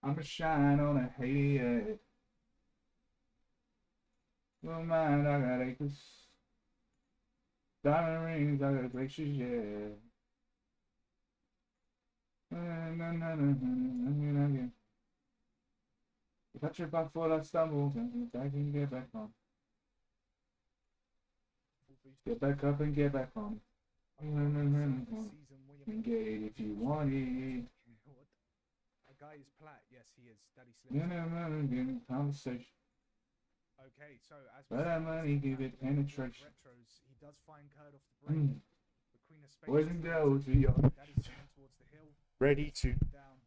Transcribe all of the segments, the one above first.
I'm a shine on a hater. No mind, I got acres. Diamond rings, I got glaciers, yeah. If I trip, I fall, I stumble. I can get back on. Get back up and get back on. And get it if you want it. A guy is plat. Yes, he is. Daddy Slim. Conversation. Okay, so as But that money give it penetration. retros, he does find Curd off the break. The Queen of Spades. Boys and girls, we are Daddy Slim towards the hill. ready to Down.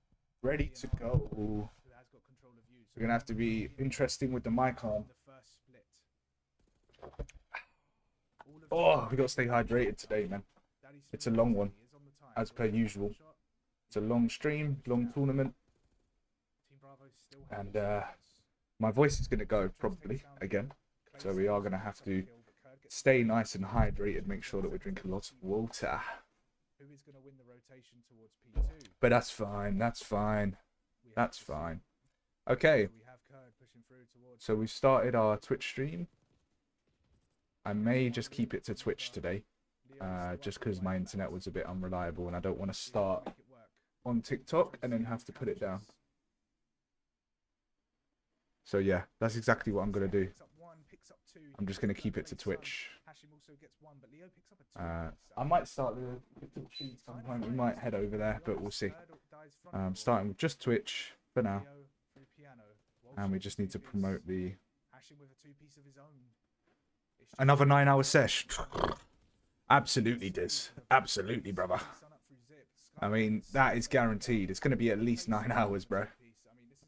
go. Who has got control of you. We're gonna have to be interesting with the mic on. The first split. Oh, we gotta stay hydrated today, man. It's a long one, as per usual. It's a long stream, long tournament, and my voice is gonna go probably again. So we are gonna have to stay nice and hydrated. Make sure that we're drinking lots of water. Who is going to win the rotation towards P2? But that's fine. That's fine. That's fine. Okay. We have Curd pushing through towards. So we started our Twitch stream. I may just keep it to Twitch today, just because my internet was a bit unreliable and I don't want to start on TikTok and then have to put it down. So yeah, that's exactly what I'm gonna do. I'm just gonna keep it to Twitch. I might start the Twitch at some point. We might head over there, but we'll see. Starting with just Twitch for now, and we just need to promote the another 9-hour sesh. Absolutely, Diz. Absolutely, brother. I mean, that is guaranteed. It's gonna be at least 9 hours, bro.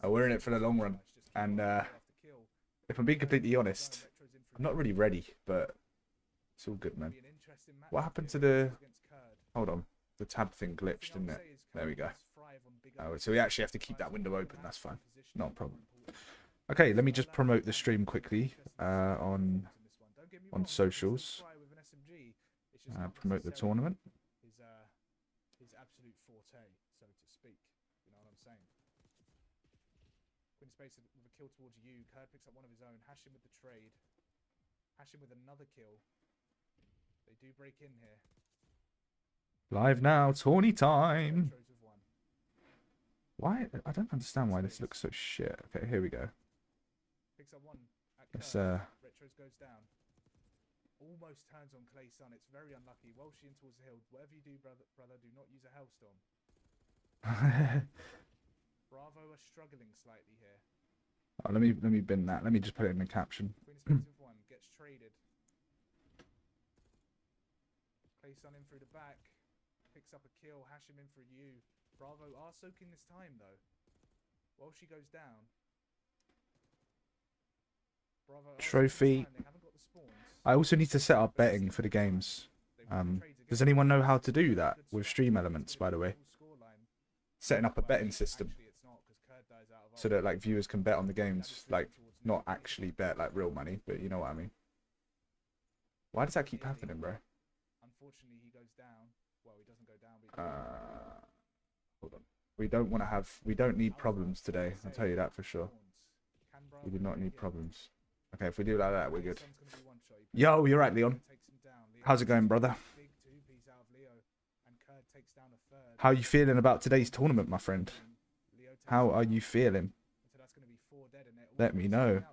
We're in it for the long run, and if I'm being completely honest, I'm not really ready, but it's all good, man. What happened to the... Hold on. The tab thing glitched, didn't it? There we go. Oh, so we actually have to keep that window open. That's fine. Not a problem. Okay, let me just promote the stream quickly on socials. Promote the tournament. His absolute forte, so to speak. You know what I'm saying? Queen of Spades with a kill towards you. Curd picks up one of his own. Hashim with the trade. Hashim with another kill. They do break in here. Live now, tourney time. Why? I don't understand why this looks so shit. Okay, here we go. Picks up one. Let's Retros goes down. Almost turns on Clay Sun. It's very unlucky. Welsh in towards the hill. Whatever you do, brother, do not use a Hellstorm. Bravo are struggling slightly here. Oh, let me bin that. Let me just put it in the caption. Queen of Spades with one gets traded. Clay Sun in through the back. Picks up a kill. Hashim in for you. Bravo are soaking this time though. Welsh goes down. Bravo Trophy. they haven't got the spawns. I also need to set up betting for the games. Does anyone know how to do that with Stream Elements, by the way? Setting up a betting system so that like viewers can bet on the games, like not actually bet like real money, but you know what I mean. Why does that keep happening, bro? Unfortunately, he goes down. Well, he doesn't go down. Hold on. We don't need problems today. I'll tell you that for sure. We do not need problems. Okay, if we do like that, we're good. Yo, you're right, Leon. How's it going, brother? How are you feeling about today's tournament, my friend? How are you feeling? Let me know.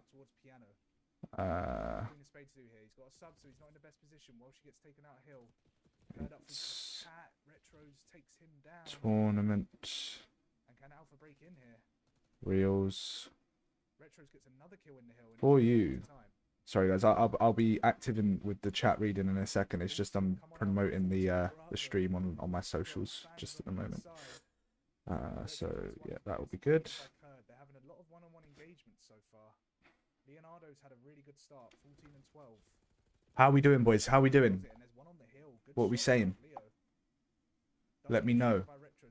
Tournament. Reels. For you. Sorry guys, I'll be active with the chat reading in a second. It's just I'm promoting the stream on my socials just at the moment. So yeah, that will be good. They're having a lot of one-on-one engagements so far. Leonardo's had a really good start, 14 and 12. How are we doing, boys? How are we doing? What are we saying? Let me know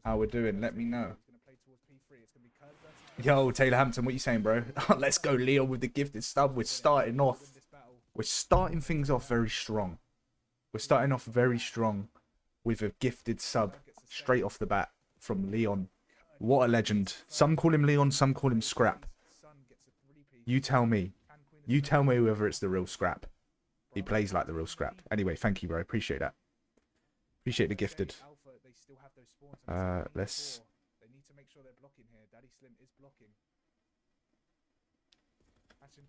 how we're doing. Let me know. Yo, Taylor Hampton, what you saying, bro? Let's go, Leo, with the gifted sub. We're starting things off very strong. We're starting off very strong with a gifted sub straight off the bat from Leon What a legend. Some call him Leon, some call him Scrap. You tell me. You tell me whether it's the real Scrap. He plays like the real Scrap. Anyway, thank you, bro. Appreciate that. Appreciate the gifted. Let's... They need to make sure they're blocking here. Daddy Slim is blocking.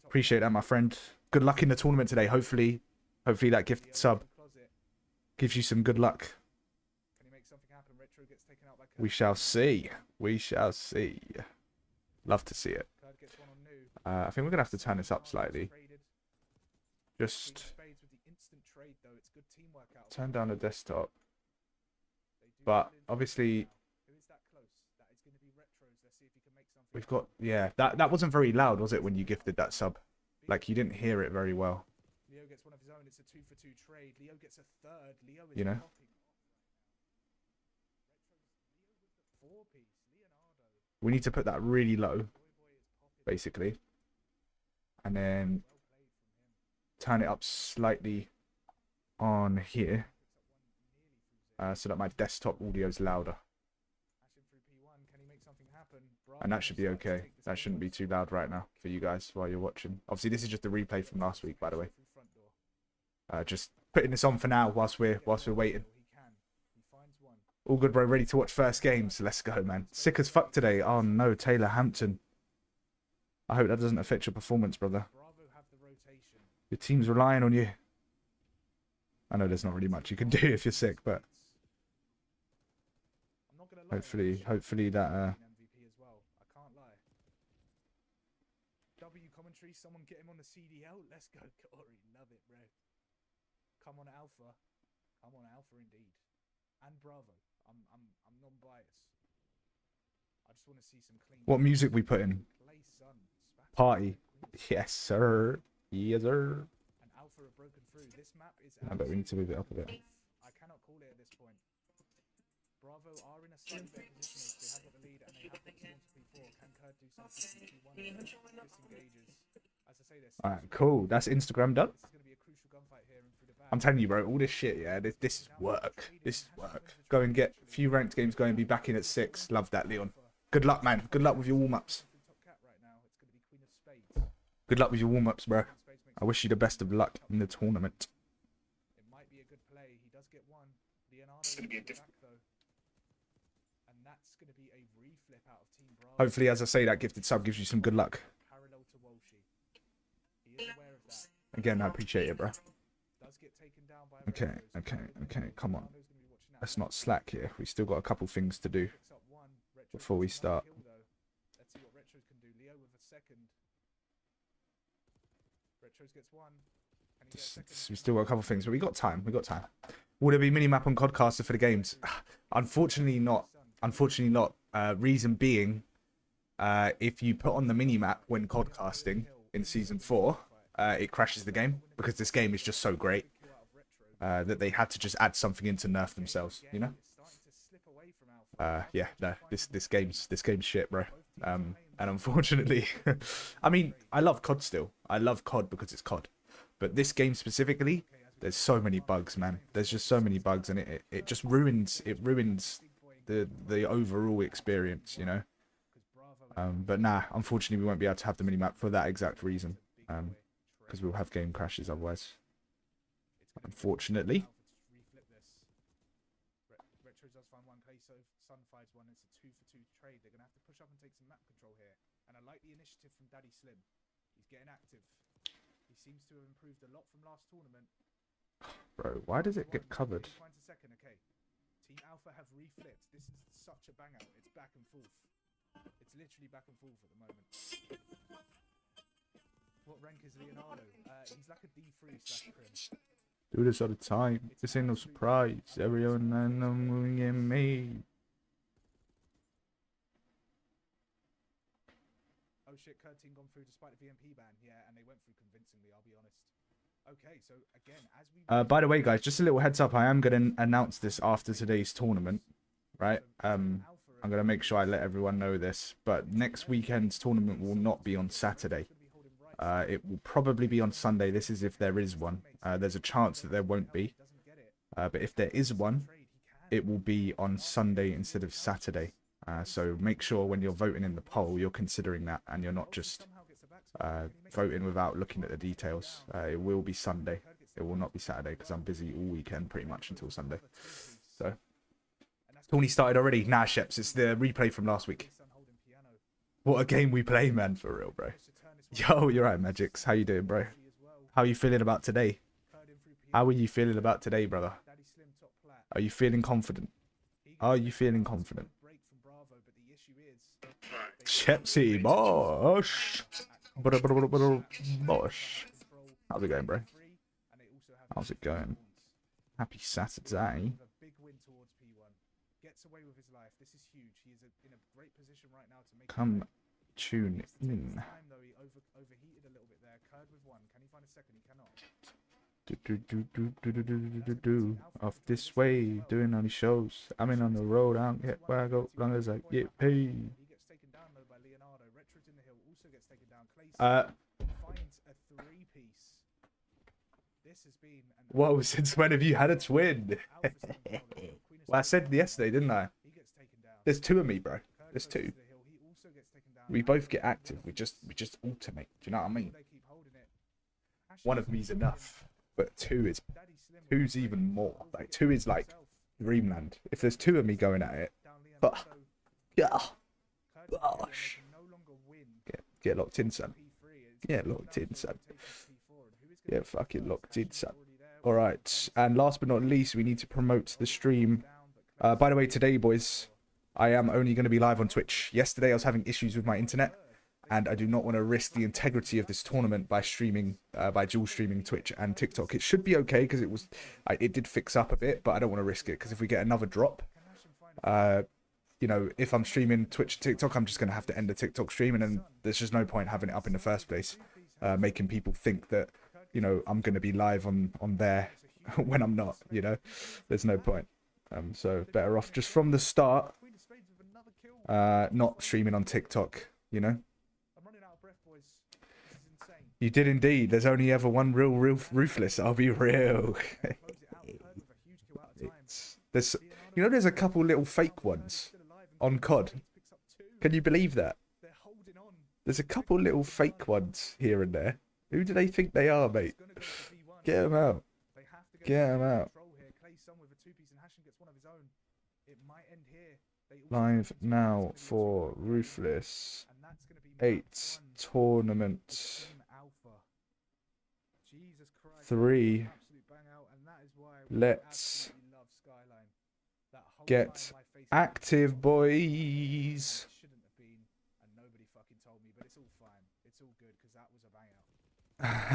Appreciate that, my friend. Good luck in the tournament today. Hopefully that gifted sub gives you some good luck. We shall see. We shall see. Love to see it. I think we're going to have to turn this up slightly. Just turn down the desktop. But obviously, we've got... Yeah, that wasn't very loud, was it, when you gifted that sub? Like, you didn't hear it very well. Leo gets one of his own. It's a 2-for-2 trade. Leo gets a third. Leo is you know? We need to put that really low, basically. And then turn it up slightly on here. So that my desktop audio is louder. And that should be okay. That shouldn't be too loud right now for you guys while you're watching. Obviously, this is just a replay from last week, by the way. Just putting this on for now whilst we're waiting. All good, bro. Ready to watch first games. Let's go, man. Sick as fuck today. Oh no, Taylor Hampton. I hope that doesn't affect your performance, brother. Your team's relying on you. I know there's not really much you can do if you're sick, but hopefully that W commentary, someone get him on the CDL. Let's go, Corey. Love it, bro. Come on, Alpha. Come on, Alpha indeed. And Bravo. I'm non-biased. I just want to see some clean. What music we put in? Party. Yes, sir. Yes, sir. And Alpha have broken through. This map is I bet we need to move it up a bit. I cannot call it at this point. Bravo are in a slightly better position. They have got the lead and they have got the storm to P4. Can Kurd do something to P1? Disengages. As I say, this. Alright, cool. That's Instagram done. This is going to be a crucial gunfight here and through the back. I'm telling you, bro, all this shit, yeah, this is work. This is work. Go and get a few ranked games going, be back in at 6. Love that, Leon. Good luck, man. Good luck with your warm-ups. Good luck with your warm-ups, bro. I wish you the best of luck in the tournament. It might be a good play. He does get one. Leonardo going to be a back, though. And that's going to be a reflip out of Team Bravo. Hopefully, as I say, that gifted sub gives you some good luck. Parallel to Walshy. He is aware of that. Again, I appreciate it, bro. Does get taken down by Okay. Come on. Let's not slack here. We still got a couple things to do before we start. Let's see what Retros can do. Leo with a second. Retros gets one. We still got a couple things, but we got time. Will there be mini-map on Codcaster for the games? Unfortunately not. Reason being, if you put on the mini-map when Codcasting in Season 4, it crashes the game, because this game is just so great that they had to just add something in to nerf themselves, you know? Yeah, no, this game's shit, bro. And unfortunately, I mean, I love COD still. I love COD because it's COD. But this game specifically, there's so many bugs, man. There's just so many bugs, and it just ruins the overall experience, you know. But nah, unfortunately, we won't be able to have the minimap for that exact reason. Because we'll have game crashes otherwise. Unfortunately. Retros does find one. Clay Sun finds one. It's a 2-for-2 trade. They're going to have to push up and take some map control here. And I like the initiative from Daddy Slim. He's getting active. He seems to have improved a lot from last tournament. Bro, why does it get covered? Finds a second, okay. Team Alpha have reflipped. This is such a bang out. It's back and forth. It's literally back and forth at the moment. What rank is Leonardo? He's like a D3/Crim. Do this all the time. This ain't no surprise. Everyone I know will get made. Oh shit, Kurd team gone through despite the VMP ban. Yeah, and they went through convincingly, I'll be honest. Okay, so again, as we... by the way, guys, just a little heads up. I am going to announce this after today's tournament, right? I'm going to make sure I let everyone know this. But next weekend's tournament will not be on Saturday. It will probably be on Sunday. This is if there is one. There's a chance that there won't be. But if there is one, it will be on Sunday instead of Saturday. So make sure when you're voting in the poll, you're considering that, and you're not just voting without looking at the details. It will be Sunday. It will not be Saturday because I'm busy all weekend pretty much until Sunday. So, Tawny started already. Nah, Sheps, it's the replay from last week. What a game we play, man, for real, bro. Yo, you're right, Magix. How you doing, bro? How are you feeling about today? How are you feeling about today, brother? Are you feeling confident? Are you feeling confident? Shepsy, bosh. Bosh. How's it going, bro? How's it going? Happy Saturday. Come tune in. Off this way, doing all these shows. I'm in on the road, I don't get where I go, long as I get paid. Whoa, since when have you had a twin? Well, I said yesterday, didn't I? There's two of me, bro. There's two. We both get active. We just alternate. Do you know what I mean? One of me's enough, but two's even more. Like two is like dreamland. If there's two of me going at it, yeah, gosh, get locked in, son. Get locked in, son. Get fucking locked in, son. All right, and last but not least, we need to promote the stream. By the way, today, boys, I am only going to be live on Twitch. Yesterday, I was having issues with my internet, and I do not want to risk the integrity of this tournament by streaming, by dual streaming Twitch and TikTok. It should be okay because it did fix up a bit, but I don't want to risk it because if we get another drop, you know, if I'm streaming Twitch and TikTok, I'm just going to have to end the TikTok stream, and then there's just no point having it up in the first place, making people think that, you know, I'm going to be live on there when I'm not, you know. There's no point. So better off just from the start, not streaming on TikTok, you know. You did indeed. There's only ever one real Ruthless. I'll be real. There's, you know, there's a couple little fake ones on COD. Can you believe that? There's a couple little fake ones here and there. Who do they think they are, mate? Get them out. Get them out. Live now for Ruthless 8 tournament 3. Let's get active, boys.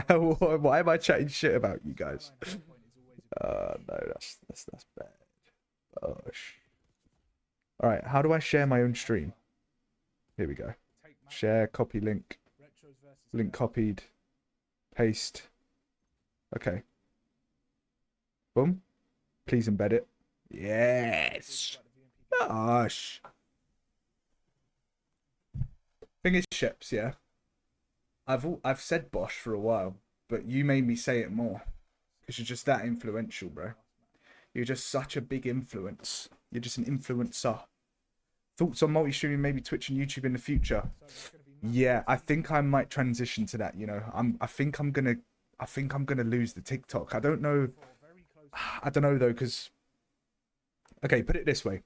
Why am I chatting shit about you guys? No, that's bad. Gosh. All right, how do I share my own stream? Here we go. Share, copy link. Link copied. Paste. Okay. Boom. Please embed it. Yes. Gosh. Thing is, Sheps, yeah. I've said Bosch for a while, but you made me say it more because you're just that influential, bro. You're just such a big influence. You're just an influencer. Thoughts on multi-streaming, maybe Twitch and YouTube in the future? Yeah, I think I might transition to that. You know, I think I'm gonna lose the TikTok. I don't know though, because okay, put it this way.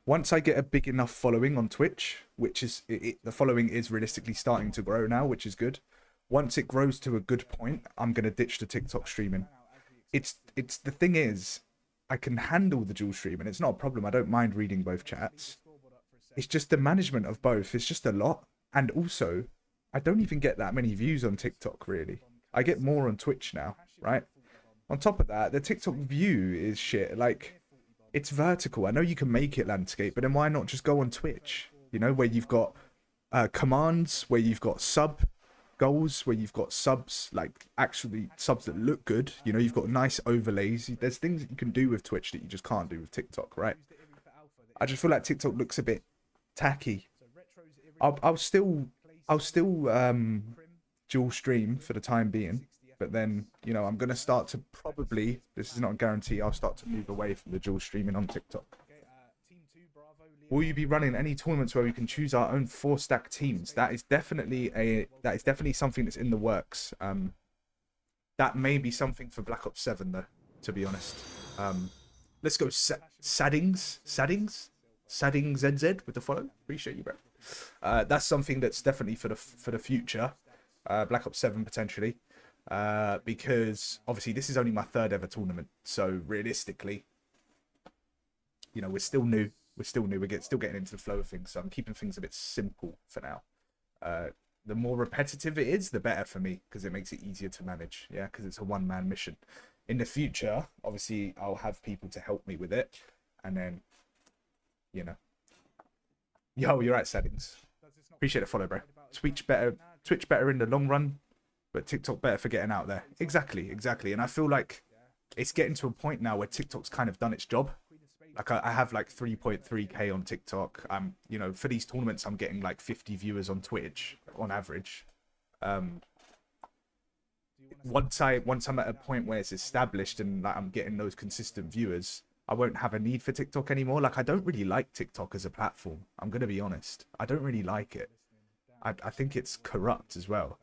Once I get a big enough following on Twitch, which is the following is realistically starting to grow now, which is good. Once it grows to a good point, I'm gonna ditch the TikTok streaming. It's the thing is, I can handle the dual stream and it's not a problem. I don't mind reading both chats. It's just the management of both. It's just a lot. And also, I don't even get that many views on TikTok, really. I get more on Twitch now, right? On top of that, the TikTok view is shit. Like, it's vertical. I know you can make it landscape, but then why not just go on Twitch? You know, where you've got commands, where you've got sub goals, where you've got subs, like actually subs that look good. You know, you've got nice overlays. There's things that you can do with Twitch that you just can't do with TikTok, right? I just feel like TikTok looks a bit tacky. I'll still dual stream for the time being, but then, you know, I'm gonna start to probably, this is not a guarantee, I'll start to move away from the dual streaming on TikTok. Will you be running any tournaments where we can choose our own 4-stack teams? That is definitely something that's in the works. That may be something for Black Ops 7 though, to be honest. Let's go Saddings ZZ with the follow. Appreciate you, bro. That's something that's definitely for the future. Black Ops 7 potentially. Because obviously this is only my 3rd ever tournament, so realistically, you know, we're still new. We're still getting into the flow of things, so I'm keeping things a bit simple for now. The more repetitive it is, the better for me, because it makes it easier to manage. Yeah, because it's a one-man mission. In the future, obviously, I'll have people to help me with it, and then, you know. Yo, you're right, Settings. Appreciate the follow, bro. Twitch better in the long run, but TikTok better for getting out there. Exactly. And I feel like it's getting to a point now where TikTok's kind of done its job. Like I have like 3.3k on TikTok. You know, for these tournaments, I'm getting like 50 viewers on Twitch on average. Once I'm at a point where it's established and like I'm getting those consistent viewers, I won't have a need for TikTok anymore. Like I don't really like TikTok as a platform. I'm gonna be honest. I don't really like it. I think it's corrupt as well.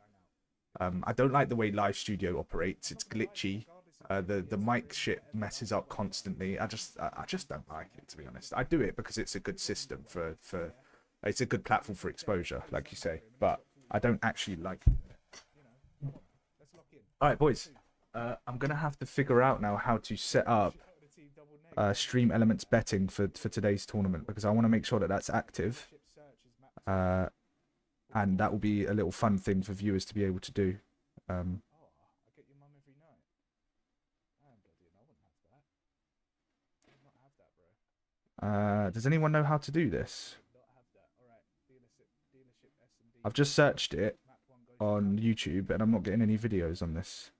I don't like the way Live Studio operates. It's glitchy. The mic shit messes up constantly. I just don't like it, to be honest. I do it because it's a good system for it's a good platform for exposure, like you say. But I don't actually like it. All right, boys. I'm gonna have to figure out now how to set up stream elements betting for today's tournament, because I want to make sure that that's active. And that will be a little fun thing for viewers to be able to do. Does anyone know how to do this? I've just searched it on YouTube and I'm not getting any videos on this.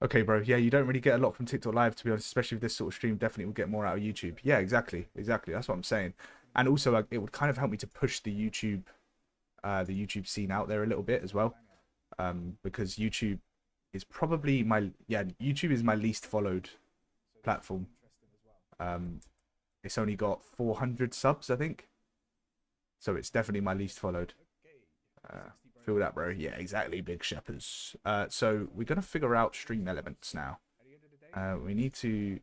Okay, bro. Yeah, you don't really get a lot from TikTok Live, to be honest, especially with this sort of stream. Definitely will get more out of YouTube. Yeah, exactly. That's what I'm saying. And also, like, it would kind of help me to push the YouTube scene out there a little bit as well, because YouTube is probably YouTube is my least followed platform. It's only got 400 subs, I think, so it's definitely my least followed. Feel that, bro? Yeah, exactly, big shepherds. So we're gonna figure out stream elements now. We need to.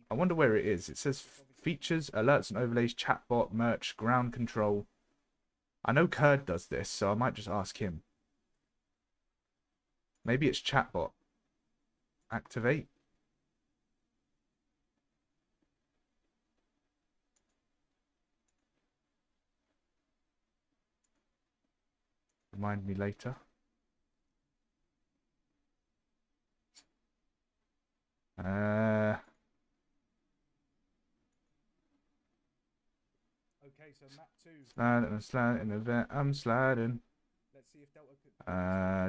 I wonder where it is. It says features, alerts and overlays, chatbot, merch, ground control. I know Kurd does this, so I might just ask him. Maybe it's chatbot. Activate. Remind me later. Okay, so map 2. Slide in the vent. I'm sliding. Let's see if Delta could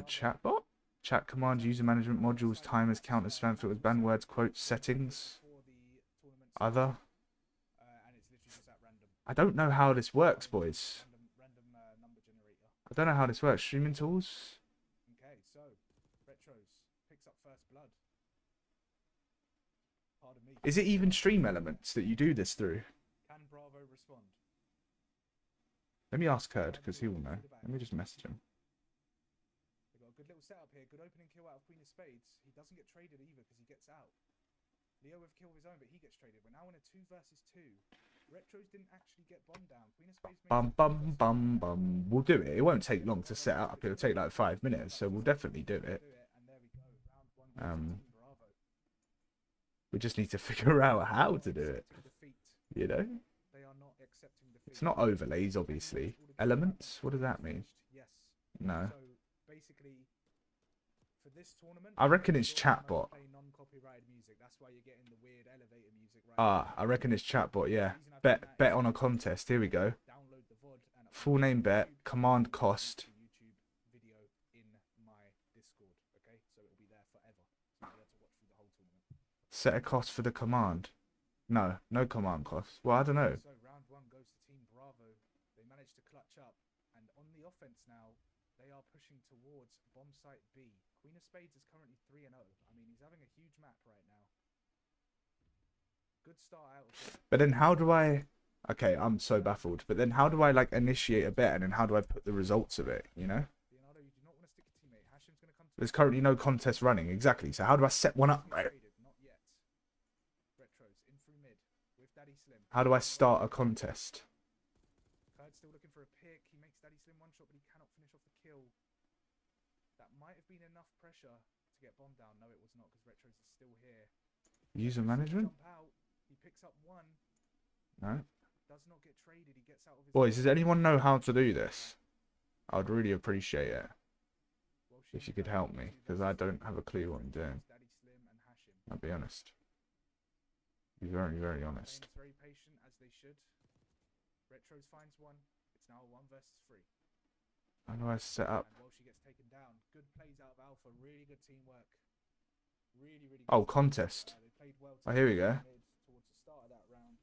Chatbot? Chat command, user management modules, timers, counters, spam filters, ban words, quotes, settings. Other. I don't know how this works, boys. I don't know how this works. Streaming tools. Okay, so Retros picks up first blood. Pardon me. Is it even stream elements that you do this through? Can Bravo respond? Let me ask Kurd, because he will know. Let me just message him. They've got a good little setup here. Good opening kill out of Queen of Spades. He doesn't get traded either because he gets out. Leo with kill of his own, but he gets traded. We're now in a 2 versus 2. Retros didn't actually get bombed down. Queen of Spades. Bum. We'll do it. It won't take long to set up. It'll take like 5 minutes, so we'll definitely do it. We just need to figure out how to do it. You know? It's not overlays, obviously. Elements? What does that mean? No. I reckon it's chatbot. I reckon it's chatbot, yeah. Bet on a contest. Here we go. Full name bet. Command cost. Set a cost for the command. No command cost. Well, I don't know. So round 1 goes to Team Bravo. They managed to clutch up, and on the offense now, they are pushing towards bomb site B. Queen of Spades is currently 3-0. I mean, he's having a huge map right now. Good start out of him. But then how do I... Okay, I'm so baffled. But then how do I, like, initiate a bet, and then how do I put the results of it, you know? Leonardo, you do not want to stick a teammate. Hashim's going to come to There's currently no contest running. Exactly. So how do I set one up, right? traded. Not yet. Retros in through mid with Daddy Slim. How do I start a contest? Kurt's still looking for a pick. He makes Daddy Slim one shot, but he cannot finish off the kill. That might have been enough pressure to get bomb down. No, it was not, because Retros is still here. User Retros management? jump out. He picks up one. No. Does not get traded. He gets out of his... Boys, does anyone know how to do this? I'd really appreciate it if you could help me, because I don't have a clue what I'm doing. Daddy Slim and Hashim. I'll be honest. Be very, very honest. Very patient, as they should. Retros finds one. It's now a 1 versus 3. How do I set up? And Walshy gets taken down. Good plays out of Alpha. Really good teamwork. Really, really good Oh, teamwork. contest. They played well Oh, here we go. towards the start of that round.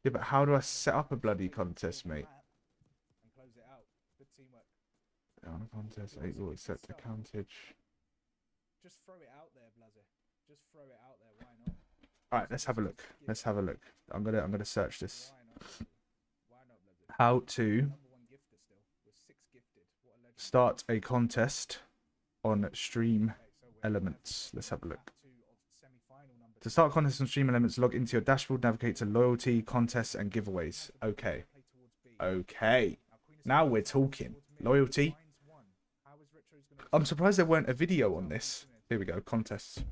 Yeah, but how do I set up a bloody contest, mate? And close it out. Good teamwork. On a contest, 8 will accept the countage. Just throw it out there, Blazer. Just throw it out there. Why not? All right, let's have a look. Let's have a look. I'm gonna search this. Why not? Why not, Blazer? How to Number 1 gifter still with 6 gifted. What a legend. start a contest on Stream Okay, so we're Elements. Let's have a look. back to semi-final number To start a contest on Stream Elements, log into your dashboard, navigate to loyalty, contests, and giveaways. Okay. play towards B. Okay. Queen of Now Spades we're towards talking. mid. Loyalty. Finds one. How is Retro's gonna I'm surprised there weren't a video on this. Here we go. Contests.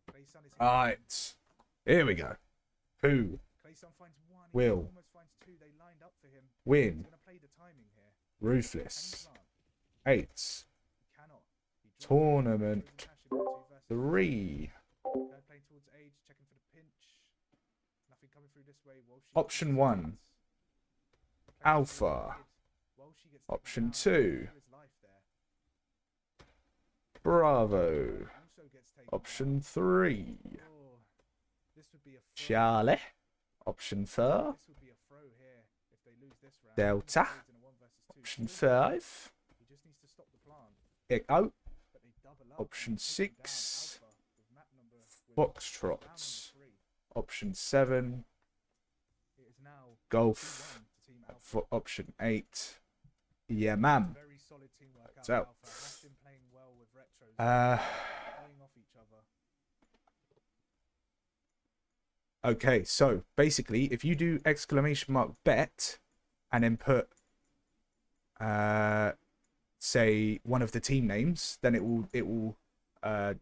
Clay Sun is Right. Here we go. Who Clay Sun finds one. He will almost finds 2. They lined up for him. He's win gonna play the timing here. Ruthless Can he plant? 8 He cannot. He drops it. Tournament Retros and Hashim 2 versus 3? Third playing towards Age, checking for the pinch. Nothing coming through this way. Walshy Option gets 1. Playing Alpha. mid. Walshy gets taken Option down. 2. His life there. Bravo. Also gets taken Option 3. down. Oh, this would be a throw. Charlie. Option 4. This would be a throw here if they lose this round. Delta. Spades in a 1 versus 2. Option Good. 5. He just needs to stop the plant. Echo. But they double up. Option and take him down. 6. Alpha with map number with Foxtrot. round number 3. Option 7. It is now Golf. 2-1 to Team Alpha. For option 8. Yeah, ma'am. Very solid teamwork out So- of Alpha. Hashim playing well with Retros. Playing off each other. Okay, so basically, if you do exclamation mark bet and then put, say one of the team names, then it will, yeah.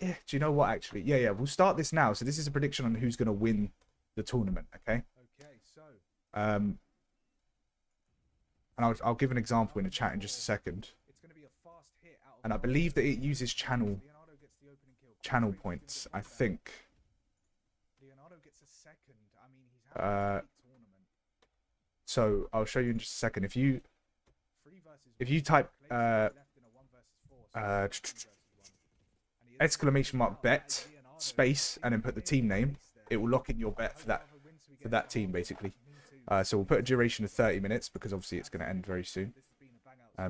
Do you know what? Actually, yeah. We'll start this now. So this is a prediction on who's gonna win the tournament. Okay. Okay, so And I'll give an example in the chat in just a second. it's going to be a fast hit out of And I Alpha. believe that it uses channel Leonardo gets the opening kill. channel Straight points. through the I back. think. Leonardo gets a second. I mean, he's had a great tournament. So I'll show you in just a second. If you 3 versus if 1. you type Clay's left in a 1 versus 4, so it's 2 versus 1. And he is exclamation mark out. That bet is Leonardo space and then put the team name, it will lock in your bet for that team basically. So we'll put a duration of 30 minutes because obviously it's going to end very soon.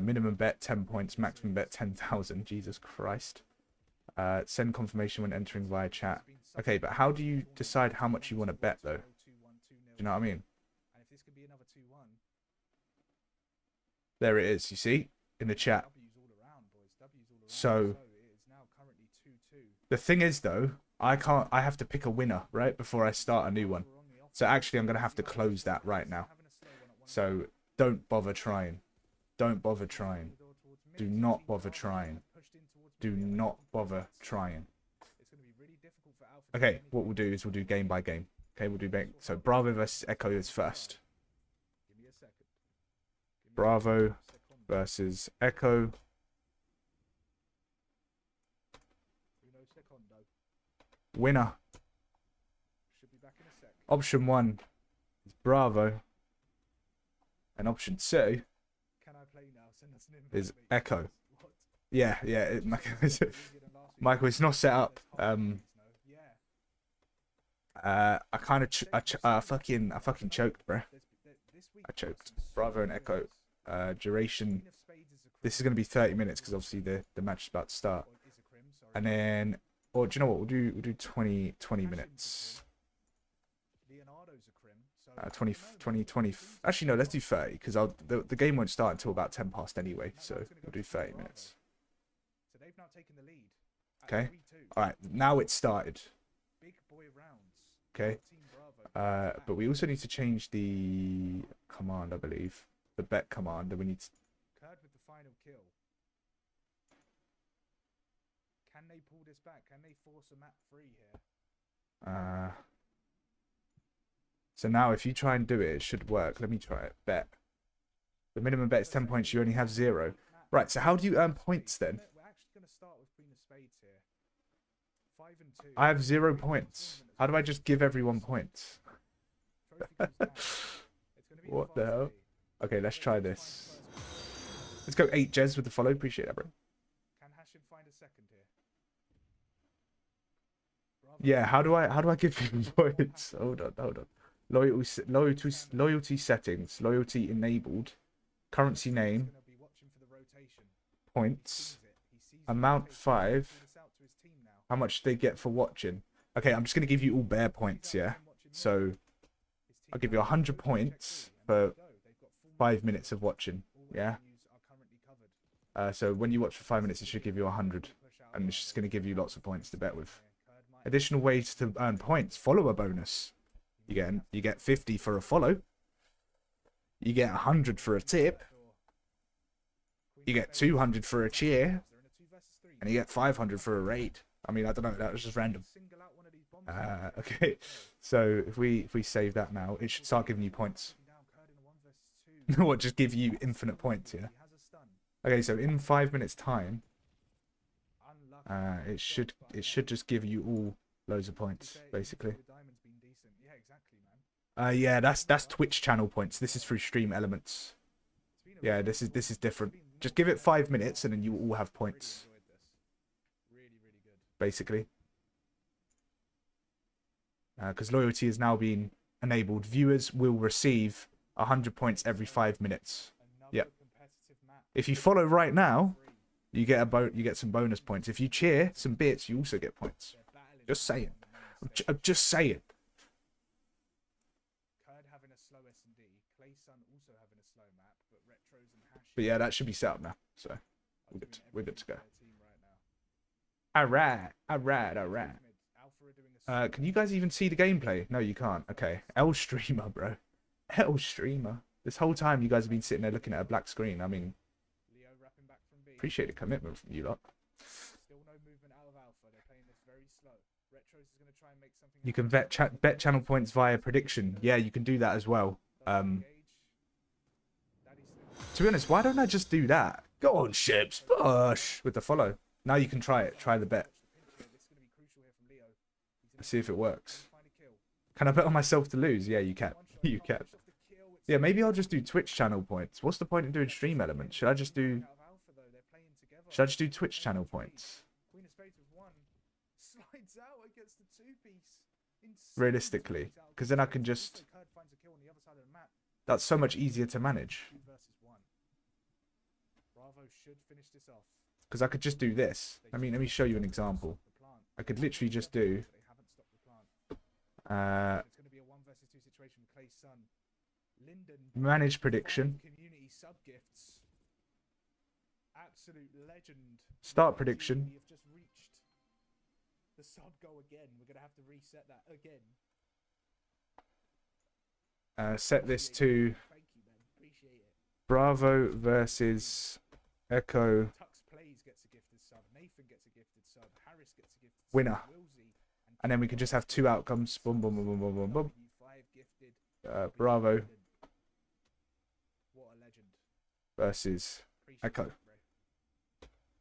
Minimum bet 10 points, maximum bet 10,000. Jesus Christ. Send confirmation when entering via chat. Okay, but how do you decide how much you want to bet though? Do you know what I mean? And if this could be another 2-1, There it is. You see in the chat. W's all around, boys. W's all around. So it is now currently 2-2. the thing is though, I have to pick a winner right before I start a new one. So actually I'm going to have to close that right now. So don't bother trying. Don't bother trying. Do not bother trying. Do not bother trying. Okay, what we'll do is we'll do game by game. Okay, we'll do so Bravo versus Echo is first. Bravo versus Echo. Winner. Option 1 is Bravo. And option 2 is Echo. Yeah, Michael, it's not set up. I kind of, I fucking choked, bro. I choked. Bravo and Echo. Duration. This is going to be 30 minutes because obviously the match is about to start. And then Or do you know what? We'll do 20 minutes. Leonardo's a crim. So 20, 20, 20. Actually, no, let's do 30 because the game won't start until about 10 past anyway. So we'll do 30 minutes. So they've now taken the lead. Okay. All right. Now it's started. Big boy rounds. Okay. But we also need to change the command, I believe. The bet command. And we need to... Kurd with the final kill. Can they pull this back? Can they force a map free here? So now if you try and do it, it should work. Let me try it. Bet. The minimum bet is 10 points. You only have 0. Right, so how do you earn points then? We're actually going to start with Queen of Spades here. 5 and 2. I have 0 points. How do I just give everyone points? What the hell? Okay, let's try this. Let's go 8 Jez with the follow. Appreciate that, bro. Can Hashim find a second here? Yeah, how do I give people points? Hold on. Loyalty settings. Loyalty enabled. Currency name. Points. Amount 5. How much they get for watching? Okay, I'm just gonna give you all bare points, yeah. So I'll give you 100 points for 5 minutes of watching, yeah. So when you watch for 5 minutes, it should give you 100, and it's just gonna give you lots of points to bet with. Additional ways to earn points: follower bonus. You get 50 for a follow. You get 100 for a tip. You get 200 for a cheer, and you get 500 for a raid. I mean, I don't know. That was just random. Okay, so if we save that now, it should start giving you points. Or just give you infinite points, yeah. Okay, so in 5 minutes time, it should just give you all loads of points, basically. Yeah, that's Twitch channel points. This is through Stream Elements. Yeah, this is different. Just give it 5 minutes and then you all have points. Basically. Because loyalty is now being enabled. Viewers will receive 100 points every 5 minutes. Yep. If you follow right now, you get some bonus points. If you cheer some bits, you also get points. Just saying. I'm just saying. But yeah, that should be set up now. So we're good to go. Alright. Can you guys even see the gameplay? No, you can't. Okay. L streamer, bro. L streamer. This whole time you guys have been sitting there looking at a black screen. I mean, appreciate the commitment from you lot. You can bet channel points via prediction. Yeah, you can do that as well. To be honest, why don't I just do that? Go on, ships, push with the follow. Now you can try it. Try the bet. Let's see if it works. Can I bet on myself to lose? Yeah, you can. You can. Yeah, maybe I'll just do Twitch channel points. What's the point in doing Stream Elements? Should I just do Twitch channel points? Realistically, because then I can just... That's so much easier to manage. Because I could just do this. I mean, let me show you an example. I could literally just do... manage prediction. Start prediction. The sub goal again. We're gonna have to reset that again. Set this to Bravo versus Echo. Tux Plays gets a gifted sub. Nathan gets a gifted sub. Harris gets a gifted winner. And then we can just have 2 outcomes. Boom, boom, boom, boom, boom, boom, boom. Bravo versus Echo.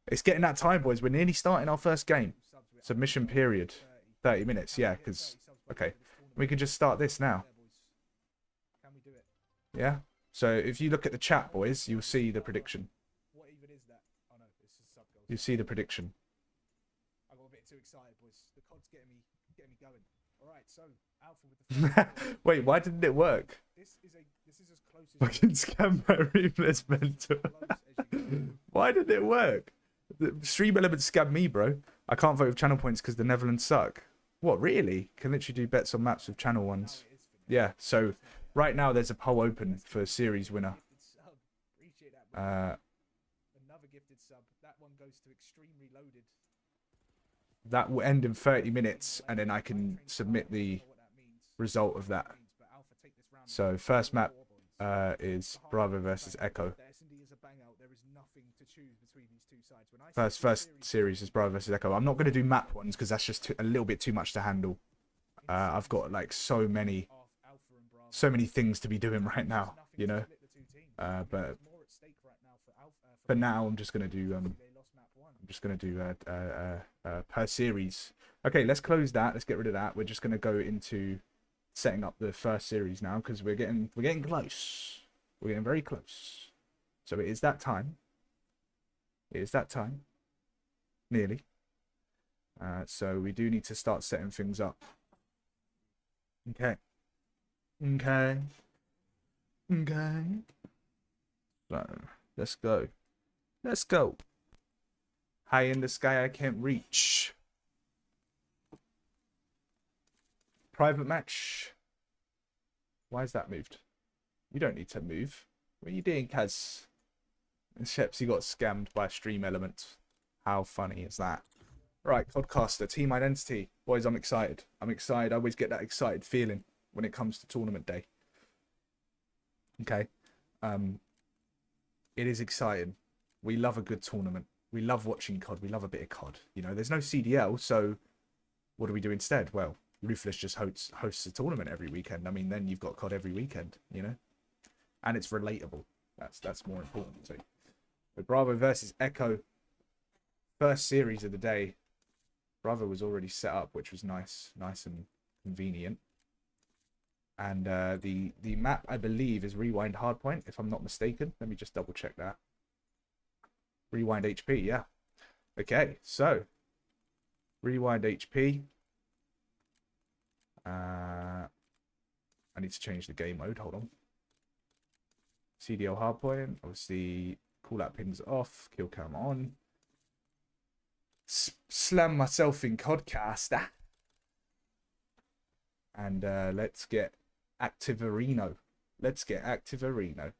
It's getting that time, boys. We're nearly starting our first game. Submission period. 30 minutes, yeah, because... Okay. We can just start this now. Yeah? So if you look at the chat, boys, you'll see the prediction. You see the prediction. I got a bit too excited, boys. The COD's getting me going. Alright, so Alpha with the Wait, why didn't it work? This is as close as Fucking scam by Ruthless mentor. Why did it work? The Stream Element scammed me, bro. I can't vote with channel points because the Netherlands suck. What, really? Can literally do bets on maps with channel ones. Yeah, so right now there's a poll open for series winner. Another gifted sub. That one goes to extremely loaded. That will end in 30 minutes, and then I can submit the result of that. So first map is Bravo versus Echo. First series is Bravo versus Echo. I'm not going to do map ones because that's just a little bit too much to handle. I've got like so many things to be doing right now, you know. But for now, I'm just going to do per series. Okay, let's close that. Let's get rid of that. We're just going to go into setting up the first series now because we're getting close. We're getting very close. So it is that time. It is that time. Nearly. So we do need to start setting things up. Okay. Okay. Okay. So let's go. Let's go. High in the sky I can't reach. Private match. Why is that moved? You don't need to move. What are you doing, Kaz? Shepsy got scammed by a stream element. How funny is that? Right, Podcaster, team identity. Boys, I'm excited. I'm excited. I always get that excited feeling when it comes to tournament day. Okay. It is exciting. We love a good tournament. We love watching COD. We love a bit of COD. You know, there's no CDL, so what do we do instead? Well, Ruthless just hosts a tournament every weekend. I mean, then you've got COD every weekend, you know? And it's relatable. That's more important too. But Bravo versus Echo. First series of the day. Bravo was already set up, which was nice and convenient. And the map, I believe, is Rewind Hardpoint, if I'm not mistaken. Let me just double check that. Rewind HP, yeah. Okay, so Rewind HP. I need to change the game mode. Hold on. CDL Hardpoint. Obviously, call out pins off. Kill cam on. Slam myself in Codcaster. And let's get Active Areno. Let's get Active Areno.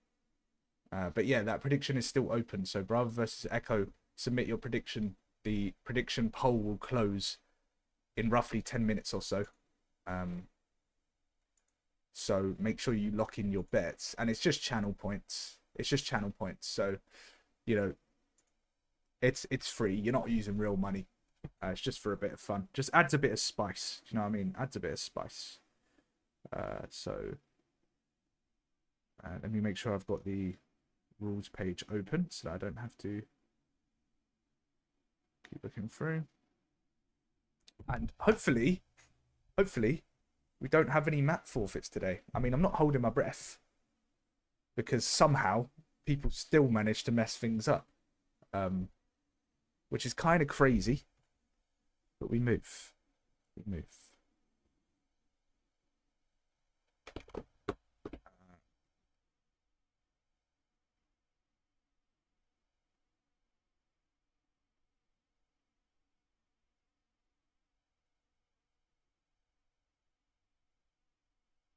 But yeah, that prediction is still open. So Bravo versus Echo, submit your prediction. The prediction poll will close in roughly 10 minutes or so. So make sure you lock in your bets. And it's just channel points. It's just channel points. So, you know, it's free. You're not using real money. It's just for a bit of fun. Just adds a bit of spice. Do you know what I mean? Adds a bit of spice. Let me make sure I've got the rules page open so that I don't have to keep looking through. And hopefully we don't have any map forfeits today. I mean, I'm not holding my breath because somehow people still manage to mess things up, which is kind of crazy. But we move. We move.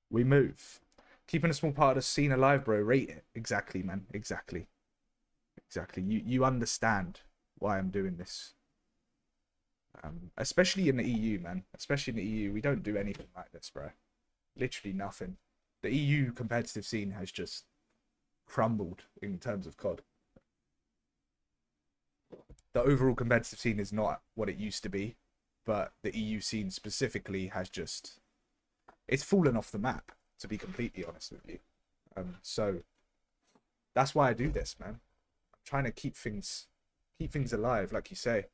We move. Keeping a small part of the scene alive, bro. Rate it. Exactly, man. Exactly. Exactly. You understand why I'm doing this. Especially in the EU, man. Especially in the EU. We don't do anything like this, bro. Literally nothing. The EU competitive scene has just crumbled in terms of COD. The overall competitive scene is not what it used to be, but the EU scene specifically has just... It's fallen off the map, to be completely honest with you. So that's why I do this, man. I'm trying to keep things alive, like you say.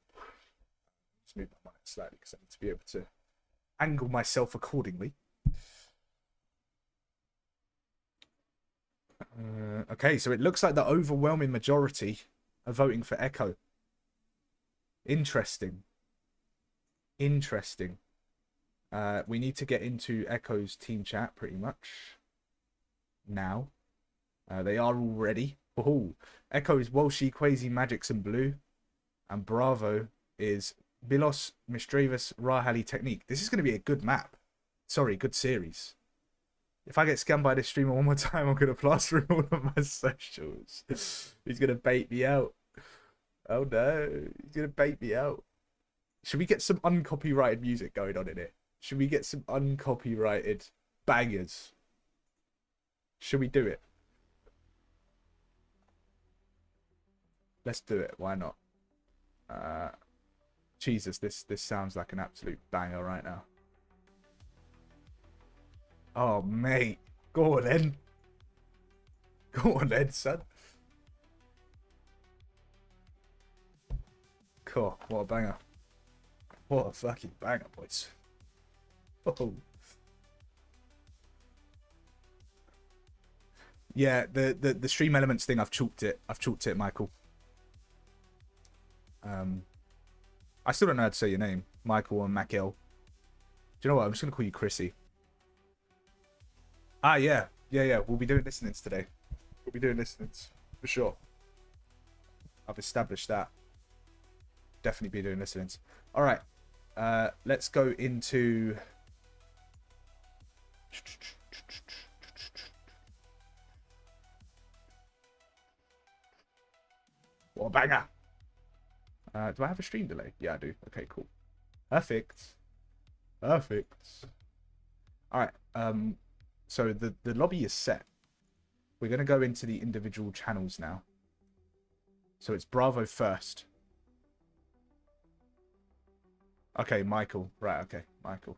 Just move my mic slightly because I need to be able to angle myself accordingly. Okay, so it looks like the overwhelming majority are voting for Echo. Interesting. Interesting. We need to get into Echo's team chat pretty much now. They are all ready. Oh, Echo is Walshy, Quasi, Magix, and Blue. And Bravo is Bilos, Mistrevis, Rahali Technique. This is going to be a good map. Sorry, good series. If I get scammed by this streamer one more time, I'm going to plaster all of my socials. He's going to bait me out. Oh no, he's going to bait me out. Should we get some uncopyrighted music going on in it? Should we get some uncopyrighted bangers? Should we do it? Let's do it. Why not? Jesus, this sounds like an absolute banger right now. Oh, mate. Go on then. Go on then, son. Cool. What a banger. What a fucking banger, boys. Oh. Yeah, the stream elements thing, I've chalked it. I've chalked it, Michael. I still don't know how to say your name. Michael or Mackil. Do you know what? I'm just going to call you Chrissy. Ah, yeah. Yeah. We'll be doing listenings today. We'll be doing listenings. For sure. I've established that. Definitely be doing listenings. Alright. Let's go into... What a banger! Do I have a stream delay? Yeah, I do. Okay, cool. Perfect. Alright, so the lobby is set. We're going to go into the individual channels now. So it's Bravo first. Okay, Michael. Right, okay, Michael.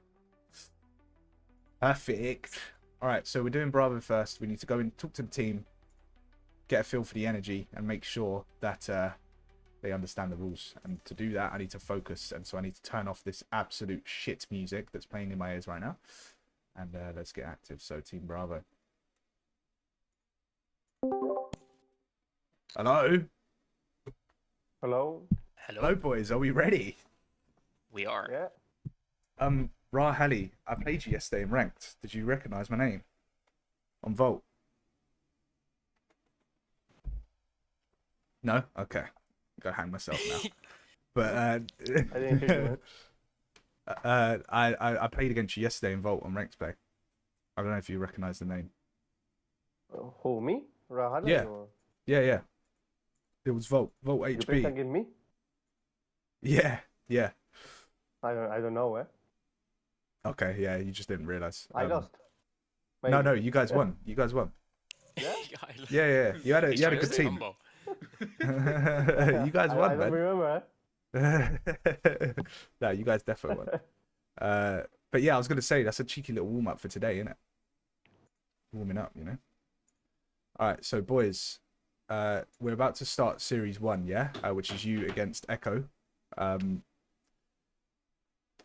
Perfect. Alright, so we're doing Bravo first. We need to go and talk to the team, get a feel for the energy, and make sure that they understand the rules. And to do that, I need to focus. And so I need to turn off this absolute shit music that's playing in my ears right now. And let's get active. So, Team Bravo. Hello? Hello? Hello, boys. Are we ready? We are. Yeah. Rahali, I played you yesterday in Ranked. Did you recognise my name? On Vault? No? Okay. Go hang myself now. But I didn't hear you. I played against you yesterday in Vault on Ranked Play. I don't know if you recognise the name. Who, me? Rahal? Yeah. Or... Yeah. It was Vault You played HB. against me? Yeah. I don't know, eh? Okay, yeah, you just didn't realise. I lost. No, Maybe. you guys won. You guys won. Yeah? Yeah. You had a good team. You guys won, I don't man. remember, eh? No, you guys definitely won. But yeah, I was gonna say that's a cheeky little warm up for today, isn't it? Warming up, you know. All right, so boys, we're about to start series 1, yeah, which is you against Echo.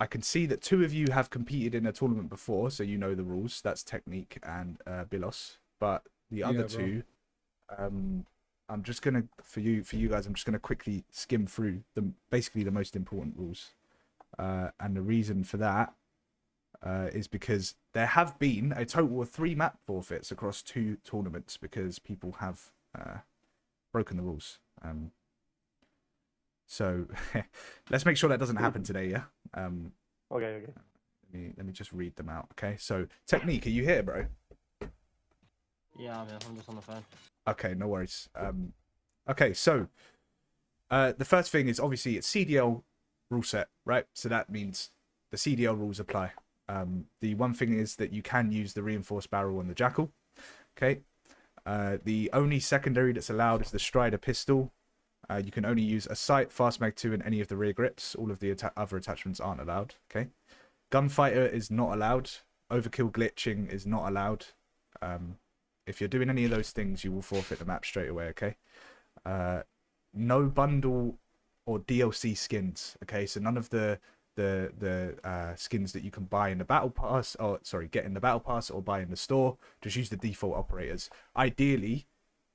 I can see that 2 of you have competed in a tournament before, so you know the rules. That's Technique and Bilos. But the other 2, I'm just gonna for you guys, I'm just gonna quickly skim through basically the most important rules. And the reason for that is because there have been a total of 3 map forfeits across 2 tournaments because people have broken the rules. So let's make sure that doesn't happen today, yeah? Okay. Let me just read them out, okay? So, Technique, are you here, bro? Yeah, man, I'm just on the phone. Okay, no worries. Okay, so the first thing is obviously it's CDL rule set, right? So that means the CDL rules apply. The one thing is that you can use the reinforced barrel on the Jackal, okay? The only secondary that's allowed is the Strider pistol. You can only use a sight, fast mag 2, and any of the rear grips. All of the other attachments aren't allowed. Okay. Gunfighter is not allowed. Overkill glitching is not allowed. If you're doing any of those things, you will forfeit the map straight away. Okay. No bundle or DLC skins. Okay. So none of the skins that you can buy in the battle pass, or sorry, get in the battle pass or buy in the store. Just use the default operators. Ideally,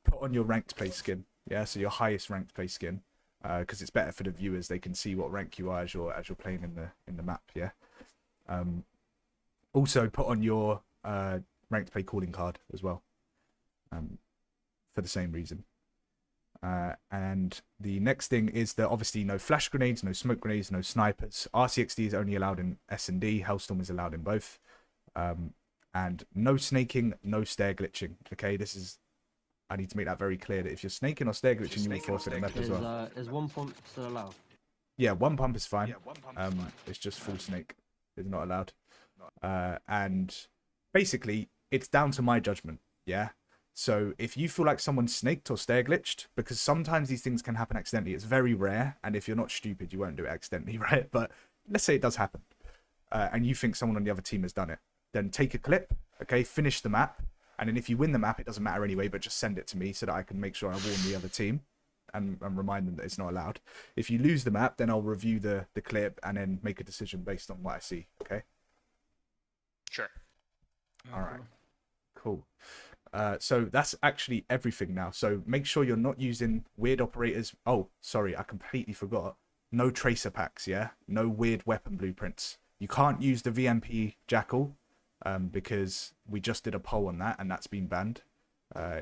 put on your ranked play skin. Yeah, so your highest ranked play skin, because it's better for the viewers. They can see what rank you are as you're playing in the map. Yeah. Also put on your ranked play calling card as well, for the same reason. And the next thing is that obviously no flash grenades, no smoke grenades, no snipers. RCXD is only allowed in S&D. Hellstorm is allowed in both. And no snaking, no stair glitching. Okay, this is... I need to make that very clear that if you're snaking or stair glitching, you will forfeit the map as well. Is one pump still allowed? Yeah, one pump is fine. It's just full snake is not allowed. And basically, it's down to my judgment. Yeah. So if you feel like someone snaked or stair glitched, because sometimes these things can happen accidentally, it's very rare. And if you're not stupid, you won't do it accidentally, right? But let's say it does happen, and you think someone on the other team has done it, then take a clip. Okay, finish the map. And then if you win the map, it doesn't matter anyway, but just send it to me so that I can make sure I warn the other team and remind them that it's not allowed. If you lose the map, then I'll review the clip and then make a decision based on what I see, okay? Sure. All right. Cool. So that's actually everything now. So make sure you're not using weird operators. Oh, sorry, I completely forgot. No tracer packs, yeah? No weird weapon blueprints. You can't use the VMP Jackal. Because we just did a poll on that and that's been banned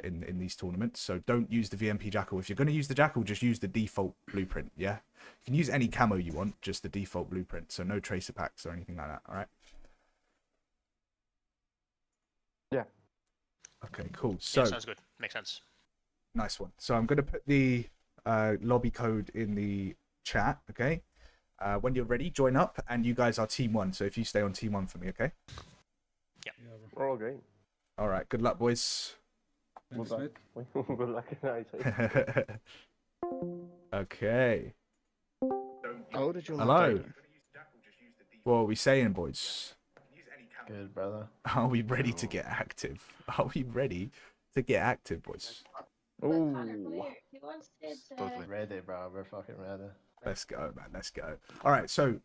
in these tournaments. So don't use the VMP Jackal. If you're going to use the Jackal, just use the default blueprint, yeah? You can use any camo you want, just the default blueprint. So no tracer packs or anything like that, all right? Yeah. Okay, cool. So Yeah, sounds good. Makes sense. nice one. So I'm going to put the lobby code in the chat, okay? When you're ready, join up, and you guys are team 1. So if you stay on team 1 for me, okay? We're all great. All right, good luck, boys. Good luck. Good luck. I say. Okay. How did you Hello. What are we saying, boys? Good, brother. Are we ready to get active? Are we ready to get active, boys? Ooh. Totally. Ready, bro. We're fucking ready. Let's go, man. Let's go. All right, so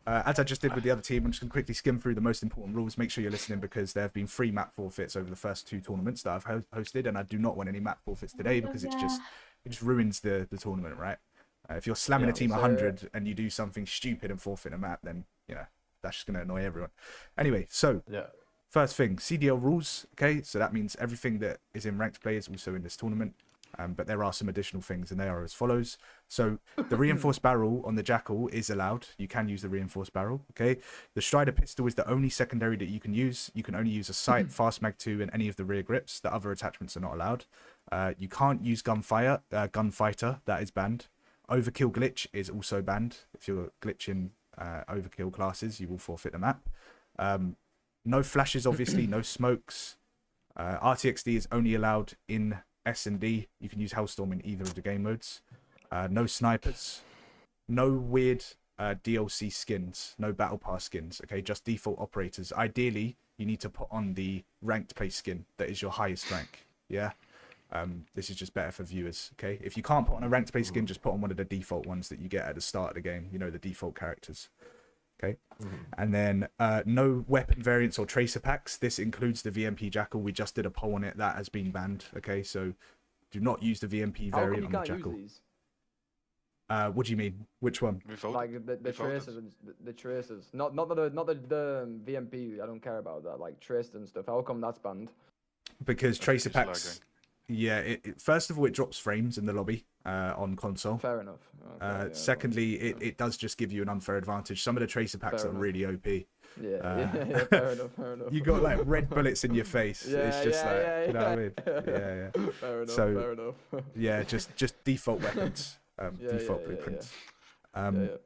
as I just did with the other team, I'm just going to quickly skim through the most important rules. Make sure you're listening because there have been 3 map forfeits over the first 2 tournaments that I've hosted, and I do not want any map forfeits today because it just ruins the tournament, right? If you're slamming a team 100 and you do something stupid and forfeit a map, then, you know, that's just going to annoy everyone. Anyway, so first thing, CDL rules, okay? So that means everything that is in ranked play is also in this tournament. But there are some additional things, and they are as follows. So the reinforced barrel on the Jackal is allowed. You can use the reinforced barrel, okay? The Strider pistol is the only secondary that you can use. You can only use a sight, fast mag 2, and any of the rear grips. The other attachments are not allowed. You can't use gunfighter. That is banned. Overkill glitch is also banned. If you're glitching overkill classes, you will forfeit the map. No flashes, obviously. No smokes. RTXD is only allowed in S&D. You can use Hellstorm in either of the game modes. No snipers. No weird DLC skins. No battle pass skins. Okay, just default operators. Ideally, you need to put on the ranked play skin that is your highest rank. Yeah. This is just better for viewers. Okay. If you can't put on a ranked play skin, just put on one of the default ones that you get at the start of the game. You know, the default characters. Okay. And then no weapon variants or tracer packs. This includes the VMP Jackal. We just did a poll on it. That has been banned. Okay, so do not use the VMP variant on the Jackal. What do you mean? Which one? Like the tracers, the tracers. Not the VMP. I don't care about that. Like traced and stuff. How come that's banned? Because tracer packs. Yeah. First of all, it drops frames in the lobby on console. Fair enough. Okay, Secondly, it does just give you an unfair advantage. Some of the tracer packs are really OP. Yeah, fair enough. You got like red bullets in your face. It's just you know what I mean? Yeah. Fair enough. So, fair enough. yeah, just default weapons, default blueprints. And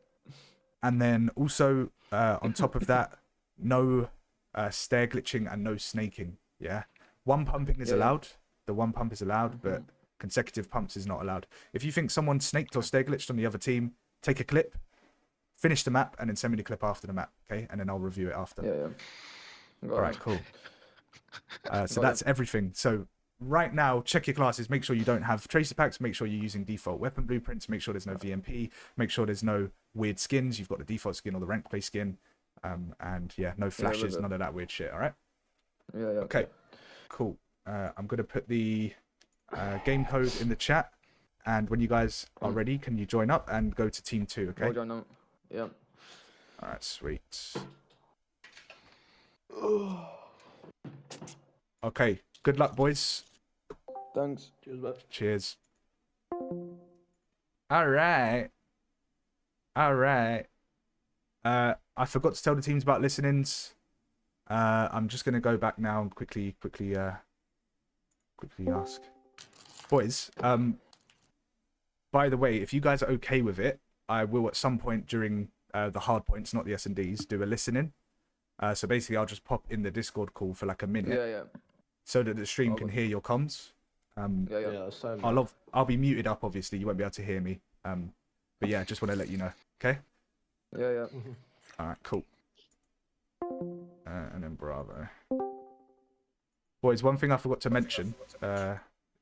then also on top of that, no stair glitching and no snaking. Yeah, one pumping is allowed. The one pump is allowed, but consecutive pumps is not allowed. If you think someone snaked or stair glitched on the other team, take a clip, finish the map, and then send me the clip after the map, okay? And then I'll review it after. Yeah. All right, cool. So that's everything. So right now, check your classes. Make sure you don't have tracer packs. Make sure you're using default weapon blueprints. Make sure there's no VMP. Make sure there's no weird skins. You've got the default skin or the rank play skin. And yeah, no flashes, none of that weird shit, all right? Yeah. Okay, cool. I'm going to put the game code in the chat. And when you guys are ready, can you join up and go to team 2, okay? I'll join up. Yeah. All right, sweet. Okay, good luck, boys. Thanks. Cheers, bud. Cheers. All right. All right. I forgot to tell the teams about listenings. I'm just gonna go back now and quickly ask. Boys, by the way, if you guys are okay with it, I will at some point during the hard points, not the S&Ds, do a listening. So basically, I'll just pop in the Discord call for like a minute. Yeah. So that the stream can hear your comms. Yeah. So I'll be muted up, obviously. You won't be able to hear me. But yeah, just want to let you know. Okay? Yeah. All right, cool. And then Bravo. Boys, one thing I forgot to mention.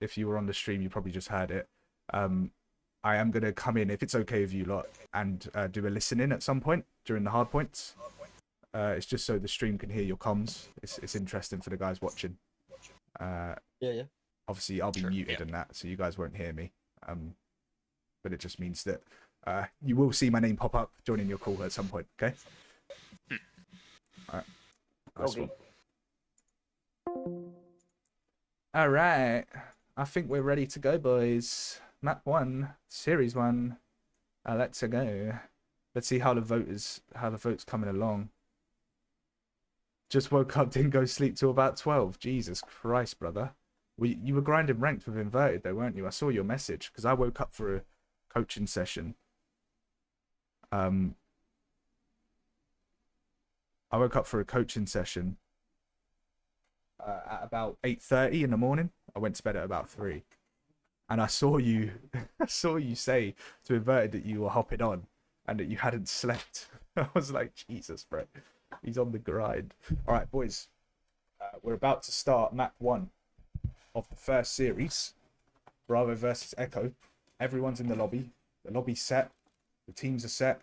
If you were on the stream, you probably just heard it. I am going to come in, if it's okay with you lot, and do a listen-in at some point during the hard points. It's just so the stream can hear your comms. It's interesting for the guys watching. yeah. Obviously, I'll be Sure, muted yeah. and that, so you guys won't hear me. But it just means that you will see my name pop up joining your call at some point, okay? Alright. Nice Okay. one. Alright. I think we're ready to go, boys. Map 1, Series 1. Let's go. Let's see how the vote's coming along. Just woke up, didn't go sleep till about 12. Jesus Christ, brother. You were grinding ranked with Inverted though, weren't you? I saw your message because I woke up for a coaching session. I woke up for a coaching session at about 8:30 in the morning. I went to bed at about 3. And I saw you say to Inverted that you were hopping on and that you hadn't slept. I was like, Jesus, bro. He's on the grind. All right, boys. We're about to start map 1 of the first series. Bravo versus Echo. Everyone's in the lobby. The lobby's set. The teams are set.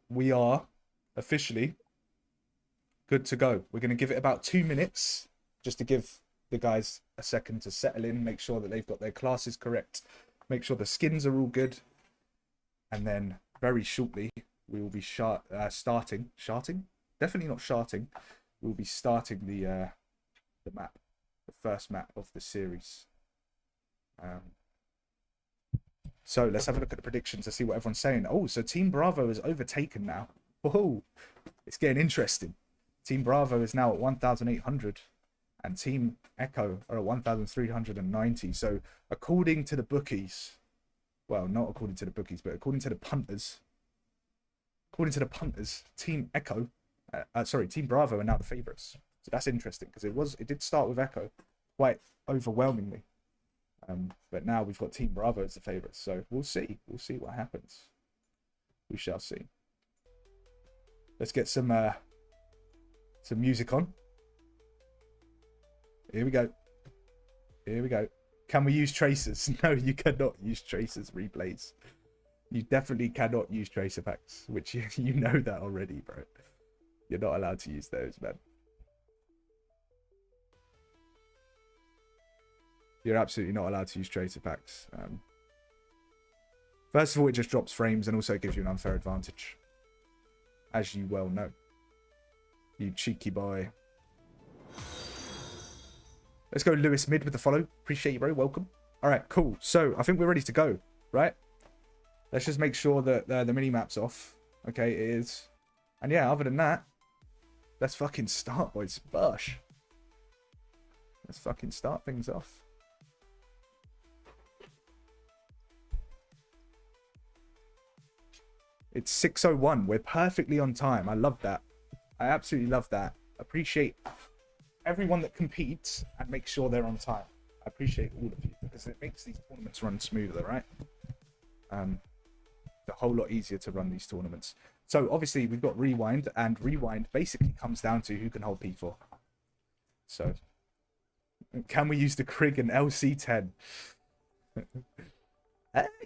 We are officially good to go. We're going to give it about 2 minutes just to give the guys a second to settle in, make sure that they've got their classes correct, make sure the skins are all good, and then very shortly we will be starting. Definitely not sharting. We'll be starting the map, the first map of the series. So let's have a look at the predictions to see what everyone's saying. Oh, so Team Bravo is overtaken now. Whoa, it's getting interesting. Team Bravo is now at 1,800 and Team Echo are at 1,390. So according to the bookies, well, not according to the bookies, but according to the punters, Team Bravo are now the favourites. So that's interesting because it did start with Echo quite overwhelmingly. But now we've got Team Bravo as the favourites. So we'll see. We'll see what happens. We shall see. Let's get some music on. Here we go. Can we use tracers? No, you cannot use tracers replays. You definitely cannot use tracer packs, which you know that already, bro. You're not allowed to use those, man. You're absolutely not allowed to use tracer packs. First of all, it just drops frames and also gives you an unfair advantage. As you well know. You cheeky boy. Let's go Lewis mid with the follow. Appreciate you, bro. Welcome. All right, cool. So I think we're ready to go, right? Let's just make sure that the mini-map's off. Okay, it is. And yeah, other than that, let's fucking start, boys. Bush. Let's fucking start things off. It's 6:01. We're perfectly on time. I love that. I absolutely love that. Appreciate everyone that competes and make sure they're on time. I appreciate all of you because it makes these tournaments run smoother, right? A whole lot easier to run these tournaments. So obviously we've got rewind, and rewind basically comes down to who can hold P4. So can we use the Krig and LC10?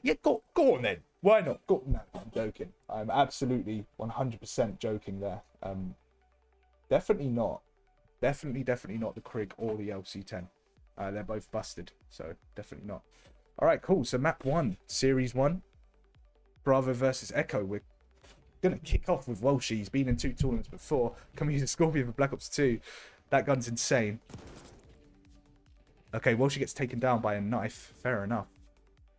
Yeah, go on then. Why not? No, I'm joking. I'm absolutely 100% joking there. Definitely not. Definitely not the Krig or the LC10. They're both busted, so definitely not. All right, cool. So map 1, series 1, Bravo versus Echo. We're gonna kick off with Walshy. He's been in 2 tournaments before. Can we use a Scorpion for Black Ops 2? That gun's insane. Okay, well, she gets taken down by a knife. Fair enough.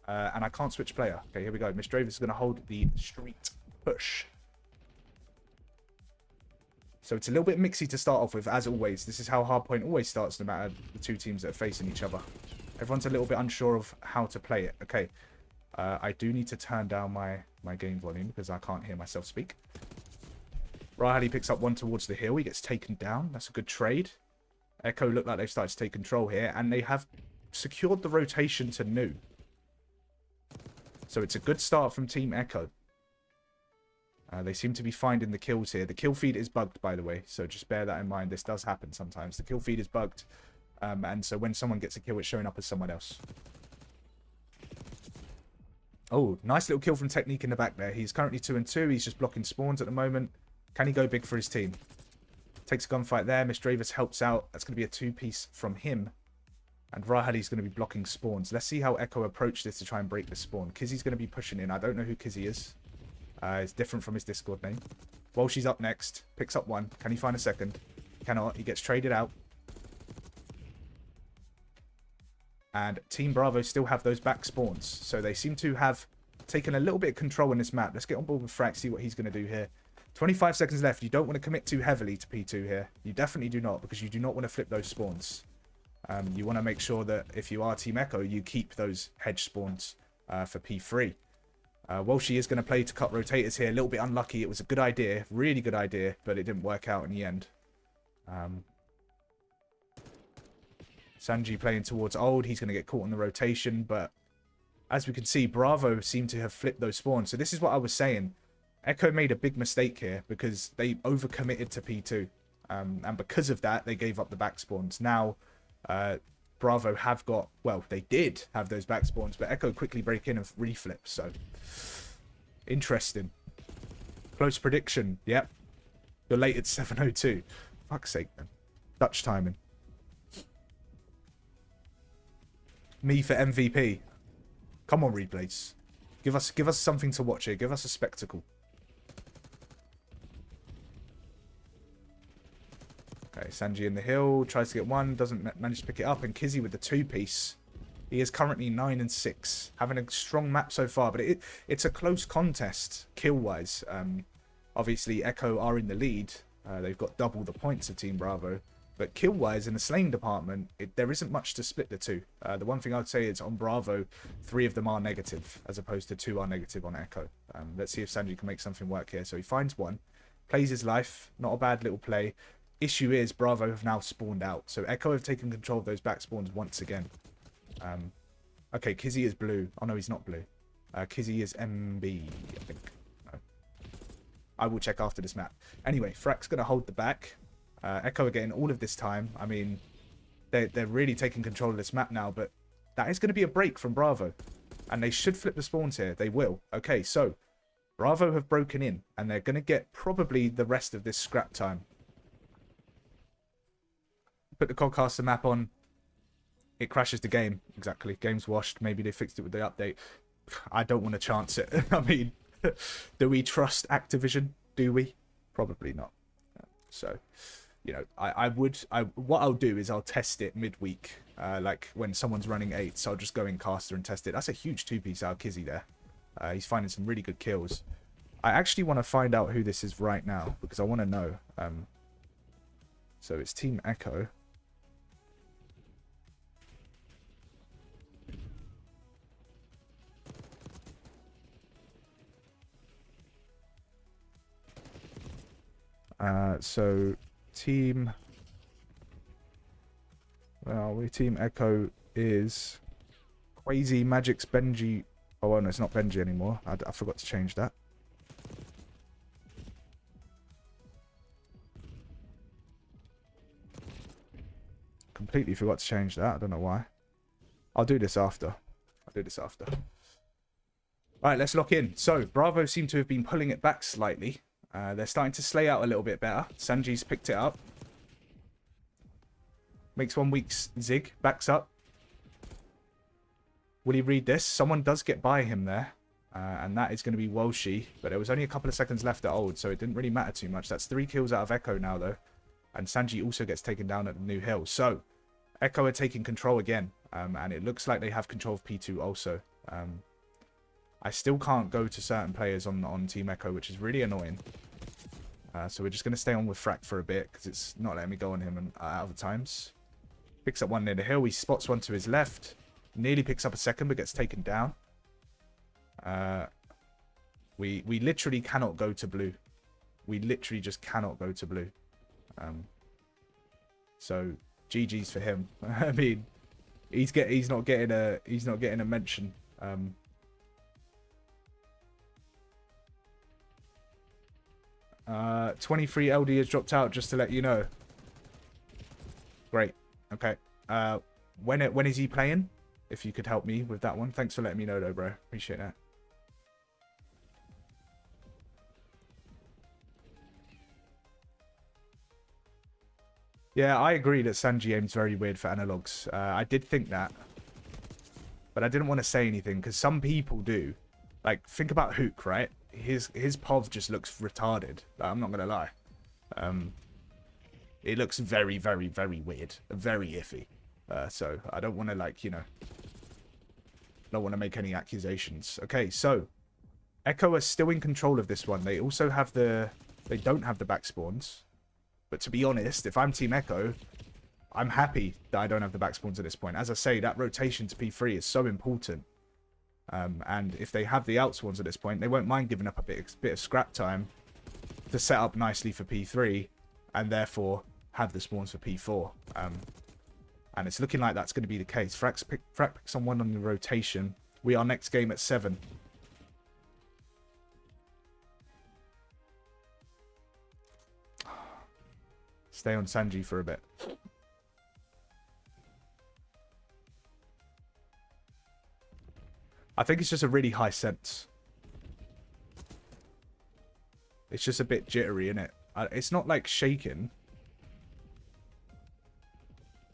And I can't switch player. Okay, here we go. Miss Dravis is going to hold the street push. So it's a little bit mixy to start off with, as always. This is how Hardpoint always starts, no matter the two teams that are facing each other. Everyone's a little bit unsure of how to play it. Okay, I do need to turn down my game volume because I can't hear myself speak. Riley picks up one towards the hill. He gets taken down. That's a good trade. Echo look like they've started to take control here, and they have secured the rotation to new. So it's a good start from Team Echo. They seem to be finding the kills here. The kill feed is bugged, by the way, so just bear that in mind. This does happen sometimes. The kill feed is bugged, and so when someone gets a kill, it's showing up as someone else. Oh, nice little kill from Technique in the back there. He's currently 2-2. He's just blocking spawns at the moment. Can he go big for his team? Takes a gunfight there. Miss Dravis helps out. That's going to be a two-piece from him. And Rahali's going to be blocking spawns. Let's see how Echo approach this to try and break the spawn. Kizzy's going to be pushing in. I don't know who Kizzy is. It's different from his Discord name. Well, she's up next. Picks up one. Can he find a second? Cannot. He gets traded out. And Team Bravo still have those back spawns. So they seem to have taken a little bit of control in this map. Let's get on board with Frack, see what he's going to do here. 25 seconds left. You don't want to commit too heavily to P2 here. You definitely do not, because you do not want to flip those spawns. You want to make sure that if you are Team Echo, you keep those hedge spawns for P3. Walshy is going to play to cut rotators here. A little bit unlucky. It was a good idea. Really good idea, but it didn't work out in the end. Sanji playing towards Old. He's going to get caught on the rotation, but as we can see, Bravo seem to have flipped those spawns. So this is what I was saying. Echo made a big mistake here because they overcommitted to P2. And because of that, they gave up the back spawns. Now, Bravo have got, well, they did have those back spawns, but Echo quickly break in and reflip. So, interesting. Close prediction. Yep. You're late at 7:02. Fuck's sake, man. Dutch timing. Me for MVP. Come on, replays. Give us something to watch here. Give us a spectacle. Okay, Sanji in the hill, tries to get one, doesn't manage to pick it up, and Kizzy with the two-piece. He is currently 9-6, having a strong map so far, but it's a close contest, kill-wise. Obviously, Echo are in the lead. They've got double the points of Team Bravo, but kill-wise, in the slaying department, there isn't much to split the two. The one thing I would say is on Bravo, 3 of them are negative, as opposed to 2 are negative on Echo. Let's see if Sanji can make something work here. So he finds one, plays his life, not a bad little play. Issue is Bravo have now spawned out, so Echo have taken control of those back spawns once again. Okay, Kizzy is blue. Oh no, he's not blue. Kizzy is MB, I think. No. I will check after this map. Anyway, Frack's gonna hold the back. Echo are getting all of this time. I mean, they're really taking control of this map now, but that is going to be a break from Bravo, and they should flip the spawns here. They will. Okay, so Bravo have broken in, and they're going to get probably the rest of this scrap time. Put the Codcaster map on. It crashes the game. Exactly. Game's washed. Maybe they fixed it with the update. I don't want to chance it. I mean, do we trust Activision? Do we? Probably not. So, you know, what I'll do is I'll test it midweek. Like when someone's running 8, so I'll just go in caster and test it. That's a huge 2-piece out of Kizzy there. He's finding some really good kills. I actually want to find out who this is right now, because I want to know. So it's Team Echo. So Team... Well, Team Echo is Quasi Magic's Benji. Oh, well, no, it's not Benji anymore. I forgot to change that. Completely forgot to change that. I don't know why. I'll do this after. Alright, let's lock in. So, Bravo seem to have been pulling it back slightly. They're starting to slay out a little bit better. Sanji's picked it up. Makes 1 weak zig. Backs up. Will he read this? Someone does get by him there. And that is going to be Walshy. But there was only a couple of seconds left at Old, so it didn't really matter too much. That's 3 kills out of Echo now, though. And Sanji also gets taken down at the new hill. So, Echo are taking control again. And it looks like they have control of P2 also. I still can't go to certain players on Team Echo, which is really annoying. So we're just going to stay on with Frack for a bit, because it's not letting me go on him out of times. Picks up one near the hill. He spots one to his left. Nearly picks up a second, but gets taken down. We literally cannot go to blue. We literally just cannot go to blue. So GG's for him. I mean, he's not getting a mention. 23 LD has dropped out, just to let you know. Great. Okay. When is he playing? If you could help me with that one. Thanks for letting me know though, bro. Appreciate that. Yeah, I agree that Sanji aims very weird for analogs. I did think that. But I didn't want to say anything, because some people do. Like, think about Hook, right? His POV just looks retarded. Like, I'm not going to lie. It looks very, very, very weird. Very iffy. So, I don't want to, like, you know... don't want to make any accusations. Okay, so... Echo are still in control of this one. They also have the... They don't have the back spawns. But to be honest, if I'm Team Echo, I'm happy that I don't have the back spawns at this point. As I say, that rotation to P3 is so important. And if they have the out spawns at this point, they won't mind giving up a bit of scrap time to set up nicely for P3, and therefore have the spawns for P4. And it's looking like that's going to be the case. Frack picks on one on the rotation. We are next game at 7. Stay on Sanji for a bit. I think it's just a really high sense. It's just a bit jittery, isn't it? It's not like shaking.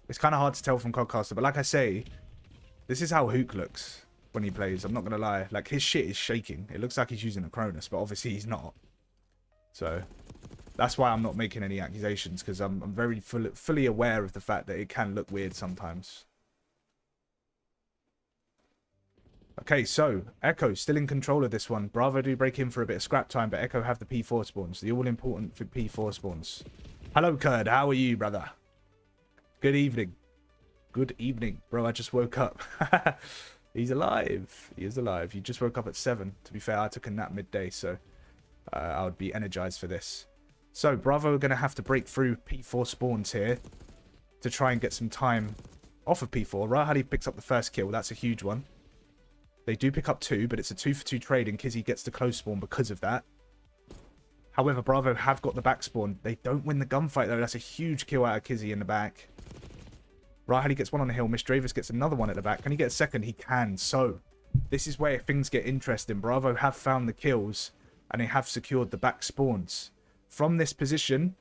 It's kind of hard to tell from Codcaster, but like I say, this is how Hook looks when he plays. I'm not going to lie. Like, his shit is shaking. It looks like he's using a Cronus, but obviously he's not. So... that's why I'm not making any accusations, because I'm very fully aware of the fact that it can look weird sometimes. Okay, so Echo still in control of this one. Bravo do break in for a bit of scrap time, but Echo have the P4 spawns. The all-important for P4 spawns. Hello, Kurd. How are you, brother? Good evening. Good evening. Bro, I just woke up. He's alive. He is alive. You just woke up at 7. To be fair, I took a nap midday, so I would be energized for this. So, Bravo are going to have to break through P4 spawns here to try and get some time off of P4. Rahali picks up the first kill. That's a huge one. They do pick up 2, but it's a 2-for-2 trade, and Kizzy gets the close spawn because of that. However, Bravo have got the back spawn. They don't win the gunfight, though. That's a huge kill out of Kizzy in the back. Rahali gets one on the hill. Misdravis gets another one at the back. Can he get a second? He can. So, this is where things get interesting. Bravo have found the kills, and they have secured the back spawns. From this position,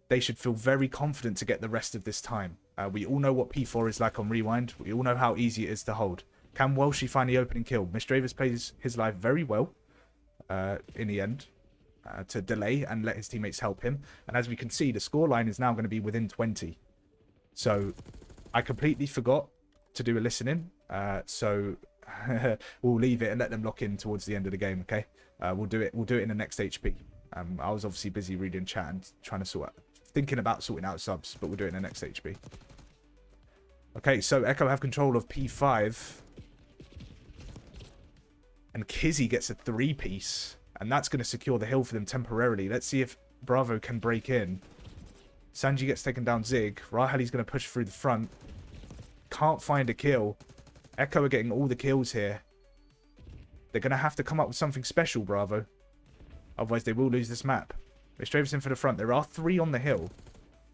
they should feel very confident to get the rest of this time. We all know what P4 is like on Rewind. We all know how easy it is to hold. Can Welshie find the opening kill? Misdravis plays his life very well in the end to delay and let his teammates help him. And as we can see, the scoreline is now going to be within 20. So I completely forgot to do a listening. So we'll leave it and let them lock in towards the end of the game, okay? We'll do it in the next HP. I was obviously busy reading chat and trying to thinking about sorting out subs, but we'll do it in the next HP. Okay, so Echo have control of P5. And Kizzy gets a 3-piece. And that's going to secure the hill for them temporarily. Let's see if Bravo can break in. Sanji gets taken down Zig. Rahali's going to push through the front. Can't find a kill. Echo are getting all the kills here. They're going to have to come up with something special, Bravo. Otherwise, they will lose this map. Misdravis in for the front. There are 3 on the hill.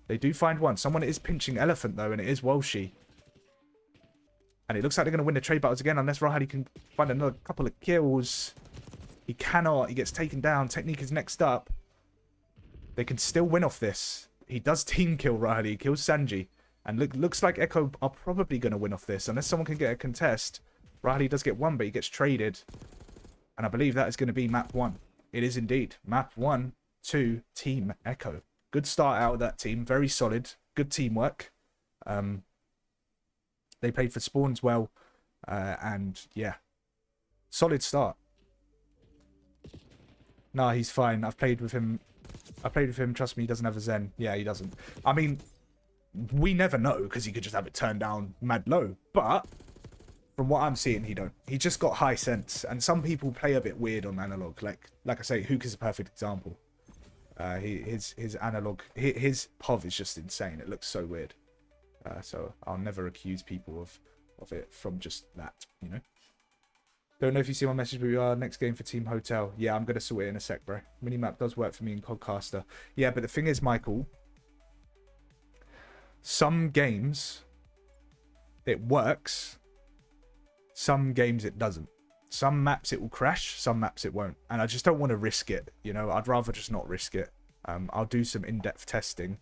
They do find one. Someone is pinching Elephant, though, and it is Welshie. And it looks like they're going to win the trade battles again, unless Rahali can find another couple of kills. He cannot. He gets taken down. Technique is next up. They can still win off this. He does team kill Rahali. He kills Sanji. And looks like Echo are probably going to win off this, unless someone can get a contest. Rahali does get one, but he gets traded. And I believe that is going to be map 1. It is indeed. Map 1 to Team Echo. Good start out of that team. Very solid. Good teamwork. They played for Spawns well, and yeah, solid start. Nah, he's fine. I've played with him. Trust me, he doesn't have a Zen. Yeah, he doesn't. I mean, we never know because he could just have it turned down mad low. But from what I'm seeing, he don't. He just got high sense. And some people play a bit weird on analog. Like I say, Hook is a perfect example. His analog, his POV is just insane. It looks so weird. So I'll never accuse people of it from just that, you know. Don't know if you see my message, but we are next game for Team Hotel. Yeah, I'm gonna sort it in a sec, bro. Minimap does work for me in Codcaster. Yeah, but the thing is, Michael, some games it works, some games it doesn't. Some maps it will crash, some maps it won't, and I just don't want to risk it. You know, I'd rather just not risk it. I'll do some in-depth testing.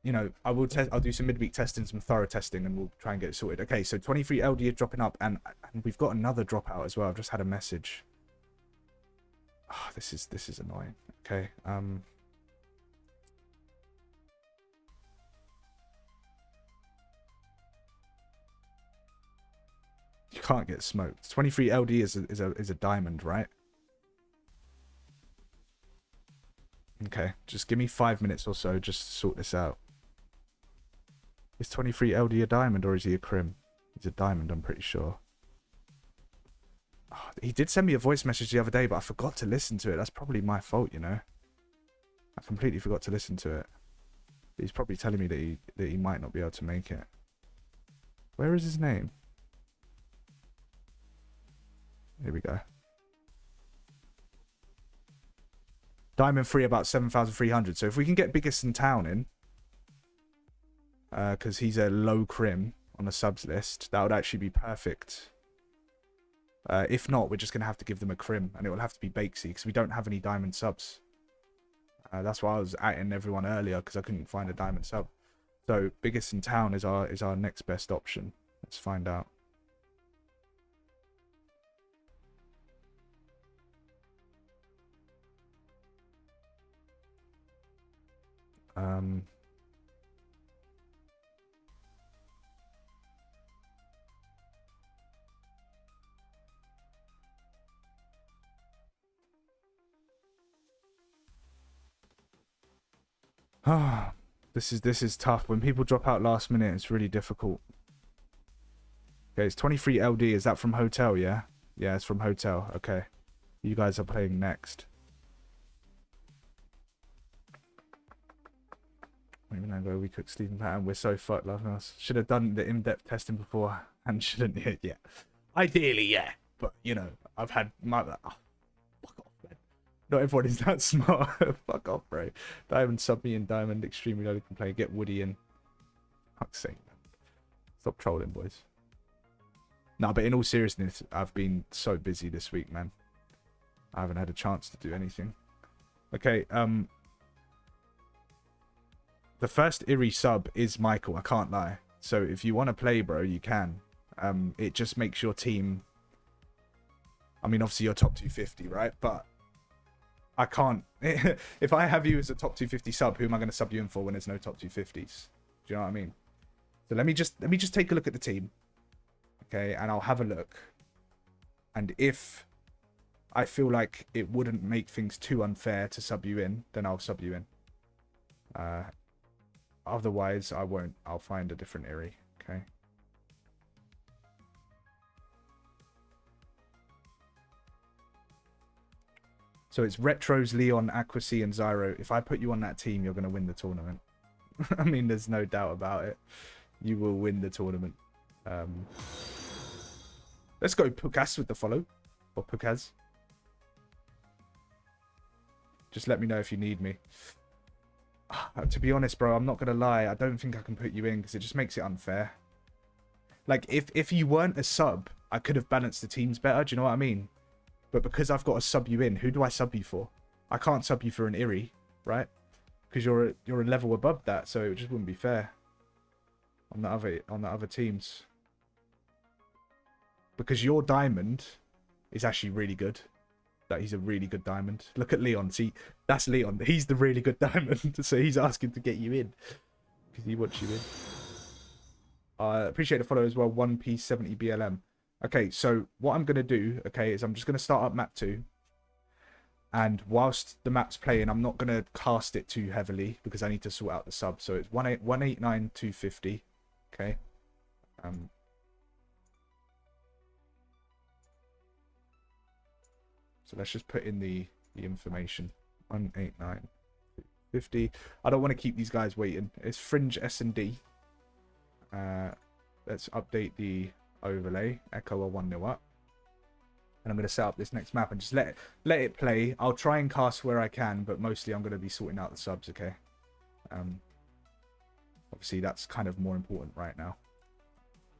You know, I'll do some midweek testing, some thorough testing, and we'll try and get it sorted. Okay, so 23 LD is dropping up, and we've got another dropout as well. I've just had a message. Oh, this is annoying. Okay, you can't get smoked. 23 LD is a diamond, right? Okay, just give me 5 minutes or so just to sort this out. Is 23 LD a diamond or is he a crim? He's a diamond, I'm pretty sure. Oh, he did send me a voice message the other day, but I forgot to listen to it. That's probably my fault, you know. I completely forgot to listen to it. He's probably telling me that he might not be able to make it. Where is his name? Here we go. Diamond 3 about 7,300. So if we can get Biggest in Town in, because he's a low crim on the subs list, that would actually be perfect. If not, we're just going to have to give them a crim, and it will have to be Bakesy, because we don't have any diamond subs. That's why I was atting everyone earlier, because I couldn't find a diamond sub. So Biggest in Town is our next best option. Let's find out. This is tough. When people drop out last minute, it's really difficult. Okay, it's 23 LD. Is that from Hotel, yeah? Yeah, it's from Hotel. Okay. You guys are playing next. Even though we cook sleeping pattern, we're so fucked, love us. Should have done the in-depth testing before and shouldn't it? Yeah. Ideally, yeah. But, you know, I've had my... Oh, fuck off, man. Not everyone is that smart. Fuck off, bro. Diamond sub me and Diamond extremely low complain. Get Woody in. Fuck's sake, man. Stop trolling, boys. No, but in all seriousness, I've been so busy this week, man. I haven't had a chance to do anything. Okay, the first Iri sub is Michael, I can't lie. So if you want to play, bro, you can. It just makes your team... I mean, obviously you're top 250, right? But I can't... If I have you as a top 250 sub, who am I going to sub you in for when there's no top 250s? Do you know what I mean? So let me just take a look at the team. Okay, and I'll have a look. And if I feel like it wouldn't make things too unfair to sub you in, then I'll sub you in. Otherwise, I won't. I'll find a different Iri. Okay. So it's Retros, Leon, Aquasea, and Zyro. If I put you on that team, you're going to win the tournament. I mean, there's no doubt about it. You will win the tournament. Let's go Pukas with the follow. Or Pukas. Just let me know if you need me. To be honest, bro, I'm not going to lie. I don't think I can put you in because it just makes it unfair. Like, if you weren't a sub, I could have balanced the teams better. Do you know what I mean? But because I've got to sub you in, who do I sub you for? I can't sub you for an Iri, right? Because you're a level above that, so it just wouldn't be fair. on the other teams. Because your diamond is actually really good. That he's a really good diamond. Look at Leon. See, that's Leon. He's the really good diamond. So he's asking to get you in. Because he wants you in. Appreciate the follow as well. 1P70 BLM. Okay, so what I'm going to do, okay, is I'm just going to start up map 2. And whilst the map's playing, I'm not going to cast it too heavily because I need to sort out the sub. So it's 189,250. Okay. So let's just put in the information. 189,250. I don't want to keep these guys waiting. It's Fringe S&D. Let's update the overlay. Echo a 1-0 up. And I'm going to set up this next map and just let it play. I'll try and cast where I can, but mostly I'm going to be sorting out the subs, okay? Obviously, that's kind of more important right now.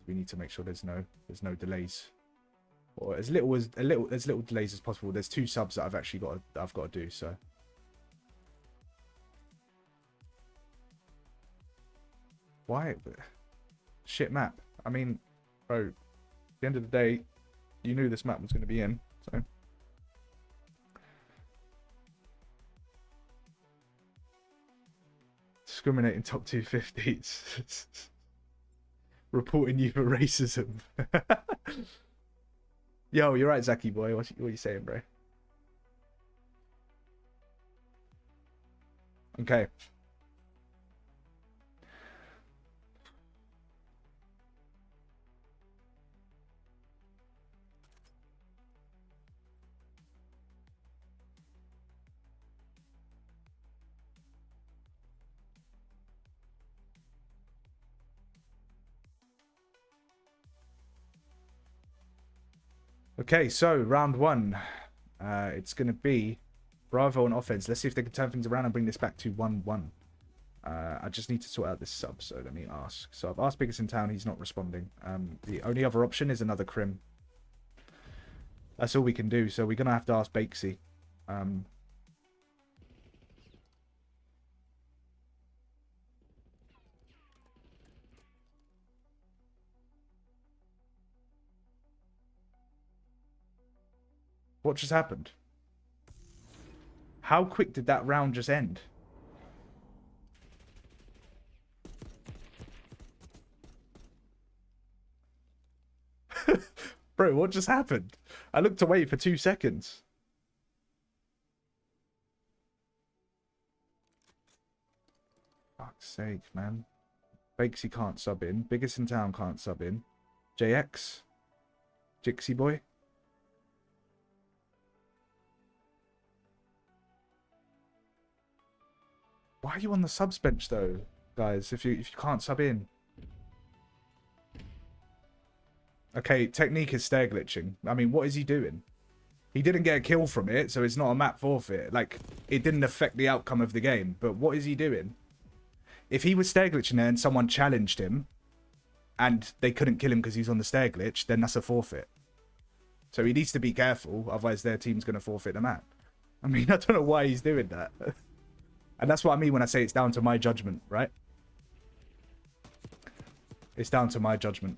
We need to make sure there's no delays, or as little delays as possible. There's 2 subs that I've actually got to do. So why shit map? I mean, bro, at the end of the day, you knew this map was going to be in, so. Discriminating top 250s. Reporting you for racism. Yo, you're right, Zaki boy. What are you saying, bro? Okay. Okay, so round 1. It's going to be Bravo on offense. Let's see if they can turn things around and bring this back to 1-1. I just need to sort out this sub, so let me ask. So I've asked Biggest in Town, he's not responding. The only other option is another Crim. That's all we can do, so we're going to have to ask Bakesy. What just happened? How quick did that round just end? Bro, what just happened? I looked away for 2 seconds. Fuck's sake, man. Bakesy can't sub in. Biggest in Town can't sub in. JX? Jixie boy? Why are you on the subs bench though, guys, if you can't sub in? Okay, technique is stair glitching. I mean, what is he doing? He didn't get a kill from it, so it's not a map forfeit. Like, it didn't affect the outcome of the game. But what is he doing? If he was stair glitching there and someone challenged him, and they couldn't kill him because he's on the stair glitch, then that's a forfeit. So he needs to be careful, otherwise their team's going to forfeit the map. I mean, I don't know why he's doing that. And that's what I mean when I say it's down to my judgment, right? It's down to my judgment.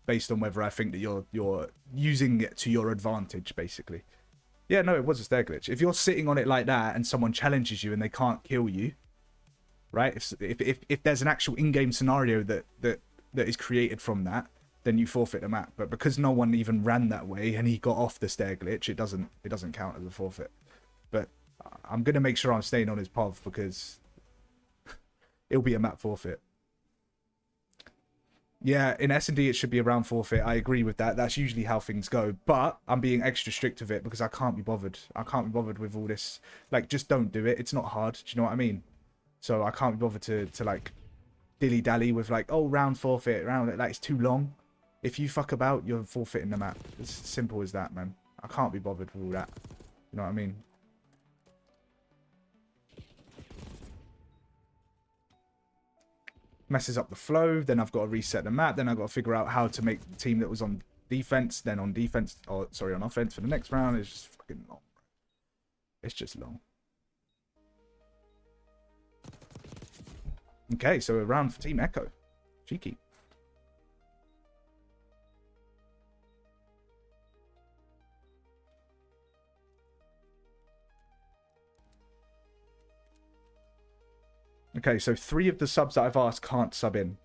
Based on whether I think that you're using it to your advantage, basically. Yeah, no, it was a stair glitch. If you're sitting on it like that and someone challenges you and they can't kill you, right? If there's an actual in-game scenario that is created from that, then you forfeit the map. But because no one even ran that way and he got off the stair glitch, it doesn't count as a forfeit. But I'm gonna make sure I'm staying on his POV because it'll be a map forfeit. Yeah, in S&D it should be around forfeit. I agree with that. That's usually how things go. But I'm being extra strict with it because I can't be bothered. I can't be bothered with all this. Like, just don't do it. It's not hard. Do you know what I mean? So I can't be bothered to like dilly-dally with like, oh, round forfeit, round. Like, it's too long. If you fuck about, you're forfeiting the map. It's as simple as that, man. I can't be bothered with all that. You know what I mean? Messes up the flow, then I've got to reset the map, then I've got to figure out how to make the team that was on defense, then on defense, or sorry, on offense for the next round. It's just fucking long. It's just long. Okay, so a round for Team Echo. Cheeky. Okay, so 3 of the subs that I've asked can't sub in.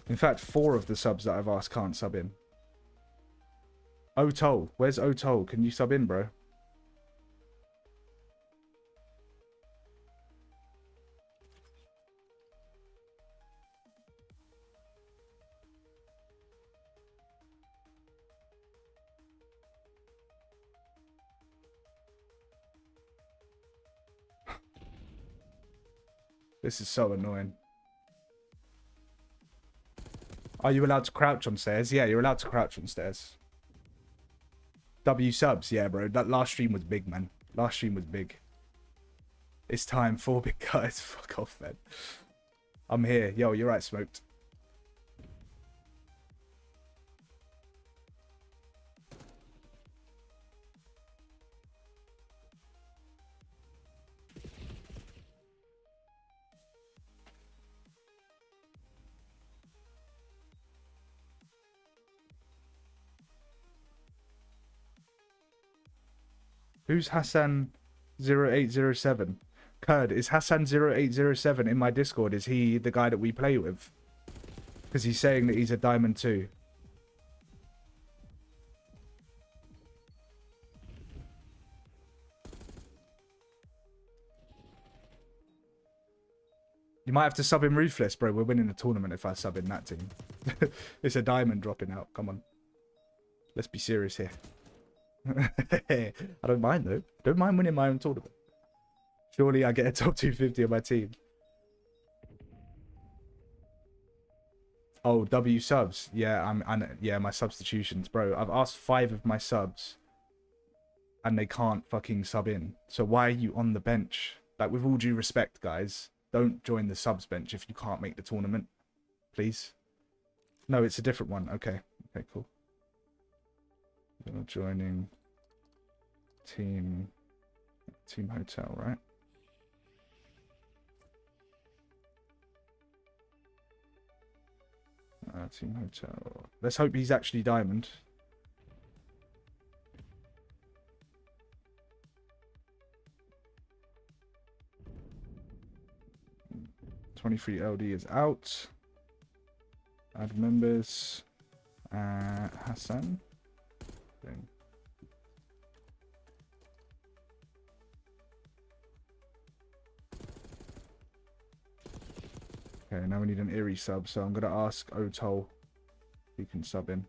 In fact, 4 of the subs that I've asked can't sub in. Otol. Where's Otol? Can you sub in, bro? This is so annoying. Are you allowed to crouch on stairs? Yeah, you're allowed to crouch on stairs. W subs, yeah, bro. That last stream was big, man. Last stream was big. It's time for big guys. Fuck off, man. I'm here. Yo, you're right, Smoked. Who's Hassan0807? Kurd, is Hassan0807 in my Discord? Is he the guy that we play with? Because he's saying that he's a Diamond 2. You might have to sub in Ruthless, bro. We're winning the tournament if I sub in that team. It's a Diamond dropping out. Come on. Let's be serious here. I don't mind, though. Don't mind winning my own tournament. Surely I get a top 250 on my team. Oh, W subs. Yeah, yeah, my substitutions, bro. I've asked 5 of my subs, and they can't fucking sub in. So why are you on the bench? Like, with all due respect, guys, don't join the subs bench if you can't make the tournament, please. No, it's a different one. Okay, okay, cool. You're joining team hotel, right? Team hotel. Let's hope he's actually Diamond. $23 LD is out. Add members. Hassan. Thing. Okay, now we need an Eerie sub, so I'm going to ask Otol if he can sub in.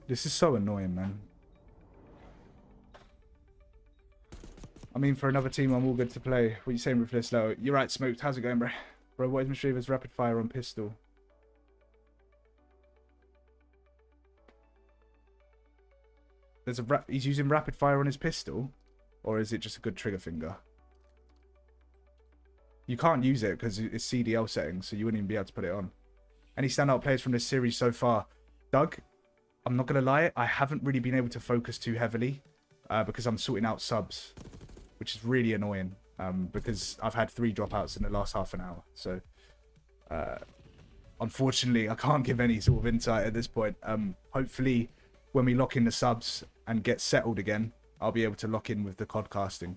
This is so annoying, man. I mean, for another team, I'm all good to play. What are you saying, Ruthless? Low? You're right, Smoked. How's it going, bro? Bro, what is Mischievous rapid fire on pistol? There's a he's using rapid fire on his pistol? Or is it just a good trigger finger? You can't use it because it's CDL settings, so you wouldn't even be able to put it on. Any standout players from this series so far? Doug, I'm not going to lie, I haven't really been able to focus too heavily because I'm sorting out subs, which is really annoying because I've had 3 dropouts in the last half an hour. So, unfortunately, I can't give any sort of insight at this point. Hopefully, when we lock in the subs and get settled again, I'll be able to lock in with the codcasting.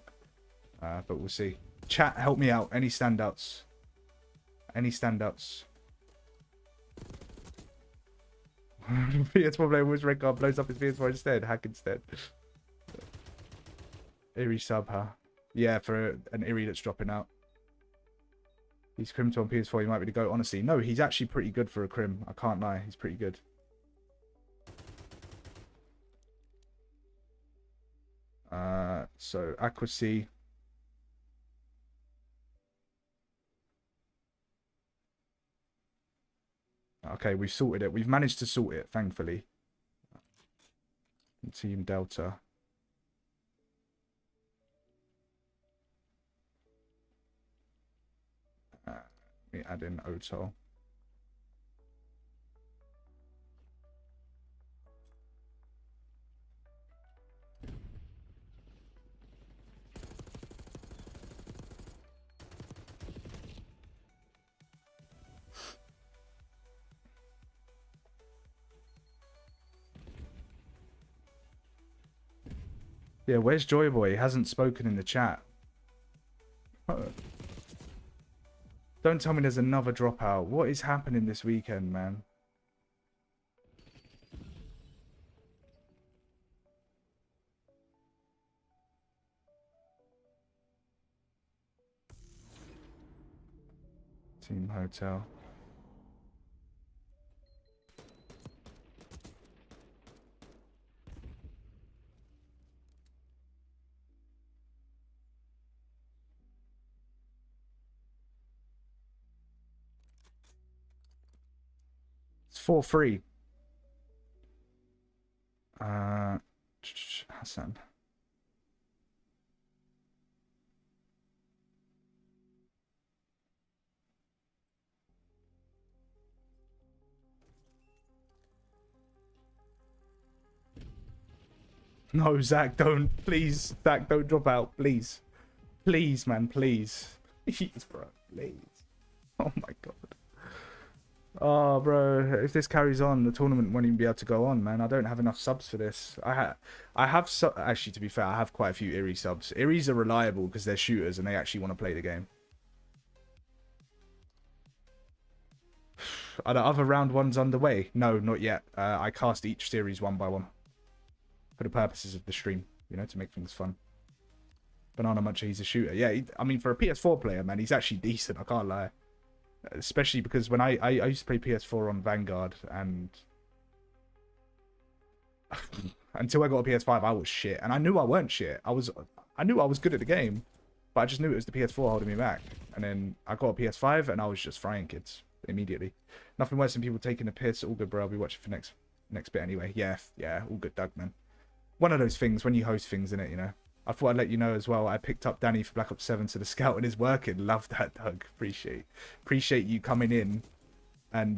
But we'll see. Chat, help me out. Any standouts? Any standouts? PS4 player with red card blows up his PS4 instead. Hack instead. Eerie sub, huh? Yeah, for an Eerie that's dropping out. He's Crim on PS4. He might be the GOAT. Honestly, no, he's actually pretty good for a Crim. I can't lie. He's pretty good. So Aquasea. Okay, we've sorted it. We've managed to sort it, thankfully. Team Delta. Let me add in Otol. Yeah, where's Joyboy? He hasn't spoken in the chat. Don't tell me there's another dropout. What is happening this weekend, man? Team Hotel. It's 4-3. Hassan. No, Zach, don't. Please, Zach, don't drop out. Please. Please, man, please. Please, bro. Please. Oh, my God. Oh, bro, if this carries on, the tournament won't even be able to go on, man. I don't have enough subs for this. I have actually, to be fair, I have quite a few Erie subs. Eries are reliable because they're shooters and they actually want to play the game. Are the other round ones underway? No, not yet. I cast each series one by one for the purposes of the stream, you know, to make things fun. Banana Muncher, he's a shooter. Yeah, I mean, for a PS4 player, man, he's actually decent. I can't lie. Especially because when I used to play PS4 on Vanguard, and until I got a PS5, I was shit, and I knew I weren't shit. I knew I was good at the game, but I just knew it was the PS4 holding me back. And then I got a PS5, and I was just frying kids immediately. Nothing worse than people taking a piss. All good, bro. I'll be watching for next bit anyway. Yeah, all good, Doug, man. One of those things when you host things, innit, you know. I thought I'd let you know as well. I picked up Danny for Black Ops 7 so the scout and is working. Love that, Doug. Appreciate you coming in and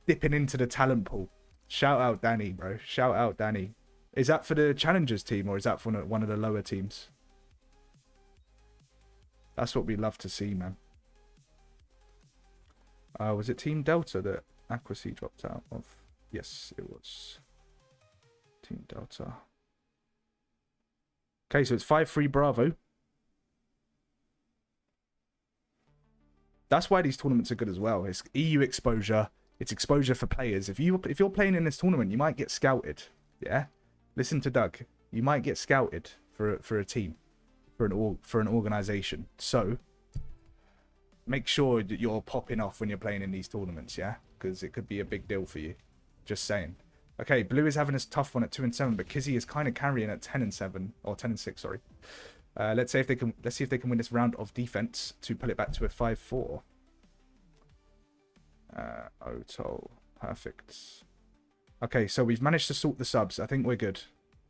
dipping into the talent pool. Shout out Danny, bro. Shout out Danny. Is that for the challengers team or is that for one of the lower teams? That's what we love to see, man. Was it Team Delta that Aquasea dropped out of? Yes, it was. Team Delta. Okay, so it's 5-3 Bravo. That's why these tournaments are good as well. It's EU exposure. It's exposure for players. If you're playing in this tournament, you might get scouted. Yeah? Listen to Doug. You might get scouted for a team, for an organization. So make sure that you're popping off when you're playing in these tournaments, yeah? Because it could be a big deal for you. Just saying. Okay, Blue is having a tough one at 2-7, but Kizzy is kind of carrying at 10-7 or 10-6. Sorry. Let's see if they can win this round of defense to pull it back to a 5-4. Otol, perfect. Okay, so we've managed to sort the subs. I think we're good.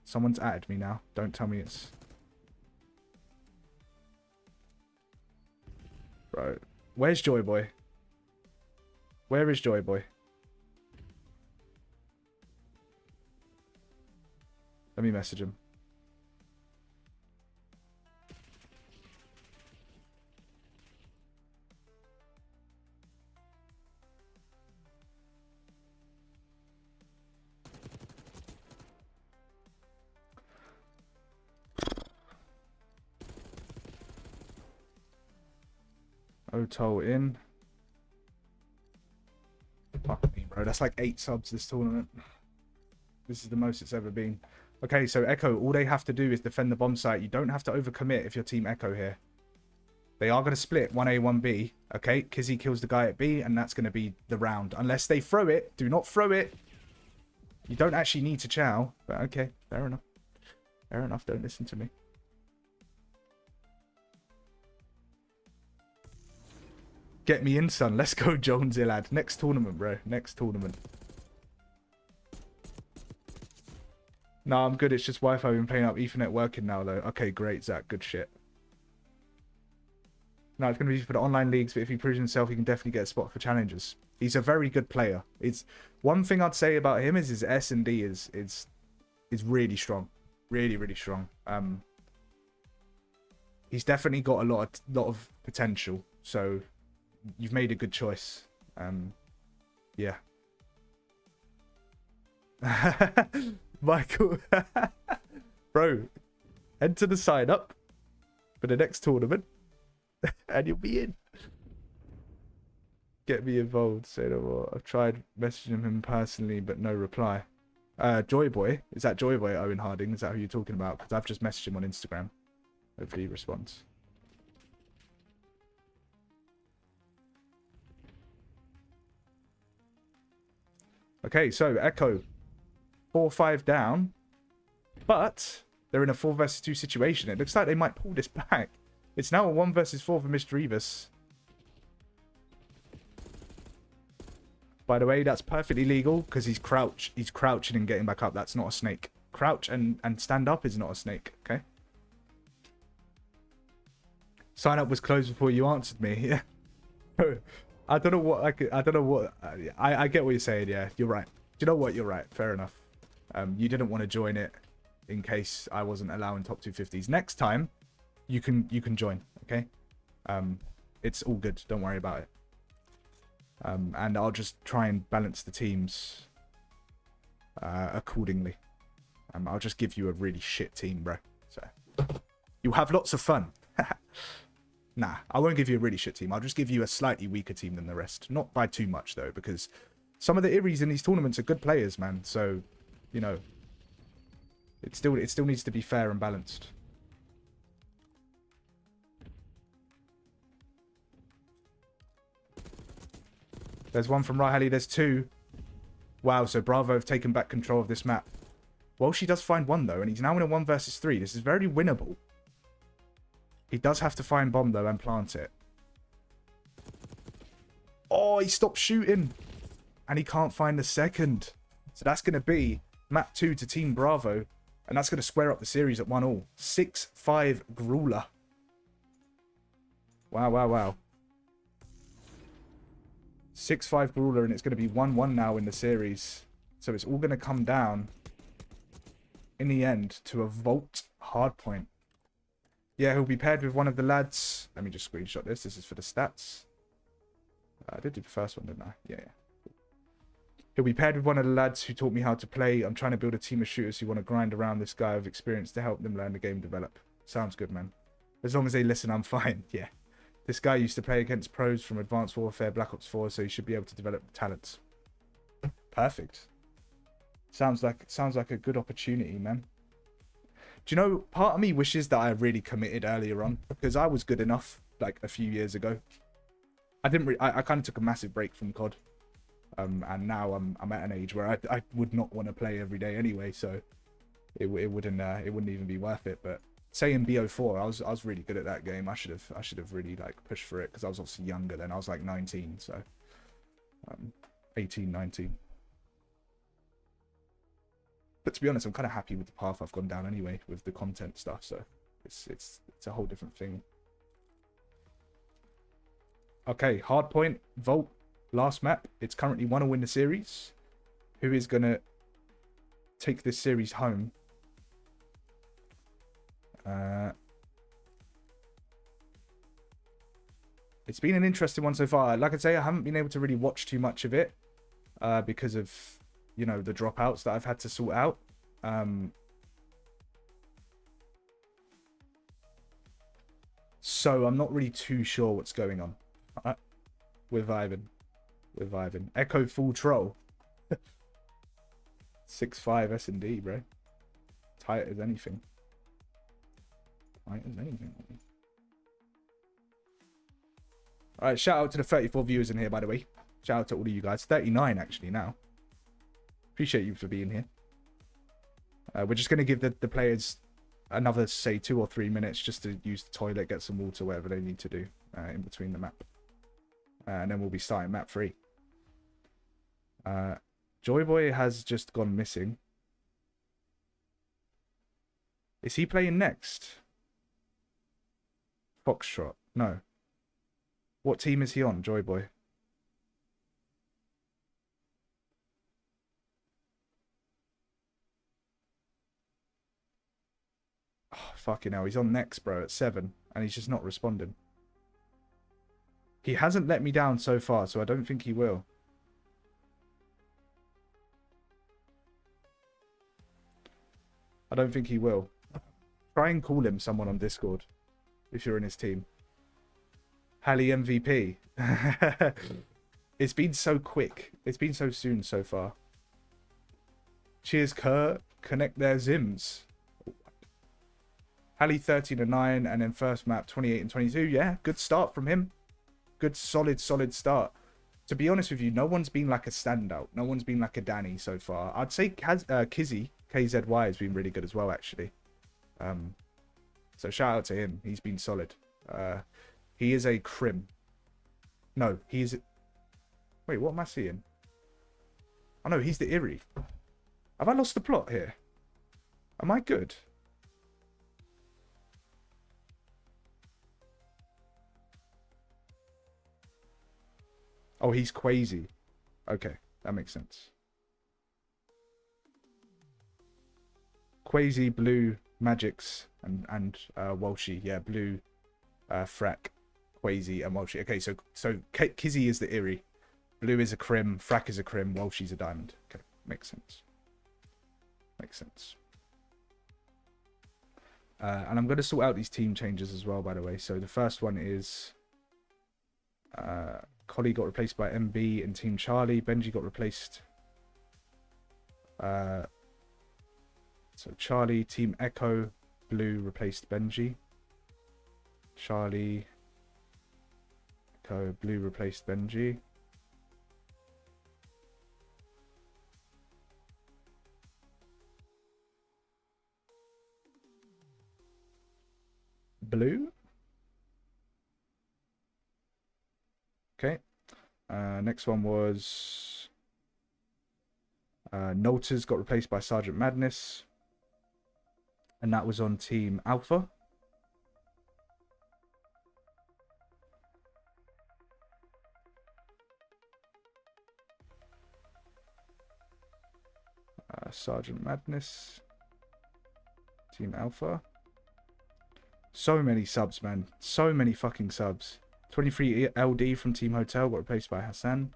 Someone's added me now. Don't tell me it's. Bro, where's Joyboy? Where is Joyboy? Let me message him. Otol in. Fuck me, bro. That's like 8 subs this tournament. This is the most it's ever been. Okay, so Echo, all they have to do is defend the bomb site. You don't have to overcommit if you're Team Echo here. They are going to split 1A, 1B. Okay, Kizzy kills the guy at B, and that's going to be the round. Unless they throw it. Do not throw it. You don't actually need to chow. But okay, fair enough. Fair enough, don't listen to me. Get me in, son. Let's go, Jonesy, lad. Next tournament, bro. Next tournament. No, I'm good. It's just Wi-Fi. I've been playing up Ethernet working now, though. Okay, great, Zach. Good shit. No, it's going to be for the online leagues, but if he proves himself, he can definitely get a spot for challenges. He's a very good player. It's one thing I'd say about him is his S&D is really strong. Really, really strong. He's definitely got a lot of potential. So you've made a good choice. Yeah. Michael. Bro, enter the sign up for the next tournament and you'll be in. Get me involved. Say no more. I've tried messaging him personally, but no reply. Joyboy. Is that Joyboy Owen Harding? Is that who you're talking about? Because I've just messaged him on Instagram. Hopefully he responds. Okay, so Echo. 4-5 down. But they're in a 4 versus 2 situation. It looks like they might pull this back. It's now a 1 versus 4 for Mr. Revis. By the way, that's perfectly legal because he's crouching and getting back up. That's not a snake. Crouch and stand up is not a snake, okay? Sign up was closed before you answered me. Yeah. I don't know what I don't know what I get what you're saying. Yeah, you're right. Do you know what? You're right. Fair enough. You didn't want to join it in case I wasn't allowing top 250s. Next time, you can join. Okay. It's all good. Don't worry about it. And I'll just try and balance the teams accordingly. I'll just give you a really shit team, bro. So you'll have lots of fun. Nah, I won't give you a really shit team. I'll just give you a slightly weaker team than the rest. Not by too much, though, because some of the Iris in these tournaments are good players, man. So, you know, it still needs to be fair and balanced. There's one from Rahali. There's two. Wow, so Bravo have taken back control of this map. Well, she does find one, though, and he's now in a 1 versus 3. This is very winnable. He does have to find bomb, though, and plant it. Oh, he stopped shooting. And he can't find the second. So that's going to be map 2 to Team Bravo. And that's going to square up the series at 1-1. 6-5 Gruler. Wow, wow, wow. 6-5 Gruler, and it's going to be 1-1 now in the series. So it's all going to come down, in the end, to a Volt hardpoint. Yeah, he'll be paired with one of the lads. Let me just screenshot this. This is for the stats. I did do the first one, didn't I? Yeah. He'll be paired with one of the lads who taught me how to play. I'm trying to build a team of shooters who want to grind around this guy of experience to help them learn the game develop. Sounds good, man. As long as they listen, I'm fine. Yeah. This guy used to play against pros from Advanced Warfare, Black Ops 4, so he should be able to develop talents. Perfect. Sounds like a good opportunity, man. Do you know, part of me wishes that I really committed earlier on, because I was good enough like a few years ago. I kind of took a massive break from COD, and now I'm at an age where I would not want to play every day anyway, so it wouldn't even be worth it. But say in BO4, I was really good at that game. I should have really like pushed for it because I was obviously younger then. I was like 19, so 18, 19. But to be honest, I'm kind of happy with the path I've gone down anyway with the content stuff. So it's a whole different thing. Okay, hardpoint, Volt, last map. It's currently 1-0 in the series. Who is gonna take this series home? It's been an interesting one so far. Like I say, I haven't been able to really watch too much of it because of, you know, the dropouts that I've had to sort out. So I'm not really too sure what's going on. With Ivan. Echo full troll. 6-5 S&D, bro. Tight as anything. Alright, shout out to the 34 viewers in here, by the way. Shout out to all of you guys. 39 actually now. Appreciate you for being here. We're just going to give the players another, say, 2 or 3 minutes just to use the toilet, get some water, whatever they need to do in between the map. And then we'll be starting map 3. Joyboy has just gone missing. Is he playing next? Foxtrot. No. What team is he on, Joy Boy? Oh, fucking hell. He's on next, bro, at 7. And he's just not responding. He hasn't let me down so far, so I don't think he will. I don't think he will. Try and call him someone on Discord if you're in his team. Halley MVP. It's been so quick. It's been so soon so far. Cheers, Kurt. Connect their Zims. Halley 13-9 and then first map 28 and 22. Yeah, good start from him. Good, solid start. To be honest with you, no one's been like a standout. No one's been like a Danny so far. I'd say Kizzy, KZY, has been really good as well, actually. So shout out to him. He's been solid. He is a Crim. No, he's... Wait, what am I seeing? Oh no, he's the Eerie. Have I lost the plot here? Am I good? Oh, he's Quasi. Okay, that makes sense. Quasi, Blue, Magix, and Walshy. Yeah, Blue, Frack, Quasi, and Walshy. Okay, so Kizzy is the Eerie. Blue is a Crim, Frack is a Crim, Walshy's a Diamond. Okay, makes sense. Makes sense. And I'm going to sort out these team changes as well, by the way. So the first one is... Collie got replaced by MB in Team Charlie. Benji got replaced. So Charlie, Team Echo, Blue replaced Benji. Charlie, Echo, Blue replaced Benji. Blue. Okay. Next one was Nolters got replaced by Sergeant Madness. And that was on Team Alpha. Sergeant Madness. Team Alpha. So many subs, man. So many fucking subs. 23 LD from Team Hotel got replaced by Hassan.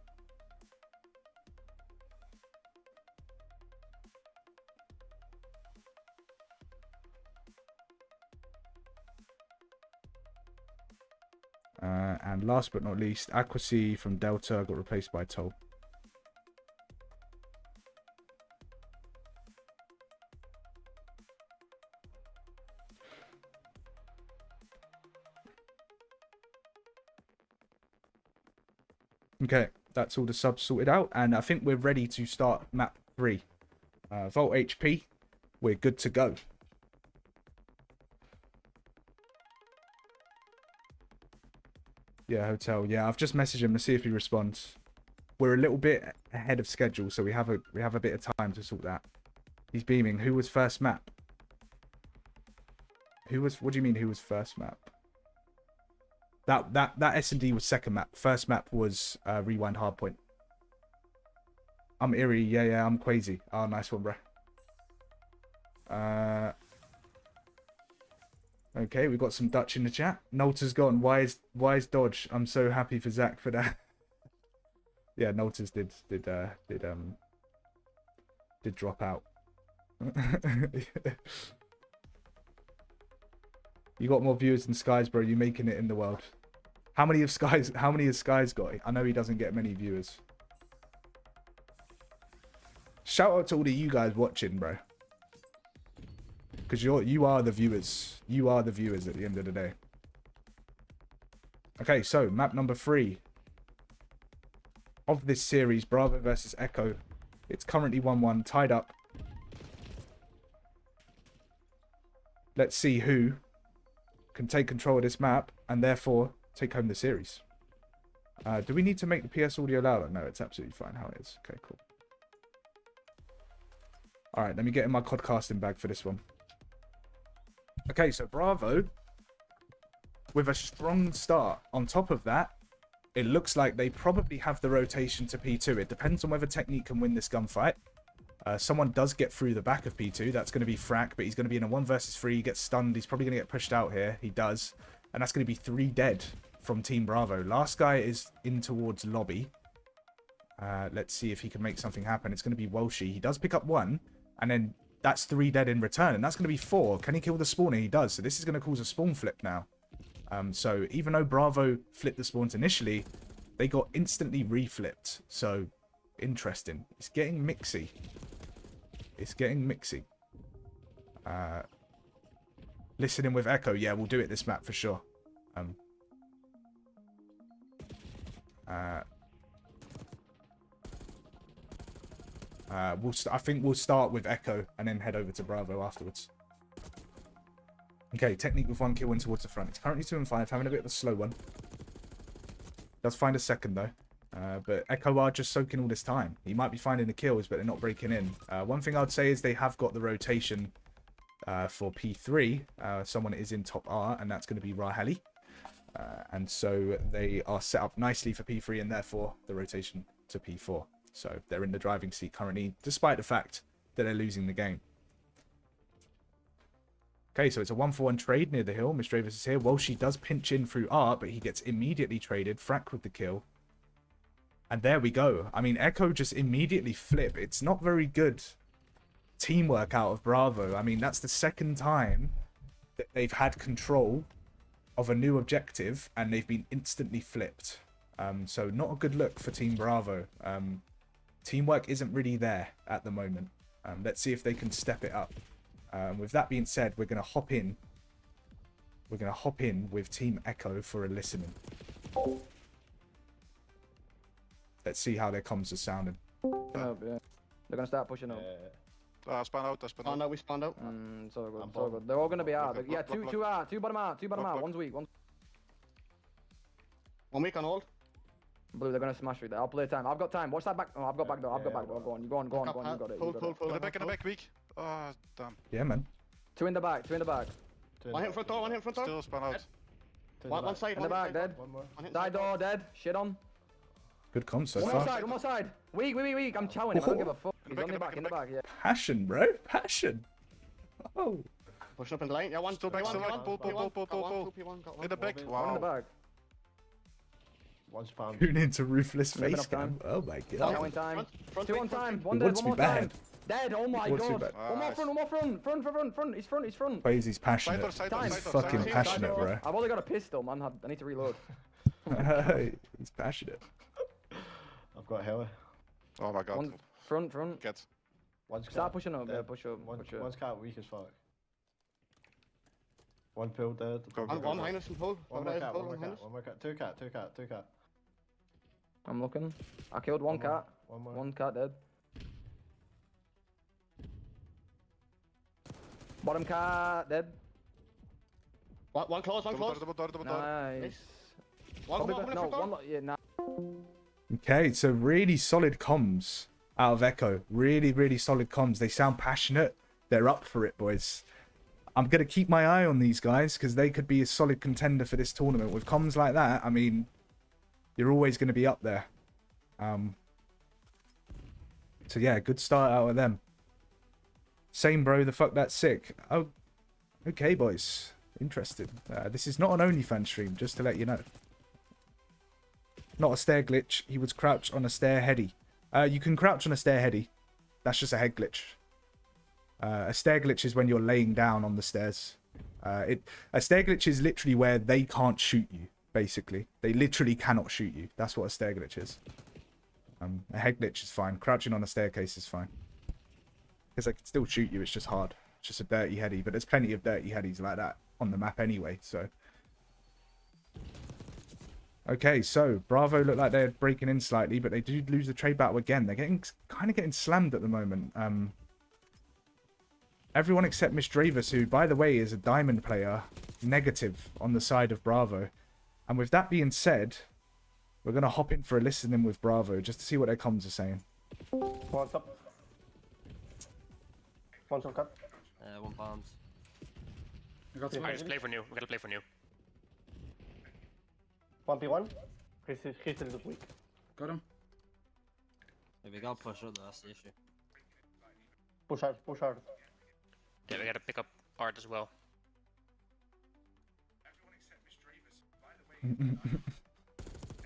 And last but not least, Aquasea from Delta got replaced by Toll. Okay, that's all the subs sorted out, and I think we're ready to start map 3. Vault HP, we're good to go. Yeah, Hotel. Yeah, I've just messaged him to see if he responds. We're a little bit ahead of schedule, so we have a bit of time to sort that. He's beaming. Who was first map? Who was? What do you mean? Who was first map? That S&D was second map. First map was Rewind Hardpoint. I'm Eerie. Yeah, I'm Quasi. Oh, nice one, bro. Okay, we got some Dutch in the chat. Nolter's gone. Why is Dodge? I'm so happy for Zach for that. Yeah, Nolter's did drop out. You got more viewers than Skies, bro. You're making it in the world. How many has Skies got? I know he doesn't get many viewers. Shout out to all of you guys watching, bro. Because you are the viewers. You are the viewers at the end of the day. Okay, so map number 3 of this series, Bravo versus Echo. It's currently 1-1, tied up. Let's see who can take control of this map and therefore take home the series. Do we need to make the PS audio louder? No, it's absolutely fine how it is. Okay, cool. Alright, let me get in my codcasting bag for this one. Okay, so Bravo, with a strong start. On top of that, it looks like they probably have the rotation to P2. It depends on whether Technique can win this gunfight. Someone does get through the back of P2. That's going to be Frack, but he's going to be in a 1 versus 3. He gets stunned. He's probably going to get pushed out here. He does. And that's going to be 3 dead from Team Bravo. Last guy is in towards lobby. Let's see if he can make something happen. It's going to be Welshie. He does pick up 1, and then that's 3 dead in return, and that's going to be 4. Can he kill the spawner? He does. So this is going to cause a spawn flip now. So even though Bravo flipped the spawns initially, they got instantly reflipped. So interesting. It's getting mixy. It's getting mixy. Listening with Echo. Yeah, we'll do it this map for sure. I think we'll start with Echo and then head over to Bravo afterwards. Okay, Technique with 1 kill in towards the front. He's currently 2 and 5, having a bit of a slow one. Does find a second though. But Echo are just soaking all this time. He might be finding the kills, but they're not breaking in. One thing I'd say is they have got the rotation for P3. Someone is in top R, and that's going to be Rahali. And so they are set up nicely for P3, and therefore the rotation to P4. So they're in the driving seat currently, despite the fact that they're losing the game. Okay, so it's a 1-for-1 trade near the hill. Mistravis is here. Welshie does pinch in through Art, but he gets immediately traded. Frack with the kill. And there we go. I mean, Echo just immediately flip. It's not very good teamwork out of Bravo. I mean, that's the second time that they've had control of a new objective, and they've been instantly flipped. So not a good look for Team Bravo. Teamwork isn't really there at the moment. Let's see if they can step it up. With that being said, we're going to hop in. We're going to hop in with Team Echo for a listening. Let's see how their comms are sounding. Yeah. They're going to start pushing up. Spawn out, spawn out. Oh no, we spawned out. So good, so good. They're all going to be out. Yeah, two out, two bottom out, two bottom out. One's weak, 1 week on hold. Blue, they're going to smash through there. I'll play time. I've got time. Watch that back. Oh, I've got back door. I've got back door. Go on, you go on. You got it. Pull. In the back, weak. Oh, damn. Yeah, man. 2 in the back, 2 in the back. One hit front door, Still spawn out. One side, In the back, dead. Side door, dead. Shit on. Good comms so One far. more side. Weak. I'm chowing him. I don't give a fuck. He's on the back, in the back, yeah. Passion, bro. Passion. Oh. pushing up in the lane. Yeah, one. Still back, P1, still back. P1, Pull. P1, got one. In the back. One in the Wow. back. One spam. Tune into Ruthless Maybe face enough time. cam. Oh my One god. more in time. Front, 2 on time. One He dead, wants one to more be time. bad. Dead, oh my wants to be god. bad. One more front. Front. He's front. Crazy's passionate. Side Time. He's side fucking side passionate, bro. I've only got a pistol, man. I need to reload. He's passionate. I've got Hella. Oh my god. One front. Get. One's Start cat pushing up, dead. yeah, push up. One's cat weak as fuck. One pill dead. Go, go, One go, go. behind us and pull. One Over more there, cat, pull one more behind cat, us. one more cat. Two cat. I'm looking. I killed one One more. cat. One more. One cat dead. Bottom cat dead. One close, one close. Double door. Nice. One Probably more, no, front door. one. Yeah, nah. Okay, so really solid comms out of Echo. Really solid comms. They sound passionate. They're up for it, boys. I'm going to keep my eye on these guys because they could be a solid contender for this tournament. With comms like that, I mean, you're always going to be up there. So yeah, good start out of them. Same bro, the fuck that's sick. Oh, okay, boys. Interesting. This is not an OnlyFans stream, just to let you know. Not a stair glitch. He was crouched on a stair heady. You can crouch on a stair heady. That's just a head glitch. A stair glitch is when you're laying down on the stairs. A stair glitch is literally where they can't shoot you, basically. They literally cannot shoot you. That's what a stair glitch is. A head glitch is fine. Crouching on a staircase is fine. Because they can still shoot you, it's just hard. It's just a dirty heady. But there's plenty of dirty headies like that on the map anyway, so... Okay, so Bravo look like they're breaking in slightly, but they do lose the trade battle again. They're kind of getting slammed at the moment. Everyone except Miss Dravis, who, by the way, is a diamond player, negative on the side of Bravo. And with that being said, we're going to hop in for a listening with Bravo, just to see what their comms are saying. One top. One top cut. One bombs. I got Yeah. Okay, smoke. just play for new. We gotta play for new. 1v1. Chris is weak. Got him. Yeah, we gotta push up, though, that's the issue. Push hard, push hard. Yeah, we gotta pick up art as well.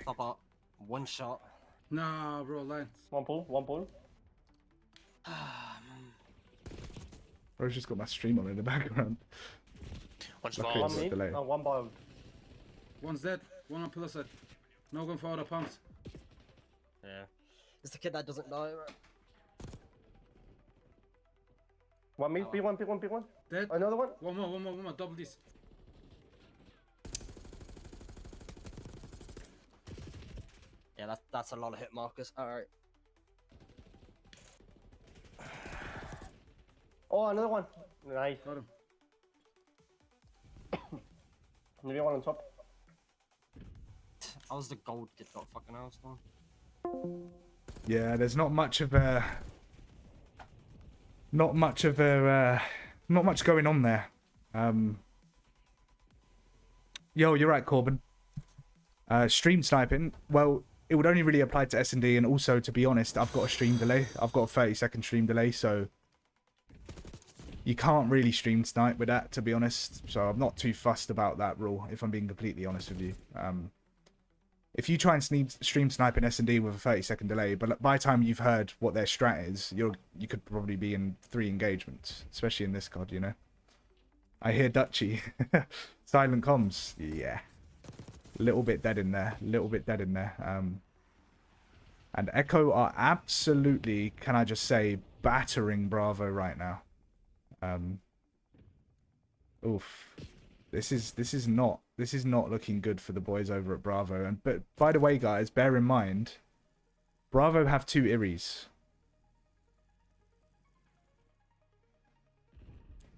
Top out. One shot. Nah, bro, line. One pull, one pull. Bro's just got my stream on in the background. One's Lucky vault. it's One mid delay. and one bald. One's dead. One on pillar side. No going forward up pumps. Yeah. It's the kid that doesn't die, right? One mid, Oh, P1, P1, P1. Dead. Another one. One more. Double this. Yeah, that's a lot of hit markers. Alright. Oh, another one. Nice. Got him. Maybe one on top. I was the gold kid, got fucking house done. Yeah, there's not much going on there. Yo, you're right, Corbin. Stream sniping. Well, it would only really apply to S&D, and also, to be honest, I've got a stream delay. I've got a 30-second stream delay, so you can't really stream snipe with that, to be honest. So I'm not too fussed about that rule, if I'm being completely honest with you. If you try and stream snipe in S&D with a 30-second delay, but by the time you've heard what their strat is, you could probably be in 3 engagements, especially in this COD, you know. I hear Dutchy. Silent comms. Yeah. Little bit dead in there. And Echo are absolutely, can I just say, battering Bravo right now. Oof. This is not looking good for the boys over at Bravo. But by the way, guys, bear in mind, Bravo have 2 Iris.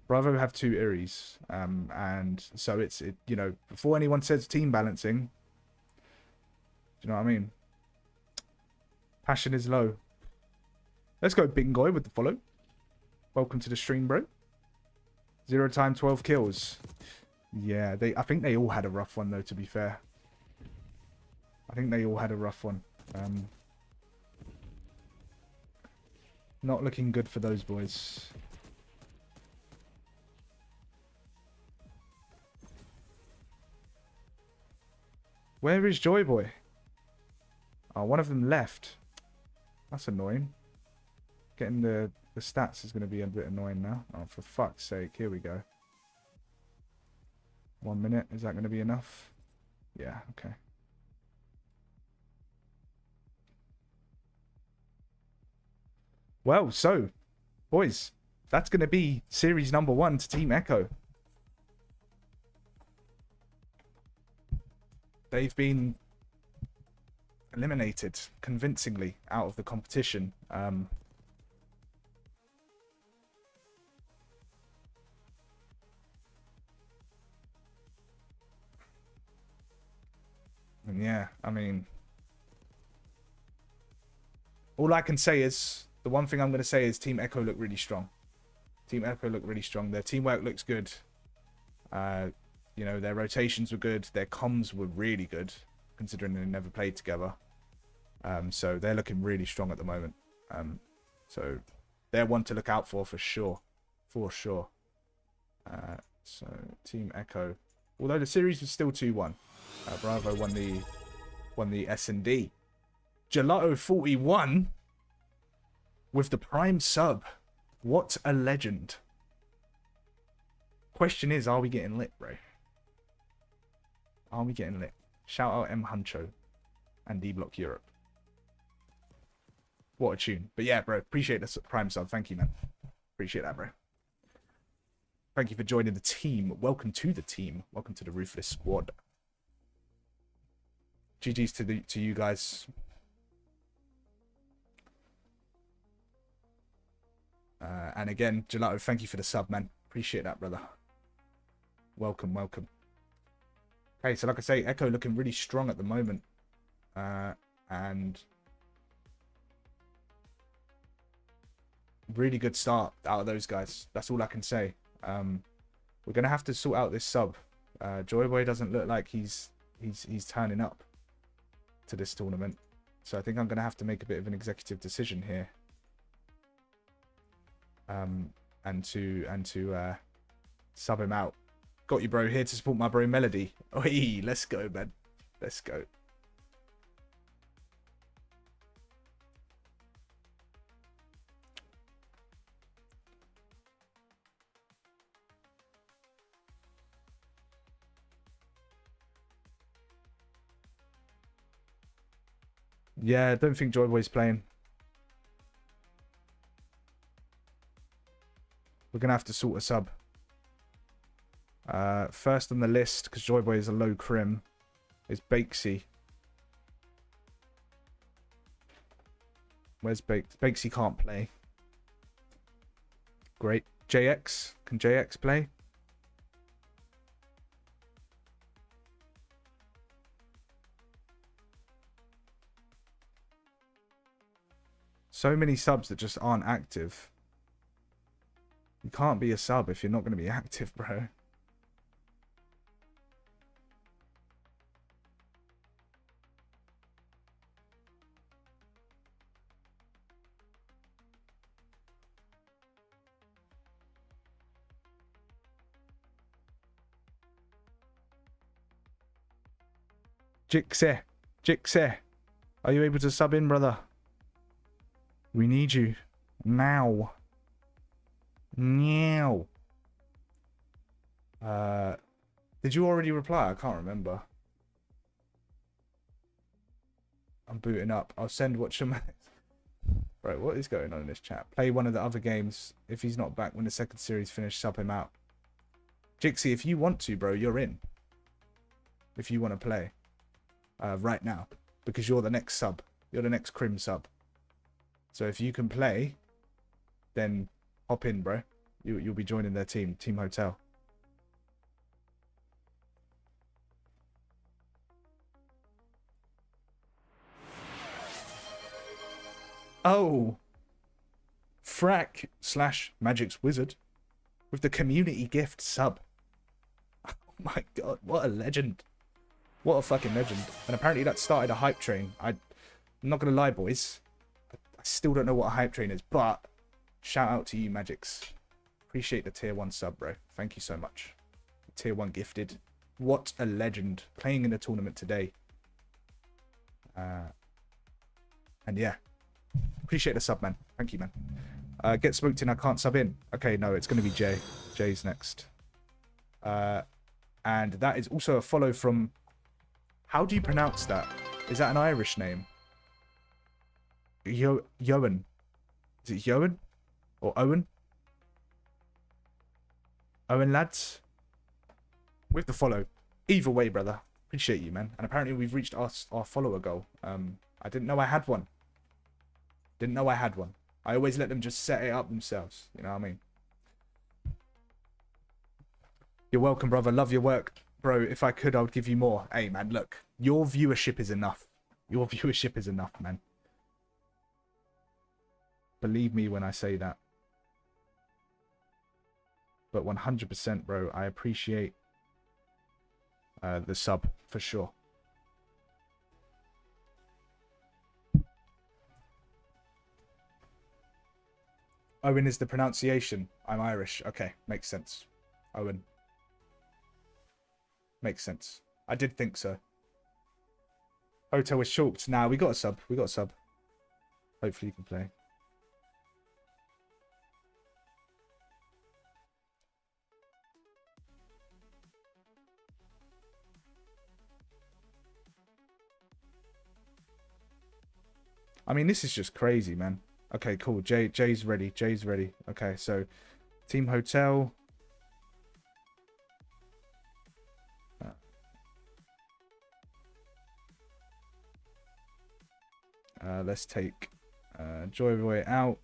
Bravo have 2 Iris, and so it's you know, before anyone says team balancing, do you know what I mean? Passion is low. Let's go Bingoy with the follow. Welcome to the stream, bro. 0 time, 12 kills. Yeah, I think they all had a rough one though, to be fair. I think they all had a rough one. Not looking good for those boys. Where is Joy Boy? Oh, one of them left. That's annoying. Getting the stats is going to be a bit annoying now. Oh, for fuck's sake. Here we go. 1 minute. Is that going to be enough? Yeah, okay. Well, so, boys, that's going to be series number 1 to Team Echo. They've been eliminated convincingly out of the competition. And yeah, I mean, all I can say is, the one thing I'm going to say is Team Echo look really strong. Team Echo look really strong. Their teamwork looks good. You know, their rotations were good. Their comms were really good, considering they never played together. So they're looking really strong at the moment. So they're one to look out for sure. For sure. So Team Echo. Although the series was still 2-1. Bravo won the S&D. Gelato 41 with the prime sub. What a legend. Question is, are we getting lit, bro? Are we getting lit? Shout out M Huncho and D Block Europe. What a tune. But yeah, bro, appreciate the prime sub. Thank you, man. Appreciate that, bro. Thank you for joining the team. Welcome to the team. Welcome to the Ruthless squad. GG's to you guys. And again, Gelato, thank you for the sub, man. Appreciate that, brother. Welcome, welcome. Okay, so like I say, Echo looking really strong at the moment. And really good start out of those guys. That's all I can say. We're gonna have to sort out this sub. Joyboy doesn't look like he's turning up to this tournament, so I think I'm gonna have to make a bit of an executive decision here. And to sub him out. Got you, bro. Here to support my bro Melody. Oi, let's go, man. Let's go. Yeah, I don't think Joyboy's playing. We're going to have to sort a sub. First on the list, because Joyboy is a low crim, is Bakesy. Where's Bakesy can't play. Great. JX. Can JX play? So many subs that just aren't active. You can't be a sub if you're not going to be active, bro. Jixie, are you able to sub in, brother? We need you now. Now. Did you already reply? I can't remember. I'm booting up. I'll send what your man. Right, what is going on in this chat? Play one of the other games. If he's not back when the second series finished, sub him out. Jixie, if you want to, bro, you're in. If you want to play. Right now. Because you're the next sub. You're the next crim sub. So if you can play, then hop in, bro. You'll be joining their team, Team Hotel. Oh, Frack/Magic's Wizard with the community gift sub. Oh my god, what a legend. What a fucking legend. And apparently that started a hype train. I'm not going to lie, boys. I still don't know what a hype train is, but shout out to you, Magics. Appreciate the tier 1 sub, bro. Thank you so much. Tier 1 gifted. What a legend. Playing in the tournament today. And yeah. Appreciate the sub, man. Thank you, man. Get smoked in, I can't sub in. Okay, no, it's going to be Jay. Jay's next. And that is also a follow from... How do you pronounce that? Is that an Irish name? Yoan. Is it Yoan? Or Owen? Owen, lads? With the follow. Either way, brother. Appreciate you, man. And apparently we've reached our follower goal. I didn't know I had one. Didn't know I had one. I always let them just set it up themselves. You know what I mean? You're welcome, brother. Love your work. Bro, if I could, I would give you more. Hey, man, look. Your viewership is enough. Your viewership is enough, man. Believe me when I say that. But 100%, bro, I appreciate the sub, for sure. Owen is the pronunciation. I'm Irish. Okay, makes sense. Owen. Makes sense. I did think so. Hotel was chalked. Nah, we got a sub. We got a sub. Hopefully you can play. I mean, this is just crazy, man. Okay, cool. Jay's ready. Jay's ready. Okay, so Team Hotel. Let's take Joyboy out.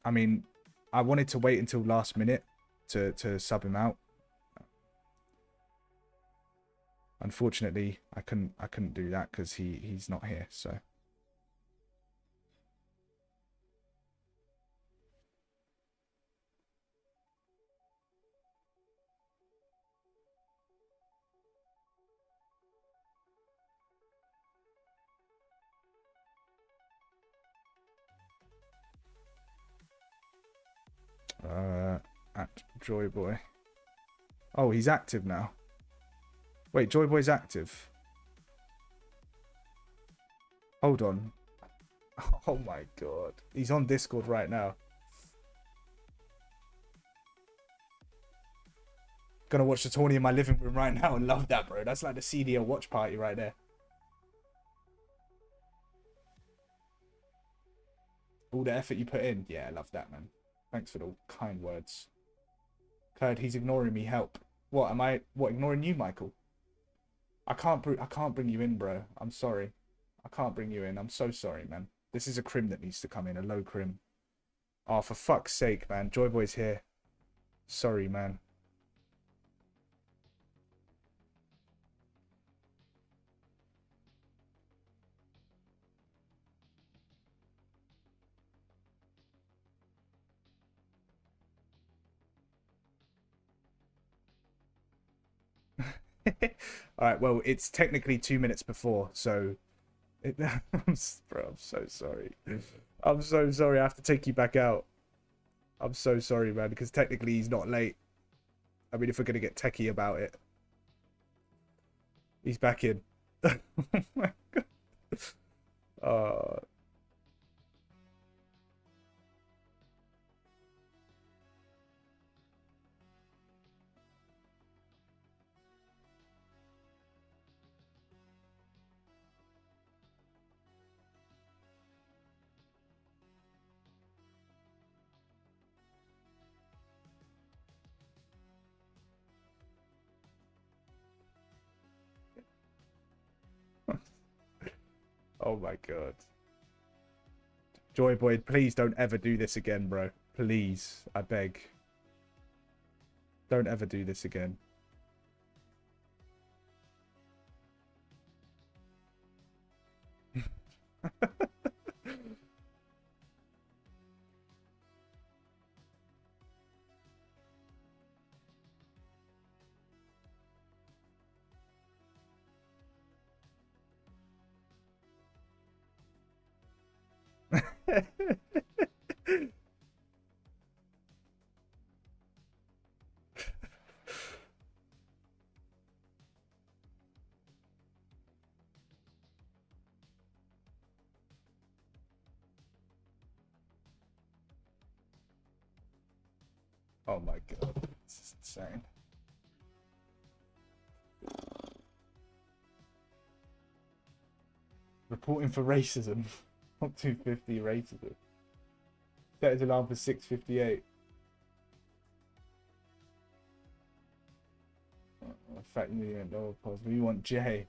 I mean, I wanted to wait until last minute to sub him out. Unfortunately, I couldn't do that because he's not here. So. at Joy Boy. Oh, he's active now. Wait, Joy Boy's active. Hold on. Oh my god. He's on Discord right now. Gonna watch the tourney in my living room right now and love that, bro. That's like the CDL watch party right there. All the effort you put in. Yeah, I love that, man. Thanks for the kind words. Kurd, he's ignoring me. Help. What, am I... What, ignoring you, Michael? I can't bring you in, bro. I'm sorry. I can't bring you in. I'm so sorry, man. This is a crim that needs to come in. A low crim. Oh, for fuck's sake, man. Joy Boy's here. Sorry, man. Alright, well, it's technically 2 minutes before, so... Bro, I'm so sorry. I'm so sorry, I have to take you back out. I'm so sorry, man, because technically he's not late. I mean, if we're going to get techie about it. He's back in. Oh my god. Oh my god. Joy Boy, please don't ever do this again, bro. Please, I beg. Don't ever do this again. Oh my god, this is insane. Reporting for racism. Not 250 racism. Set his alarm for 6:58. In fact, you need lower pause. We want J.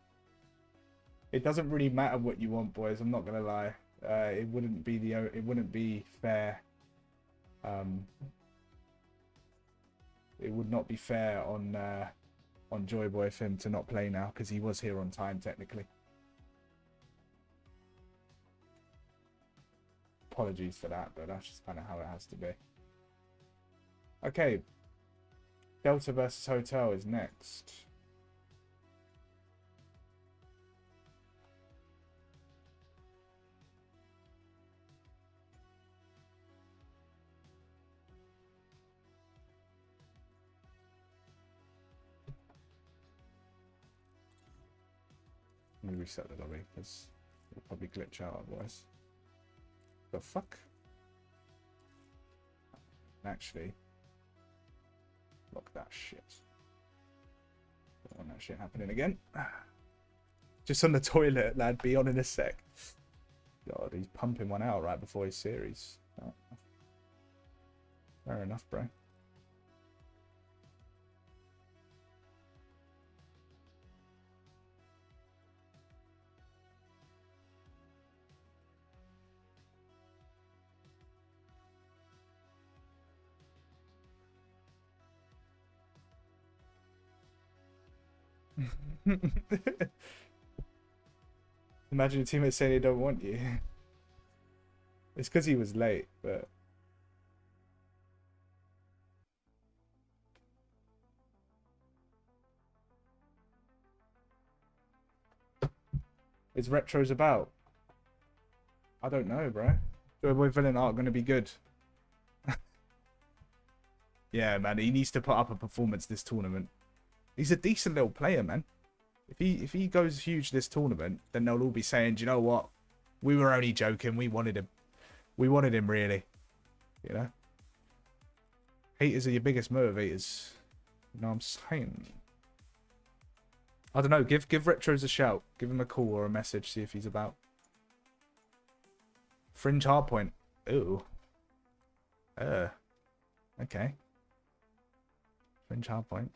It doesn't really matter what you want, boys. I'm not gonna lie. It wouldn't be fair. It would not be fair on Joy Boy for him to not play now because he was here on time technically. Apologies for that, but that's just kind of how it has to be. Okay, Delta versus Hotel is next. Let me reset the lobby because it'll probably glitch out otherwise. The fuck? Actually, lock that shit. Don't want that shit happening again. Just on the toilet, lad. Be on in a sec. God, he's pumping one out right before his series. Oh. Fair enough, bro. Imagine your teammates saying they don't want you. It's because he was late, but... Is retros about? I don't know, bro. Joy Boy Villain art gonna be good. Yeah, man, he needs to put up a performance this tournament. He's a decent little player, man. If he goes huge this tournament, then they'll all be saying, do you know what? We were only joking. We wanted him. We wanted him, really. You know? Haters are your biggest motivators. You know what I'm saying? I don't know. Give Retros a shout. Give him a call or a message. See if he's about. Fringe hardpoint. Ooh. Okay. Fringe hardpoint.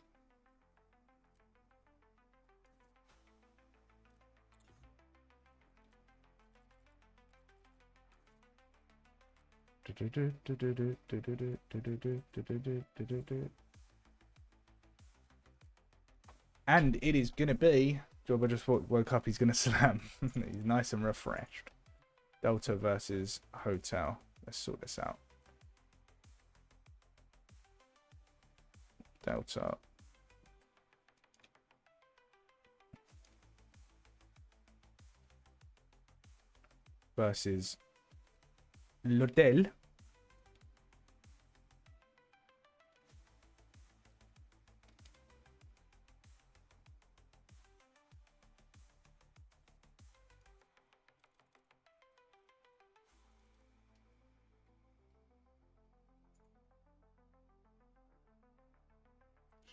And it is going to be... Jobber just woke up, he's going to slam. He's nice and refreshed. Delta versus Hotel. Let's sort this out. Delta. Versus L'Hotel.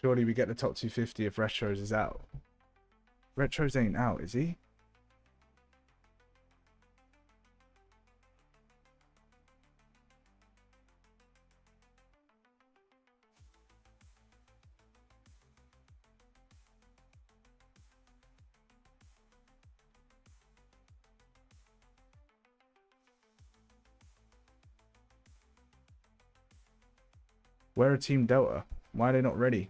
Surely we get the top 250 if Retros is out. Retros ain't out, is he? Where are Team Delta? Why are they not ready?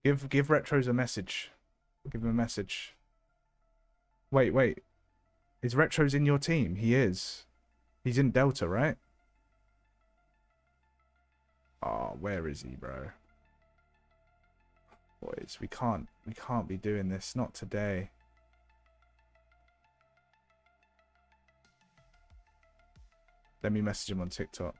Give Retros a message. Give him a message. Wait. Is Retros in your team? He is. He's in Delta, right? Oh, where is he, bro? Boys, we can't be doing this. Not today. Let me message him on TikTok.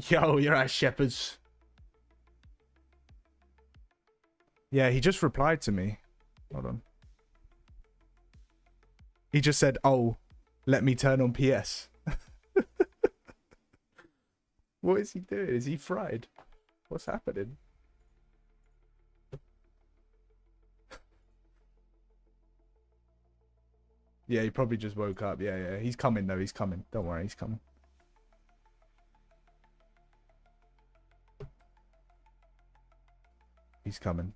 Yo, you're at Shepherds. Yeah, he just replied to me. Hold on. He just said, oh, let me turn on PS. What is he doing? Is he fried? What's happening? Yeah, he probably just woke up. Yeah. He's coming, though. He's coming. Don't worry, he's coming. He's coming.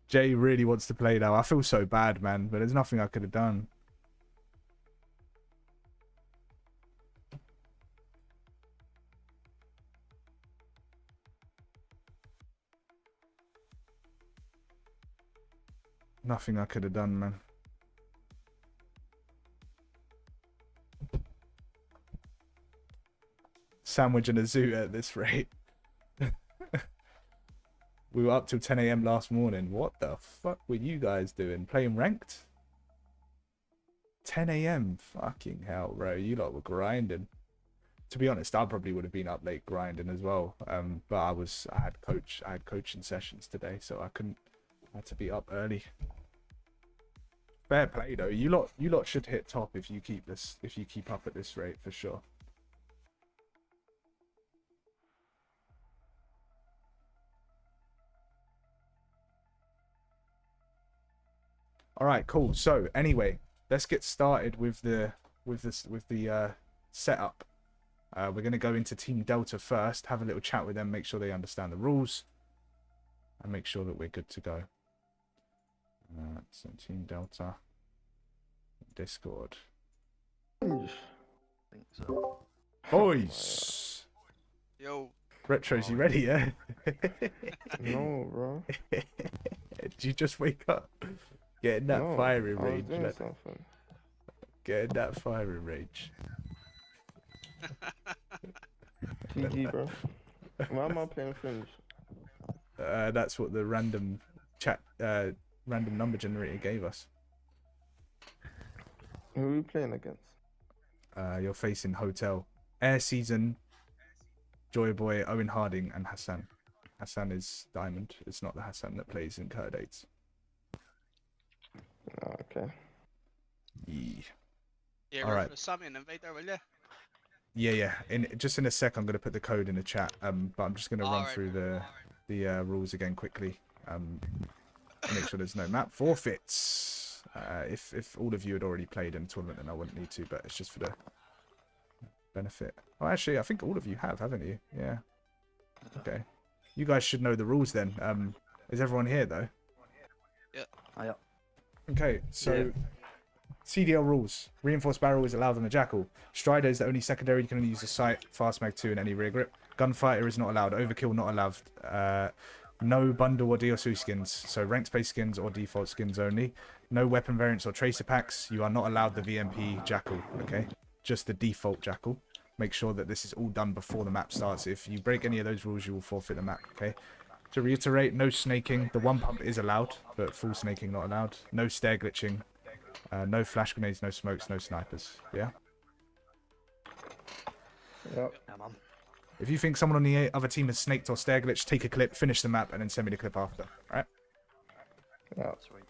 Jay really wants to play now. I feel so bad, man, but there's nothing I could have done. Nothing I could have done, man. Sandwich and a zoo at this rate. We were up till 10 AM last morning. What the fuck were you guys doing? Playing ranked? 10 AM? Fucking hell, bro. You lot were grinding. To be honest, I probably would have been up late grinding as well. But I had coaching sessions today, so I had to be up early. Fair play though. You lot should hit top if you keep up at this rate for sure. All right, cool. So anyway, let's get started with the setup. We're gonna go into Team Delta first, have a little chat with them, make sure they understand the rules, and make sure that we're good to go. So Team Delta, Discord. think so. Boys, Yo. Retros, you ready? Yeah. No, bro. Did you just wake up? Getting that No, fiery I was rage. doing lad. something. Getting that fiery rage. GG, bro. Why am I playing Fringe? That's what the random number generator gave us. Who are we playing against? You're facing Hotel, Air Season, Joy Boy, Owen Harding, and Hassan. Hassan is Diamond. It's not the Hassan that plays in Cur Dates. Oh, okay. Yeah. Yeah, All right. Ruthless, Sammy and invade there, will ya? Yeah. Just in a sec, I'm gonna put the code in the chat. But I'm just gonna run Alright. through the rules again quickly. To make sure there's no map forfeits. If all of you had already played in a tournament, then I wouldn't need to. But it's just for the benefit. Oh, actually, I think all of you have, haven't you? Yeah. Okay. You guys should know the rules then. Is everyone here though? Yeah. Okay, so CDL rules. Reinforced barrel is allowed on the Jackal. Strider is the only secondary. You can only use the sight, fast mag 2, and any rear grip. Gunfighter is not allowed. Overkill not allowed. No bundle or DLC skins. So ranked space skins or default skins only. No weapon variants or tracer packs. You are not allowed the VMP Jackal. Okay, just the default Jackal. Make sure that this is all done before the map starts. If you break any of those rules, you will forfeit the map. Okay. To reiterate, no snaking. The one pump is allowed, but full snaking not allowed. No stair glitching. No flash grenades, no smokes, no snipers. Yeah? Yep. Yeah, man. If you think someone on the other team has snaked or stair glitched, take a clip, finish the map, and then send me the clip after. Alright? Yeah. Sweet.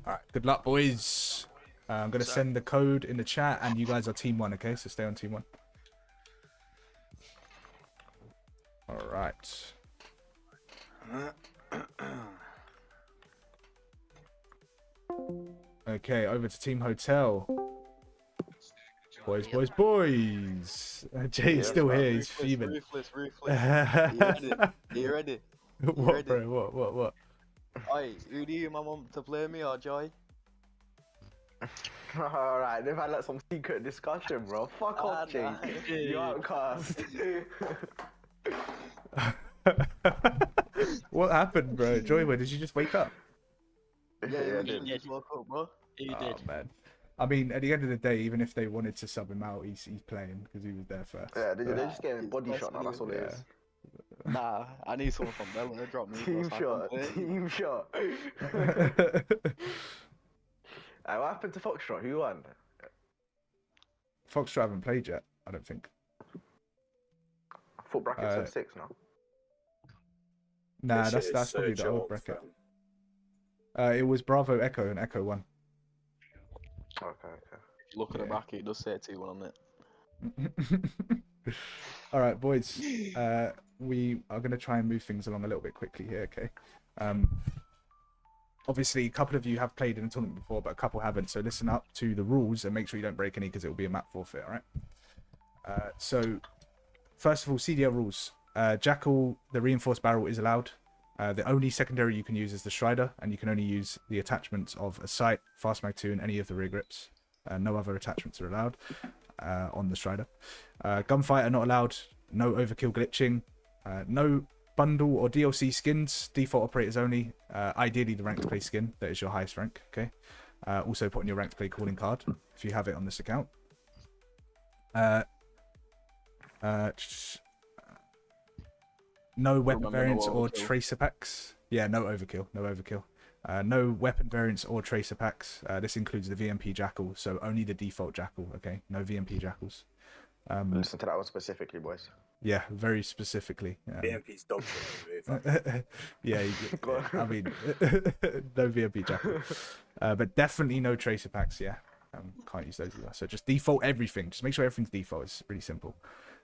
Alright, good luck, boys. I'm going to send the code in the chat, and you guys are Team 1, okay? So stay on Team 1. Alright. Okay, over to Team Hotel. Boys. Jay's still here, he's fuming. Ruthless. Are you ready? What, ready? bro? What? Oi, who do you want to play me or Joy? Alright, they've had like some secret discussion, bro. Fuck off, Jay. nah. You outcast. What happened, bro? Joyboy, did you just wake up? Yeah, you just woke up, bro. You Oh, did. man. I mean, at the end of the day, even if they wanted to sub him out, he's playing because he was there first. Yeah, they're just getting body shot now, that's all it Yeah. is. Nah, I need someone from Bella to drop me. Team bro, so I shot, can play. team shot. What happened to Foxtrot? Who won? Foxtrot haven't played yet, I don't think. I thought bracket said 6 now. Nah, that's probably the old bracket. It was Bravo Echo and Echo won. Okay. If you look at the bracket, it does say 2-1 on it. All right, boys. We are going to try and move things along a little bit quickly here, okay? Obviously, a couple of you have played in a tournament before, but a couple haven't. So listen up to the rules and make sure you don't break any because it will be a map forfeit, all right? So, first of all, CDL rules. Jackal, the reinforced barrel is allowed. The only secondary you can use is the Strider, and you can only use the attachments of a sight, fast mag 2, and any of the rear grips. No other attachments are allowed on the Strider. Gunfighter not allowed. No overkill glitching. No bundle or DLC skins. Default operators only. Ideally the ranked play skin. That is your highest rank. Okay. Also put on your ranked play calling card if you have it on this account. No weapon variants or tracer packs. Yeah, no overkill. No weapon variants or tracer packs. This includes the VMP Jackal, so only the default Jackal, okay? No VMP Jackals. Listen to that one specifically, boys. Yeah, very specifically. BMP's dog shit. Yeah, I mean, no VMP jackal. But definitely no tracer packs, yeah. Can't use those either. So just default everything. Just make sure everything's default. It's really simple.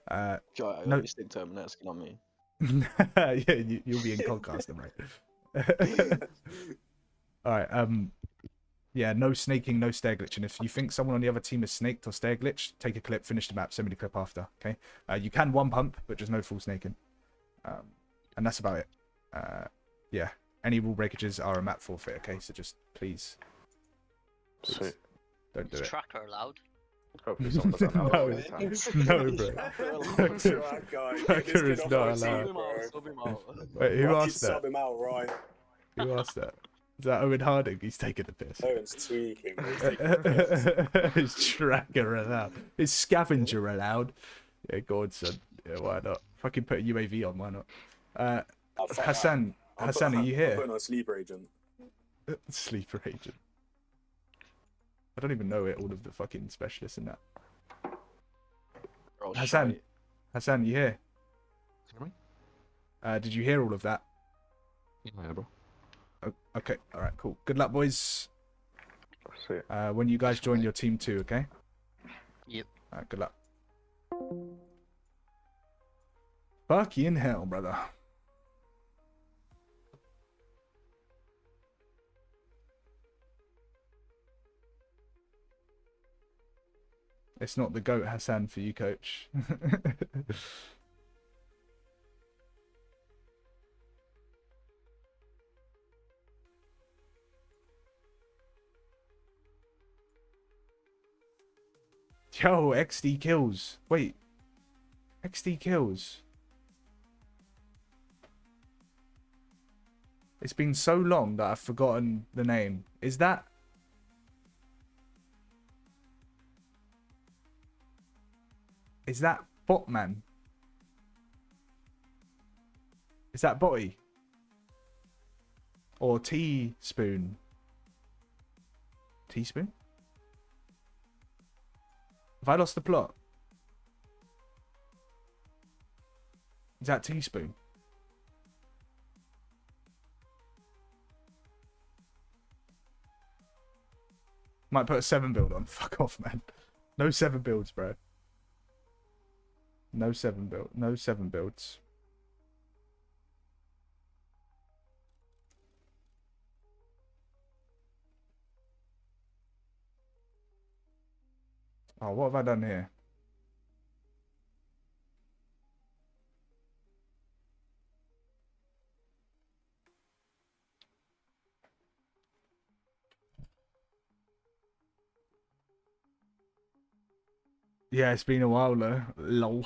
God, I No. got your stick terminus, get on me. Yeah, you'll be in Concaster, right? Alright, yeah, no snaking, no stair glitching. If you think someone on the other team is snaked or stair glitched, take a clip, finish the map, send me the clip after, okay? You can one pump, but just no full snaking. And that's about it. Yeah, any rule breakages are a map forfeit, okay? So just please Sweet. don't do it. Tracker allowed. Hopefully someone doesn't have No, this time. no, bro. Tracker is not allowed. Wait, who asked that? Sub him out, right? Who asked that? Is that Owen Harding? He's taking the piss. Owen's tweaking. He's taking the piss. His tracker allowed. His scavenger allowed. Yeah, go on, son. Yeah, why not? Fucking put a UAV on, why not? Hassan, Hassan, are you I'm here? putting on sleeper agent. Sleeper agent. I don't even know it. All of the fucking specialists in that. Oh, Hassan, shite. Hassan, you here? Hear me? Did you hear all of that? Yeah, bro. Okay, all right, cool. Good luck, boys. Sweet. When you guys join your team too, okay? Yep. All right, good luck. Fucking hell, brother. It's not the GOAT Hassan for you, coach. Yo, XD kills. Wait. XD kills. It's been so long that I've forgotten the name. Is that... Is that Botman? Is that Botty? Or Teaspoon? Teaspoon? Have I lost the plot? Is that Teaspoon? Might put a 7 build on. Fuck off, man. No 7 builds, bro. No 7 build. No 7 builds. Oh, what have I done here? Yeah, it's been a while though. Lol.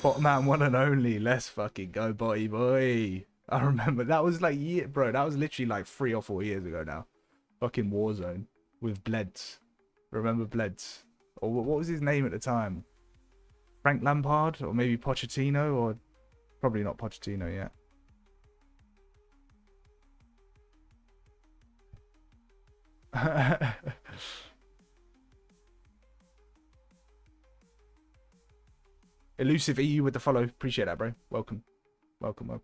Botman one and only. Let's fucking go, boy. I remember that was like bro. That was literally like 3 or 4 years ago now. Fucking Warzone with Bleds. Remember Bleds? Or what was his name at the time? Frank Lampard or maybe Pochettino or probably not Pochettino yet. Elusive EU with the follow. Appreciate that, bro. Welcome. Welcome.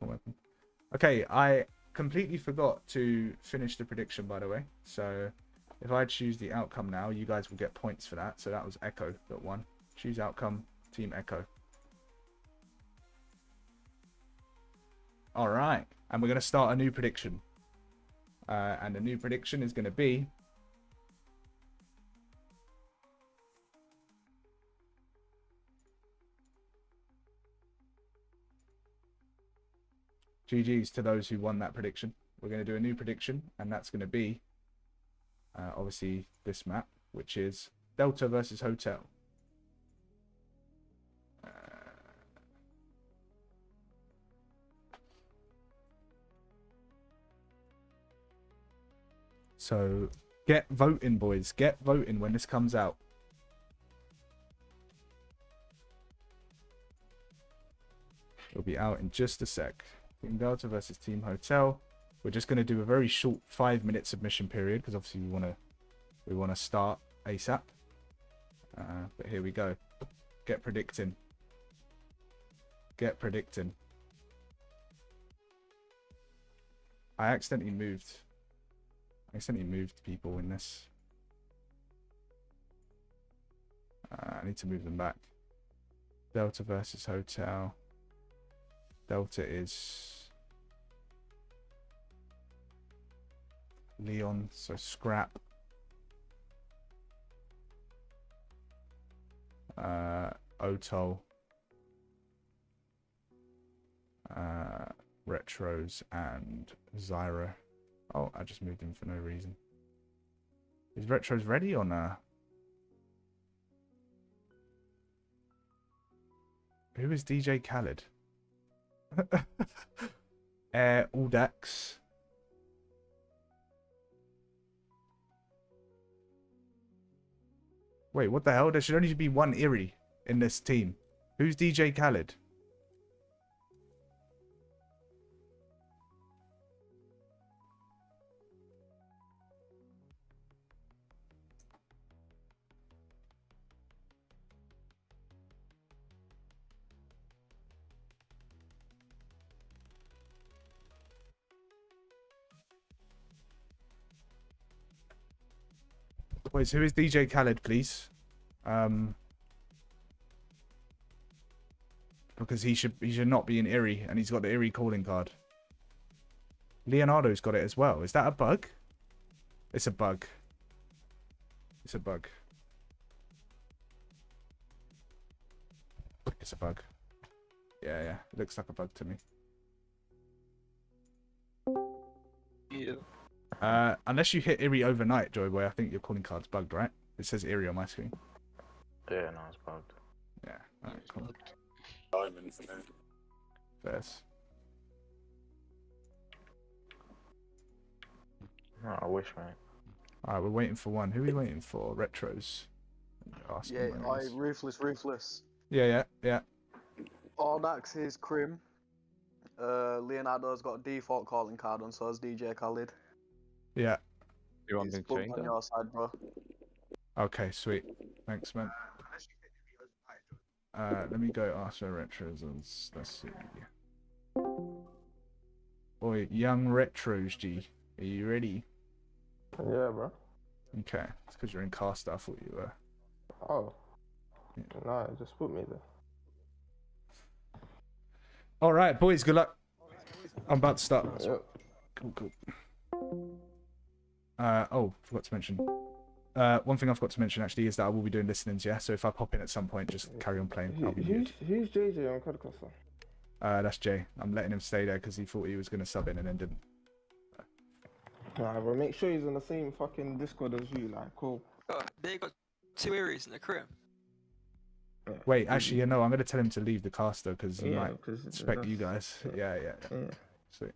Okay, I completely forgot to finish the prediction, by the way. So if I choose the outcome now, you guys will get points for that. So that was Echo that won. Choose outcome, Team Echo. All right. And we're going to start a new prediction. And the new prediction is going to be... GG's to those who won that prediction. We're going to do a new prediction, and that's going to be, obviously, this map, which is Delta versus Hotel. So, get voting, boys. Get voting when this comes out. It'll be out in just a sec. Team Delta versus Team Hotel. We're just going to do a very short 5-minute submission period because obviously we want to start ASAP. But here we go. Get predicting. Get predicting. I accidentally moved people in this. I need to move them back. Delta versus Hotel. Delta is Leon, so scrap. Otol. Retros and Zyra. Oh, I just moved him for no reason. Is Retros ready or nah? Who is DJ Khaled? Audax. Wait, what the hell? There should only be one Erie in this team. Who's DJ Khaled? Wait, so who is DJ Khaled, please? Because he should not be in Erie, and he's got the Erie calling card. Leonardo's got it as well. Is that a bug? It's a bug. It's a bug. It's a bug. Yeah, yeah. It looks like a bug to me. Yeah. Unless you hit Erie overnight, Joyboy, I think your calling card's bugged, right? It says Erie on my screen. Yeah, no, it's bugged. Yeah. Alright, cool. Diamond for me. First. No, I wish, mate. Alright, we're waiting for one. Who are we waiting for? Retros. Yeah, Ruthless. Yeah. Audax is Crim. Leonardo's got a default calling card on, so has DJ Khaled. Yeah. You're on your side, bro. Okay, sweet. Thanks, man. Let me go ask for Retros and let's see. Boy, young Retros, G. Are you ready? Yeah, bro. Okay. It's because you're in caster. I thought you were. Oh. Yeah. Nah, just put me there. Alright, boys, good luck. I'm about to start. Yep. Cool. Oh, forgot to mention. One thing I forgot to mention actually is that I will be doing listenings, yeah? So if I pop in at some point, just carry on playing. I'll be muted. Who's JJ on Codcaster? That's Jay. I'm letting him stay there because he thought he was going to sub in and then didn't. Nah, but make sure he's on the same fucking Discord as you, like, cool. They got 2 Aries in the crib. Yeah. Wait, actually, you know, I'm going to tell him to leave the caster because he might because expect you guys. Yeah. Sweet.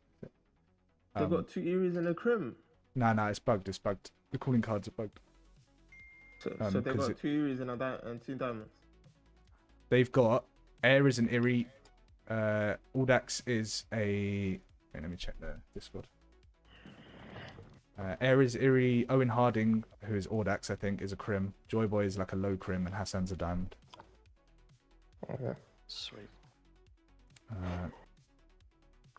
They got 2 Aries in the crim. Nah, it's bugged. The calling cards are bugged. So they got 2 Aries and 2 diamonds. They've got Ares and Erie. Audax is a. Wait, let me check the Discord. Ares, Erie, Owen Harding, who is Audax, I think, is a crim. Joyboy is like a low crim, and Hassan's a diamond. Okay. Sweet.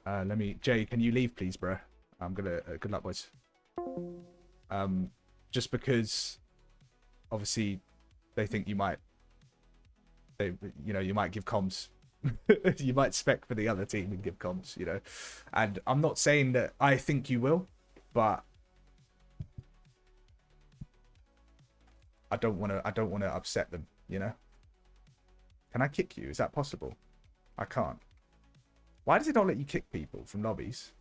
Let me. Jay, can you leave, please, bro? I'm gonna. Good luck, boys. Just because, obviously, they think you might. You might give comms. You might spec for the other team and give comms, And I'm not saying that I think you will, but I don't want to upset them, Can I kick you? Is that possible? I can't. Why does it not let you kick people from lobbies?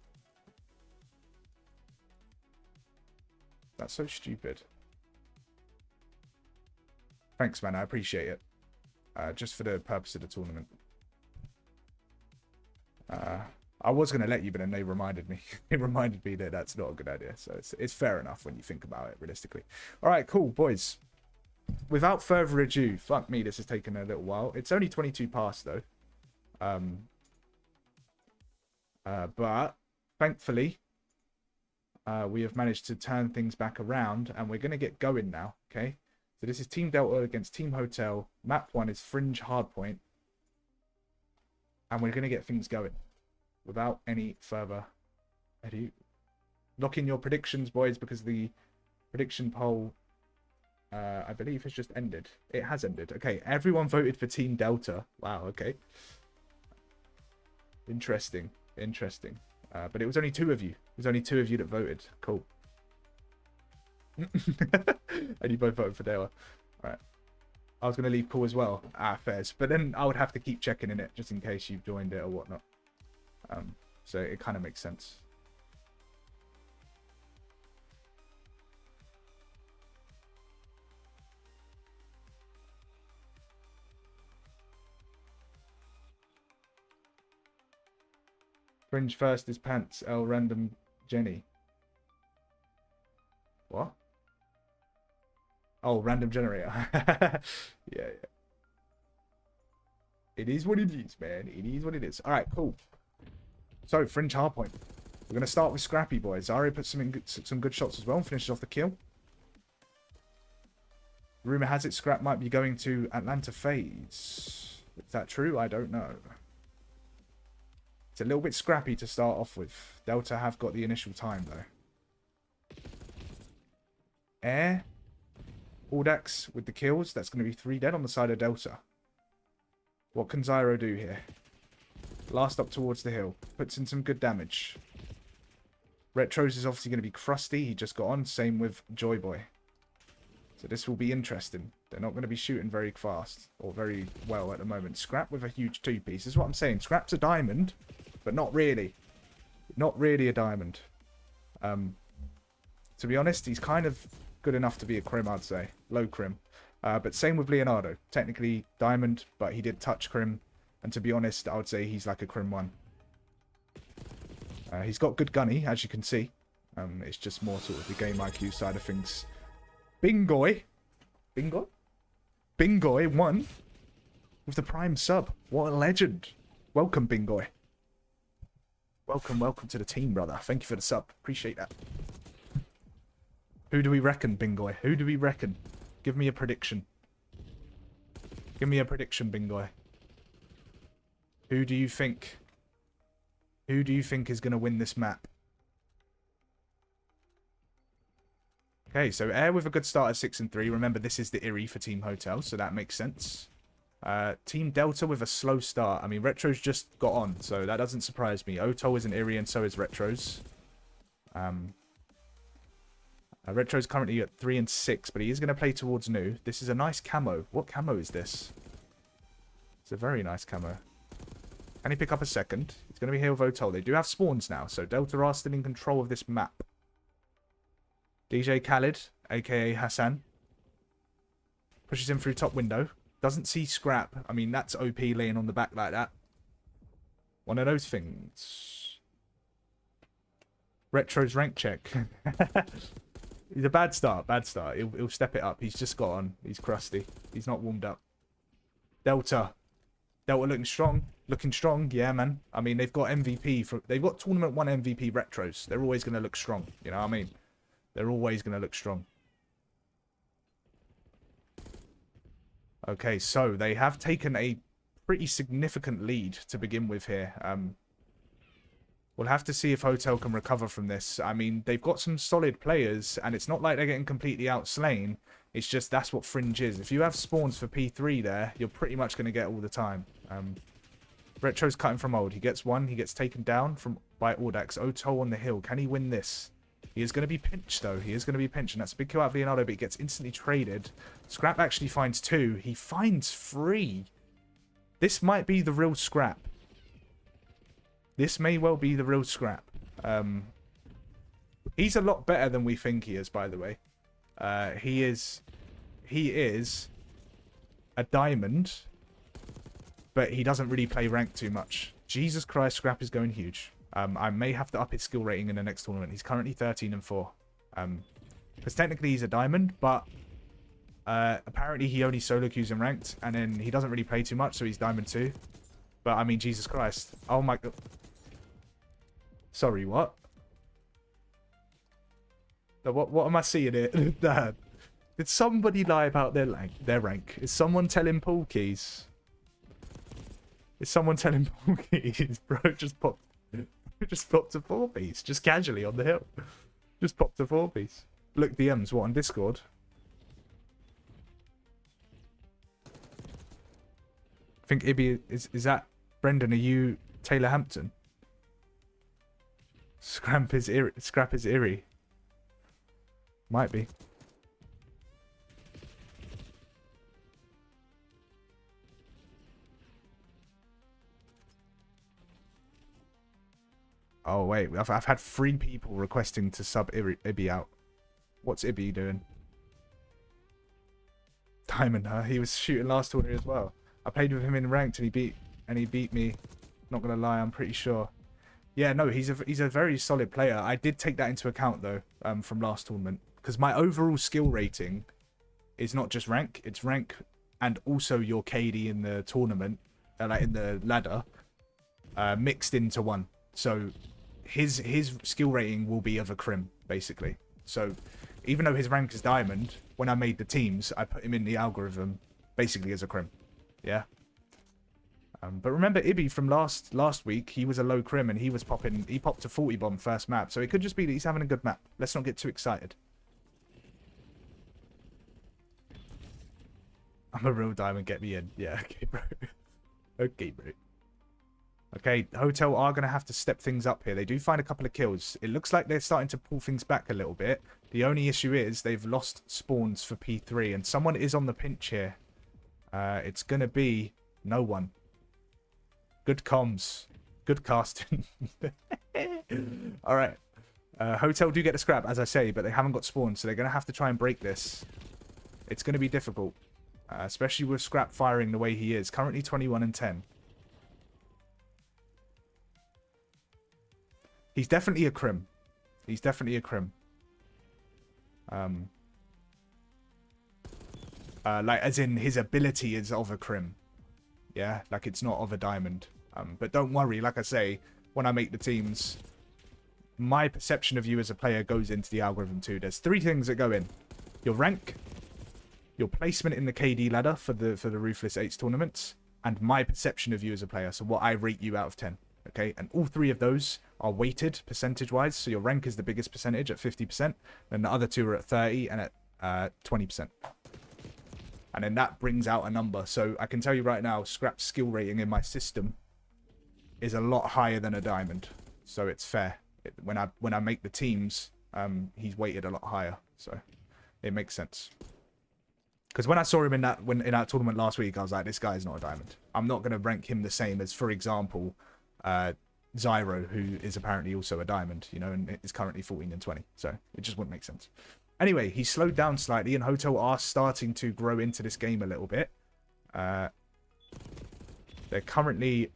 That's so stupid. Thanks, man. I appreciate it. Just for the purpose of the tournament. I was going to let you, but then they reminded me. It reminded me that that's not a good idea. So it's fair enough when you think about it realistically. All right, cool, boys. Without further ado, fuck me, this has taken a little while. It's only 22 past, though. But thankfully, we have managed to turn things back around, and we're going to get going now, okay? So this is Team Delta against Team Hotel. Map 1 is Fringe Hardpoint. And we're going to get things going. Without any further ado. Lock in your predictions, boys, because the prediction poll, I believe, has just ended. It has ended. Okay, everyone voted for Team Delta. Wow, okay. Interesting. Interesting. But it was only 2 of you. It was only 2 of you that voted. Cool. And you both voted for Dela. Alright. I was going to leave cool as well. Fairs. But then I would have to keep checking in it just in case you've joined it or whatnot. So it kind of makes sense. Fringe first is pants. L random Jenny. What? Oh, random generator. Yeah. It is what it is, man. It is what it is. All right, cool. So, Fringe hardpoint. We're going to start with Scrappy, boys. Zario put some good shots as well and finishes off the kill. Rumor has it Scrap might be going to Atlanta FaZe. Is that true? I don't know. It's a little bit scrappy to start off with. Delta have got the initial time, though. Air. Audax with the kills. That's going to be 3 dead on the side of Delta. What can Zyro do here? Last up towards the hill. Puts in some good damage. Retros is obviously going to be crusty. He just got on. Same with Joyboy. So this will be interesting. They're not going to be shooting very fast. Or very well at the moment. Scrap with a huge 2-piece. This is what I'm saying. Scrap's a diamond. But not really. Not really a diamond. To be honest, he's kind of good enough to be a crim, I'd say. Low crim. But same with Leonardo. Technically diamond, but he did touch crim. And to be honest, I would say he's like a crim 1. He's got good gunny, as you can see. It's just more sort of the game IQ side of things. Bingoy. Bingoy? Bingoy won with the prime sub. What a legend. Welcome, Bingoy. Welcome to the team, brother. Thank you for the sub. Appreciate that. Who do we reckon, Bingoy? Who do we reckon? Give me a prediction. Give me a prediction, Bingoy. Who do you think? Who do you think is going to win this map? Okay, so Air with a good start at 6 and 3. Remember, this is the Erie for Team Hotel, so that makes sense. Team Delta with a slow start. I mean, Retro's just got on, so that doesn't surprise me. Oto is an Erie, and so is Retro's. Retro's currently at 3 and 6, but he is going to play towards new. This is a nice camo. What camo is this? It's a very nice camo. Can he pick up a second? He's going to be here with Otol. They do have spawns now, so Delta are still in control of this map. DJ Khaled, a.k.a. Hassan. Pushes him through top window. Doesn't see Scrap. I mean, that's OP laying on the back like that. One of those things. Retro's rank check. He's a bad start. Bad start. He'll step it up. He's just got on. He's crusty. He's not warmed up. Delta. Delta looking strong. Looking strong. Yeah, man. I mean, they've got MVP. They've got Tournament 1 MVP Retros. They're always going to look strong. You know what I mean? They're always going to look strong. Okay, so they have taken a pretty significant lead to begin with here. We'll have to see if Hotel can recover from this. I mean, they've got some solid players, and it's not like they're getting completely outslain. It's just that's what Fringe is. If you have spawns for P3 there, you're pretty much going to get all the time. Retro's cutting from old. He gets one. He gets taken down by Audax. Oto on the hill. Can he win this? He is going to be pinched, though. He is going to be pinched, and that's a big kill out of Leonardo, but he gets instantly traded. Scrap actually finds 2. He finds 3. This might be the real Scrap. This may well be the real Scrap. He's a lot better than we think he is, by the way. He is a diamond, but he doesn't really play rank too much. Jesus Christ, Scrap is going huge. I may have to up his skill rating in the next tournament. He's currently 13 and 4. Because technically he's a diamond, but apparently he only solo queues in ranked, and then he doesn't really play too much, so he's diamond 2. But I mean, Jesus Christ. Oh my god. Sorry, what? What am I seeing here? Dad, did somebody lie about their rank? Is someone telling Paul Keys? Is someone telling Porkies, bro? Just popped a 4-piece, just casually on the hill. Just popped a 4-piece. Look, DMs, what, on Discord? I think Ibby, is that, Brendan, are you Taylor Hampton? Scrap is eerie. Might be. Oh wait, I've had 3 people requesting to sub Ibby out. What's Ibby doing? Diamond, huh? He was shooting last tournament as well. I played with him in ranked and he beat me. Not gonna lie, I'm pretty sure. Yeah, no, he's a very solid player. I did take that into account though, from last tournament, because my overall skill rating is not just rank, it's rank and also your KD in the tournament, like in the ladder, mixed into one. So his skill rating will be of a crim, basically. So even though his rank is diamond, when I made the teams, I put him in the algorithm basically as a crim. Yeah. But remember Ibby from last week, he was a low crim and he popped a 40 bomb first map. So it could just be that he's having a good map. Let's not get too excited. I'm a real diamond, get me in. Yeah, okay, bro. Okay, bro. Okay, Hotel are going to have to step things up here. They do find a couple of kills. It looks like they're starting to pull things back a little bit. The only issue is they've lost spawns for P3, and someone is on the pinch here. It's going to be no one. Good comms. Good casting. Alright. Hotel do get a scrap, as I say, but they haven't got spawns, so they're going to have to try and break this. It's going to be difficult. Especially with Scrap firing the way he is. Currently 21 and 10. He's definitely a crim. He's definitely a crim. Like, as in, his ability is of a crim. Yeah, like, it's not of a diamond. But don't worry, like I say, when I make the teams, my perception of you as a player goes into the algorithm too. There's 3 things that go in. Your rank, your placement in the KD ladder for the Ruthless 8s tournaments, and my perception of you as a player, so what I rate you out of 10. Okay, and all 3 of those are weighted percentage-wise, so your rank is the biggest percentage at 50%, and the other 2 are at 30 and at 20%. And then that brings out a number. So I can tell you right now, Scrap's skill rating in my system is a lot higher than a diamond. So it's fair. When I make the teams, he's weighted a lot higher. So it makes sense. Because when I saw him in that tournament last week, I was like, this guy's not a diamond. I'm not going to rank him the same as, for example, Zyro, who is apparently also a diamond, you know, and is currently 14 and 20. So it just wouldn't make sense. Anyway, he slowed down slightly, and Hotel are starting to grow into this game a little bit. They're currently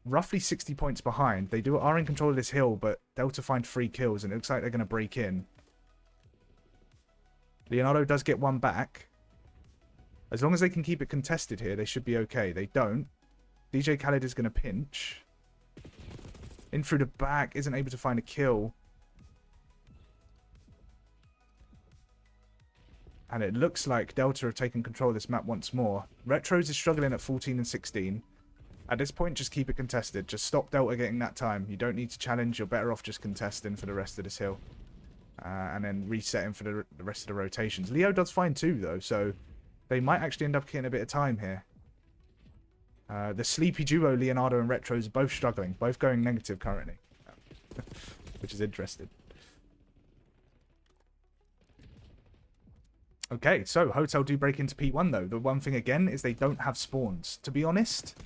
roughly 60 points behind. They are in control of this hill, but Delta find 3 kills, and it looks like they're going to break in. Leonardo does get 1 back. As long as they can keep it contested here, they should be okay. They don't. DJ Khaled is going to pinch. In through the back, isn't able to find a kill. And it looks like Delta have taken control of this map once more. Retros is struggling at 14 and 16. At this point, just keep it contested. Just stop Delta getting that time. You don't need to challenge. You're better off just contesting for the rest of this hill. And then resetting for the rest of the rotations. Leo does fine too, though, so they might actually end up getting a bit of time here. The sleepy duo, Leonardo and Retros, are both struggling. Both going negative currently. Which is interesting. Okay, so Hotel do break into P1 though. The one thing again is they don't have spawns. To be honest,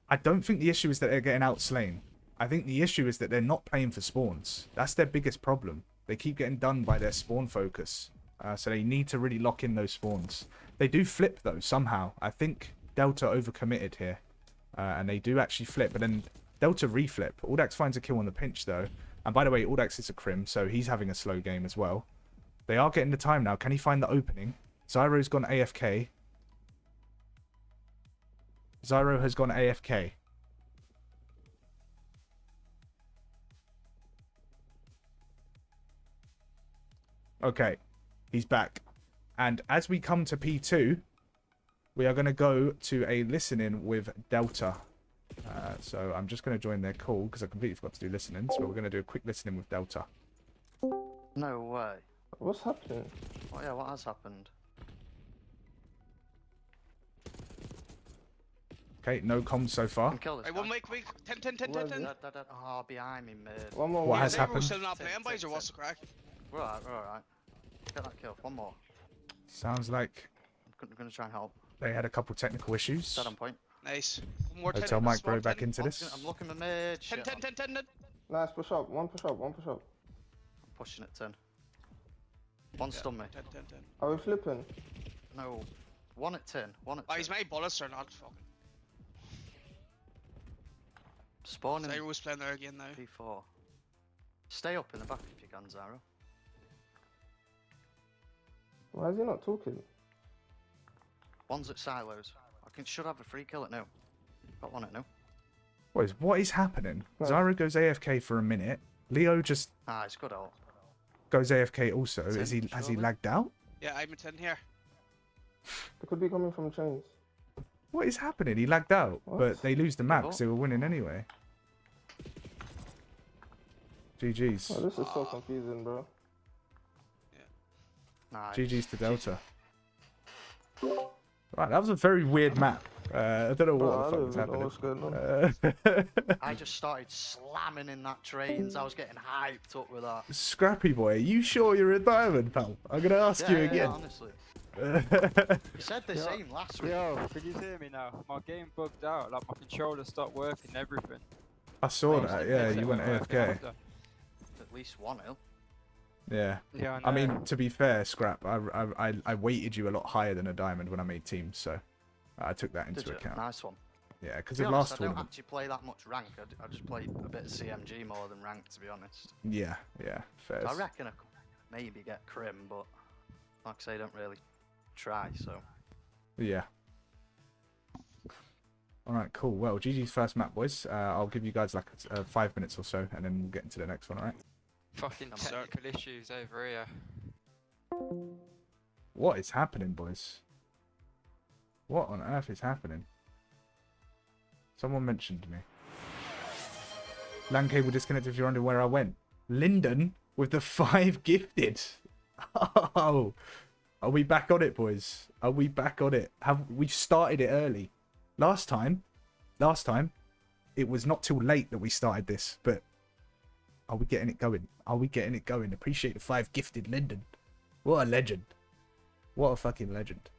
I don't think the issue is that they're getting outslain. I think the issue is that they're not playing for spawns. That's their biggest problem. They keep getting done by their spawn focus. So they need to really lock in those spawns. They do flip though, somehow. I think Delta overcommitted here. And they do actually flip, but then Delta reflip. Audax finds a kill on the pinch though. And by the way, Audax is a crim, so he's having a slow game as well. They are getting the time now. Can he find the opening? Zyro's gone AFK. Zyro has gone AFK. Okay. He's back. And as we come to P2, we are going to go to a listening with Delta. So I'm just going to join their call because I completely forgot to do listening. So we're going to do a quick listening with Delta. No way. What's happening? Oh yeah, what has happened? Okay, no comms so far. Kill this Right, guy. one week. 10. Oh, behind me, mid. One more. What has Zero happened? still not playing, boys, or what's the crack? We're alright. Get that kill. One more. Sounds like I'm gonna try and help. they had a couple technical issues. Dead on point. Nice. One more Hotel 10. Mike small Bro back 10. into this. I'm looking at mid. 10. Shit, 10. Nice, push up. One push up. One push up. I'm pushing it 10. One stun me. 10. Are we flipping? No. One at 10. One at Oh, 10. he's made bullets or not? Fucking. Spawning Zyro's playing there again now. P4. Stay up in the back if you can, Zyro. Why is he not talking? One's at silos. Should have a free kill at now. Got one at now. What is happening? Right. Zyro goes AFK for a minute. Leo just Ah, it's good ult. goes AFK also. Ten, Has he surely? lagged out? Yeah, I'm a 10 here. It could be coming from chains. What is happening? He lagged out, What? but they lose the map what? because they were winning anyway. GG's. Oh, this is so confusing, bro. Nice. GG's to Delta. Right, that was a very weird map. I don't know what Bro, I the don't fuck even know was what's going on. happening. I just started slamming in that trains. I was getting hyped up with that. Scrappy boy, are you sure you're a diamond, pal? I'm gonna ask you Yeah, again. honestly. You said the same last week. Yo, can you hear me now? My game bugged out, like my controller stopped working, everything. I saw that. Yeah, It you went working AFK. after. At least one ill. Yeah. Yeah, I mean, to be fair, Scrap, I weighted you a lot higher than a diamond when I made teams, so I took that into Did you? account. Nice one. Yeah, because To be of honest, last I don't tournament. actually play that much rank. I just play a bit of CMG more than rank, to be honest. Yeah, fair. So I reckon I could maybe get Crim, but like I say, I don't really try, so. Yeah. Alright, cool. Well, GG's first map, boys. I'll give you guys like 5 minutes or so, and then we'll get into the next one, alright? Fucking technical issues over here. What is happening, boys? What on earth is happening? Someone mentioned me. LAN cable disconnected if you're wondering where I went. Linden with the 5 gifted. Oh, are we back on it, boys? Are we back on it? We've started it early. Last time, it was not till late that we started this, but are we getting it going? Are we getting it going? Appreciate the 5 gifted, Linden. What a legend. What a fucking legend.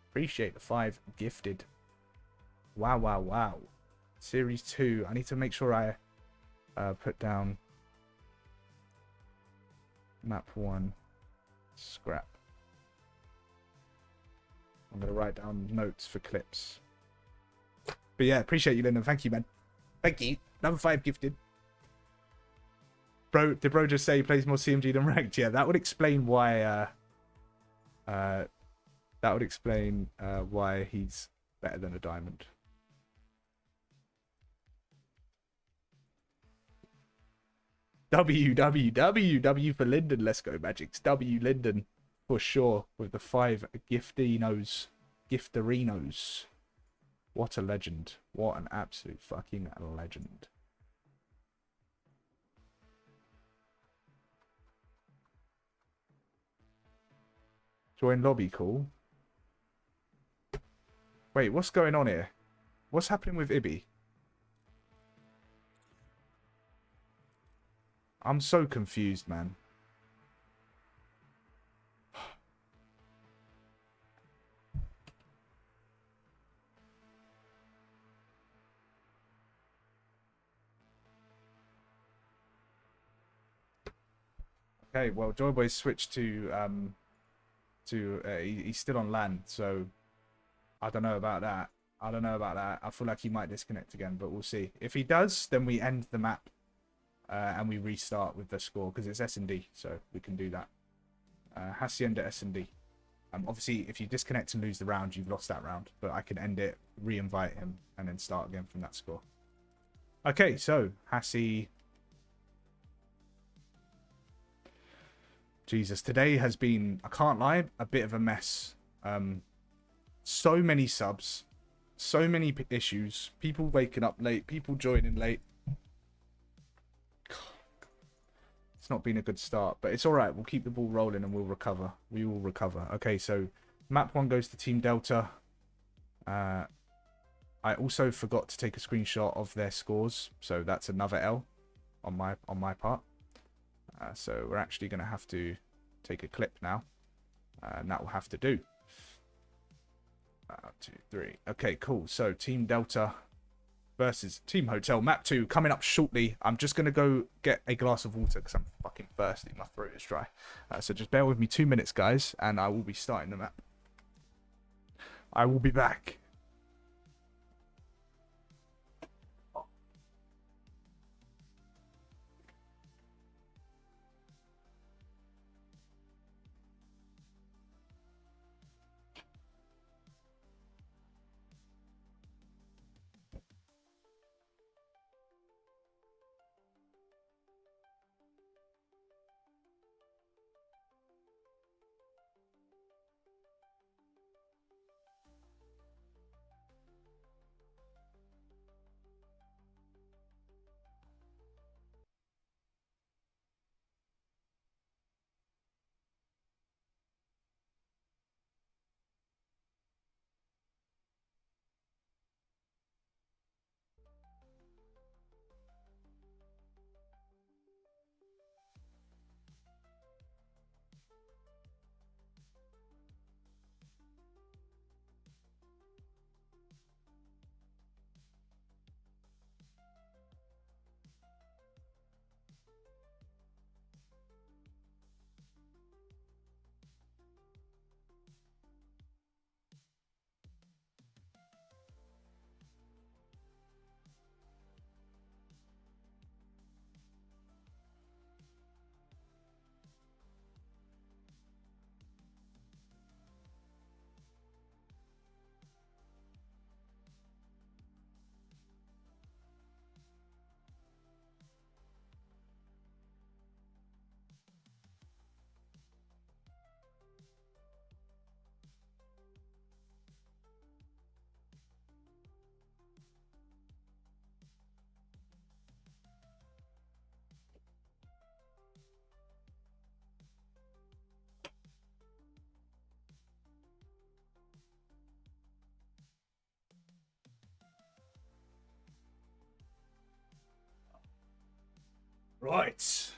Appreciate the 5 gifted. Wow, wow, wow. Series 2. I need to make sure I put down map 1 scrap. I'm going to write down notes for clips. But yeah, appreciate you, Lyndon. Thank you, man. Thank you. Number 5 gifted. Bro, did bro just say he plays more CMG than ranked? Yeah, that would explain why why he's better than a diamond. W for Linden. Let's go, Magics. W Linden for sure with the 5 gifterinos. What a legend. What an absolute fucking legend. Join lobby call. Wait, what's going on here? What's happening with Ibby? I'm so confused, man. Okay, well, Joyboy's switched to he's still on land, so I don't know about that. I feel like he might disconnect again, but we'll see. If he does, then we end the map and we restart with the score because it's S&D, so we can do that. Hacienda S&D. Obviously, if you disconnect and lose the round, you've lost that round, but I can end it, re-invite him, and then start again from that score. Okay, so Hassi. Jesus, today has been, I can't lie, a bit of a mess. So many subs, so many issues, people waking up late, people joining late. It's not been a good start, but it's all right. We'll keep the ball rolling and we'll recover. We will recover. Okay, so map 1 goes to Team Delta. I also forgot to take a screenshot of their scores, so that's another L on my part. So we're actually going to have to take a clip now, and that will have to do. 2, 3. Okay, cool. So Team Delta versus Team Hotel. Map 2 coming up shortly. I'm just going to go get a glass of water because I'm fucking thirsty. My throat is dry. So just bear with me 2 minutes, guys, and I will be starting the map. I will be back. Right.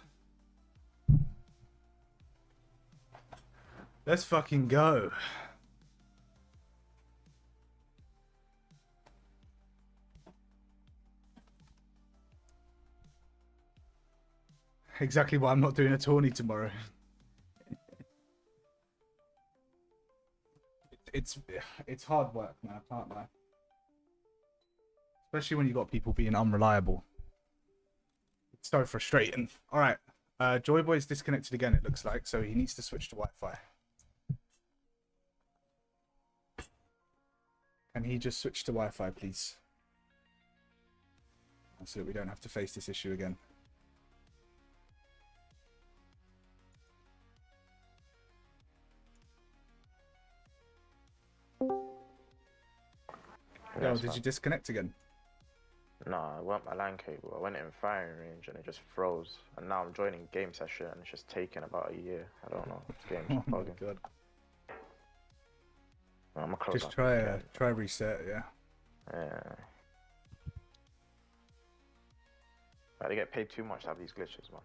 Let's fucking go. Exactly why I'm not doing a tourney tomorrow. It's hard work, man. I can't lie. Especially when you got people being unreliable. It's so frustrating. All right. Joyboy's disconnected again, it looks like, so he needs to switch to Wi-Fi. Can he just switch to Wi-Fi, please? So that we don't have to face this issue again. Yo, did you disconnect again? Nah, I went my LAN cable. I went in firing range and it just froze. And now I'm joining game session and it's just taking about a year. I don't know. This game's Oh my bugging. god. I'm gonna close Just up try again. try reset, yeah. Yeah. Like, they get paid too much to have these glitches, man.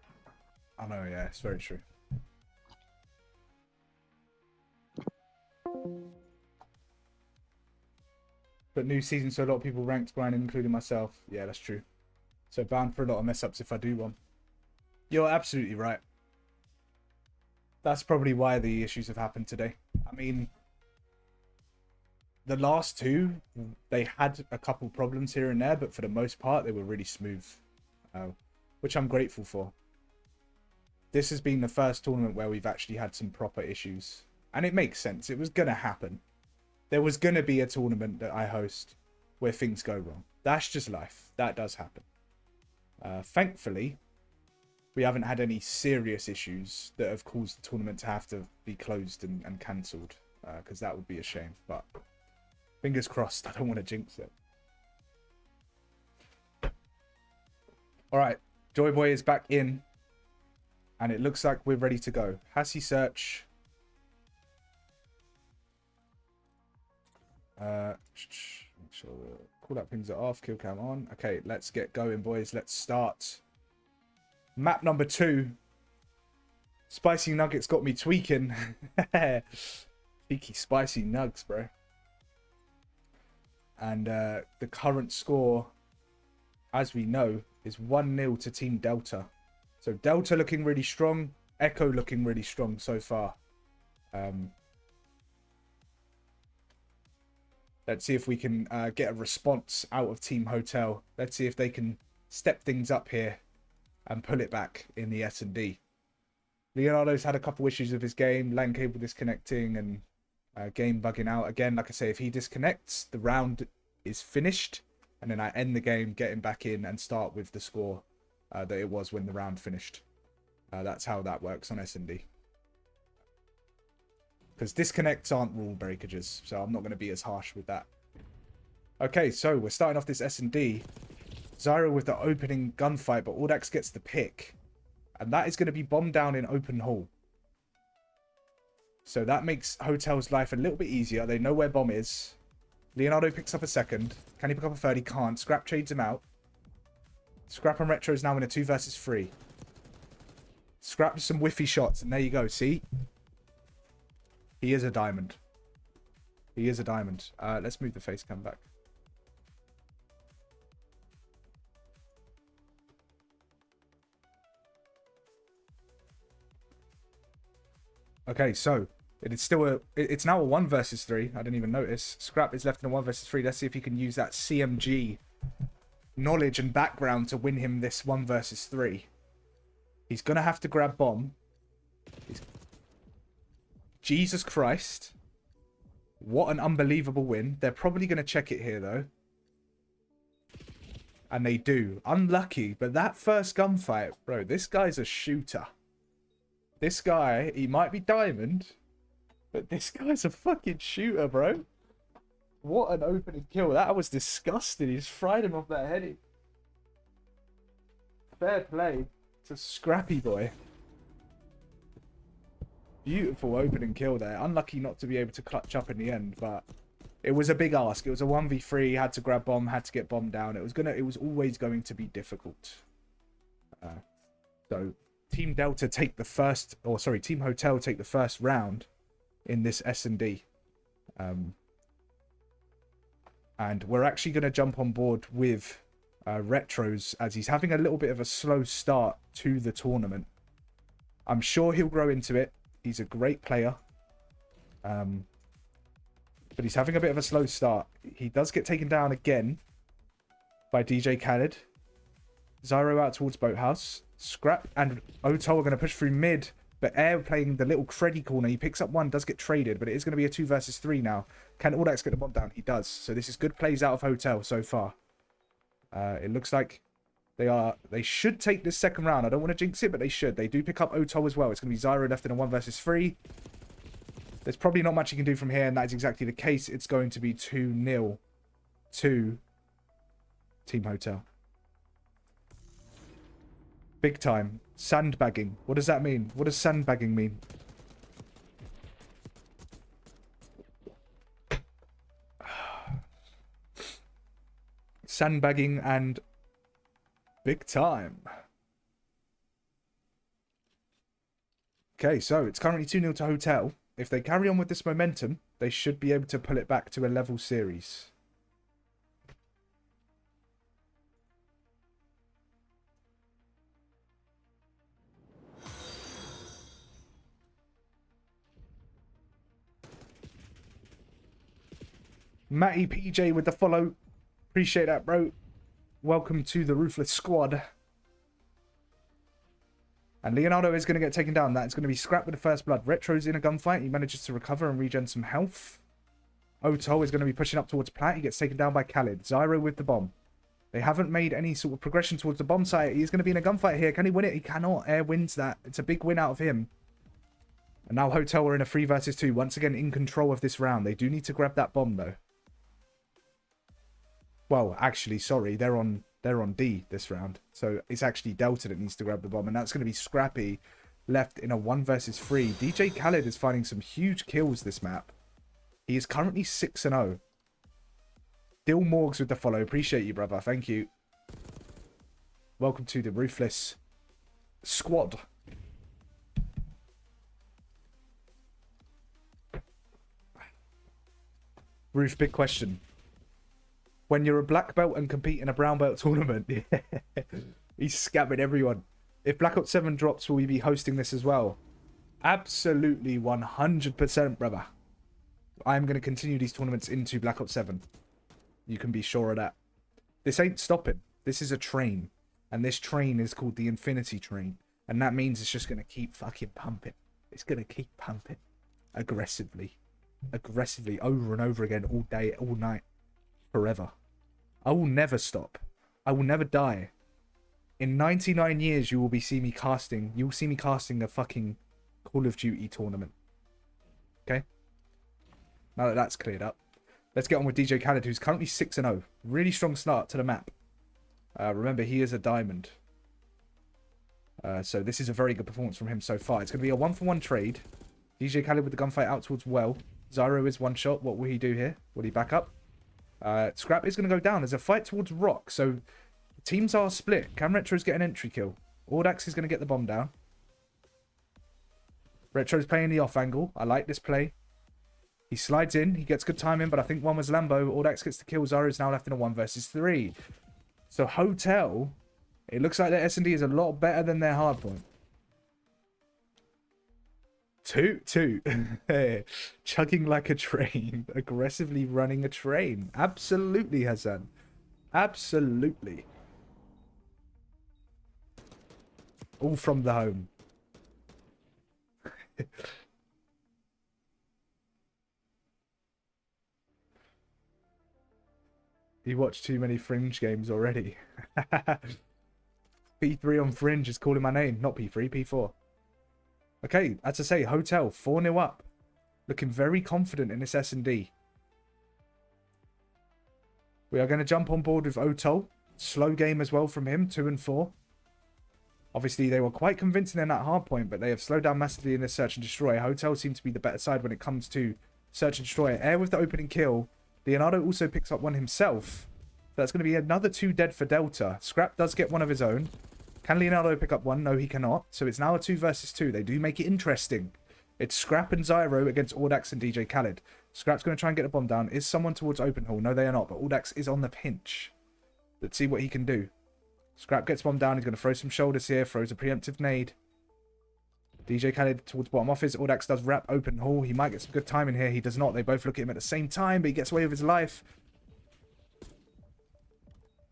I know, yeah, it's very true. But new season, so a lot of people ranked grinding, including myself. Yeah, that's true. So bound for a lot of mess ups if I do one. You're absolutely right. That's probably why the issues have happened today. I mean, the last two, they had a couple problems here and there, but for the most part, they were really smooth, which I'm grateful for. This has been the first tournament where we've actually had some proper issues, and it makes sense. It was going to happen. There was going to be a tournament that I host where things go wrong. That's just life. That does happen. Thankfully, we haven't had any serious issues that have caused the tournament to have to be closed and cancelled, because that would be a shame. But Fingers crossed. I don't want to jinx it. All right. Joy Boy is back in. And it looks like we're ready to go. Hassie search. Make sure call out pings are off. Kill cam on. Okay, let's get going, boys. Let's start. Map number 2. Spicy Nuggets got me tweaking. Cheeky spicy nugs, bro. And the current score, as we know, is 1-0 to Team Delta. So Delta looking really strong. Echo looking really strong so far. Let's see if we can get a response out of Team Hotel. Let's see if they can step things up here and pull it back in the S&D. Leonardo's had a couple issues with his game. LAN cable disconnecting and game bugging out. Again, like I say, if he disconnects, the round is finished. And then I end the game, get him back in and start with the score that it was when the round finished. That's how that works on S&D. Because disconnects aren't rule breakages, so I'm not going to be as harsh with that. Okay, so we're starting off this S&D. Zyro with the opening gunfight, but Audax gets the pick. And that is going to be bombed down in open hall. So that makes Hotel's life a little bit easier. They know where bomb is. Leonardo picks up a second. Can he pick up a third? He can't. Scrap trades him out. Scrap and Retro is now in a 2 versus 3. Scrap some whiffy shots, and there you go. See? He is a diamond. He is a diamond. Let's move the face cam back. Okay, so it's now a 1 versus 3. I didn't even notice. Scrap is left in a 1 versus 3. Let's see if he can use that CMG knowledge and background to win him this 1 versus 3. He's gonna have to grab bomb. Jesus Christ. What an unbelievable win. They're probably gonna check it here though. And they do. Unlucky, but that first gunfight, bro, this guy's a shooter. This guy, he might be diamond, but this guy's a fucking shooter, bro. What an opening kill. That was disgusting. He just fried him off that head. Fair play to Scrappy Boy. Beautiful opening kill there. Unlucky not to be able to clutch up in the end, but it was a big ask. It was a 1v3. Had to grab bomb, had to get bomb down. It was always going to be difficult. So Team Delta take the first, or sorry, Team Hotel take the first round in this S&D. And we're actually going to jump on board with Retros as he's having a little bit of a slow start to the tournament. I'm sure he'll grow into it. He's a great player. But he's having a bit of a slow start. He does get taken down again by DJ Khaled. Zyro out towards Boathouse. Scrap and Oto are going to push through mid. But Air playing the little Freddy corner. He picks up 1, does get traded. But it is going to be a 2 versus 3 now. Can Audax get the bomb down? He does. So this is good plays out of Hotel so far. It looks like they should take this second round. I don't want to jinx it, but they should. They do pick up Oto as well. It's going to be Zyro left in a 1 versus 3. There's probably not much he can do from here, and that is exactly the case. It's going to be 2-0 to Team Hotel. Big time. Sandbagging. What does that mean? What does sandbagging mean? Sandbagging and big time. Okay, so it's currently 2-0 to Hotel. If they carry on with this momentum, they should be able to pull it back to a level series. Matty PJ with the follow. Appreciate that, bro. Welcome to the Ruthless squad. And Leonardo is going to get taken down. That's going to be Scrap with the first blood. Retro's in a gunfight. He manages to recover and regen some health. Oto is going to be pushing up towards Plat. He gets taken down by Khaled. Zyro with the bomb. They haven't made any sort of progression towards the bomb site. He's going to be in a gunfight here. Can he win it? He cannot. Air wins that. It's a big win out of him. And now Hotel are in a 3 versus 2. Once again in control of this round. They do need to grab that bomb though. Well, actually, sorry, they're on D this round. So it's actually Delta that needs to grab the bomb, and that's going to be Scrappy left in a 1 versus 3. DJ Khaled is finding some huge kills this map. He is currently 6-0. Dill Morgs with the follow. Appreciate you, brother. Thank you. Welcome to the Ruthless squad. Roof, big question. When you're a black belt and compete in a brown belt tournament, he's scamming everyone. If Black Ops 7 drops, will we be hosting this as well? Absolutely 100%, brother. I'm going to continue these tournaments into Black Ops 7. You can be sure of that. This ain't stopping. This is a train. And this train is called the Infinity Train. And that means it's just going to keep fucking pumping. It's going to keep pumping. Aggressively. Aggressively. Over and over again. All day, all night. Forever. I will never stop. I will never die. In 99 years, you will see me casting a fucking Call of Duty tournament. Okay? Now that that's cleared up, let's get on with DJ Khaled, who's currently 6-0. Really strong start to the map. Remember, he is a diamond. So this is a very good performance from him so far. It's going to be a 1-for-1 trade. DJ Khaled with the gunfight out towards well. Zyro is one shot. What will he do here? Will he back up? Scrap is going to go down. There's a fight towards Rock. So teams are split. Cam Retro's getting an entry kill. Audax is going to get the bomb down. Retro's playing the off angle. I like this play. He slides in. He gets good timing, but I think one was Lambo. Audax gets the kill. Zyro is now left in a 1 versus 3. So Hotel, it looks like their S&D is a lot better than their hardpoint. 2-2. Chugging like a train. Aggressively running a train. Absolutely, Hassan. Absolutely. All from the home. You watched too many Fringe games already. P3 on Fringe is calling my name. Not P3, P4. Okay, as I say, Hotel, 4-0 up. Looking very confident in this S&D. We are going to jump on board with Otol. Slow game as well from him, 2 and 4. Obviously, they were quite convincing in that hard point, but they have slowed down massively in this search and destroy. Hotel seems to be the better side when it comes to search and destroy. Air with the opening kill. Leonardo also picks up one himself. That's going to be another 2 dead for Delta. Scrap does get one of his own. Can Leonardo pick up one? No, he cannot. So it's now a 2 versus 2. They do make it interesting. It's Scrap and Zyro against Audax and DJ Khaled. Scrap's going to try and get the bomb down. Is someone towards open hall? No, they are not. But Audax is on the pinch. Let's see what he can do. Scrap gets bomb down. He's going to throw some shoulders here. Throws a preemptive nade. DJ Khaled towards bottom office. Audax does wrap open hall. He might get some good timing here. He does not. They both look at him at the same time, but he gets away with his life.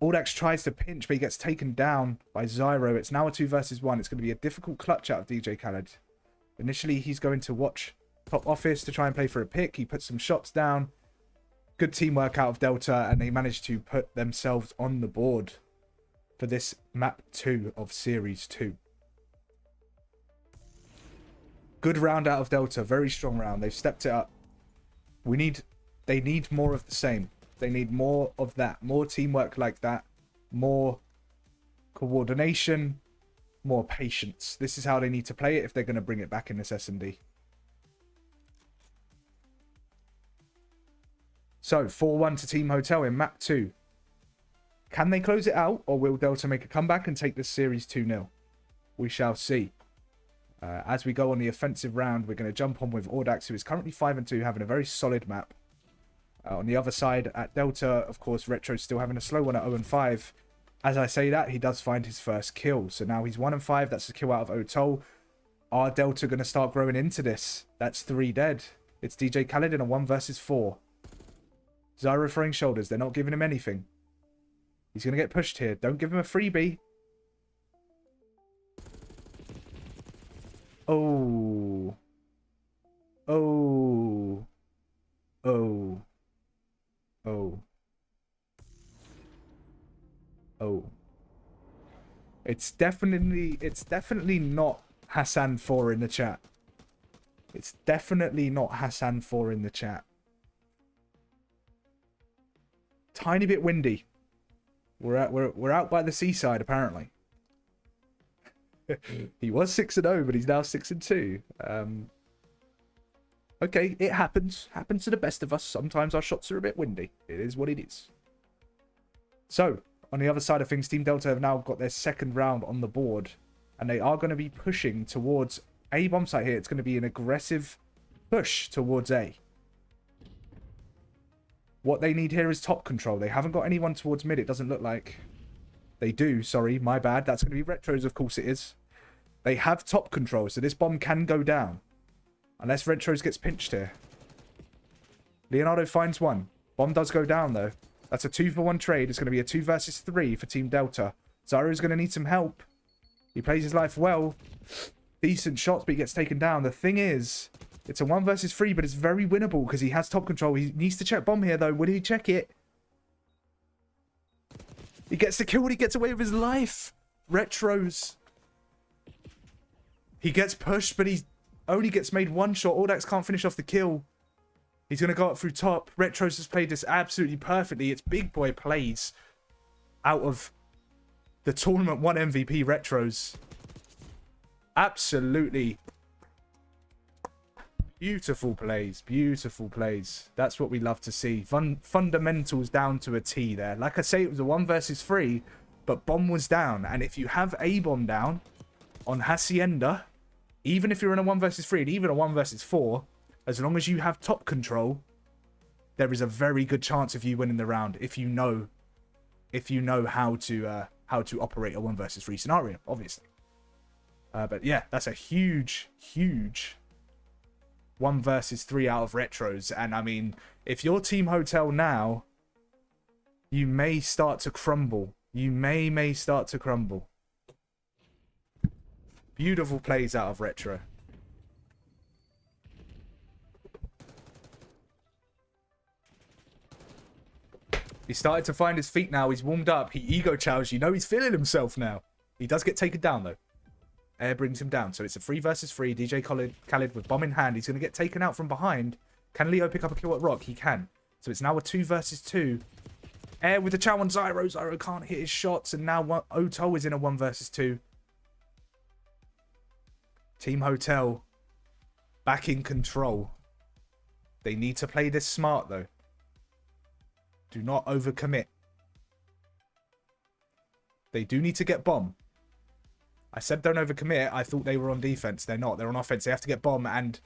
Audax tries to pinch, but he gets taken down by Zyro. It's now a 2 versus 1. It's going to be a difficult clutch out of DJ Khaled. Initially, he's going to watch top office to try and play for a pick. He puts some shots down. Good teamwork out of Delta, and they managed to put themselves on the board for this map 2 of Series 2. Good round out of Delta. Very strong round. They've stepped it up. They need more of the same. They need more of that. More teamwork like that. More coordination. More patience. This is how they need to play it if they're going to bring it back in this S&D. So, 4-1 to Team Hotel in map 2. Can they close it out, or will Delta make a comeback and take this series 2-0? We shall see. As we go on the offensive round, we're going to jump on with Audax, who is currently 5-2, having a very solid map. On the other side, at Delta, of course, Retro's still having a slow one at 0-5. As I say that, he does find his first kill. So now he's 1-5. That's a kill out of Otol. Are Delta going to start growing into this? That's 3 dead. It's DJ Khaled in a 1 versus 4. Zyro throwing shoulders. They're not giving him anything. He's going to get pushed here. Don't give him a freebie. Oh. Oh. Oh. Oh. Oh. It's definitely not Hassan 4 in the chat. It's definitely not Hassan 4 in the chat. tiny bit windy. We're out by the seaside apparently. He was 6-0, but he's now 6-2. Okay, it happens. Happens to the best of us. Sometimes our shots are a bit windy. It is what it is. So, on the other side of things, Team Delta have now got their second round on the board. And they are going to be pushing towards A bomb site here. It's going to be an aggressive push towards A. What they need here is top control. They haven't got anyone towards mid, it doesn't look like. They do, sorry, my bad. That's going to be Retros, of course it is. They have top control, so this bomb can go down. Unless Retros gets pinched here. Leonardo finds one. Bomb does go down, though. That's a 2-for-1 trade. It's going to be a 2 versus 3 for Team Delta. Zyro's going to need some help. He plays his life well. Decent shots, but he gets taken down. The thing is, it's a 1 versus 3, but it's very winnable because he has top control. He needs to check bomb here, though. Will he check it? He gets the kill and he gets away with his life. Retros. He gets pushed, but he only gets made one shot. Audax can't finish off the kill. He's going to go up through top. Retros has played this absolutely perfectly. It's big boy plays out of the Tournament 1 MVP Retros. Absolutely beautiful plays. Beautiful plays. That's what we love to see. Fundamentals down to a T there. Like I say, it was a 1 versus 3, but bomb was down. And if you have a bomb down on Hacienda, even if you're in a 1 versus 3 and even a 1 versus 4, as long as you have top control, there is a very good chance of you winning the round if you know how to operate a 1 versus 3 scenario, obviously. But yeah, that's a huge 1 versus 3 out of Retros. And I mean, if you're Team Hotel now, you may start to crumble. You may start to crumble. Beautiful plays out of Retro. He started to find his feet now. He's warmed up. He ego chows. You know he's feeling himself now. He does get taken down, though. Air brings him down. So it's a 3 versus 3. DJ Khaled with bomb in hand. He's going to get taken out from behind. Can Leo pick up a kill at Rock? He can. So it's now a 2 versus 2. Air with the chow on Zyro. Zyro can't hit his shots. And now Oto is in a 1 versus 2. Team Hotel back in control. They need to play this smart, though. Do not overcommit. They do need to get bomb. I said don't overcommit. I thought they were on defense. They're not. They're on offense. They have to get bomb. And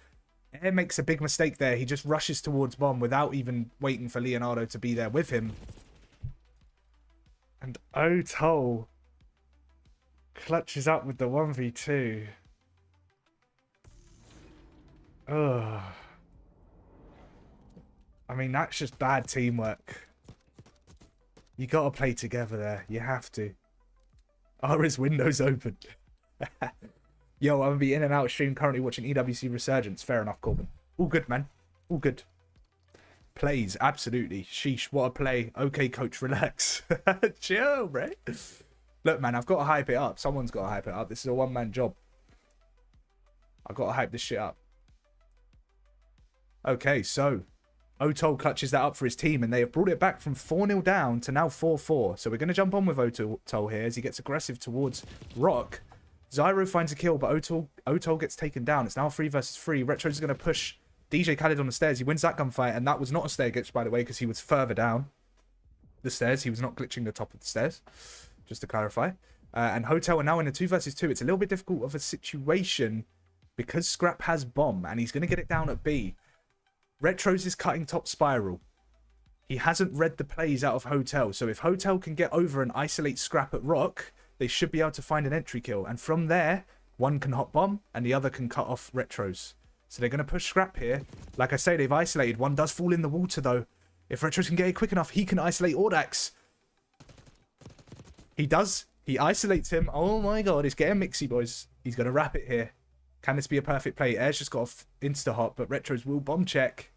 Air makes a big mistake there. He just rushes towards bomb without even waiting for Leonardo to be there with him. And Oto clutches up with the 1v2. Ugh. I mean, that's just bad teamwork. You gotta play together there. You have to. His window's open. Yo, I'm gonna be in and out of stream currently watching EWC Resurgence. Fair enough, Corbin. All good, man. All good. Plays, absolutely. Sheesh, what a play. Okay, coach, relax. Chill, bro. Look, man, I've got to hype it up. Someone's got to hype it up. This is a one-man job. I've got to hype this shit up. Okay, so Oto clutches that up for his team, and they have brought it back from 4-0 down to now 4-4. So we're going to jump on with Oto here as he gets aggressive towards Rock. Zyro finds a kill, but Oto gets taken down. It's now 3 versus 3. Retros is going to push DJ Khaled on the stairs. He wins that gunfight, and that was not a stair glitch, by the way, because he was further down the stairs. He was not glitching the top of the stairs, just to clarify. And Hotel are now in a 2 versus 2. It's a little bit difficult of a situation because Scrap has bomb, and he's going to get it down at B. Retros is cutting top spiral. He hasn't read the plays out of Hotel. So if Hotel can get over and isolate Scrap at Rock, they should be able to find an entry kill. And from there, one can hot bomb and the other can cut off Retros. So they're going to push Scrap here. Like I say, they've isolated. One does fall in the water, though. If Retros can get it quick enough, he can isolate Audax. He does. He isolates him. Oh my god, it's getting mixy, boys. He's going to wrap it here. Can this be a perfect play? Air's just got insta-hop, but Retros will bomb check.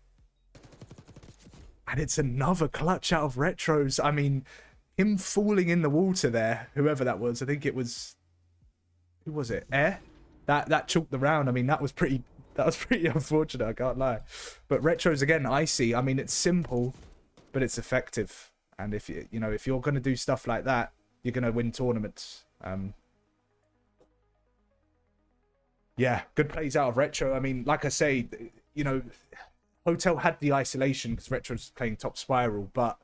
And it's another clutch out of Retros. I mean, him falling in the water there, whoever that was, I think it was... Who was it? Air? That chalked the round. I mean, that was pretty unfortunate, I can't lie. But Retros, again, icy. I mean, it's simple, but it's effective. And if if you're going to do stuff like that, you're going to win tournaments. Yeah, good plays out of Retro. I mean, like I say, Hotel had the isolation because Retro's playing top spiral, but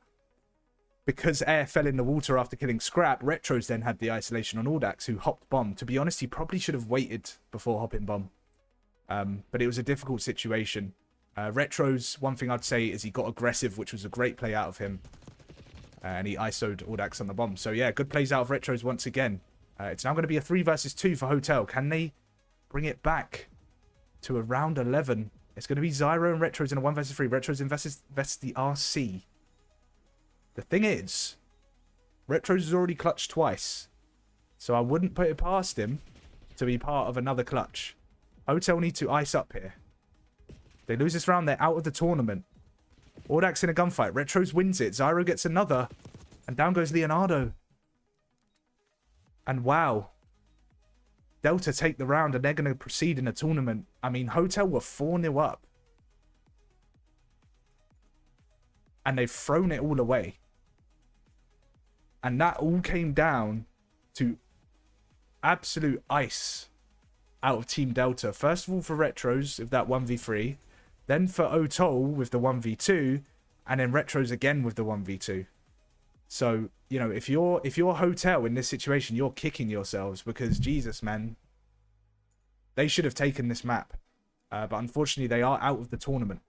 because Air fell in the water after killing Scrap, Retro's then had the isolation on Audax, who hopped bomb. To be honest, he probably should have waited before hopping bomb. But it was a difficult situation. Retro's, one thing I'd say is he got aggressive, which was a great play out of him. And he ISO'd Audax on the bomb. So yeah, good plays out of Retro's once again. It's now going to be a 3 versus 2 for Hotel. Can they bring it back to around 11? It's going to be Zyro and Retro's in a 1 versus 3. Retro's invests the RC. The thing is, Retro's has already clutched twice. So I wouldn't put it past him to be part of another clutch. Hotel need to ice up here. They lose this round, they're out of the tournament. Audax in a gunfight. Retros wins it. Zyro gets another. And down goes Leonardo. And wow. Delta take the round and they're going to proceed in a tournament. I mean, Hotel were 4-0 up. And they've thrown it all away. And that all came down to absolute ice out of Team Delta. First of all for Retros with that 1v3. Then for Otol with the 1v2. And then Retros again with the 1v2. So, if you're Hotel in this situation, you're kicking yourselves because, Jesus, man, they should have taken this map. But unfortunately, they are out of the tournament.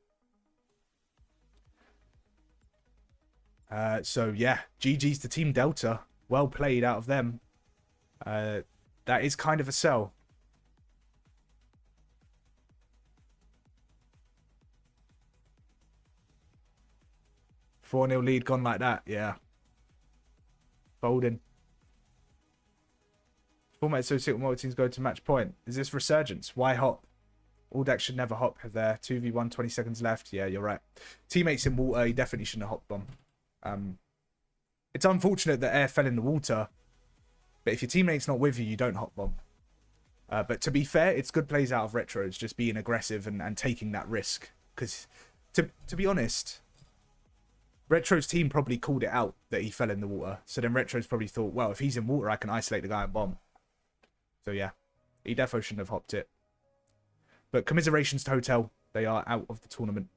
So, yeah, GG's to Team Delta. Well played out of them. That is kind of a sell. – 4-0 lead gone like that, yeah. Folding. Format associate with multi teams go to match point. Is this resurgence? Why hop? All decks should never hop if they're 2v1, 20 seconds left. Yeah, you're right. Teammates in water, he definitely shouldn't have hopped bomb. It's unfortunate that Air fell in the water, but if your teammate's not with you, you don't hop bomb. But to be fair, it's good plays out of Retros, just being aggressive and taking that risk. Because, to be honest, Retro's team probably called it out that he fell in the water. So then Retro's probably thought, well, if he's in water, I can isolate the guy and bomb. So yeah, he defo shouldn't have hopped it. But commiserations to Hotel. They are out of the tournament.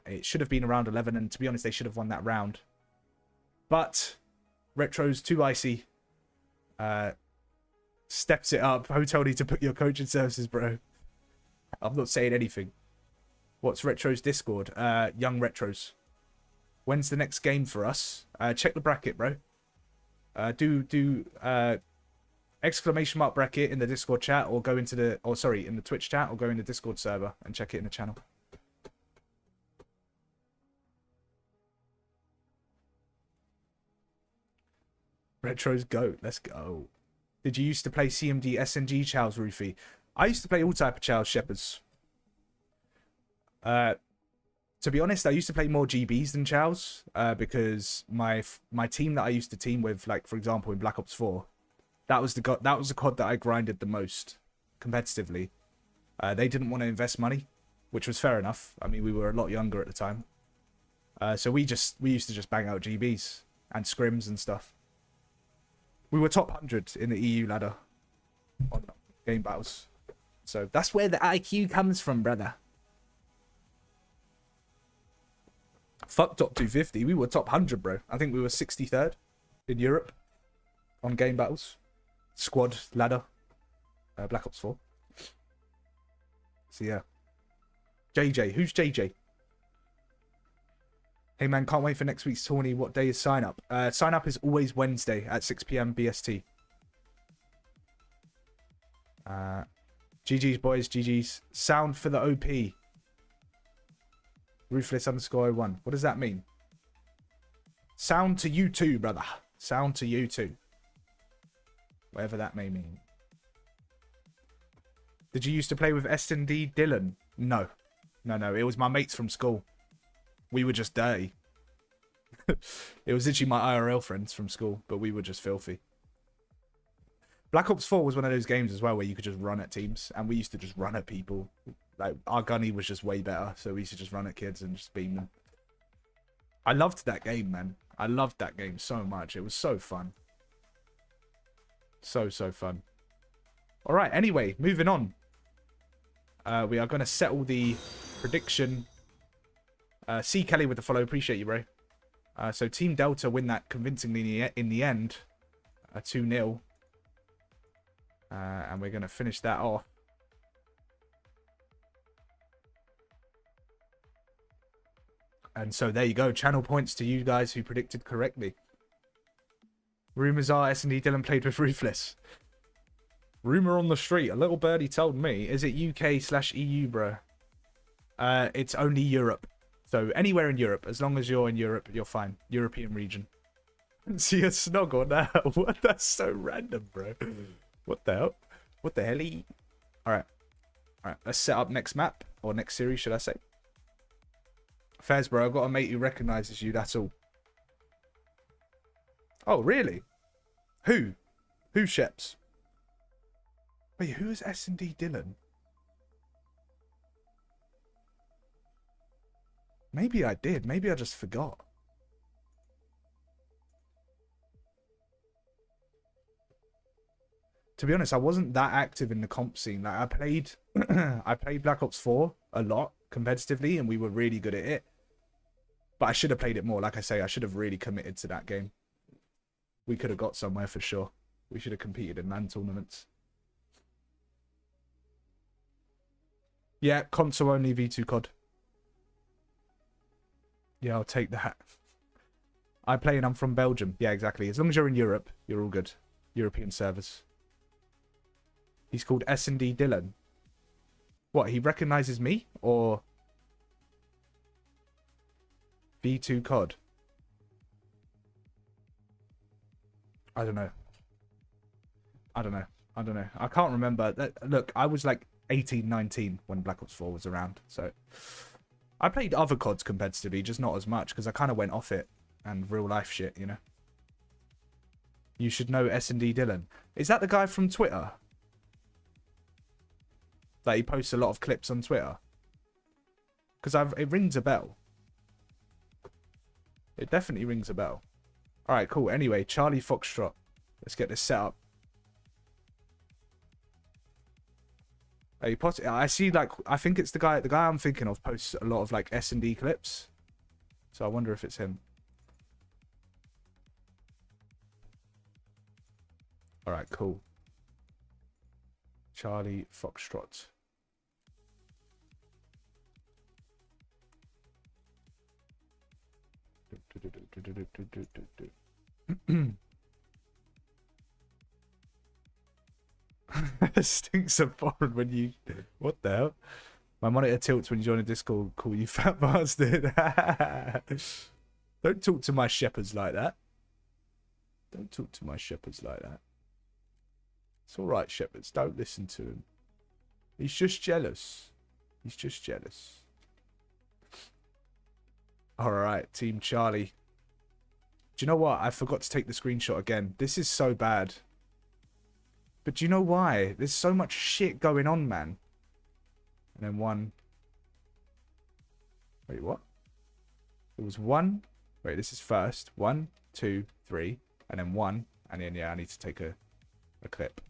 It should have been around 11, and to be honest, they should have won that round. But Retro's too icy. Steps it up. Hotel need to put your coaching services, bro. I'm not saying anything. What's Retro's Discord? Young Retros. When's the next game for us? Check the bracket, bro. Do exclamation mark bracket in the Discord chat, or go into the, in the Twitch chat, or go in the Discord server and check it in the channel. Retro's GOAT. Let's go. Did you used to play CMD, SNG chows, Roofy? I used to play all type of chows, Shepherds. To be honest, I used to play more GBs than chows, because my team that I used to team with, like for example in Black Ops 4, that was the COD that I grinded the most competitively. They didn't want to invest money, which was fair enough. I mean, we were a lot younger at the time, so we used to just bang out GBs and scrims and stuff. We were top 100 in the EU ladder on game battles, so that's where the IQ comes from, brother. Fuck top 250. We were top 100, bro. I think we were 63rd in Europe on game battles. Squad, ladder. Black Ops 4. So, yeah. JJ. Who's JJ? Hey, man, can't wait for next week's tourney. What day is sign up? Sign up is always Wednesday at 6 PM BST. GG's, boys. GG's. Sound for the OP. Ruthless _01. What does that mean? Sound to you too, brother. Sound to you too. Whatever that may mean. Did you used to play with S&D Dylan? No. No. It was my mates from school. We were just dirty. It was literally my IRL friends from school, but we were just filthy. Black Ops 4 was one of those games as well where you could just run at teams, and we used to just run at people. Like, our gunny was just way better, so we used to just run at kids and just beam them. I loved that game, man. I loved that game so much. It was so fun. So fun. All right, anyway, moving on. We are going to settle the prediction. C. Kelly with the follow. Appreciate you, bro. So Team Delta win that convincingly in the end. 2-0. And we're going to finish that off. And so there you go. Channel points to you guys who predicted correctly. Rumours are S&D Dylan played with Ruthless. Rumour on the street. A little birdie told me. Is it UK/EU, bro? It's only Europe. So anywhere in Europe. As long as you're in Europe, you're fine. European region. See a snog on that. What? That's so random, bro. What the hell? What the hell? Alright. Alright. Let's set up next map. Or next series, should I say. Fez, bro. I've got a mate who recognises you. That's all. Oh, really? Who? Who, Sheps? Wait, who is S&D Dylan? Maybe I did. Maybe I just forgot. To be honest, I wasn't that active in the comp scene. Like I played I played Black Ops 4 a lot competitively and we were really good at it. But I should have played it more. Like I say, I should have really committed to that game. We could have got somewhere for sure. We should have competed in LAN tournaments. Yeah, console only V2 COD. Yeah, I'll take that. I play and I'm from Belgium. Yeah, exactly. As long as you're in Europe, you're all good. European servers. He's called S&D Dylan. What, he recognises me? Or V2 COD? I don't know. I don't know. I don't know. I can't remember. Look, I was like 18, 19 when Black Ops 4 was around. So I played other CODs competitively, just not as much because I kind of went off it and real life shit, you know. You should know S&D Dylan. Is that the guy from Twitter? That he posts a lot of clips on Twitter? Because it rings a bell. It definitely rings a bell. Alright, cool. Anyway, Charlie Foxtrot. Let's get this set up. I see, like, I think it's the guy I'm thinking of posts a lot of, like, S&D clips. So I wonder if it's him. Alright, cool. Charlie Foxtrot. Stinks of foreign when you... What the hell? My monitor tilts when you join a Discord. Call you fat bastard. Don't talk to my shepherds like that. Don't talk to my shepherds like that. It's alright, shepherds. Don't listen to him. He's just jealous. He's just jealous. Alright, Team Charlie. Do you know what? I forgot to take the screenshot again. This is so bad. But do you know why? There's so much shit going on, man. And then one. Wait, what? It was one. Wait, this is first. 1, 2, 3. And then 1. And then, yeah, I need to take a clip.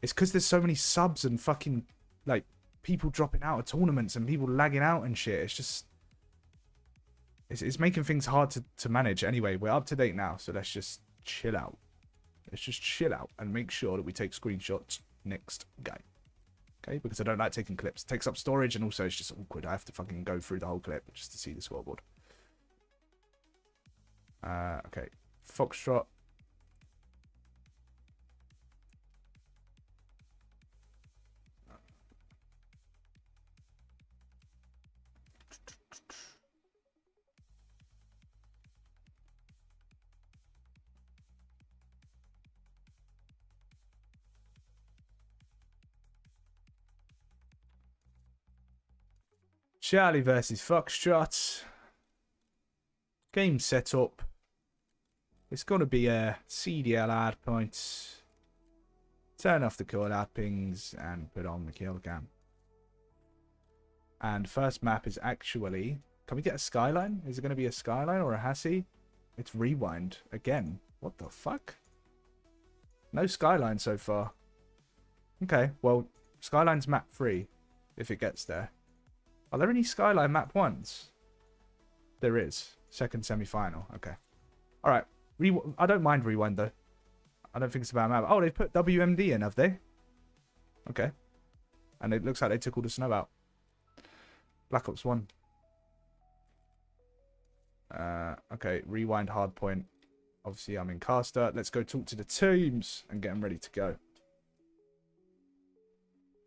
It's because there's so many subs and fucking, like, people dropping out of tournaments and people lagging out and shit. It's just... It's making things hard to manage. Anyway, we're up to date now, so let's just chill out. Let's just chill out and make sure that we take screenshots next game. Okay, because I don't like taking clips. It takes up storage and also it's just awkward. I have to fucking go through the whole clip just to see the scoreboard. Okay. Foxtrot. Charlie versus Foxtrot. Game set up. It's going to be a CDL hard points. Turn off the call out pings and put on the kill cam. And first map is actually Can we get a Skyline? Is it going to be a Skyline or a Hassie? It's Rewind again. What the fuck? No Skyline so far. Okay, well, Skyline's map 3, if it gets there. Are there any Skyline map 1s? There is. Second semi-final. Okay. Alright. I don't mind Rewind, though. I don't think it's a bad map. Oh, they've put WMD in, have they? Okay. And it looks like they took all the snow out. Black Ops 1. Okay, Rewind hardpoint. Obviously, I'm in caster. Let's go talk to the teams and get them ready to go.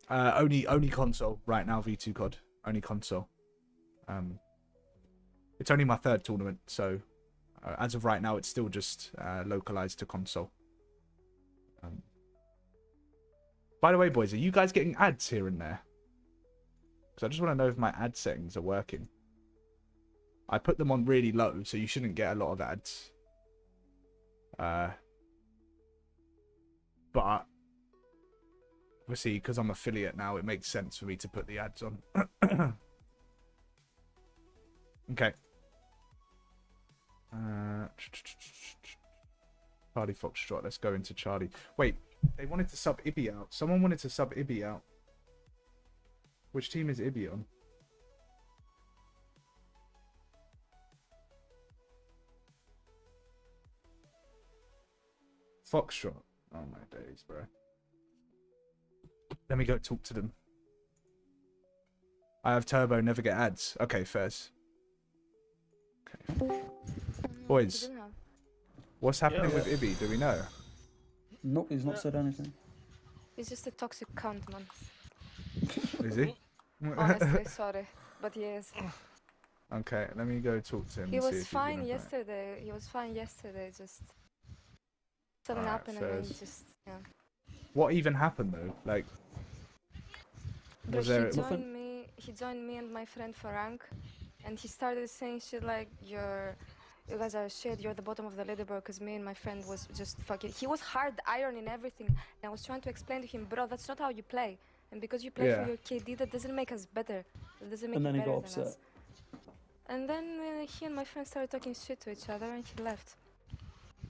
Only console right now, V2 COD. Only console. It's only my 3rd tournament, so as of right now, it's still just localized to console. By the way, boys, are you guys getting ads here and there? Because I just want to know if my ad settings are working. I put them on really low, so you shouldn't get a lot of ads. But obviously, because I'm affiliate now, it makes sense for me to put the ads on. Okay. Charlie Foxtrot. Let's go into Charlie. Wait, they wanted to sub Ibby out. Someone wanted to sub Ibby out. Which team is Ibby on? Foxtrot. Oh my days, bro. Let me go talk to them. I have turbo, never get ads. Okay, fairs. Okay. Boys, what's happening with Ibby? Do we know? Nope, he's not said anything. He's just a toxic cunt, man. Is he? Honestly, sorry, but he is. Okay, let me go talk to him. He and see was if fine he's yesterday. He was fine yesterday. Just something Alright, happened and then fairs. just yeah. What even happened though? Like, But was there? he joined me and my friend for rank, and he started saying shit like you guys are shit, you're the bottom of the leaderboard, because me and my friend was just fucking, he was hard iron in everything, and I was trying to explain to him, bro, that's not how you play, and because you play for your KD, that doesn't make us better, that doesn't make And you then he better got than upset. us. And then he and my friend started talking shit to each other, and he left.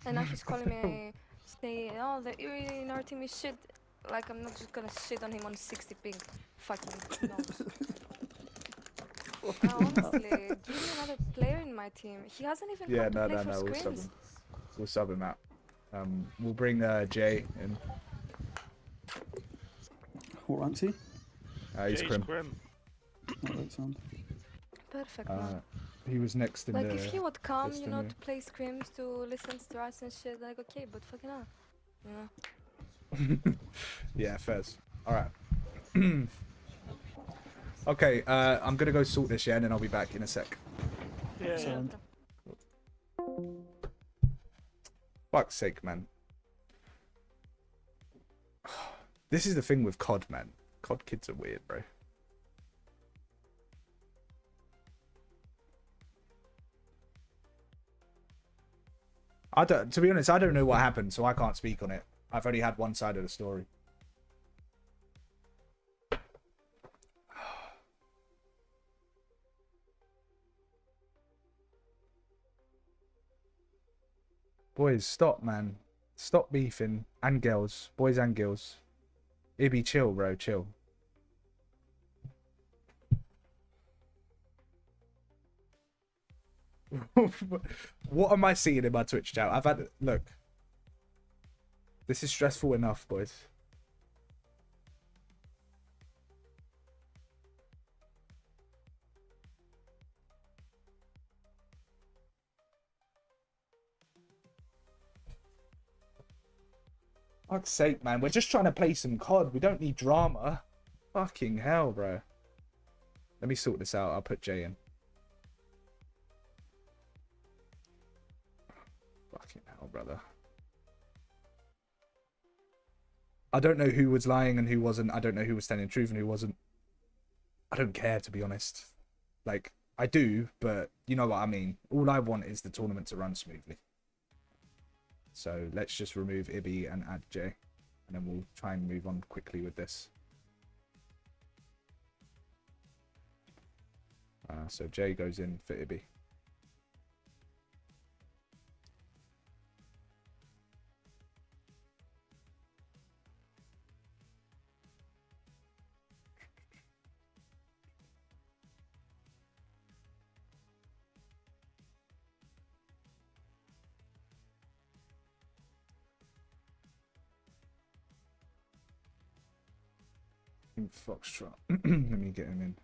And now he's calling me, saying, oh, the Erie in our team is shit. Like, I'm not just gonna shit on him on 60 ping. Fucking nose. Honestly, give me another player in my team. He hasn't even Yeah, come to play for no. We'll sub scrims. him. We'll sub him out. We'll bring Jay in. What rank's he? He's Crim. Alright, sound. Perfect, man. He was next in Like, the. if he would come, you know, destiny. to play scrims, to listen to us and shit, like, okay, but fucking hell. You know? Yeah, fairs. Alright. Okay, I'm gonna go sort this, yeah, and then I'll be back in a sec. Yeah. Sound. Fuck's sake, man. This is the thing with COD, man. COD kids are weird, bro. To be honest, I don't know what happened, so I can't speak on it. I've only had one side of the story. Boys, stop, man. Stop beefing. And girls. Boys and girls. Ibby, chill, bro. Chill. What am I seeing in my Twitch chat? I've had... Look. This is stressful enough, boys. Fuck's sake, man. We're just trying to play some COD. We don't need drama. Fucking hell, bro. Let me sort this out. I'll put Jay in. Fucking hell, brother. I don't know who was lying and who wasn't. I don't know who was telling the truth and who wasn't. I don't care, to be honest. Like, I do, but you know what I mean. All I want is the tournament to run smoothly. So let's just remove Ibby and add Jay. And then we'll try and move on quickly with this. So Jay goes in for Ibby. Foxtrot. Let me get him in.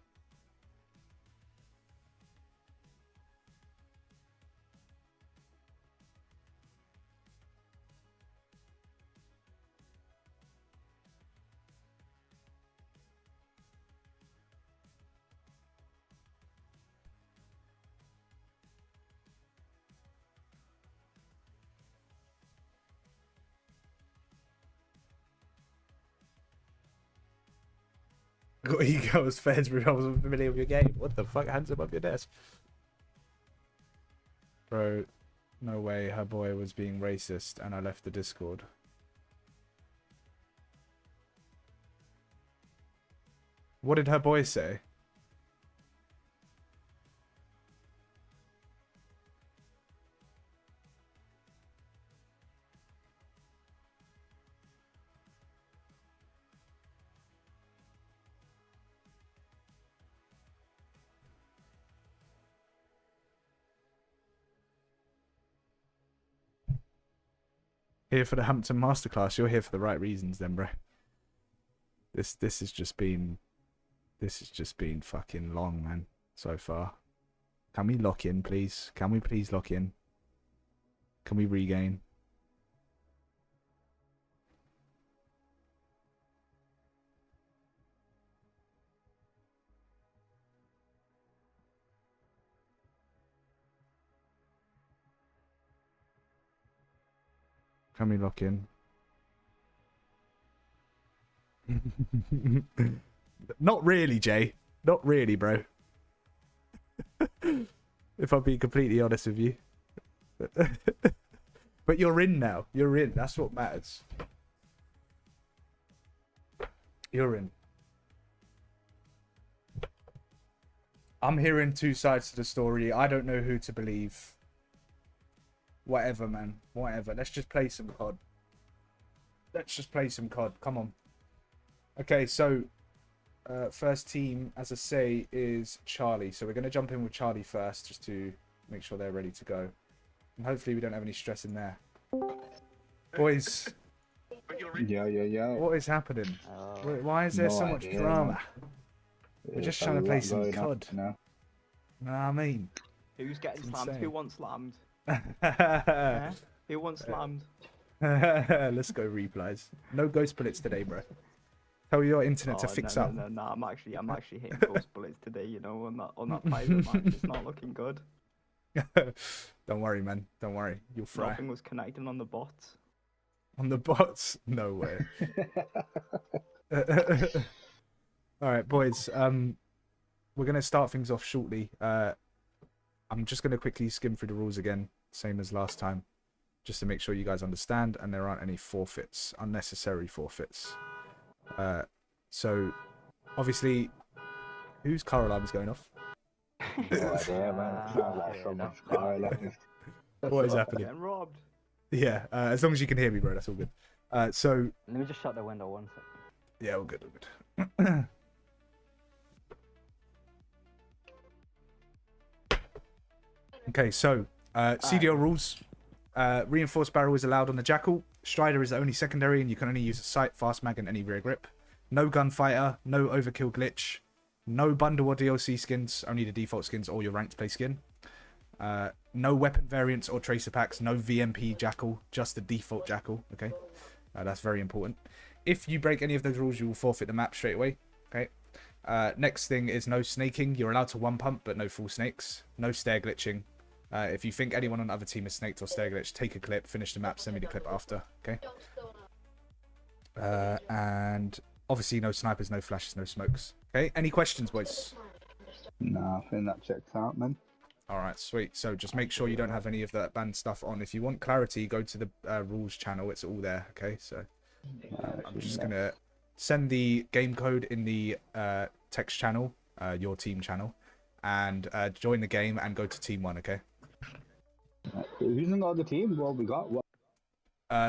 Got egos, feds, I wasn't familiar with your game. What the fuck? Hands above your desk. Bro, no way her boy was being racist and I left the Discord. What did her boy say? Here for the Hampton Masterclass. You're here for the right reasons then, bro. This has just been fucking long, man, so far. Can we lock in, please? Can we please lock in? Can we regain? Can we lock in? Not really, Jay. Not really, bro. If I'm being completely honest with you. But you're in now. You're in. That's what matters. You're in. I'm hearing two sides to the story. I don't know who to believe. Whatever, man. Whatever. Let's just play some COD. Let's just play some COD. Come on. Okay, so first team, as I say, is Charlie. So we're going to jump in with Charlie first, just to make sure they're ready to go. And hopefully we don't have any stress in there. Boys. Yeah. What is happening? Why is there so much drama? We're just trying to play some COD. You know what I mean? Who's getting It's slammed? insane. Who wants slammed? Yeah? Who wants slammed? Let's go replies. No ghost bullets today, bro. Tell your internet to fix up. No, I'm actually hitting ghost bullets today, you know, on that private match. It's not looking good. Don't worry, man. Don't worry. You'll fry. Nothing was connecting on the bots. On the bots? No way. Alright, boys. We're gonna start things off shortly. I'm just gonna quickly skim through the rules again, same as last time, just to make sure you guys understand and there aren't any forfeits, unnecessary forfeits. So obviously, whose car alarm is going off? What is happening? Getting robbed. Yeah, as long as you can hear me, bro, that's all good. So Let me just shut the window one sec. yeah, all good, all good. Okay, so CDL rules. Reinforced barrel is allowed on the Jackal. Strider is the only secondary, and you can only use a sight, fast mag, and any rear grip. No gunfighter, no overkill glitch, no bundle or DLC skins, only the default skins or your ranked play skin. No weapon variants or tracer packs, no VMP Jackal, just the default Jackal. Okay, that's very important. If you break any of those rules, you will forfeit the map straight away. Okay. Next thing is no snaking. You're allowed to one pump, but no full snakes. No stair glitching. If you think anyone on the other team is snaked or stair glitch, take a clip, finish the map, send me the clip after. Okay. And obviously no snipers, no flashes, no smokes. Okay. Any questions, boys? Nah, I think that checks out, man. All right, sweet. So just make sure you don't have any of that banned stuff on. If you want clarity, go to the rules channel. It's all there. Okay. So I'm just gonna send the game code in the text channel, your team channel. and join the game and go to team 1, okay? Who's in the other team? What we got? What?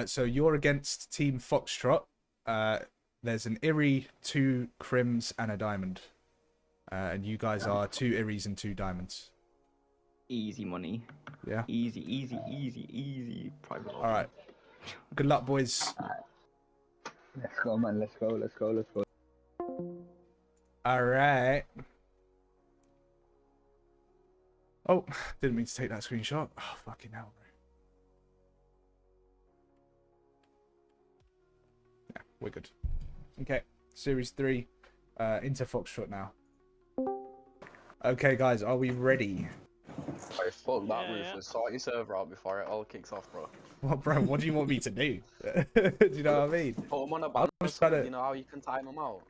So you're against Team Foxtrot. There's an Eerie, 2 Crims, and a Diamond. And you guys are 2 Eerie's and 2 Diamonds. Easy money. Yeah. Easy. Private. All right. Good luck, boys. Let's go, man. Let's go. All right. Oh, didn't mean to take that screenshot. Oh, fucking hell, bro. Yeah, we're good. Okay, Series 3, into Foxtrot now. Okay, guys, are we ready? Hey, fuck that, Ruthless. Sort your server out before it all kicks off, bro. Well, bro, what do you want me to do? Do you know what I mean? Put them on a banner, you know how you can time them out?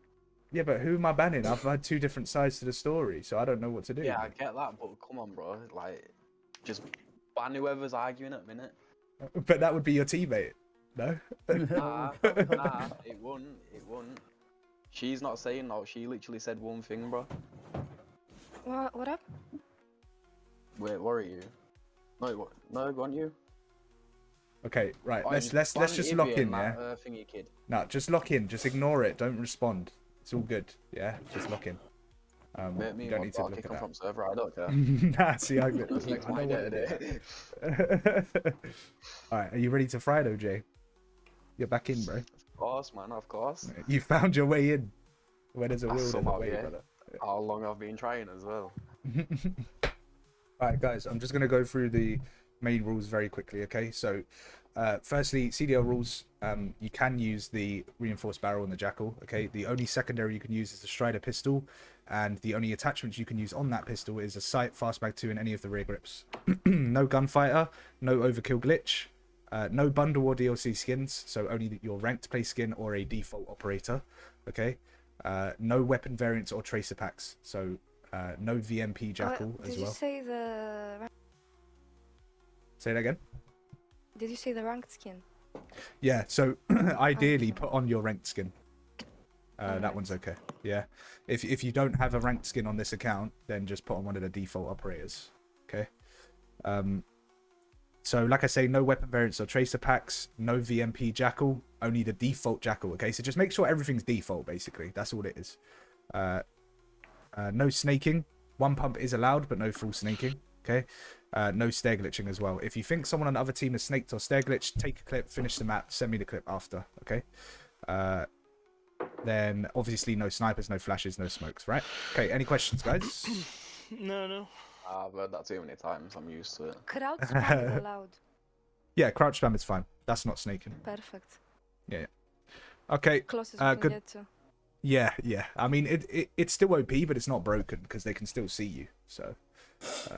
Yeah, but who am I banning? I've had 2 different sides to the story, so I don't know what to do. Yeah, I get that, but come on, bro. Like, just ban whoever's arguing at the minute. But that would be your teammate, no? Nah, it wouldn't. She's not saying no, she literally said one thing, bro. What up? Wait, what are you? No, go on you. Okay, right. Oh, Let's just ban lock Ivy in, and yeah. that, thingy kid. No, just lock in. Just ignore it. Don't respond. It's all good. Yeah, just lock in. Mate, you don't need to I'll look kick at him that. from server. I don't care. Nah, see, I That's know next my what day it today. is. All right, are you ready to fry though, Jay? You're back in, bro. Of course, man. Of course. You found your way in. Where there's a will, there's a Somehow, way, yeah. brother. How long I've been trying as well. Alright guys, I'm just going to go through the main rules very quickly, okay? So, firstly, CDL rules, you can use the reinforced barrel and the jackal, okay? The only secondary you can use is the Strider pistol, and the only attachments you can use on that pistol is a sight, fastbag 2, and any of the rear grips. No gunfighter, no overkill glitch, no bundle or DLC skins, so only your ranked play skin or a default operator, okay? No weapon variants or tracer packs, so no VMP jackal as well. Did you say the... Say that again? Did you say the ranked skin? Yeah, so ideally put on your ranked skin. That one's okay. Yeah. If you don't have a ranked skin on this account, then just put on one of the default operators. Okay. So like I say, no weapon variants or tracer packs, no VMP jackal, only the default jackal. Okay, so just make sure everything's default, basically. That's all it is. No snaking. One pump is allowed, but no full snaking. Okay. No stair glitching as well. If you think someone on the other team has snaked or stair glitched, take a clip, finish the map, send me the clip after. Okay. Then obviously no snipers, no flashes, no smokes. Right. Okay. Any questions, guys? No. I've heard that too many times. I'm used to it. Crowd spam is allowed. Yeah, crouch spam is fine. That's not snaking. Perfect. Yeah. Okay. Closest we can good. get to. Yeah. I mean, it's still OP, but it's not broken because they can still see you. So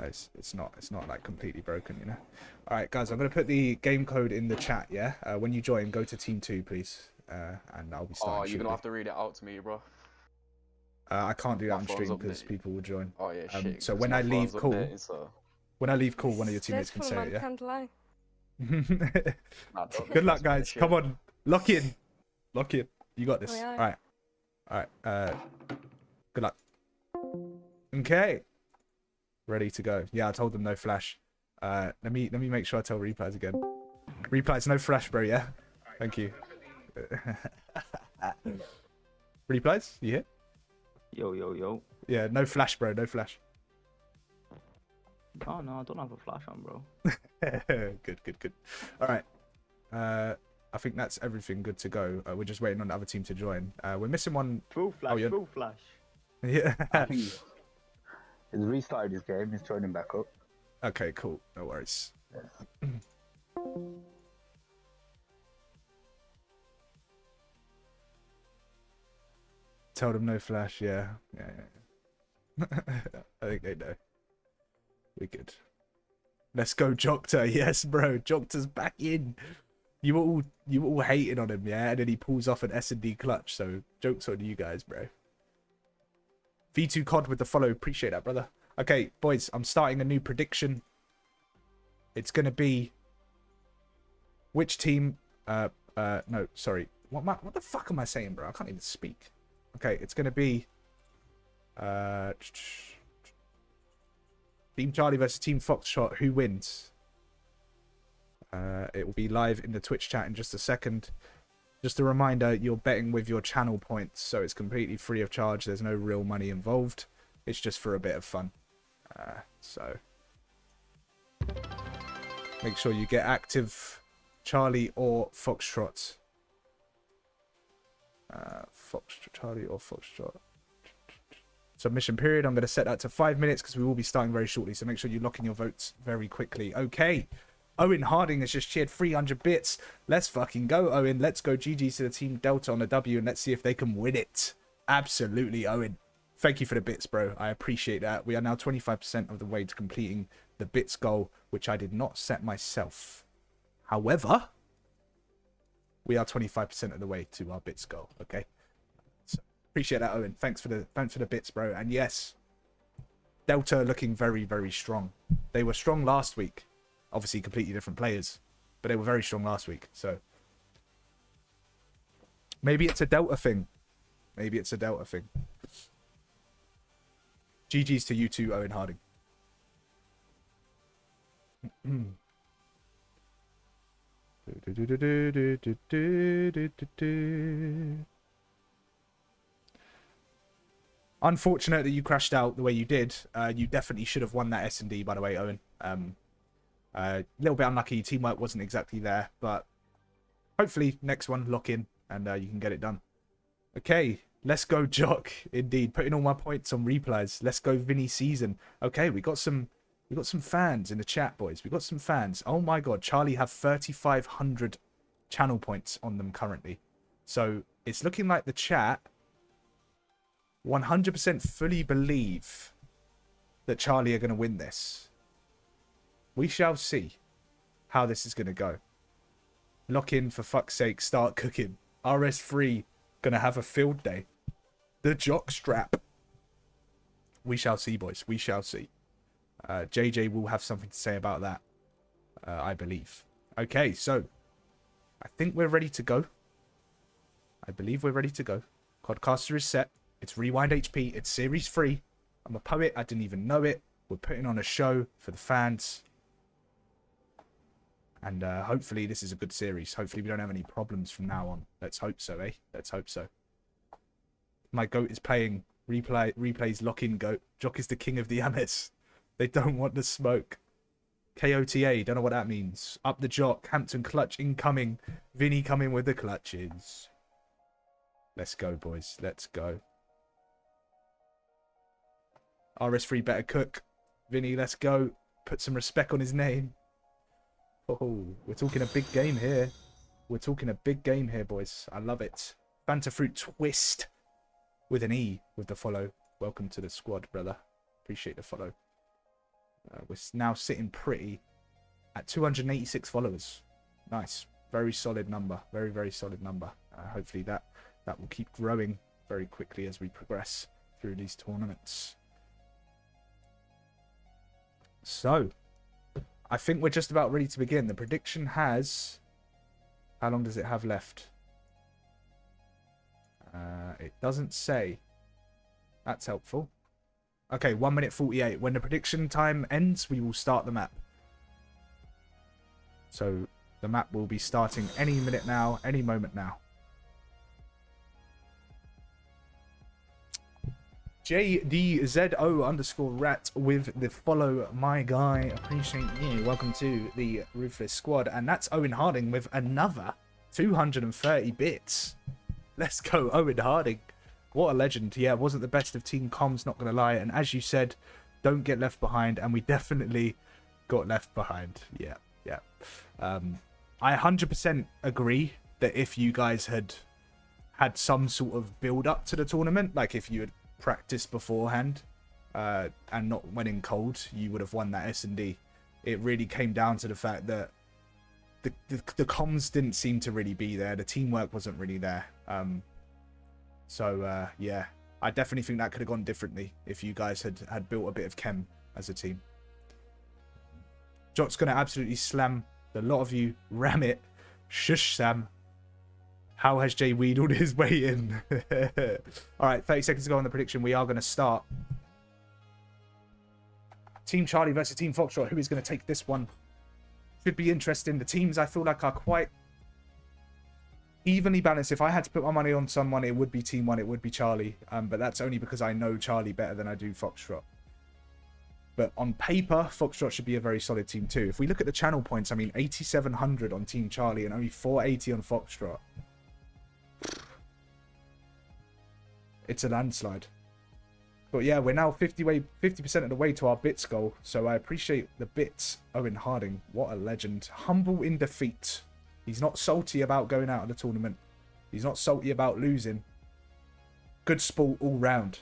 it's not like completely broken, you know. All right, guys, I'm gonna put the game code in the chat. Yeah. When you join, go to team 2, please, and I'll be starting. Oh, you're gonna have to read it out to me, bro. I can't do that My on phone's stream because updated. people will join. Oh yeah, shit. So 'cause when my I leave phone's call, updated, so... one of your teammates can say Stressful, it. man, Yeah. can't lie. Nah, don't Good luck, stress me, guys. shit. Come on, lock in. You got this. Oh, yeah. All right. Good luck. Okay. Ready to go. Yeah, I told them no flash. Let me make sure I tell replies again. Replies, no flash, bro. Yeah. Thank you. Replies, you here? Yo. Yeah, no flash, bro. No flash. Oh no, I don't have a flash on, bro. Good. All right. I think that's everything good to go. We're just waiting on the other team to join. We're missing one. Full flash. yeah. Full flash. Yeah. I think he's restarted his game. He's joining back up. Okay, cool. No worries. Tell them no flash. Yeah. I think they know. We're good. Let's go, Jokta. Yes, bro. Jokta's back in. You were all hating on him, yeah, and then he pulls off an S&D clutch. So jokes on you guys, bro. V2 COD with the follow. Appreciate that, brother. Okay, boys, I'm starting a new prediction. It's gonna be which team? No, sorry. What the fuck am I saying, bro? I can't even speak. Okay, it's gonna be Team Charlie versus Team Foxtrot. Who wins? It will be live in the Twitch chat in just a second. Just a reminder, you're betting with your channel points, so it's completely free of charge. There's no real money involved. It's just for a bit of fun. So make sure you get active, Charlie or Foxtrot. Charlie or Foxtrot. Submission period. I'm going to set that to 5 minutes because we will be starting very shortly. So make sure you lock in your votes very quickly. Okay. Owen Harding has just cheered 300 bits. Let's fucking go, Owen. Let's go GG's to the Team Delta on a W and let's see if they can win it. Absolutely, Owen. Thank you for the bits, bro. I appreciate that. We are now 25% of the way to completing the bits goal, which I did not set myself. However, we are 25% of the way to our bits goal, okay? So, appreciate that, Owen. Thanks for the bits, bro. And yes, Delta looking very, very strong. They were strong last week. Obviously, completely different players, but they were very strong last week. So maybe it's a Delta thing. Maybe it's a Delta thing. GG's to you too, Owen Harding. Unfortunate that you crashed out the way you did. You definitely should have won that S&D, by the way, Owen. A little bit unlucky. Teamwork wasn't exactly there, but hopefully next one lock in and you can get it done. Okay, let's go Jock. Indeed, putting all my points on replays. Let's go Vinny Season. Okay, we got some fans in the chat, boys. We got some fans. Oh my god, Charlie have 3,500 channel points on them currently. So it's looking like the chat 100% fully believe that Charlie are going to win this. We shall see how this is going to go. Lock in, for fuck's sake, start cooking. RS3 going to have a field day. The jock strap. We shall see, boys. We shall see. JJ will have something to say about that, I believe. Okay, so I think we're ready to go. I believe we're ready to go. Codcaster is set. It's Rewind HP. It's Series 3. I'm a poet. I didn't even know it. We're putting on a show for the fans. And hopefully this is a good series. Hopefully we don't have any problems from now on. Let's hope so, eh? Let's hope so. My goat is playing. Replays lock-in goat. Jock is the king of the Amis. They don't want the smoke. KOTA, don't know what that means. Up the Jock. Hampton clutch incoming. Vinny coming with the clutches. Let's go, boys. Let's go. RS3 better cook. Vinny, let's go. Put some respect on his name. Oh, we're talking a big game here. We're talking a big game here, boys. I love it. Fanta Fruit Twist with an E with the follow. Welcome to the squad, brother. Appreciate the follow. We're now sitting pretty at 286 followers. Nice. Very solid number. Very, very solid number. Hopefully that will keep growing very quickly as we progress through these tournaments. So, I think we're just about ready to begin. The prediction has... How long does it have left? It doesn't say. That's helpful. Okay, 1 minute 48. When the prediction time ends, we will start the map. So, the map will be starting any minute now, any moment now. JDZO_rat with the follow, my guy. Appreciate you. Welcome to the Ruthless squad. And that's Owen Harding with another 230 bits. Let's go, Owen Harding. What a legend. Yeah, wasn't the best of team comms, not going to lie. And as you said, don't get left behind. And we definitely got left behind. Yeah, yeah. I 100% agree that if you guys had some sort of build up to the tournament, like if you had practiced beforehand and not went in cold, you would have won that S&D. It really came down to the fact that the comms didn't seem to really be there. The teamwork wasn't really there. So yeah, I definitely think that could have gone differently if you guys had built a bit of chem as a team. Jock's going to absolutely slam a lot of you. Ram it. Shush, Sam. How has Jay wheedled his way in? All right, 30 seconds to go on the prediction. We are going to start. Team Charlie versus Team Foxtrot. Who is going to take this one? Should be interesting. The teams I feel like are quite evenly balanced. If I had to put my money on someone, it would be Team 1. It would be Charlie. But that's only because I know Charlie better than I do Foxtrot. But on paper, Foxtrot should be a very solid team too. If we look at the channel points, I mean, 8,700 on Team Charlie and only 480 on Foxtrot. It's a landslide. But yeah, we're now 50% of the way to our bits goal. So I appreciate the bits, Owen Harding. What a legend. Humble in defeat. He's not salty about going out of the tournament. He's not salty about losing. Good sport all round.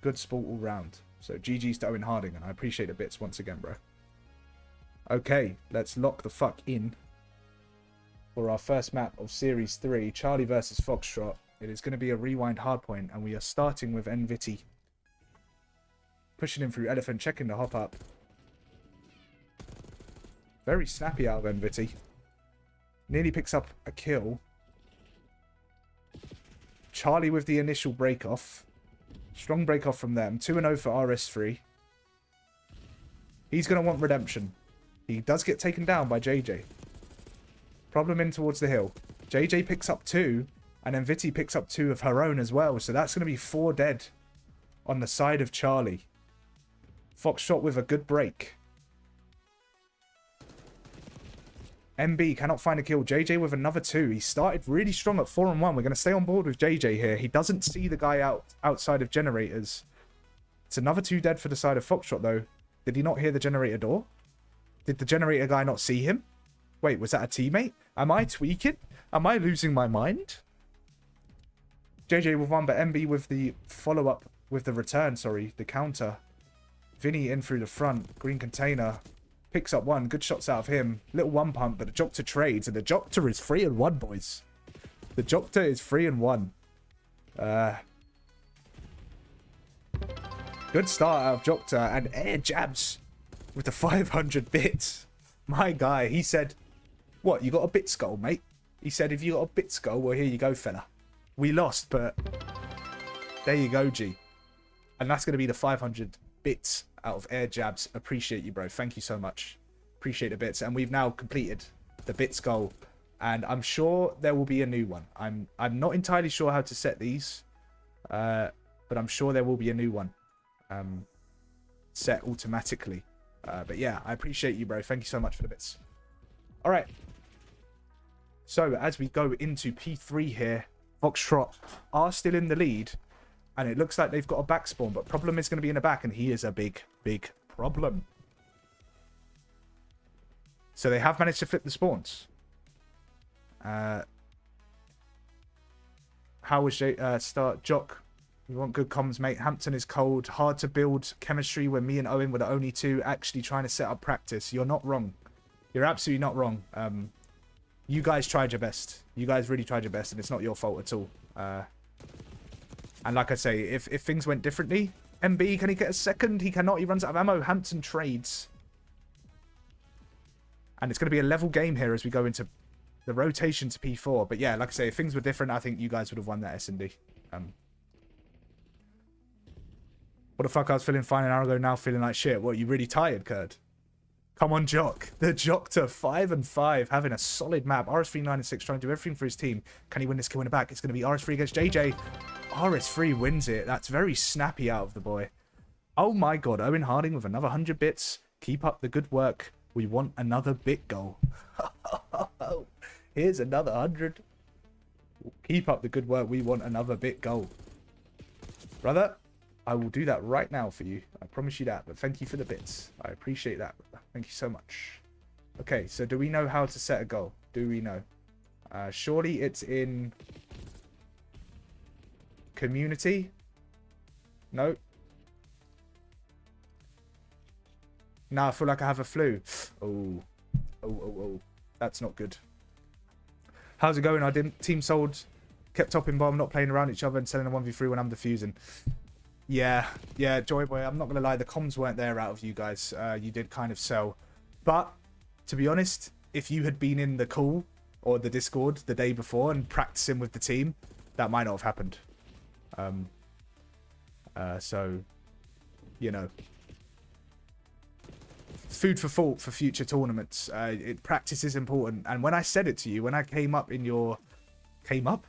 Good sport all round. So GG's to Owen Harding, and I appreciate the bits once again, bro. Okay, let's lock the fuck in for our first map of Series 3, Charlie versus Foxtrot. It is going to be a rewind hardpoint, and we are starting with NVITI. Pushing him through Elephant, checking the hop up. Very snappy out of NVITI. Nearly picks up a kill. Charlie with the initial break off. Strong break off from them. 2-0 for RS3. He's going to want redemption. He does get taken down by JJ. Problem in towards the hill. JJ picks up 2. And then Viti picks up 2 of her own as well. So that's going to be 4 dead on the side of Charlie. Foxtrot with a good break. MB cannot find a kill. JJ with another 2. He started really strong at 4-1. We're going to stay on board with JJ here. He doesn't see the guy outside of generators. It's another 2 dead for the side of Foxtrot, though. Did he not hear the generator door? Did the generator guy not see him? Wait, was that a teammate? Am I tweaking? Am I losing my mind? JJ with 1, but MB with the follow-up, with the return, sorry, the counter. Vinny in through the front. Green container. Picks up 1. Good shots out of him. Little 1 pump, but the Jokta trades. And the Jokta is 3-1, boys. The Jokta is 3-1. Good start out of Jokta. And air jabs with the 500 bits. My guy, he said, what, you got a bit skull, mate? He said, if you got a bit skull, well, here you go, fella. We lost, but there you go, G. And that's going to be the 500 bits out of air jabs. Appreciate you, bro. Thank you so much. Appreciate the bits. And we've now completed the bits goal. And I'm sure there will be a new one. I'm not entirely sure how to set these. But I'm sure there will be a new one. Set automatically. But yeah, I appreciate you, bro. Thank you so much for the bits. All right. So as we go into P3 here, Foxtrot are still in the lead. And it looks like they've got a back spawn, but problem is going to be in the back, and he is a big, big problem. So they have managed to flip the spawns. How was start? Jock, we want good comms, mate. Hampton is cold. Hard to build chemistry when me and Owen were the only 2 actually trying to set up practice. You're not wrong. You're absolutely not wrong. You guys tried your best. You guys really tried your best, and it's not your fault at all. And like I say, if things went differently, MB, can he get a second? He cannot. He runs out of ammo. Hampton trades. And it's going to be a level game here as we go into the rotation to P4. But yeah, like I say, if things were different, I think you guys would have won that S&D. What the fuck? I was feeling fine an hour ago, now feeling like shit. What, you really tired, Kurd? Come on, Jock. The Jock to 5-5, having a solid map. RS3 9-6, trying to do everything for his team. Can he win this kill in the back? It's going to be RS3 against JJ. RS3 wins it. That's very snappy out of the boy. Oh my god, Owen Harding with another 100 bits. Keep up the good work. We want another bit goal. Here's another 100. Keep up the good work. We want another bit goal. Brother, I will do that right now for you. I promise you that. But thank you for the bits. I appreciate that, brother. Thank you so much. Okay, so do we know how to set a goal? Do we know? Surely it's in community? No. Nah, I feel like I have a flu. Oh. Oh. That's not good. How's it going? I didn't team sold, kept topping bomb, not playing around each other and selling a 1v3 when I'm defusing. Yeah, Joyboy, I'm not going to lie, the comms weren't there out of you guys. You did kind of sell. But, to be honest, if you had been in the call or the Discord the day before and practicing with the team, that might not have happened. So, you know, food for thought for future tournaments. Practice is important. And when I said it to you, when I came up in your... Came up?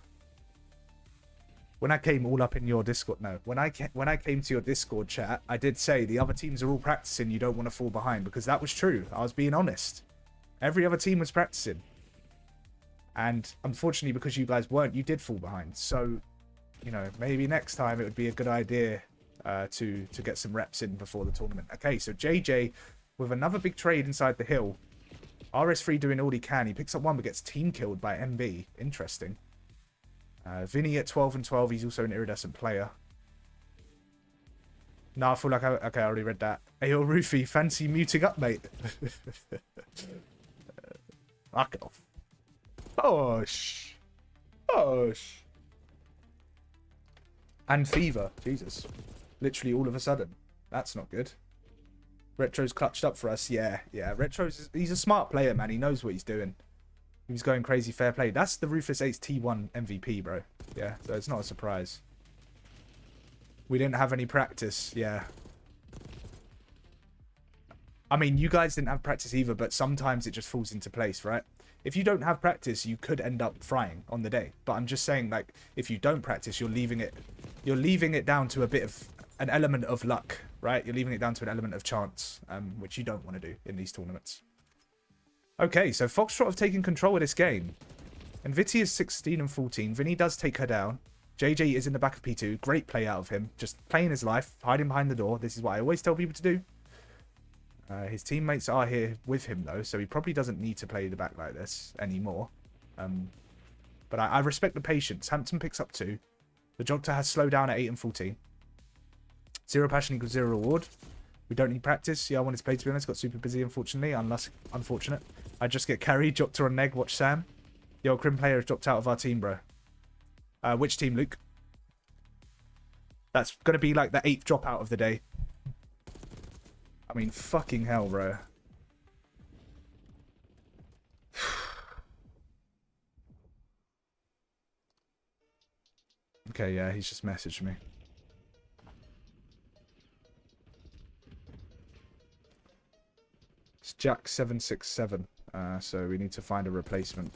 When I came all up in your Discord... No. When I came to your Discord chat, I did say the other teams are all practicing. You don't want to fall behind. Because that was true. I was being honest. Every other team was practicing. And unfortunately, because you guys weren't, you did fall behind. So, you know, maybe next time it would be a good idea to get some reps in before the tournament. Okay, so JJ with another big trade inside the hill. RS3 doing all he can. He picks up one but gets team killed by MB. Interesting. Vinny at 12 and 12. He's also an iridescent player. No, I feel like okay, I already read that. Ayo, Roofy, fancy muting up, mate. Fuck off. Bosh. Bosh. And fever. Jesus. Literally all of a sudden. That's not good. Retro's clutched up for us. Yeah. He's a smart player, man. He knows what he's doing. He was going crazy. Fair play. That's the Ruthless 8's T1 MVP, bro. Yeah, so it's not a surprise. We didn't have any practice. Yeah. I mean, you guys didn't have practice either, but sometimes it just falls into place, right? If you don't have practice, you could end up frying on the day. But I'm just saying, like, if you don't practice, you're leaving it down to a bit of an element of luck, right? You're leaving it down to an element of chance, which you don't want to do in these tournaments. Okay, so Foxtrot have taken control of this game. And Viti is 16 and 14. Vinny does take her down. JJ is in the back of P2. Great play out of him. Just playing his life, hiding behind the door. This is what I always tell people to do. His teammates are here with him, though, so he probably doesn't need to play the back like this anymore. But I respect the patience. Hampton picks up 2. The Jogter has slowed down at 8 and 14. 0 passion equals 0 reward. We don't need practice. Yeah, I wanted to play, to be honest. Got super busy, unfortunately. Unfortunate. I just get carried. Jogter on neg. Watch Sam. Yo, Crim player has dropped out of our team, bro. Which team, Luke? That's going to be like the 8th dropout of the day. I mean, fucking hell, bro. Okay, yeah, he's just messaged me. It's Jack767, so we need to find a replacement.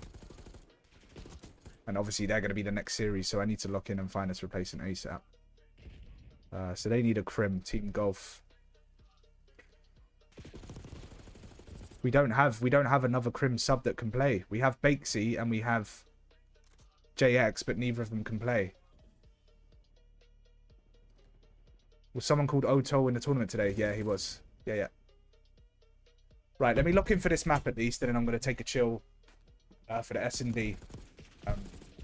And obviously they're going to be the next series, so I need to lock in and find this replacement ASAP. So they need a Crim, Team Golf. We don't have another Crim sub that can play. We have Bakesy and we have JX, but neither of them can play. Was someone called Oto in the tournament today? Yeah, he was. Yeah. Right, let me lock in for this map at least, and then I'm going to take a chill for the S&D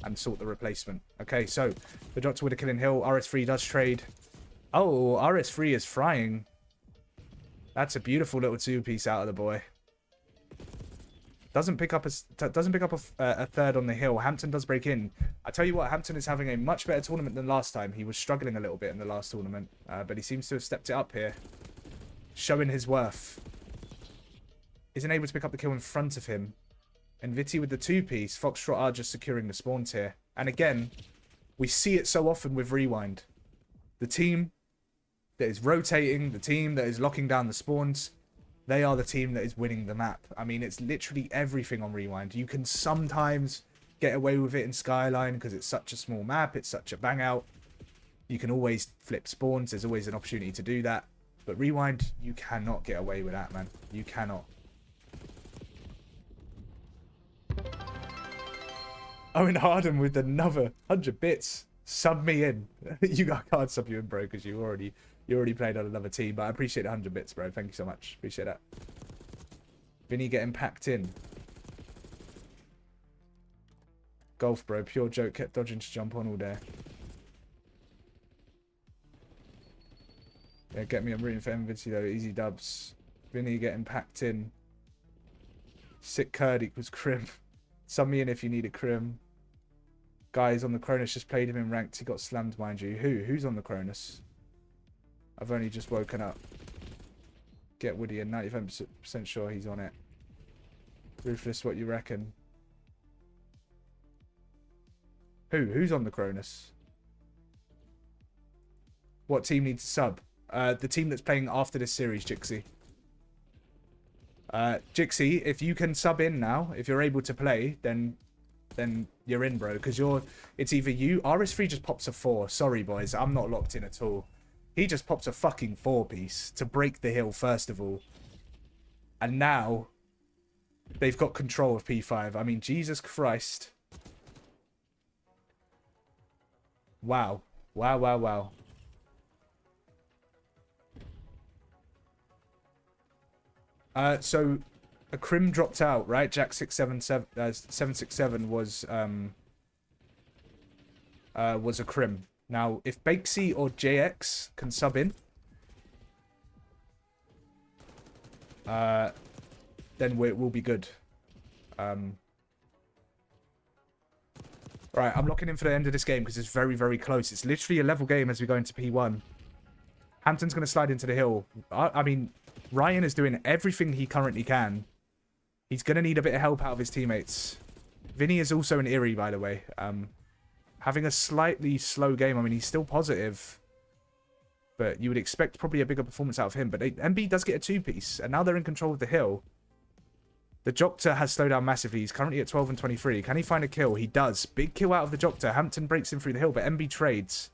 and sort the replacement. Okay, so the Doctor with a killing hill. RS3 does trade. Oh, RS3 is frying. That's a beautiful little 2-piece out of the boy. Doesn't pick up a third on the hill. Hampton does break in. I tell you what, Hampton is having a much better tournament than last time. He was struggling a little bit in the last tournament, but he seems to have stepped it up here, showing his worth. Isn't able to pick up the kill in front of him. And Viti with the 2-piece. Foxtrot are just securing the spawns here. And again, we see it so often with Rewind. The team that is rotating, the team that is locking down the spawns, they are the team that is winning the map. I mean, it's literally everything on Rewind. You can sometimes get away with it in Skyline because it's such a small map, it's such a bang out. You can always flip spawns, there's always an opportunity to do that. But Rewind, you cannot get away with that, man. You cannot. Owen Harden with another 100 bits. Sub me in. I can't sub you in, bro, because you already played on another team. But I appreciate 100 bits, bro. Thank you so much. Appreciate that. Vinny getting packed in. Golf, bro. Pure joke. Kept dodging to jump on all day. Yeah, get me. I'm rooting for Vinci though. Easy dubs. Vinny getting packed in. Sick curd equals Crim. Sub me in if you need a Crim. Guys on the Cronus just played him in ranked. He got slammed, mind you. Who's on the Cronus? I've only just woken up. Get Woody in. 95% sure he's on it. Ruthless, what you reckon? Who's on the Cronus? What team needs a sub? The team that's playing after this series, Jixie. Jixie, if you can sub in now, if you're able to play, then you're in, bro. Because it's either you. RS3 just pops a 4. Sorry, boys. I'm not locked in at all. He just pops a fucking 4-piece to break the hill, first of all. And now, they've got control of P5. I mean, Jesus Christ. Wow. Wow, wow, wow. So a Crim dropped out, right? Jack 767 was a Crim. Now, if Bakesy or JX can sub in, then we'll be good. Right, I'm locking in for the end of this game because it's very, very close. It's literally a level game as we go into P1. Hampton's going to slide into the hill. I mean, Ryan is doing everything he currently can. He's going to need a bit of help out of his teammates. Vinny is also an Eerie, by the way. Having a slightly slow game. I mean, he's still positive. But you would expect probably a bigger performance out of him. But MB does get a 2-piece. And now they're in control of the hill. The Jokta has slowed down massively. He's currently at 12 and 23. Can he find a kill? He does. Big kill out of the Jokta. Hampton breaks in through the hill, but MB trades.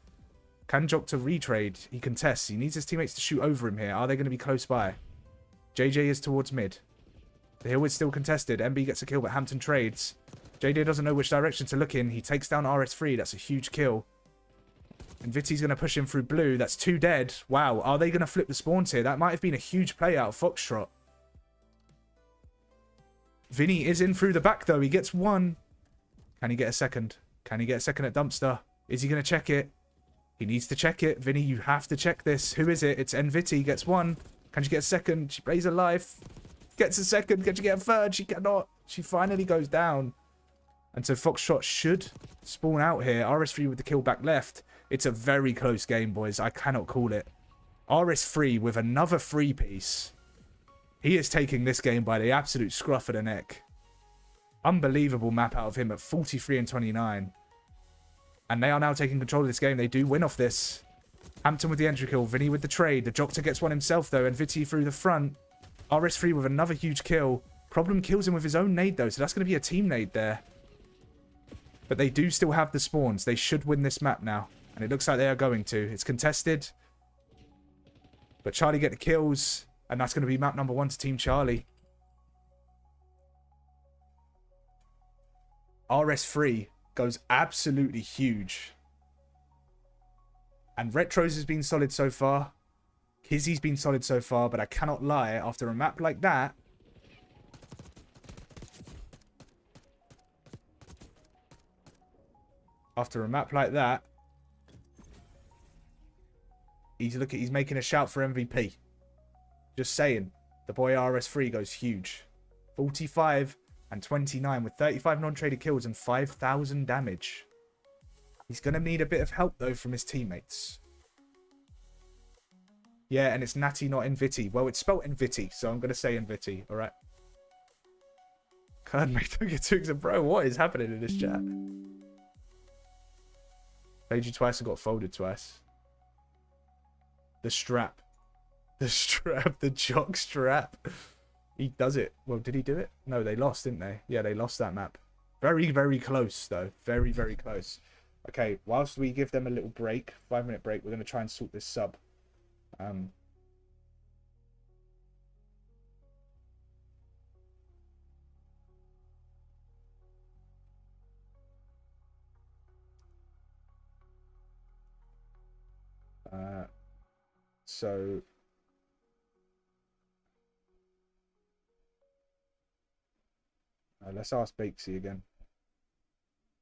Can Jokta retrade? He contests. He needs his teammates to shoot over him here. Are they going to be close by? JJ is towards mid. The hill is still contested. MB gets a kill, but Hampton trades. JJ doesn't know which direction to look in. He takes down RS3. That's a huge kill. And Vitty's going to push him through blue. That's 2 dead. Wow. Are they going to flip the spawns here? That might have been a huge play out of Foxtrot. Vinny is in through the back, though. He gets 1. Can he get a second? Can he get a second at Dumpster? Is he going to check it? He needs to check it. Vinny, you have to check this. Who is it? It's Nvitty. Gets 1. Can she get a second? She plays her life. Gets a second. Can she get a third? She cannot. She finally goes down. And so Foxtrot should spawn out here. RS3 with the kill back left. It's a very close game, boys. I cannot call it. RS3 with another 3-piece. He is taking this game by the absolute scruff of the neck. Unbelievable map out of him at 43 and 29. And they are now taking control of this game. They do win off this. Hampton with the entry kill. Vinny with the trade. The Jokta gets 1 himself, though. And Vitty through the front. RS3 with another huge kill. Problem kills him with his own nade, though. So that's going to be a team nade there. But they do still have the spawns. They should win this map now. And it looks like they are going to. It's contested. But Charlie get the kills. And that's going to be map number 1 to Team Charlie. RS3 goes absolutely huge. And Retros has been solid so far. Kizzy's been solid so far. But I cannot lie, after a map like that... After a map like that... He's making a shout for MVP. Just saying. The boy RS3 goes huge. 45 and 29 with 35 non-traded kills and 5,000 damage. He's going to need a bit of help, though, from his teammates. Yeah, and it's Natty, not Invitty. Well, it's spelt Invitty, so I'm going to say Invitty, alright? God, mate, don't get too excited. Bro, what is happening in this chat? Played you twice and got folded twice. The strap. The strap. The jock strap. He does it. Well, did he do it? No, they lost, didn't they? Yeah, they lost that map. Very, very close, though. Very, very close. Okay, whilst we give them a little break, 5-minute break, we're going to try and sort this sub. So... let's ask Bakesy again.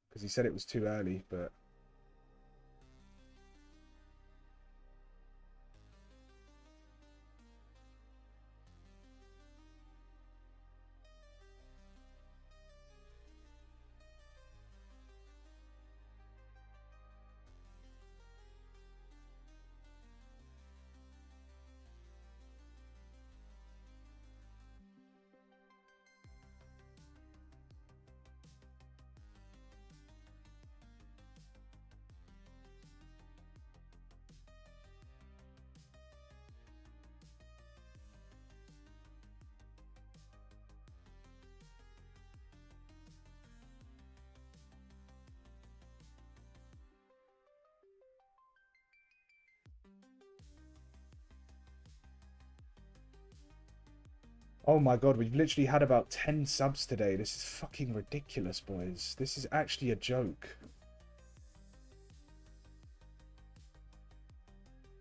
Because he said it was too early, but... Oh my god, we've literally had about 10 subs today. This is fucking ridiculous, boys. This is actually a joke.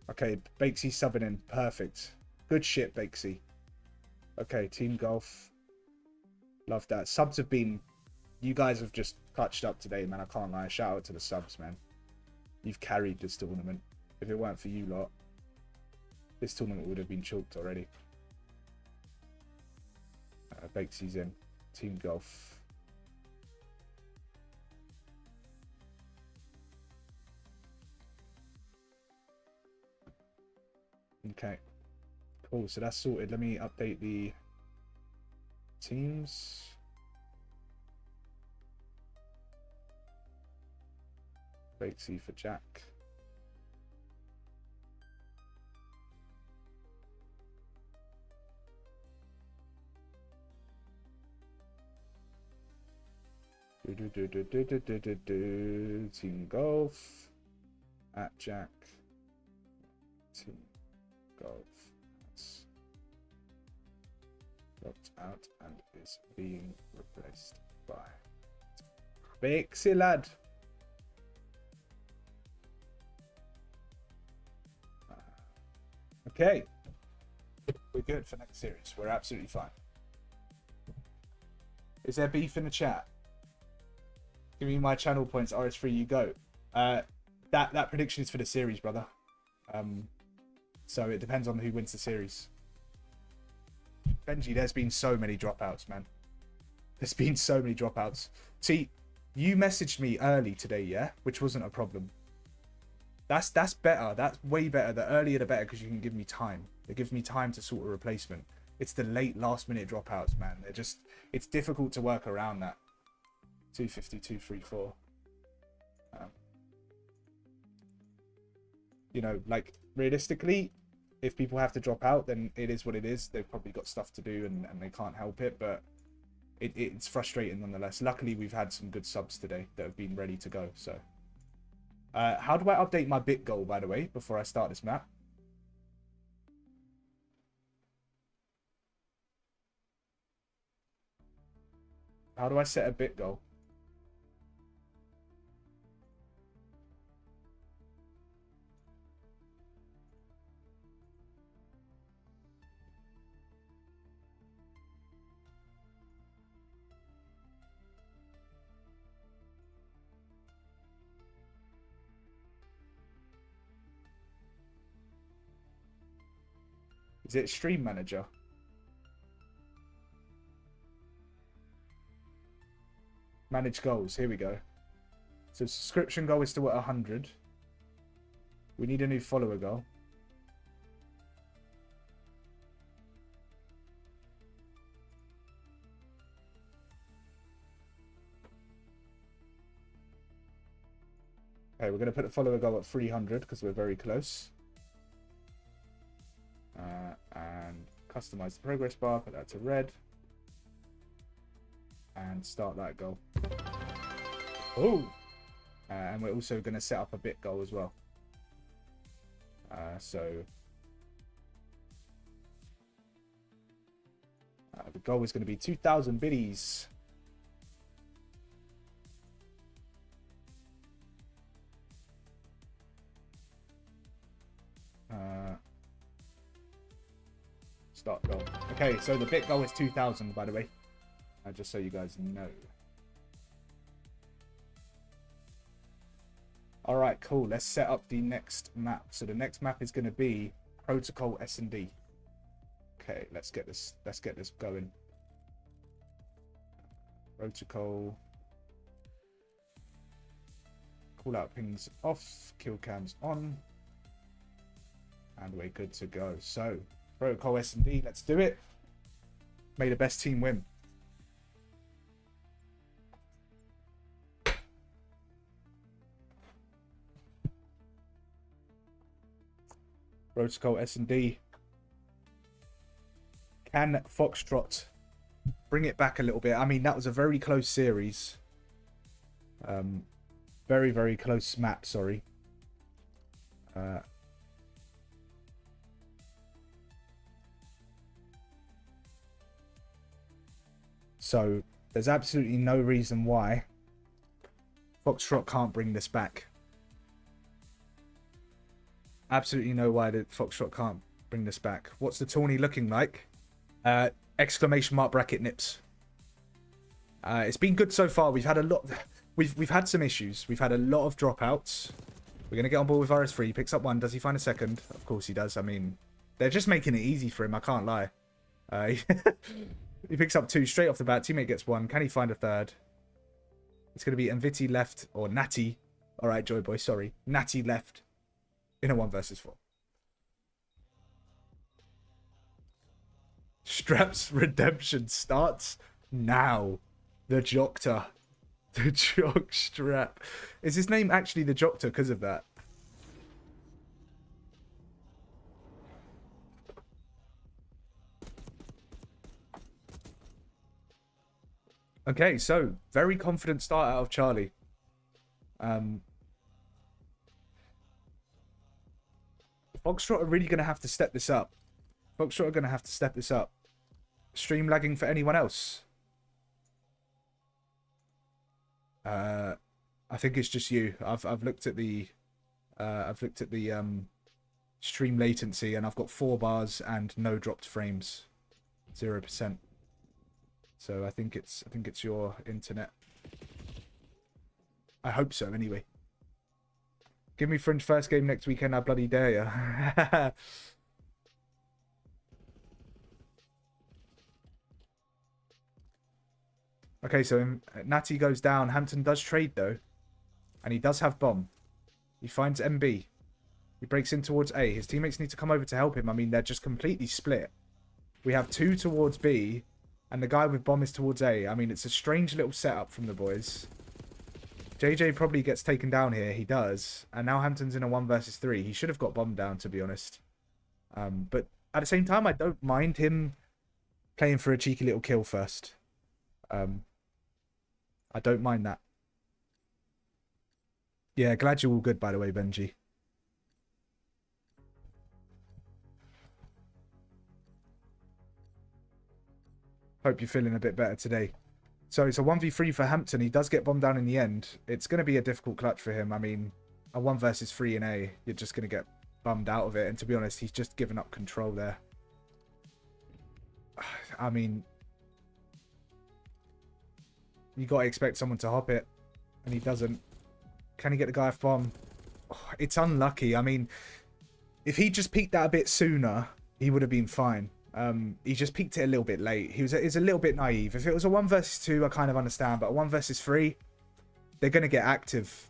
Okay, Bakesy subbing in. Perfect. Good shit, Bakesy. Okay, Team Golf. Love that. Subs have been... You guys have just clutched up today, man. I can't lie. Shout out to the subs, man. You've carried this tournament. If it weren't for you lot, this tournament would have been chalked already. Bakesy's in. Team Golf. Okay. Cool. So that's sorted. Let me update the teams. Bakesy for Jack. Team Golf at Jack. Team Golf has dropped out and is being replaced by Bakesy lad. Okay, we're good for next series. We're absolutely fine. Is there beef in the chat? Give me my channel points. RS3, you go. That prediction is for the series, brother. So it depends on who wins the series. Benji, there's been so many dropouts, man. There's been so many dropouts. See, you messaged me early today, yeah, which wasn't a problem. That's better. That's way better. The earlier the better, because you can give me time. It gives me time to sort a replacement. It's the late last minute dropouts, man. They're just, it's difficult to work around that. 250, 234. You know, like, realistically, if people have to drop out, then it is what it is. They've probably got stuff to do and they can't help it, but it's frustrating nonetheless. Luckily, we've had some good subs today that have been ready to go, so. How do I update my bit goal, by the way, before I start this map? How do I set a bit goal? Is it Stream Manager? Manage goals. Here we go. So subscription goal is still at 100. We need a new follower goal. Okay, we're going to put the follower goal at 300 because we're very close. And customize the progress bar, put that to red. And start that goal. Oh! And we're also going to set up a bit goal as well. The goal is going to be 2,000 biddies. Start goal. Okay, so the bit goal is 2,000, by the way. Just so you guys know. Alright, cool. Let's set up the next map. So the next map is going to be Protocol S&D. Okay, let's get this going. Protocol. Call out pings off, kill cams on. And we're good to go. So, Protocol S&D, let's do it. May the best team win. Protocol S&D. Can Foxtrot bring it back a little bit? I mean, that was a very close series. Very, very close map, sorry. So there's absolutely no reason why Foxtrot can't bring this back. Absolutely no why that Foxtrot can't bring this back. What's the tourney looking like? Exclamation mark bracket nips. It's been good so far. We've had a lot. We've had some issues. We've had a lot of dropouts. We're gonna get on board with RS3. He picks up one. Does he find a second? Of course he does. I mean, they're just making it easy for him. I can't lie. He picks up two straight off the bat. Teammate gets one. Can he find a third? It's gonna be Mviti left or Natty. All right, Joy Boy. Sorry, Natty left in a 1 versus 4. Straps redemption starts now. The Jokta. The Jock Strap. Is his name actually the Jokta because of that? Okay, so very confident start out of Charlie. Foxtrot are really going to have to step this up. Foxtrot are going to have to step this up. Stream lagging for anyone else? I think it's just you. I've looked at the stream latency and I've got 4 bars and no dropped frames, 0%. So I think it's your internet. I hope so. Anyway, give me Fringe first game next weekend. I bloody dare ya. Okay, so Natty goes down. Hampton does trade, though. And he does have bomb. He finds MB. He breaks in towards A. His teammates need to come over to help him. I mean, they're just completely split. We have 2 towards B. And the guy with bomb is towards A. I mean, it's a strange little setup from the boys. JJ probably gets taken down here. He does. And now Hampton's in a 1 versus 3. He should have got bomb down, to be honest. But at the same time, I don't mind him playing for a cheeky little kill first. I don't mind that. Yeah, glad you're all good, by the way, Benji. Hope you're feeling a bit better today. So it's a 1v3 for Hampton. He does get bombed down in the end. It's going to be a difficult clutch for him. I mean, a 1 versus 3 in A, you're just going to get bummed out of it. And to be honest, he's just given up control there. I mean, you got to expect someone to hop it. And he doesn't. Can he get the guy off bomb? Oh, it's unlucky. I mean, if he just peeked that a bit sooner, he would have been fine. He just peeked it a little bit late. He was a little bit naive. If it was a 1 versus 2, I kind of understand. But a 1 versus 3, they're going to get active.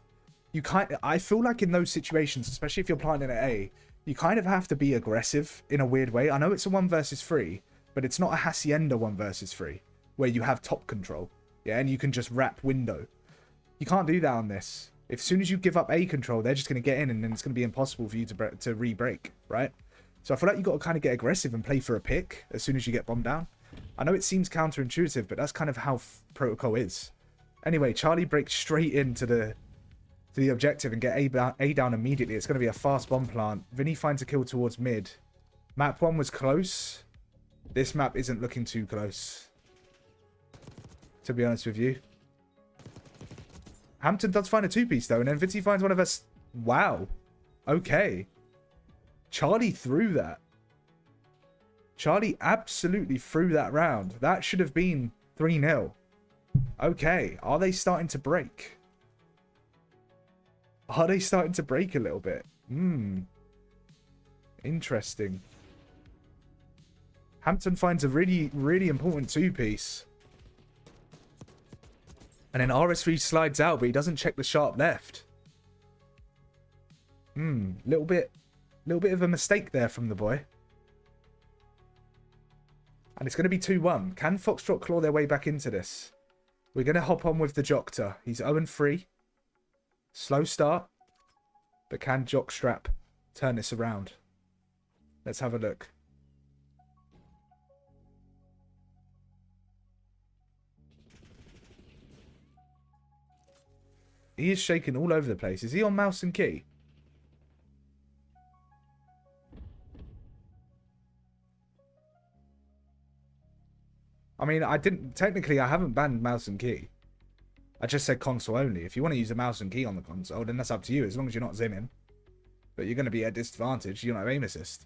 I feel like in those situations, especially if you're planting at A, you kind of have to be aggressive in a weird way. I know it's a 1 versus 3, but it's not a Hacienda 1 versus 3 where you have top control. Yeah, and you can just wrap window. You can't do that on this. As soon as you give up A control, they're just going to get in, and then it's going to be impossible for you to re-break, right? So I feel like you've got to kind of get aggressive and play for a pick as soon as you get bombed down. I know it seems counterintuitive, but that's kind of how protocol is. Anyway, Charlie breaks straight into the objective and get A down immediately. It's going to be a fast bomb plant. Vinny finds a kill towards mid. Map 1 was close. This map isn't looking too close, to be honest with you. Hampton does find a 2-piece, though, and then Vinny finds one of us. Wow. Okay. Charlie threw that. Charlie absolutely threw that round. That should have been 3-0. Okay. Are they starting to break? Are they starting to break a little bit? Interesting. Hampton finds a really, really important 2-piece. And then RS3 slides out, but he doesn't check the sharp left. Little bit of a mistake there from the boy. And it's going to be 2-1. Can Foxtrot claw their way back into this? We're going to hop on with the Jokta. He's 0-3. Slow start. But can Jockstrap turn this around? Let's have a look. He is shaking all over the place. Is he on mouse and key? I mean, I didn't... Technically, I haven't banned mouse and key. I just said console only. If you want to use a mouse and key on the console, then that's up to you, as long as you're not zimming. But you're going to be at a disadvantage. You don't have aim assist.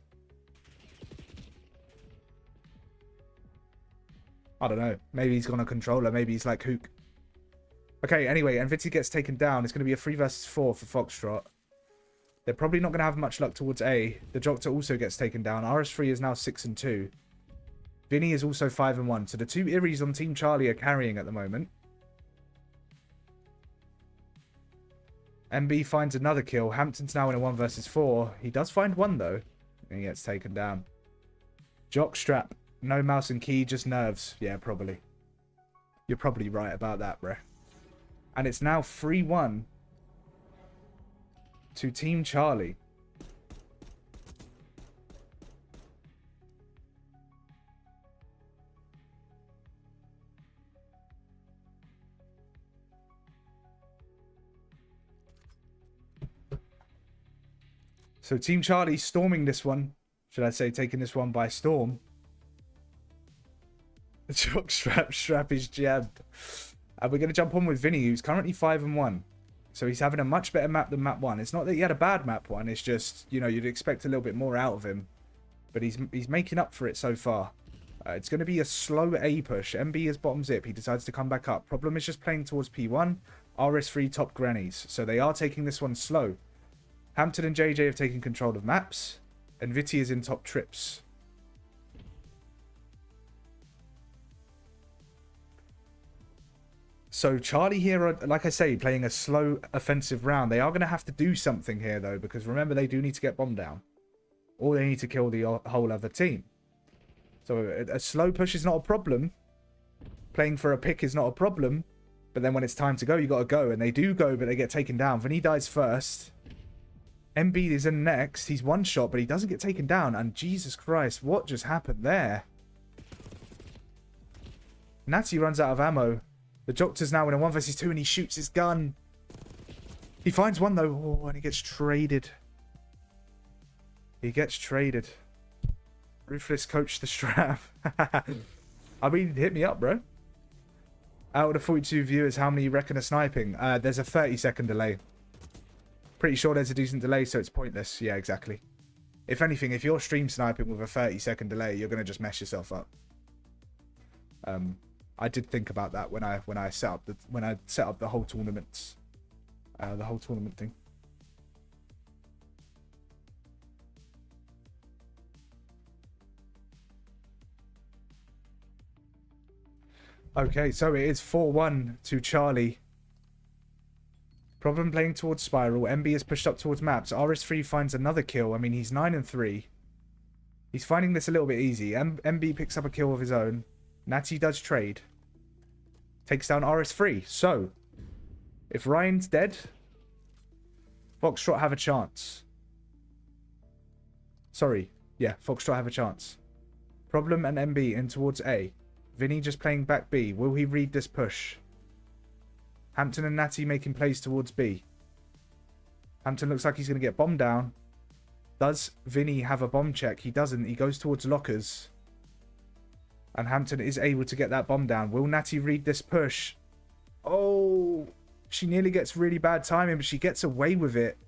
I don't know. Maybe he's got a controller. Maybe he's like Hook. Okay, anyway, and Viti gets taken down. It's going to be a 3 versus 4 for Foxtrot. They're probably not going to have much luck towards A. The Doctor also gets taken down. RS3 is now 6 and 2. Vinny is also 5 and 1. So the 2 Iris on Team Charlie are carrying at the moment. MB finds another kill. Hampton's now in a 1 versus 4. He does find one, though. And he gets taken down. Jockstrap. No mouse and key, just nerves. Yeah, probably. You're probably right about that, bro. And it's now 3-1 to Team Charlie. So Team Charlie storming this one. Should I say taking this one by storm? The strap is jammed. And we're going to jump on with Vinny, who's currently 5 and 1. So he's having a much better map than map 1. It's not that he had a bad map 1. It's just, you know, you'd expect a little bit more out of him. But he's making up for it so far. It's going to be a slow A push. MB is bottom zip. He decides to come back up. Problem is just playing towards P1. RS3 top grannies. So they are taking this one slow. Hampton and JJ have taken control of maps. And Viti is in top trips. So Charlie here are, like I say, playing a slow offensive round. They are going to have to do something here, though, because remember, they do need to get bombed down. Or they need to kill the whole other team. So a slow push is not a problem. Playing for a pick is not a problem. But then when it's time to go, you got to go. And they do go, but they get taken down. Vinny dies first. MB is in next. He's one shot, but he doesn't get taken down. And Jesus Christ, what just happened there? Natty runs out of ammo. The Doctor's now in a 1 versus 2 and he shoots his gun. He finds one though. Oh, and he gets traded. He gets traded. Ruthless coach the strap. I mean, hit me up, bro. Out of the 42 viewers, how many you reckon are sniping? There's a 30-second delay. Pretty sure there's a decent delay, so it's pointless. Yeah, exactly. If anything, if you're stream sniping with a 30-second delay, you're going to just mess yourself up. I did think about that when I set up the whole tournament, thing. Okay, so it is 4-1 to Charlie. Problem playing towards Spiral. MB is pushed up towards maps. RS3 finds another kill. I mean, he's 9 and 3. He's finding this a little bit easy. MB picks up a kill of his own. Natty does trade. Takes down RS3. So, if Ryan's dead, Foxtrot have a chance. Sorry. Yeah, Foxtrot have a chance. Problem and MB in towards A. Vinny just playing back B. Will he read this push? Hampton and Natty making plays towards B. Hampton looks like he's going to get bombed down. Does Vinny have a bomb check? He doesn't. He goes towards lockers. And Hampton is able to get that bomb down. Will Natty read this push? Oh, she nearly gets really bad timing, but she gets away with it.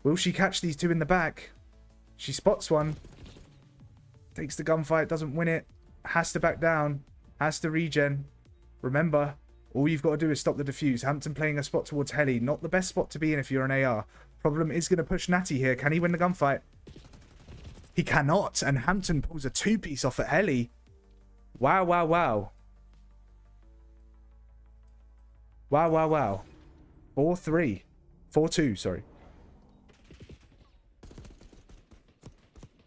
Will she catch these two in the back? She spots one. Takes the gunfight, doesn't win it. Has to back down. Has to regen. Remember, all you've got to do is stop the defuse. Hampton playing a spot towards Heli. Not the best spot to be in if you're an AR. Problem is going to push Natty here. Can he win the gunfight? He cannot. And Hampton pulls a two-piece off at Heli. Wow, wow, wow. Wow, wow, wow. 4-3. 4-2, sorry.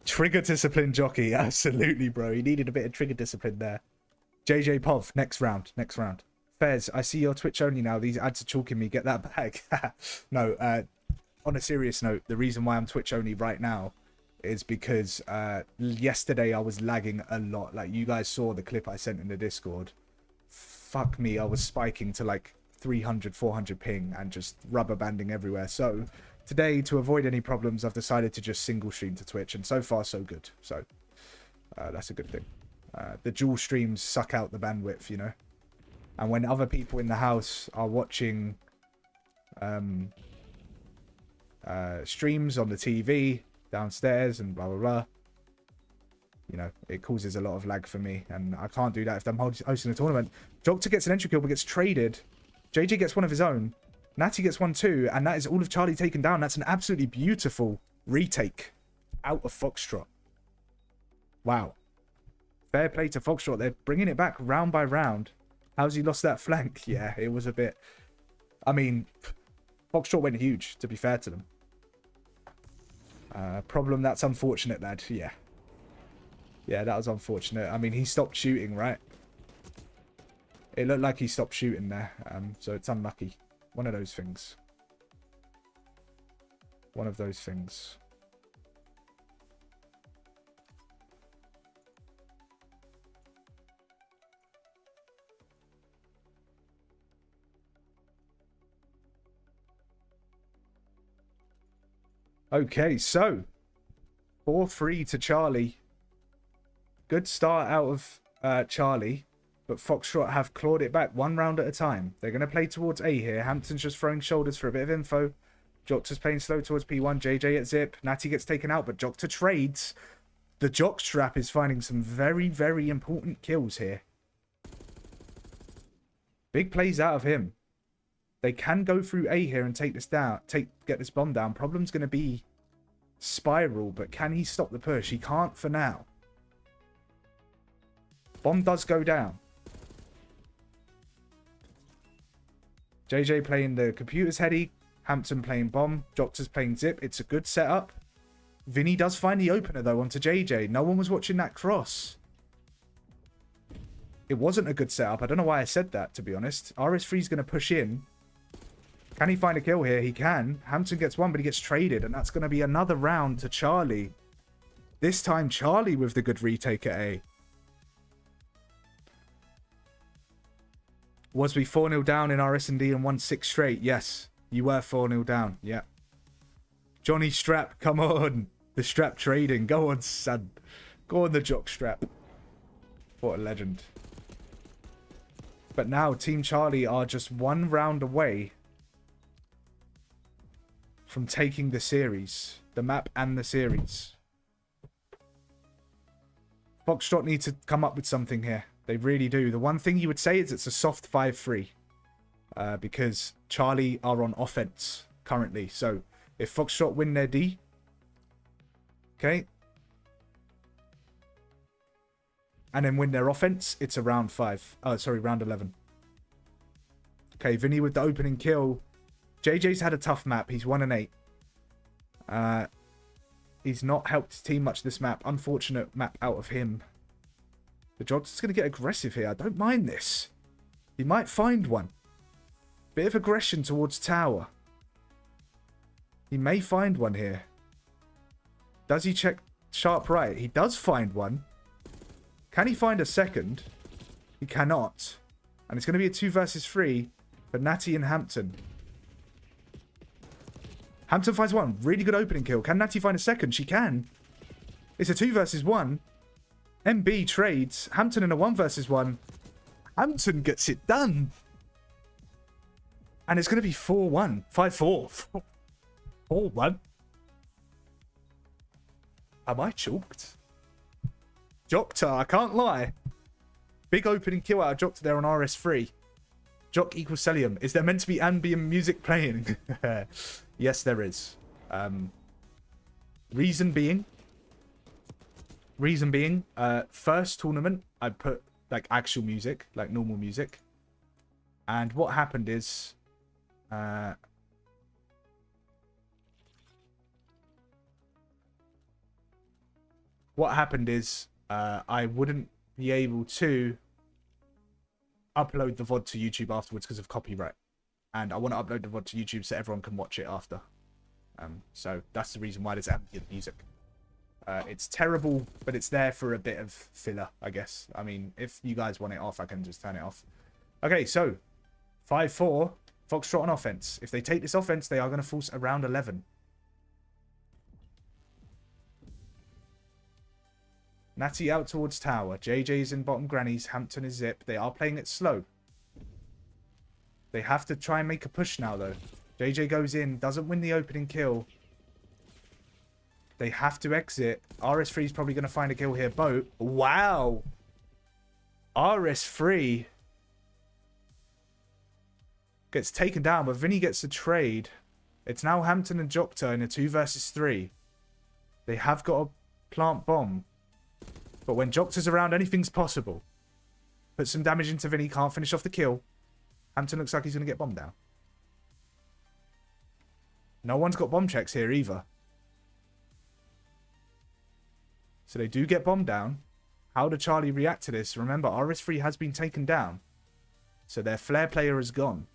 Trigger discipline jockey. Absolutely, bro. He needed a bit of trigger discipline there. JJ Pov, next round. Next round. Fez, I see you're Twitch only now. These ads are chalking me. Get that bag. No, on a serious note, the reason why I'm Twitch only right now is because yesterday I was lagging a lot. Like, you guys saw the clip I sent in the Discord. Fuck me, I was spiking to like 300, 400 ping and just rubber banding everywhere. So today, to avoid any problems, I've decided to just single stream to Twitch, and so far so good. So that's a good thing. The dual streams suck out the bandwidth, you know. And when other people in the house are watching streams on the TV downstairs and blah, blah, blah, you know, it causes a lot of lag for me. And I can't do that if I'm hosting a tournament. Jokta gets an entry kill but gets traded. JJ gets one of his own. Natty gets one too. And that is all of Charlie taken down. That's an absolutely beautiful retake out of Foxtrot. Wow. Fair play to Foxtrot. They're bringing it back round by round. How's he lost that flank? Yeah, it was a bit... I mean, Foxtrot went huge, to be fair to them. Problem, that's unfortunate, lad. Yeah. Yeah, that was unfortunate. I mean, he stopped shooting, right? It looked like he stopped shooting there. So it's unlucky. One of those things. One of those things. Okay, so 4-3 to Charlie. Good start out of Charlie, but Foxtrot have clawed it back one round at a time. They're going to play towards A here. Hampton's just throwing shoulders for a bit of info. Jokta's playing slow towards P1. JJ at Zip. Natty gets taken out, but Jokta trades. The Jockstrap is finding some very, very important kills here. Big plays out of him. They can go through A here and take this down. Get this bomb down. Problem's going to be Spiral, but can he stop the push? He can't for now. Bomb does go down. JJ playing the computer's heady. Hampton playing bomb. Jokta's playing zip. It's a good setup. Vinny does find the opener, though, onto JJ. No one was watching that cross. It wasn't a good setup. I don't know why I said that, to be honest. RS3's going to push in. Can he find a kill here? He can. Hampton gets one, but he gets traded, and that's going to be another round to Charlie. This time, Charlie with the good retake at A. Was we 4-0 down in our S&D and won 6 straight? Yes, you were 4-0 down. Yeah. Johnny Strap, come on. The Strap trading. Go on, son. Go on, the Jock Strap. What a legend. But now, Team Charlie are just one round away from taking the series. The map and the series. Foxtrot need to come up with something here. They really do. The one thing you would say is it's a soft 5-3. Because Charlie are on offense currently. So, if Foxtrot win their D... Okay. And then win their offense, it's a round 5. Oh, sorry, round 11. Okay, Vinny with the opening kill. JJ's had a tough map. He's 1-8. He's not helped his team much this map. Unfortunate map out of him. The Jog's going to get aggressive here. I don't mind this. He might find one. Bit of aggression towards tower. He may find one here. Does he check sharp right? He does find one. Can he find a second? He cannot. And it's going to be a 2 versus 3 for Natty and Hampton. Hampton finds one. Really good opening kill. Can Natty find a second? She can. It's a 2 versus 1. MB trades. Hampton in a 1 versus 1. Hampton gets it done. And it's going to be 4-1. 5-4. 4-1. Am I chalked? Jokta, I can't lie. Big opening kill out of Jokta there on RS3. Jock equals Celium. Is there meant to be ambient music playing? Yes, there is. Reason being, first tournament, I put like actual music, like normal music. And what happened is, I wouldn't be able to upload the VOD to YouTube afterwards because of copyright. And I want to upload the VOD to YouTube so everyone can watch it after. So that's the reason why there's ambient music. It's terrible, but it's there for a bit of filler, I guess. I mean, if you guys want it off, I can just turn it off. Okay, so 5-4, Foxtrot on offense. If they take this offense, they are going to force around 11. Natty out towards tower. JJ's in bottom grannies. Hampton is zip. They are playing it slow. They have to try and make a push now, though. JJ goes in. Doesn't win the opening kill. They have to exit. RS3 is probably going to find a kill here. Boat. Wow. RS3 gets taken down, but Vinny gets the trade. It's now Hampton and Jokta in a 2 versus 3. They have got a plant bomb. But when Jokta's around, anything's possible. Put some damage into Vinny. Can't finish off the kill. Hampton looks like he's going to get bombed down. No one's got bomb checks here either. So they do get bombed down. How did Charlie react to this? Remember, RS3 has been taken down. So their flare player is gone.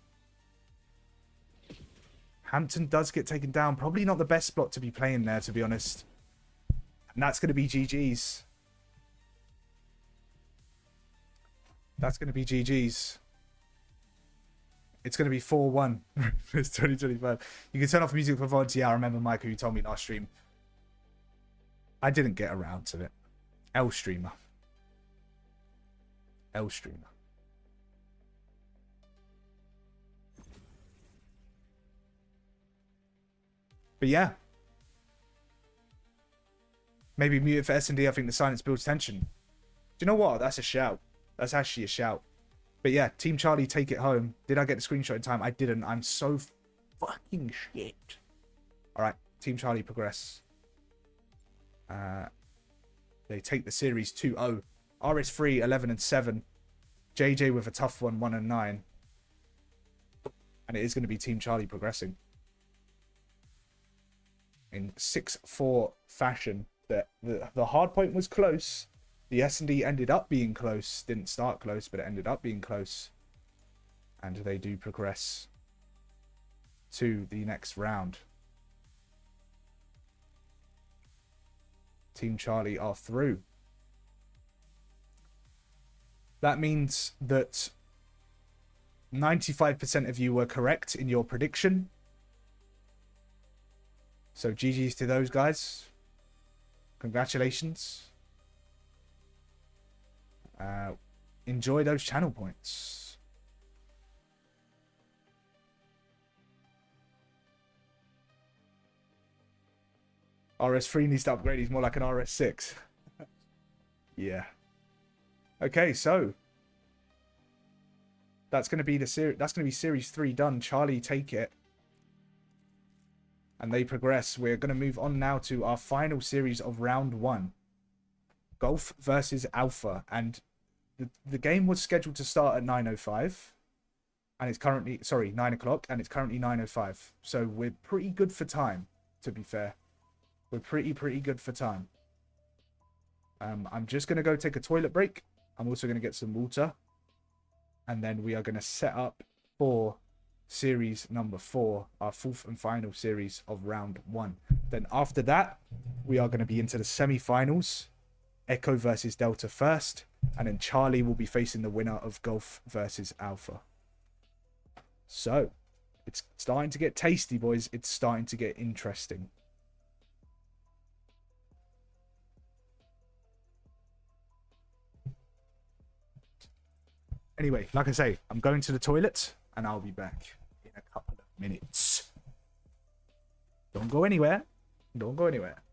Hampton does get taken down. Probably not the best spot to be playing there, to be honest. And that's going to be GG's. That's going to be GG's. It's going to be 4-1. It's 2025. You can turn off music for VODs. Yeah, I remember Michael, you told me last stream. I didn't get around to it. L streamer. L streamer. But yeah. Maybe mute it for S&D. I think the silence builds tension. Do you know what? That's a shout. That's actually a shout. But yeah, Team Charlie take it home. Did I get the screenshot in time? I didn't. I'm so fucking shit. Alright, Team Charlie progress. They take the series 2-0. RS3, 11 and 7. JJ with a tough one, 1 and 9. And it is going to be Team Charlie progressing. In 6-4 fashion. The hard point was close. The S&D ended up being close. Didn't start close, but it ended up being close. And they do progress to the next round. Team Charlie are through. That means that 95% of you were correct in your prediction. So GG's to those guys. Congratulations. Enjoy those channel points. RS3 needs to upgrade. He's more like an RS6. Yeah. Okay, so that's going to be the series. That's going to be series 3 done. Charlie take it, and they progress. We're going to move on now to our final series of round 1. Golf versus Alpha, and the game was scheduled to start at 9:05, and it's currently 9 o'clock, and it's currently 9:05. So we're pretty good for time, to be fair. We're pretty good for time. I'm just gonna go take a toilet break. I'm also gonna get some water, and then we are gonna set up for series number 4, our 4th and final series of round 1. Then after that, we are gonna be into the semi-finals. Echo versus Delta first, and then Charlie will be facing the winner of Golf versus Alpha. So, it's starting to get tasty, boys. It's starting to get interesting. Anyway, like I say, I'm going to the toilet, and I'll be back in a couple of minutes. Don't go anywhere. Don't go anywhere.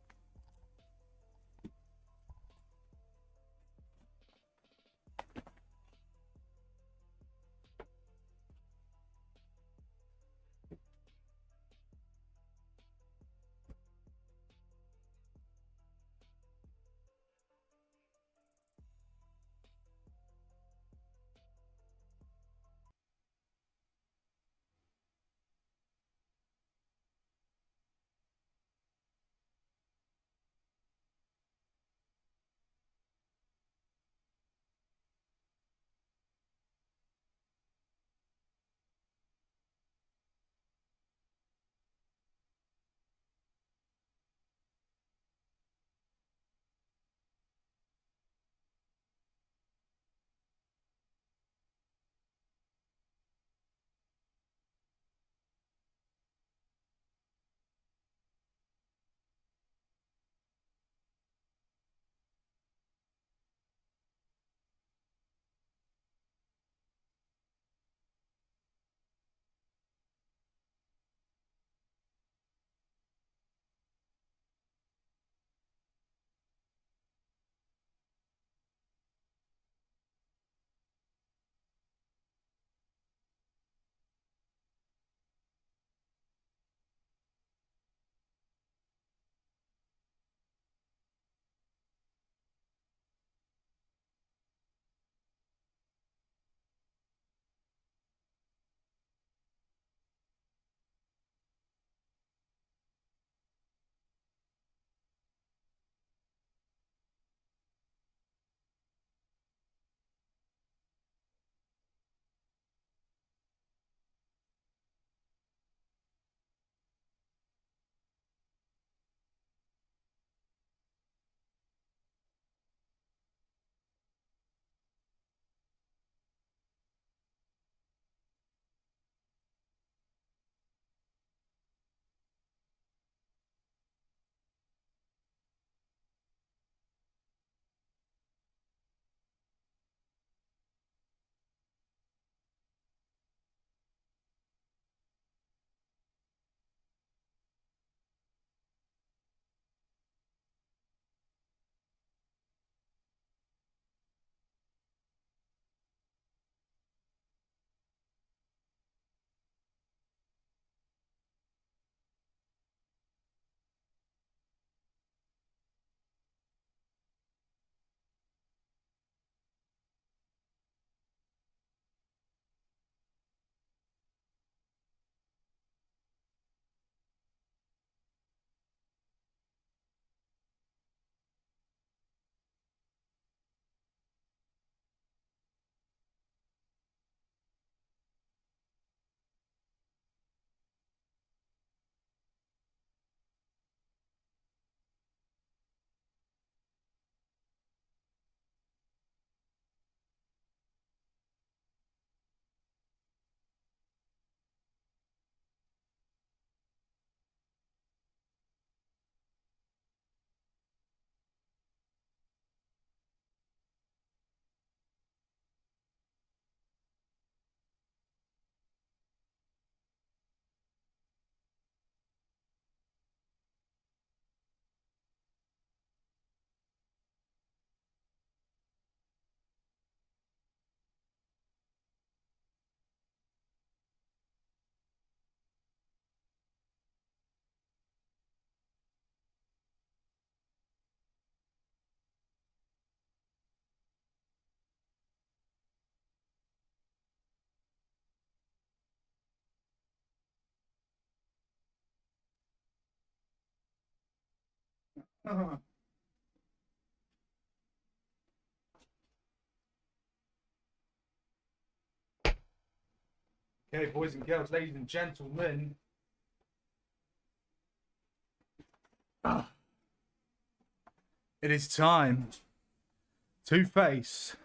Okay, boys and girls, ladies and gentlemen. It is time to face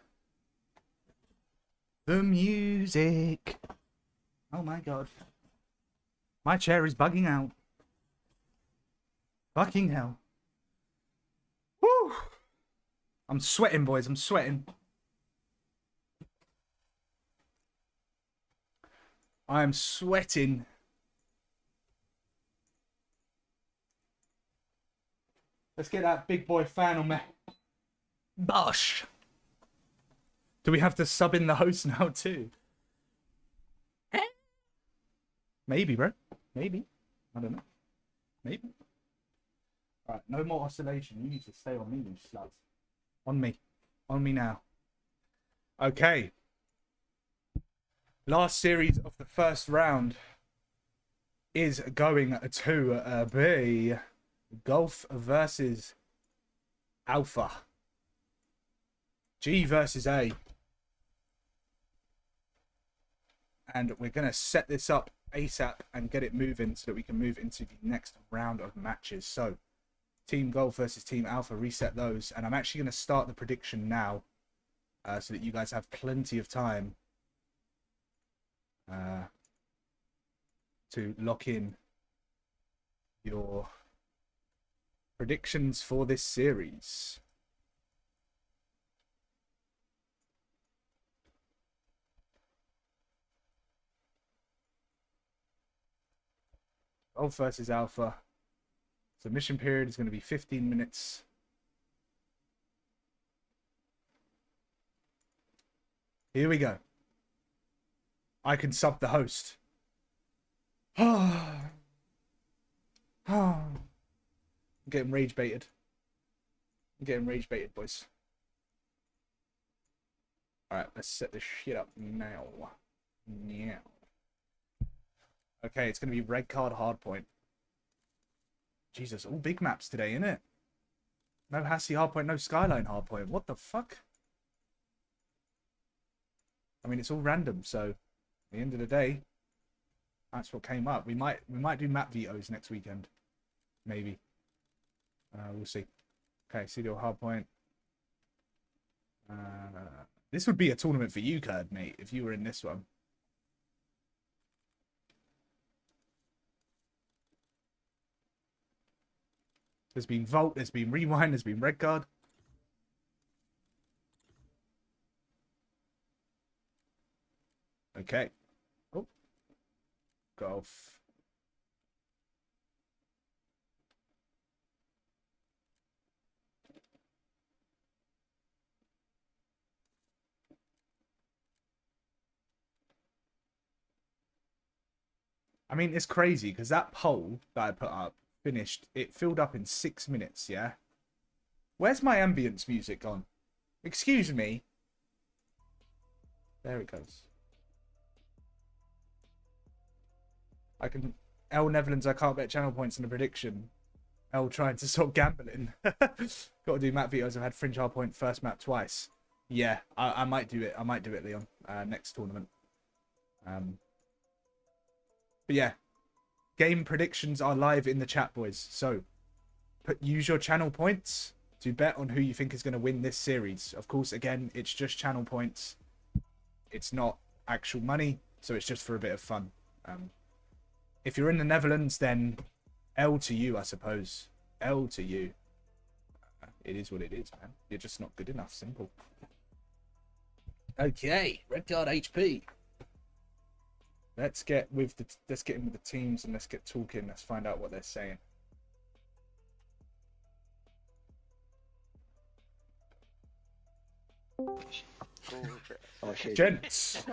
the music. Oh my god. My chair is bugging out. Fucking hell. Woo! I'm sweating, boys. I'm sweating. I am sweating. Let's get that big boy fan on me. Bosh. Do we have to sub in the host now too? Maybe, bro. Maybe. I don't know. Maybe. Alright, no more oscillation. You need to stay on me, you sluts. On me. On me now. Okay. Last series of the first round is going to be Golf versus Alpha. G versus A. And we're going to set this up ASAP and get it moving so that we can move into the next round of matches. So, Team Golf versus Team Alpha, reset those. And I'm actually going to start the prediction now so that you guys have plenty of time to lock in your predictions for this series. Golf versus Alpha. Submission period is going to be 15 minutes. Here we go. I can sub the host. I'm getting rage baited. I'm getting rage baited, boys. Alright, let's set this shit up now. Now. Okay, it's going to be red card hardpoint. Jesus, all big maps today, innit? No Hassie hardpoint, no Skyline hardpoint. What the fuck? I mean, it's all random, so at the end of the day, that's what came up. We might do map vetoes next weekend. Maybe. We'll see. Okay, CDO hardpoint. This would be a tournament for you, Kurd, mate, if you were in this one. There's been Vault, there's been Rewind, there's been Red Card. Okay. Oh. Golf. I mean, it's crazy because that poll that I put up it filled up in 6 minutes, yeah? Where's my ambience music gone? Excuse me. There it goes. I can... L Netherlands, I can't bet channel points in a prediction. L trying to stop gambling. Got to do map vetoes. I've had Fringe hardpoint first map twice. Yeah, I might do it. I might do it, Leon. Next tournament. But yeah. Game predictions are live in the chat, boys. So, use your channel points to bet on who you think is going to win this series. Of course, again, it's just channel points. It's not actual money, so it's just for a bit of fun. If you're in the Netherlands, then L to you, I suppose. L to you. It is what it is, man. You're just not good enough. Simple. Okay, red card HP. Let's get in with the teams and let's get talking. Let's find out what they're saying. Gents.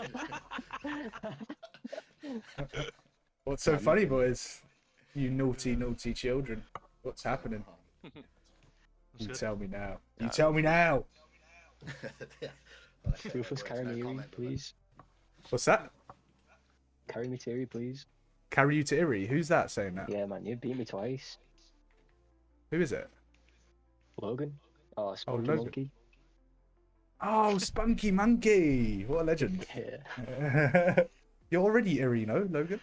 What's so funny, boys? You naughty, naughty children. What's happening? You tell me now. You tell me now. Ruthless, carry me, Erie, please. What's that? Carry me to Erie, please. Carry you to Erie? Who's that saying that? Yeah, man, you beat me twice. Who is it? Logan. Oh, Oh, Spunky Logan. Monkey. Oh, Spunky Monkey. What a legend. Yeah. You're already Erie, no, Logan?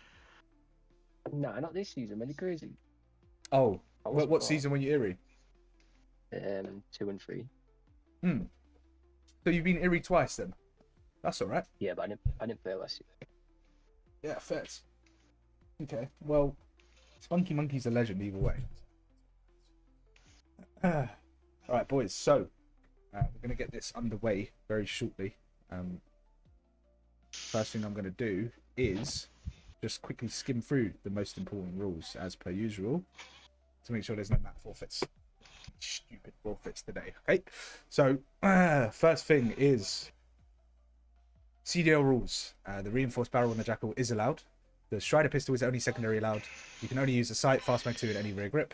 Nah, not this season. Really crazy. Oh, I was what before. season were you Erie? 2 and 3. Hmm. So you've been Erie twice then? That's all right. Yeah, but I didn't play last year. Yeah, fair. Okay, well, Spunky Monkey's a legend either way. All right, boys. So we're gonna get this underway very shortly. First thing I'm gonna do is just quickly skim through the most important rules as per usual to make sure there's no map forfeits. Stupid forfeits today. Okay, so first thing is CDL rules. The reinforced barrel on the Jackal is allowed. The Strider pistol is only secondary allowed. You can only use the sight, fast mag 2, and any rear grip.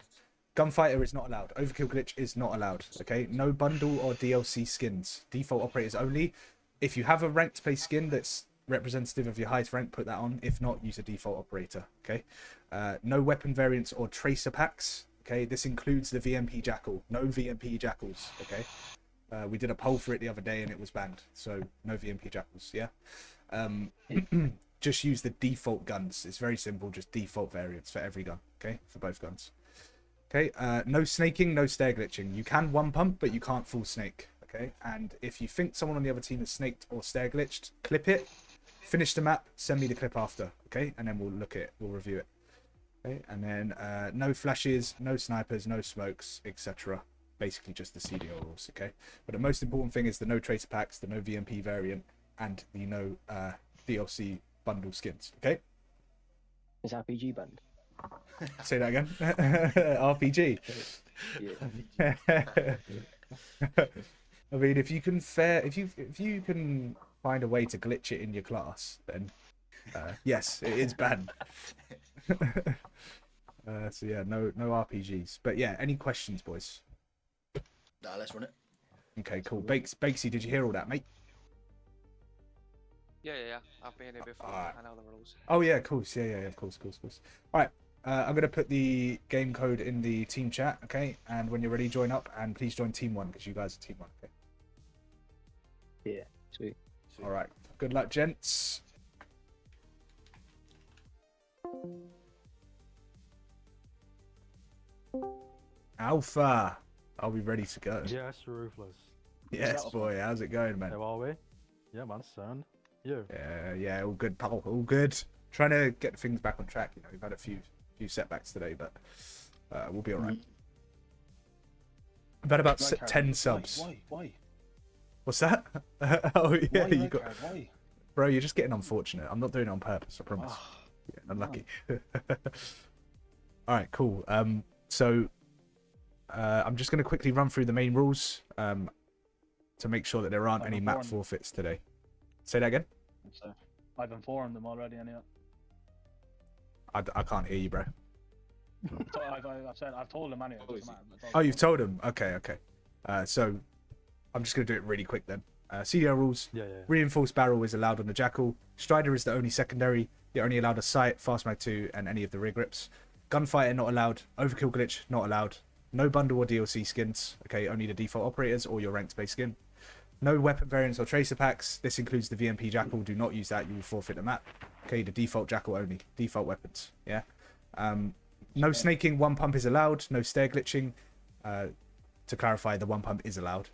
Gunfighter is not allowed. Overkill glitch is not allowed. Okay, no bundle or DLC skins. Default operators only. If you have a ranked play skin that's representative of your highest rank, put that on. If not, use a default operator. Okay, no weapon variants or tracer packs. Okay, this includes the VMP Jackal. No VMP Jackals. Okay, we did a poll for it the other day and it was banned. So no VMP Jackals. Yeah. Just use the default guns. It's very simple. Just default variants for every gun. Okay, for both guns. Okay, no snaking, no stair glitching. You can one pump, but you can't full snake. Okay, and if you think someone on the other team is snaked or stair glitched, clip it, finish the map, send me the clip after. Okay, and then we'll look at it, we'll review it. Okay, and then no flashes, no snipers, no smokes, etc. Basically just the CDO rules. Okay, but the most important thing is the no tracer packs, the no VMP variant, and the no DLC bundle skins. Okay. Is RPG banned? Say that again. RPG. Yeah. I mean, if you can find a way to glitch it in your class, then yes, it is banned. So yeah, no RPGs. But yeah, any questions, boys? Nah, let's run it. Okay, cool. Bakesy, did you hear all that, mate? Yeah. I've been here before. Alright. I know the rules. Oh yeah, of course. Yeah, of course. All right. I'm gonna put the game code in the team chat, okay? And when you're ready, join up and please join Team 1 because you guys are Team 1, okay? Yeah, sweet. All right. Good luck, gents. Alpha, I'll be ready to go. Yes, Ruthless. Yes, boy. How's it going, man? How are we? Yeah, man, son. You? Yeah, all good, pal. All good. Trying to get things back on track. You know, we've had a few setbacks today, but we'll be all right. We've had about 10 subs. Why? What's that? Oh yeah, Why, you got. Why? Bro, you're just getting unfortunate. I'm not doing it on purpose. I promise. Yeah, unlucky. All right, cool. So I'm just going to quickly run through the main rules to make sure that there aren't any map forfeits today. Say that again. So, I've informed them already, anyway. I can't hear you, bro. So I've told them anyway. Oh, you've told him. Okay. So I'm just going to do it really quick then. CDR rules. Yeah. Reinforced barrel is allowed on the Jackal. Strider is the only secondary. You're only allowed a sight, fast mag 2, and any of the rear grips. Gunfighter not allowed. Overkill glitch not allowed. No bundle or DLC skins. Okay, only the default operators or your ranked base skin. No weapon variants or tracer packs. This includes the VMP Jackal. Do not use that. You will forfeit the map. Okay, the default Jackal only. Default weapons. Yeah. No snaking. One pump is allowed. No stair glitching. To clarify, the one pump is allowed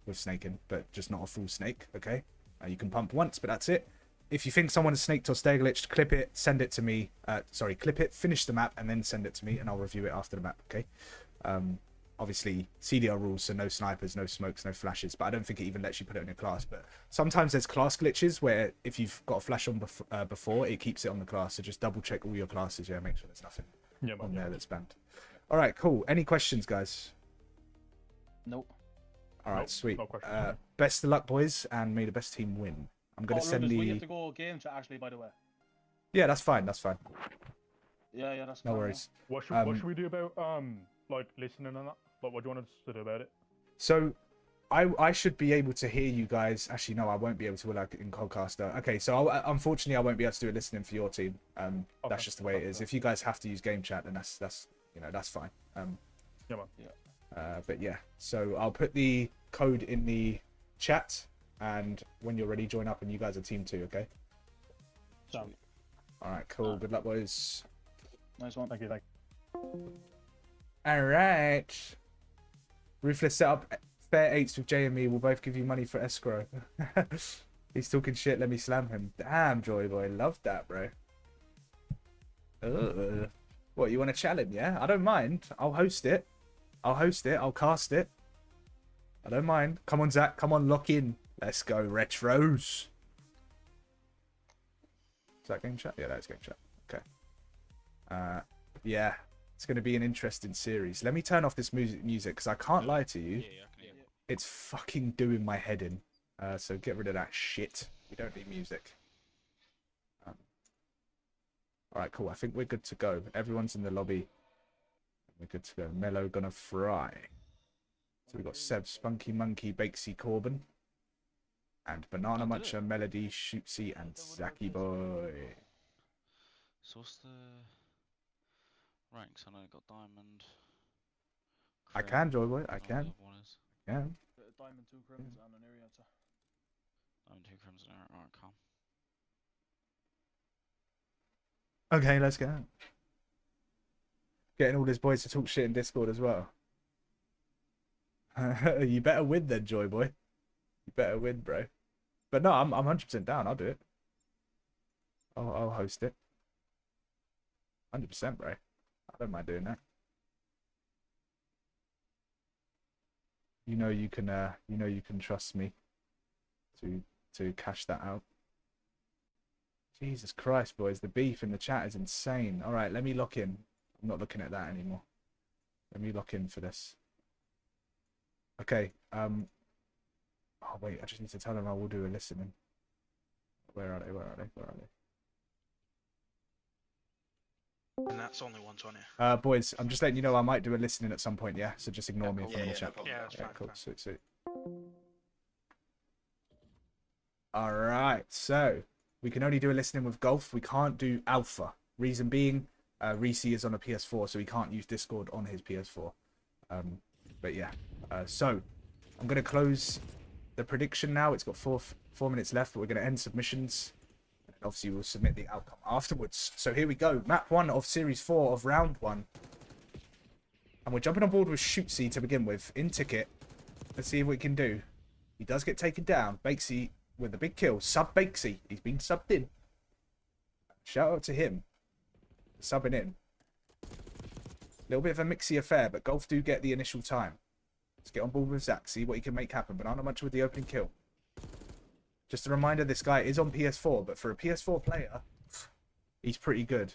with snaking, but just not a full snake. Okay. You can pump once, but that's it. If you think someone is snaked or stair glitched, clip it, send it to me. Clip it, finish the map, and then send it to me, and I'll review it after the map. Okay. Obviously CDR rules, so no snipers, no smokes, no flashes, but I don't think it even lets you put it in your class. But sometimes there's class glitches where if you've got a flash on before, it keeps it on the class. So just double check all your classes. Yeah, make sure there's nothing on there that's banned. All right, cool. Any questions, guys? Nope. All right, sweet. No questions. Best of luck, boys, and may the best team win. I'm gonna send We the. have to go game chat, actually, by the way. Yeah, that's fine. That's fine. Yeah, that's No fine, worries. What should we do about like listening and that? Like, what do you want us to do about it? So, I should be able to hear you guys. Actually, no, I won't be able to like in Codcaster. Okay, so unfortunately, I won't be able to do it listening for your team. That's just the way it is. If you guys have to use game chat, then that's fine. Yeah, man. Yeah. But yeah, so I'll put the code in the chat, and when you're ready, join up, and you guys are team 2, okay? Sound. All right, cool. Good luck, boys. Nice one. Thank you. All right. Ruthless set up fair 8s with J and me. We'll both give you money for escrow. He's talking shit. Let me slam him. Damn, Joy Boy. Love that, bro. Ugh. What, you want to challenge, yeah? I don't mind. I'll host it. I'll cast it. I don't mind. Come on, Zach. Come on, lock in. Let's go, retros. Is that game chat? Yeah, that's game chat. Okay. Yeah. It's going to be an interesting series. Let me turn off this music because I can't lie to you. It's fucking doing my head in. So get rid of that shit. We don't need music. Alright, cool. I think we're good to go. Everyone's in the lobby. We're good to go. Mello gonna fry. So we've got Seb, Spunky Monkey, Bakesy, Corbin. And Banana Muncher, Melody, Shootsy, and Zaki Boy. So what's the ranks? I know I got Diamond. I can, Joy Boy. I can. Yeah. Diamond 2 crims and an Ariata. Diamond 2 Crimson. Alright, calm. Okay, let's go. Getting all these boys to talk shit in Discord as well. You better win then, Joy Boy. You better win, bro. But no, I'm 100% down. I'll do it. I'll host it. 100%, bro. I don't mind doing that. You know you can trust me to cash that out. Jesus Christ, boys, the beef in the chat is insane. All right, let me lock in. I'm not looking at that anymore. Let me lock in for this. Okay. Oh wait, I just need to tell them I will do a listening. Where are they? Where are they? Where are they? And that's only 120. Boys, I'm just letting you know I might do a listening at some point, yeah? So just ignore me if I'm in the chat. Yeah, that's fine. Cool. Sweet, sweet. Alright, so we can only do a listening with Golf. We can't do Alpha. Reason being, Reese is on a PS4, so he can't use Discord on his PS4. But yeah. So I'm going to close the prediction now. It's got four minutes left, but we're going to end submissions. And obviously, we'll submit the outcome afterwards. So here we go. Map 1 of Series 4 of Round 1. And we're jumping on board with Shootsy to begin with. In ticket. Let's see what we can do. He does get taken down. Bakesy with a big kill. Sub Bakesy. He's been subbed in. Shout out to him. Subbing in. A little bit of a mixy affair, but Golf do get the initial time. Let's get on board with Zach. See what he can make happen. Banana Muncher with the opening kill. Just a reminder, this guy is on PS4, but for a PS4 player, he's pretty good.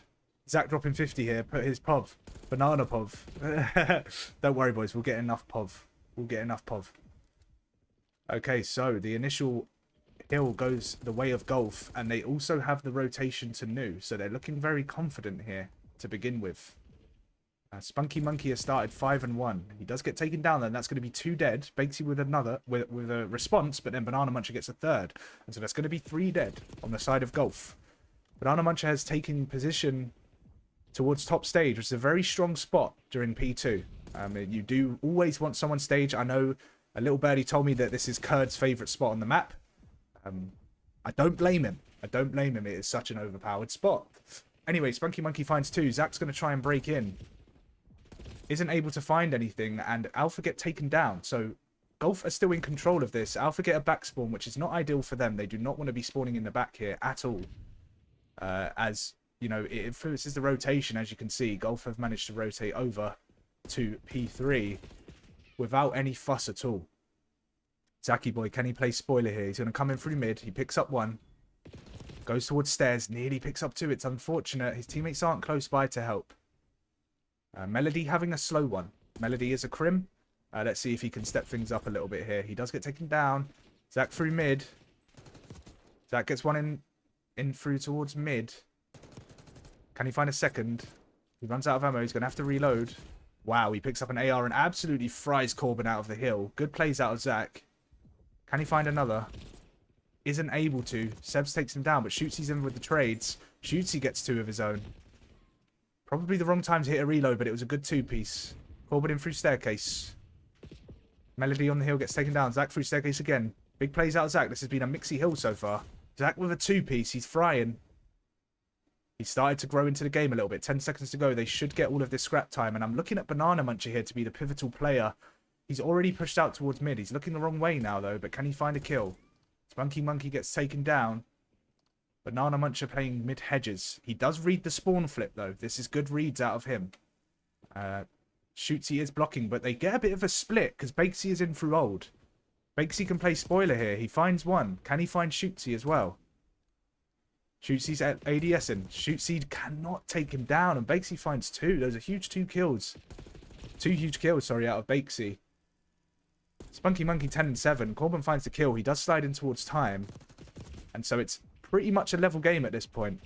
Zach dropping 50 here. Put his POV. Banana POV. Don't worry, boys. We'll get enough POV. We'll get enough POV. Okay, so the initial hill goes the way of Golf, and they also have the rotation to new, so they're looking very confident here to begin with. Spunky Monkey has started 5-1. He does get taken down, then that's going to be 2 dead. Bakesy with another with a response, but then Banana Muncher gets a 3rd, and so that's going to be 3 dead on the side of Golf. Banana Muncher has taken position towards top stage, which is a very strong spot during P2. You do always want someone stage. I know a little birdie told me that this is Kurd's favourite spot on the map. I don't blame him. I don't blame him. It is such an overpowered spot. Anyway, Spunky Monkey finds 2. Zach's going to try and break in. Isn't able to find anything, and Alpha get taken down. So Golf are still in control of this. Alpha get a back spawn, which is not ideal for them. They do not want to be spawning in the back here at all. As, you know, it influences the rotation, as you can see. Golf have managed to rotate over to P3 without any fuss at all. Zaki Boy, can he play spoiler here? He's going to come in through mid. He picks up 1. Goes towards stairs. Nearly picks up 2. It's unfortunate. His teammates aren't close by to help. Melody having a slow one. Melody is a crim. Let's see if he can step things up a little bit here. He does get taken down. Zach through mid. Zach gets one in through towards mid. Can he find a second? He runs out of ammo. He's going to have to reload. Wow, he picks up an AR and absolutely fries Corbin out of the hill. Good plays out of Zach. Can he find another? Isn't able to. Sebs takes him down, but Shootsy's in with the trades. Shootsy gets 2 of his own. Probably the wrong time to hit a reload, but it was a good 2-piece. Corbin in through staircase. Melody on the hill gets taken down. Zach through staircase again. Big plays out of Zach. This has been a mixy hill so far. Zach with a 2-piece. He's frying. He started to grow into the game a little bit. 10 seconds to go. They should get all of this scrap time. And I'm looking at Banana Muncher here to be the pivotal player. He's already pushed out towards mid. He's looking the wrong way now, though. But can he find a kill? Spunky Monkey gets taken down. Banana Muncher playing mid hedges. He does read the spawn flip, though. This is good reads out of him. Shootsy is blocking, but they get a bit of a split because Bakesy is in through old. Bakesy can play spoiler here. He finds one. Can he find Shootsy as well? Shootsy's at ADSing. Shootsy cannot take him down, and Bakesy finds two. Those are huge 2 kills. 2 huge kills, sorry, out of Bakesy. Spunky Monkey 10 and 7. Corbin finds the kill. He does slide in towards time. And so it's pretty much a level game at this point.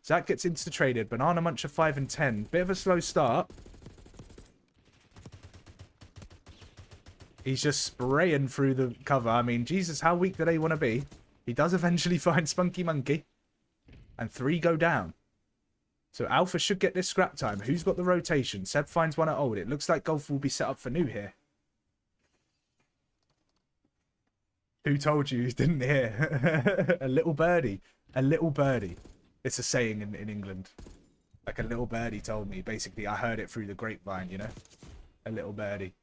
Zach gets insta-traded. Banana Muncher 5 and 10. Bit of a slow start. He's just spraying through the cover. I mean, Jesus, how weak do they want to be? He does eventually find Spunky Monkey. And 3 go down. So Alpha should get this scrap time. Who's got the rotation? Seb finds one at old. It looks like Golf will be set up for new here. Who told you? Didn't hear. A little birdie. A little birdie. It's a saying in England. Like a little birdie told me. Basically, I heard it through the grapevine, you know? A little birdie.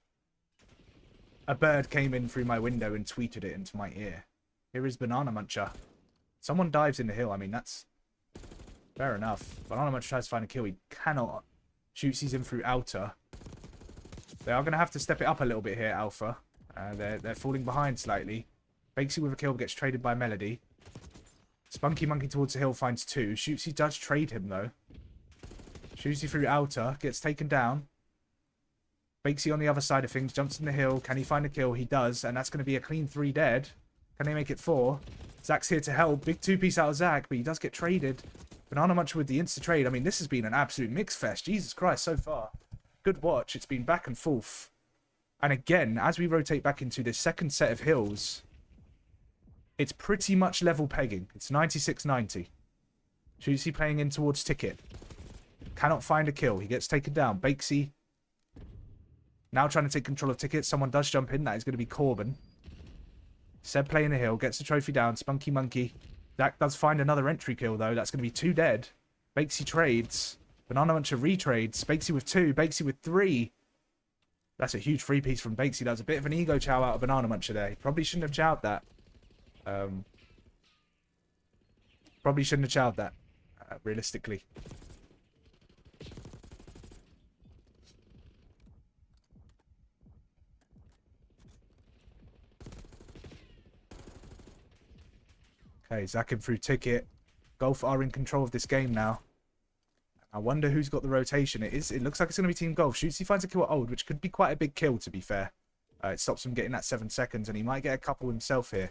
A bird came in through my window and tweeted it into my ear. Here is Banana Muncher. Someone dives in the hill. I mean, that's fair enough. Banana Muncher tries to find a kill. He cannot. Shootsy's in through outer. They are going to have to step it up a little bit here, Alpha. They're falling behind slightly. Bakesy with a kill gets traded by Melody. Spunky Monkey towards the hill finds 2. Shootsy does trade him, though. Shootsy through outer. Gets taken down. Bakesy on the other side of things. Jumps in the hill. Can he find a kill? He does. And that's going to be a clean 3 dead. Can they make it 4? Zach's here to help. Big 2-piece out of Zach, but he does get traded. Banana Muncher with the insta-trade. I mean, this has been an absolute mix fest. Jesus Christ, so far. Good watch. It's been back and forth. And again, as we rotate back into this second set of hills, it's pretty much level pegging. It's 96-90. Shootsy playing in towards Ticket. Cannot find a kill. He gets taken down. Bakesy now trying to take control of Ticket. Someone does jump in. That is going to be Corbin. Seb playing the hill. Gets the trophy down. Spunky Monkey. That does find another entry kill, though. That's going to be 2 dead. Bakesy trades. Banana Muncher retrades. Bakesy with 2. Bakesy with 3. That's a huge 3-piece from Bakesy. That was a bit of an ego chow out of Banana Muncher there. He probably shouldn't have chowed that. Probably shouldn't have chowed that, realistically. Okay, Zach in through Ticket. Golf are in control of this game now. I wonder who's got the rotation. It looks like it's going to be Team Golf. Shootsy finds a kill at old, which could be quite a big kill, to be fair. It stops him getting that 7 seconds, and he might get a couple himself here.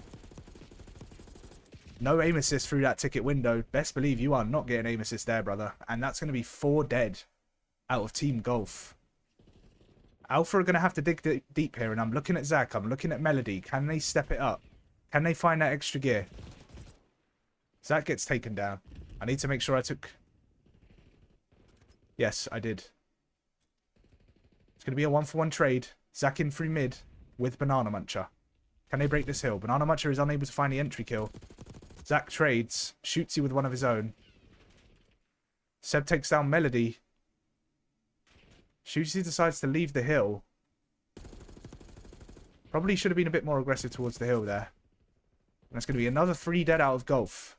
No aim assist through that Ticket window. Best believe you are not getting aim assist there, brother. And that's going to be 4 dead out of Team Golf. Alpha are going to have to dig deep here, and I'm looking at Zach. I'm looking at Melody. Can they step it up? Can they find that extra gear? Zach gets taken down. I need to make sure I took... Yes, I did. It's going to be a 1-for-1 trade. Zach in through mid with Banana Muncher. Can they break this hill? Banana Muncher is unable to find the entry kill. Zach trades. Shootsy with one of his own. Seb takes down Melody. Shootsy decides to leave the hill. Probably should have been a bit more aggressive towards the hill there. And that's going to be another 3 dead out of Golf.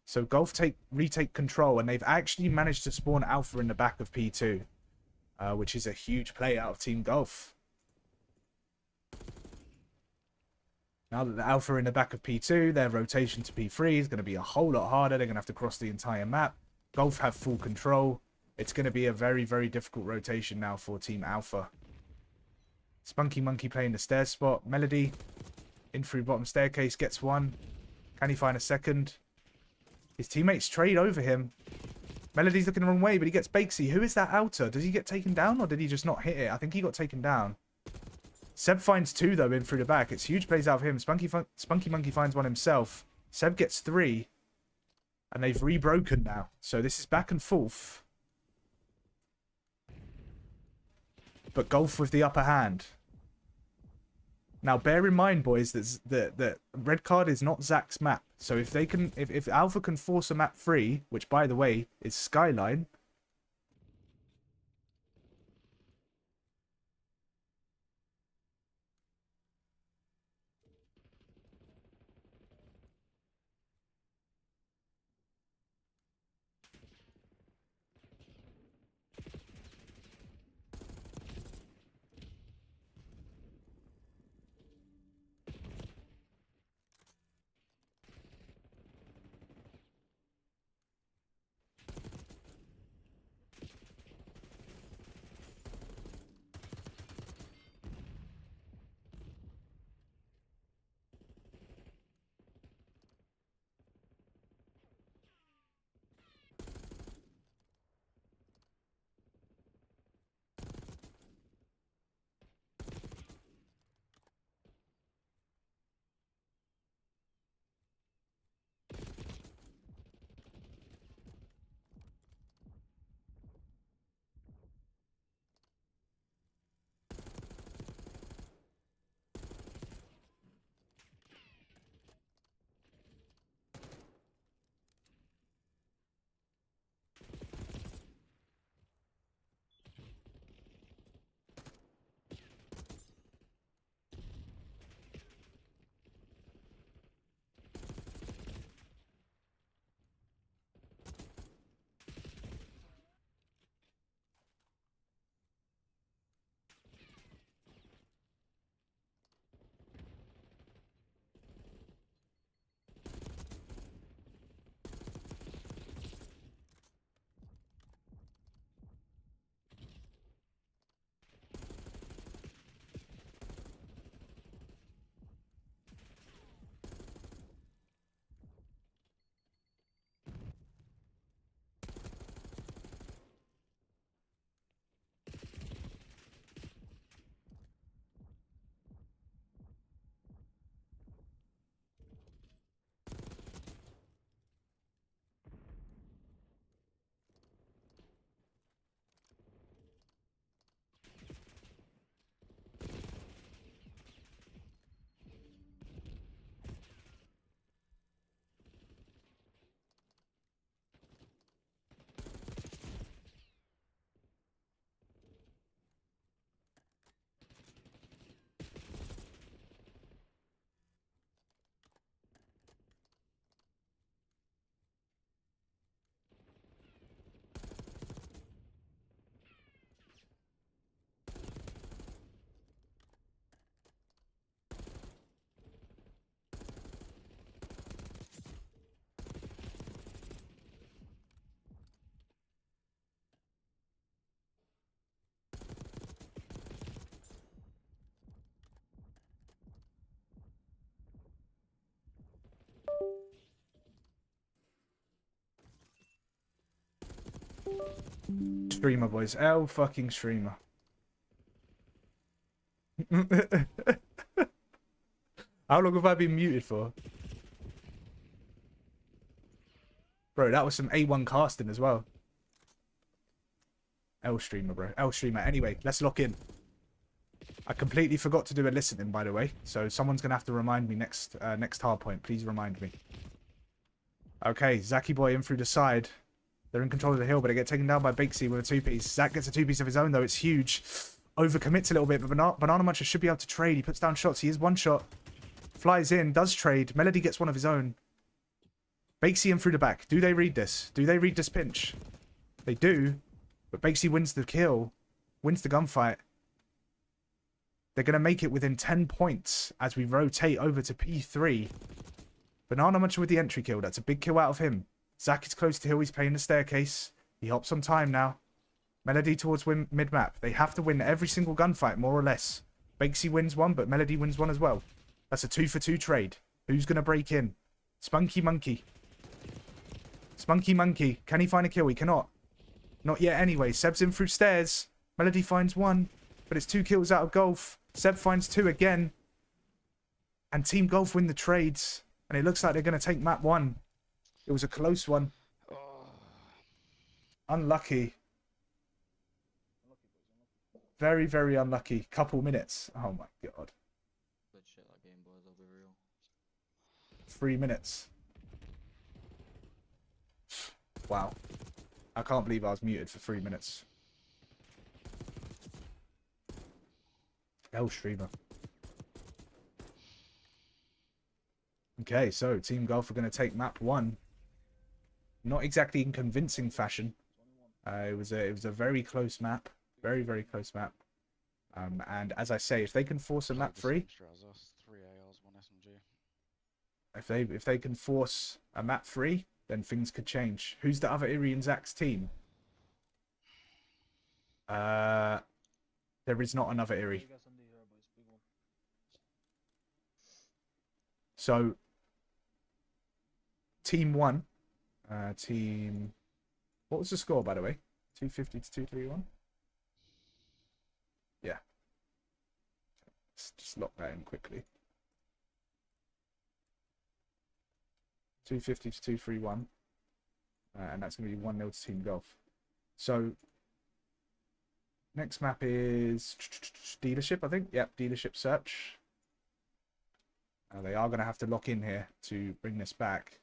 So Golf retake control, and they've actually managed to spawn Alpha in the back of P2. Which is a huge play out of Team Golf. Now that the Alpha are in the back of P2, their rotation to P3 is going to be a whole lot harder. They're going to have to cross the entire map. Golf have full control. It's going to be a very, very difficult rotation now for Team Alpha. Spunky Monkey playing the stair spot. Melody in through bottom staircase, gets 1. Can he find a second? His teammates trade over him. Melody's looking the wrong way, but he gets Bakesy. Who is that outer? Does he get taken down, or did he just not hit it? I think he got taken down. Seb finds 2, though, in through the back. It's huge plays out of him. Spunky Monkey finds 1 himself. Seb gets 3. And they've rebroken now. So this is back and forth. but Golf with the upper hand. Now, bear in mind, boys, that red card is not Zach's map. So if they can, if Alpha can force a map free, which by the way is Skyline. Streamer, boys. L fucking streamer. How long have I been muted for? Bro, that was some A1 casting as well. L streamer, bro. L streamer. Anyway, let's lock in. I completely forgot to do a listening, by the way. So someone's going to have to remind me next hard point. Please remind me. Okay, Zaki boy in through the side. They're in control of the hill, but they get taken down by Bakesy with a two-piece. Zach gets a two-piece of his own, though. It's huge. Overcommits a little bit, but Banana Muncher should be able to trade. He puts down shots. He is one shot. Flies in, does trade. Melody gets one of his own. Bakesy in through the back. Do they read this? Do they read this pinch? They do, but Bakesy wins the kill. Wins the gunfight. They're going to make it within 10 points as we rotate over to P3. Banana Muncher with the entry kill. That's a big kill out of him. Zach is close to hill. He's playing the staircase. He hops on time now. Melody towards mid-map. They have to win every single gunfight, more or less. Bakesy wins one, but Melody wins one as well. That's a 2-for-2 trade. Who's going to break in? Spunky Monkey. Spunky Monkey. Can he find a kill? He cannot. Not yet anyway. Seb's in through stairs. Melody finds one, but it's 2 kills out of Golf. Seb finds 2 again. And Team Golf win the trades. And it looks like they're going to take map 1. It was a close one. Unlucky. Very, very unlucky. Couple minutes. Oh my god. Good shit, that game, boys. I'll be real. 3 minutes. Wow. I can't believe I was muted for 3 minutes. Hell, streamer. Okay, so Team Golf are going to take map 1. Not exactly in convincing fashion. It was a very close map. Very, very close map. And as I say, if they can force a map 3, 3 ARs, 1 SMG. if they can force a map 3, then things could change. Who's the other Iri and Zach's team? There is not another Iri. So, Team 1, what was the score, by the way? 250 to 231? Yeah. Let's just lock that in quickly. 250 to 231. And that's going to be 1-0 to Team Golf. So, next map is Dealership, I think. Yep, Dealership Search. They are going to have to lock in here to bring this back.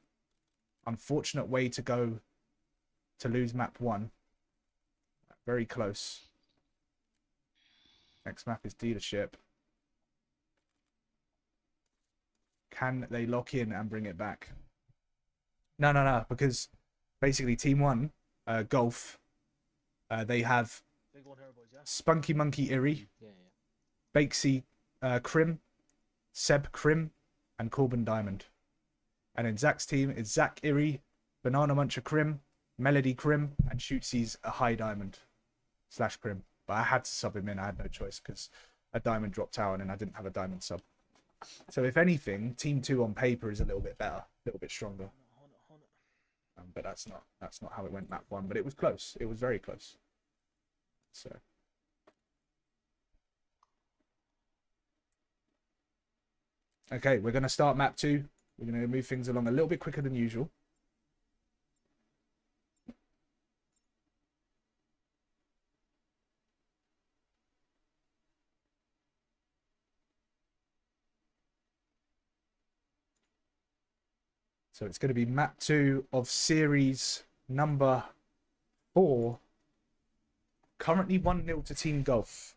Unfortunate way to go to lose map 1. Very close. Next map is Dealership. Can they lock in and bring it back? No, because basically Team 1, Golf, they have Spunky Monkey Iri, Bakesy Crim, Seb Crim, and Corbin Diamond. And in Zach's team is Zach Iri, Banana Muncher Crim, Melody Crim, and Shootsy's a High Diamond / Crim. But I had to sub him in, I had no choice because a diamond dropped out and I didn't have a diamond sub. So if anything, Team 2 on paper is a little bit better, a little bit stronger. But that's not how it went map 1, but it was close. It was very close. So okay, we're going to start map 2. We're going to move things along a little bit quicker than usual. So it's going to be map 2 of series number 4. Currently 1-0 to Team Golf.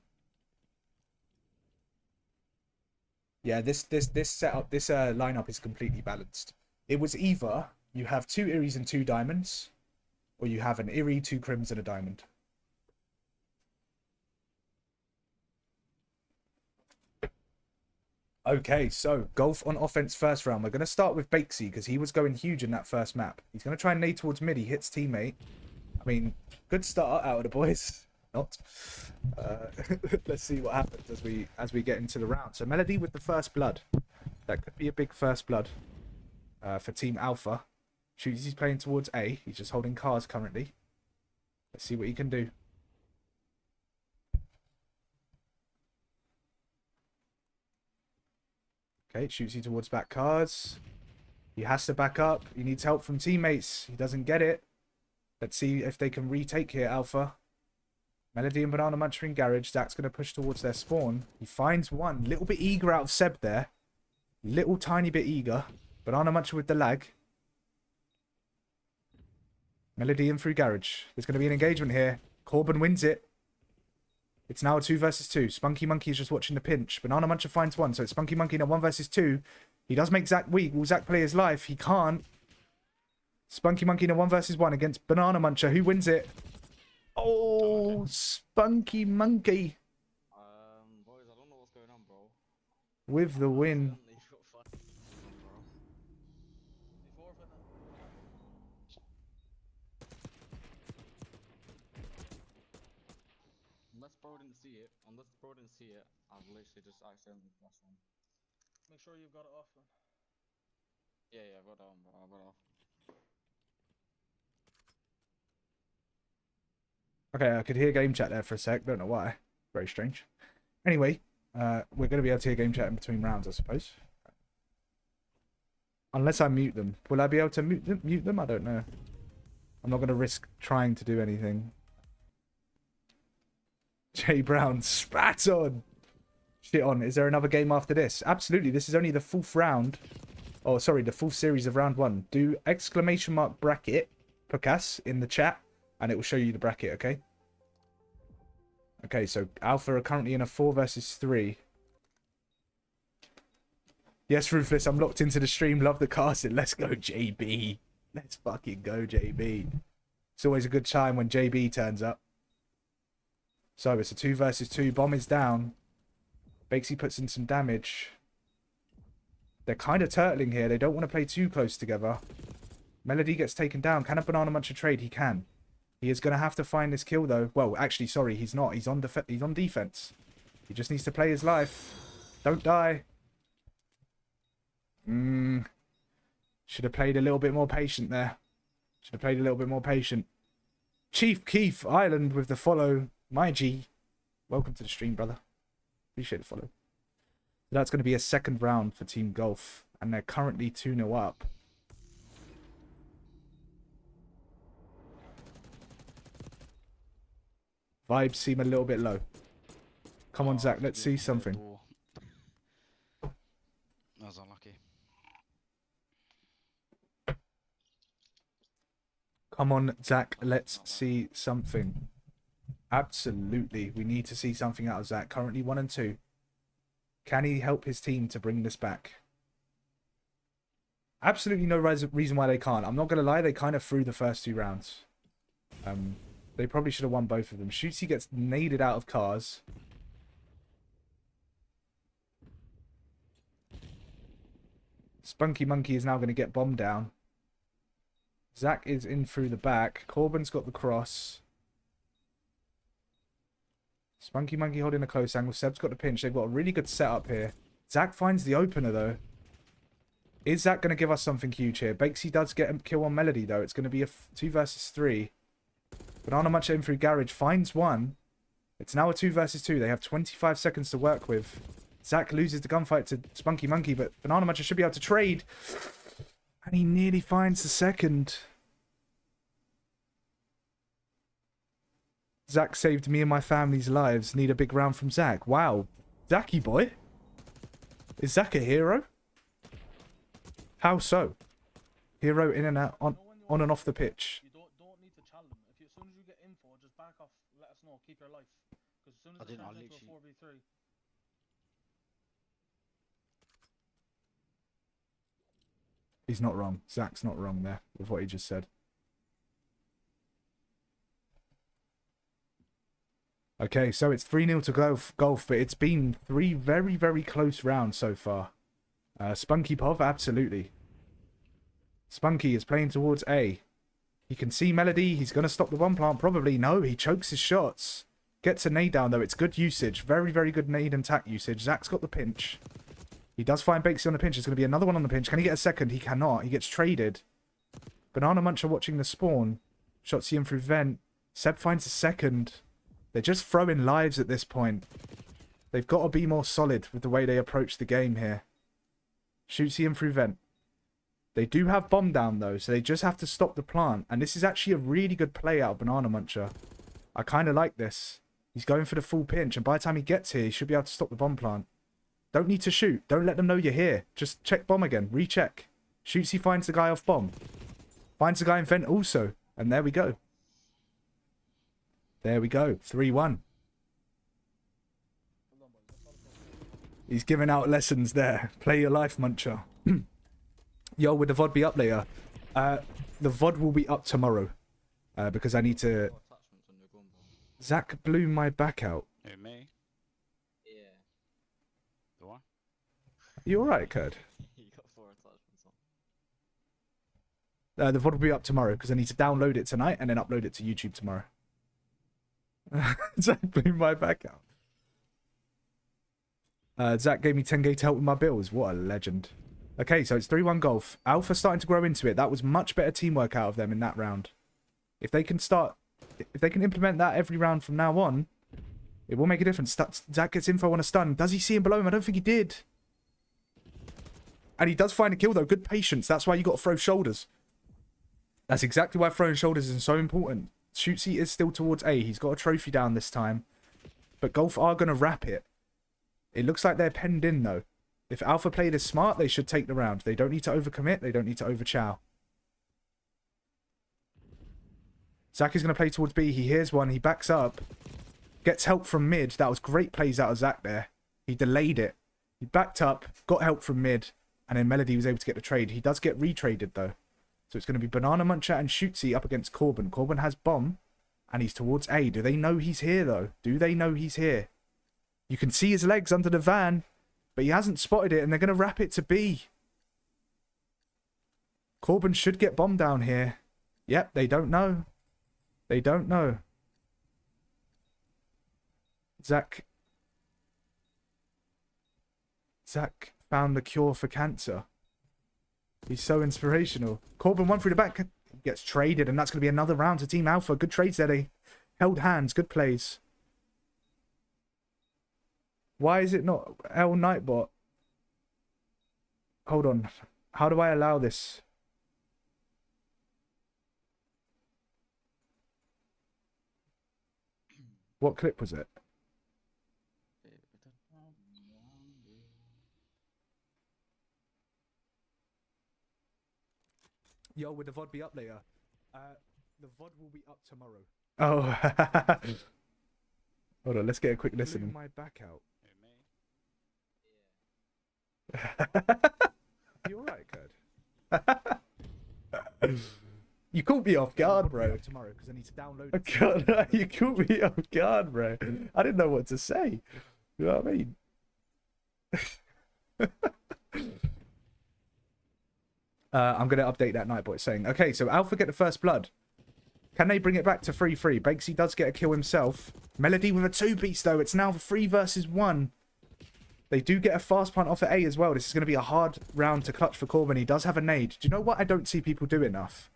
Yeah, this setup, this lineup is completely balanced. It was either you have 2 Iris and 2 diamonds, or you have an Iri, 2 Crims, and a diamond. Okay, so Golf on offense first round. We're going to start with Bakesy because he was going huge in that first map. He's going to try and nade towards mid. He hits teammate. I mean, good start out of the boys. Not. Let's see what happens as we get into the round. So Melody with the first blood. That could be a big first blood for Team Alpha. He's playing towards A. He's just holding cars currently. Let's see what he can do. Okay, shoots you towards back cars. He has to back up. He needs help from teammates. He doesn't get it. Let's see if they can retake here, Alpha. Melody and Banana Muncher in garage. Zach's going to push towards their spawn. He finds one. Little bit eager out of Seb there. Little tiny bit eager. Banana Muncher with the lag. Melody in through garage. There's going to be an engagement here. Corbin wins it. It's now a 2 versus 2. Spunky Monkey is just watching the pinch. Banana Muncher finds one. So it's Spunky Monkey in a 1 versus 2. He does make Zach weak. Will Zach play his life? He can't. Spunky Monkey in a 1 versus 1 against Banana Muncher. Who wins it? Oh, Spunky Monkey. Boys, I don't know what's going on, bro. With the win. Unless bro didn't see it, I've literally just accidentally flashed one. Make sure you've got it off, man. Yeah, I've got it on, bro. I've got it off. Okay, I could hear game chat there for a sec. Don't know why. Very strange. Anyway, we're going to be able to hear game chat in between rounds, I suppose. Unless I mute them. Will I be able to mute them? I don't know. I'm not going to risk trying to do anything. Jay Brown, spat on. Shit on. Is there another game after this? Absolutely. This is only the 4th round. Oh, sorry, the 4th series of round 1. Do ! bracket, Pukas, in the chat, and it will show you the bracket, okay? Okay, so Alpha are currently in a 4 versus 3. Yes, Ruthless, I'm locked into the stream. Love the casting. Let's go, JB. Let's fucking go, JB. It's always a good time when JB turns up. So it's a 2 versus 2. Bomb is down. Bakesy puts in some damage. They're kind of turtling here. They don't want to play too close together. Melody gets taken down. Can a Banana Muncher trade? He can. He is going to have to find this kill, though. Well, actually, sorry, he's not. He's on defense. He just needs to play his life. Don't die. Should have played a little bit more patient there. Should have played a little bit more patient. Chief Keith Island with the follow. My G. Welcome to the stream, brother. Appreciate the follow. That's going to be a 2nd round for Team Golf. And they're currently 2-0 up. Vibes seem a little bit low. Come on, Zach. Let's see something. That was unlucky. Come on, Zach. Let's see something. Absolutely. We need to see something out of Zach. Currently 1 and 2. Can he help his team to bring this back? Absolutely no reason why they can't. I'm not going to lie. They kind of threw the first 2 rounds. They probably should have won both of them. Shootsy gets naded out of cars. Spunky Monkey is now going to get bombed down. Zach is in through the back. Corbin's got the cross. Spunky Monkey holding a close angle. Seb's got the pinch. They've got a really good setup here. Zach finds the opener, though. Is Zach going to give us something huge here? Bakesy does get a kill on Melody, though. It's going to be a 2 versus 3. Banana Muncher in through Garage. Finds one. It's now a 2 versus 2. They have 25 seconds to work with. Zach loses the gunfight to Spunky Monkey, but Banana Muncher should be able to trade. And he nearly finds the 2nd. Zach saved me and my family's lives. Need a big round from Zach. Wow. Zachy boy. Is Zach a hero? How so? Hero in and out, on and off the pitch. You don't need to challenge them. As soon as you get info, just back off. Let us know. Keep your life. Because as soon as it turns into a 4v3. He's not wrong. Zach's not wrong there with what he just said. Okay, so it's 3-0 to Golf, but it's been 3 very, very close rounds so far. Spunky Pov, absolutely. Spunky is playing towards A. He can see Melody. He's going to stop the bomb plant, probably. No, he chokes his shots. Gets a nade down, though. It's good usage. Very, very good nade and tack usage. Zach's got the pinch. He does find Bakesy on the pinch. There's going to be another one on the pinch. Can he get a 2nd? He cannot. He gets traded. Banana Muncher watching the spawn. Shots him through vent. Seb finds a 2nd. They're just throwing lives at this point. They've got to be more solid with the way they approach the game here. Shoots him through vent. They do have bomb down, though, so they just have to stop the plant. And this is actually a really good play out of Banana Muncher. I kind of like this. He's going for the full pinch, and by the time he gets here, he should be able to stop the bomb plant. Don't need to shoot. Don't let them know you're here. Just check bomb again. Recheck. Shootsy finds the guy off bomb. Finds the guy in vent also. And there we go. There we go. 3-1. He's giving out lessons there. Play your life, Muncher. Yo, would the VOD be up later? The VOD will be up tomorrow. Because I need to... Zach blew my back out. Who, me? Yeah. The one? You alright, Kurd? You got 4 attachments on. The VOD will be up tomorrow because I need to download it tonight and then upload it to YouTube tomorrow. Zach blew my back out. Zach gave me 10k to help with my bills. What a legend. Okay, so it's 3-1 Golf. Alpha starting to grow into it. That was much better teamwork out of them in that round. If they can implement that every round from now on, it will make a difference. Zach gets info on a stun. Does he see him below him? I don't think he did. And he does find a kill, though. Good patience. That's why you got to throw shoulders. That's exactly why throwing shoulders is so important. Shootsy is still towards A. He's got a trophy down this time. But Golf are going to wrap it. It looks like they're penned in, though. If Alpha played as smart, they should take the round. They don't need to overcommit. They don't need to overchow. Zach is going to play towards B. He hears one. He backs up. Gets help from mid. That was great plays out of Zach there. He delayed it. He backed up, got help from mid, and then Melody was able to get the trade. He does get retraded, though. So it's going to be Banana Muncher and Shootsy up against Corbin. Corbin has bomb, and he's towards A. Do they know he's here, though? Do they know he's here? You can see his legs under the van, but he hasn't spotted it, and they're going to wrap it to B. Corbin should get bomb down here. Yep, they don't know. They don't know. Zach found the cure for cancer. He's so inspirational. Corbin one through the back. Gets traded, and that's going to be another round to Team Alpha. Good trades there. They held hands. Good plays. Why is it not L Nightbot? Hold on. How do I allow this? What clip was it? Yo, would the VOD be up later? The VOD will be up tomorrow. Oh. Hold on, let's get a quick listen. Blew my back out. You alright, Kurd? You caught me off guard, bro. Tomorrow, because I need to download it. God, you caught me off guard, bro. I didn't know what to say. You know what I mean? I'm going to update that Nightbot saying, okay, so Alpha get the first blood. Can they bring it back to 3-3? Banksy does get a kill himself. Melody with a 2-piece, though. It's now 3 versus 1. They do get a fast punt off at A as well. This is going to be a hard round to clutch for Corbin. He does have a nade. Do you know what I don't see people do enough?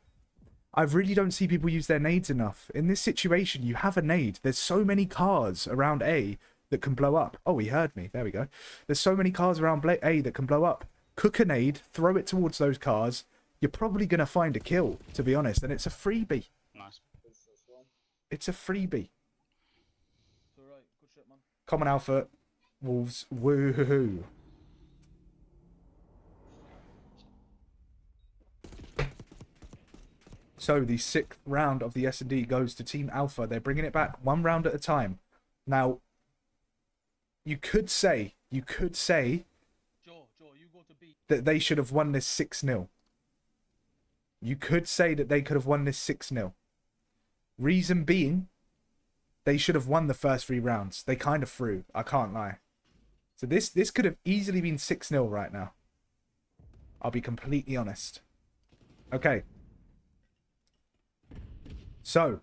I really don't see people use their nades enough. In this situation, you have a nade. There's so many cars around A that can blow up. Oh, he heard me. There we go. There's so many cars around A that can blow up. Cook a nade, throw it towards those cars. You're probably going to find a kill, to be honest. And it's a freebie. Nice. It's a freebie. It's alright. Good shit, man. Common Alpha. Wolves. Woohoo. So the 6th round of the S&D goes to Team Alpha. They're bringing it back 1 round at a time. Now, you could say that they should have won this 6-0. You could say that they could have won this 6-0. Reason being, they should have won the first 3 rounds. They kind of threw. I can't lie. So this could have easily been 6-0 right now. I'll be completely honest. Okay. So,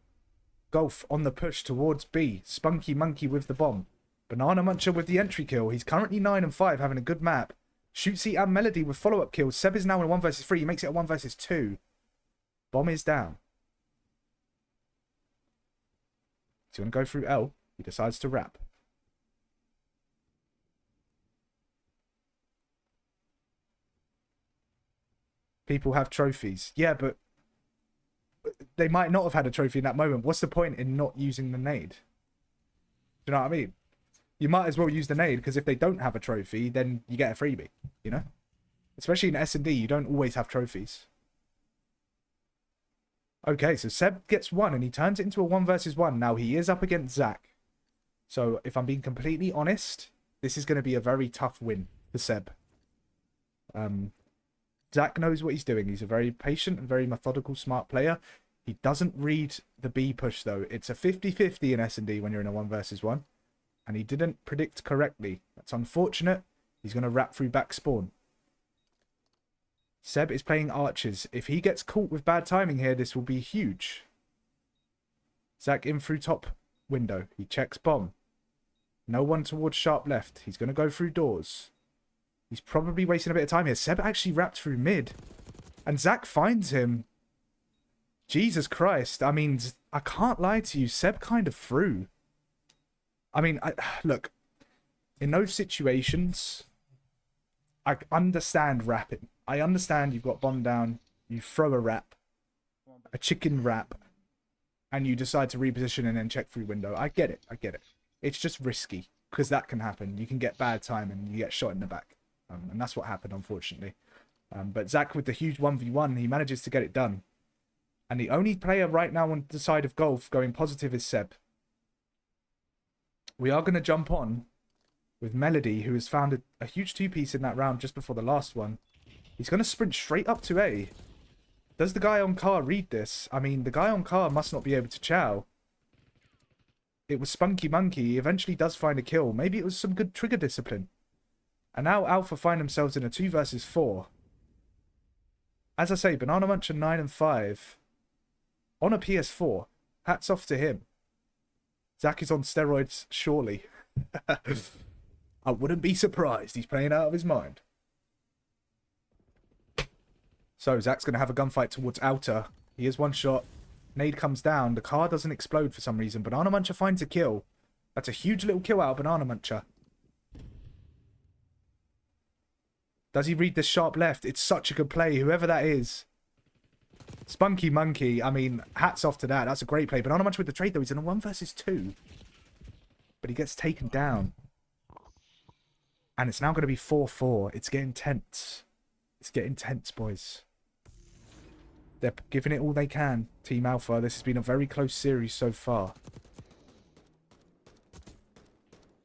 Golf on the push towards B. Spunky Monkey with the bomb. Banana Muncher with the entry kill. He's currently 9 and 5, having a good map. Shootsy and Melody with follow-up kills. Seb is now in 1 versus 3. He makes it a 1 versus 2. Bomb is down. He's going to go through L. He decides to wrap. People have trophies. Yeah, but they might not have had a trophy in that moment. What's the point in not using the nade? Do you know what I mean? You might as well use the nade, because if they don't have a trophy, then you get a freebie, you know? Especially in S&D, you don't always have trophies. Okay, so Seb gets 1, and he turns it into a 1 versus 1. Now, he is up against Zach. So, if I'm being completely honest, this is going to be a very tough win for Seb. Zach knows what he's doing. He's a very patient and very methodical, smart player. He doesn't read the B push, though. It's a 50-50 in S&D when you're in a 1 versus 1. And he didn't predict correctly. That's unfortunate. He's going to wrap through back spawn. Seb is playing archers. If he gets caught with bad timing here, this will be huge. Zach in through top window. He checks bomb. No one towards sharp left. He's going to go through doors. He's probably wasting a bit of time here. Seb actually wrapped through mid. And Zach finds him. Jesus Christ. I mean, I can't lie to you. Seb kind of threw. I mean, look, in those situations, I understand wrapping. I understand you've got bomb down, you throw a wrap, a chicken wrap, and you decide to reposition and then check through window. I get it. It's just risky because that can happen. You can get bad time and you get shot in the back. And that's what happened, unfortunately. But Zach, with the huge 1v1, he manages to get it done. And the only player right now on the side of golf going positive is Seb. We are going to jump on with Melody, who has found a huge two-piece in that round just before the last one. He's going to sprint straight up to A. Does the guy on car read this? I mean, the guy on car must not be able to chow. It was Spunky Monkey. He eventually does find a kill. Maybe it was some good trigger discipline. And now Alpha find themselves in a 2 versus 4. As I say, Banana Muncher 9 and 5 on a PS4. Hats off to him. Zach is on steroids, surely. I wouldn't be surprised. He's playing out of his mind. So Zach's going to have a gunfight towards Outer. He is one shot. Nade comes down. The car doesn't explode for some reason. Banana Muncher finds a kill. That's a huge little kill out of Banana Muncher. Does he read this sharp left? It's such a good play, whoever that is. Spunky Monkey, I mean, hats off to that. That's a great play. Banana Muncher with the trade, though. He's in a 1 versus 2. But he gets taken down. And it's now going to be 4-4. It's getting tense. It's getting tense, boys. They're giving it all they can, Team Alpha. This has been a very close series so far.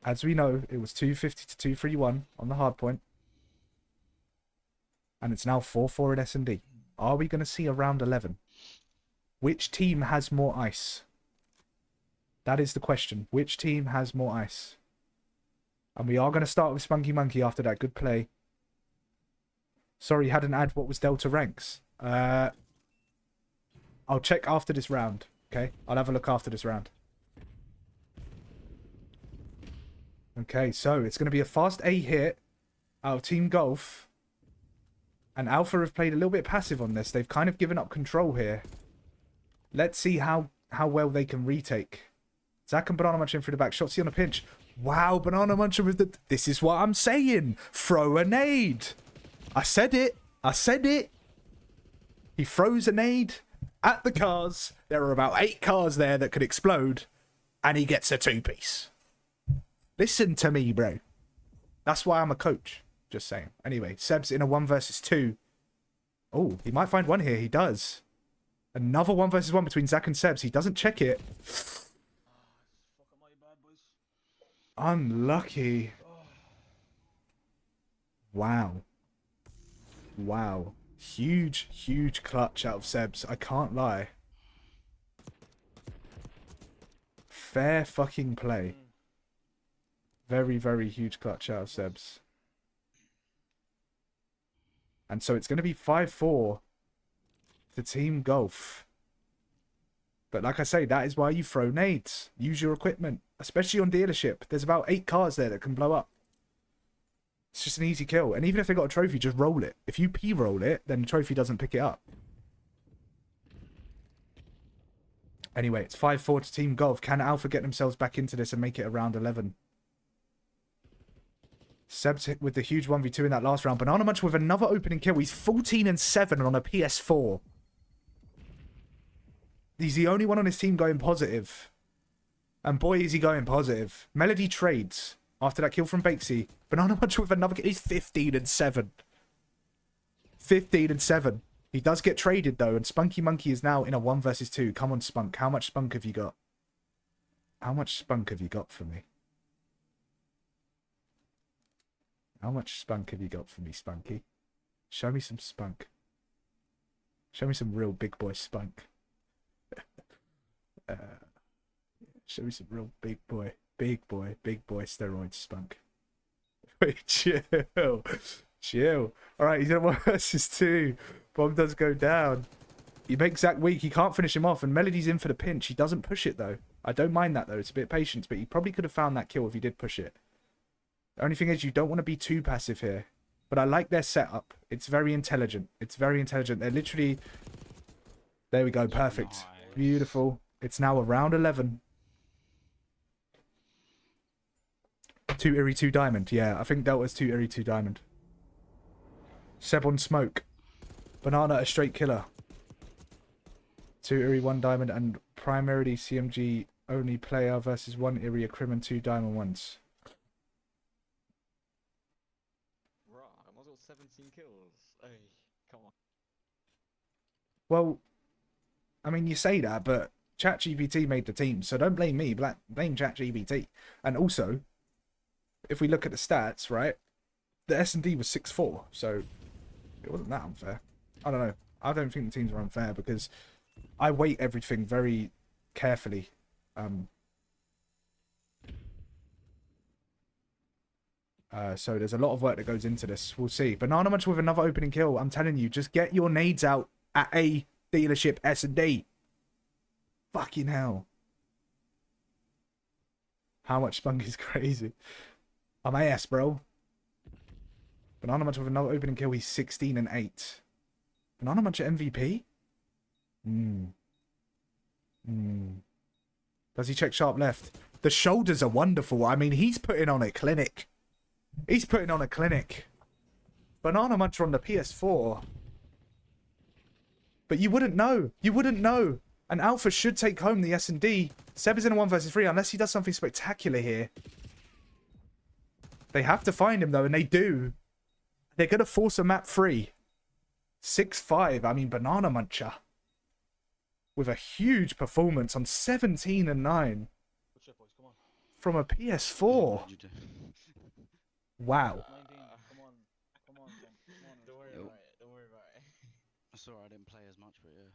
As we know, it was 250 to 231 on the hard point. And it's now 4-4 in S&D. Are we going to see a round 11? Which team has more ice? That is the question. Which team has more ice? And we are going to start with Spunky Monkey after that good play. Sorry, hadn't add what was Delta ranks. I'll check after this round. Okay, I'll have a look after this round. Okay, so it's going to be a fast A hit out of Team Golf. And Alpha have played a little bit passive on this. They've kind of given up control here. Let's see how well they can retake. Zach and Banana Muncher in through the back. Shotzi on a pinch. Wow, Banana Muncher with the... This is what I'm saying. Throw a nade. I said it. I said it. He throws a nade at the cars. There are about 8 cars there that could explode. And he gets a 2-piece. Listen to me, bro. That's why I'm a coach. Just saying. Anyway, Seb's in a 1 versus 2. Oh, he might find one here. He does. Another 1 versus 1 between Zach and Sebs. He doesn't check it. Unlucky. Wow. Wow. Huge, huge clutch out of Sebs. I can't lie. Fair fucking play. Very, very huge clutch out of Sebs. And so it's going to be 5-4 to Team Golf. But like I say, that is why you throw nades. Use your equipment, especially on dealership. There's about 8 cars there that can blow up. It's just an easy kill. And even if they got a trophy, just roll it. If you P-roll it, then the trophy doesn't pick it up. Anyway, it's 5-4 to Team Golf. Can Alpha get themselves back into this and make it a round 11? Seb's hit with the huge 1v2 in that last round. Banana Muncher with another opening kill. He's 14 and 7 on a PS4. He's the only one on his team going positive. And boy, is he going positive. Melody trades after that kill from Bakesy. Banana Muncher with another kill. He's 15 and 7. 15 and 7. He does get traded though. And Spunky Monkey is now in a 1 versus 2. Come on, Spunk. How much spunk have you got? How much spunk have you got for me? How much spunk have you got for me, Spunky? Show me some spunk. Show me some real big boy spunk. Show me some real big boy steroid spunk. Wait, chill. Chill. Alright, he's in a 1 versus 2. Bomb does go down. He makes Zach weak. He can't finish him off. And Melody's in for the pinch. He doesn't push it, though. I don't mind that, though. It's a bit of patience. But he probably could have found that kill if he did push it. The only thing is you don't want to be too passive here. But I like their setup. It's very intelligent. It's very intelligent. They're literally... There we go. Perfect. Nice. Beautiful. It's now a round 11. 2 Eerie 2 Diamond. Yeah, I think Delta's 2 Eerie 2 Diamond. Seb on smoke. Banana a straight killer. 2 Eerie 1 Diamond and primarily CMG only player versus 1 Iria Crim and 2 Diamond ones. Bruh, I might as well 17 kills. Hey, come on. Well, I mean, you say that, but ChatGPT made the team, so don't blame me. Blame ChatGPT. And also, if we look at the stats, right, the S&D was 6-4, so it wasn't that unfair. I don't know. I don't think the teams are unfair because I weight everything very carefully. So there's a lot of work that goes into this. We'll see. Banana Munch with another opening kill. I'm telling you, just get your nades out at a dealership S&D. Fucking hell. How much spunk is crazy. I'm AS, bro. Banana Munch with another opening kill. He's 16 and 8. Banana Munch at MVP? Does he check sharp left? The shoulders are wonderful. I mean, he's putting on a clinic. He's putting on a clinic. Banana Muncher on the PS4. But you wouldn't know. You wouldn't know. And Alpha should take home the S&D. Seb is in a 1 versus 3 unless he does something spectacular here. They have to find him though, and they do. They're going to force a map free. 6-5. I mean, Banana Muncher. With a huge performance on 17 and 9. From a PS4. Wow. Don't worry about it. Don't worry about it. I saw I didn't play as much, but yeah.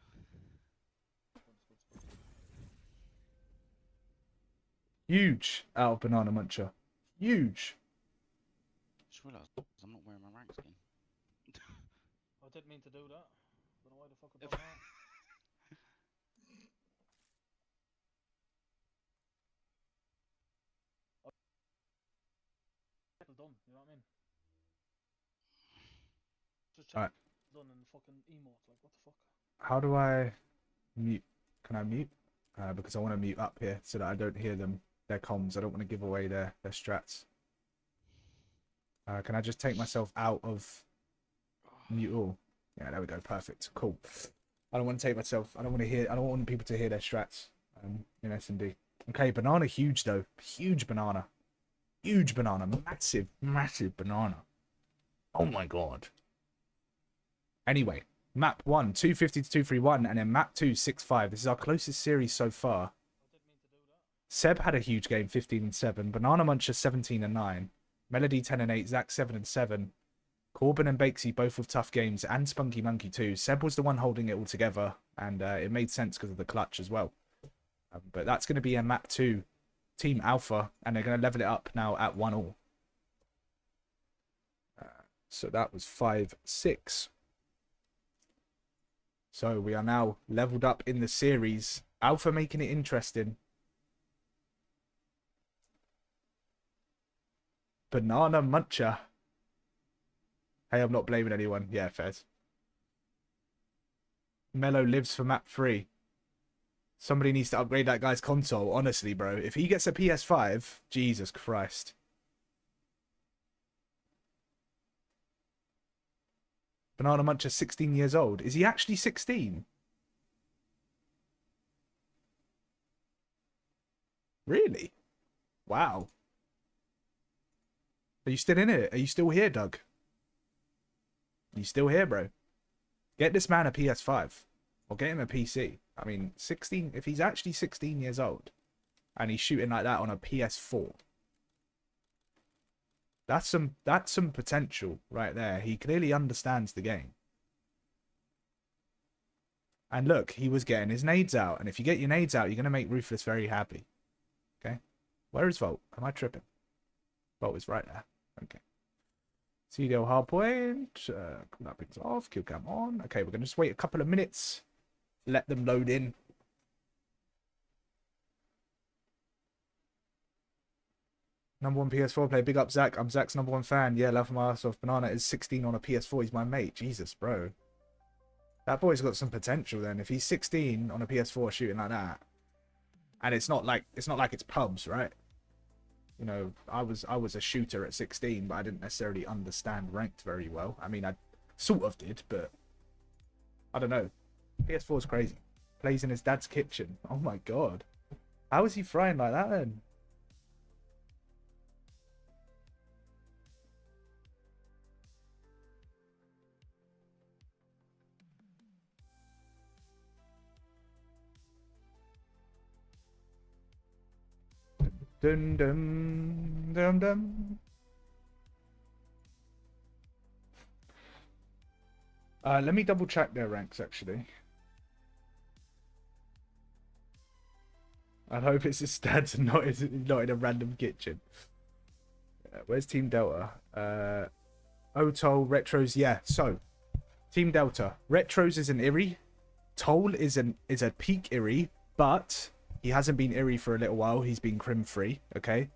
Huge out of Banana Muncher. Huge. Just realised I'm not wearing my rank skin. I didn't mean to do that. Don't know why the fuck I done that. Done, you know what I mean? Just check done and fucking emote, like what the fuck? How do I mute? Can I mute? Because I want to mute up here so that I don't hear them, their comms. I don't want to give away their strats. Can I just take myself out of mute all? Yeah, there we go. Perfect. Cool. I don't want to take myself. I don't want people to hear their strats in S&D. Okay, banana huge though. Huge banana. Huge banana. Massive, massive banana. Oh my god. Anyway, map 1, 250 to 231, and then map 2, 6-5. This is our closest series so far. Seb had a huge game, 15 and 7. Banana Muncher, 17 and 9. Melody, 10 and 8. Zach, 7 and 7. Corbin and Bakesy both with tough games, and Spunky Monkey too. Seb was the one holding it all together, and it made sense because of the clutch as well. But that's going to be a map 2 Team Alpha, and they're going to level it up now at 1-all. So that was 5-6. So we are now leveled up in the series. Alpha making it interesting. Banana Muncher. Hey, I'm not blaming anyone. Yeah, Fez. Mello lives for map 3. Somebody needs to upgrade that guy's console. Honestly, bro. If he gets a PS5, Jesus Christ. Banana Muncher, 16 years old. Is he actually 16? Really? Wow. Are you still in it? Are you still here, Doug? Are you still here, bro? Get this man a PS5. Or get him a PC. I mean, 16... If he's actually 16 years old, and he's shooting like that on a PS4, that's some potential right there. He clearly understands the game. And look, he was getting his nades out. And if you get your nades out, you're going to make Ruthless very happy. Okay? Where is Volt? Am I tripping? Volt is right there. Okay. CDL hardpoint. Cool, that brings off. Kill cam on. Okay, we're going to just wait a couple of minutes. Let them load in. Number 1 PS4 player. Big up, Zach. I'm Zach's number 1 fan. Yeah, love my ass off. Banana is 16 on a PS4. He's my mate. Jesus, bro. That boy's got some potential then. If he's 16 on a PS4 shooting like that. And it's not like it's pubs, right? You know, I was a shooter at 16, but I didn't necessarily understand ranked very well. I mean, I sort of did, but I don't know. PS4 is crazy. Plays in his dad's kitchen. Oh my god. How is he frying like that then? Dun dun dun dun. Let me double check their ranks actually. I hope it's his stats and not in a random kitchen. Where's Team Delta? Otol, Retros, yeah. So, Team Delta. Retros is an Eerie. Toll is a peak Eerie, but he hasn't been Eerie for a little while. He's been Crim free, okay?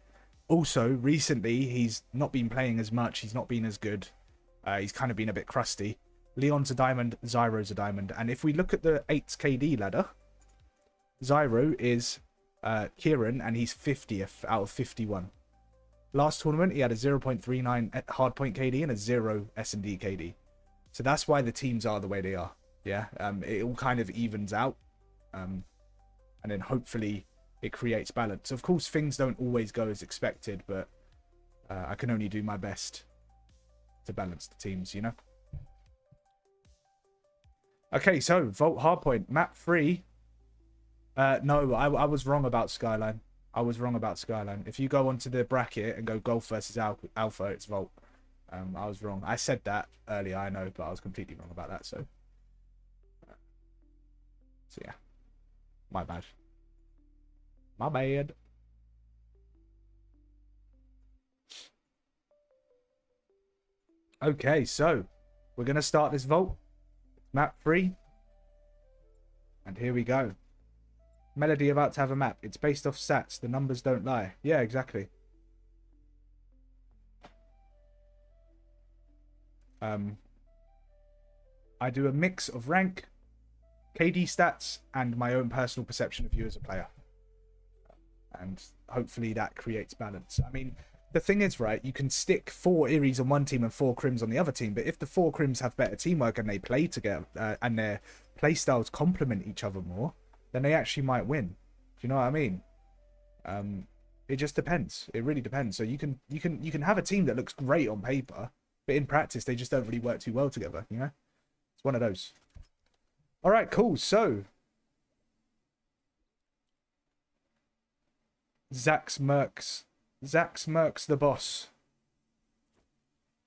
Also, recently, he's not been playing as much. He's not been as good. He's kind of been a bit crusty. Leon's a diamond, Zyro's a diamond. And if we look at the 8 KD ladder, Zyro is Kieran, and he's 50th out of 51. Last tournament, he had a 0.39 hardpoint KD and a 0 S&D KD. So that's why the teams are the way they are. Yeah, it all kind of evens out. And then hopefully it creates balance. Of course, things don't always go as expected, but I can only do my best to balance the teams, you know? Okay, so Vault Hardpoint, map 3. No, I was wrong about Skyline. I was wrong about Skyline. If you go onto the bracket and go Golf versus Alpha, it's Vault. I was wrong. I said that earlier, I know, but I was completely wrong about that, so yeah. My bad. My bad. Okay, so we're going to start this Vault. Map 3. And here we go. Melody about to have a map. It's based off stats. The numbers don't lie. Yeah, exactly. I do a mix of rank, KD stats, and my own personal perception of you as a player. And hopefully that creates balance. I mean, the thing is, right, you can stick 4 Eries on one team and 4 Crims on the other team, but if the 4 Crims have better teamwork and they play together, and their play styles complement each other more, then they actually might win. Do you know what I mean? It just depends. It really depends. So you can have a team that looks great on paper, but in practice they just don't really work too well together, you know? It's one of those. All right, cool. So Zax Mercs the boss.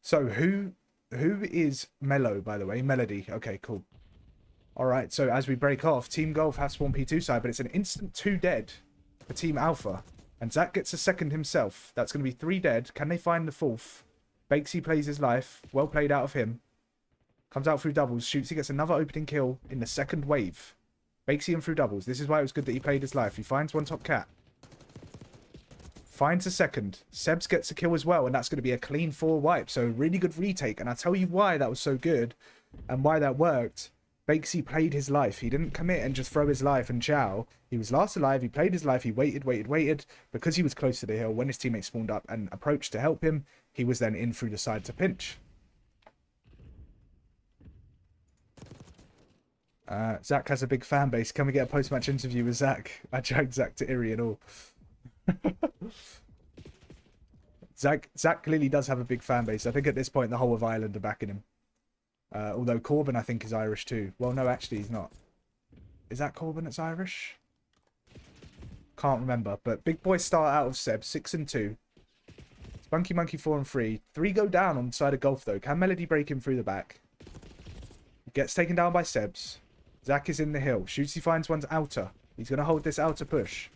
So who is Mellow, by the way? Melody. Okay, cool. All right, so as we break off, Team Golf has spawn P2 side, but it's an instant 2 dead for Team Alpha. And Zach gets a second himself. That's going to be 3 dead. Can they find the 4th? Bakesy plays his life. Well played out of him. Comes out through doubles. Shoots. He gets another opening kill in the second wave. Bakesy and through doubles. This is why it was good that he played his life. He finds one top cat. Finds a second. Sebs gets a kill as well, and that's going to be a clean 4 wipe. So really good retake. And I'll tell you why that was so good and why that worked. Bakesy played his life. He didn't commit and just throw his life and chow. He was last alive. He played his life. He waited. Because he was close to the hill, when his teammate spawned up and approached to help him, he was then in through the side to pinch. Zach has a big fan base. Can we get a post-match interview with Zach? I dragged Zach to Erie and all. Zach clearly does have a big fan base. I think at this point the whole of Ireland are backing him. Although Corbin, I think, is Irish too. Well, no, actually, he's not. Is that Corbin that's Irish? Can't remember. But big boys start out of Seb, 6 and 2. Spunky Monkey 4 and 3. 3 go down on the side of Golf, though. Can Melody break him through the back? Gets taken down by Sebs. Zach is in the hill. Shoots, he finds one's outer. He's going to hold this outer push.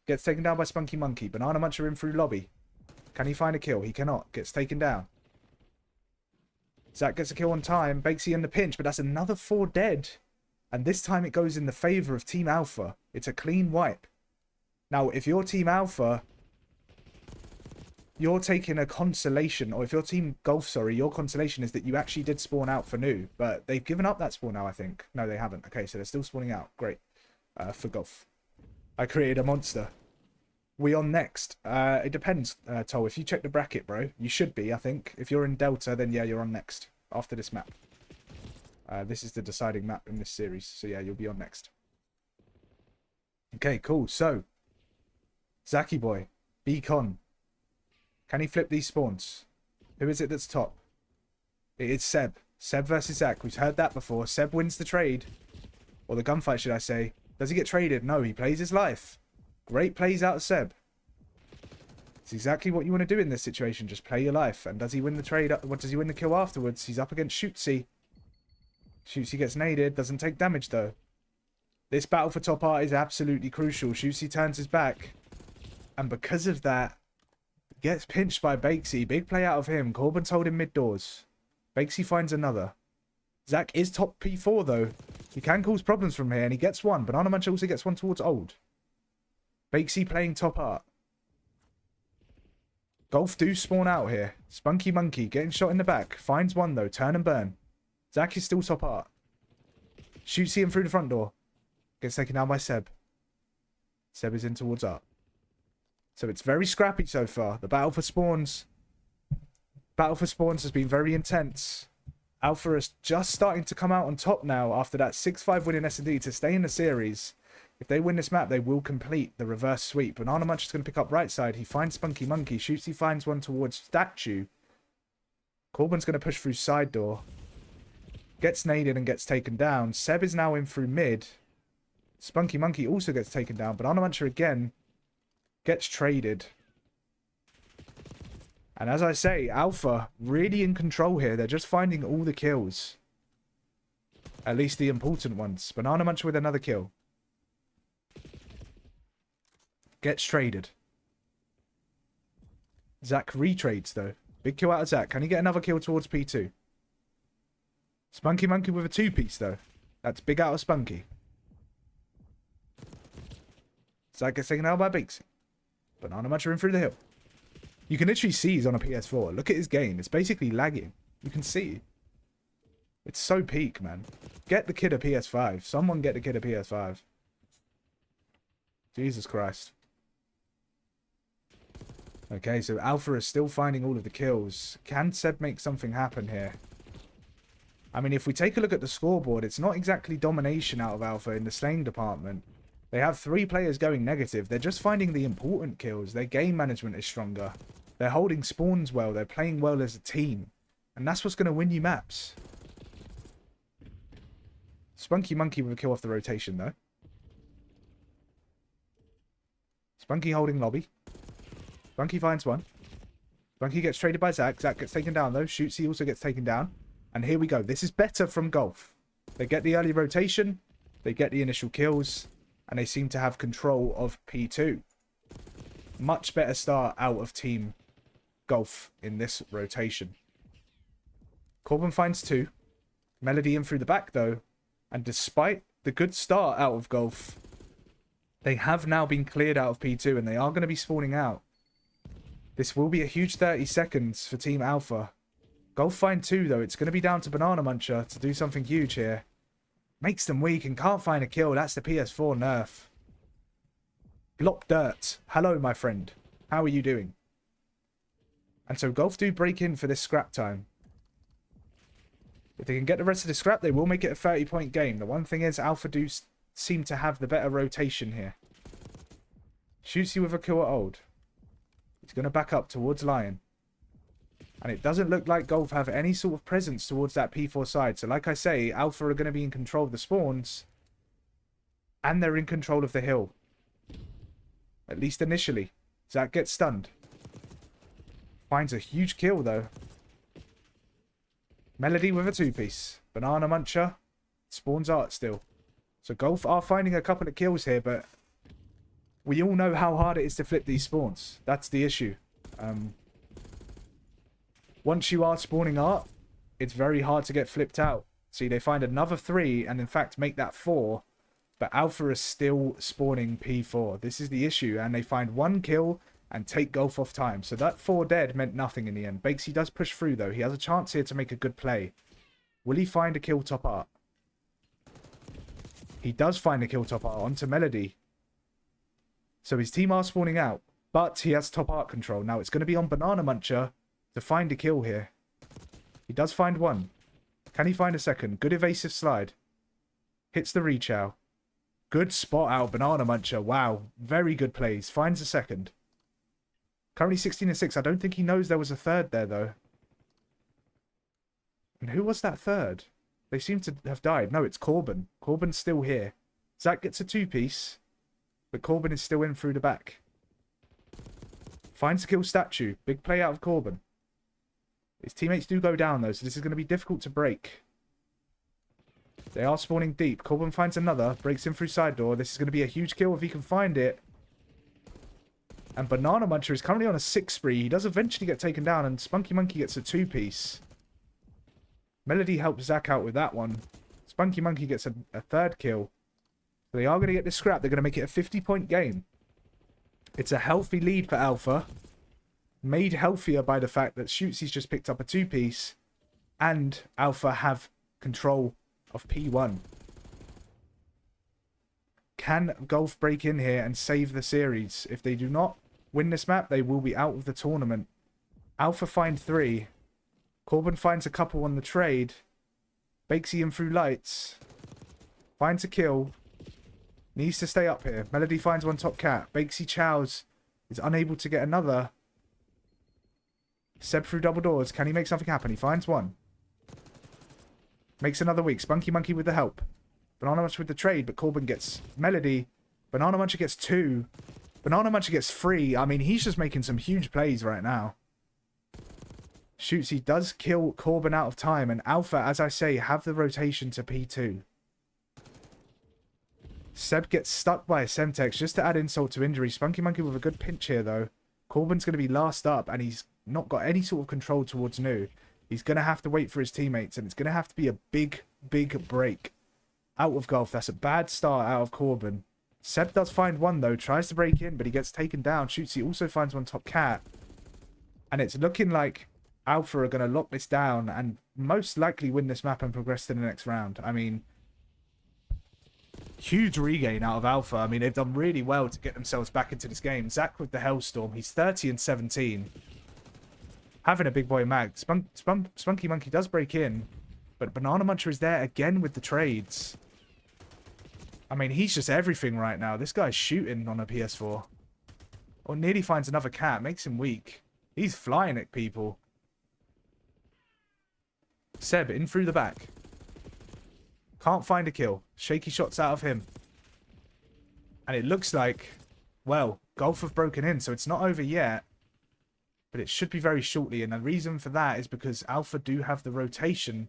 Gets taken down by Spunky Monkey. Banana Muncher in through lobby. Can he find a kill? He cannot. Gets taken down. Zach gets a kill on time. Bakesy in the pinch, but that's another 4 dead. And this time it goes in the favour of Team Alpha. It's a clean wipe. Now, if you're Team Alpha, you're taking a consolation, or if you're Team Golf, sorry, your consolation is that you actually did spawn out for new. But they've given up that spawn now, I think. No, they haven't. Okay, so they're still spawning out. Great. For Golf. I created a monster. We on next. It depends, Toll. If you check the bracket, bro, you should be, I think. If you're in Delta, then yeah, you're on next. After this map. This is the deciding map in this series. So yeah, you'll be on next. Okay, cool. So, Zaki boy. Beacon. Can he flip these spawns? Who is it that's top? It is Seb. Seb versus Zach. We've heard that before. Seb wins the trade. Or the gunfight, should I say. Does he get traded? No, he plays his life. Great plays out of Seb. It's exactly what you want to do in this situation. Just play your life. And does he win the trade? What does he win the kill afterwards? He's up against Shootsy. Shootsy gets naded. Doesn't take damage, though. This battle for top art is absolutely crucial. Shootsy turns his back. And because of that, gets pinched by Bakesy. Big play out of him. Corbin's holding mid doors. Bakesy finds another. Zach is top P4 though. He can cause problems from here and he gets one. Banana Muncher also gets one towards Old. Bakesy playing top art. Golf do spawn out here. Spunky Monkey getting shot in the back. Finds one though. Turn and burn. Zach is still top art. Shoots him through the front door. Gets taken down by Seb. Seb is in towards art. So it's very scrappy so far. The battle for spawns. Battle for spawns has been very intense. Alpha is just starting to come out on top now after that 6-5 win in S&D to stay in the series. If they win this map, they will complete the reverse sweep. Banana Munch is going to pick up right side. He finds Spunky Monkey. Shoots, he finds one towards Statue. Corbin's going to push through side door. Gets naded and gets taken down. Seb is now in through mid. Spunky Monkey also gets taken down. Banana Muncher again gets traded. And as I say, Alpha really in control here. They're just finding all the kills. At least the important ones. Banana Muncher with another kill. Gets traded. Zach retrades though. Big kill out of Zach. Can he get another kill towards P2? Spunky Monkey with a 2-piece though. That's big out of Spunky. Zach gets taken out by Bakesy. Banana Muncher in through the hill. You can literally see he's on a PS4. Look at his game. It's basically lagging. You can see. It's so peak, man. Get the kid a PS5. Someone get the kid a PS5. Jesus Christ. Okay, so Alpha is still finding all of the kills. Can Seb make something happen here? I mean, if we take a look at the scoreboard, it's not exactly domination out of Alpha in the slaying department. They have 3 players going negative. They're just finding the important kills. Their game management is stronger. They're holding spawns well. They're playing well as a team. And that's what's going to win you maps. Spunky Monkey with a kill off the rotation, though. Spunky holding lobby. Spunky finds one. Spunky gets traded by Zach. Zach gets taken down, though. Shoots, he also gets taken down. And here we go. This is better from Golf. They get the early rotation. They get the initial kills. And they seem to have control of P2. Much better start out of Team Golf in this rotation. Corbin finds 2. Melody in through the back, though. And despite the good start out of Golf, they have now been cleared out of P2. And they are going to be spawning out. This will be a huge 30 seconds for Team Alpha. Golf find 2, though. It's going to be down to Banana Muncher to do something huge here. Makes them weak and can't find a kill. That's the PS4 nerf. Blop Dirt. Hello, my friend. How are you doing? And so Golf do break in for this scrap time. If they can get the rest of the scrap, they will make it a 30-point game. The one thing is, Alpha do seem to have the better rotation here. Shoots you with a kill at Old. He's going to back up towards Lion. And it doesn't look like Golf have any sort of presence towards that P4 side. So like I say, Alpha are going to be in control of the spawns. And they're in control of the hill. At least initially. Zach gets stunned. Finds a huge kill though. Melody with a 2-piece. Banana Muncher. Spawns art still. So Golf are finding a couple of kills here, but we all know how hard it is to flip these spawns. That's the issue. Once you are spawning art, it's very hard to get flipped out. See, they find another 3 and in fact make that 4. But Alpha is still spawning P4. This is the issue. And they find 1 kill and take Golf off time. So that 4 dead meant nothing in the end. Bakesy does push through though. He has a chance here to make a good play. Will he find a kill top art? He does find a kill top art onto Melody. So his team are spawning out. But he has top art control. Now it's going to be on Banana Muncher to find a kill here. He does find 1. Can he find a second? Good evasive slide. Hits the rechow. Good spot out, Banana Muncher. Wow, very good plays. Finds a second. Currently 16 and 6. I don't think he knows there was a third there, though. And who was that third? They seem to have died. No, it's Corbin. Corbin's still here. Zach gets a two-piece, but Corbin is still in through the back. Finds a kill statue. Big play out of Corbin. His teammates do go down, though, so this is going to be difficult to break. They are spawning deep. Corbin finds another. Breaks in through side door. This is going to be a huge kill if he can find it. And Banana Muncher is currently on a 6 spree. He does eventually get taken down, and Spunky Monkey gets a 2-piece. Melody helps Zach out with that one. Spunky Monkey gets a 3rd kill. They are going to get this scrap. They're going to make it a 50-point game. It's a healthy lead for Alpha. Made healthier by the fact that Shootsy's just picked up a 2-piece. And Alpha have control of P1. Can Golf break in here and save the series? If they do not win this map, they will be out of the tournament. Alpha find 3. Corbin finds a couple on the trade. Bakesy in through lights. Finds a kill. Needs to stay up here. Melody finds one top cat. Bakesy chows. Is unable to get another. Seb through double doors. Can he make something happen? He finds one. Makes another weak. Spunky Monkey with the help. Banana Muncher with the trade, but Corbin gets Melody. Banana Muncher gets 2. Banana Muncher gets 3. I mean, he's just making some huge plays right now. Shootsy does kill Corbin out of time, and Alpha, as I say, have the rotation to P2. Seb gets stuck by a Semtex just to add insult to injury. Spunky Monkey with a good pinch here, though. Corbin's going to be last up, and he's not got any sort of control towards Nu. He's going to have to wait for his teammates, and it's going to have to be a big, big break out of Golf. That's a bad start out of Corbin. Seb does find one, though. Tries to break in, but he gets taken down. Shootsy also finds one top cat. And it's looking like Alpha are going to lock this down and most likely win this map and progress to the next round. I mean, huge regain out of Alpha. I mean, they've done really well to get themselves back into this game. Zach with the Hellstorm. He's 30 and 17. Having a big boy mag. Spunky Monkey does break in, but Banana Muncher is there again with the trades. I mean, he's just everything right now. This guy's shooting on a PS4. Or nearly finds another cat. Makes him weak. He's flying at people. Seb in through the back. Can't find a kill. Shaky shots out of him. And it looks like, well, Golf have broken in, so it's not over yet. But it should be very shortly. And the reason for that is because Alpha do have the rotation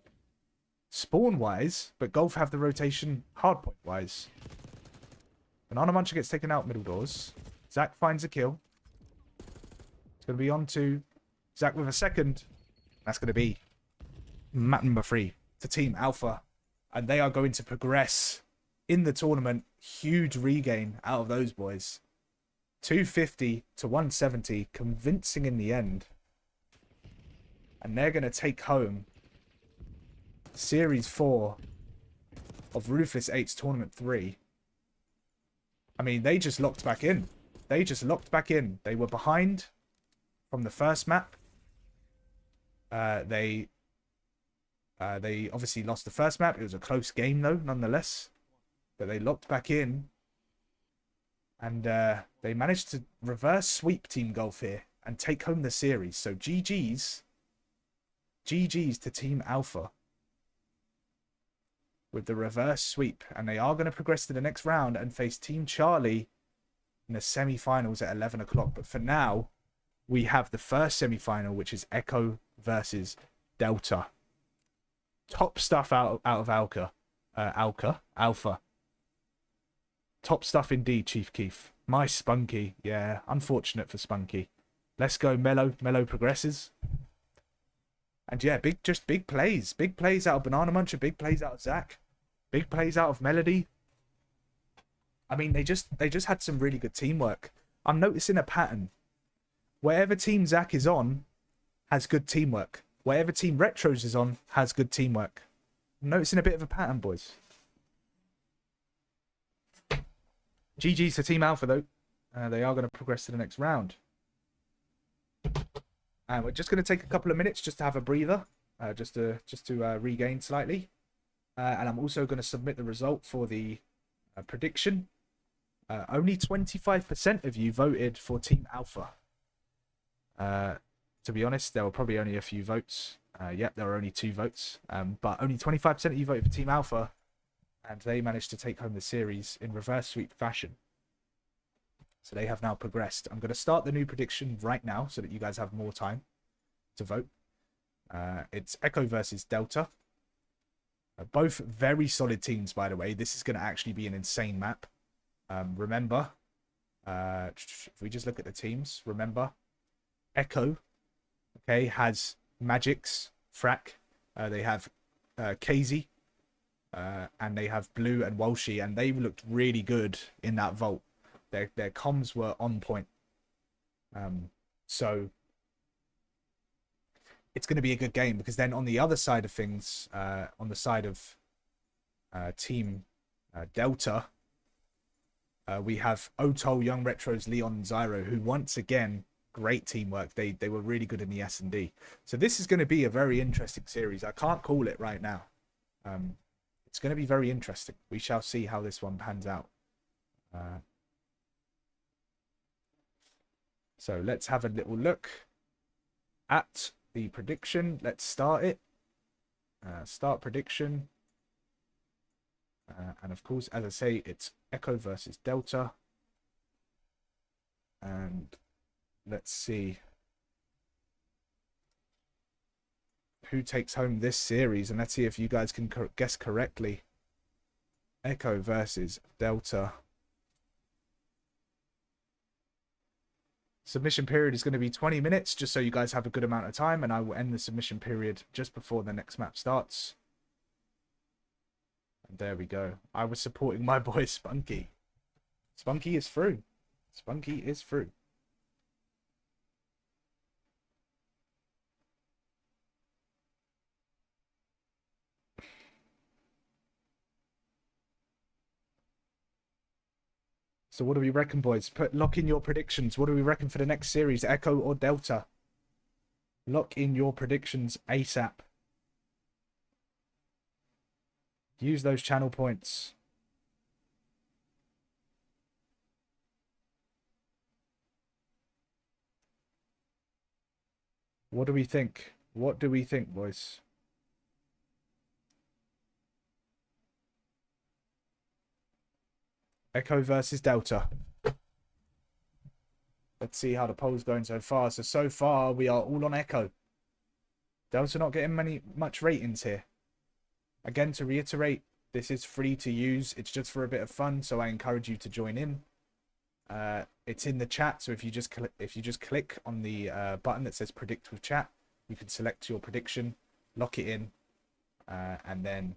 spawn-wise, but Golf have the rotation hardpoint-wise. Banana Muncher gets taken out middle doors. Zach finds a kill. It's going to be on to Zach with a second. That's going to be map number 3 to Team Alpha. And they are going to progress in the tournament. Huge regain out of those boys. 250 to 170. Convincing in the end. And they're going to take home Series 4 of Ruthless 8's Tournament 3. I mean, they just locked back in. They just locked back in. They were behind from the first map. They obviously lost the first map. It was a close game, though, nonetheless. But they locked back in. And they managed to reverse sweep Team Golf here and take home the series. So GG's. GG's to Team Alpha with the reverse sweep. And they are going to progress to the next round and face Team Charlie in the semi-finals at 11 o'clock. But for now, we have the first semi-final, which is Echo versus Delta. Top stuff out of Alpha. Top stuff indeed, Chief Keef. My Spunky. Yeah, unfortunate for Spunky. Let's go Mellow. Mellow progresses. And yeah, just big plays. Big plays out of Banana Muncher. Big plays out of Zach. Big plays out of Melody. I mean, they just had some really good teamwork. I'm noticing a pattern. Wherever Team Zach is on, has good teamwork. Wherever Team Retros is on, has good teamwork. I'm noticing a bit of a pattern, boys. GG's to Team Alpha, though. They are going to progress to the next round. And we're just going to take a couple of minutes just to have a breather. Just to regain slightly. And I'm also going to submit the result for the prediction. Only 25% of you voted for Team Alpha. To be honest, there were probably only a few votes. Yep, there were only 2 votes. But only 25% of you voted for Team Alpha. And they managed to take home the series in reverse sweep fashion. So they have now progressed. I'm going to start the new prediction right now so that you guys have more time to vote. It's Echo versus Delta. Both very solid teams, by the way. This is going to actually be an insane map. Remember, if we just look at the teams, remember, Echo, okay, has Magix, Frack. They have KZ, and they have Blue and Walshy, and they looked really good in that vault. Their comms were on point. So it's going to be a good game, because then on the other side of things, on the side of Team Delta, we have Otol, Young Retros, Leon, and Zyro, who once again, great teamwork. They were really good in the S&D. So this is going to be a very interesting series. I can't call it right now. It's going to be very interesting. We shall see how this one pans out. So let's have a little look at the prediction. Let's start it. Start prediction. And of course, as I say, it's Echo versus Delta. And let's see who takes home this series. And let's see if you guys can guess correctly. Echo versus Delta. Submission period is going to be 20 minutes, just so you guys have a good amount of time, and I will end the submission period just before the next map starts. And there we go. I was supporting my boy Spunky. Spunky is through. Spunky is through. So what do we reckon, boys? Lock in your predictions. What do we reckon for the next series? Echo or Delta? Lock in your predictions ASAP. Use those channel points. What do we think? What do we think, boys? Echo versus Delta. Let's see how the poll's going so far. So far, we are all on Echo. Delta not getting much ratings here. Again, to reiterate, this is free to use. It's just for a bit of fun, so I encourage you to join in. It's in the chat, so if you just click on the button that says predict with chat, you can select your prediction, lock it in, and then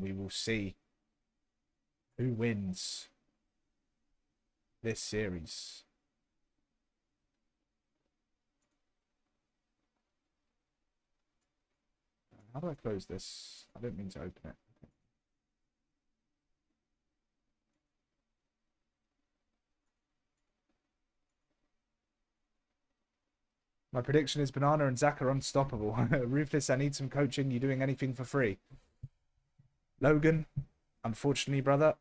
we will see who wins this series. How do I close this? I didn't mean to open it. My prediction is Banana and Zach are unstoppable. Ruthless, I need some coaching. You doing anything for free? Logan, unfortunately, brother,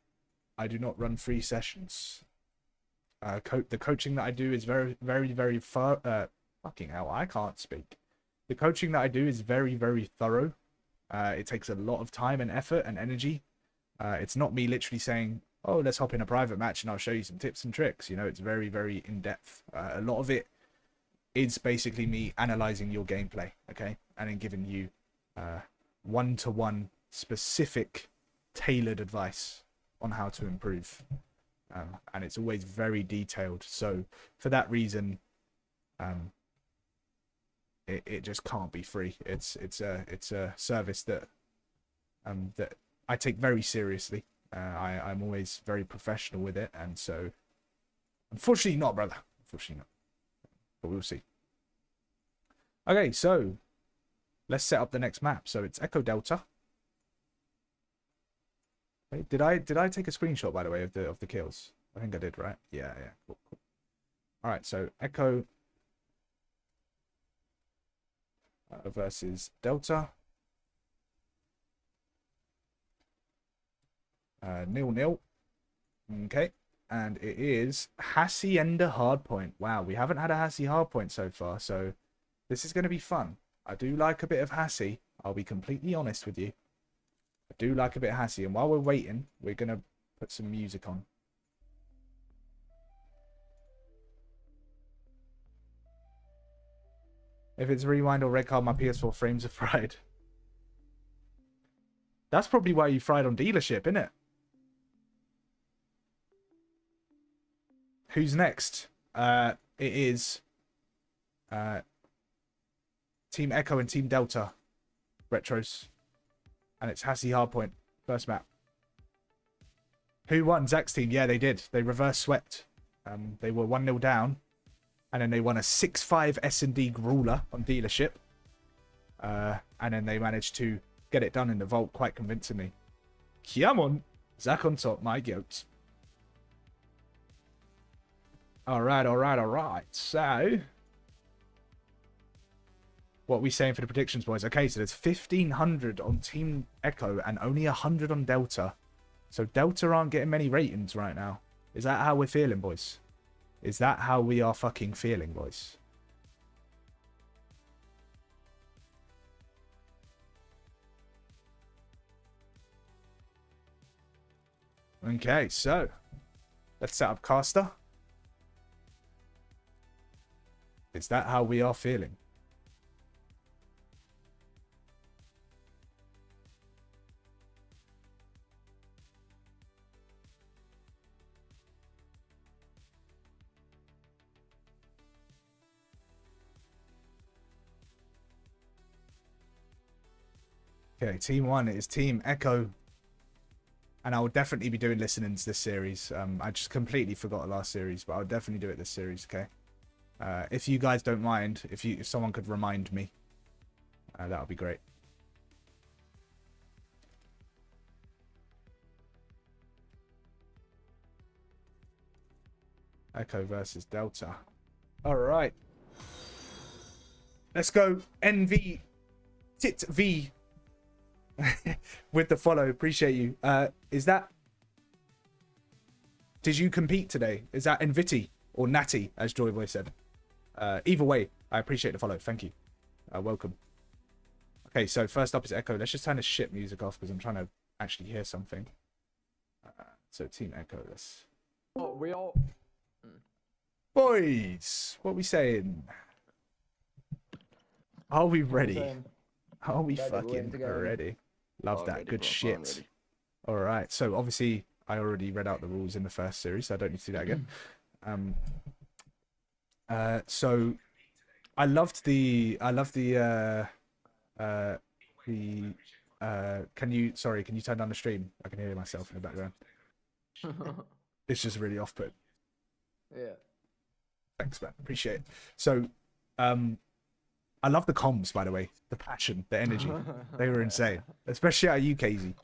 I do not run free sessions. The coaching that I do is very far. Fucking hell, I can't speak. The coaching that I do is very thorough. It takes a lot of time and effort and energy. It's not me literally saying, oh, let's hop in a private match and I'll show you some tips and tricks. You know, it's very in depth. A lot of it is basically me analyzing your gameplay, okay, and then giving you one-to-one specific tailored advice on how to improve. And it's always very detailed. So for that reason, it just can't be free. It's a service that that I take very seriously. I'm always very professional with it, and so unfortunately not, brother. Unfortunately not. But we'll see. Okay, so let's set up the next map. So it's Echo Delta. Wait, did I take a screenshot, by the way, of the kills? I think I did, right? Yeah. Cool. All right, so Echo versus Delta. 0-0. Okay. And it is Hacienda Hardpoint. Wow, we haven't had a Hassie Hardpoint so far, so this is going to be fun. I do like a bit of Hassie. I'll be completely honest with you. I do like a bit of Hassie. And while we're waiting, we're going to put some music on. If it's rewind or red card, my PS4 frames are fried. That's probably why you fried on dealership, isn't it? Who's next? It is Team Echo and Team Delta retros. And it's Hassie Hardpoint. First map. Who won? Zach's team. Yeah, they did. They reverse swept. They were 1-0 down. And then they won a 6-5 S&D Grueler on dealership. And then they managed to get it done in the vault quite convincingly. Come on. Zach on top, my goat. Alright. So, what are we saying for the predictions, boys? Okay, so there's 1,500 on Team Echo and only 100 on Delta. So Delta aren't getting many ratings right now. Is that how we're feeling, boys? Is that how we are fucking feeling, boys? Okay, so let's set up caster. Is that how we are feeling? Okay, Team 1 is Team Echo. And I will definitely be doing listenings this series. I just completely forgot last series, but I'll definitely do it this series, okay? If you guys don't mind, if someone could remind me, that would be great. Echo versus Delta. All right. Let's go. NV Tit V with the follow. Appreciate you. Is that... Did you compete today? Is that Enviti or Natty, as Joyboy said? Either way, I appreciate the follow. Thank you. Welcome. Okay, so first up is Echo. Let's just turn the shit music off because I'm trying to actually hear something. So Team Echo, let's... Oh, we all... Boys, what are we saying? Are we ready? Are we fucking ready? Love that. Good shit. All right. So obviously, I already read out the rules in the first series, so I don't need to do that again. So I loved the can you turn down the stream? I can hear myself in the background. It's just really off-put. Yeah. Thanks, man. Appreciate it. So, I love the comms, by the way. The passion, the energy. They were insane. Especially at you, KZ.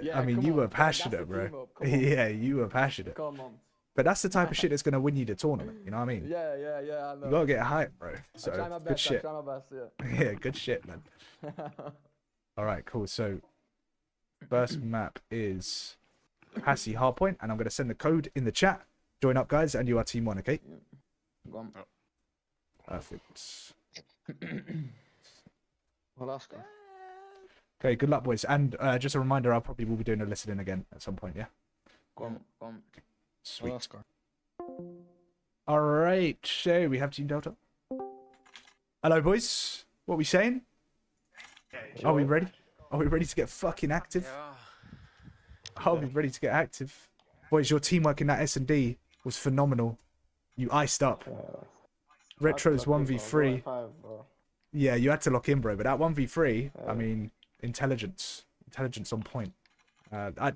Yeah, I mean, you were passionate, bro. Yeah, you were passionate. Come on. But that's the type of shit that's going to win you the tournament. You know what I mean? Yeah, I know. You got to get hype, bro. So, I try my best, good shit. I try my best, yeah. Yeah, good shit, man. All right, cool. So, first map is Hassie Hardpoint, and I'm going to send the code in the chat. Join up, guys, and you are Team 1, okay? Go on. Perfect. Well, that's good. Okay, good luck, boys. And just a reminder, I probably will be doing a listening again at some point, yeah? Go on. Sweet. All right, so we have Team Delta. Hello, boys. What are we saying? Are we ready? Are we ready to get fucking active? Are we ready to get active? Boys, your teamwork in that S&D was phenomenal. You iced up. Retro's 1v3. Yeah, you had to lock in, bro. But that 1v3, I mean, intelligence on point. I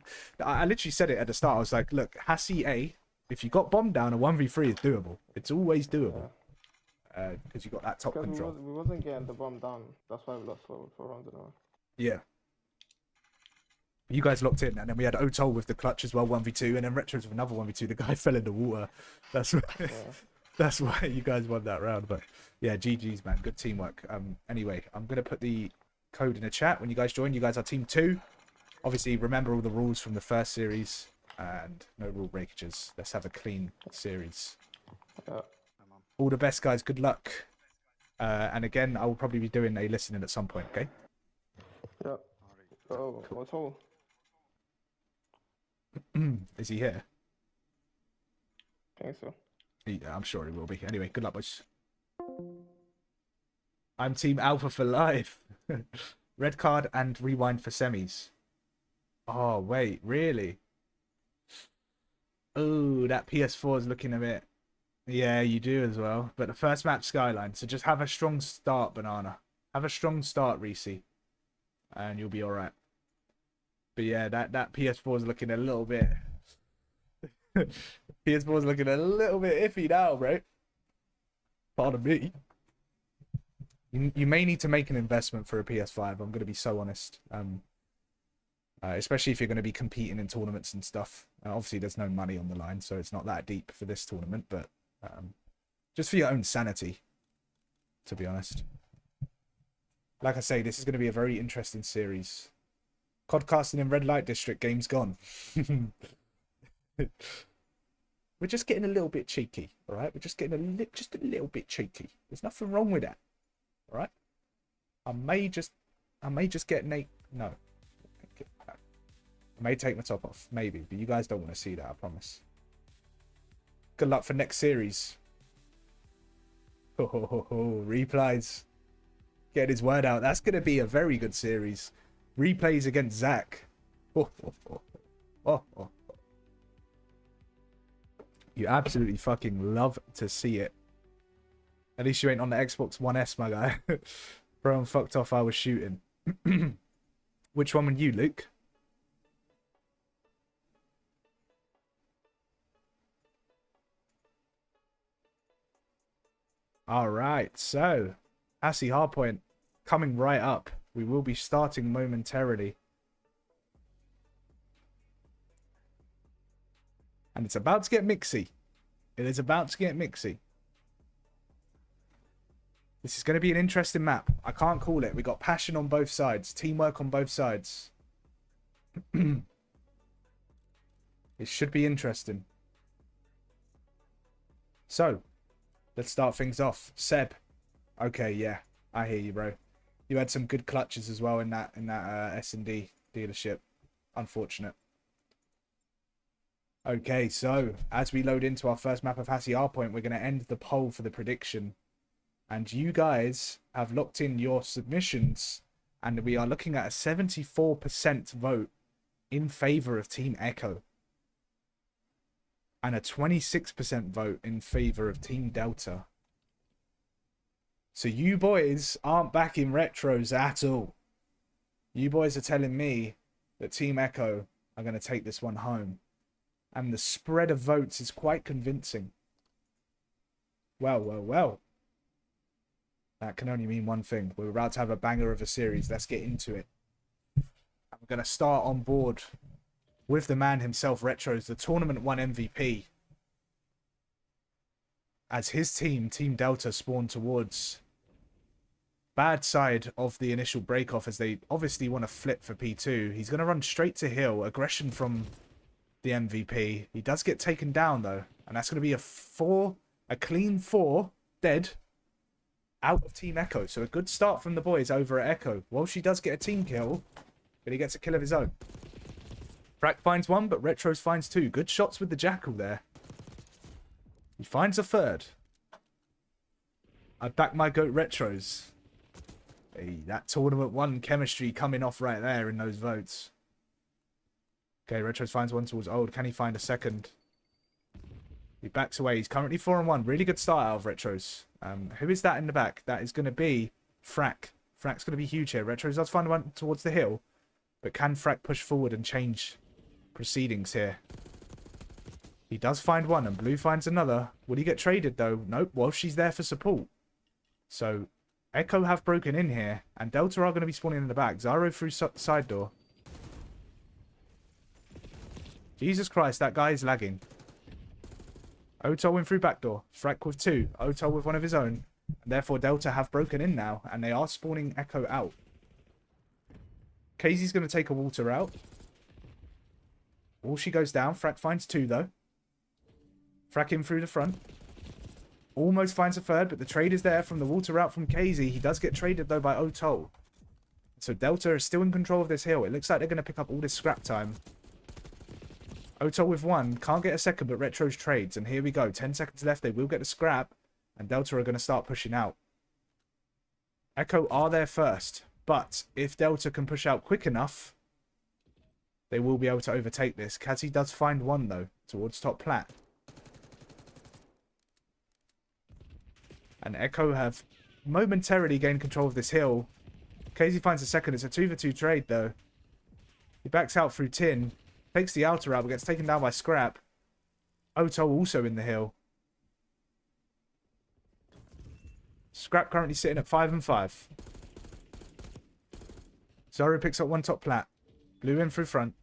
literally said it at the start. I was like, look, Hassie A, if you got bombed down, a 1v3 is doable. It's always doable. Because you got that top control. We wasn't getting the bomb down. That's why we lost for rounds in a row. Yeah. You guys locked in, and then we had Otol with the clutch as well, 1v2, and then Retros with another 1v2. The guy fell in the water. That's why, that's why you guys won that round. But yeah, GG's, man. Good teamwork. Anyway, I'm going to put the code in the chat when you guys join. You guys are Team 2. Obviously, remember all the rules from the first series and no rule breakages. Let's have a clean series. All the best, guys. Good luck. And again, I will probably be doing a listening at some point, okay? Yep. Oh, what's all? Is he here? I think so. Yeah, I'm sure he will be. Anyway, good luck, boys. I'm Team Alpha for life. Red card and rewind for semis. Oh, wait, really? Oh, that PS4 is looking a bit... Yeah, you do as well. But the first map, Skyline. So just have a strong start, Banana. Have a strong start, Reese. And you'll be alright. But yeah, that PS4 is looking a little bit... PS4 is looking a little bit iffy now, bro. Pardon me. You may need to make an investment for a PS5. I'm going to be so honest. Especially if you're going to be competing in tournaments and stuff. Obviously, there's no money on the line, so it's not that deep for this tournament. But just for your own sanity, to be honest. Like I say, this is going to be a very interesting series. Codcasting in Red Light District, game's gone. We're just getting a little bit cheeky, all right? We're just getting just a little bit cheeky. There's nothing wrong with that, all right? I may just get Nate. No. I may take my top off, maybe, but you guys don't want to see that, I promise. Good luck for next series. Replies. Get his word out. That's going to be a very good series. Replays against Zach. You absolutely fucking love to see it. At least you ain't on the Xbox One S, my guy. Bro, I'm fucked off. I was shooting. Which one were you, Luke? Alright, so Assy Hardpoint coming right up. We will be starting momentarily. And it's about to get mixy. It is about to get mixy. This is going to be an interesting map. I can't call it. We got passion on both sides. Teamwork on both sides. It should be interesting. So, let's start things off. Seb. Okay, yeah. I hear you, bro. You had some good clutches as well in that S&D dealership. Unfortunate. Okay, so as we load into our first map of Hassie Hardpoint, we're going to end the poll for the prediction. And you guys have locked in your submissions, and we are looking at a 74% vote in favor of Team Echo. And a 26% vote in favor of Team Delta. So you boys aren't back in retros at all. You boys are telling me that Team Echo are going to take this one home. And the spread of votes is quite convincing. Well, well, well. That can only mean one thing. We're about to have a banger of a series. Let's get into it. I'm going to start on board with the man himself, Retros, the Tournament 1 MVP. As his team, Team Delta, spawned towards bad side of the initial break-off as they obviously want to flip for P2. He's going to run straight to hill. Aggression from the MVP. He does get taken down, though. And that's going to be a clean 4 dead out of Team Echo. So a good start from the boys over at Echo. Well, she does get a team kill, but he gets a kill of his own. Frack finds 1, but Retros finds 2. Good shots with the Jackal there. He finds a 3rd. I back my goat Retros. Hey, that Tournament 1 chemistry coming off right there in those votes. Okay, Retros finds 1 towards Old. Can he find a 2nd? He backs away. He's currently 4-1. Really good start out of Retros. Who is that in the back? That is going to be Frack. Frack's going to be huge here. Retros does find 1 towards the hill. But can Frack push forward and change proceedings here? He does find 1 and Blue finds another. Will he get traded though? Nope. Well, she's there for support. So, Echo have broken in here. And Delta are going to be spawning in the back. Zaro through side door. Jesus Christ, that guy is lagging. Otol went through back door. Frack with 2. Otol with 1 of his own. And therefore, Delta have broken in now. And they are spawning Echo out. Casey's going to take a water out. She goes down. Frack finds 2, though. Frack in through the front. Almost finds a third, but the trade is there from the water route from Casey. He does get traded, though, by Otol. So Delta is still in control of this hill. It looks like they're going to pick up all this scrap time. Otol with 1. Can't get a second, but Retro's trades. And here we go. 10 seconds left. They will get the scrap. And Delta are going to start pushing out. Echo are there first. But if Delta can push out quick enough, they will be able to overtake this. Kazi does find 1, though, towards top plat. And Echo have momentarily gained control of this hill. Casey finds a second. It's a 2v2 trade, though. He backs out through tin. Takes the outer out, but gets taken down by Scrap. Otol also in the hill. Scrap currently sitting at 5 and 5. Zoro picks up 1 top plat. Blue in through front.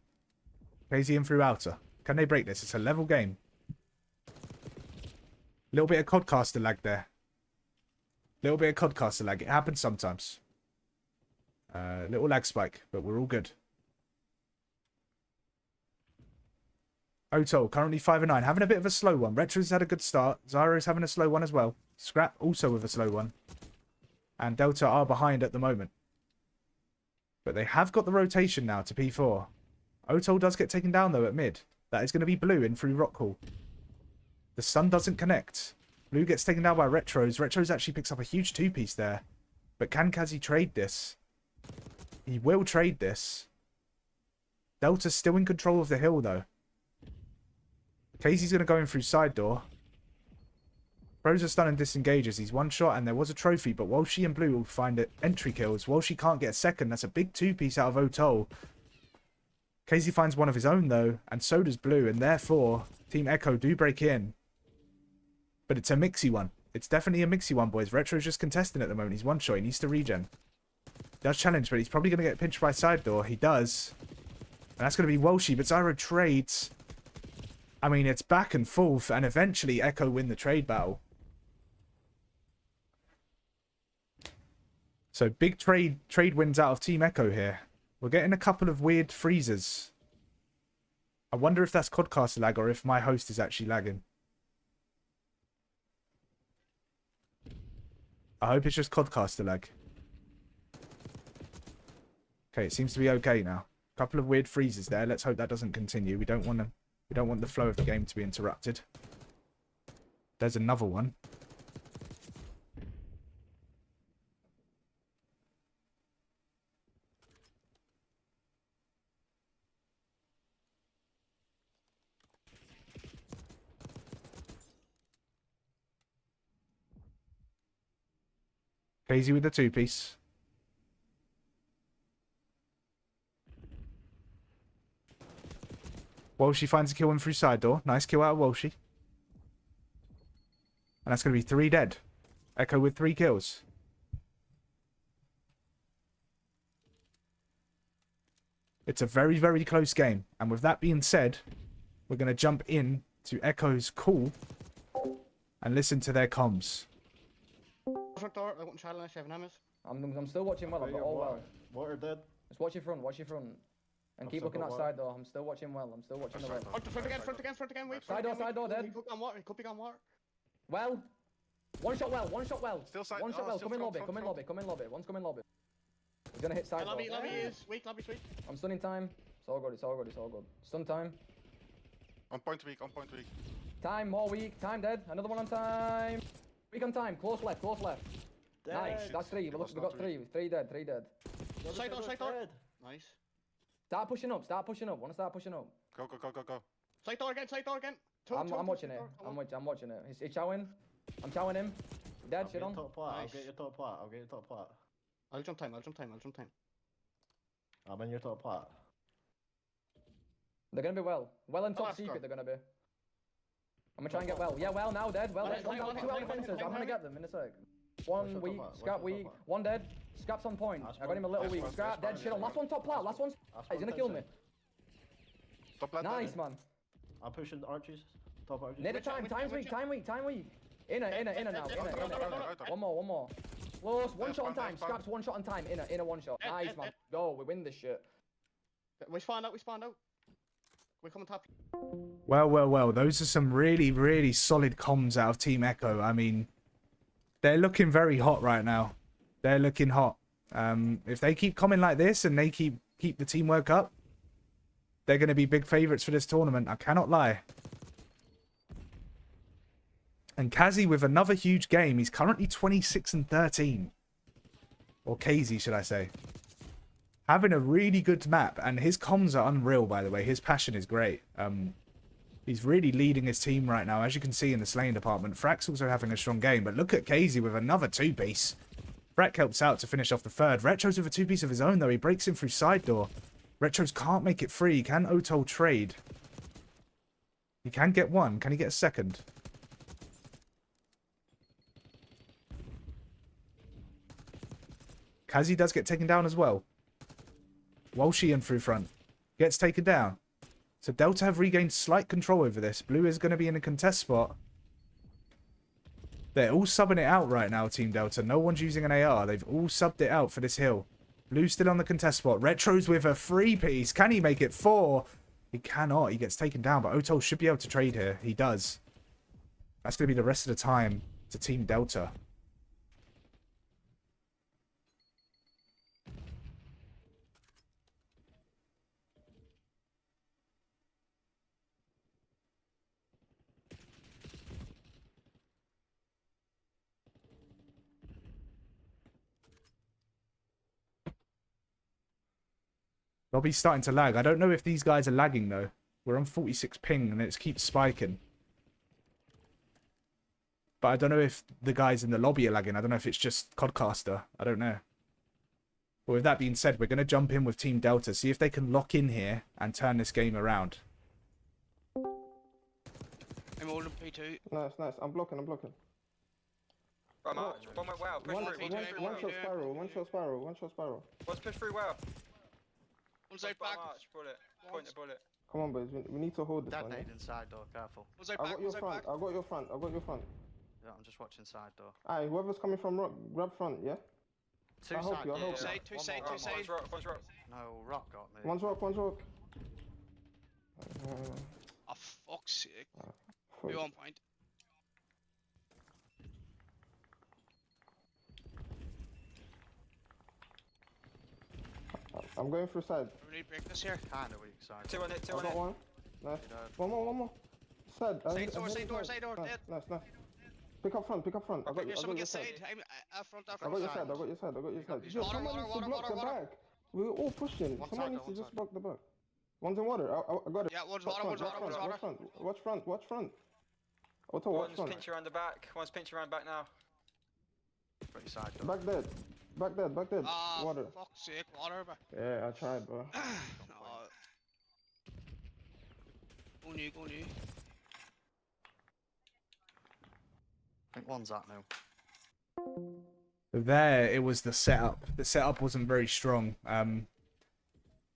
Casey in through outer. Can they break this? It's a level game. Little bit of Codcaster lag there. Little bit of Codcaster lag. It happens sometimes. Little lag spike, but we're all good. Otol currently 5 and 9. Having a bit of a slow one. Retro's had a good start. Zyro's having a slow one as well. Scrap also with a slow one. And Delta are behind at the moment. But they have got the rotation now to P4. Otol does get taken down, though, at mid. That is going to be Blue in through Rockhall. The sun doesn't connect. Blue gets taken down by Retros. Retros actually picks up a huge 2-piece there. But can Kazi trade this? He will trade this. Delta's still in control of the hill, though. Casey's going to go in through side door. Pros are stun and disengages. He's 1 shot and there was a trophy, but Walshy and Blue will find it entry kills. Walshy can't get a second. That's a big 2-piece out of Otol. Casey finds 1 of his own, though, and so does Blue, and therefore, Team Echo do break in. But it's a mixy one. It's definitely a mixy one, boys. Retro's just contesting at the moment. He's 1 shot. He needs to regen. Does challenge, but he's probably going to get pinched by side door. He does. And that's going to be Walshy, but Zyro trades. I mean, it's back and forth, and eventually Echo win the trade battle. So big trade wins out of Team Echo here. We're getting a couple of weird freezes. I wonder if that's Codcaster lag or if my host is actually lagging. I hope it's just Codcaster lag. Okay, it seems to be okay now. Couple of weird freezes there. Let's hope that doesn't continue. We don't want the flow of the game to be interrupted. There's another one. Casey with the 2-piece. Walshy finds a kill in through side door. Nice kill out of Walshy. And that's going to be 3 dead. Echo with 3 kills. It's a very, very close game. And with that being said, we're going to jump in to Echo's call and listen to their comms. Front door, I want challenge, 7 hammers. I'm still watching well. I've got all well. Water dead. Just watch your front. Watch your front. And keep looking outside though. I'm still watching well. I'm still watching the well. Front again, wait. Side door, dead. He could be on water. Well. 1 shot well. Still side. 1 shot well. Come in lobby. One's coming lobby. He's gonna hit side door. Lobby is weak. I'm stunning time. It's all good. Stun time. On point weak. Time, more weak. Time dead. Another one on time. Weak on time. Close left. Nice. That's 3. We've got 3. 3 dead. Side door. Nice. Start pushing up. Wanna start pushing up. Go. Side door again. I'm watching it. I'm watching it. He's chowing. I'm chowing him. Dead, shit on. I'll get your top part. I'll jump time. I'm in your top part. They're gonna be well and top secret. They're gonna be. I'm gonna try and get well. Yeah, well now dead. Well, 2 elephants. I'm gonna get them in a sec. 1 weak, Scrap weak, 1 dead. Scrap's on point. I got him a little weak. Scrap dead. Shit on. Last one top plat. He's gonna kill me. Nice man. I'm pushing the archers. Top archers. Near the time. Time's weak. Inner now. Inner. One more. Close. One shot on time. Scraps one shot on time. In a one shot. Nice, man. Go. We win this shit. We spawned out. We come on top. Well, well, well. Those are some really, really solid comms out of Team Echo. I mean, they're looking very hot right now. They're looking hot. If they keep coming like this and they keep the teamwork up, they're going to be big favourites for this tournament. I cannot lie. And Kazi with another huge game. He's currently 26-13. Or Kazi, should I say. Having a really good map. And his comms are unreal, by the way. His passion is great. He's really leading his team right now. As you can see in the slaying department. Frack's also having a strong game. But look at Kazi with another two-piece. Frack helps out to finish off the third. Retro's with a two-piece of his own, though. He breaks in through side door. Retros can't make it free. Can Otol trade? He can get one. Can he get a second? Kazi does get taken down as well. Walshian through front. Gets taken down. So Delta have regained slight control over this. Blue is going to be in a contest spot. They're all subbing it out right now, Team Delta. No one's using an AR. They've all subbed it out for this hill. Blue's still on the contest spot. Retro's with a free piece. Can he make it 4? He cannot. He gets taken down. But Otol should be able to trade here. He does. That's going to be the rest of the time to Team Delta. Lobby's starting to lag. I don't know if these guys are lagging, though. We're on 46 ping, and it keeps spiking. But I don't know if the guys in the lobby are lagging. I don't know if it's just Codcaster. I don't know. But with that being said, we're going to jump in with Team Delta, see if they can lock in here and turn this game around. I'm holding P2. Nice, nice. I'm blocking. One went well. Push through. One shot spiral. One shot spiral. One shot spiral. Let's push through well. One's out back. Bullet. Point the bullet. Come on, boys. We need to hold this one. Detonate inside door, careful. One's out I back. got your One's out front. back. I got your front. I got your front. Yeah, I'm just watching side door. Alright, whoever's coming from rock, grab front, yeah? Two I help side you, I help door. you. Two side. One's rock. No, rock got me. One's rock. Oh, fuck's sake. Fuck. You're on point. I'm going through side. We need break this here. Kinda weak side. Two on it. I got one. Nice. One more. Side. Side door. Dead. Nice. Pick up front. I got your Someone get side. side. I'm front. I got your side. Yo, someone needs to block the back. We're all pushing. Someone needs to just block the back. One's in water. I got it. Yeah, one's Watch water. front. Watch front. Otto, watch One's front. pinching around the back. One's pinching around back now. Pretty side door. Back dead. Ah, Water. fuck's sake, water. Yeah, I tried, bro. Go new. I think one's that now. There, it was the setup. The setup wasn't very strong.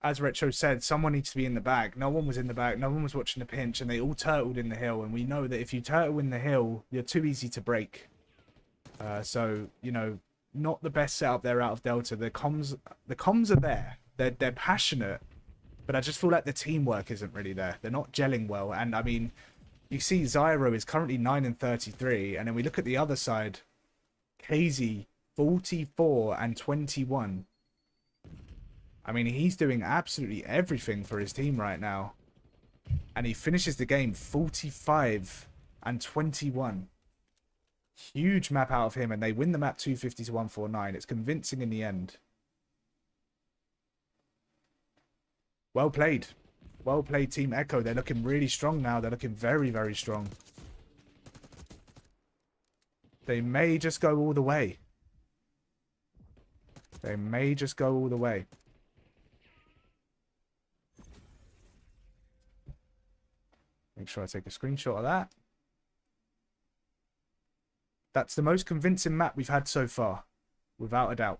As Retro said, someone needs to be in the back. No one was in the back. No one was watching the pinch, and they all turtled in the hill. And we know that if you turtle in the hill, you're too easy to break. So, you know, not the best setup there out of Delta. The comms are there. They're passionate, but I just feel like the teamwork isn't really there. They're not gelling well. And I mean, you see Zyro is currently 9-33, and then we look at the other side. KZ 44-21. I mean, he's doing absolutely everything for his team right now. And he finishes the game 45-21. Huge map out of him, and they win the map 250-149. It's convincing in the end. Well played. Well played, Team Echo. They're looking really strong now. They're looking very, very strong. They may just go all the way. They may just go all the way. Make sure I take a screenshot of that. That's the most convincing map we've had so far, without a doubt.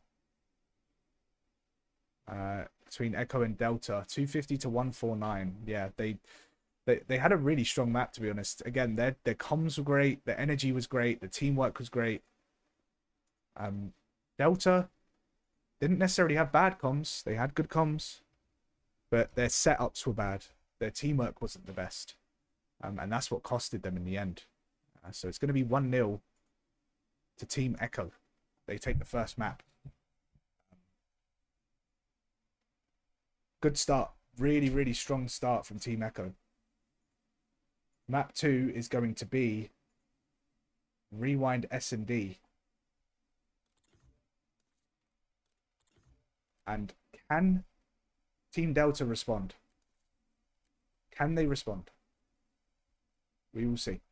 Between Echo and Delta, 250-149. Yeah, they had a really strong map, to be honest. Again, their comms were great, their energy was great, the teamwork was great. Delta didn't necessarily have bad comms. They had good comms, but their setups were bad. Their teamwork wasn't the best. And that's what costed them in the end. So it's going to be 1-0 to Team Echo. They take the first map. Good start. Really, really strong start from Team Echo. Map 2 is going to be Rewind S&D. And can Team Delta respond? Can they respond? We will see.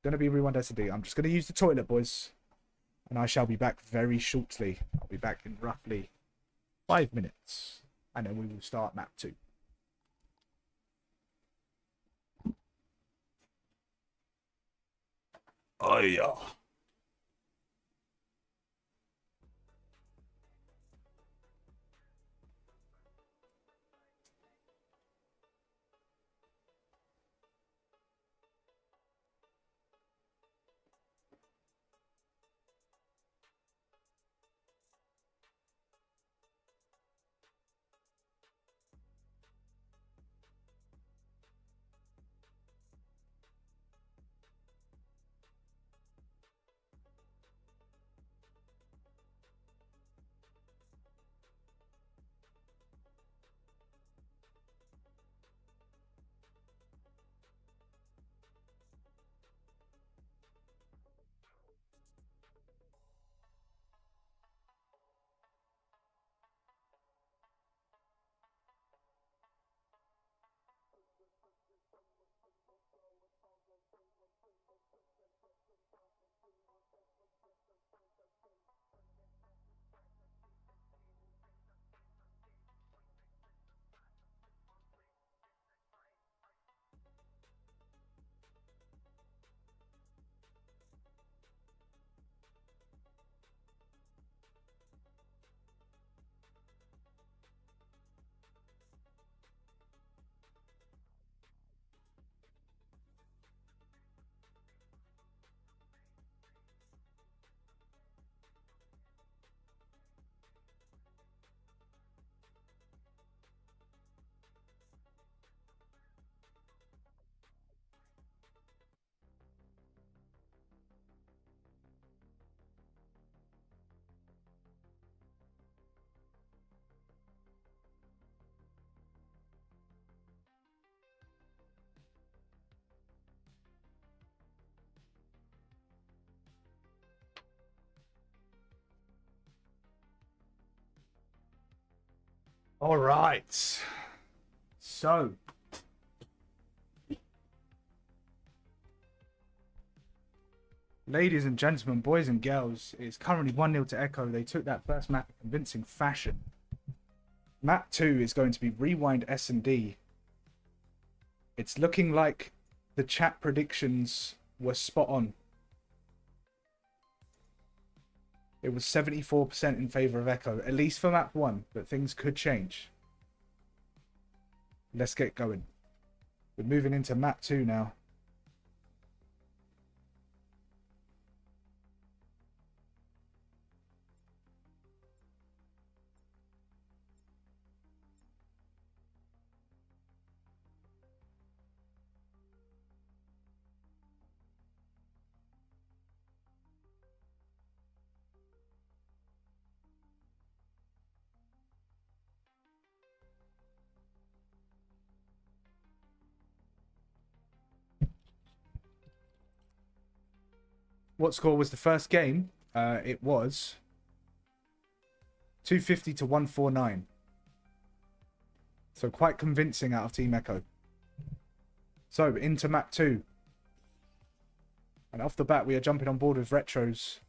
Going to be Rewind S&D. I'm just going to use the toilet, boys. And I shall be back very shortly. I'll be back in roughly 5 minutes. And then we will start map 2. Oh, yeah. All right. So, ladies and gentlemen, boys and girls, it's currently 1-0 to Echo. They took that first map in convincing fashion. Map 2 is going to be Rewind S&D. It's looking like the chat predictions were spot on. It was 74% in favor of Echo, at least for map 1, but things could change. Let's get going. We're moving into map 2 now. What score was the first game? It was 250 to 149. So quite convincing out of Team Echo. So into map 2. And off the bat, we are jumping on board with Retros.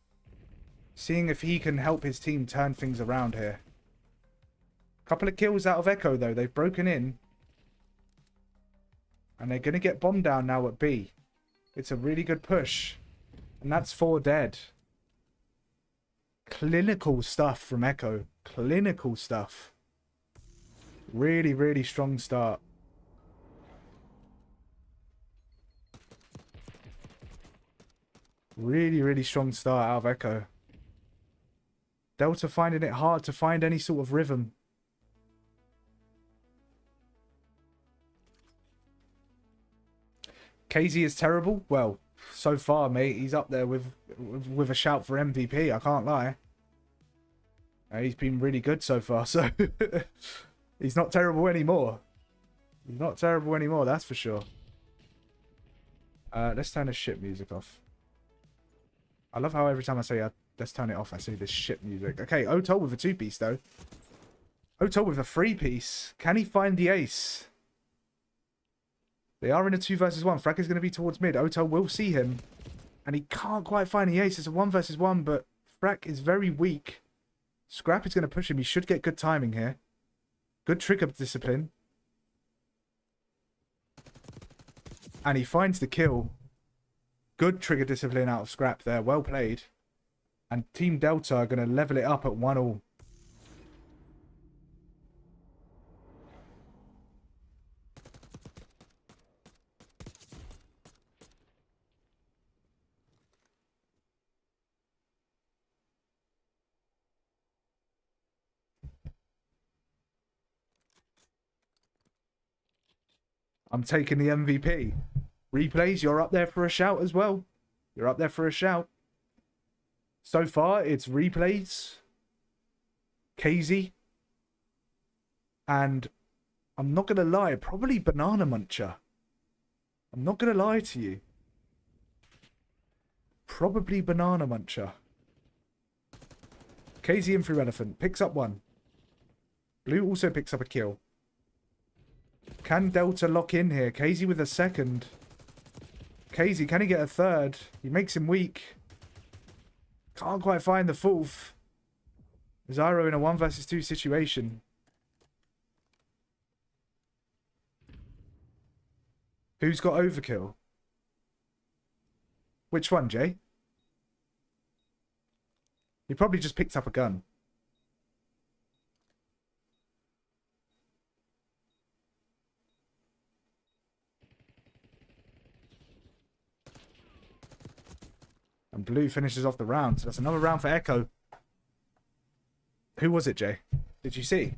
Seeing if he can help his team turn things around here. Couple of kills out of Echo, though. They've broken in. And they're going to get bombed down now at B. It's a really good push. And that's 4 dead. Clinical stuff from Echo. Clinical stuff. Really, really strong start. Really, really strong start out of Echo. Delta finding it hard to find any sort of rhythm. KZ is terrible. Well, so far, mate, he's up there with a shout for MVP. I can't lie. He's been really good so far, so he's not terrible anymore. He's not terrible anymore, that's for sure. Let's turn the shit music off. I love how every time I say let's turn it off, I say this shit music. Okay, Otol with a 2-piece, though. Otol with a 3-piece. Can he find the ace? They are in a 2 versus 1. Frack is going to be towards mid. Otol will see him. And he can't quite find the ace. It's a 1 versus 1, but Frack is very weak. Scrap is going to push him. He should get good timing here. Good trigger discipline. And he finds the kill. Good trigger discipline out of Scrap there. Well played. And Team Delta are going to level it up at 1-1. I'm taking the MVP. Replays, you're up there for a shout as well. You're up there for a shout. So far, it's Replays, KZ, and I'm not going to lie, probably Banana Muncher. I'm not going to lie to you. Probably Banana Muncher. KZ in through Elephant. Picks up 1. Blue also picks up a kill. Can Delta lock in here? KZ with a 2nd. KZ, can he get a 3rd? He makes him weak. Can't quite find the 4th. Zyro in a 1 versus 2 situation. Who's got overkill? Which one, Jay? He probably just picked up a gun. And Blue finishes off the round. So that's another round for Echo. Who was it, Jay? Did you see?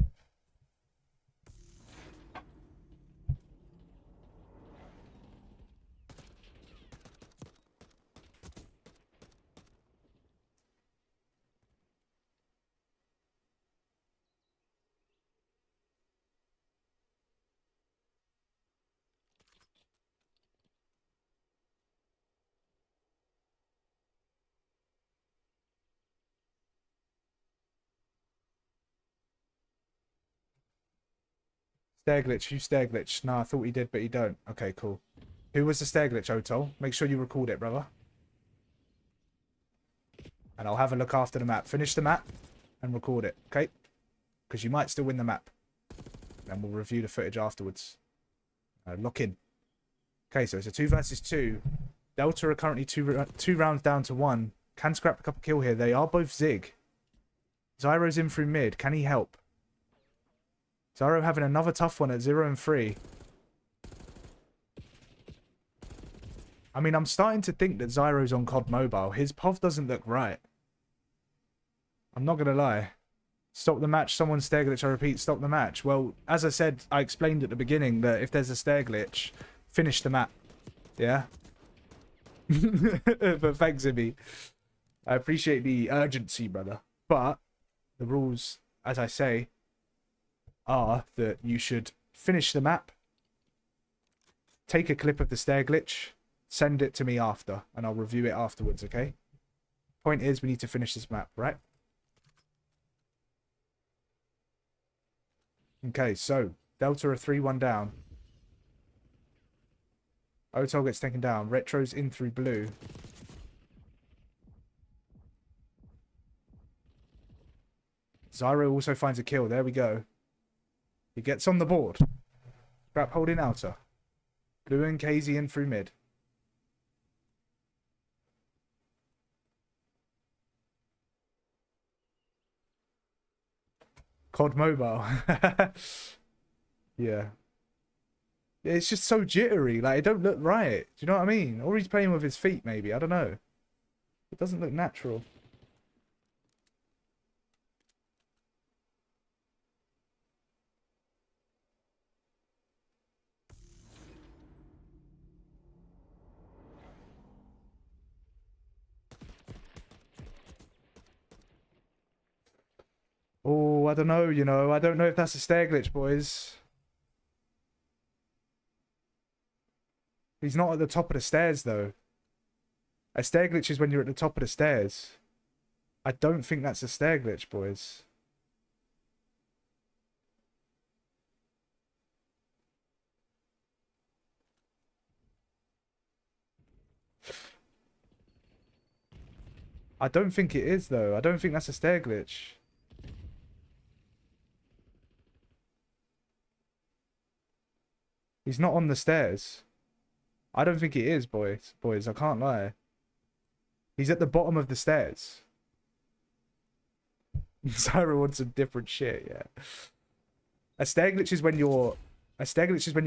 Stair glitch. Who's stair glitch? No, I thought he did, but he don't. Okay, cool. Who was the stair glitch, Otol? Make sure you record it, brother. And I'll have a look after the map. Finish the map and record it, okay? Because you might still win the map. And we'll review the footage afterwards. Lock in. Okay, so it's a 2 versus 2. Delta are currently two rounds down to 1. Can Scrap pick up a kill here? They are both Zig. Zyro's in through mid. Can he help? Zyro having another tough one at 0 and 3. I mean, I'm starting to think that Zyro's on COD Mobile. His POV doesn't look right. I'm not going to lie. Stop the match. Someone stair glitch. I repeat, stop the match. Well, as I said, I explained at the beginning that if there's a stair glitch, finish the map. Yeah? But thanks, Zibby. I appreciate the urgency, brother. But the rules, as I say, are that you should finish the map, take a clip of the stair glitch, send it to me after, and I'll review it afterwards, okay? Point is, we need to finish this map, right? Okay, so Delta are 3-1 down. Otol gets taken down. Retro's in through blue. Zyro also finds a kill. There we go. He gets on the board. Scrap holding outer. Blue and KZ in through mid. COD Mobile. Yeah. It's just so jittery. Like, it don't look right. Do you know what I mean? Or he's playing with his feet, maybe. I don't know. It doesn't look natural. Oh, I don't know, you know. I don't know if that's a stair glitch, boys. He's not at the top of the stairs, though. A stair glitch is when you're at the top of the stairs. I don't think that's a stair glitch, boys. I don't think it is, though. I don't think that's a stair glitch. He's not on the stairs. I don't think it is, boys. Boys, I can't lie. He's at the bottom of the stairs. Zyra wants some different shit, yeah. A stair glitch is when you're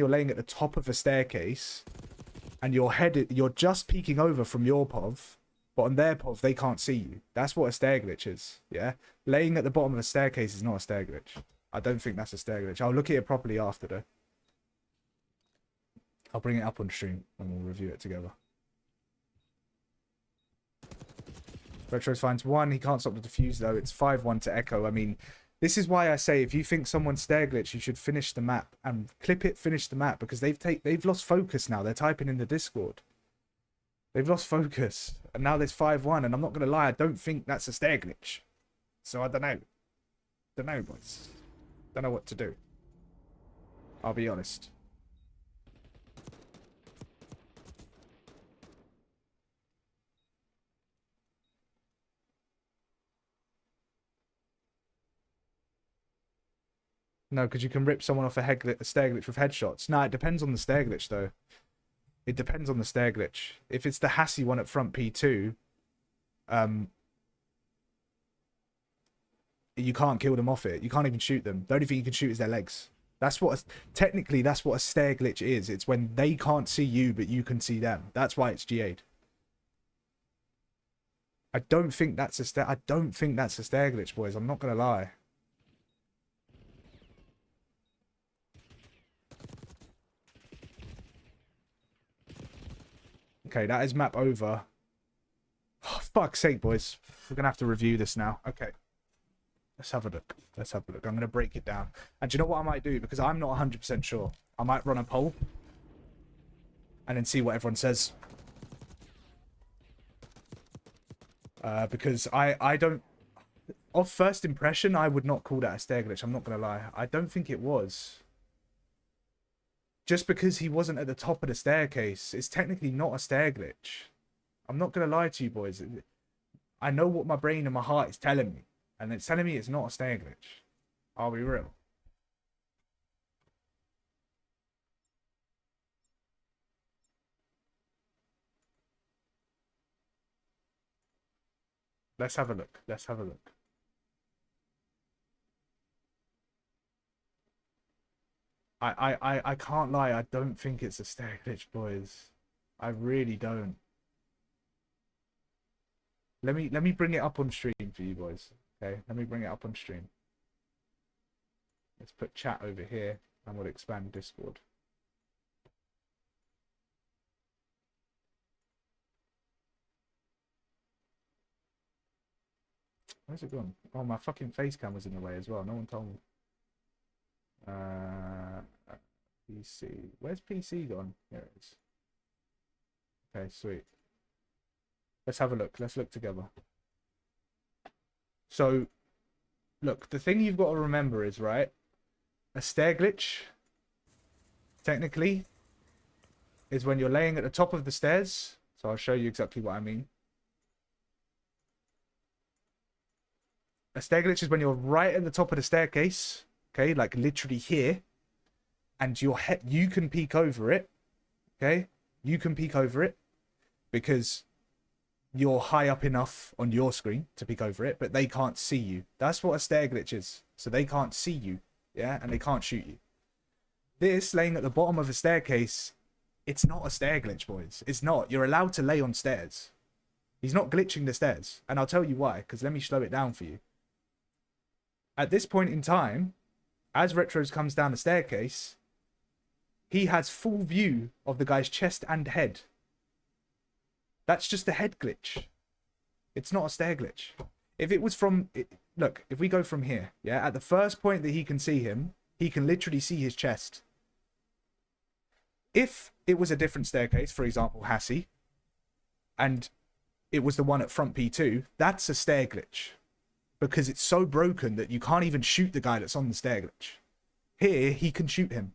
laying at the top of a staircase and you're just peeking over from your POV, but on their POV they can't see you. That's what a stair glitch is, yeah? Laying at the bottom of a staircase is not a stair glitch. I don't think that's a stair glitch. I'll look at it properly after though. I'll bring it up on stream and we'll review it together. Retros finds 1. He can't stop the defuse though. It's 5-1 to Echo. I mean, this is why I say if you think someone's stair glitch, you should finish the map and clip it, finish the map, because they've lost focus now. They're typing in the Discord. They've lost focus. And now there's 5-1. And I'm not going to lie, I don't think that's a stair glitch. So I don't know. Don't know, boys. Don't know what to do. I'll be honest. No, because you can rip someone off a stair glitch with headshots. No, it depends on the stair glitch, though. It depends on the stair glitch. If it's the Hassy one at front P2, you can't kill them off it. You can't even shoot them. The only thing you can shoot is their legs. Technically, that's what a stair glitch is. It's when they can't see you, but you can see them. That's why it's GA'd. I don't think that's a stair glitch, boys. I'm not gonna lie. Okay, that is map over. Oh, fuck's sake, boys. We're going to have to review this now. Okay. Let's have a look. Let's have a look. I'm going to break it down. And do you know what I might do? Because I'm not 100% sure. I might run a poll. And then see what everyone says. Because I don't... Off first impression, I would not call that a stair glitch. I'm not going to lie. I don't think it was. Just because he wasn't at the top of the staircase, it's technically not a stair glitch. I'm not going to lie to you, boys. I know what my brain and my heart is telling me. And it's telling me it's not a stair glitch. I'll be real. Let's have a look. Let's have a look. I can't lie, I don't think it's a stair glitch, boys. I really don't. Let me bring it up on stream for you boys. Okay, let me bring it up on stream. Let's put chat over here and we'll expand Discord. Where's it gone? Oh, my fucking face cam was in the way as well. No one told me. PC. Where's PC gone? Here it is. Okay, sweet. Let's have a look. Let's look together. So, look, the thing you've got to remember is, right, a stair glitch, technically, is when you're laying at the top of the stairs. So I'll show you exactly what I mean. A stair glitch is when you're right at the top of the staircase, okay, like literally here, and you can peek over it, okay? You can peek over it because you're high up enough on your screen to peek over it, but they can't see you. That's what a stair glitch is. So they can't see you, yeah, and they can't shoot you. This, laying at the bottom of a staircase, it's not a stair glitch, boys. It's not. You're allowed to lay on stairs. He's not glitching the stairs. And I'll tell you why, because let me slow it down for you. At this point in time, as Retros comes down the staircase, he has full view of the guy's chest and head. That's just a head glitch. It's not a stair glitch. If it was from... Look, if we go from here, yeah, at the first point that he can see him, he can literally see his chest. If it was a different staircase, for example, Hassie, and it was the one at front P2, that's a stair glitch. Because it's so broken that you can't even shoot the guy that's on the stair glitch. Here, he can shoot him.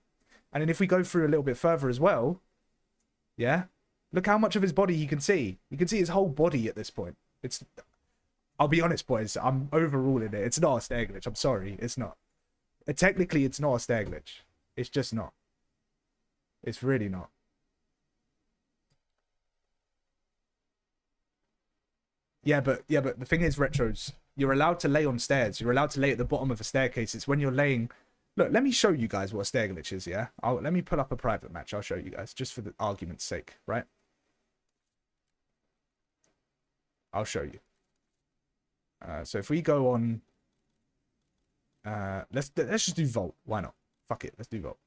And then if we go through a little bit further as well, yeah, look how much of his body he can see. You can see his whole body at this point. It's... I'll be honest, boys, I'm overruling it. It's not a stair glitch. I'm sorry, it's not. Technically, it's not a stair glitch. It's just not. It's really not. Yeah, but the thing is, Retros, you're allowed to lay on stairs. You're allowed to lay at the bottom of a staircase. It's when you're laying... Look, let me show you guys what a stair glitch is, yeah? Let me pull up a private match. I'll show you guys, just for the argument's sake, right? I'll show you. So if we go on... let's just do Vault. Why not? Fuck it, let's do Vault.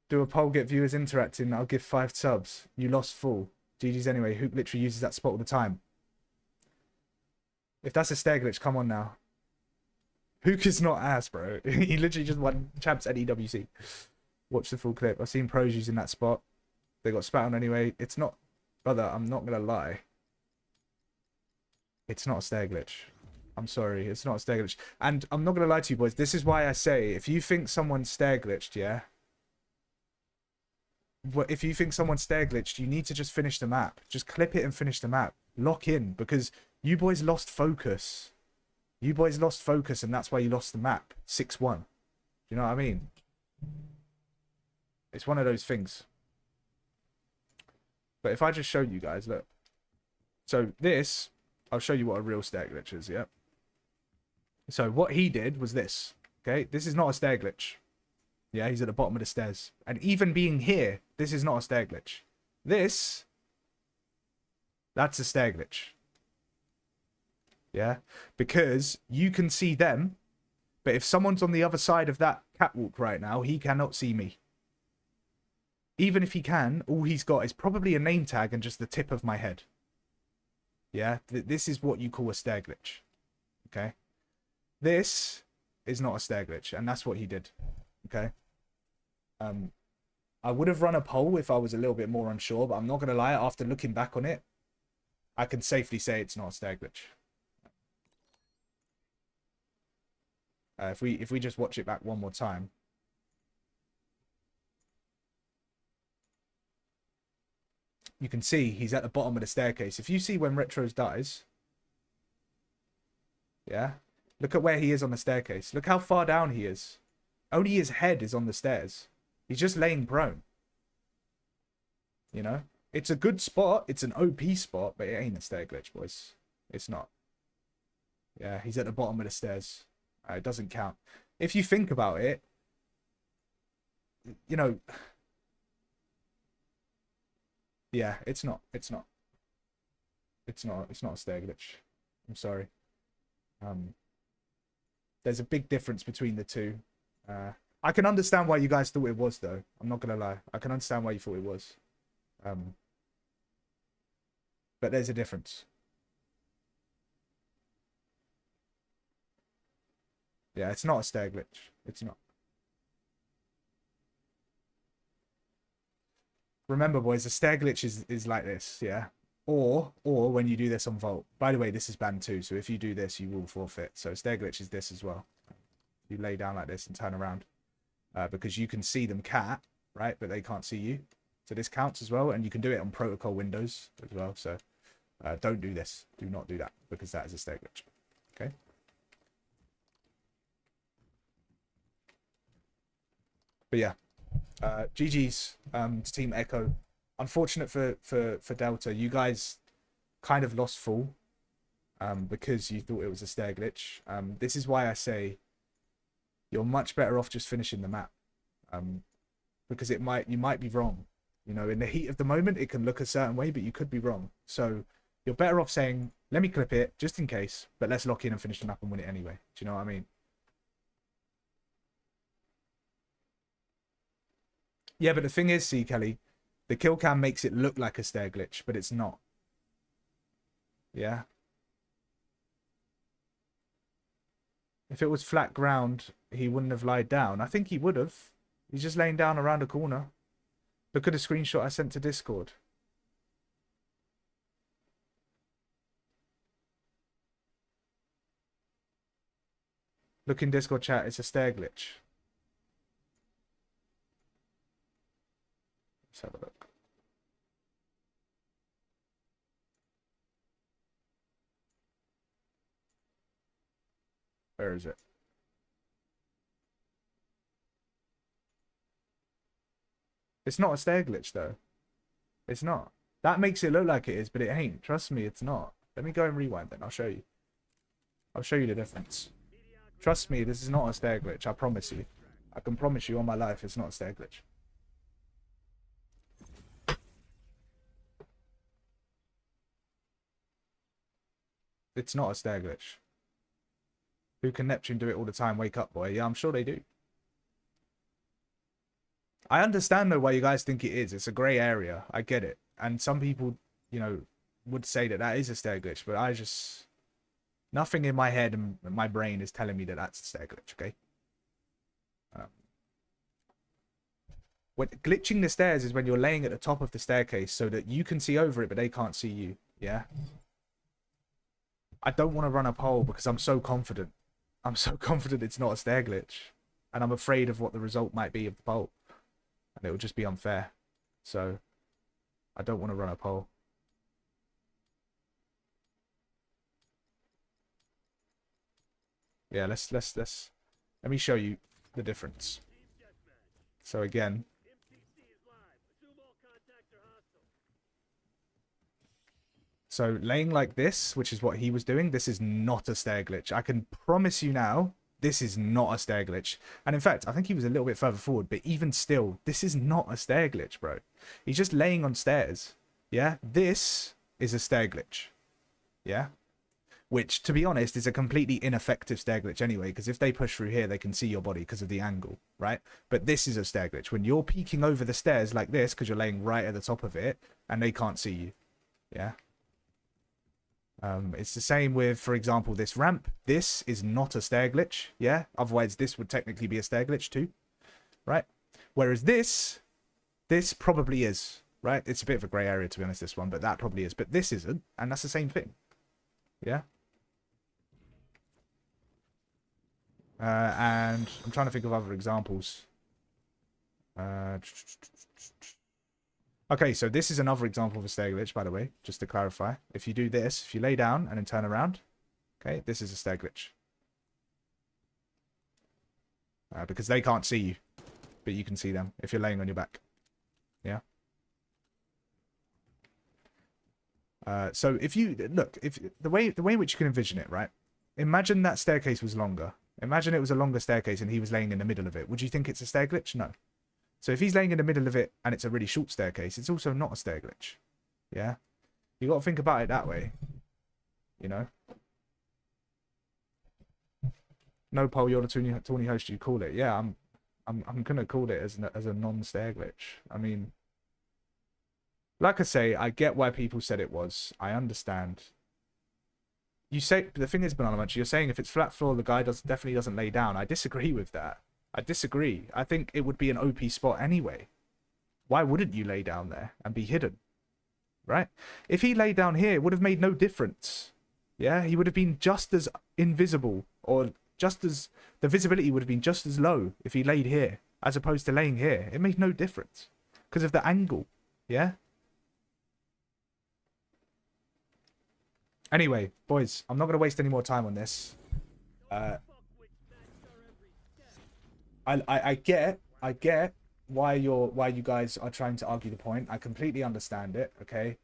Do a poll, get viewers interacting. I'll give 5 subs. You lost full. GG's anyway. Hoop literally uses that spot all the time. If that's a stair glitch, come on now. Hook is not ass, bro. He literally just won champs at EWC. Watch the full clip. I've seen pros using that spot. They got spat on anyway. It's not... Brother, I'm not going to lie. It's not a stair glitch. I'm sorry. It's not a stair glitch. And I'm not going to lie to you, boys. This is why I say, if you think someone's stair glitched, yeah? If you think someone's stair glitched, you need to just finish the map. Just clip it and finish the map. Lock in, because you boys lost focus. You boys lost focus, and that's why you lost the map. 6-1. Do you know what I mean? It's one of those things. But if I just show you guys, look. So this, I'll show you what a real stair glitch is, yeah? So what he did was this, okay? This is not a stair glitch. Yeah, he's at the bottom of the stairs. And even being here, this is not a stair glitch. This, that's a stair glitch. Yeah? Because you can see them, but if someone's on the other side of that catwalk right now, he cannot see me. Even if he can, all he's got is probably a name tag and just the tip of my head. Yeah? This is what you call a stair glitch. Okay? This is not a stair glitch, and that's what he did. Okay? I would have run a poll if I was a little bit more unsure, but I'm not going to lie, after looking back on it, I can safely say it's not a stair glitch. If we just watch it back one more time. You can see he's at the bottom of the staircase. If you see when Retros dies, yeah, look at where he is on the staircase. Look how far down he is. Only his head is on the stairs. He's just laying prone. You know? It's a good spot. It's an OP spot, but it ain't a stair glitch, boys. It's not. Yeah, he's at the bottom of the stairs. It doesn't count. If you think about it, you know... Yeah, it's not. It's not. It's not a stair glitch. I'm sorry. There's a big difference between the two. I can understand why you guys thought it was, though. I'm not gonna lie. I can understand why you thought it was. But there's a difference. Yeah, it's not a stair glitch. It's not. Remember, boys, a stair glitch is like this, yeah? Or when you do this on Vault. By the way, this is banned too, so if you do this, you will forfeit. So a stair glitch is this as well. You lay down like this and turn around. Because you can see them cat, right? But they can't see you. So this counts as well, and you can do it on protocol windows as well. So don't do this. Do not do that, because that is a stair glitch. Okay? But yeah. GG's to Team Echo. Unfortunate for Delta. You guys kind of lost full because you thought it was a stair glitch. This is why I say you're much better off just finishing the map. because you might be wrong. You know, in the heat of the moment, it can look a certain way, but you could be wrong. So you're better off saying, let me clip it just in case, but let's lock in and finish the map and win it anyway. Do you know what I mean? Yeah, but the thing is, see, Kelly, the kill cam makes it look like a stair glitch, but it's not. Yeah. If it was flat ground, he wouldn't have lied down. I think he would have. He's just laying down around a corner. Look at the screenshot I sent to Discord. Look in Discord chat, it's a stair glitch. Let's have a look. Where is it? It's not a stair glitch, though. It's not. That makes it look like it is, but it ain't. Trust me, it's not. Let me go and rewind then. I'll show you. I'll show you the difference. Trust me, this is not a stair glitch. I promise you. I can promise you on my life it's not a stair glitch. It's not a stair glitch. Who can Neptune do it all the time? Wake up, boy. Yeah, I'm sure they do. I understand, though, why you guys think it is. It's a grey area. I get it. And some people, you know, would say that that is a stair glitch. But I just... Nothing in my head and my brain is telling me that that's a stair glitch, okay? When glitching the stairs is when you're laying at the top of the staircase so that you can see over it, but they can't see you. Yeah? I don't want to run a poll because I'm so confident. I'm so confident it's not a stair glitch. And I'm afraid of what the result might be of the poll. And it will just be unfair. So, I don't want to run a poll. Yeah, let me show you the difference. So again, so laying like this, which is what he was doing, this is not a stair glitch. I can promise you now, this is not a stair glitch. And in fact, I think he was a little bit further forward, but even still, this is not a stair glitch, bro. He's just laying on stairs. Yeah, this is a stair glitch. Yeah. Which, to be honest, is a completely ineffective stair glitch anyway, because if they push through here, they can see your body because of the angle, right? But this is a stair glitch. When you're peeking over the stairs like this, because you're laying right at the top of it, and they can't see you, yeah? It's the same with, for example, this ramp. This is not a stair glitch, yeah? Otherwise, this would technically be a stair glitch too, right? Whereas this probably is, right? It's a bit of a grey area, to be honest, this one, but that probably is. But this isn't, and that's the same thing, yeah? And I'm trying to think of other examples. Okay, so this is another example of a stair glitch, by the way, just to clarify. If you do this, if you lay down and then turn around, okay, this is a stair glitch. Because they can't see you, but you can see them if you're laying on your back. Yeah. So if you look, if the way in which you can envision it, right? Imagine that staircase was longer. Imagine it was a longer staircase and he was laying in the middle of it. Would you think it's a stair glitch? No. So if he's laying in the middle of it and it's a really short staircase, it's also not a stair glitch. Yeah? You got to think about it that way. You know? No poll, you're the Tawny host, you call it. Yeah, I'm gonna call it as a non-stair glitch. I mean, like I say, I get why people said it was. I understand. You say the thing is, Banana Munch, you're saying if it's flat floor, the guy definitely doesn't lay down. I disagree with that. I disagree. I think it would be an OP spot anyway. Why wouldn't you lay down there and be hidden? Right? If he lay down here, it would have made no difference. Yeah, he would have been just as invisible, or just as the visibility would have been just as low if he laid here as opposed to laying here. It made no difference because of the angle. Yeah. Anyway, boys, I'm not going to waste any more time on this. I get why you guys are trying to argue the point. I completely understand it, okay?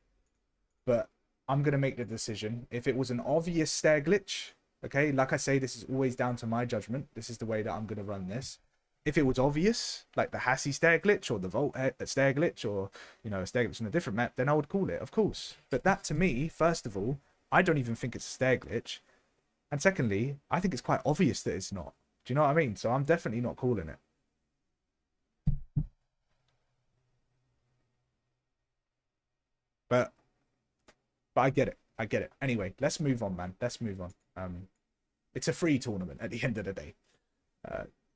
But I'm going to make the decision. If it was an obvious stair glitch, okay, like I say, this is always down to my judgment. This is the way that I'm going to run this. if it was obvious, like the Hassie stair glitch or the Volt stair glitch, or a stair glitch on a different map, then I would call it, of course. But that to me, first of all, I don't even think it's a stair glitch, and secondly, I think it's quite obvious that it's not. Do you know what I mean? So I'm definitely not calling it. But I get it. I get it. Anyway, let's move on, man. Let's move on. It's a free tournament at the end of the day.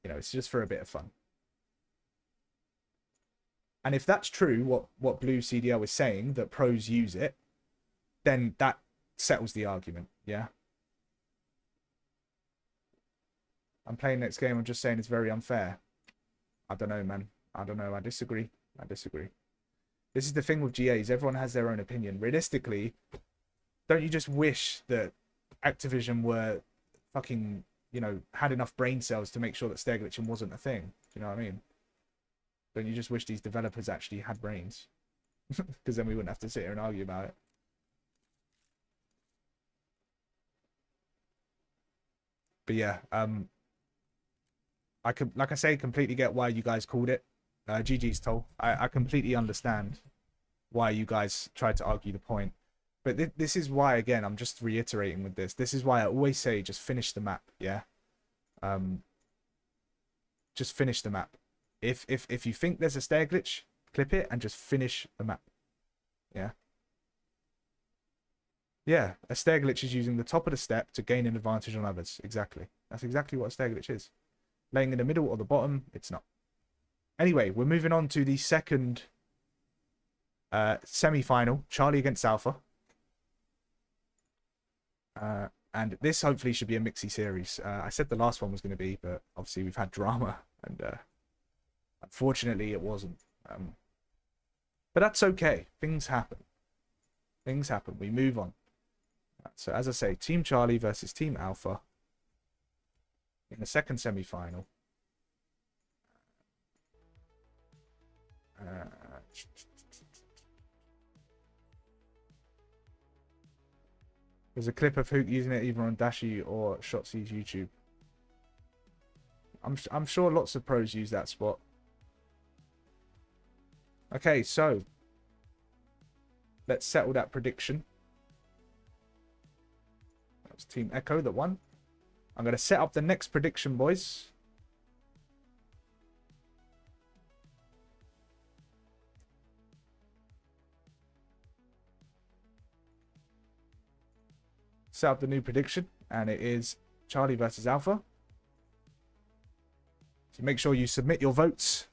It's just for a bit of fun. And if that's true, what Blue CDL is saying, that pros use it, then that settles the argument, yeah? I'm playing next game, I'm just saying it's very unfair. I don't know, man. I don't know. I disagree. This is the thing with GAs. Everyone has their own opinion. Realistically, don't you just wish that Activision were fucking, had enough brain cells to make sure that stair glitching wasn't a thing? Do you know what I mean? Don't you just wish these developers actually had brains? Because then we wouldn't have to sit here and argue about it. But yeah, I could, like I say, completely get why you guys called it. GG's Toll. I completely understand why you guys tried to argue the point. But this is why, again, I'm just reiterating with this. This is why I always say just finish the map, yeah? Just finish the map. If you think there's a stair glitch, clip it and just finish the map. Yeah? Yeah, a stair glitch is using the top of the step to gain an advantage on others. Exactly. That's exactly what a stair glitch is. Laying in the middle or the bottom, it's not. Anyway, we're moving on to the second semi-final, Charlie against Alpha. And this hopefully should be a mixy series. I said the last one was going to be, but obviously we've had drama, and unfortunately it wasn't. But that's okay. Things happen. Things happen. We move on. So as I say, Team Charlie versus Team Alpha in the second semi-final. There's a clip of Hook using it either on Dashi or Shotzi's YouTube. I'm sure lots of pros use that spot. Okay, so let's settle that prediction. That was Team Echo that won. I'm going to set up the next prediction, boys. Set up the new prediction, and it is Charlie versus Alpha. So make sure you submit your votes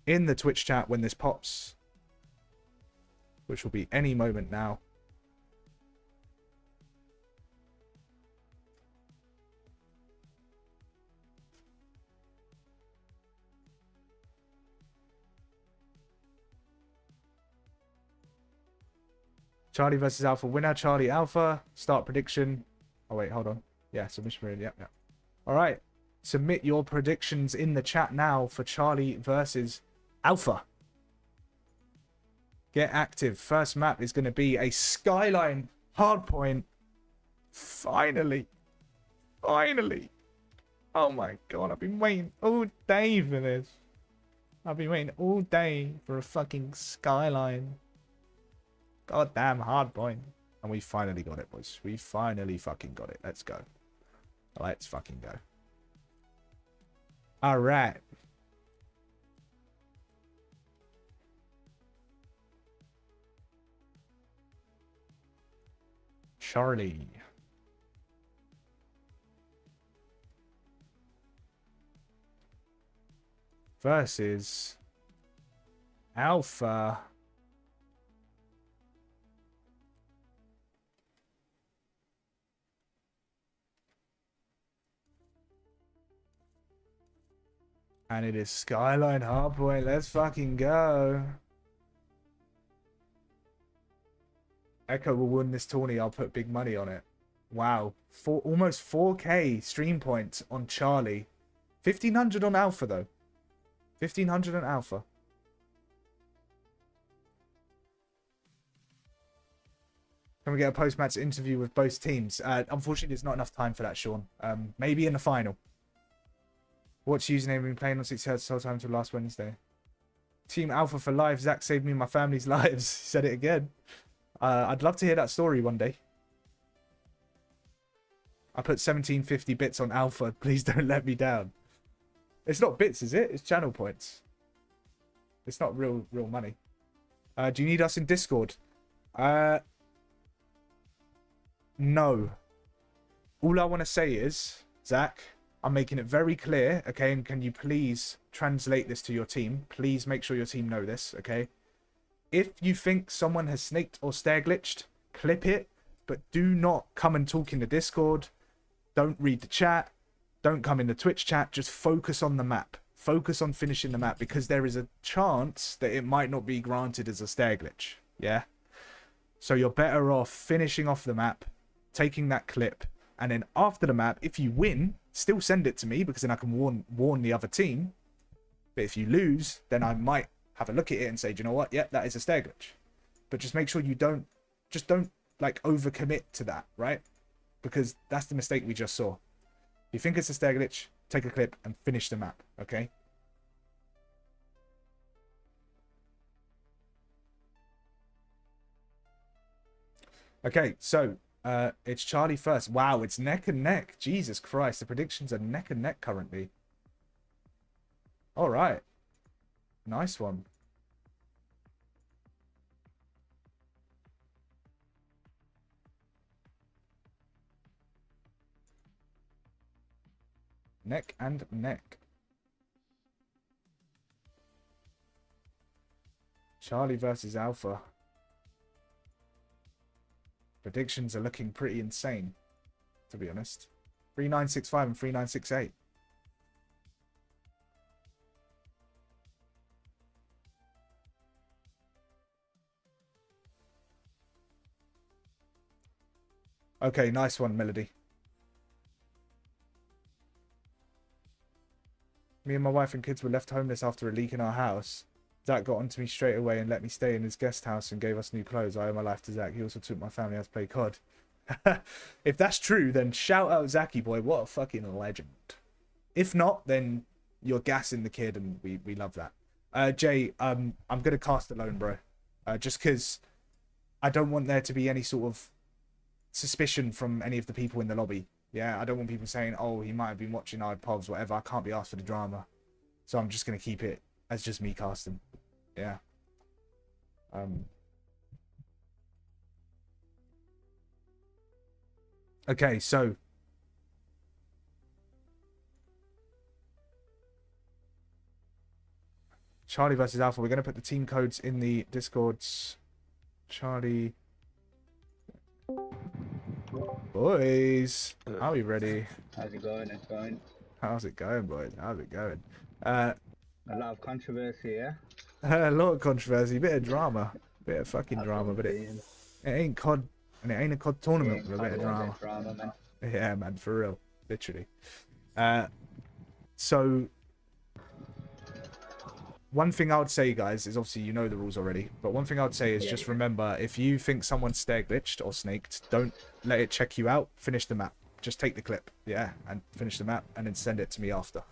in the Twitch chat when this pops, which will be any moment now. Charlie versus Alpha winner. Charlie Alpha. Start prediction. Oh wait, hold on. Yeah, submission period. Yep. All right. Submit your predictions in the chat now for Charlie versus Alpha. Get active. First map is going to be a Skyline hardpoint. Finally. Finally. Oh my god, I've been waiting all day for this. I've been waiting all day for a fucking Skyline. Goddamn hardpoint. And we finally got it, boys. We finally fucking got it. Let's go. Let's fucking go. Alright. Charlie. Versus Alpha. And it is Skyline hardpoint. Let's fucking go. Echo will win this tourney. I'll put big money on it. Wow. Almost 4k stream points on Charlie. 1500 on Alpha, though. 1500 on Alpha. Can we get a post-match interview with both teams? Unfortunately, there's not enough time for that, Sean. Maybe in the final. What's username been playing on 60 Hz the whole time until last Wednesday? Team Alpha for life. Zach saved me and my family's lives. He said it again. I'd love to hear that story one day. I put 1750 bits on Alpha. Please don't let me down. It's not bits, is it? It's channel points. It's not real money. Do you need us in Discord? No. All I want to say is, Zach, I'm making it very clear, okay? And can you please translate this to your team? Please make sure your team know this, okay? If you think someone has snaked or stair glitched, clip it, but do not come and talk in the Discord. Don't read the chat. Don't come in the Twitch chat. Just focus on the map. Focus on finishing the map, because there is a chance that it might not be granted as a stair glitch. Yeah? So you're better off finishing off the map, taking that clip, and then after the map, if you win, still send it to me, because then I can warn the other team. But if you lose, then I might have a look at it and say, do you know what? Yep, that is a stair glitch. But just make sure you don't like overcommit to that, right? Because that's the mistake we just saw. If you think it's a stair glitch, take a clip and finish the map, okay? Okay, so it's Charlie first. Wow, it's neck and neck. Jesus Christ, the predictions are neck and neck currently. All right. Nice one. Neck and neck. Charlie versus Alpha. Predictions are looking pretty insane, to be honest. 3965 and 3968. Okay, nice one, Melody. Me and my wife and kids were left homeless after a leak in our house. Zach got onto me straight away and let me stay in his guest house and gave us new clothes. I owe my life to Zach. He also took my family out to play COD. If that's true, then shout out Zachy boy. What a fucking legend. If not, then you're gassing the kid and we love that. Jay, I'm going to cast alone, bro. Just because I don't want there to be any sort of suspicion from any of the people in the lobby. Yeah, I don't want people saying, oh, he might have been watching iPods, whatever. I can't be asked for the drama. So I'm just going to keep it as just me casting. Yeah. Okay, so Charlie versus Alpha. We're going to put the team codes in the Discords. Charlie. Boys, are we ready? How's it going? It's going. How's it going, boys? How's it going? A lot of controversy, yeah? A lot of controversy, bit of drama. Bit of fucking drama, but it ain't COD, and it ain't a COD tournament with a bit of drama. Man. Yeah, man, for real. Literally. So, one thing I would say, guys, is obviously you know the rules already, but one thing I would say is just remember, if you think someone's stair glitched or snaked, don't let it check you out. Finish the map. Just take the clip, yeah, and finish the map, and then send it to me after.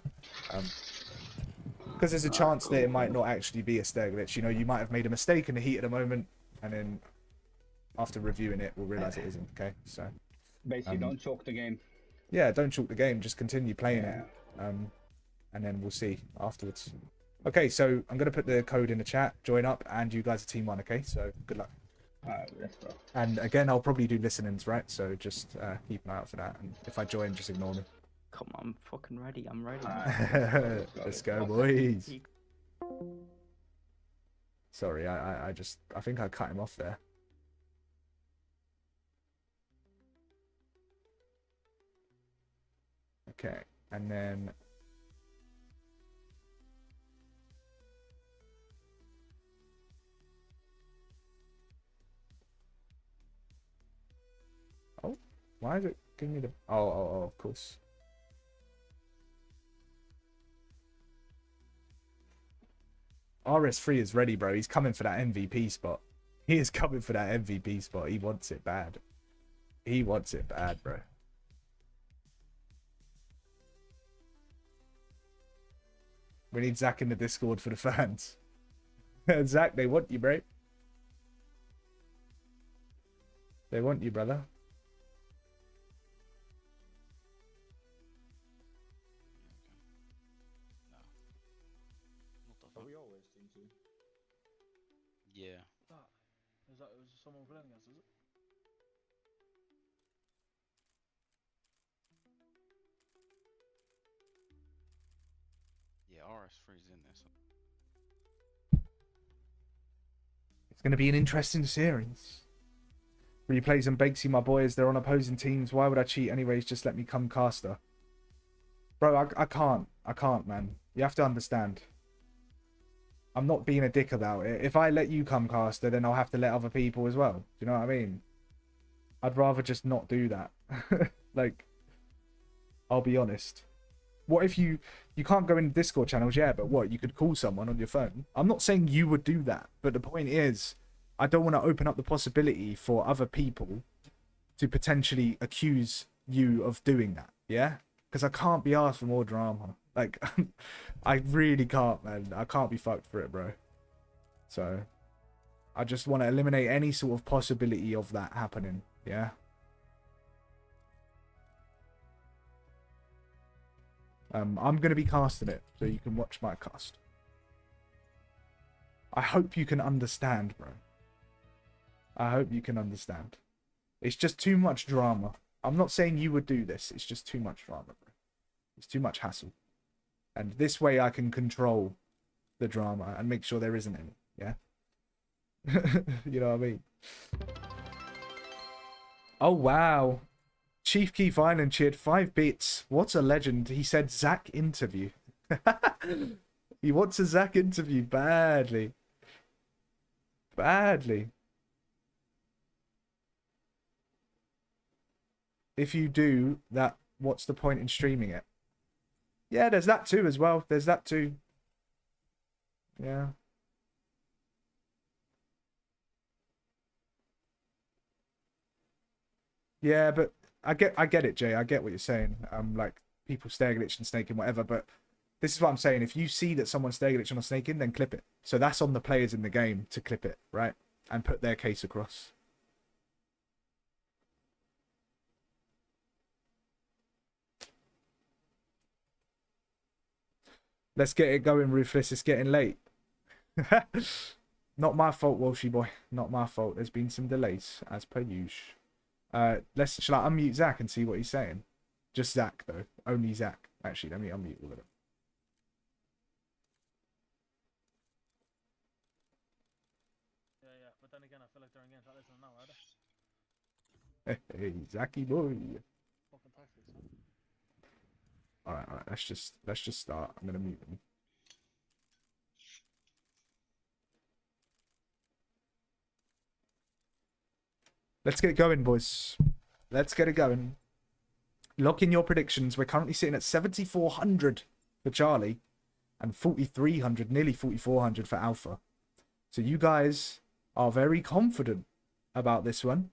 Because there's a chance that it might not actually be a stair glitch. You know, you might have made a mistake in the heat of the moment, and then after reviewing it, we'll realise it isn't, okay? So basically, don't choke the game. Yeah, don't choke the game. Just continue playing it, and then we'll see afterwards. Okay, so I'm going to put the code in the chat, join up, and you guys are team 1, okay? So, good luck. Alright, let's go. And again, I'll probably do listenings, right? So just keep an eye out for that, and if I join, just ignore me. Come on, I'm fucking ready. I'm ready. Let's go, boys. Sorry, I think I cut him off there. Okay, and then... Oh, why is it giving me the... Oh, of course. RS3 is ready, bro. He's coming for that MVP spot. He is coming for that MVP spot. He wants it bad. He wants it bad, bro. We need Zach in the Discord for the fans. Zach, they want you, bro. They want you, brother. Are we always team 2? Yeah. Is someone playing against, is it? Yeah, RS3's in this. It's going to be an interesting series. Replays and Bakesy, my boys, they're on opposing teams. Why would I cheat anyways? Just let me come caster. Bro, I can't. I can't, man. You have to understand. I'm not being a dick about it. If I let you come caster, then I'll have to let other people as well. Do you know what I mean? I'd rather just not do that. Like, I'll be honest. What if you can't go in Discord channels? Yeah, but what? You could call someone on your phone. I'm not saying you would do that, but the point is, I don't want to open up the possibility for other people to potentially accuse you of doing that. Yeah? Because I can't be asked for more drama. Like, I really can't, man. I can't be fucked for it, bro. So, I just want to eliminate any sort of possibility of that happening. Yeah? I'm going to be casting it, so you can watch my cast. I hope you can understand, bro. I hope you can understand. It's just too much drama. I'm not saying you would do this. It's just too much drama, bro. It's too much hassle. And this way I can control the drama and make sure there isn't any. Yeah? You know what I mean? Oh, wow. Chief Keith Island cheered 5 bits. What a legend. He said Zach interview. He wants a Zach interview badly. Badly. If you do that, what's the point in streaming it? Yeah, there's that too as well. There's that too. Yeah. Yeah, but I get it, Jay. I get what you're saying. Like people stare glitch and snaking, whatever. But this is what I'm saying. If you see that someone's stare glitching or snaking, then clip it. So that's on the players in the game to clip it, right? And put their case across. Let's get it going, Ruthless. It's getting late. Not my fault, Walshy boy. Not my fault. There's been some delays, as per usual. Shall I unmute Zach and see what he's saying? Just Zach, though. Only Zach. Actually, let me unmute all of them. Yeah, but then again, I feel like they're against that listening now, are they? Hey, Zachy boy. Fucking tactics, man. Alright, let's just start. I'm gonna mute them. Let's get it going, boys. Let's get it going. Lock in your predictions. We're currently sitting at 7,400 for Charlie and 4,300, nearly 4,400 for Alpha. So you guys are very confident about this one.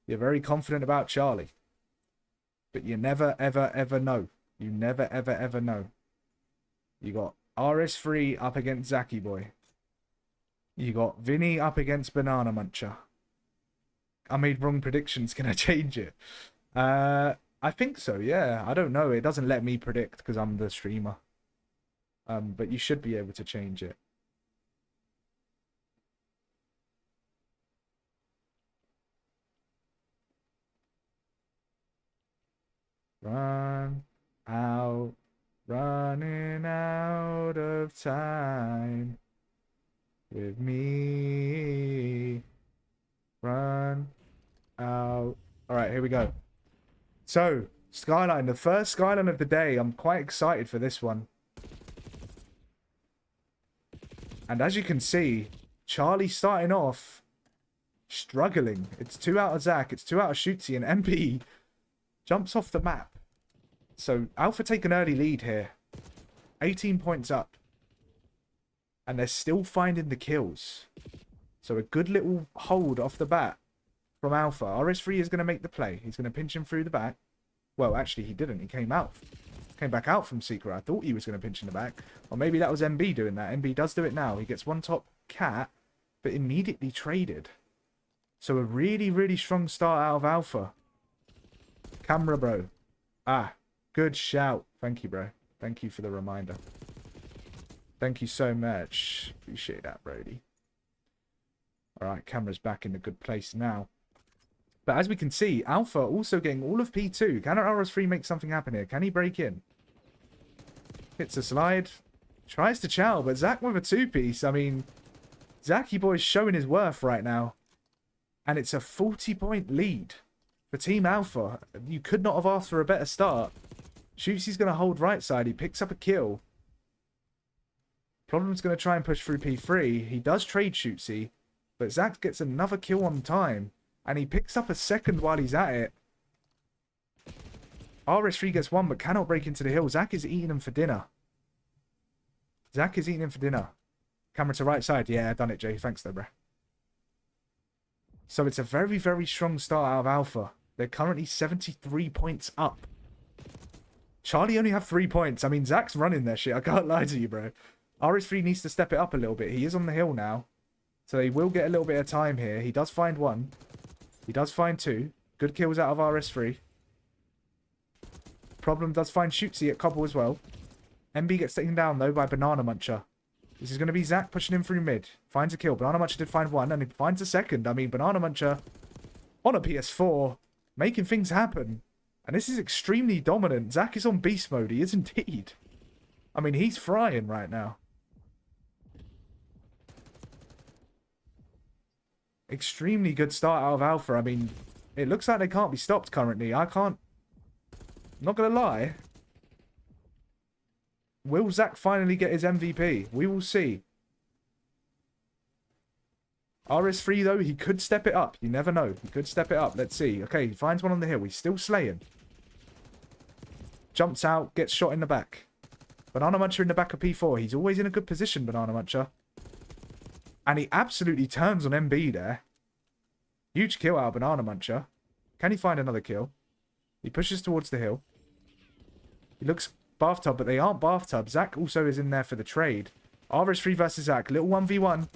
You're very confident about Charlie. But you never, ever, ever know. You never, ever, ever know. You got RS3 up against Zachy Boy. You got Vinny up against Banana Muncher. I made wrong predictions. Can I change it? I think so, yeah. I don't know. It doesn't let me predict because I'm the streamer. But you should be able to change it. Run out, running out of time with me. Run out. All right, here we go. So, Skyline, the first Skyline of the day. I'm quite excited for this one. And as you can see, Charlie starting off struggling. It's 2 out of Zach, it's 2 out of Shootsy, and MP jumps off the map. So, Alpha take an early lead here. 18 points up. And they're still finding the kills. So a good little hold off the bat from Alpha. RS3 is going to make the play. He's going to pinch him through the back. Well, actually, he didn't. He came out. Came back out from Secret. I thought he was going to pinch in the back. Or maybe that was MB doing that. MB does do it now. He gets one top cat, but immediately traded. So a really, really strong start out of Alpha. Camera, bro. Ah, good shout. Thank you, bro. Thank you for the reminder. Thank you so much. Appreciate that, Brody. Alright, camera's back in a good place now. But as we can see, Alpha also getting all of P2. Can RS3 make something happen here? Can he break in? Hits a slide. Tries to chow, but Zach with a two-piece. I mean, Zachy boy's showing his worth right now. And it's a 40-point lead for Team Alpha. You could not have asked for a better start. Shootsy's going to hold right side. He picks up a kill. Problem's going to try and push through P3. He does trade Shootsy, but Zach gets another kill on time, and he picks up a second while he's at it. RS3 gets one, but cannot break into the hill. Zach is eating him for dinner. Zach is eating him for dinner. Camera to right side. Yeah, done it, Jay. Thanks, though, bro. So it's a very, very strong start out of Alpha. They're currently 73 points up. Charlie only have 3 points. I mean, Zach's running their shit. I can't lie to you, bro. RS3 needs to step it up a little bit. He is on the hill now. So he will get a little bit of time here. He does find one. He does find two. Good kills out of RS3. Problem does find Shootsy at Cobble as well. MB gets taken down, though, by Banana Muncher. This is going to be Zach pushing him through mid. Finds a kill. Banana Muncher did find one, and he finds a second. I mean, Banana Muncher on a PS4, making things happen. And this is extremely dominant. Zach is on beast mode. He is indeed. I mean, he's frying right now. Extremely good start out of Alpha. I mean, it looks like they can't be stopped currently. I'm not going to lie. Will Zach finally get his MVP? We will see. RS3, though, he could step it up. You never know. He could step it up. Let's see. Okay, he finds one on the hill. He's still slaying. Jumps out, gets shot in the back. Banana Muncher in the back of P4. He's always in a good position, Banana Muncher. And he absolutely turns on MB there. Huge kill out of Banana Muncher. Can he find another kill? He pushes towards the hill. He looks bathtub, but they aren't bathtub. Zach also is in there for the trade. RS3 versus Zach. Little 1v1.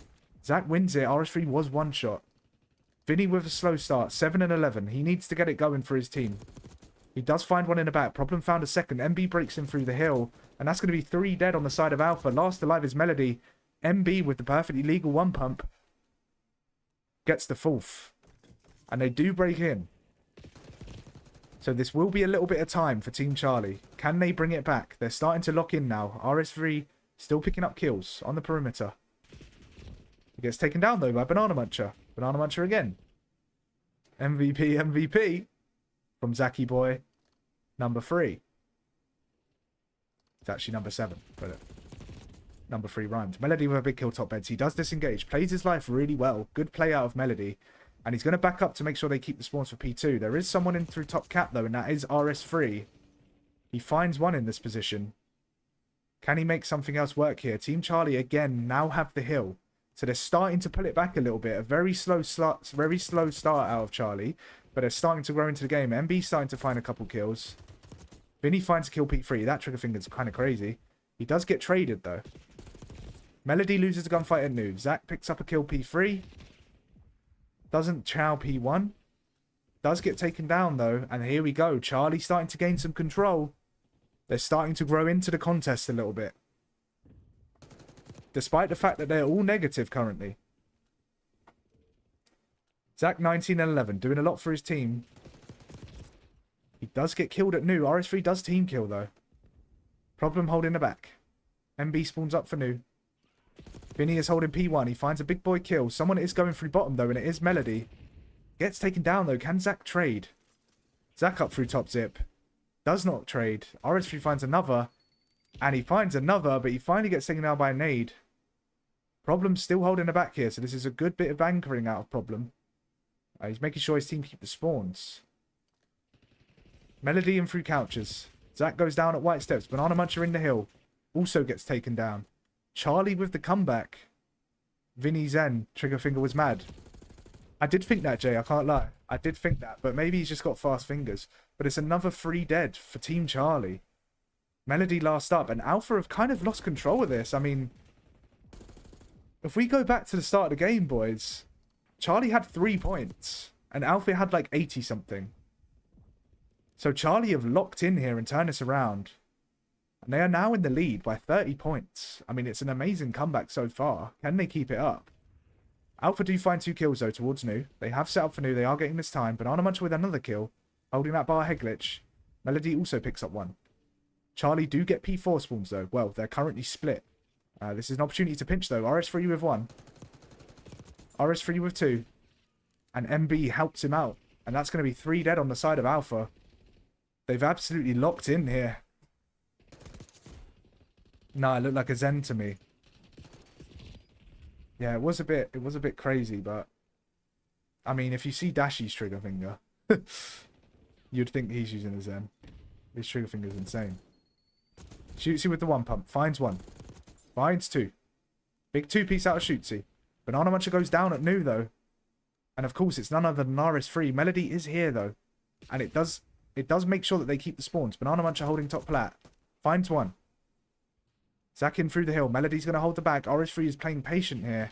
Zach wins it. RS3 was one shot. Vinny with a slow start. 7 and 11. He needs to get it going for his team. He does find one in the back. Problem found a second. MB breaks him through the hill. And that's going to be 3 dead on the side of Alpha. Last alive is Melody. MB with the perfectly legal one pump gets the 4th. And they do break in. So this will be a little bit of time for Team Charlie. Can they bring it back? They're starting to lock in now. RS3 still picking up kills on the perimeter. He gets taken down, though, by Banana Muncher. Banana Muncher again. MVP, MVP from Zachy Boy. Number 3. It's actually number 7, but number 3 rhymed. Melody with a big kill top beds. He does disengage. Plays his life really well. Good play out of Melody. And he's going to back up to make sure they keep the spawns for P2. There is someone in through top cap, though, and that is RS3. He finds one in this position. Can he make something else work here? Team Charlie, again, now have the hill. So they're starting to pull it back a little bit. A very slow start out of Charlie. But they're starting to grow into the game. MB's starting to find a couple kills. Vinny finds a kill P3. That trigger finger's kind of crazy. He does get traded, though. Melody loses a gunfight at noob. Zach picks up a kill P3. Doesn't chow P1. Does get taken down, though. And here we go. Charlie starting to gain some control. They're starting to grow into the contest a little bit. Despite the fact that they're all negative currently. Zach 19 and 11. Doing a lot for his team. He does get killed at new. RS3 does team kill, though. Problem holding the back. MB spawns up for new. Vinny is holding P1. He finds a big boy kill. Someone is going through bottom, though, and it is Melody. Gets taken down, though. Can Zach trade? Zach up through top zip. Does not trade. RS3 finds another. And he finds another, but he finally gets taken down by a nade. Problem still holding the back here, so this is a good bit of anchoring out of Problem. He's making sure his team keep the spawns. Melody in through couches. Zach goes down at white steps. Banana Muncher in the hill. Also gets taken down. Charlie with the comeback. Vinny Zen. Trigger finger was mad. I did think that, Jay. I can't lie. I did think that. But maybe he's just got fast fingers. But it's another 3 dead for Team Charlie. Melody last up, and Alpha have kind of lost control of this. I mean, if we go back to the start of the game, boys, Charlie had 3 points, and Alpha had like 80 something. So Charlie have locked in here and turned this around. And they are now in the lead by 30 points. I mean, it's an amazing comeback so far. Can they keep it up? Alpha do find 2 kills, though, towards Nu. They have set up for Nu. They are getting this time. Banana Muncher with another kill. Holding that bar head glitch. Melody also picks up 1. Charlie do get P4 spawns, though. Well, they're currently split. This is an opportunity to pinch, though. RS3 with 1. RS3 with 2. And MB helps him out. And that's going to be 3 dead on the side of Alpha. They've absolutely locked in here. Nah, it looked like a Zen to me. Yeah, it was a bit crazy, but I mean, if you see Dashy's trigger finger, you'd think he's using a Zen. His trigger finger's insane. Shootsy with the 1 pump, finds 1, finds 2. Big 2-piece out of Shootsy. Banana Muncher goes down at Nu though, and of course it's none other than RS3. Melody is here though, and it does make sure that they keep the spawns. Banana Muncher holding top plat, finds 1. Zach in through the hill. Melody's going to hold the back. RS3 is playing patient here.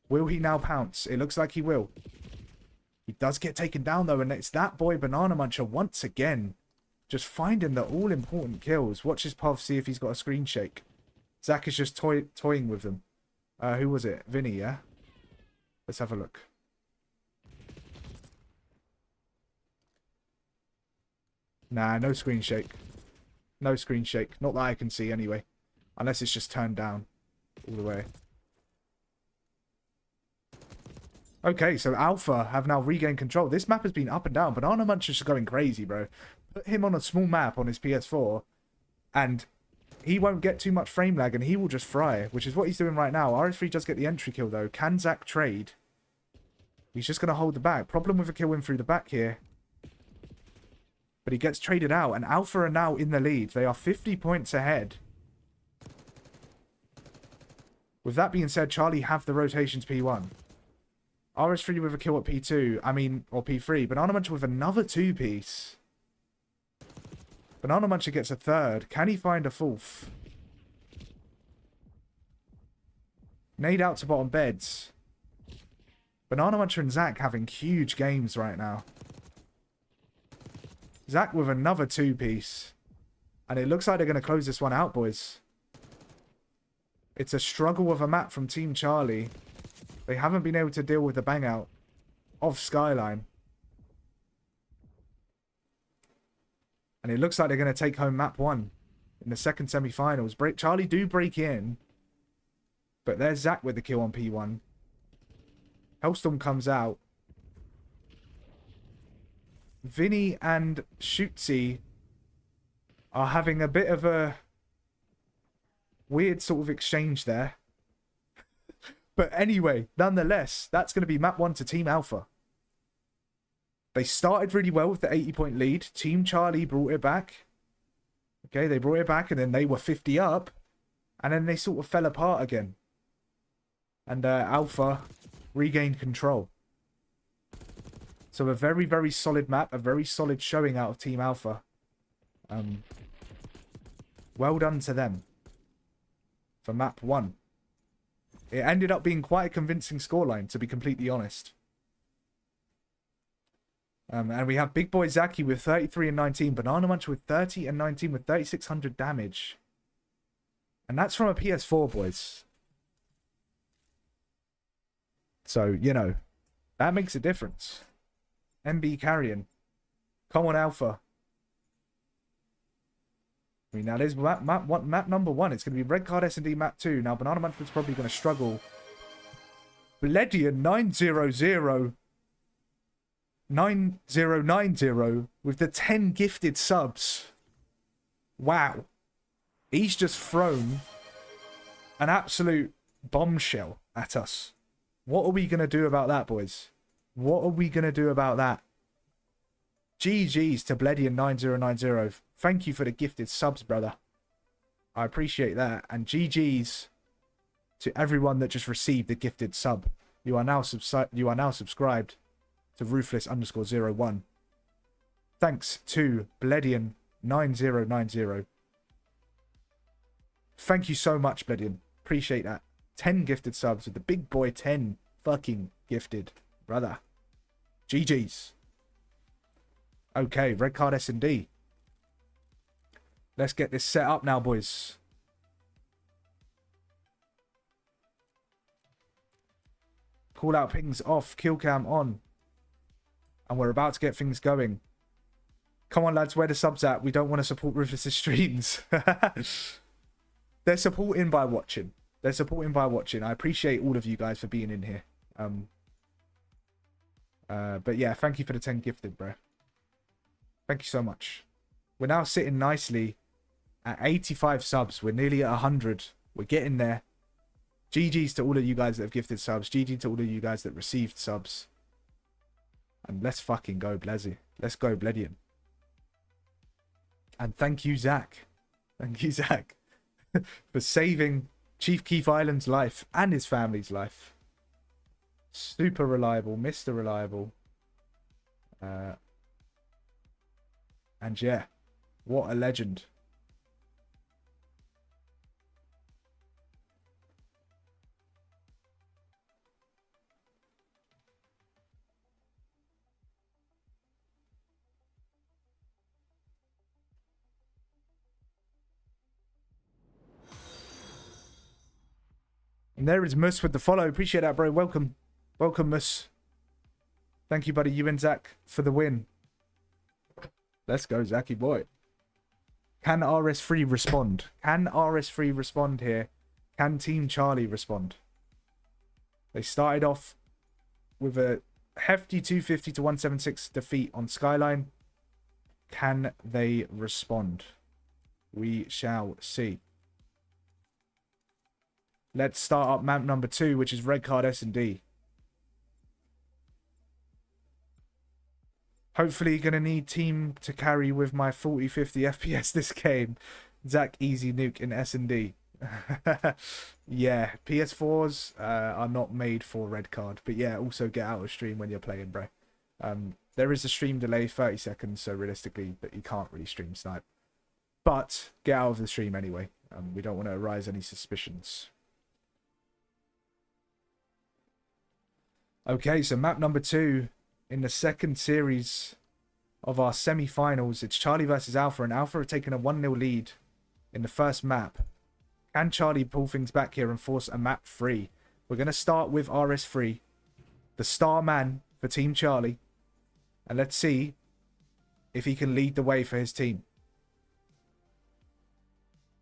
Will he now pounce? It looks like he will. He does get taken down, though, and it's that boy Banana Muncher once again. Just finding the all-important kills. Watch his path, see if he's got a screen shake. Zach is just toying with them. Who was it? Vinny, yeah? Let's have a look. Nah, no screen shake. No screen shake. Not that I can see, anyway. Unless it's just turned down all the way. Okay, so Alpha have now regained control. This map has been up and down. Banana Muncher's just going crazy, bro. Put him on a small map on his PS4, and he won't get too much frame lag, and he will just fry, which is what he's doing right now. RS3 does get the entry kill, though. Can Zach trade? He's just going to hold the back. Problem with a kill in through the back here. But he gets traded out, and Alpha are now in the lead. They are 50 points ahead. With that being said, Charlie have the rotations P1. RS3 with a kill at P2. Or P3. Banana Muncher with another 2-piece. Banana Muncher gets a 3rd. Can he find a 4th? Nade out to bottom beds. Banana Muncher and Zach having huge games right now. Zach with another 2-piece. And it looks like they're going to close this one out, boys. It's a struggle of a map from Team Charlie. They haven't been able to deal with the bang out of Skyline. And it looks like they're going to take home map 1 in the second semi-finals. Charlie do break in. But there's Zach with the kill on P1. Hellstorm comes out. Vinny and Shootsy are having a bit of a weird sort of exchange there. But anyway, nonetheless, that's going to be map 1 to Team Alpha. They started really well with the 80-point lead. Team Charlie brought it back. Okay, they brought it back, and then they were 50 up. And then they sort of fell apart again. And Alpha regained control. So a very, very solid map. A very solid showing out of Team Alpha. Well done to them. For map 1. It ended up being quite a convincing scoreline, to be completely honest. And we have Big Boy Zaki with 33 and 19. Banana Muncher with 30 and 19 with 3,600 damage. And that's from a PS4, boys. So, you know, that makes a difference. MB carrying. Come on, Alpha. I mean, now there's map number 1. It's going to be Red Card S&D map 2. Now, Banana Muncher's probably going to struggle. Bledian 900 9090 with the 10 gifted subs. Wow. He's just thrown an absolute bombshell at us. What are we going to do about that, boys? What are we going to do about that? GG's to Bledian 9090. Thank you for the gifted subs, brother. I appreciate that. And GG's to everyone that just received the gifted sub. You are now subscribed to Ruthless _01. Thanks to Bledian 9090. Thank you so much, Bledian. Appreciate that. 10 gifted subs with the big boy 10 fucking gifted. Brother. GG's. Okay, red card S&D. Let's get this set up now, boys. Call out pings off, kill cam on. And we're about to get things going. Come on, lads, where the subs at? We don't want to support Ruthless' streams. They're supporting by watching. They're supporting by watching. I appreciate all of you guys for being in here. But yeah, thank you for the 10 gifted, bro. Thank you so much. We're now sitting nicely at 85 subs. We're nearly at 100. We're getting there. GG's to all of you guys that have gifted subs. GG to all of you guys that received subs. And let's fucking go, Blezzy. Let's go, Bledian. And thank you, Zach. Thank you, Zach, for saving Chief Keef Island's life and his family's life. Super reliable, Mr. Reliable. And yeah, what a legend. And there is Mus with the follow. Appreciate that, bro. Welcome. Welcome, Mus. Thank you, buddy. You and Zach for the win. Let's go, Zachy boy. Can RS3 respond? Can RS3 respond here? Can Team Charlie respond? They started off with a hefty 250 to 176 defeat on Skyline. Can they respond? We shall see. Let's start up map number 2, which is red card S&D. Hopefully going to need team to carry with my 40-50 FPS this game. Zach easy nuke in S&D. Yeah, PS4s are not made for red card. But yeah, also get out of stream when you're playing, bro. There is a stream delay, 30 seconds, so realistically, but you can't really stream snipe. But get out of the stream anyway. We don't want to arise any suspicions. Okay, so map number 2 in the second series of our semi-finals. It's Charlie versus Alpha, and Alpha have taken a 1-0 lead in the first map. Can Charlie pull things back here and force a map 3? We're going to start with RS3, the star man for Team Charlie. And let's see if he can lead the way for his team.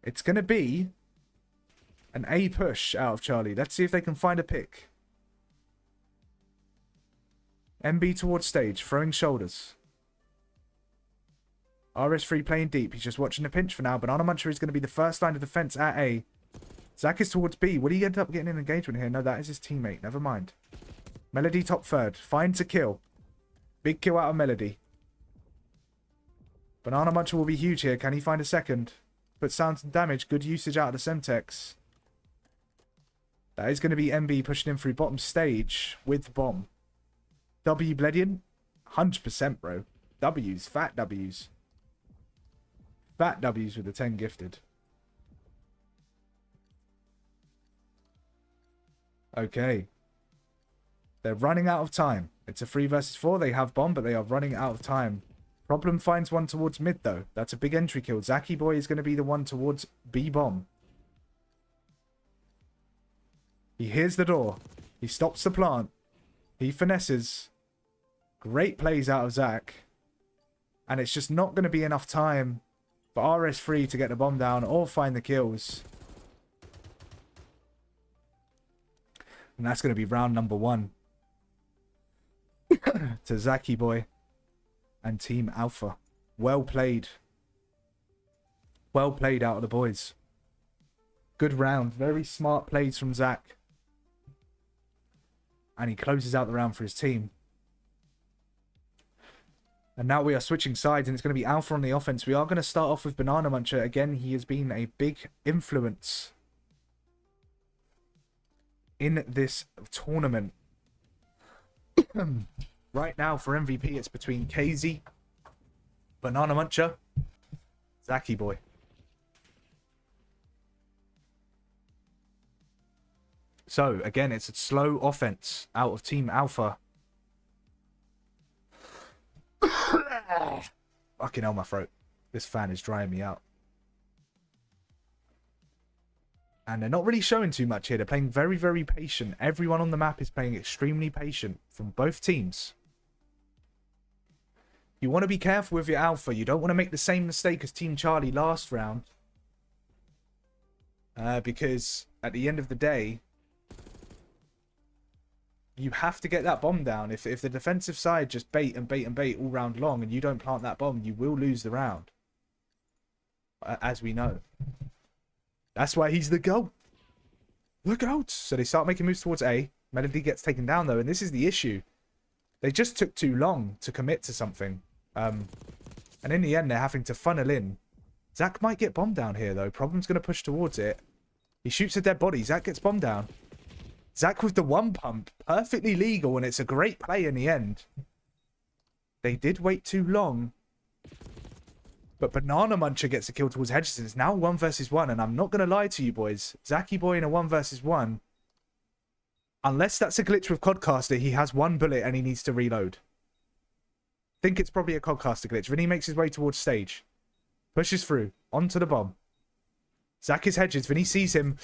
It's going to be an A push out of Charlie. Let's see if they can find a pick. MB towards stage, throwing shoulders. RS3 playing deep. He's just watching the pinch for now. Banana Muncher is going to be the first line of defense at A. Zach is towards B. Will he end up getting an engagement here? No, that is his teammate. Never mind. Melody top third. Finds a kill. Big kill out of Melody. Banana Muncher will be huge here. Can he find a second? Put sounds and damage. Good usage out of the Semtex. That is going to be MB pushing in through bottom stage with bomb. W Bledian, 100%, bro. W's, fat W's. Fat W's with the 10 gifted. Okay. They're running out of time. It's a 3 versus 4. They have bomb, but they are running out of time. Problem finds one towards mid, though. That's a big entry kill. Zachy boy is going to be the one towards B bomb. He hears the door. He stops the plant. He finesses. Great plays out of Zach. And it's just not going to be enough time for RS3 to get the bomb down or find the kills. And that's going to be round number 1. To Zachy boy and Team Alpha. Well played. Well played out of the boys. Good round. Very smart plays from Zach. And he closes out the round for his team. And now we are switching sides, and it's going to be Alpha on the offense. We are going to start off with Banana Muncher. Again, he has been a big influence in this tournament. Right now, for MVP, it's between KZ, Banana Muncher, Zaki boy. So, again, it's a slow offense out of Team Alpha. Fucking hell, my throat. This fan is drying me out. And they're not really showing too much here. They're playing very, very patient. Everyone on the map is playing extremely patient from both teams. You want to be careful with your Alpha. You don't want to make the same mistake as Team Charlie last round. Because at the end of the day, you have to get that bomb down. If the defensive side just bait and bait and bait all round long and you don't plant that bomb, you will lose the round. As we know. That's why he's the GOAT. The GOAT. So they start making moves towards A. Melody gets taken down though, and this is the issue. They just took too long to commit to something. And in the end, they're having to funnel in. Zach might get bombed down here though. Problem's going to push towards it. He shoots a dead body. Zach gets bombed down. Zach with the one pump. Perfectly legal, and it's a great play in the end. They did wait too long. But Banana Muncher gets a kill towards Hedges. It's now 1 versus 1, and I'm not going to lie to you boys. Zaki boy in a 1 versus 1. Unless that's a glitch with Codcaster, he has 1 bullet and he needs to reload. Think it's probably a Codcaster glitch. Vinny makes his way towards stage. Pushes through. Onto the bomb. Zach is Hedges. Vinny sees him.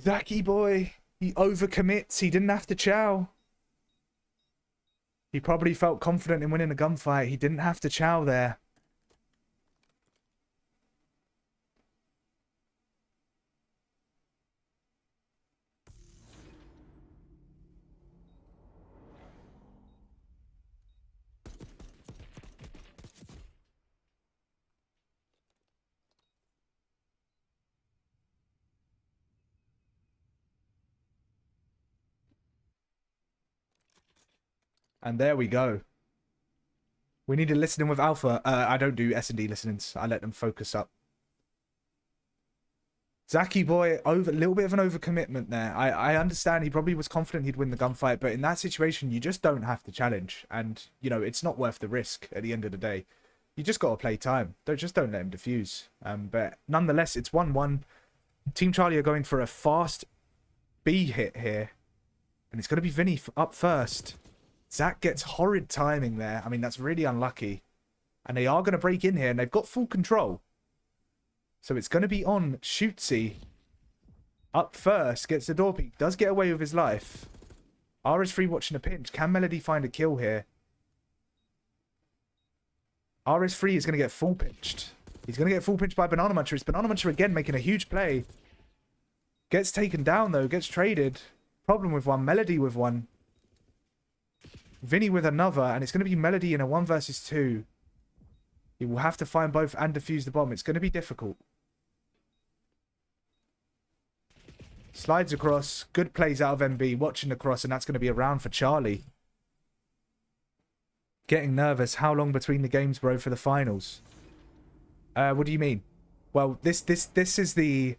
Zaki boy. He overcommits. He didn't have to chow. He probably felt confident in winning a gunfight. He didn't have to chow there. And there we go. We need to listen in with Alpha. I don't do S&D listenings. I let them focus up. Zaki boy, a little bit of an overcommitment there. I understand he probably was confident he'd win the gunfight, but in that situation, you just don't have to challenge. And, you know, it's not worth the risk at the end of the day. You just got to play time. Just don't let him defuse. But nonetheless, it's 1-1. Team Charlie are going for a fast B hit here. And it's going to be Vinny up first. Zach gets horrid timing there. I mean, that's really unlucky. And they are going to break in here, and they've got full control. So it's going to be on Shootsy. Up first, gets the door peek. Does get away with his life. RS3 watching a pinch. Can Melody find a kill here? RS3 is going to get full pinched. He's going to get full pinched by Banana Muncher. It's Banana Muncher again making a huge play. Gets taken down, though. Gets traded. Problem with one. Melody with one. Vinny with another, and it's going to be Melody in a 1 versus 2. He will have to find both and defuse the bomb. It's going to be difficult. Slides across. Good plays out of MB. Watching the cross, and that's going to be a round for Charlie. Getting nervous. How long between the games, bro, for the finals? What do you mean? Well, this is the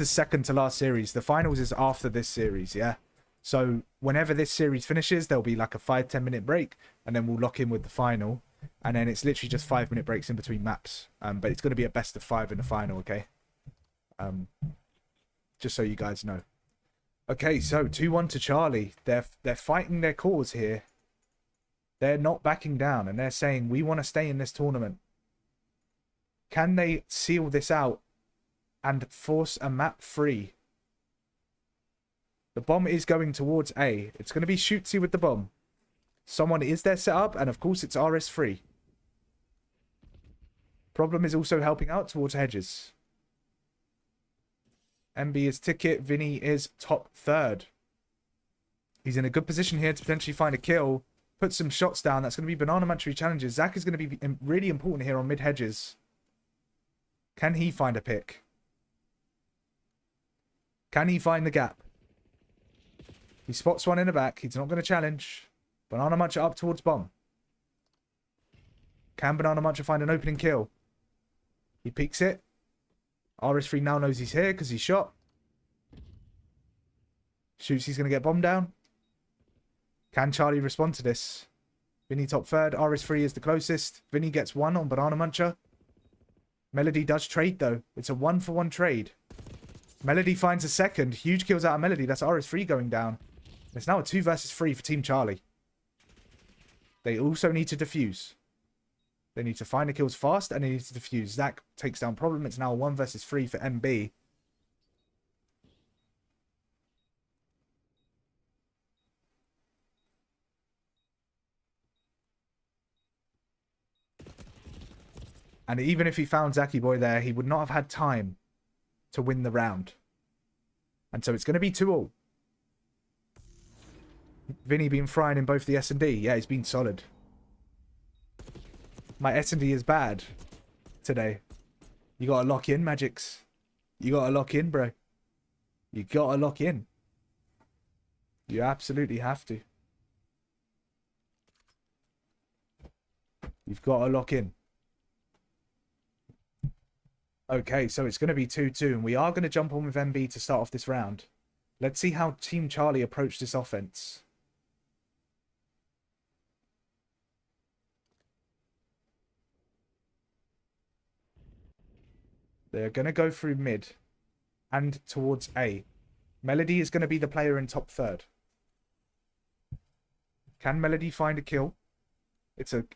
second to last series. The finals is after this series, yeah? So whenever this series finishes, there'll be like a 5-10 minute break, and then we'll lock in with the final. And then it's literally just 5-minute breaks in between maps. But it's going to be a best of 5 in the final, okay? Just so you guys know. Okay, so 2-1 to Charlie. They're fighting their cause here. They're not backing down, and they're saying, we want to stay in this tournament. Can they seal this out and force a map free? The bomb is going towards A. It's going to be Shootsy with the bomb. Someone is there set up, and of course it's RS3. Problem is also helping out towards Hedges. MB is ticket. Vinny is top third. He's in a good position here to potentially find a kill. Put some shots down. That's going to be Banana Muncher challenges. Zach is going to be really important here on mid Hedges. Can he find a pick? Can he find the gap? He spots one in the back. He's not going to challenge. Banana Muncher up towards bomb. Can Banana Muncher find an opening kill? He peeks it. RS3 now knows he's here because he's shot. Shoots, he's going to get bombed down. Can Charlie respond to this? Vinny top third. RS3 is the closest. Vinny gets one on Banana Muncher. Melody does trade, though. It's a 1-for-1 trade. Melody finds a second. Huge kills out of Melody. That's RS3 going down. It's now a 2 versus 3 for Team Charlie. They also need to defuse. They need to find the kills fast, and they need to defuse. Zach takes down Problem. It's now a 1 versus 3 for MB. And even if he found Zachy Boy there, he would not have had time to win the round. And so it's going to be 2-all. Vinny been frying in both the S&D. Yeah, he's been solid. My S&D is bad today. You got to lock in, Magics. You got to lock in, bro. You got to lock in. You absolutely have to. You've got to lock in. Okay, so it's going to be 2-2, and we are going to jump on with MB to start off this round. Let's see how Team Charlie approach this offense. They're going to go through mid and towards A. Melody is going to be the player in top third. Can Melody find a kill?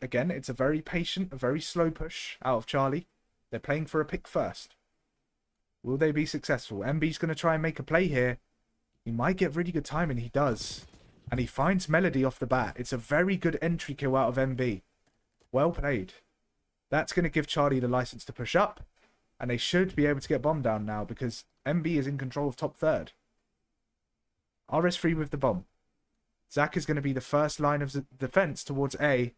Again, it's a very patient, a very slow push out of Charlie. They're playing for a pick first. Will they be successful? MB's going to try and make a play here. He might get really good timing. He does. And he finds Melody off the bat. It's a very good entry kill out of MB. Well played. That's going to give Charlie the license to push up. And they should be able to get bomb down now because MB is in control of top third. RS3 with the bomb. Zach is going to be the first line of defense towards A.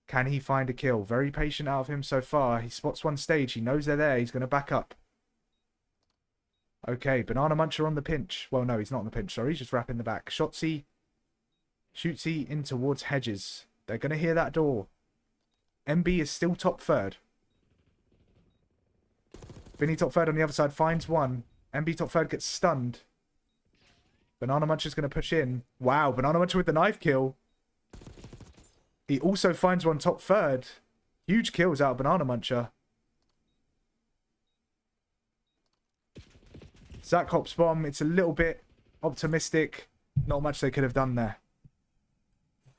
Can he find a kill? Very patient out of him so far. He spots one stage. He knows they're there. He's going to back up. Okay, Banana Muncher on the pinch. Well, no, he's not on the pinch. Sorry, he's just wrapping the back. Shotsy. Shootsy in towards Hedges. They're going to hear that door. MB is still top third. Vinny top third on the other side finds one. MB top third gets stunned. Banana Muncher's going to push in. Wow, Banana Muncher with the knife kill. He also finds one top third. Huge kills out of Banana Muncher. Zach hops bomb. It's a little bit optimistic. Not much they could have done there.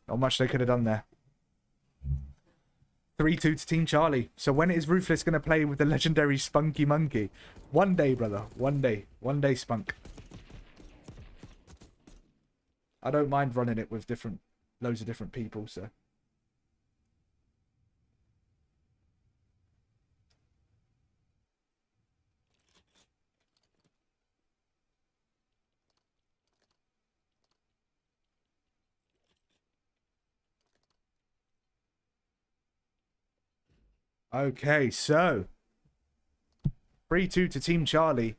Not much they could have done there. 3-2 to Team Charlie. So when is Ruthless going to play with the legendary Spunky Monkey? One day, brother. One day. One day, Spunk. I don't mind running it with loads of different people, so. Okay, so 3-2 to Team Charlie.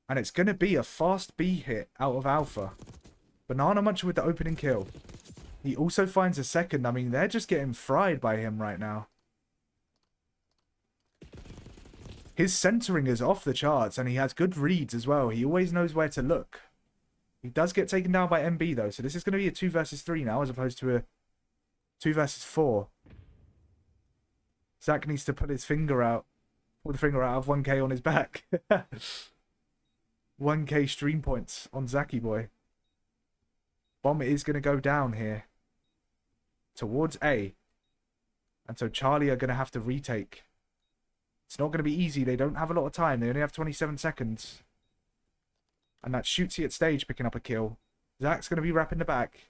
And it's going to be a fast B hit out of Alpha. Banana Muncher with the opening kill. He also finds a second. I mean, they're just getting fried by him right now. His centering is off the charts, and he has good reads as well. He always knows where to look. He does get taken down by MB, though, so this is going to be a 2 versus 3 now, as opposed to a 2 versus 4. Zach needs to pull his finger out. Pull the finger out of 1k on his back. 1k stream points on Zachy Boy. Bomb is going to go down here. Towards A. And so Charlie are going to have to retake. It's not going to be easy. They don't have a lot of time. They only have 27 seconds. And that Shootsy at stage picking up a kill. Zach's going to be wrapping the back.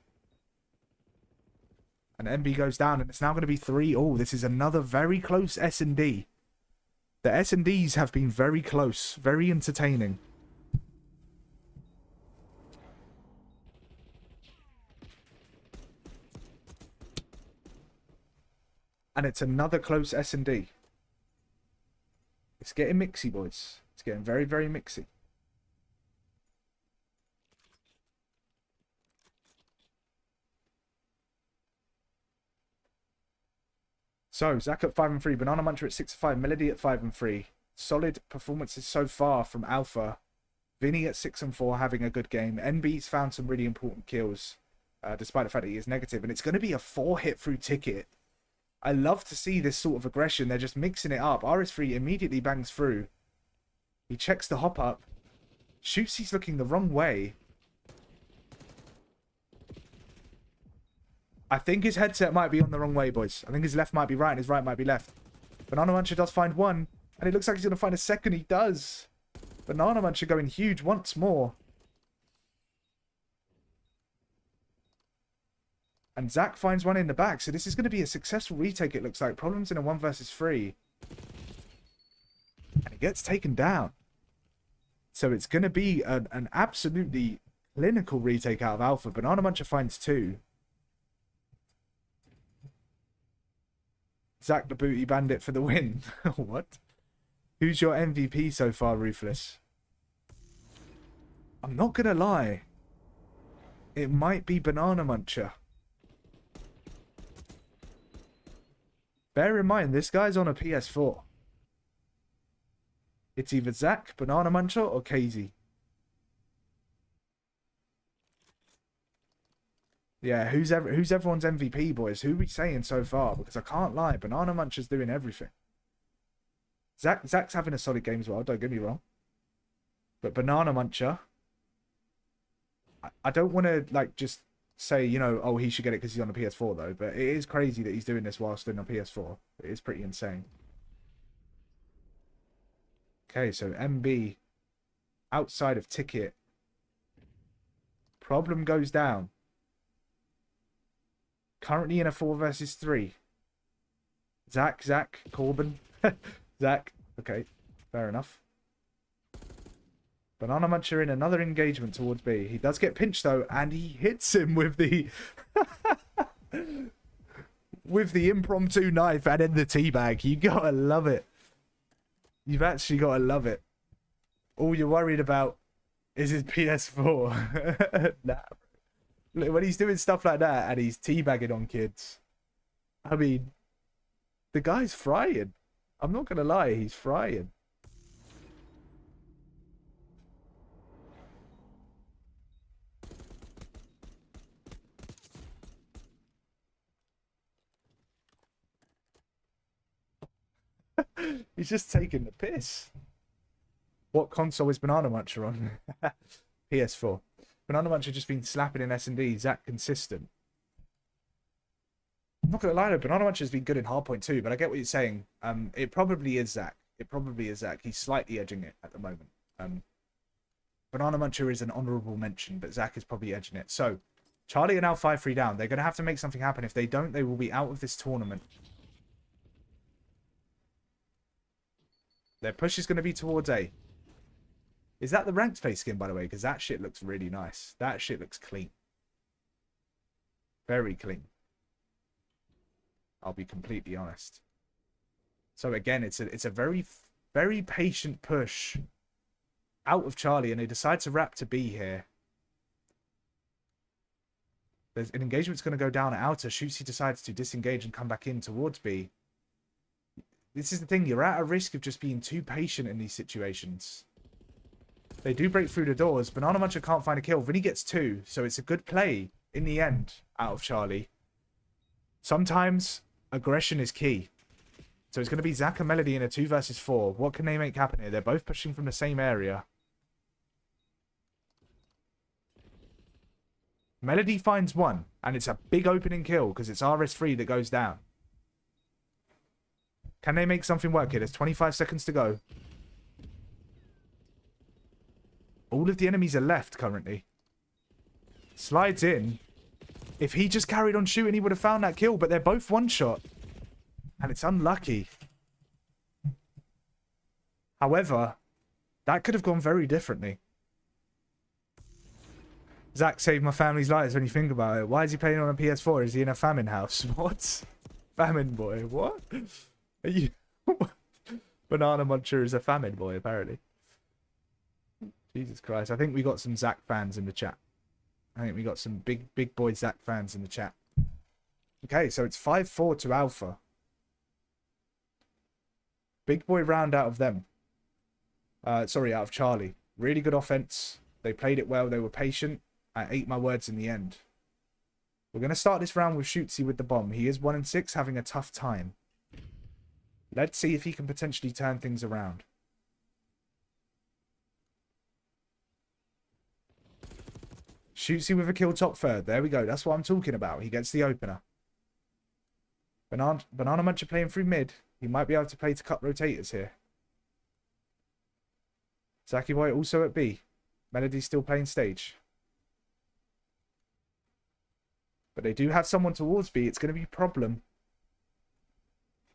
And MB goes down, and it's now going to be 3. Oh, this is another very close S&D. The S&Ds have been very close, very entertaining. And it's another close S&D. It's getting mixy, boys. It's getting very, very mixy. So, Zach at 5 and 3, Banana Muncher at 6 and 5, Melody at 5 and 3. Solid performances so far from Alpha. Vinny at 6 and 4, having a good game. NB's found some really important kills, despite the fact that he is negative. And it's going to be a 4 hit through ticket. I love to see this sort of aggression. They're just mixing it up. RS3 immediately bangs through. He checks the hop up. Shoots, he's looking the wrong way. I think his headset might be on the wrong way, boys. I think his left might be right and his right might be left. Banana Muncher does find one. And it looks like he's going to find a second. He does. Banana Muncher going huge once more. And Zach finds one in the back. So this is going to be a successful retake, it looks like. Problems in a 1 versus 3. And he gets taken down. So it's going to be an absolutely clinical retake out of Alpha. Banana Muncher finds 2. Zach the Booty Bandit for the win. What? Who's your MVP so far, Ruthless? I'm not going to lie. It might be Banana Muncher. Bear in mind, this guy's on a PS4. It's either Zach, Banana Muncher, or Casey. Yeah, who's everyone's MVP, boys? Who are we saying so far? Because I can't lie, Banana Muncher's doing everything. Zach's having a solid game as well, don't get me wrong. But Banana Muncher, I don't want to, like, just say, you know, oh, he should get it because he's on a PS4, though. But it is crazy that he's doing this whilst on a PS4. It is pretty insane. Okay, so MB, outside of ticket. Problem goes down. Currently in a 4 versus 3. Zach, Corbin. Zach, okay, fair enough. Banana Muncher in another engagement towards B. He does get pinched though, and he hits him with the with the impromptu knife and in the teabag. You gotta love it. You've actually gotta love it. All you're worried about is his PS4. Nah. Look, when he's doing stuff like that and he's teabagging on kids, I mean, the guy's frying. I'm not gonna lie, he's frying. He's just taking the piss. What console is Banana Muncher on? PS4. Banana Muncher just been slapping in S&D. Zach consistent. I'm not gonna lie though, Banana Muncher's been good in Hardpoint too, but I get what you're saying. It probably is Zach. It probably is Zach. He's slightly edging it at the moment. Banana Muncher is an honourable mention, but Zach is probably edging it. So, Charlie are now 5-3 down. They're going to have to make something happen. If they don't, they will be out of this tournament. Their push is going to be towards A. Is that the ranked play skin, by the way? Because that shit looks really nice. That shit looks clean. Very clean. I'll be completely honest. So again, it's a very, very patient push out of Charlie, and they decide to wrap to B here. There's an engagement's going to go down at outer. Shootsy decides to disengage and come back in towards B. This is the thing. You're at a risk of just being too patient in these situations. They do break through the doors. Banana Muncher can't find a kill. Vinny gets 2, so it's a good play in the end out of Charlie. Sometimes aggression is key. So it's going to be Zach and Melody in a 2 versus 4. What can they make happen here? They're both pushing from the same area. Melody finds 1, and it's a big opening kill because it's RS3 that goes down. Can they make something work here? There's 25 seconds to go. All of the enemies are left currently. Slides in. If he just carried on shooting, he would have found that kill, but they're both one-shot. And it's unlucky. However, that could have gone very differently. Zach saved my family's lives when you think about it. Why is he playing on a PS4? Is he in a famine house? What? Famine boy, what? Are you... Banana Muncher is a famine boy, apparently. Jesus Christ. I think we got some Zach fans in the chat. I think we got some big boy Zach fans in the chat. Okay, so it's 5-4 to Alpha. Big boy round out of them. Sorry, out of Charlie. Really good offense. They played it well. They were patient. I ate my words in the end. We're going to start this round with Shootsy with the bomb. He is 1-6, having a tough time. Let's see if he can potentially turn things around. Shootsy with a kill top third. There we go. That's what I'm talking about. He gets the opener. Banana Muncher playing through mid. He might be able to play to cut rotators here. Zaki Boy also at B. Melody still playing stage. But they do have someone towards B. It's going to be a problem.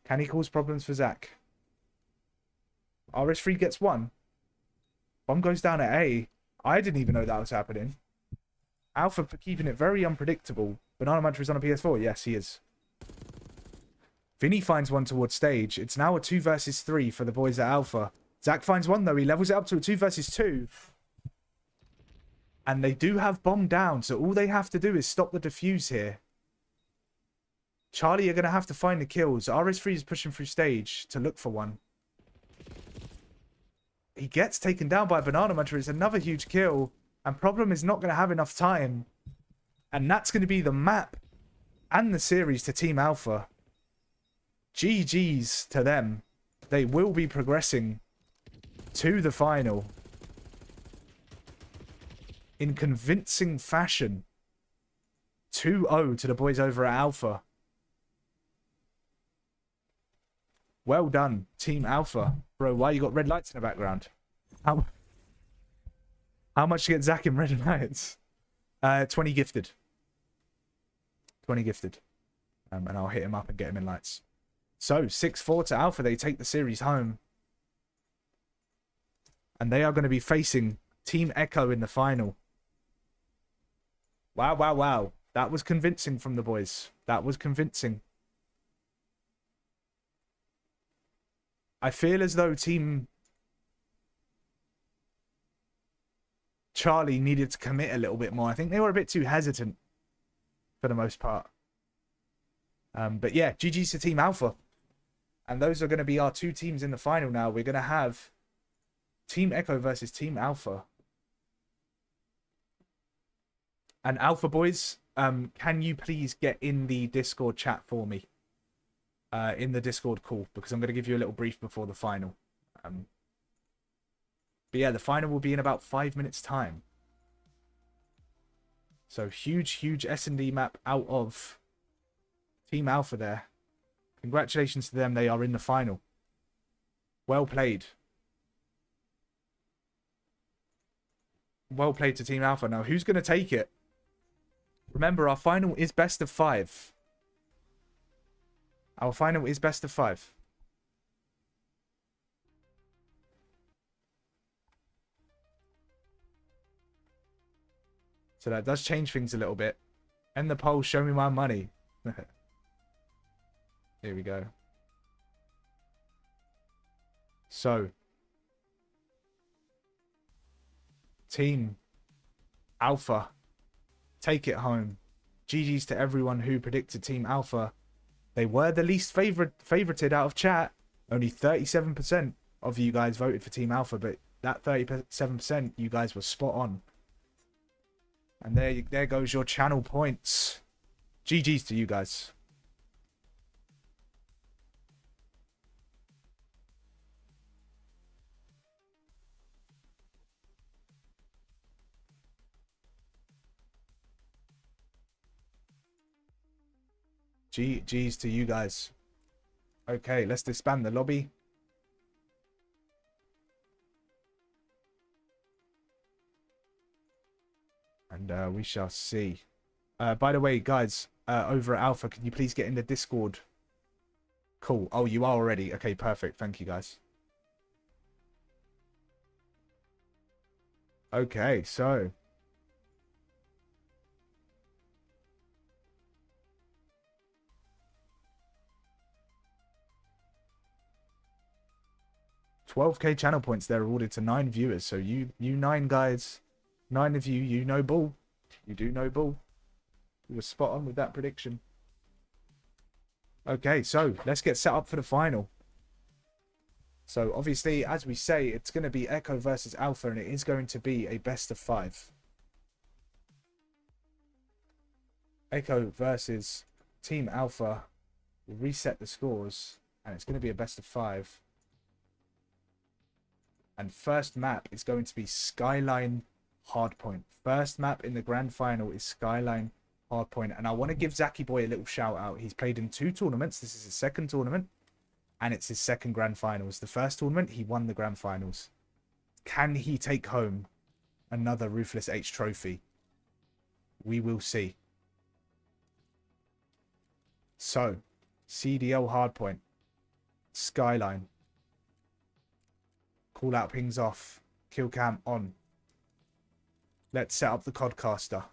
Can he cause problems for Zach? RS3 gets one. Bomb goes down at A. I didn't even know that was happening. Alpha for keeping it very unpredictable. Banana Muncher is on a PS4. Yes, he is. Vinny finds one towards stage. It's now a 2 versus 3 for the boys at Alpha. Zach finds one, though. He levels it up to a 2 versus 2. And they do have bomb down, so all they have to do is stop the defuse here. Charlie are going to have to find the kills. RS3 is pushing through stage to look for one. He gets taken down by Banana Muncher. It's another huge kill. And Problem is not going to have enough time. And that's going to be the map and the series to Team Alpha. GG's to them. They will be progressing to the final in convincing fashion. 2-0 to the boys over at Alpha. Well done, Team Alpha. Bro, why you got red lights in the background? How much to get Zach in red lights? 20 gifted. 20 gifted. And I'll hit him up and get him in lights. So, 6-4 to Alpha. They take the series home. And they are going to be facing Team Echo in the final. Wow, wow, wow. That was convincing from the boys. That was convincing. I feel as though Team Charlie needed to commit a little bit more. I think they were a bit too hesitant for the most part. But yeah, GG's to Team Alpha. And those are going to be our two teams in the final now. We're going to have Team Echo versus Team Alpha. And Alpha boys, can you please get in the Discord chat for me? In the Discord call, because I'm going to give you a little brief before the final. But yeah, the final will be in about 5 minutes time. So huge S&D map out of Team Alpha there. Congratulations to them. They are in the final. Well played. Well played to Team Alpha. Now, who's going to take it? Remember, our final is best of 5. Our final is best of 5. So that does change things a little bit. End the poll, show me my money. Here we go. So, Team Alpha, take it home. GG's to everyone who predicted Team Alpha. They were the least favorited out of chat. Only 37% of you guys voted for Team Alpha, but that 37%, you guys were spot on. And there goes your channel points. GG's to you guys. GG's to you guys. Okay, let's disband the lobby. And we shall see. By the way, guys, over at Alpha, can you please get in the Discord? Cool. Oh, you are already. Okay, perfect. Thank you, guys. Okay, so... $12K channel points there awarded to 9 viewers. So you 9 guys, 9 of you, you know bull. You do know bull. You were spot on with that prediction. Okay, so let's get set up for the final. So obviously, as we say, it's going to be Echo versus Alpha, and it is going to be a best of 5. Echo versus Team Alpha. We'll reset the scores, and it's going to be a best of 5. And first map is going to be Skyline Hardpoint. First map in the grand final is Skyline Hardpoint. And I want to give Zaki Boy a little shout out. He's played in 2 tournaments. This is his 2nd tournament. And it's his 2nd grand finals. The first tournament, he won the grand finals. Can he take home another Ruthless H trophy? We will see. So, CDL Hardpoint. Skyline. Call out pings off. Kill cam on. Let's set up the Codcaster.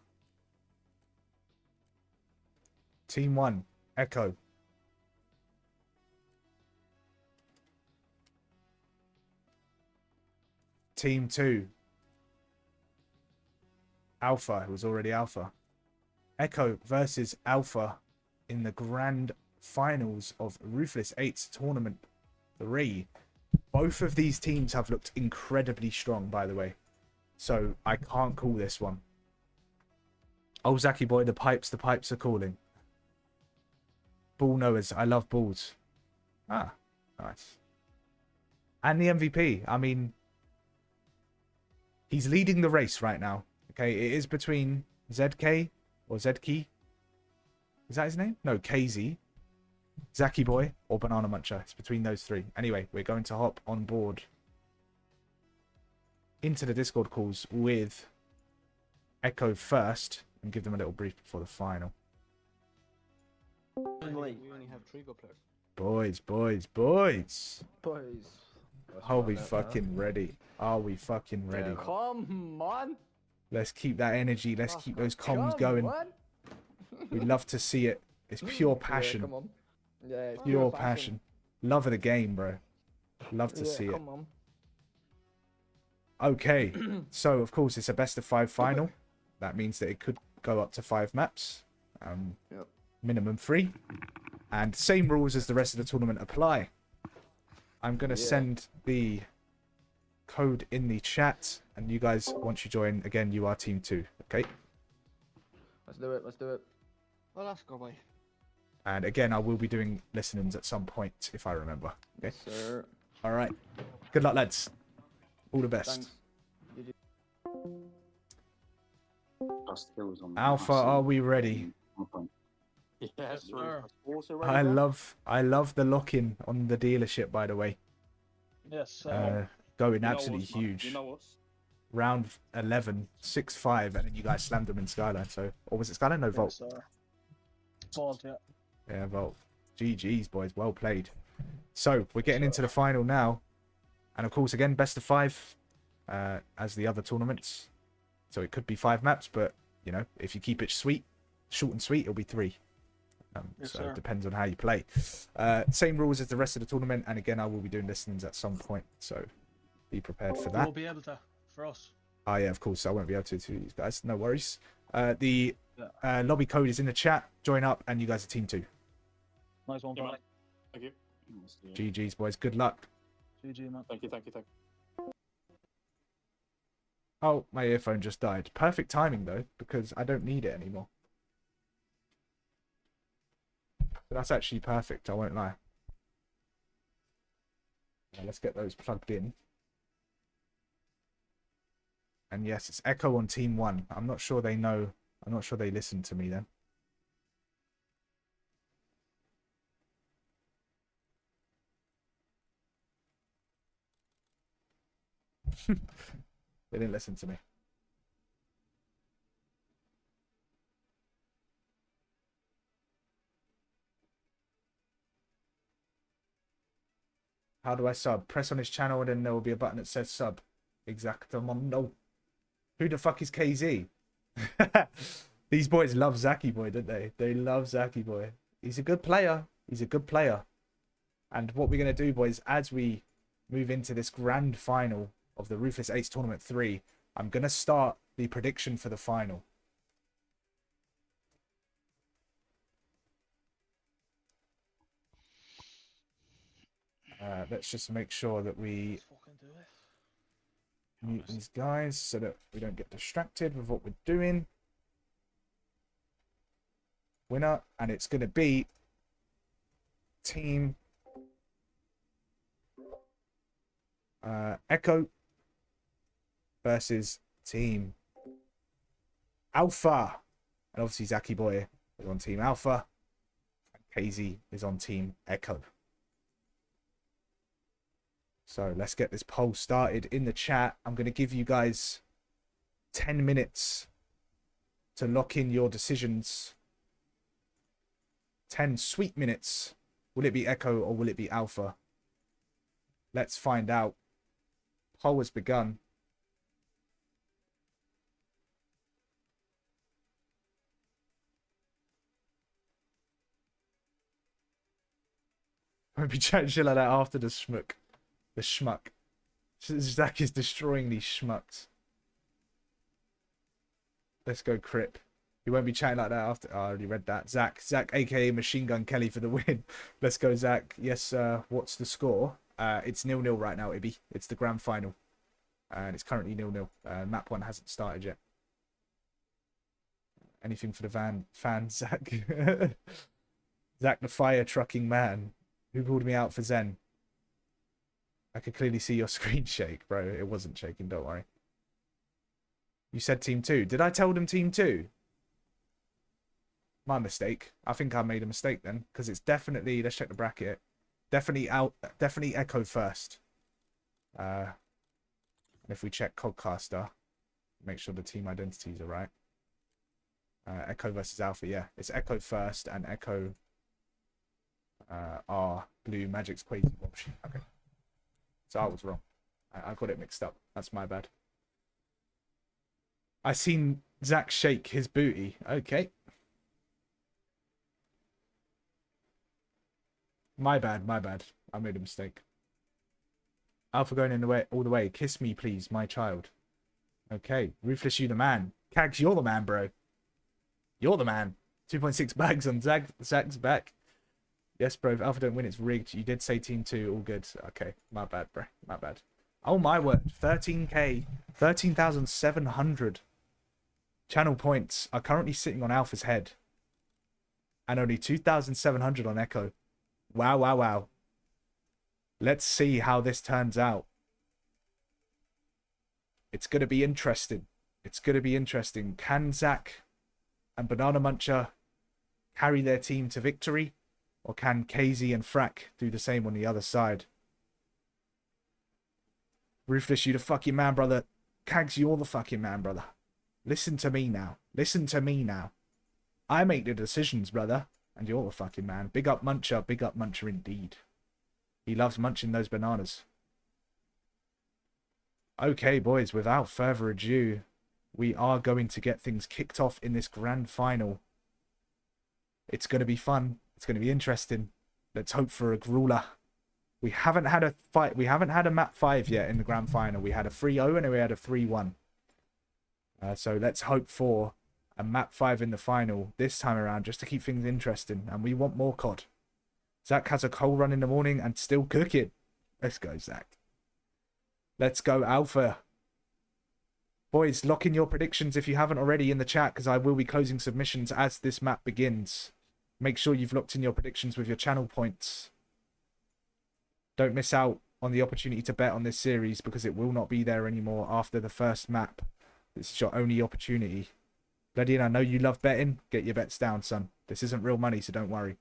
Team 1, Echo. Team 2, Alpha, who was already Alpha. Echo versus Alpha in the grand finals of Ruthless 8's Tournament 3. Both of these teams have looked incredibly strong, by the way. So, I can't call this one. Oh, Zaki Boy, the pipes are calling. Ball knowers, I love balls. Ah, nice. And the MVP, I mean, he's leading the race right now. Okay, it is between ZK or ZK. Is that his name? No, KZ. Zaki Boy or Banana Muncher. It's between those 3. Anyway, we're going to hop on board into the Discord calls with Echo first and give them a little brief before the final. We only have Trigo players. Boys. Boys. Are we fucking ready? Are we fucking ready? Come on. Let's keep that energy. Let's keep those comms going. We love to see it. It's pure passion. Yeah, come on. Yeah, it's Pure passion. Love of the game, bro. Love to see it. Come on. Okay, so of course it's a best of 5 final. That means that it could go up to 5 maps. Minimum 3. And same rules as the rest of the tournament apply. I'm going to send the code in the chat. And you guys, once you join, again, you are team 2. Okay? Let's do it. Well, let's go, boy. And again, I will be doing listenings at some point, if I remember. Okay? Yes, sir. All right. Good luck, lads. All the best. Alpha, are we ready? Yes, I love the lock-in on the dealership, by the way. Yes. Going absolutely huge. Round 11, 6-5, and then you guys slammed them in Skyline. So, or was it Skyline? No, Vault. Vault, yeah. Yeah, Vault. GG's, boys. Well played. So, we're getting into the final now. And of course, again, best of 5 as the other tournaments. So it could be 5 maps, but, you know, if you keep it sweet, short and sweet, it'll be 3. So it depends on how you play. Same rules as the rest of the tournament. And again, I will be doing listenings at some point. So be prepared for that. We'll be able to, for us. Oh, yeah, of course. I won't be able to you guys. No worries. The lobby code is in the chat. Join up, and you guys are team 2. Nice one, Thank you. GG's, boys. Good luck. GG, man. Thank you. Oh, my earphone just died. Perfect timing, though, because I don't need it anymore. So that's actually perfect, I won't lie. Now let's get those plugged in. And yes, it's Echo on team 1. I'm not sure they know. I'm not sure they listen to me then. They didn't listen to me. How do I sub? Press on his channel and then there will be a button that says sub. Exactamundo. Who the fuck is KZ? These boys love Zaki Boy, don't they? They love Zaki Boy. He's a good player. He's a good player. And what we're going to do, boys, as we move into this grand final of the Ruthless 8's Tournament 3, I'm going to start the prediction for the final. Let's just make sure that we mute these guys so that we don't get distracted with what we're doing. winner, and it's going to be Team Echo versus Team Alpha. And obviously Zaki Boy is on Team Alpha, and KZ is on Team Echo. So let's get this poll started in the chat. I'm going to give you guys 10 minutes to lock in your decisions. 10 sweet minutes. Will it be Echo or will it be Alpha? Let's find out. Poll has begun. Won't be chatting shit like that after the schmuck. The schmuck. Zach is destroying these schmucks. Let's go Crip. He won't be chatting like that after. Oh, I already read that. Zach, aka Machine Gun Kelly for the win. Let's go, Zach. Yes, what's the score? It's 0-0 right now, Ibby. It's the grand final. And it's currently 0-0. Map 1 hasn't started yet. Anything for the fans, Zach? Zach the fire trucking man. Who pulled me out for Zen? I could clearly see your screen shake, bro. It wasn't shaking, don't worry. You said Team 2. Did I tell them Team 2? My mistake. I think I made a mistake then. Because it's definitely... Let's check the bracket. Definitely Echo first. And if we check Codcaster, make sure the team identities are right. Echo versus Alpha, yeah. It's Echo first and Echo are Blue, Magic's Crazy Watch. Okay. So I was wrong. I got it mixed up. That's my bad. I seen Zach shake his booty. Okay. My bad, my bad. I made a mistake. Alpha going in the way, all the way. Kiss me, please, my child. Okay. Ruthless, you the man. Kags, you're the man, bro. You're the man. 2.6 bags on Zach's back. Yes, bro. If Alpha don't win, it's rigged. You did say Team 2. All good. Okay. My bad, bro. My bad. Oh, my word. 13k. 13,700 channel points are currently sitting on Alpha's head. And only 2,700 on Echo. Wow, wow, wow. Let's see how this turns out. It's going to be interesting. It's going to be interesting. Can Zach and Banana Muncher carry their team to victory? Or can KZ and Frack do the same on the other side? Ruthless, you the fucking man, brother. Kags, you're the fucking man, brother. Listen to me now. Listen to me now. I make the decisions, brother. And you're the fucking man. Big up Muncher. Big up Muncher indeed. He loves munching those bananas. Okay, boys. Without further ado, we are going to get things kicked off in this grand final. It's going to be fun. It's going to be interesting. Let's hope for a grueler. We haven't had a fight. We haven't had a map 5 yet in the grand final. We had a 3-0 and we had a 3-1. So let's hope for a map 5 in the final this time around, just to keep things interesting. And we want more COD. Zach has a coal run in the morning and still cooking. Let's go, Zach. Let's go, Alpha. Boys, lock in your predictions if you haven't already in the chat, because I will be closing submissions as this map begins. Make sure you've locked in your predictions with your channel points. Don't miss out on the opportunity to bet on this series, because it will not be there anymore after the first map. This is your only opportunity. Bloody, I know you love betting. Get your bets down, son. This isn't real money, so don't worry.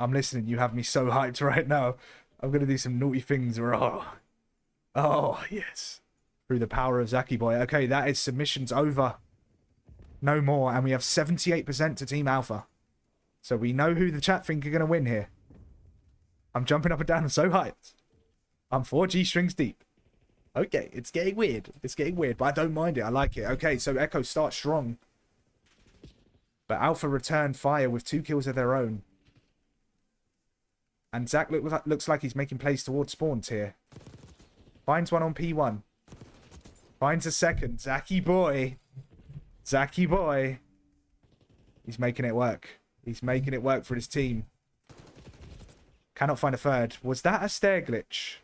I'm listening. You have me so hyped right now. I'm going to do some naughty things. Oh, yes. Through the power of Zaki Boy. Okay, that is submissions over. No more. And we have 78% to Team Alpha. So we know who the chat think are going to win here. I'm jumping up and down. I'm so hyped. I'm 4G strings deep. Okay, it's getting weird. It's getting weird, but I don't mind it. I like it. Okay, so Echo starts strong. But Alpha returned fire with 2 kills of their own. And Zach looks like he's making plays towards spawns here. Finds one on P1. Finds a second. Zaki Boy. Zaki Boy. He's making it work. He's making it work for his team. Cannot find a third. Was that a stair glitch?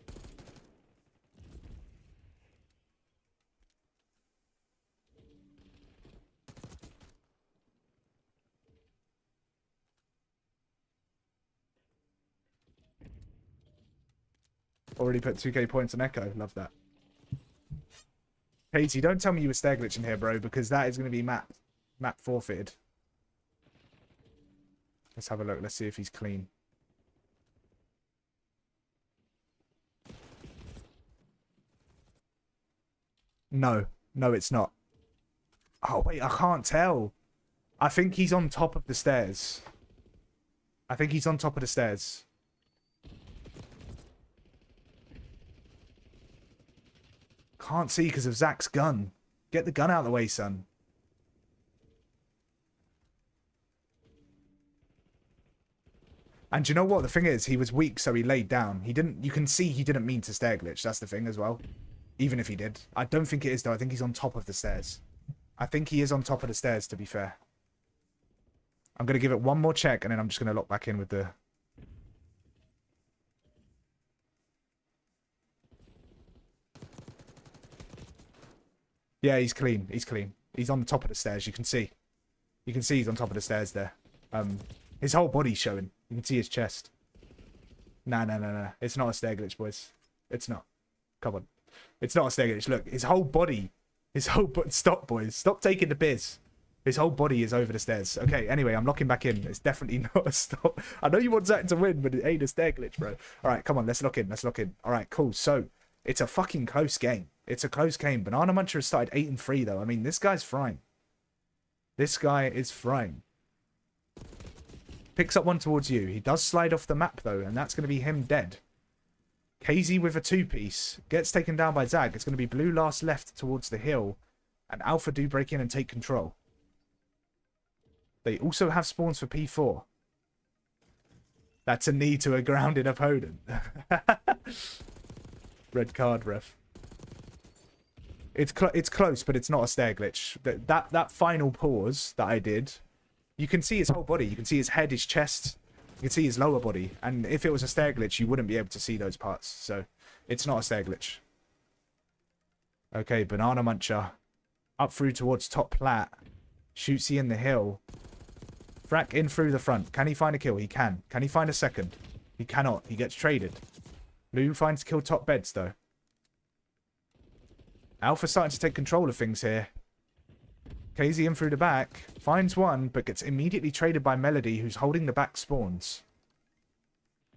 Already put 2k points on Echo. Love that. Katie, don't tell me you were stair glitching here, bro, because that is going to be map forfeited. Let's have a look. Let's see if he's clean. No. No, it's not. Oh, wait, I can't tell. I think he's on top of the stairs. I think he's on top of the stairs. Can't see because of Zach's gun. Get the gun out of the way, son. And you know what? The thing is, he was weak, so he laid down. He didn't. You can see he didn't mean to stair glitch. That's the thing as well. Even if he did. I don't think it is, though. I think he's on top of the stairs. I think he is on top of the stairs, to be fair. I'm going to give it one more check, and then I'm just going to lock back in with the... Yeah, he's clean. He's clean. He's on the top of the stairs. You can see. You can see he's on top of the stairs there. His whole body's showing. You can see his chest. Nah. It's not a stair glitch, boys. It's not. Come on. It's not a stair glitch. Look, his whole body... Stop, boys. Stop taking the piss. His whole body is over the stairs. Okay, anyway, I'm locking back in. It's definitely not a stop. I know you want Zach to win, but it ain't a stair glitch, bro. All right, come on. Let's lock in. Let's lock in. All right, cool. So, it's a fucking close game. It's a close game. Banana Muncher has started 8-3, though. I mean, this guy's frying. This guy is frying. Picks up one towards you. He does slide off the map, though, and that's going to be him dead. KZ with a 2-piece. Gets taken down by Zag. It's going to be blue last left towards the hill. And Alpha do break in and take control. They also have spawns for P4. That's a knee to a grounded opponent. Red card, ref. It's close, but it's not a stair glitch. That final pause that I did, you can see his whole body. You can see his head, his chest. You can see his lower body. And if it was a stair glitch, you wouldn't be able to see those parts. So, it's not a stair glitch. Okay, Banana Muncher. Up through towards top plat. Shoots he in the hill. Frack in through the front. Can he find a kill? He can. Can he find a second? He cannot. He gets traded. Blue finds kill top beds, though. Alpha starting to take control of things here. KZ in through the back. Finds one, but gets immediately traded by Melody, who's holding the back spawns.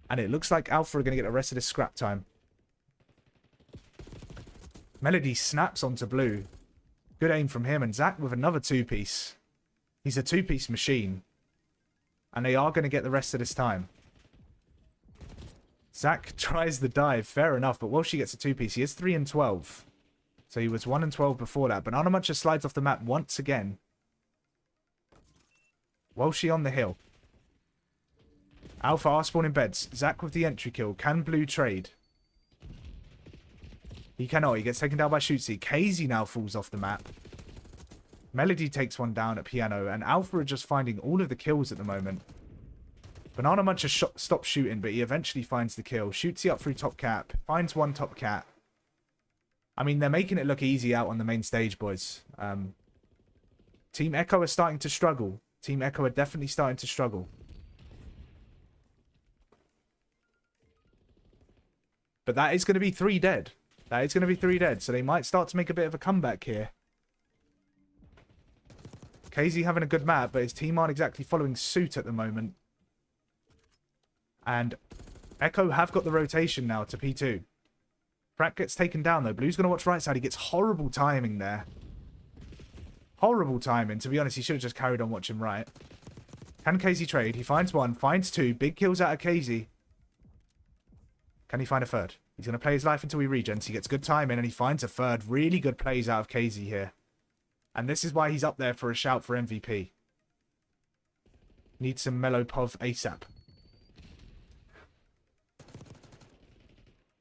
And it looks like Alpha are going to get the rest of this scrap time. Melody snaps onto Blue. Good aim from him. And Zach with another 2-piece. He's a 2-piece machine. And they are going to get the rest of this time. Zach tries the dive. Fair enough. But Walshy gets a 2-piece. He is 3-12. So he was 1-12 before that. Banana Muncher slides off the map once again. Walshy on the hill. Alpha are spawning beds. Zach with the entry kill. Can Blue trade? He cannot. He gets taken down by Shootsy. KZ now falls off the map. Melody takes one down at piano. And Alpha are just finding all of the kills at the moment. Banana Muncher stops shooting, but he eventually finds the kill. Shootsy up through top cap. Finds one top cat. I mean, they're making it look easy out on the main stage, boys. Team Echo are starting to struggle. Team Echo are definitely starting to struggle. But that is going to be 3 dead. That is going to be 3 dead. So they might start to make a bit of a comeback here. KZ having a good map, but his team aren't exactly following suit at the moment. And Echo have got the rotation now to P2. Frack gets taken down, though. Blue's going to watch right side. He gets horrible timing there. Horrible timing. To be honest, he should have just carried on watching right. Can KZ trade? He finds one. Finds 2. Big kills out of KZ. Can he find a third? He's going to play his life until he regens. He gets good timing, and he finds a third. Really good plays out of KZ here. And this is why he's up there for a shout for MVP. Needs some mellow pov ASAP.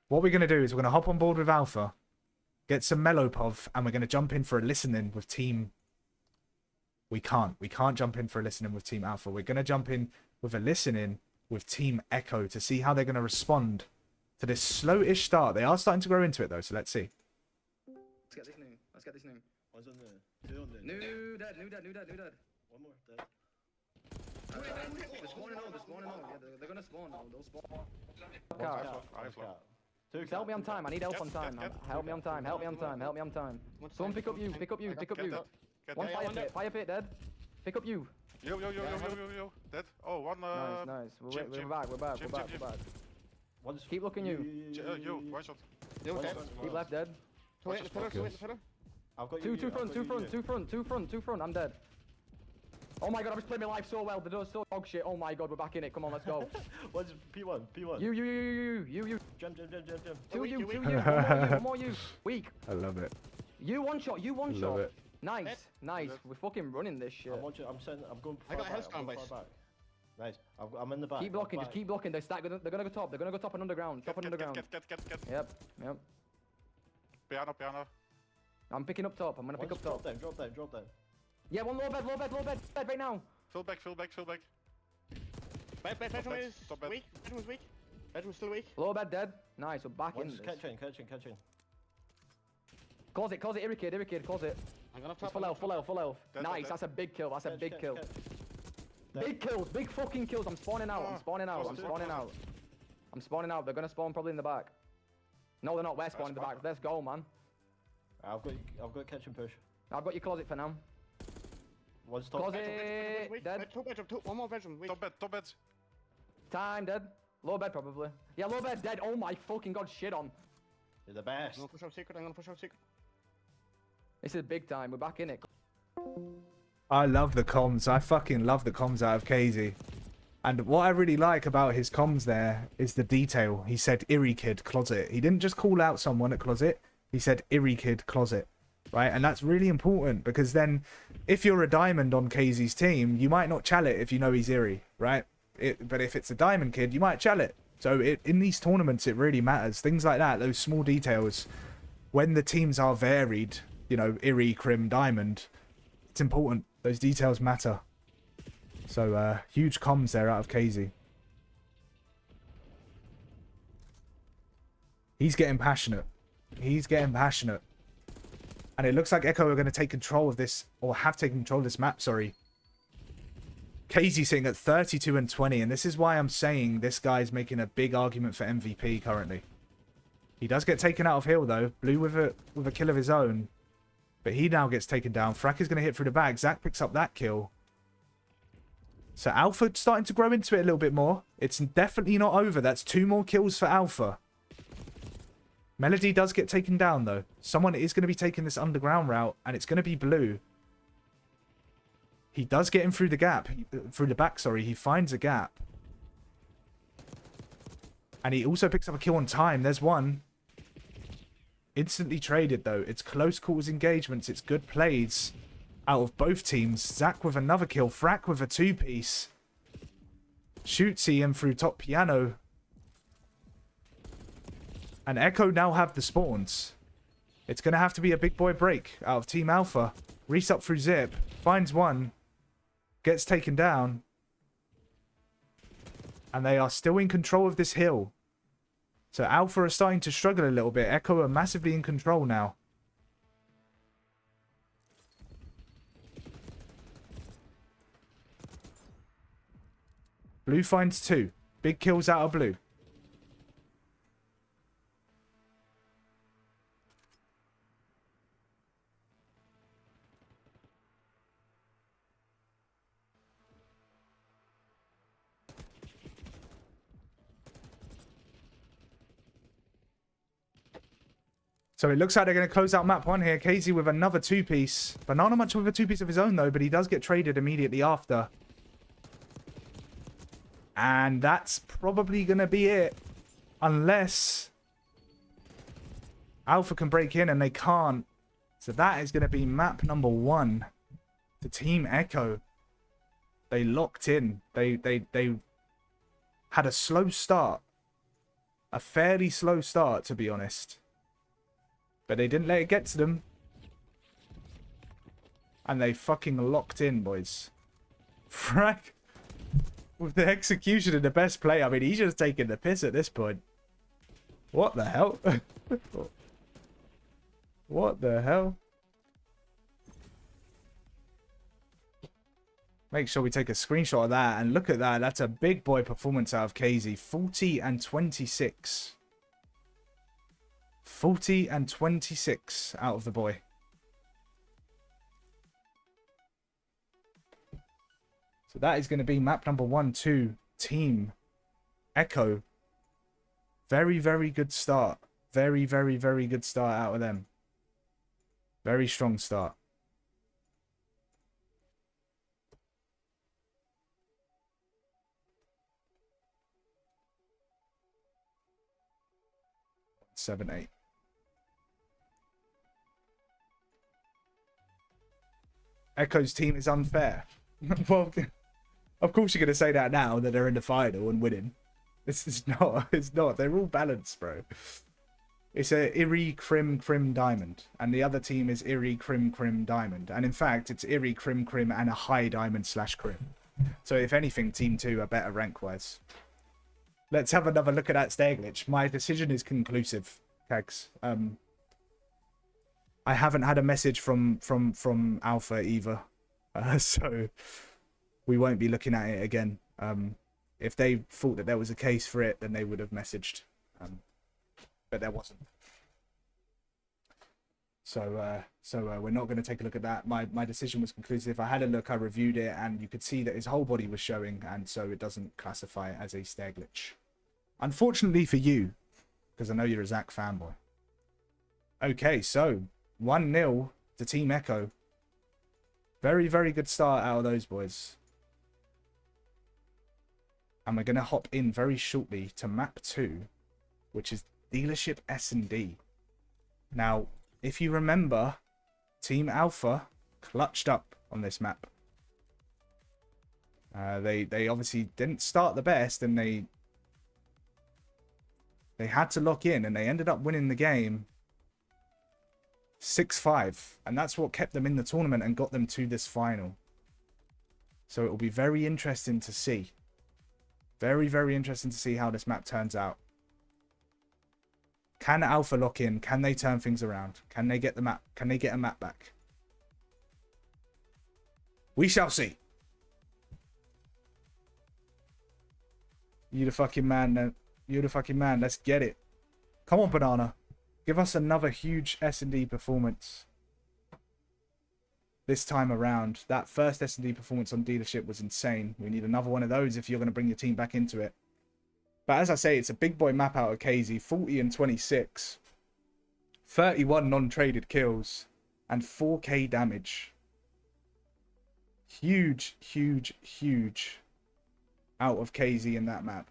What we're going to do is we're going to hop on board with Alpha, get some Mellowpov, and we're going to jump in for a listening with Team... We can't jump in for a listening with Team Alpha. We're going to jump in with a listening with Team Echo to see how they're going to respond to this slow-ish start. They are starting to grow into it, though, so let's see. Let's get this new. Let's get this new. One's on there. 2 on there. New dead. One more dead. They're spawning all. Yeah, they're going to spawn now. They'll spawn. Car. Just help me on time. I need help on time. Help me on time. Help me on time. Help me on time. Someone pick up you. Pick up you. Pick up you. One fire pit. Fire pit dead. Pick up you. Yo. Dead. Oh, one. Nice. We're back. We're back. Keep looking you. Yo, one shot. Keep left dead. I've got Two front. I'm dead. Oh my god, I was playing my life so well. The door's so dog shit. Oh my god, we're back in it. Come on, let's go. What's P1? You. Jump. Two you. One more you. Weak. I love it. You one shot. Love it. Nice. We're fucking running this shit. I'm going. I got a hellstorm base. Nice. I'm in the back. Keep blocking. Just keep blocking. They're gonna go top. They're gonna go top and underground. Top and underground. Get. Yep. Piano. I'm picking up top. I'm gonna pick up top. Drop down. Yeah, one low bed right now. Fill back. Bedroom is weak. Bedroom's weak. Bedroom's still weak. Low bed dead. Nice, we're back in this. Catch in. Close it, irricade, close it. I'm gonna full health. Nice, that's a big kill, big kill. Big kills, big fucking kills. I'm spawning out. They're gonna spawn probably in the back. No, they're not. We're spawning in the back. Let's go, man. I've got catch and push. I've got your closet for now. One stop. Closet, dead. One more bedroom. Top bed. Time, dead. Low bed, probably. Yeah, low bed, dead. Oh my fucking god, shit on. You're the best. I'm gonna push out secret. This is big time. We're back in it. I love the comms. I fucking love the comms out of KZ. And what I really like about his comms there is the detail. He said, Eerie Kid, closet. He didn't just call out someone at closet. He said, Eerie Kid, closet. Right? And that's really important because then if you're a diamond on KZ's team, you might not chal it if you know he's Eerie, right? But if it's a diamond kid, you might chal it. So in these tournaments, it really matters. Things like that, those small details. When the teams are varied, you know, Eerie, Crim, Diamond, it's important. Those details matter. So huge comms there out of KZ. He's getting passionate. And it looks like Echo are going to take control of this, or have taken control of this map, sorry. KZ sitting at 32 and 20, and this is why I'm saying this guy's making a big argument for MVP currently. He does get taken out of Hill though, Blue with a kill of his own. But he now gets taken down. Frack is going to hit through the back. Zach picks up that kill. So Alpha starting to grow into it a little bit more. It's definitely not over. That's 2 more kills for Alpha. Melody does get taken down though. Someone is going to be taking this underground route, and it's going to be Blue. He does get him through the gap. Through the back, sorry. He finds a gap. And he also picks up a kill on time. There's one. Instantly traded though. It's close quarters engagements. It's good plays out of both teams. Zach with another kill. Frack with a 2-piece. Shoots him through top piano. And Echo now have the spawns. It's going to have to be a big boy break out of Team Alpha. Reese up through Zip. Finds one. Gets taken down. And they are still in control of this hill. So Alpha are starting to struggle a little bit. Echo are massively in control now. Blue finds 2. Big kills out of Blue. So it looks like they're going to close out map 1 here. KZ with another 2-piece. Banana much with a 2-piece of his own, though, but he does get traded immediately after. And that's probably going to be it. Unless Alpha can break in, and they can't. So that is going to be map number 1 to Team Echo. They locked in. They had a slow start. A fairly slow start, to be honest. But they didn't let it get to them. And they fucking locked in, boys. Frack. With the execution and the best play. I mean, he's just taking the piss at this point. What the hell? What the hell? Make sure we take a screenshot of that. And look at that. That's a big boy performance out of KZ. 40 and 26. 40 and 26 out of the boy. So that is going to be map number 1, 2, Team Echo. Very, very good start. Very, very, very good start out of them. Very strong start. Seven, 8. Echo's team is unfair. Well, of course you're going to say that now that they're in the final and winning. This is not. It's not. They're all balanced, bro. It's a Iri Crim Crim Diamond. And the other team is Iri Crim Crim Diamond. And in fact, it's Iri Crim Crim and a high diamond / Crim. So if anything, team 2 are better rank-wise. Let's have another look at that stair glitch. My decision is conclusive, Kags. I haven't had a message from Alpha either. So we won't be looking at it again. If they thought that there was a case for it, then they would have messaged. But there wasn't. So we're not going to take a look at that. My decision was conclusive. I had a look, I reviewed it, and you could see that his whole body was showing, and so it doesn't classify as a stair glitch. Unfortunately for you, because I know you're a Zach fanboy. Okay, so 1-0 to Team Echo. Very, very good start out of those boys. And we're going to hop in very shortly to map 2, which is Dealership S&D. Now, if you remember, Team Alpha clutched up on this map. They obviously didn't start the best, and they had to lock in, and they ended up winning the game 6-5, and that's what kept them in the tournament and got them to this final. So it will be very interesting to see. Very, very interesting to see how this map turns out. Can Alpha lock in? Can they turn things around? Can they get the map? Can they get a map back? We shall see. You the fucking man, then. You the fucking man. Let's get it. Come on, Banana. Give us another huge S&D performance. This time around. That first S&D performance on Dealership was insane. We need another one of those if you're going to bring your team back into it. But as I say, it's a big boy map out of KZ. 40 and 26. 31 non-traded kills. And 4k damage. Huge, huge, huge out of KZ in that map.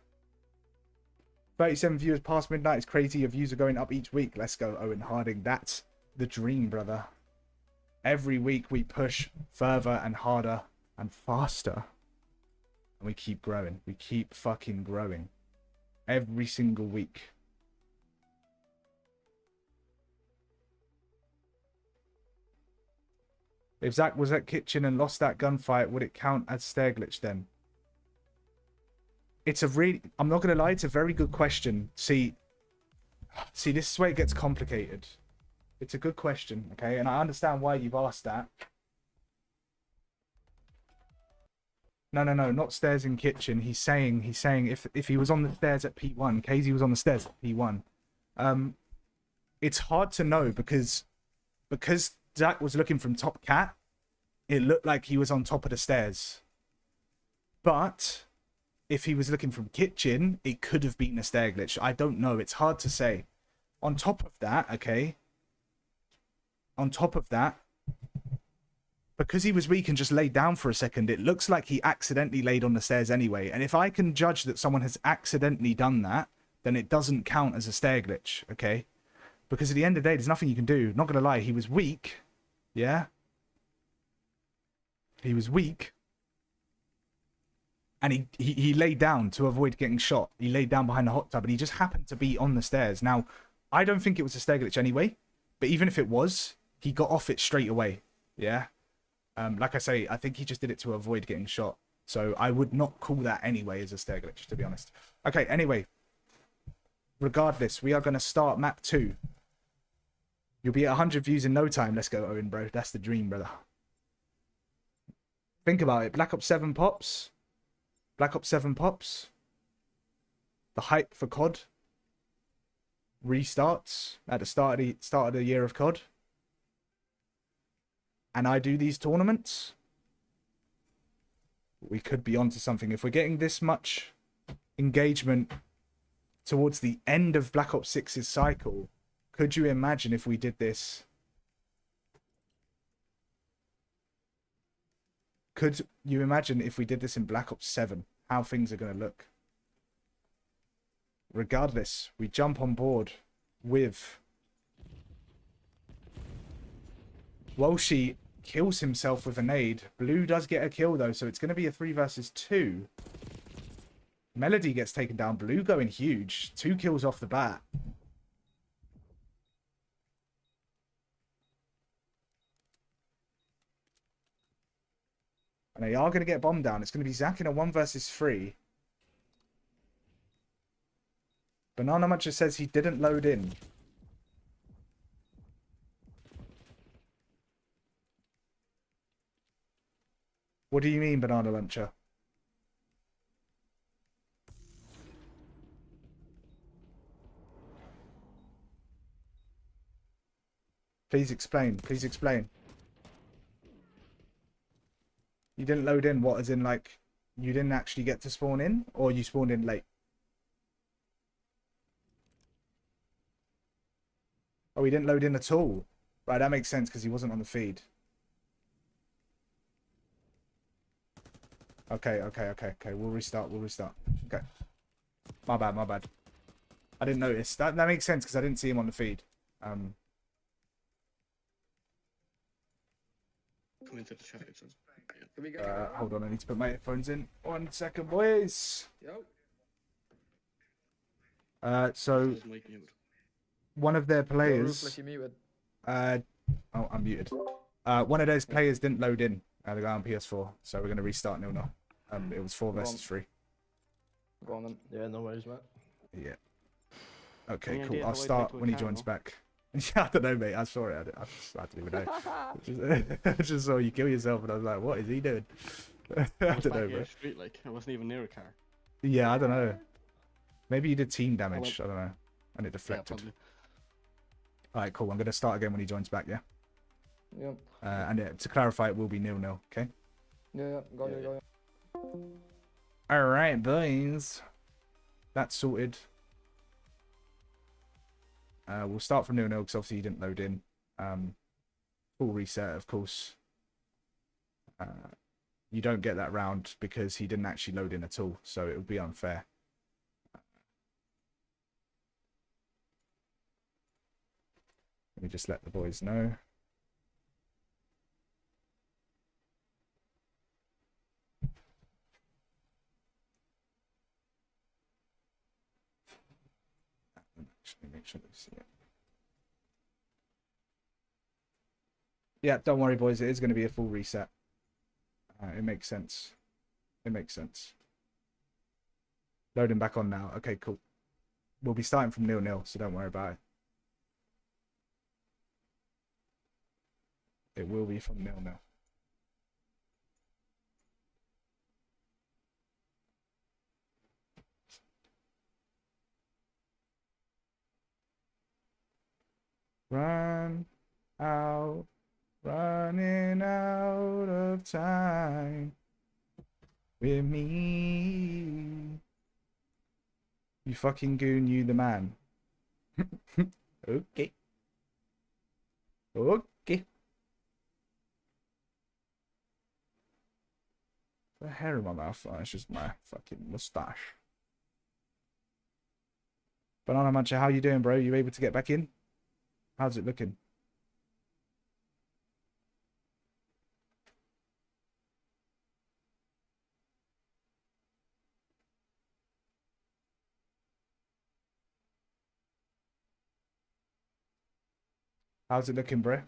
37 viewers past midnight is crazy. Your views are going up each week. Let's go, Owen Harding. That's the dream, brother. Every week we push further and harder and faster. And we keep growing. We keep fucking growing. Every single week. If Zach was at Kitchen and lost that gunfight, would it count as stair glitch then? It's a really... I'm not going to lie, it's a very good question. See, this is where it gets complicated. It's a good question, okay? And I understand why you've asked that. No, not stairs in Kitchen. He's saying if he was on the stairs at P1, KZ was on the stairs at P1. It's hard to know because Zach was looking from top cat, it looked like he was on top of the stairs. But if he was looking from Kitchen, it could have been a stair glitch. I don't know. It's hard to say. On top of that, okay? On top of that, because he was weak and just laid down for a second, it looks like he accidentally laid on the stairs anyway. And if I can judge that someone has accidentally done that, then it doesn't count as a stair glitch, okay? Because at the end of the day, there's nothing you can do. Not going to lie, he was weak. Yeah? He was weak. And he laid down to avoid getting shot. He laid down behind the hot tub, and he just happened to be on the stairs. Now, I don't think it was a stair glitch anyway. But even if it was, he got off it straight away. Yeah? Like I say, I think he just did it to avoid getting shot. So I would not call that anyway as a stair glitch, to be honest. Okay, anyway. Regardless, we are going to start map 2. You'll be at 100 views in no time. Let's go, Owen, bro. That's the dream, brother. Think about it. Black Ops 7 pops. Black Ops 7 pops. The hype for COD. restarts at the start of the year of COD, and I do these tournaments, we could be onto something. If we're getting this much engagement towards the end of Black Ops 6's cycle, could you imagine if we did this? Could you imagine if we did this in Black Ops 7? How things are going to look? Regardless, we jump on board with Walshy kills himself with a nade. Blue does get a kill though, so it's going to be a 3 versus 2. Melody gets taken down. Blue going huge. 2 kills off the bat. And they are going to get bombed down. It's going to be Zach in a 1 versus 3. Banana Muncher says he didn't load in. What do you mean, Banana Muncher? Please explain. Please explain. You didn't load in, what, as in, like, you didn't actually get to spawn in? Or you spawned in late? Oh, he didn't load in at all. Right, that makes sense, because he wasn't on the feed. Okay. We'll restart. Okay. My bad. I didn't notice. That makes sense, because I didn't see him on the feed. Come into the chat. Hold on, I need to put my headphones in. 1 second, boys. So one of their players. Ruthless, you muted. Oh, I'm muted. One of those players didn't load in. The guy on PS4, so we're gonna restart 0-0. It was 4 versus 3. Go on then. Yeah, no worries, mate. Yeah. Okay, Any cool. idea I'll how I start take to when he account, joins no? back. Yeah, I don't know, mate. I saw it. I didn't even know. I just saw you kill yourself, and I was like, "What is he doing?" I don't know, bro. Street, like, I wasn't even near a car. Yeah, I don't know. Maybe you did team damage. I don't know, and it deflected. All right, cool. I'm gonna start again when he joins back. Yeah. Yeah. And to clarify, it will be 0-0. Okay. Yeah. Go. All right, boys. That's sorted. We'll start from 0-0 because obviously he didn't load in. Full reset, of course. You don't get that round because he didn't actually load in at all, so it would be unfair. Let me just let the boys know. Actually, make sure they see it. Yeah, don't worry, boys. It is going to be a full reset. It makes sense. Loading back on now. Okay, cool. We'll be starting from 0-0, so don't worry about it. It will be from 0-0. Running out of time with me. You fucking goon, you the man. Okay. The hair in my mouth. Oh, it's just my fucking mustache. Banana Muncher, how you doing, bro? You able to get back in? How's it looking? How's it looking, bro?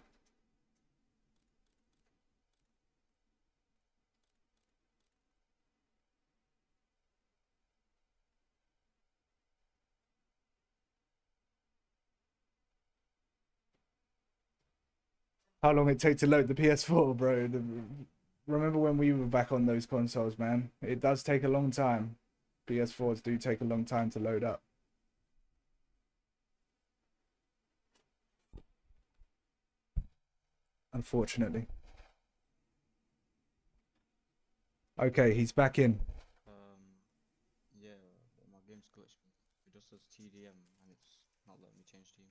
How long it take to load the PS4, bro? Remember when we were back on those consoles, man? It does take a long time. PS4s do take a long time to load up. unfortunately. Okay, he's back in. Yeah, my game's glitched. It just says TDM and it's not letting me change team.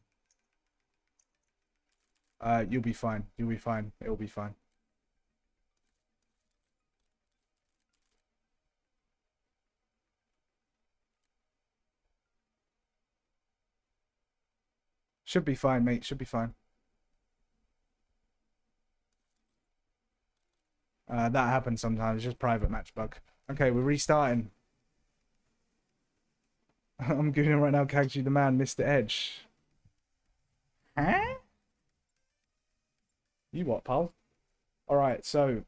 You'll be fine. You'll be fine. It'll be fine. Should be fine, mate. Should be fine. That happens sometimes. It's just private match bug. Okay, we're restarting. I'm giving him right now, Kagji the man, Mr. Edge. Huh? You what, pal? Alright, so.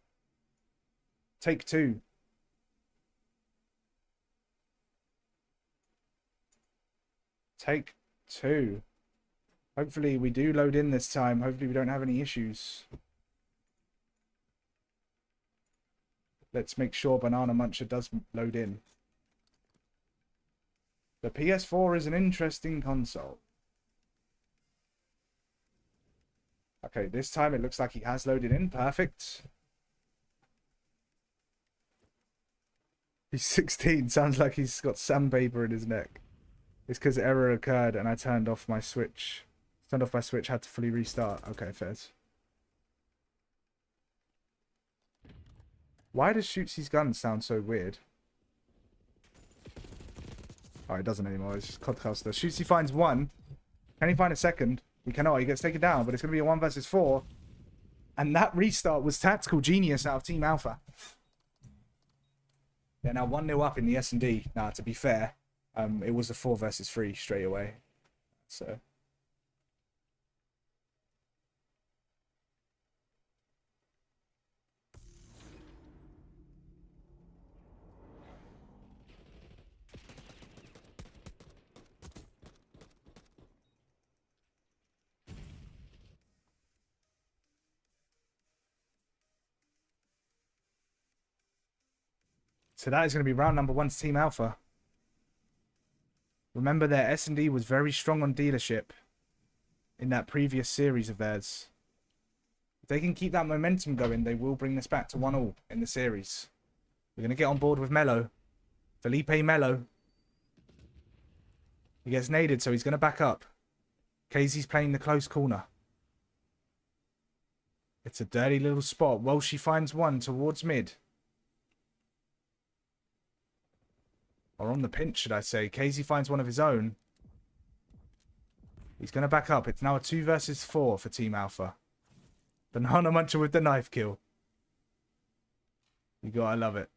Take two. Take two. Hopefully we do load in this time. Hopefully we don't have any issues. Let's make sure Banana Muncher does load in. The PS4 is an interesting console. Okay, this time it looks like he has loaded in. Perfect. He's 16. Sounds like he's got sandpaper in his neck. It's because error occurred and I turned off my switch. Turned off my switch, had to fully restart. Okay, fairs. Why does Shootsy's gun sound so weird? Oh, it doesn't anymore. It's just Codcaster. Shootsy finds one. Can he find a second? He cannot. He gets taken down, but it's going to be a 1 versus 4. And that restart was tactical genius out of Team Alpha. They're now 1-0 up in the S&D. Now, to be fair, it was a 4 versus 3 straight away. So... So that is going to be round number 1 to Team Alpha. Remember their S&D was very strong on dealership in that previous series of theirs. If they can keep that momentum going, they will bring this back to 1-1 in the series. We're going to get on board with Melo. Felipe Melo. He gets naded, so he's going to back up. KZ's playing the close corner. It's a dirty little spot. Well, she finds one towards mid. Or on the pinch, should I say. KZ finds one of his own. He's going to back up. It's now a 2 versus 4 for Team Alpha. Banana Muncher with the knife kill. You gotta love it.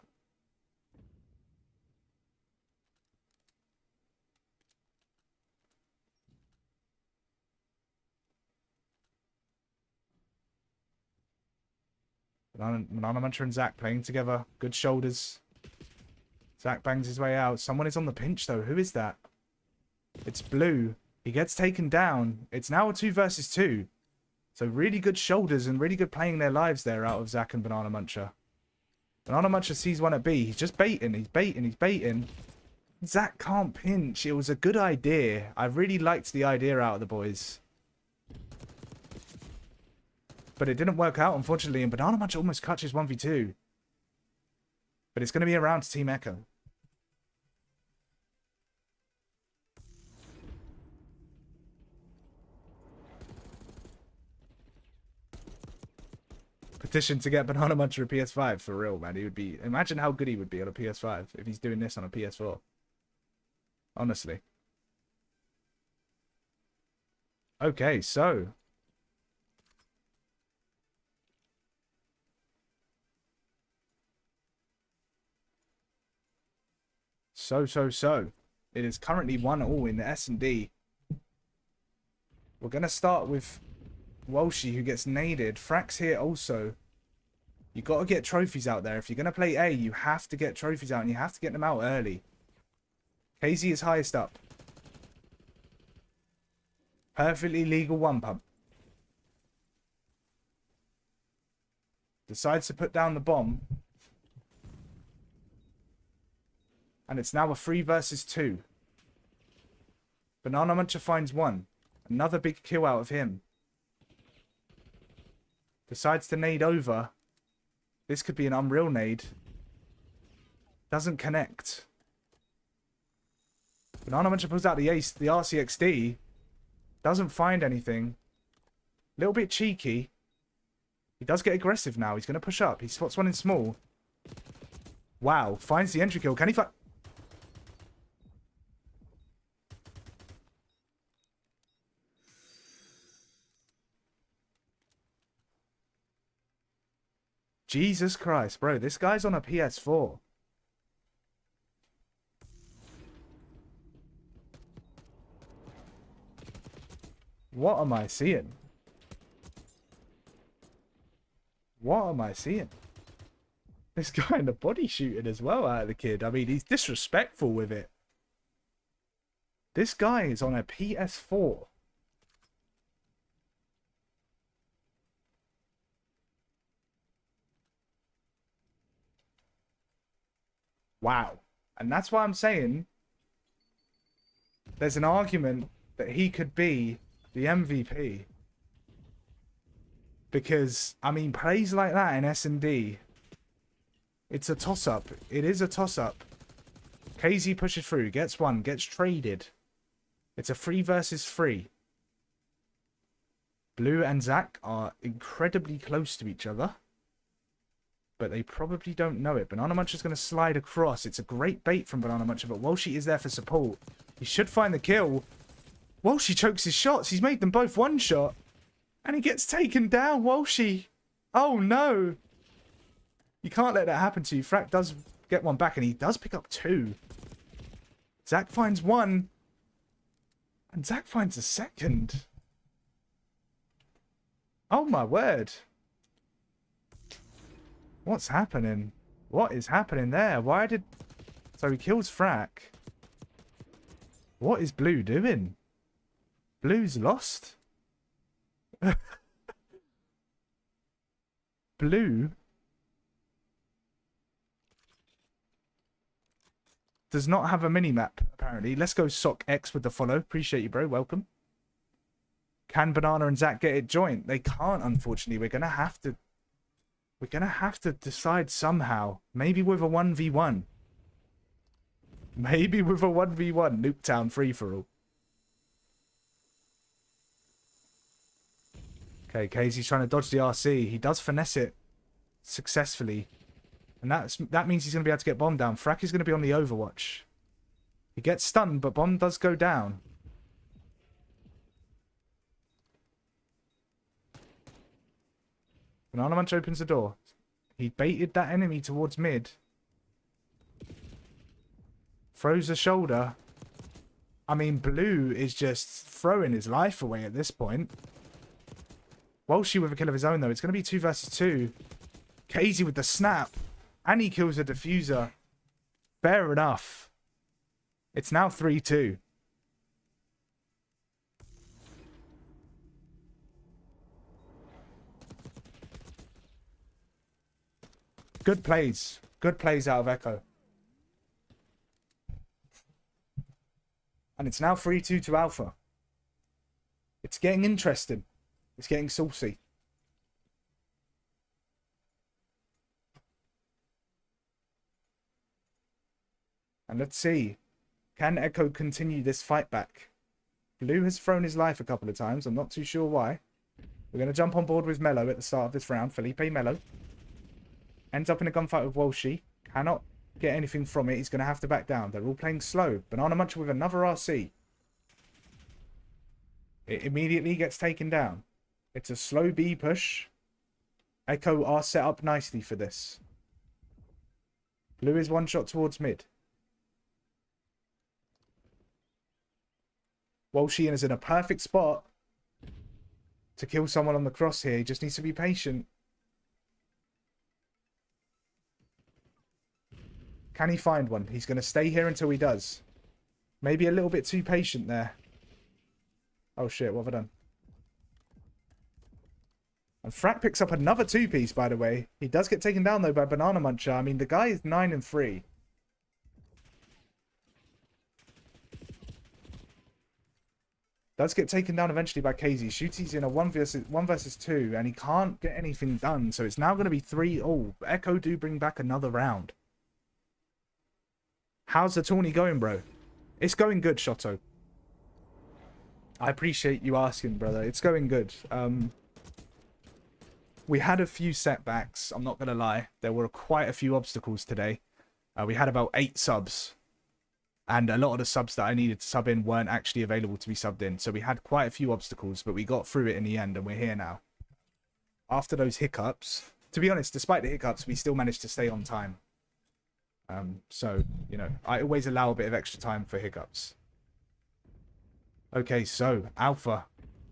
Banana Muncher and Zach playing together. Good shoulders. Zach bangs his way out. Someone is on the pinch, though. Who is that? It's Blue. He gets taken down. It's now a 2 versus 2. So really good shoulders and really good playing their lives there out of Zach and Banana Muncher. Banana Muncher sees one at B. He's just baiting. He's baiting. He's baiting. Zach can't pinch. It was a good idea. I really liked the idea out of the boys. But it didn't work out, unfortunately. And Banana Muncher almost clutches 1v2. But it's going to be around to Team Echo. Petition to get Banana Muncher a PS5 for real, man. He would be. Imagine how good he would be on a PS5 if he's doing this on a PS4. Honestly. Okay, so. So. It is currently 1-1 in the S&D. We're going to start with Walshy, who gets naded. Frax here also. You got to get trophies out there. If you're going to play A, you have to get trophies out, and you have to get them out early. KZ is highest up. Perfectly legal 1-pump. Decides to put down the bomb. And it's now a 3 versus 2. Banana Muncher finds one. Another big kill out of him. Decides to nade over. This could be an unreal nade. Doesn't connect. Banana Muncher pulls out the ace, the RCXD. Doesn't find anything. Little bit cheeky. He does get aggressive now. He's going to push up. He spots one in small. Wow. Finds the entry kill. Can he find... Jesus Christ, bro. This guy's on a PS4. What am I seeing? What am I seeing? This guy in the body shooting as well out of the kid. I mean, he's disrespectful with it. This guy is on a PS4. Wow. And that's why I'm saying there's an argument that he could be the MVP. Because, I mean, plays like that in S&D, it's a toss-up. It is a toss-up. KZ pushes through, gets one, gets traded. It's a 3 versus 3. Blue and Zach are incredibly close to each other. But they probably don't know it. Banana Muncher's going to slide across. It's a great bait from Banana Muncher, but Walshy is there for support. He should find the kill. Walshy chokes his shots. He's made them both one shot. And he gets taken down. Walshy. Oh, no. You can't let that happen to you. Frack does get one back, and he does pick up 2. Zach finds 1. And Zach finds a 2nd. Oh, my word. What's happening? What is happening there? Why did... So he kills Frack. What is Blue doing? Blue's lost? Blue does not have a mini-map, apparently. Let's go Sock X with the follow. Appreciate you, bro. Welcome. Can Banana and Zach get it joint? They can't, unfortunately. We're gonna have to decide somehow. Maybe with a 1v1. Maybe with a 1v1. Nuketown free-for-all. Okay, Casey's trying to dodge the RC. He does finesse it successfully. And that means he's going to be able to get Bomb down. Frack is going to be on the Overwatch. He gets stunned, but Bomb does go down. Banana Munch opens the door. He baited that enemy towards mid. Throws a shoulder. I mean, Blue is just throwing his life away at this point. Walshy with a kill of his own, though. It's going to be 2 versus 2. Casey with the snap. And he kills a diffuser. Fair enough. It's now 3-2. Good plays. Good plays out of Echo. And it's now 3-2 to Alpha. It's getting interesting. It's getting saucy. And let's see. Can Echo continue this fight back? Blue has thrown his life a couple of times. I'm not too sure why. We're going to jump on board with Mello at the start of this round. Felipe Mello. Ends up in a gunfight with Walshy. Cannot get anything from it. He's going to have to back down. They're all playing slow. Banana Muncher with another RC. It immediately gets taken down. It's a slow B push. Echo are set up nicely for this. Blue is one shot towards mid. Walshian is in a perfect spot to kill someone on the cross here. He just needs to be patient. Can he find one? He's going to stay here until he does. Maybe a little bit too patient there. Oh shit, what have I done? And Frack picks up another 2-piece, by the way. He does get taken down, though, by Banana Muncher. I mean, the guy is 9-3. Does get taken down eventually by KZ. Shooty's in a 1v2, and he can't get anything done. So it's now going to be 3-all. Echo do bring back another round. How's the tourney going, bro? It's going good, Shoto. I appreciate you asking, brother. It's going good. We had a few setbacks, I'm not going to lie. There were quite a few obstacles today. We had about 8 subs. And a lot of the subs that I needed to sub in weren't actually available to be subbed in. So we had quite a few obstacles, but we got through it in the end, and we're here now. After those hiccups, to be honest, despite the hiccups, we still managed to stay on time. So, you know, I always allow a bit of extra time for hiccups. Okay, so, Alpha,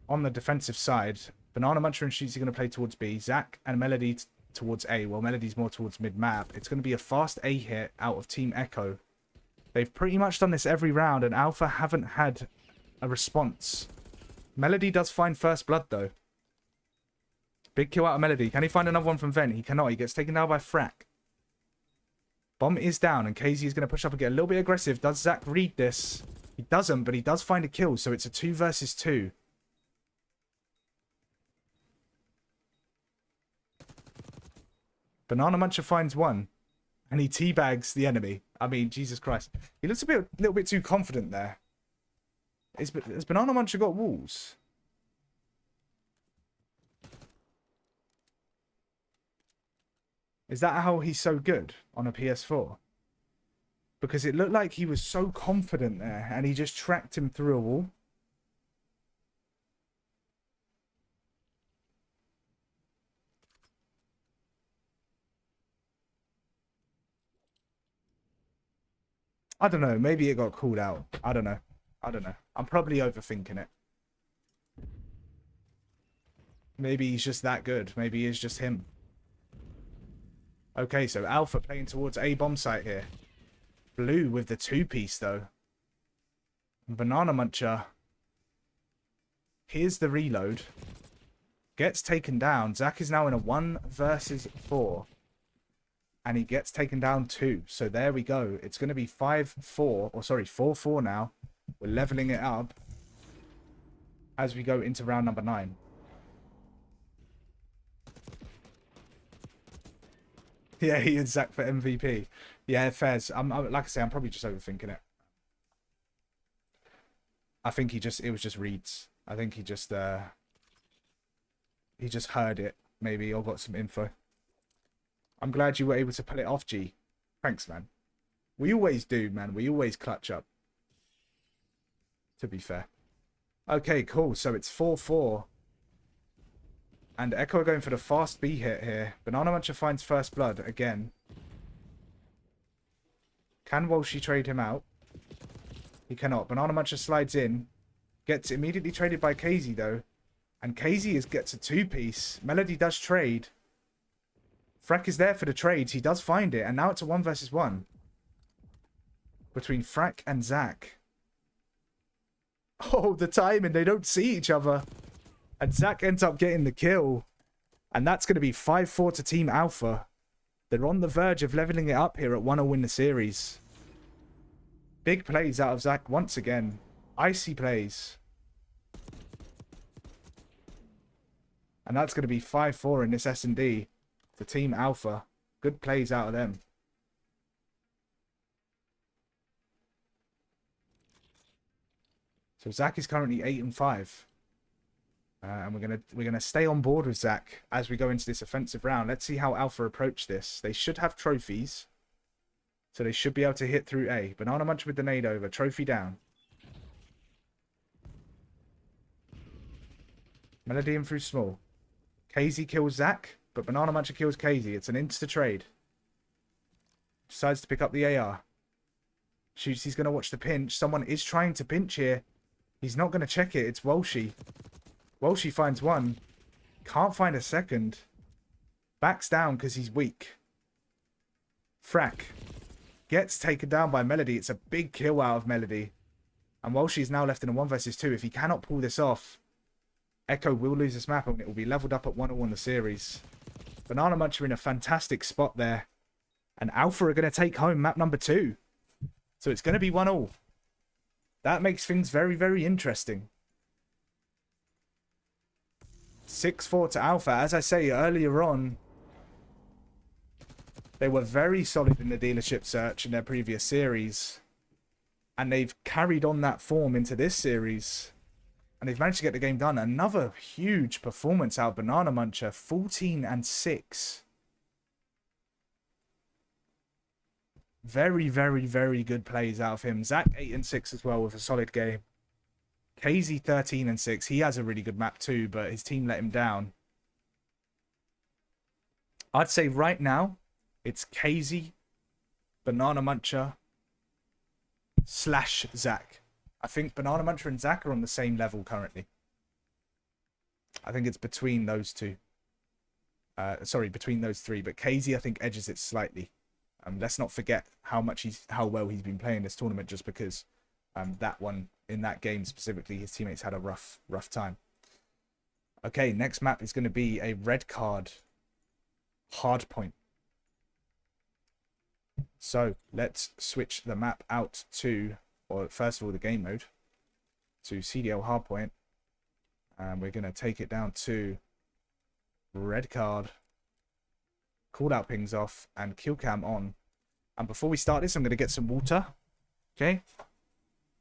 on the defensive side, Banana Muncher and Shooty are going to play towards B, Zach and Melody towards A. Well, Melody's more towards mid-map. It's going to be a fast A hit out of Team Echo. They've pretty much done this every round, and Alpha haven't had a response. Melody does find first blood, though. Big kill out of Melody. Can he find another one from Vent? He cannot. He gets taken down by Frack. Bomb is down, and KZ is going to push up and get a little bit aggressive. Does Zach read this? He doesn't, but he does find a kill, so it's a 2 versus 2. Banana Muncher finds one, and he teabags the enemy. I mean, Jesus Christ. He looks a little bit too confident there. Has Banana Muncher got walls? Is that how he's so good on a PS4? Because it looked like he was so confident there, and he just tracked him through a wall. I don't know. Maybe it got called out. I don't know. I'm probably overthinking it. Maybe he's just that good. Maybe it's just him. Okay, so Alpha playing towards A bomb site here. Blue with the 2-piece, though. Banana Muncher. Here's the reload. Gets taken down. Zach is now in a 1 versus 4. And he gets taken down 2. So there we go. It's going to be 5-4. Or sorry, 4-4 now. We're leveling it up as we go into round number 9. Yeah, he is Zach for MVP. Yeah, Fez. Like I say, I'm probably just overthinking it. I think it was just reads. I think he just heard it, maybe, or got some info. I'm glad you were able to pull it off, G. Thanks, man. We always do, man. We always clutch up. To be fair. Okay, cool. So it's 4-4. And Echo are going for the fast B hit here. Banana Muncher finds first blood again. Can Walshy trade him out? He cannot. Banana Muncher slides in. Gets immediately traded by KZ, though. And KZ gets a 2-piece. Melody does trade. Frack is there for the trades. He does find it. And now it's a 1 versus 1. Between Frack and Zach. Oh, the timing. They don't see each other. And Zach ends up getting the kill. And that's going to be 5-4 to Team Alpha. They're on the verge of leveling it up here at 1-0 in the series. Big plays out of Zach once again. Icy plays. And that's going to be 5-4 in this S&D to Team Alpha. Good plays out of them. So Zach is currently 8-5. And we're gonna stay on board with Zach as we go into this offensive round. Let's see how Alpha approach this. They should have trophies, so they should be able to hit through A. Banana Muncher with the nade over, trophy down. Melody in through small. KZ kills Zach, but Banana Muncher kills KZ. It's an insta trade. Decides to pick up the AR. Shoots. He's gonna watch the pinch. Someone is trying to pinch here. He's not gonna check it. It's Walshy. Walshy finds one. Can't find a second. Backs down because he's weak. Frack gets taken down by Melody. It's a big kill out of Melody. And Walshy is now left in a 1 versus 2. If he cannot pull this off, Echo will lose this map and it will be leveled up at 1-0 in the series. Banana Muncher in a fantastic spot there. And Alpha are going to take home map number 2. So it's going to be 1-0. That makes things very, very interesting. 6-4 to Alpha. As I say earlier on, they were very solid in the dealership search in their previous series. And they've carried on that form into this series. And they've managed to get the game done. Another huge performance out of Banana Muncher. 14-6. Very, very, very good plays out of him. Zach 8-6 as well with a solid game. KZ 13-6. He has a really good map too, but his team let him down. I'd say right now, it's KZ, Banana Muncher, / Zach. I think Banana Muncher and Zach are on the same level currently. I think it's between those two. Sorry, between those three. But KZ, I think, edges it slightly. Let's not forget how well he's been playing this tournament, just because that one in that game specifically, his teammates had a rough time. Okay, next map is going to be a red card hardpoint. So let's switch the map out to, or first of all, the game mode to CDL hardpoint, and we're going to take it down to red card. Called out pings off and kill cam on. And before we start this, I'm going to get some water. Okay?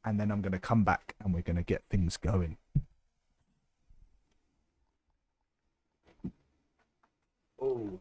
And then I'm going to come back and we're going to get things going. Oh.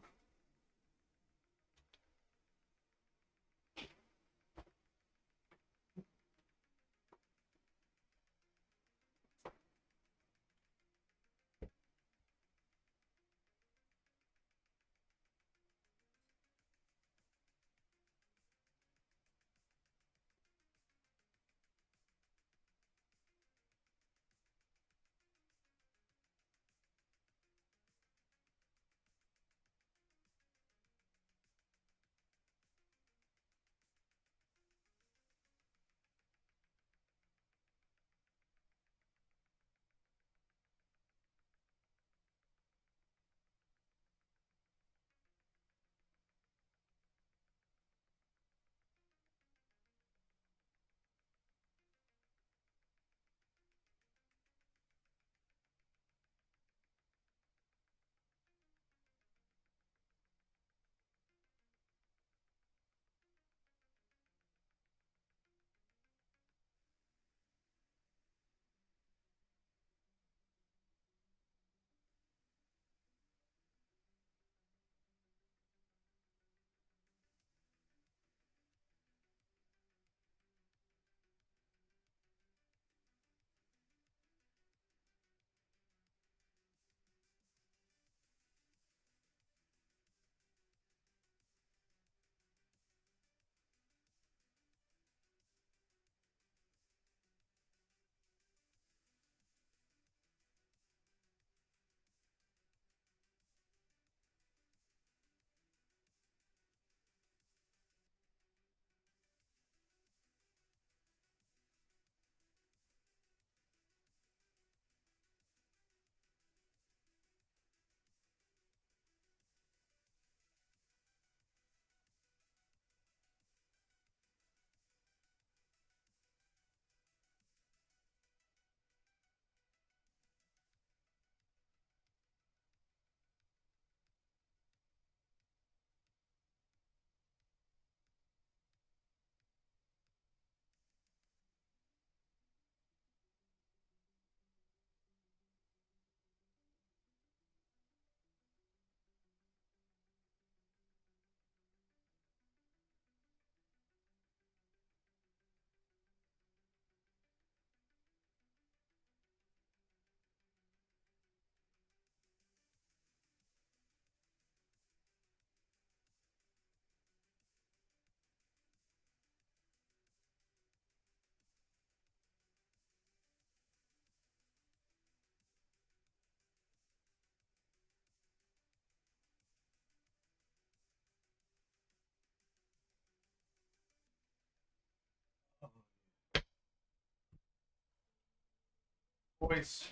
Boys,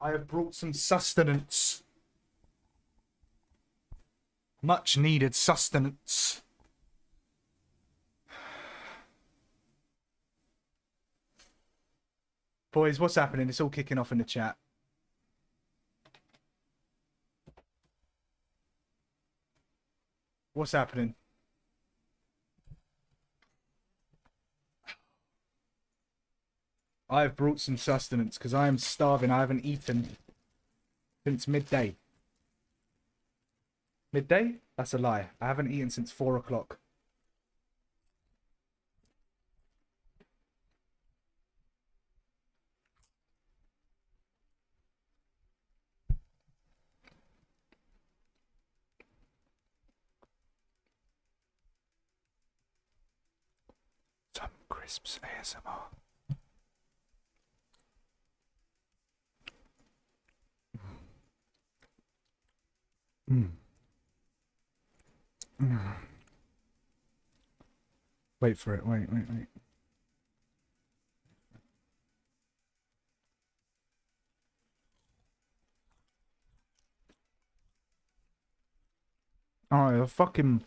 I have brought some sustenance. Much needed sustenance. Boys, what's happening? It's all kicking off in the chat. What's happening? I've brought some sustenance because I am starving. I haven't eaten since midday. Midday? That's a lie. I haven't eaten since 4 o'clock. Some crisps ASMR. Wait for it. Wait. Oh, the fucking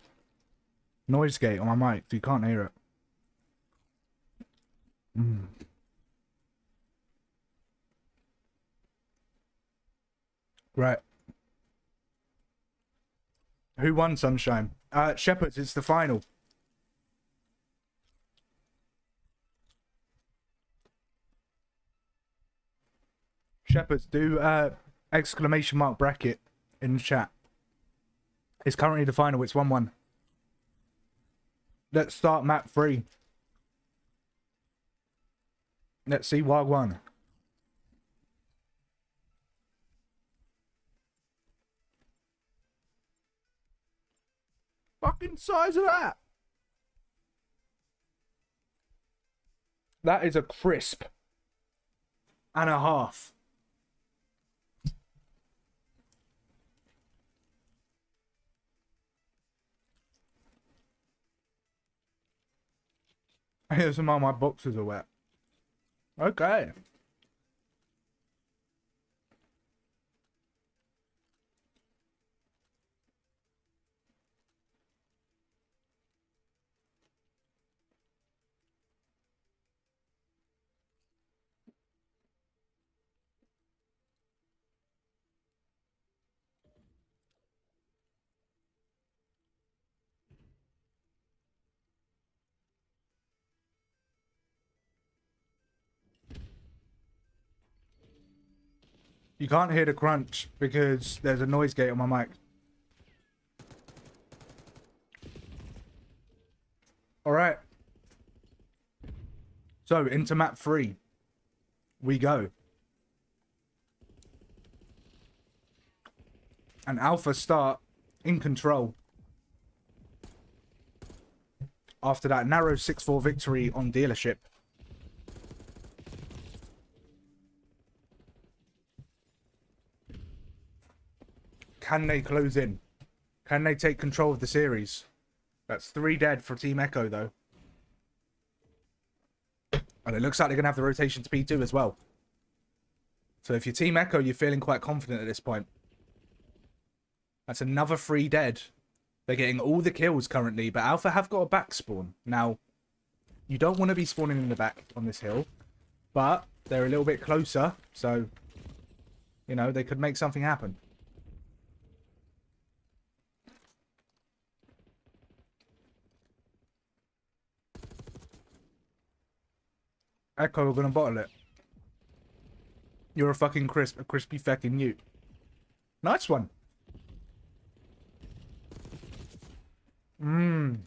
noise gate on my mic. You can't hear it. Right. Who won, Sunshine? Shepherds, it's the final. Shepherds, do exclamation mark bracket in the chat. It's currently the final. It's 1-1. Let's start map 3. Let's see Wagwan. Fucking size of that. That is a crisp and a half. Here's some of my boxes are wet. Okay. You can't hear the crunch because there's a noise gate on my mic. Alright. So, into map 3. We go. And Alpha start in control. After that narrow 6-4 victory on dealership. Can they close in? Can they take control of the series? That's 3 dead for Team Echo, though. And it looks like they're going to have the rotation to P2 as well. So if you're Team Echo, you're feeling quite confident at this point. That's another 3 dead. They're getting all the kills currently, but Alpha have got a back spawn. Now, you don't want to be spawning in the back on this hill, but they're a little bit closer, so, you know, they could make something happen. Echo, we're gonna bottle it. You're a fucking crisp, a crispy fucking newt. Nice one. Mmm.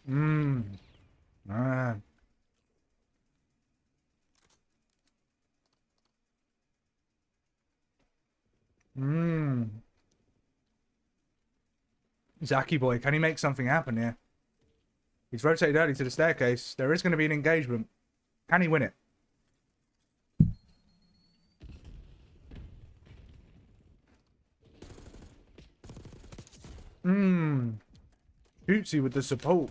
Mmm. Ah. Mmm. Zaki boy, can he make something happen here? He's rotated early to the staircase. There is going to be an engagement. Can he win it? Mmm. Shootsy with the support.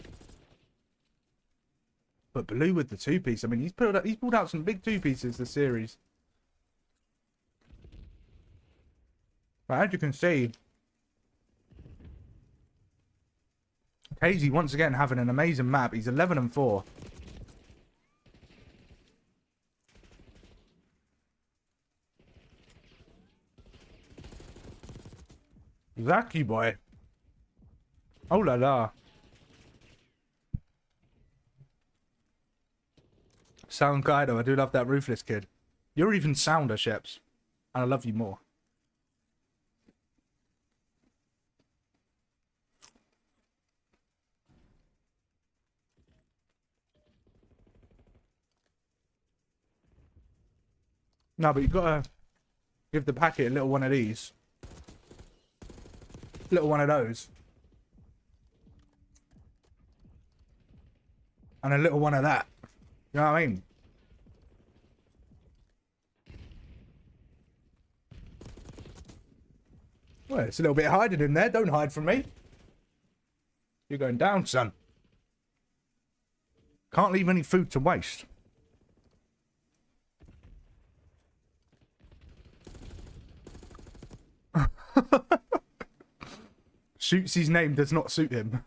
But Blue with the 2-piece. I mean, he's pulled out some big 2-pieces this series. But as you can see, Casey once again having an amazing map. He's 11-4. Zaki boy. Oh la la. Sound Kaido, I do love that Ruthless kid. You're even sounder, Sheps. And I love you more. No, but you gotta give the packet a little one of these. Little one of those. And a little one of that. You know what I mean? Well, it's a little bit hiding in there. Don't hide from me. You're going down, son. Can't leave any food to waste. Shootsy's name does not suit him.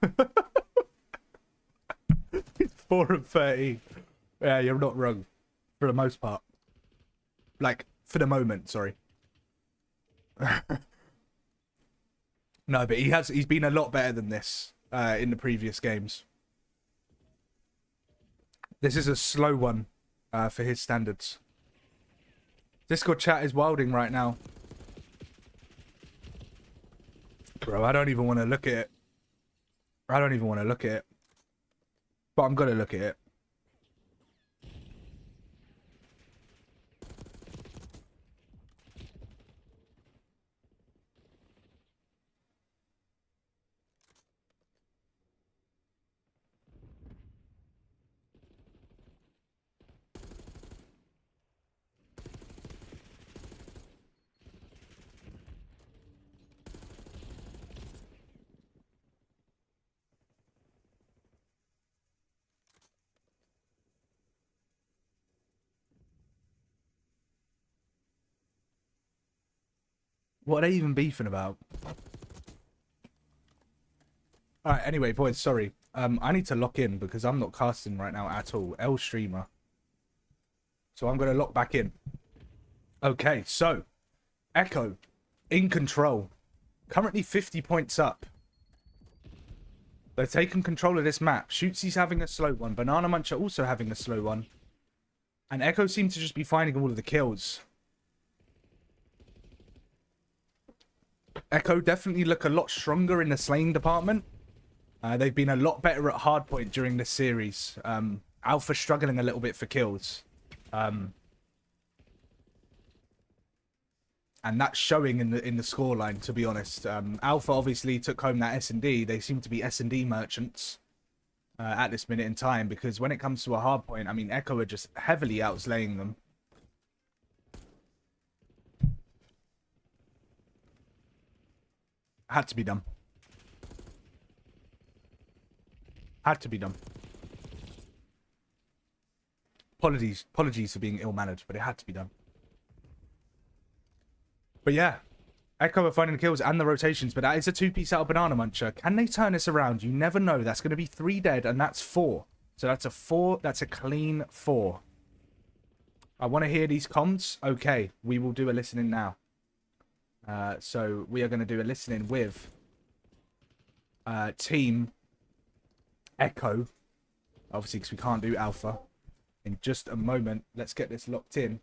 He's 4 of 30. Yeah, you're not wrong. For the most part. Like, for the moment, sorry. No, but he's been a lot better than this in the previous games. This is a slow one for his standards. Discord chat is wilding right now. Bro, I don't even want to look at it. I don't even want to look at it. But I'm going to look at it. What are they even beefing about? Alright, anyway, boys, sorry. I need to lock in because I'm not casting right now at all. L streamer. So I'm going to lock back in. Okay, so. Echo. In control. Currently 50 points up. They're taking control of this map. Shootsy's having a slow one. Banana Muncher also having a slow one. And Echo seem to just be finding all of the kills. Echo definitely look a lot stronger in the slaying department. They've been a lot better at hardpoint during this series. Alpha struggling a little bit for kills. And that's showing in the scoreline, to be honest. Alpha obviously took home that S&D. They seem to be S&D merchants at this minute in time, because when it comes to a hardpoint, I mean, Echo are just heavily outslaying them. Had to be done. Had to be done. Apologies for being ill-mannered, but it had to be done. But yeah, Echo are finding the kills and the rotations, but that is a 2-piece out of Banana Muncher. Can they turn this around? You never know. That's going to be 3 dead, and that's 4. So that's a 4. That's a clean 4. I want to hear these comms. Okay, we will do a listening now. So we are going to do a listening with Team Echo, obviously, because we can't do Alpha. In just a moment, let's get this locked in.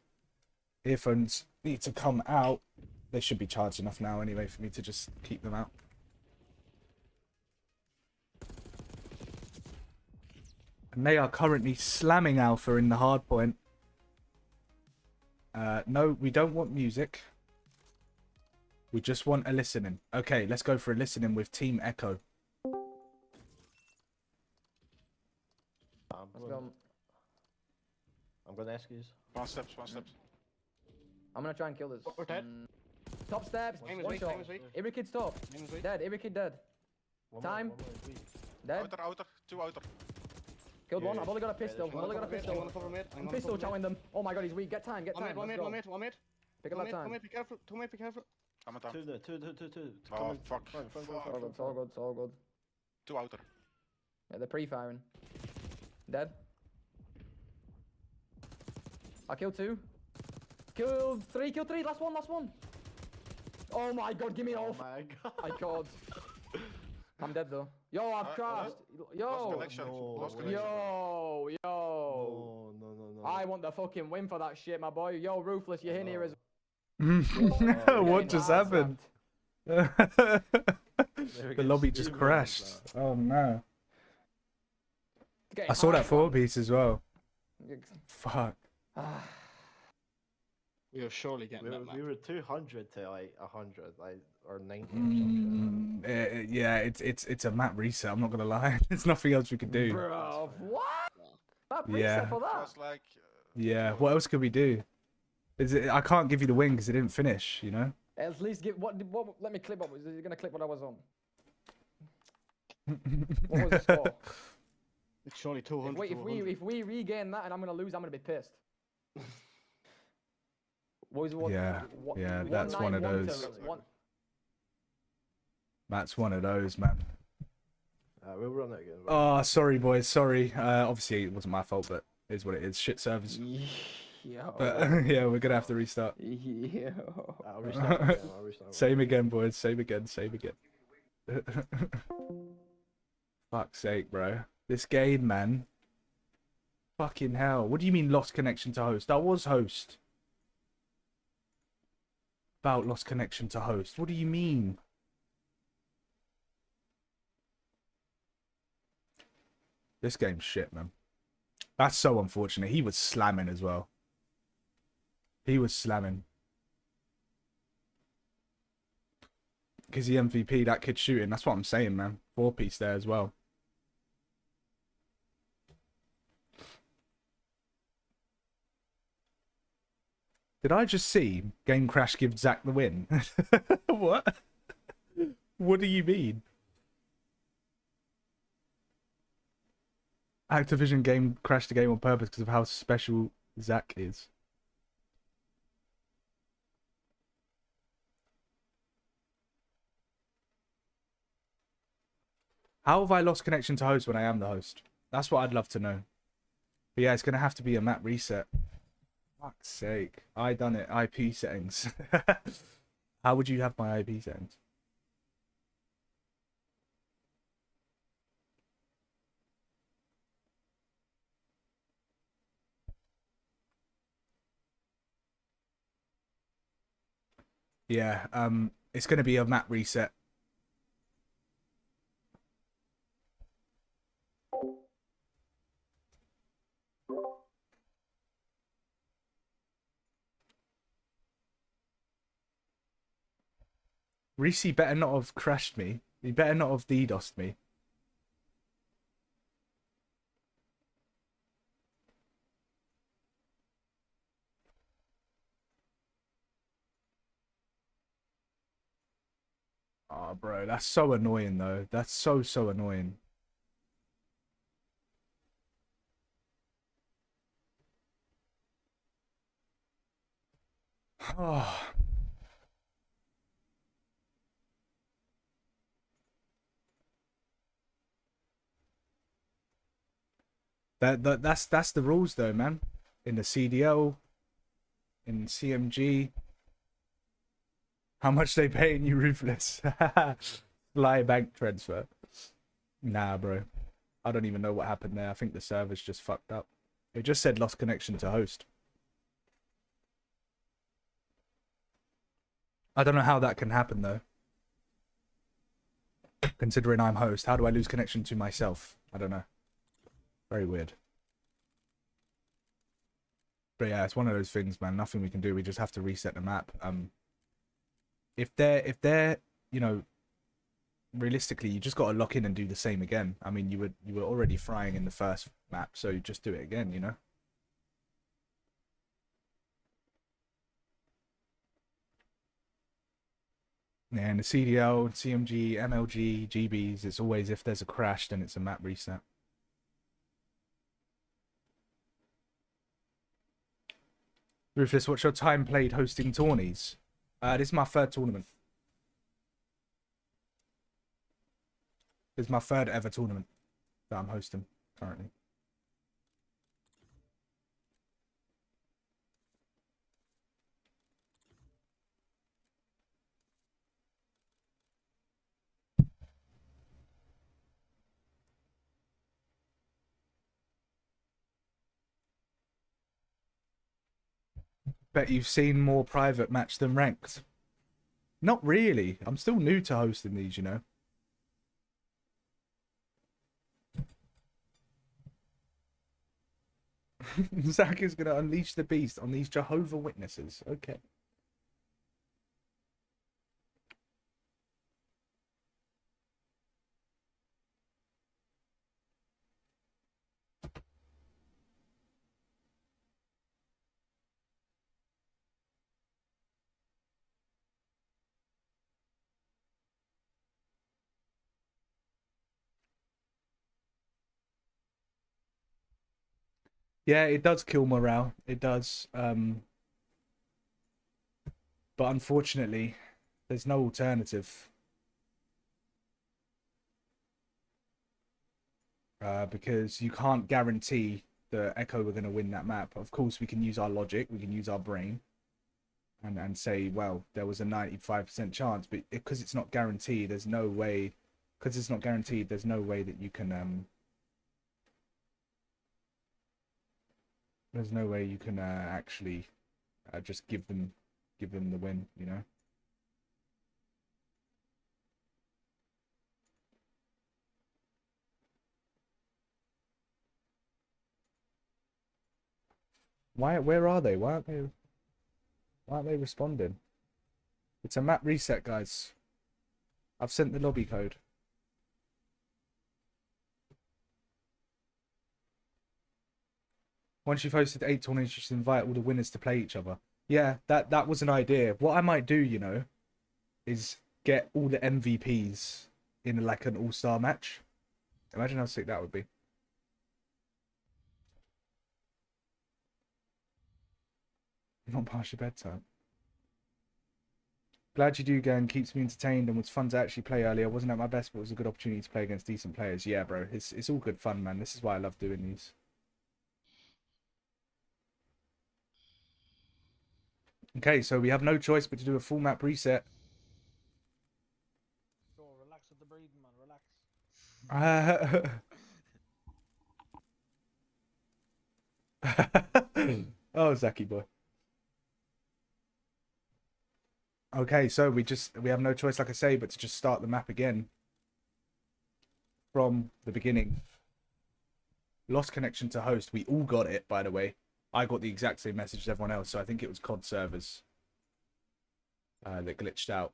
Earphones need to come out. They should be charged enough now anyway for me to just keep them out. And they are currently slamming Alpha in the hard point. No, we don't want music. We just want a listening. Okay, let's go for a listening with Team Echo. I'm gonna ask you. One steps. I'm gonna try and kill this. We're dead. Top steps. One shot. Every kid's top. Dead. Every kid dead. Time. Dead. Outer. 2 outer. Killed one. I've only got a pistol. I'm pistol chowing them. Oh my god, he's weak. Get time. One mid. Pick up that time. Be careful. 2 mid, be careful. I'm at down. 2. Oh, fuck. It's all good. 2 outer. Yeah, they're pre-firing. Dead. I killed 2. Killed 3. Last one. Oh my god, give me Oh off. my god. I called. I'm dead though. Yo, I've crashed. Lost Yo. connection. Lost way. connection. Yo. No, no, no, no. I want the fucking win for that shit, my boy. Yo, Ruthless, you're in here as What just happened? The lobby just crashed. Oh no. I saw that 4-piece as well. Fuck. We were surely getting that. We were 200 to like 100, like or 90 or some shit. Yeah, it's a map reset. I'm not gonna lie. There's nothing else we could do. Bro, what? Map Yeah. reset for that? Just like, Yeah. What else could we do? I can't give you the win because it didn't finish. You know. At least give what? Let me clip what was. Is he gonna clip what I was on? What was the score? It's surely 200. If we regain that and I'm gonna lose, I'm gonna be pissed. What, Yeah, that's one of 191 those. to one. That's one of those, man. We'll run it again. Oh, sorry, boys. Sorry. Obviously, it wasn't my fault, but it is what it is. Shit servers. Yo. But yeah, we're gonna have to restart. Yo. I'll restart again. I'll restart. Same again, boys. Same again. Same again. Fuck's sake, bro. This game, man. Fucking hell. What do you mean lost connection to host? I was host. About lost connection to host. What do you mean? This game's shit, man. That's so unfortunate. He was slamming as well. He was slamming. Because the MVP, that kid shooting. That's what I'm saying, man. 4-piece there as well. Did I just see Game Crash give Zach the win? What? What do you mean? Activision Game crashed the game on purpose because of how special Zach is. How have I lost connection to host when I am the host? That's what I'd love to know. But yeah, it's going to have to be a map reset. Fuck's sake. I done it. IP settings. How would you have my IP settings? Yeah, it's going to be a map reset. Reese better not have crashed me. He better not have DDoSed me. Oh, bro, that's so annoying, though. That's so annoying. Oh. That's the rules, though, man. In the CDL, in CMG. How much they paying you, Ruthless? Fly bank transfer. Nah, bro. I don't even know what happened there. I think the server's just fucked up. It just said lost connection to host. I don't know how that can happen, though. Considering I'm host, how do I lose connection to myself? I don't know. Very weird. But yeah, it's one of those things, man. Nothing we can do. We just have to reset the map. If they're, you know, realistically, you just got to lock in and do the same again. I mean, you were already frying in the first map, so you just do it again, you know. Yeah, and the CDL, CMG, MLG, GBs, it's always if there's a crash, then it's a map reset. Ruthless, what's your time played hosting tourneys? This is my third tournament. This is my third ever tournament that I'm hosting currently. Bet you've seen more private match than ranked. Not really. I'm still new to hosting these, you know. Zach is going to unleash the beast on these Jehovah Witnesses. Okay. Yeah, it does kill morale. It does. But unfortunately, there's no alternative. Because you can't guarantee that Echo are going to win that map. Of course, we can use our logic, we can use our brain, and say, well, there was a 95% chance, but because it's not guaranteed, there's no way. Because it's not guaranteed, there's no way that you can. There's no way you can actually just give them the win, you know. Where are they? Why aren't they responding? It's a map reset, guys. I've sent the lobby code. Once you've hosted 8 tournaments, you should invite all the winners to play each other. Yeah, that was an idea. What I might do, you know, is get all the MVPs in like an all-star match. Imagine how sick that would be. Not past your bedtime. Glad you do, gang. Keeps me entertained and was fun to actually play earlier. Wasn't at my best, but it was a good opportunity to play against decent players. Yeah, bro. It's all good fun, man. This is why I love doing these. Okay, so we have no choice but to do a full map reset. So relax with the breathing, man. Relax. Oh, Zaki boy. Okay, so we have no choice, like I say, but to just start the map again from the beginning. Lost connection to host. We all got it, by the way. I got the exact same message as everyone else, so I think it was COD servers that glitched out.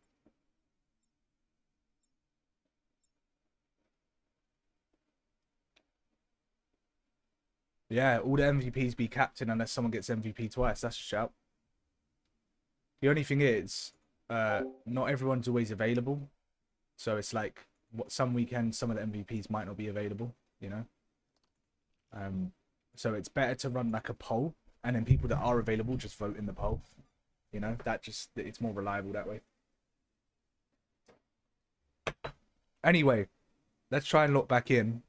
Yeah, all the MVPs be captain unless someone gets MVP twice. That's a shout. The only thing is, not everyone's always available. So it's like, some weekends, some of the MVPs might not be available, you know? So it's better to run like a poll, and then people that are available just vote in the poll. You know, it's more reliable that way. Anyway, let's try and lock back in.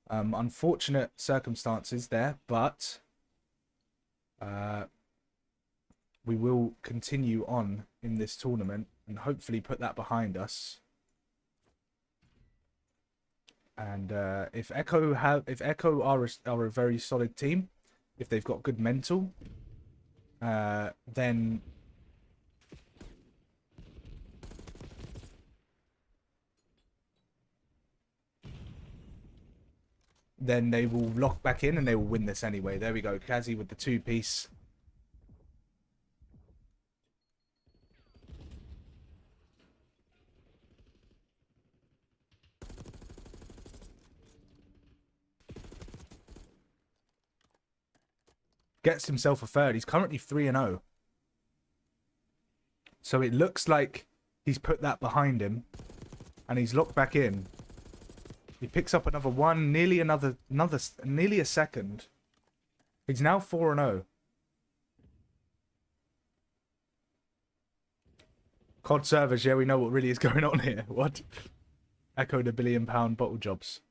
Unfortunate circumstances there, but we will continue on in this tournament and hopefully put that behind us. And if Echo are a very solid team, if they've got good mental, then they will lock back in and they will win this anyway. There we go. Kazi with the 2-piece. Gets himself a third. He's currently 3-0. So it looks like he's put that behind him and he's locked back in. He picks up another one, nearly a second. He's now 4-0. COD servers, yeah, we know what really is going on here. What? Echo the £1 billion bottle jobs.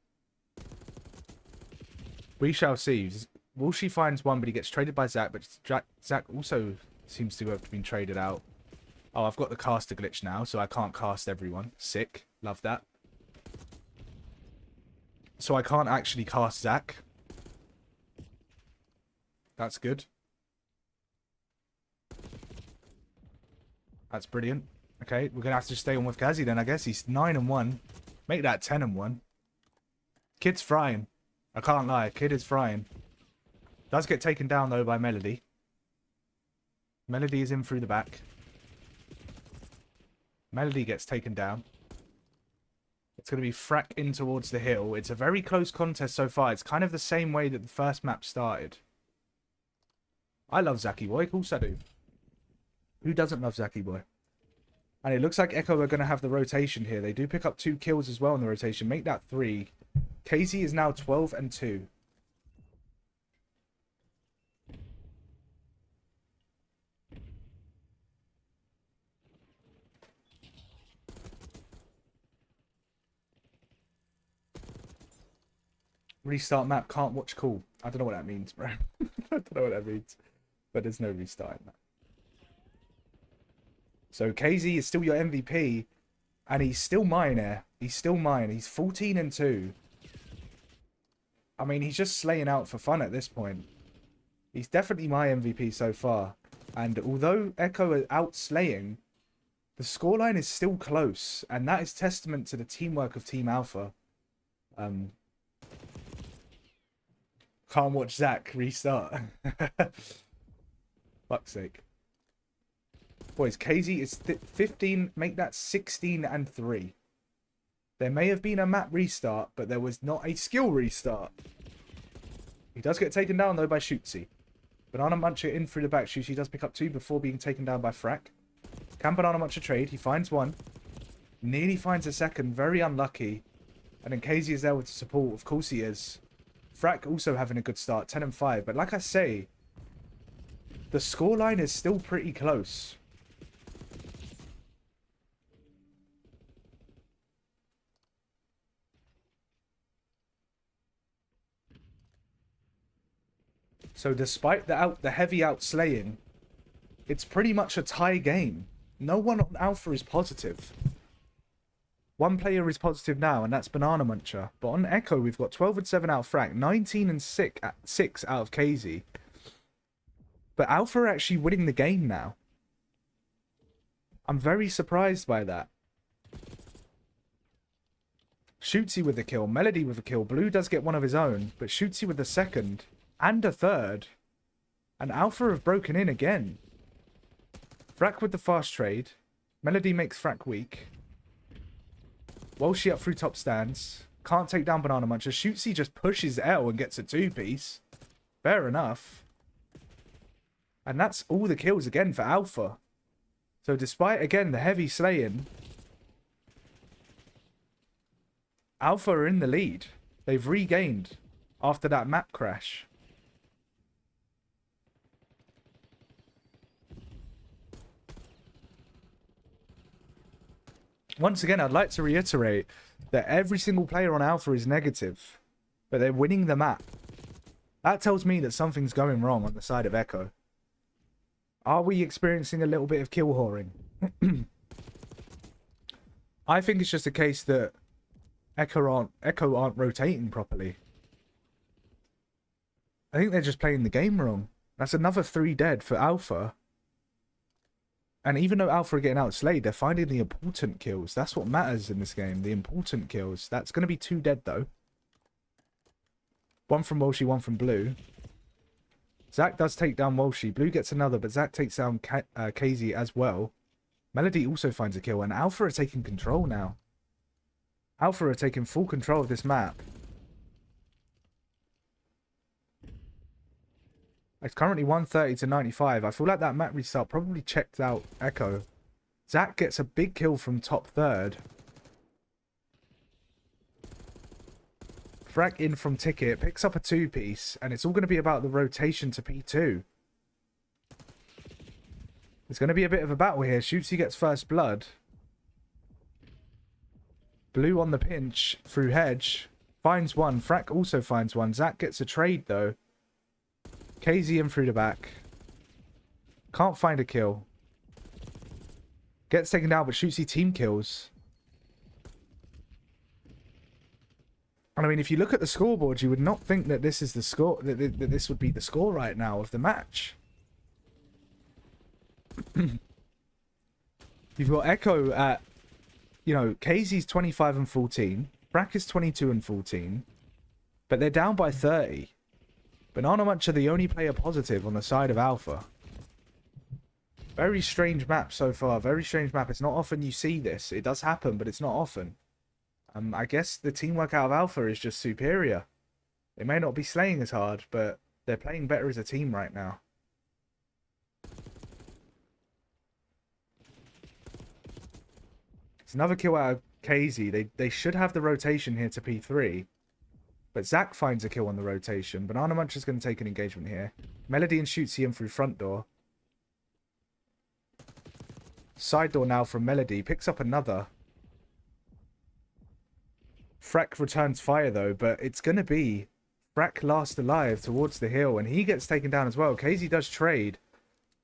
We shall see. Wolshi finds one, but he gets traded by Zach, but Zach also seems to have been traded out. Oh, I've got the caster glitch now, so I can't cast everyone. Sick. Love that. So I can't actually cast Zach. That's good. That's brilliant. Okay, we're gonna have to stay on with Kazi then, I guess. He's 9-1. Make that 10-1. Kid's frying. I can't lie. Kid is frying. Does get taken down though by Melody. Melody is in through the back. Melody gets taken down. It's going to be Frack in towards the hill. It's a very close contest so far. It's kind of the same way that the first map started. I love Zaki Boy. Of course I do. Who doesn't love Zaki Boy? And it looks like Echo are going to have the rotation here. They do pick up 2 kills as well in the rotation. Make that 3. KZ is now 12-2. Restart map, can't watch call. I don't know what that means, bro. I don't know what that means. But there's no restart in that. So KZ is still your MVP. And he's still mine here. He's still mine. He's 14-2. I mean, he's just slaying out for fun at this point. He's definitely my MVP so far. And although Echo are out slaying, the scoreline is still close. And that is testament to the teamwork of Team Alpha. Can't watch Zach restart. Fuck's sake. Boys, KZ is 15. Make that 16-3. There may have been a map restart, but there was not a skill restart. He does get taken down, though, by Shootsy. Banana Muncher in through the back. Shootsy does pick up 2 before being taken down by Frack. Can Banana Muncher trade? He finds 1. Nearly finds a second. Very unlucky. And then KZ is there with support. Of course he is. Frack also having a good start. 10-5. But like I say, the scoreline is still pretty close. So despite the heavy outslaying, it's pretty much a tie game. No one on Alpha is positive. One player is positive now, and that's Banana Muncher. But on Echo, we've got 12-7 out of Frack, 19-6 out of KZ. But Alpha are actually winning the game now. I'm very surprised by that. Shootsy with the kill, Melody with the kill. Blue does get one of his own, but Shootsy with the second. And a third. And Alpha have broken in again. Frack with the fast trade. Melody makes Frack weak. Walshy up through top stands. Can't take down Banana Muncher. Shootsy just pushes L and gets a 2-piece. Fair enough. And that's all the kills again for Alpha. So despite, again, the heavy slaying, Alpha are in the lead. They've regained after that map crash. Once again, I'd like to reiterate that every single player on Alpha is negative, but they're winning the map. That tells me that something's going wrong on the side of Echo. Are we experiencing a little bit of kill whoring? I think it's just a case that Echo aren't rotating properly. I think they're just playing the game wrong. That's another 3 dead for Alpha. And even though Alpha are getting outslayed, they're finding the important kills. That's what matters in this game, the important kills. That's going to be 2 dead, though. 1 from Walshy, 1 from Blue. Zach does take down Walshy. Blue gets another, but Zach takes down KZ as well. Melody also finds a kill, and Alpha are taking control now. Alpha are taking full control of this map. It's currently 130-95. I feel like that map restart probably checked out Echo. Zach gets a big kill from top third. Frack in from Ticket, picks up a 2-piece, and it's all going to be about the rotation to P2. It's going to be a bit of a battle here. Shootsy gets first blood. Blue on the pinch through hedge. Finds 1. Frack also finds 1. Zach gets a trade, though. KZ in through the back. Can't find a kill. Gets taken down, but Shootsy team kills. And I mean, if you look at the scoreboard, you would not think that this is the score, that this would be the score right now of the match. You've got Echo at, you know, KZ's 25 and 14. Brack is 22 and 14. But they're down by 30. Banana Munch are the only player positive on the side of Alpha. Very strange map so far. Very strange map. It's not often you see this. It does happen, but it's not often. I guess the teamwork out of Alpha is just superior. They may not be slaying as hard, but they're playing better as a team right now. It's another kill out of KZ. They should have the rotation here to P3. But Zach finds a kill on the rotation. Banana Munch is going to take an engagement here. Melody and Shootsy in through front door. Side door now from Melody. Picks up another. Frack returns fire though, but it's going to be Frack last alive towards the hill. And he gets taken down as well. KZ does trade.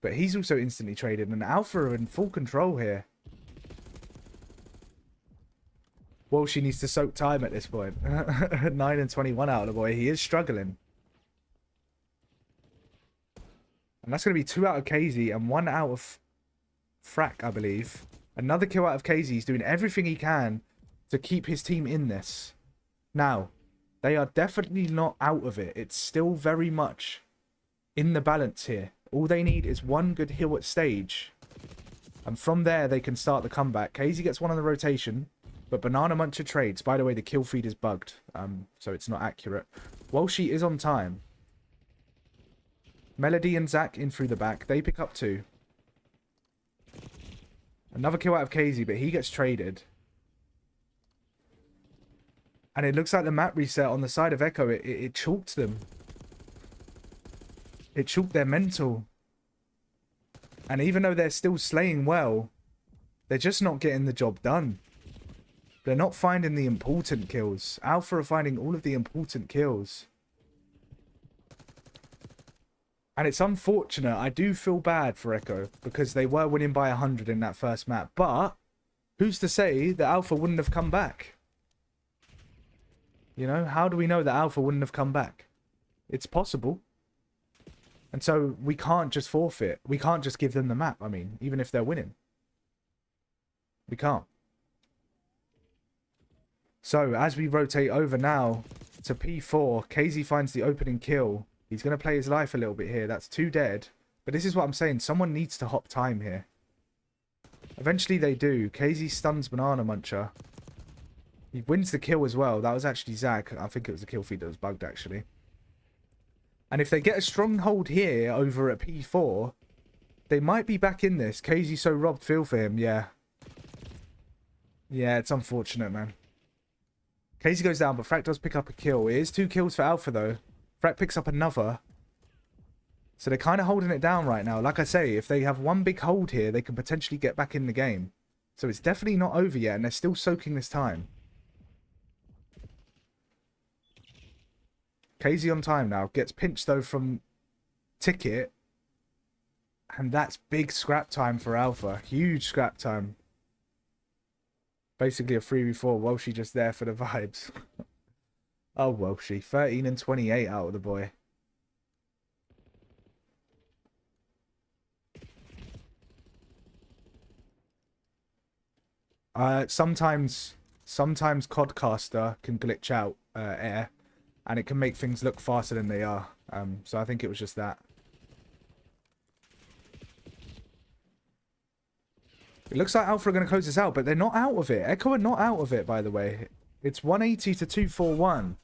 But he's also instantly traded. And Alpha are in full control here. Well, she needs to soak time at this point. 9 and 21 out of the boy. He is struggling. And that's going to be 2 out of KZ and 1 out of Frack, I believe. Another kill out of KZ. He's doing everything he can to keep his team in this. Now, they are definitely not out of it. It's still very much in the balance here. All they need is one good hill at stage. And from there, they can start the comeback. KZ gets one on the rotation. But Banana Muncher trades. By the way, the kill feed is bugged, so it's not accurate. Walshy is on time. Melody and Zach in through the back. They pick up 2. Another kill out of KZ, but he gets traded. And it looks like the map reset on the side of Echo, it chalked them. It chalked their mental. And even though they're still slaying well, they're just not getting the job done. They're not finding the important kills. Alpha are finding all of the important kills. And it's unfortunate. I do feel bad for Echo because they were winning by 100 in that first map. But who's to say that Alpha wouldn't have come back? You know, how do we know that Alpha wouldn't have come back? It's possible. And so we can't just forfeit. We can't just give them the map, I mean, even if they're winning. We can't. So, as we rotate over now to P4, KZ finds the opening kill. He's going to play his life a little bit here. That's 2 dead. But this is what I'm saying. Someone needs to hop time here. Eventually they do. KZ stuns Banana Muncher. He wins the kill as well. That was actually Zach. I think it was the kill feed that was bugged, actually. And if they get a stronghold here over at P4, they might be back in this. KZ so robbed. Feel for him. Yeah. Yeah, it's unfortunate, man. KZ goes down, but Frack does pick up a kill. It is 2 kills for Alpha, though. Frack picks up another. So they're kind of holding it down right now. Like I say, if they have one big hold here, they can potentially get back in the game. So it's definitely not over yet, and they're still soaking this time. KZ on time now. Gets pinched, though, from Ticket. And that's big scrap time for Alpha. Huge scrap time. Basically a 3v4. Walshy just there for the vibes. Oh, Walshy. 13 and 28 out of the boy. Sometimes Codcaster can glitch out air. And it can make things look faster than they are. So I think it was just that. It looks like Alpha are going to close this out, but they're not out of it. Echo are not out of it, by the way. It's 180 to 241.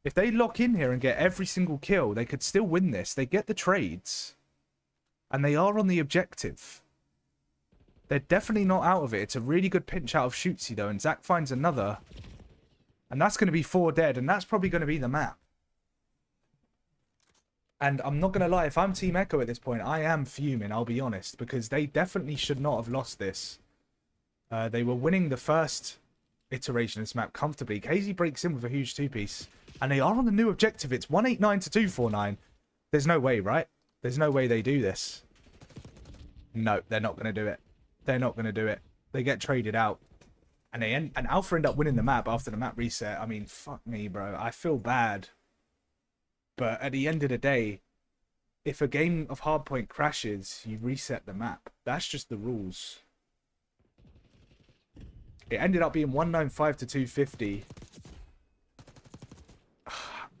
If they lock in here and get every single kill, they could still win this. They get the trades. And they are on the objective. They're definitely not out of it. It's a really good pinch out of Shootsy, though. And Zach finds another. And that's going to be 4 dead. And that's probably going to be the map. And I'm not going to lie, if I'm Team Echo at this point, I am fuming, I'll be honest. Because they definitely should not have lost this. They were winning the first iteration of this map comfortably. KZ breaks in with a huge 2-piece. And they are on the new objective. It's 189 to 249. There's no way, right? There's no way they do this. No, they're not going to do it. They're not going to do it. They get traded out. And Alpha end up winning the map after the map reset. I mean, fuck me, bro. I feel bad. But at the end of the day, if a game of Hardpoint crashes, you reset the map. That's just the rules. It ended up being 195 to 250.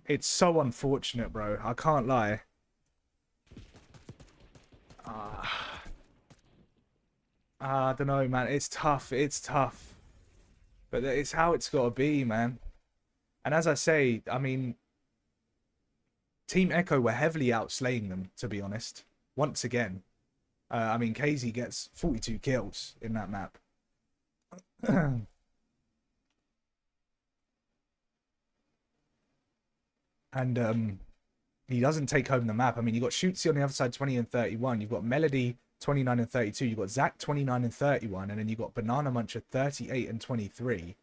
It's so unfortunate, bro. I can't lie. I don't know, man. It's tough. It's tough. But it's how it's got to be, man. And as I say, I mean, Team Echo were heavily outslaying them, to be honest. Once again. I mean, KZ gets 42 kills in that map. And he doesn't take home the map. I mean, you got Shootsy on the other side, 20 and 31. You've got Melody, 29 and 32. You've got Zach, 29 and 31. And then you've got Banana Muncher, 38 and 23.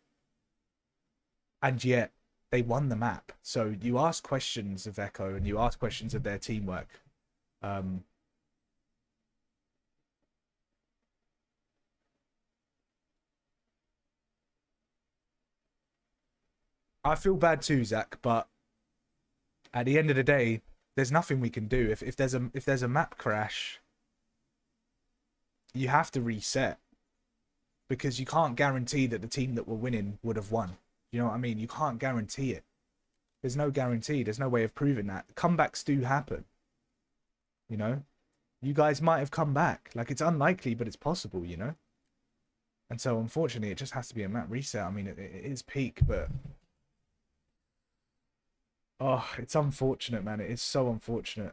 And yet, they won the map. So you ask questions of Echo and you ask questions of their teamwork. I feel bad too, Zach, but at the end of the day, there's nothing we can do. If there's a map crash, you have to reset, because you can't guarantee that the team that were winning would have won. You know what I mean? You can't guarantee it. There's no guarantee. There's no way of proving that. Comebacks do happen. You know? You guys might have come back. Like, it's unlikely, but it's possible, you know? And so, unfortunately, it just has to be a map reset. I mean, it is peak, but... Oh, it's unfortunate, man. It is so unfortunate.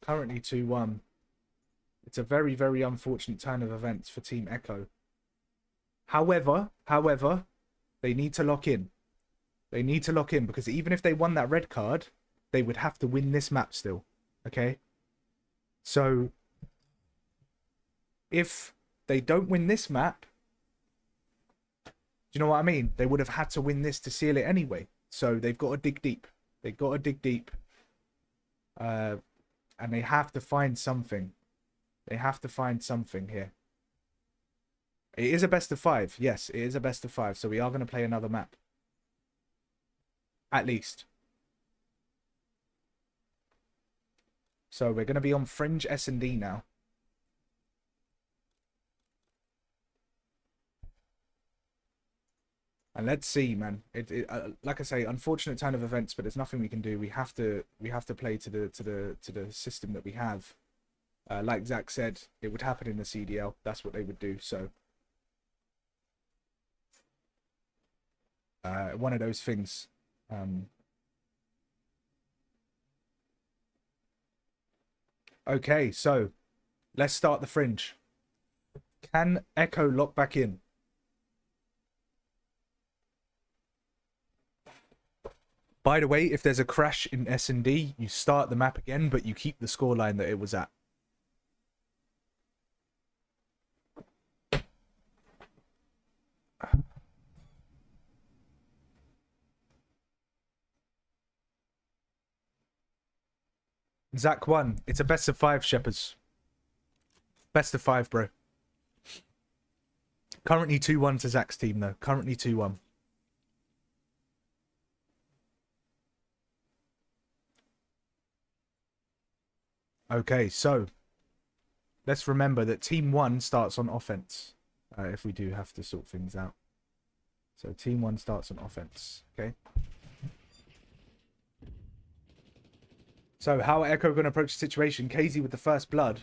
Currently 2-1. It's a very, very unfortunate turn of events for Team Echo. However, they need to lock in. They need to lock in, because even if they won that red card, they would have to win this map still. Okay? So, if they don't win this map, do you know what I mean? They would have had to win this to seal it anyway. So, they've got to dig deep. They've got to dig deep. And they have to find something. They have to find something here. It is a best of 5. Yes, it is a best of 5. So we are going to play another map. At least. So we're going to be on Fringe S&D now. And let's see, man. Like I say, unfortunate turn of events, but there's nothing we can do. We have to play to the system that we have. Like Zach said, it would happen in the CDL. That's what they would do. So one of those things. Okay, so let's start the Fringe. Can Echo lock back in? By the way, if there's a crash in S&D, you start the map again, but you keep the scoreline that it was at. Zach won. It's a best of 5, Shepherds. Best of 5, bro. Currently 2-1 to Zach's team, though. Currently 2-1. Okay, so let's remember that Team 1 starts on offense. If we do have to sort things out. So Team 1 starts on offense. Okay. So how are Echo going to approach the situation? KZ with the first blood.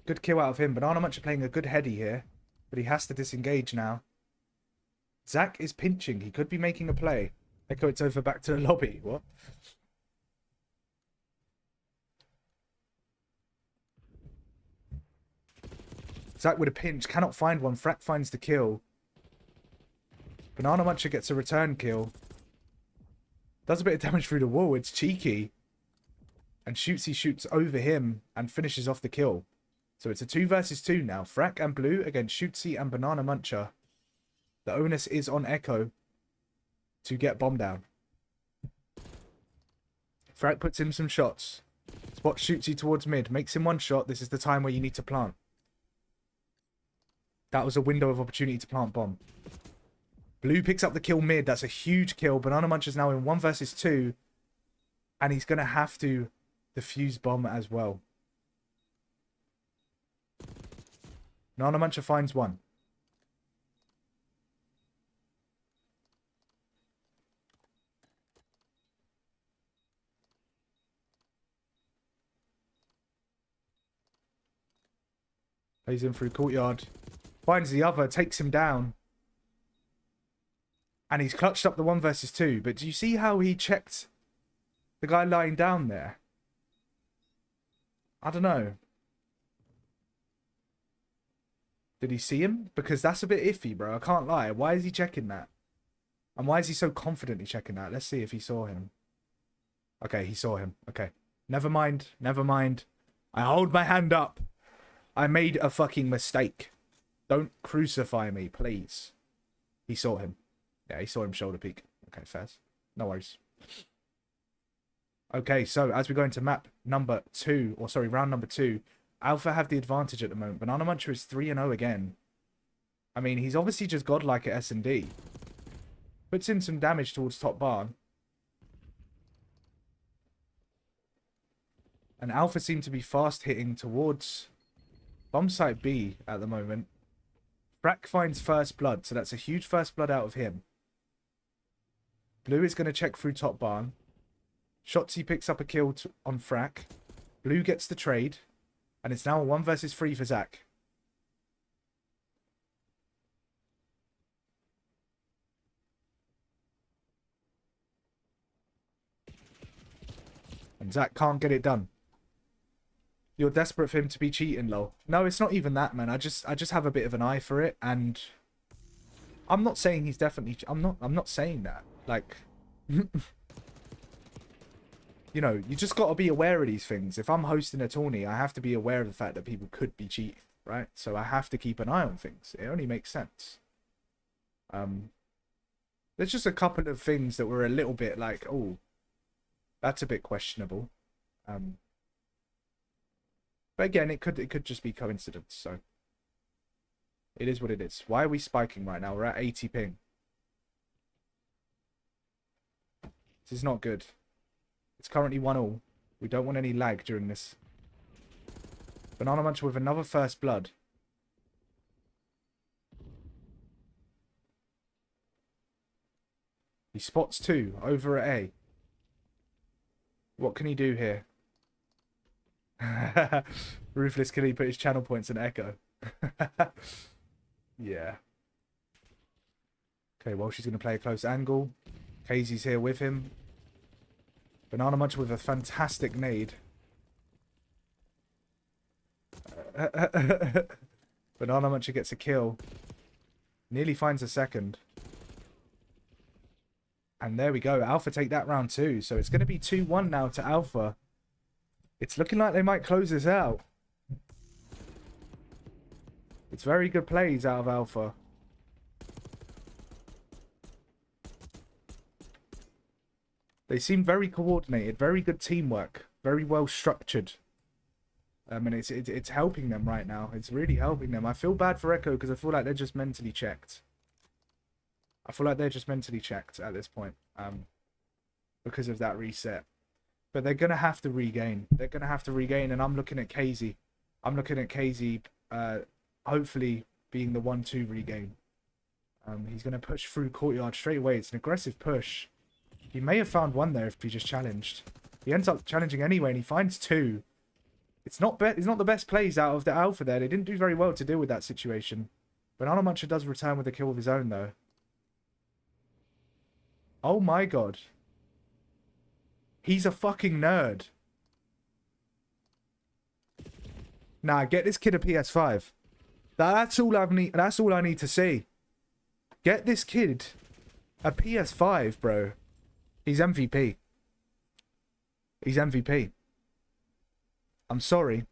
Good kill out of him. Banana Muncher playing a good heady here. But he has to disengage now. Zach is pinching. He could be making a play. Echo, it's over back to the lobby. What? Zach with a pinch. Cannot find one. Frack finds the kill. Banana Muncher gets a return kill. Does a bit of damage through the wall. It's cheeky. And Shootsy shoots over him and finishes off the kill. So it's a 2 versus 2 now. Frack and Blue against Shootsy and Banana Muncher. The onus is on Echo to get bomb down. Frack puts in some shots. Spots Shootsy towards mid. Makes him one shot. This is the time where you need to plant. That was a window of opportunity to plant bomb. Blue picks up the kill mid. That's a huge kill. Banana Munch is now in 1 versus 2. And he's going to have to defuse bomb as well. Banana Muncher finds one. Plays in through courtyard. Finds the other, takes him down. And he's clutched up the 1 versus 2. But do you see how he checked the guy lying down there? I don't know. Did he see him? Because that's a bit iffy, bro. I can't lie. Why is he checking that? And why is he so confidently checking that? Let's see if he saw him. Okay, he saw him. Okay. Never mind. Never mind. I hold my hand up. I made a fucking mistake. Don't crucify me, please. He saw him. Yeah, he saw him shoulder peek. Okay, fair. No worries. Okay, so as we go into map number 2, or sorry, round number 2, Alpha have the advantage at the moment. Banana Muncher is 3-0 again. I mean, he's obviously just godlike at S&D. Puts in some damage towards top barn. And Alpha seem to be fast hitting towards bomb site B at the moment. Frack finds first blood, so that's a huge first blood out of him. Blue is going to check through top barn. Shotzi picks up a kill on Frack. Blue gets the trade. And it's now a 1 versus 3 for Zach. And Zach can't get it done. You're desperate for him to be cheating, lol. No, it's not even that, man. I just have a bit of an eye for it, and I'm not saying he's definitely. I'm not saying that. Like, you know, you just got to be aware of these things. If I'm hosting a tourney, I have to be aware of the fact that people could be cheating, right? So I have to keep an eye on things. It only makes sense. There's just a couple of things that were a little bit like, oh, that's a bit questionable. But again, it could just be coincidence. So it is what it is. Why are we spiking right now? We're at 80 ping. This is not good. It's currently 1-1. We don't want any lag during this. Banana Muncher with another first blood. He spots 2 over at A. What can he do here? Ruthless, can he put his channel points in Echo? Yeah. Okay, well, she's going to play a close angle. Casey's here with him. Banana Muncher with a fantastic nade. Banana Muncher gets a kill. Nearly finds a second. And there we go. Alpha take that round 2. So it's going to be 2-1 now to Alpha. It's looking like they might close this out. It's very good plays out of Alpha. They seem very coordinated, very good teamwork, very well structured. And it's helping them right now. It's really helping them. I feel bad for Echo because I feel like they're just mentally checked. I feel like they're just mentally checked at this point. Because of that reset. But they're going to have to regain. They're going to have to regain. And I'm looking at KZ. I'm looking at KZ hopefully being the 1-2 regain. He's going to push through courtyard straight away. It's an aggressive push. He may have found one there if he just challenged. He ends up challenging anyway and he finds 2. It's not the best plays out of the Alpha there. They didn't do very well to deal with that situation. Banana Muncher does return with a kill of his own though. Oh my god. He's a fucking nerd. Nah, get this kid a PS5. That's all I need to see. Get this kid a PS5, bro. He's MVP. He's MVP. I'm sorry.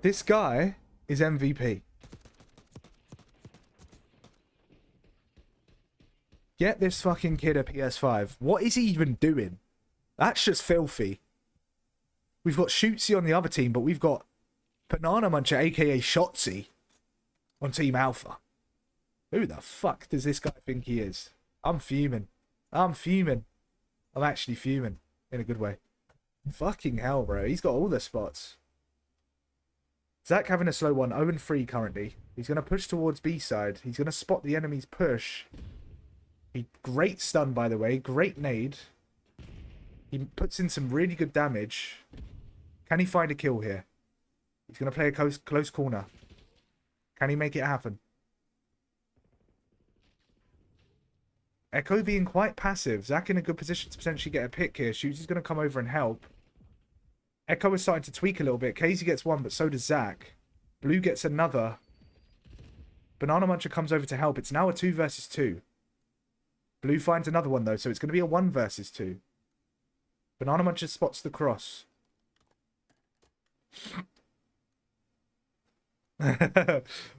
This guy is MVP. Get this fucking kid a PS5. What is he even doing? That's just filthy. We've got Shootsy on the other team, but we've got Banana Muncher, aka Shotzi, on Team Alpha. Who the fuck does this guy think he is? I'm fuming. I'm fuming. I'm actually fuming. In a good way. Fucking hell, bro. He's got all the spots. Zach having a slow one. 0-3 currently. He's going to push towards B side. He's going to spot the enemy's push. Great stun, by the way. Great nade. He puts in some really good damage. Can he find a kill here? He's going to play a close corner. Can he make it happen? Echo being quite passive. Zach in a good position to potentially get a pick here. Shooty's going to come over and help. Echo is starting to tweak a little bit. Casey gets one, but so does Zach. Blue gets another. Banana Muncher comes over to help. It's now a 2 versus 2. Blue finds another one, though, so it's going to be a 1 versus 2. Banana Muncher spots the cross.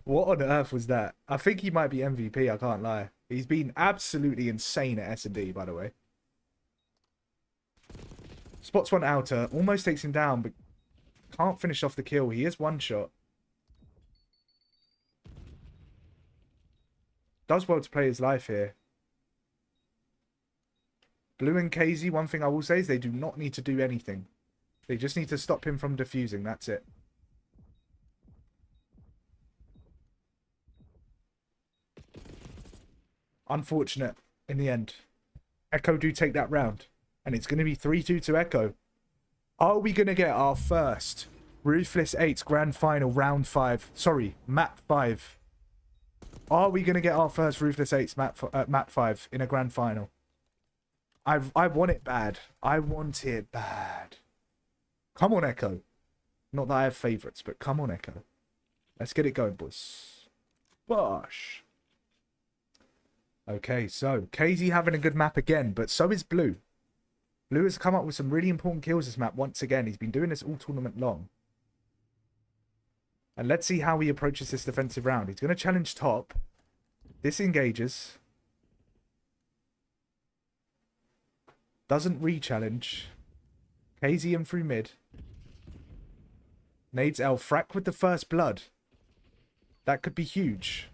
What on earth was that? I think he might be MVP, I can't lie. He's been absolutely insane at S&D, by the way. Spots one outer, almost takes him down, but can't finish off the kill. He is one shot. Does well to play his life here. Blue and KZ, one thing I will say is they do not need to do anything. They just need to stop him from defusing, that's it. Unfortunate in the end. Echo do take that round. And it's going to be 3-2 to Echo. Are we going to get our first Ruthless 8's Grand Final Round 5? Sorry, Map 5. Are we going to get our first Ruthless 8's Map 5 in a Grand Final? I want it bad. I want it bad. Come on, Echo. Not that I have favourites, but come on, Echo. Let's get it going, boys. Bosh. Okay, so KZ having a good map again, but so is Blue. Blue has come up with some really important kills this map once again. He's been doing this all tournament long. And let's see how he approaches this defensive round. He's going to challenge top. Disengages. Doesn't re-challenge. KZ in through mid. Nades L. Frack with the first blood. That could be huge.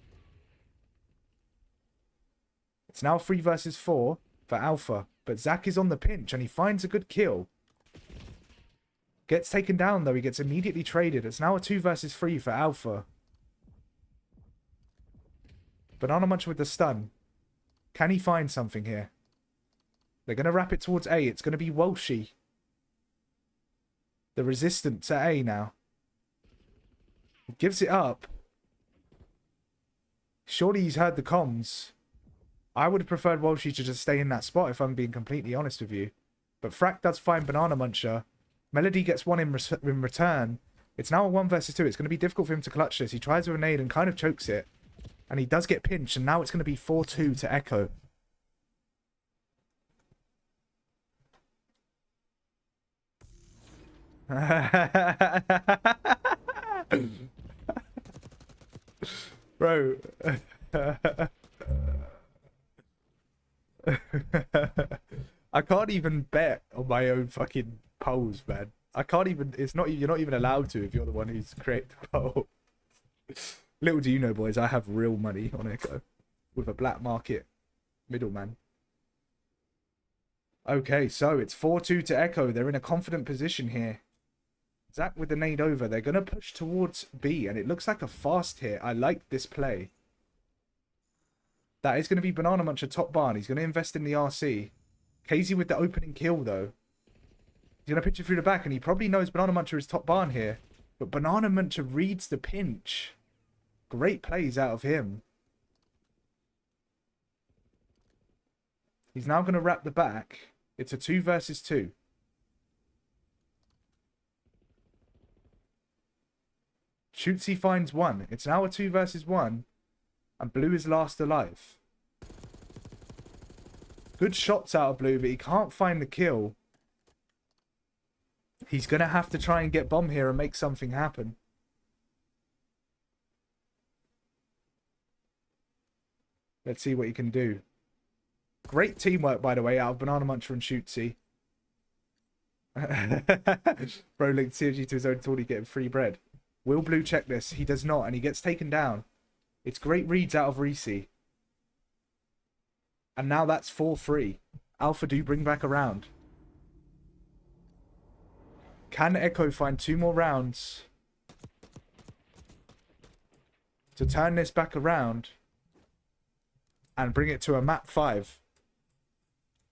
It's now 3 versus 4 for Alpha. But Zach is on the pinch and he finds a good kill. Gets taken down though. He gets immediately traded. It's now a 2 versus 3 for Alpha. Banana Muncher with the stun. Can he find something here? They're going to wrap it towards A. It's going to be Walshy. The resistance at A now. He gives it up. Surely he's heard the comms. I would have preferred Walshy to just stay in that spot if I'm being completely honest with you. But Frack does find Banana Muncher. Melody gets one in return. It's now a 1 versus 2. It's going to be difficult for him to clutch this. He tries with a nade and kind of chokes it. And he does get pinched. And now it's going to be 4-2 to Echo. Bro. I can't even bet on my own fucking polls, man. I can't even. It's not. You're not even allowed to if you're the one who's created the poll. Little do you know, boys, I have real money on Echo with a black market middleman. Okay, so it's 4-2 to Echo. They're in a confident position here. Zach with the nade over. They're gonna push towards B, and it looks like a fast hit. I like this play. That is going to be Banana Muncher top barn. He's going to invest in the RC. KZ with the opening kill, though. He's going to pitch it through the back, and he probably knows Banana Muncher is top barn here. But Banana Muncher reads the pinch. Great plays out of him. He's now going to wrap the back. It's a 2 versus 2. Shootsy finds one. It's now a 2 versus 1. And Blue is last alive. Good shots out of Blue, but he can't find the kill. He's going to have to try and get bomb here and make something happen. Let's see what he can do. Great teamwork, by the way, out of Banana Muncher and Shootsy. Bro linked CFG to his own tourney getting free bread. Will Blue check this? He does not, and he gets taken down. It's great reads out of Reese. And now that's 4-3. Alpha do bring back around. Can Echo find 2 more rounds to turn this back around and bring it to a map 5?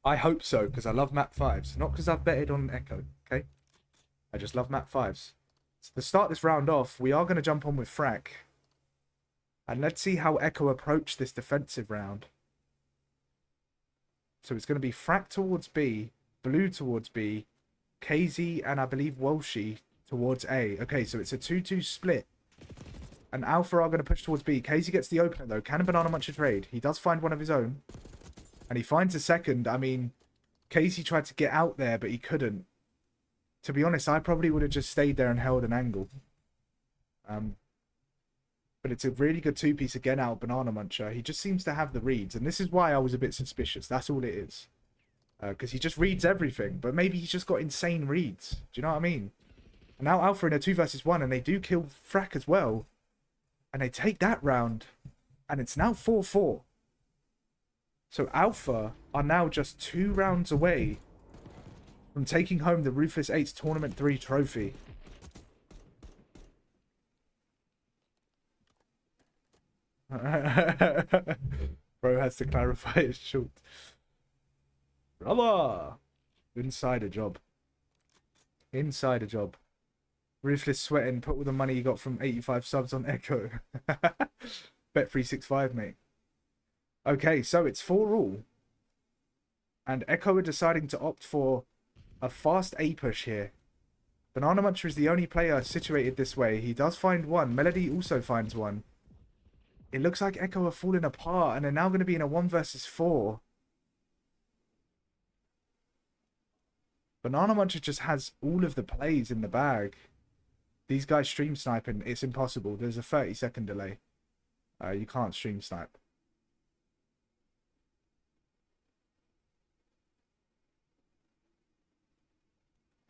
I hope so, because I love map 5s. Not because I've betted on Echo, okay? I just love map 5s. So to start this round off, we are going to jump on with Frack. And let's see how Echo approach this defensive round. So it's going to be Frack towards B, Blue towards B, KZ and I believe Walshy towards A. Okay, so it's a 2-2 split. And Alpha are going to push towards B. KZ gets the opener though. Can Banana Muncher trade? He does find one of his own. And he finds a second. I mean, KZ tried to get out there, but he couldn't. To be honest, I probably would have just stayed there and held an angle. But it's a really good 2-piece again out of Banana Muncher. He just seems to have the reads. And this is why I was a bit suspicious. That's all it is. Because he just reads everything. But maybe he's just got insane reads. Do you know what I mean? And now Alpha in a 2 versus 1. And they do kill Frack as well. And they take that round. And it's now 4-4. So Alpha are now just 2 rounds away from taking home the Ruthless 8's Tournament 3 trophy. Bro has to clarify his short. Brother! Insider job. Insider job. Ruthless sweating, put all the money you got from 85 subs on Echo. Bet 365, mate. Okay, so it's 4-all. And Echo are deciding to opt for a fast A push here. Banana Muncher is the only player situated this way. He does find one. Melody also finds one. It looks like Echo are falling apart and they're now going to be in a 1 versus 4. Banana Muncher just has all of the plays in the bag. These guys stream sniping. It's impossible. There's a 30-second delay. You can't stream snipe.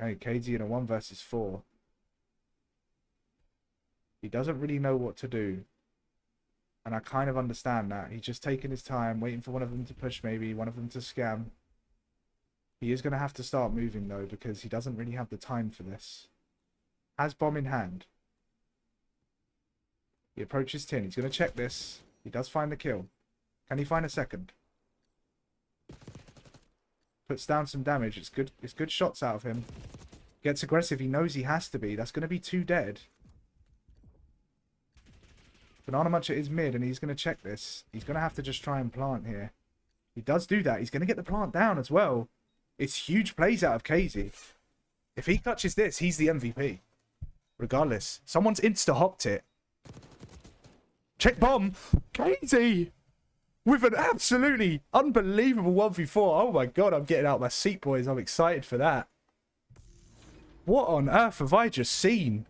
Okay, KZ in a 1 versus 4. He doesn't really know what to do. And I kind of understand that. He's just taking his time, waiting for one of them to push maybe, one of them to scam. He is going to have to start moving though, because he doesn't really have the time for this. Has bomb in hand. He approaches tin. He's going to check this. He does find the kill. Can he find a second? Puts down some damage. It's good shots out of him. Gets aggressive. He knows he has to be. That's going to be 2 dead. Banana Muncher is mid and he's going to check this. He's going to have to just try and plant here. He does do that. He's going to get the plant down as well. It's huge plays out of KZ. If he clutches this, he's the MVP. Regardless. Someone's insta-hopped it. Check bomb. KZ with an absolutely unbelievable 1v4. Oh my god, I'm getting out my seat, boys. I'm excited for that. What on earth have I just seen?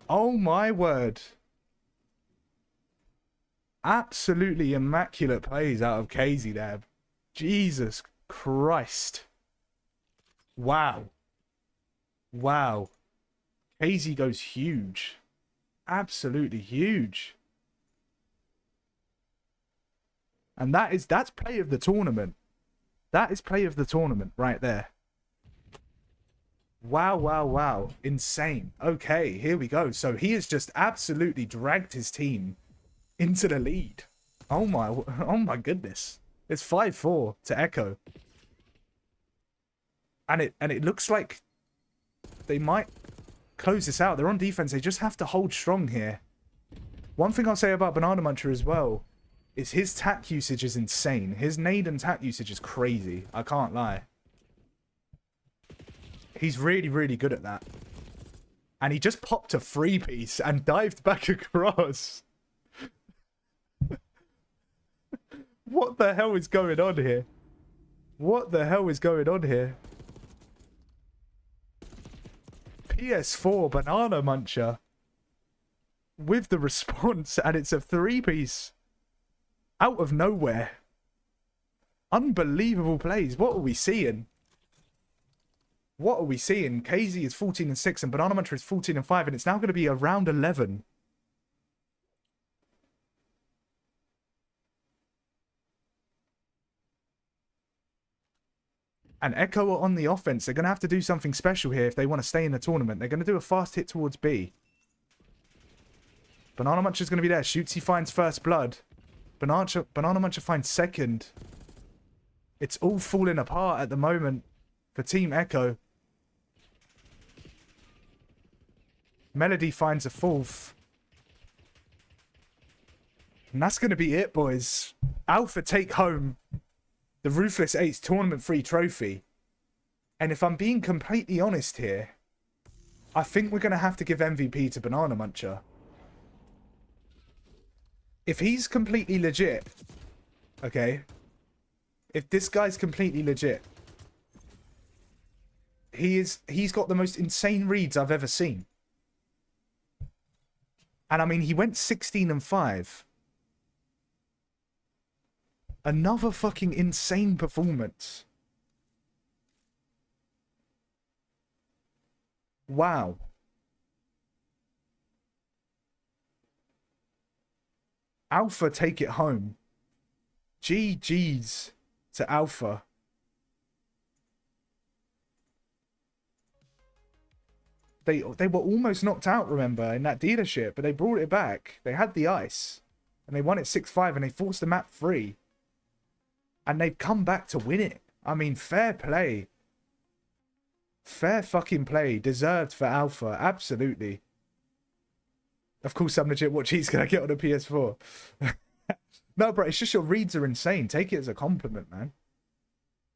Oh my word. Absolutely immaculate plays out of KZ there. Jesus Christ. Wow. Wow. KZ goes huge. Absolutely huge. And that's play of the tournament. That is play of the tournament right there. Wow, wow, wow. Insane. Okay, here we go. So he has just absolutely dragged his team into the lead. Oh my goodness. It's 5-4 to Echo. And it looks like they might close this out. They're on defense. They just have to hold strong here. One thing I'll say about Banana Muncher as well is his tack usage is insane. His nade and tack usage is crazy. I can't lie. He's really, really good at that. And he just popped a 3-piece and dived back across. What the hell is going on here? What the hell is going on here? PS4 Banana Muncher with the response, and it's a 3-piece out of nowhere. Unbelievable plays. What are we seeing? What are we seeing? KZ is 14-6 and Banana Muncher is 14-5, and it's now going to be around 11. And Echo are on the offense. They're going to have to do something special here if they want to stay in the tournament. They're going to do a fast hit towards B. Banana Muncher's going to be there. Shootsy finds first blood. Banana Muncher finds second. It's all falling apart at the moment for Team Echo. Melody finds a fourth. And that's going to be it, boys. Alpha take home the Ruthless 8's tournament free trophy. And if I'm being completely honest here, I think we're going to have to give MVP to Banana Muncher. If he's completely legit, okay, if this guy's completely legit, he's got the most insane reads I've ever seen. And I mean, he went 16-5. Another fucking insane performance. Wow. Alpha take it home. GG's to Alpha. They were almost knocked out, remember, in that dealership, but they brought it back. They had the ice. And they won it 6-5 and they forced the map free. And they've come back to win it. I mean, fair play. Fair fucking play. Deserved for Alpha. Absolutely. Of course, I'm legit. What cheese can I get on a PS4? No, bro, it's just your reads are insane. Take it as a compliment, man.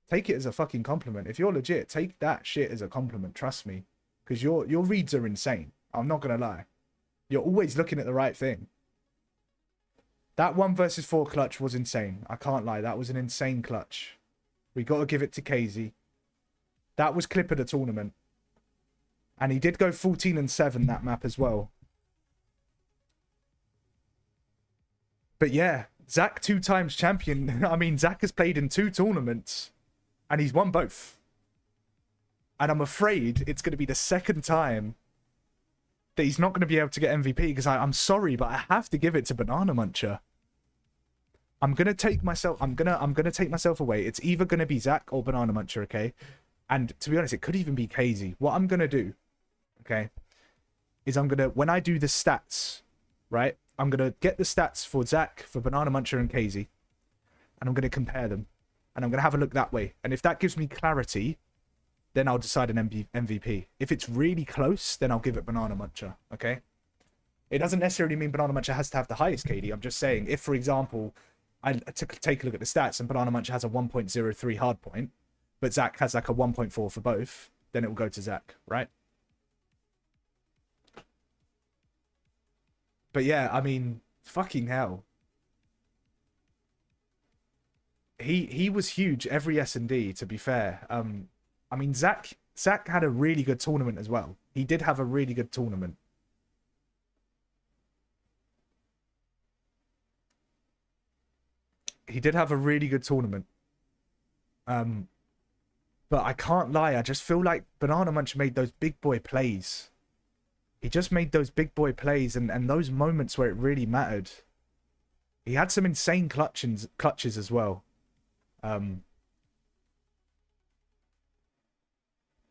Take it as a fucking compliment. If you're legit, take that shit as a compliment. Trust me. Because your reads are insane. I'm not going to lie. You're always looking at the right thing. That 1 versus 4 clutch was insane. I can't lie. That was an insane clutch. We got to give it to KZ. That was clip of the tournament. And he did go 14-7 that map as well. But yeah, Zach 2 times champion. I mean, Zach has played in 2 tournaments. And he's won both. And I'm afraid it's going to be the second time that he's not going to be able to get MVP. Because I'm sorry, but I have to give it to Banana Muncher. I'm gonna take myself away. It's either gonna be Zach or Banana Muncher, okay? And to be honest, it could even be KZ. What I'm gonna do, okay, is when I do the stats, right? I'm gonna get the stats for Zach, for Banana Muncher and KZ, and I'm gonna compare them. And I'm gonna have a look that way. And if that gives me clarity, then I'll decide an MVP. If it's really close, then I'll give it Banana Muncher, okay? It doesn't necessarily mean Banana Muncher has to have the highest KD. I'm just saying, if, for example, I take a look at the stats and Banana Muncher has a 1.03 hard point, but Zach has like a 1.4 for both, then it will go to Zach, right? But yeah, I mean, fucking hell. He was huge every S&D, to be fair. I mean, Zach had a really good tournament as well. He did have a really good tournament. He did have a really good tournament. But I can't lie, I just feel like Banana Muncher made those big boy plays. He just made those big boy plays and those moments where it really mattered. He had some insane clutches as well.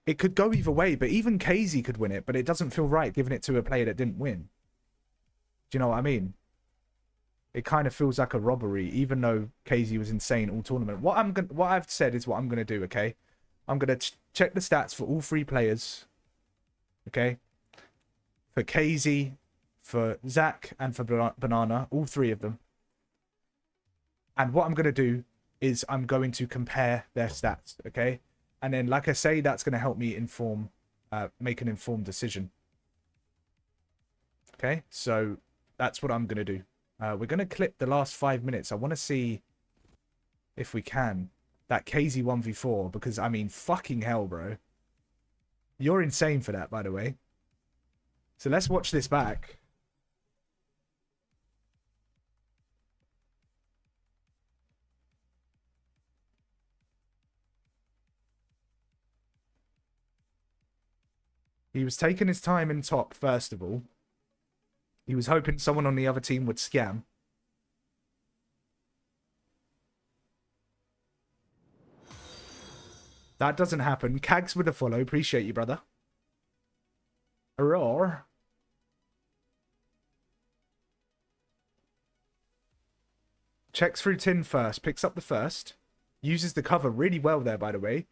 It could go either way, but even KZ could win it, but it doesn't feel right giving it to a player that didn't win. Do you know what I mean? It kind of feels like a robbery, even though KZ was insane all tournament. What I've said is what I'm gonna do. Okay, I'm gonna check the stats for all 3 players. Okay, for KZ, for Zach, and for Banana, all 3 of them. And what I'm gonna do is I'm going to compare their stats. Okay, and then like I say, that's gonna help me make an informed decision. Okay, so that's what I'm gonna do. We're going to clip the last 5 minutes. I want to see if we can. That KZ 1v4. Because, I mean, fucking hell, bro. You're insane for that, by the way. So let's watch this back. He was taking his time in top, first of all. He was hoping someone on the other team would scam. That doesn't happen. Kags with a follow. Appreciate you, brother. Roar. Checks through tin first. Picks up the first. Uses the cover really well there, by the way.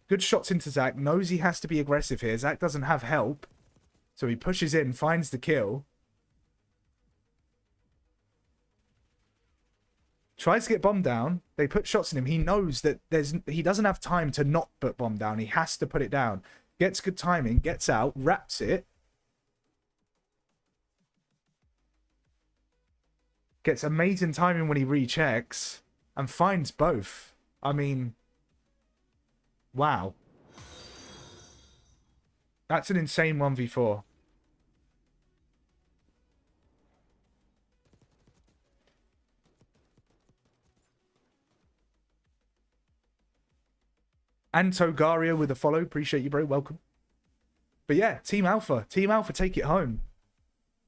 Good shots into Zach. Knows he has to be aggressive here. Zach doesn't have help. So he pushes in, finds the kill. Tries to get bomb down. They put shots in him. He knows that he doesn't have time to not put bomb down. He has to put it down. Gets good timing. Gets out. Wraps it. Gets amazing timing when he rechecks. And finds both. I mean... Wow. That's an insane 1v4. And Togaria with a follow. Appreciate you, bro. Welcome. But yeah, Team Alpha. Team Alpha take it home.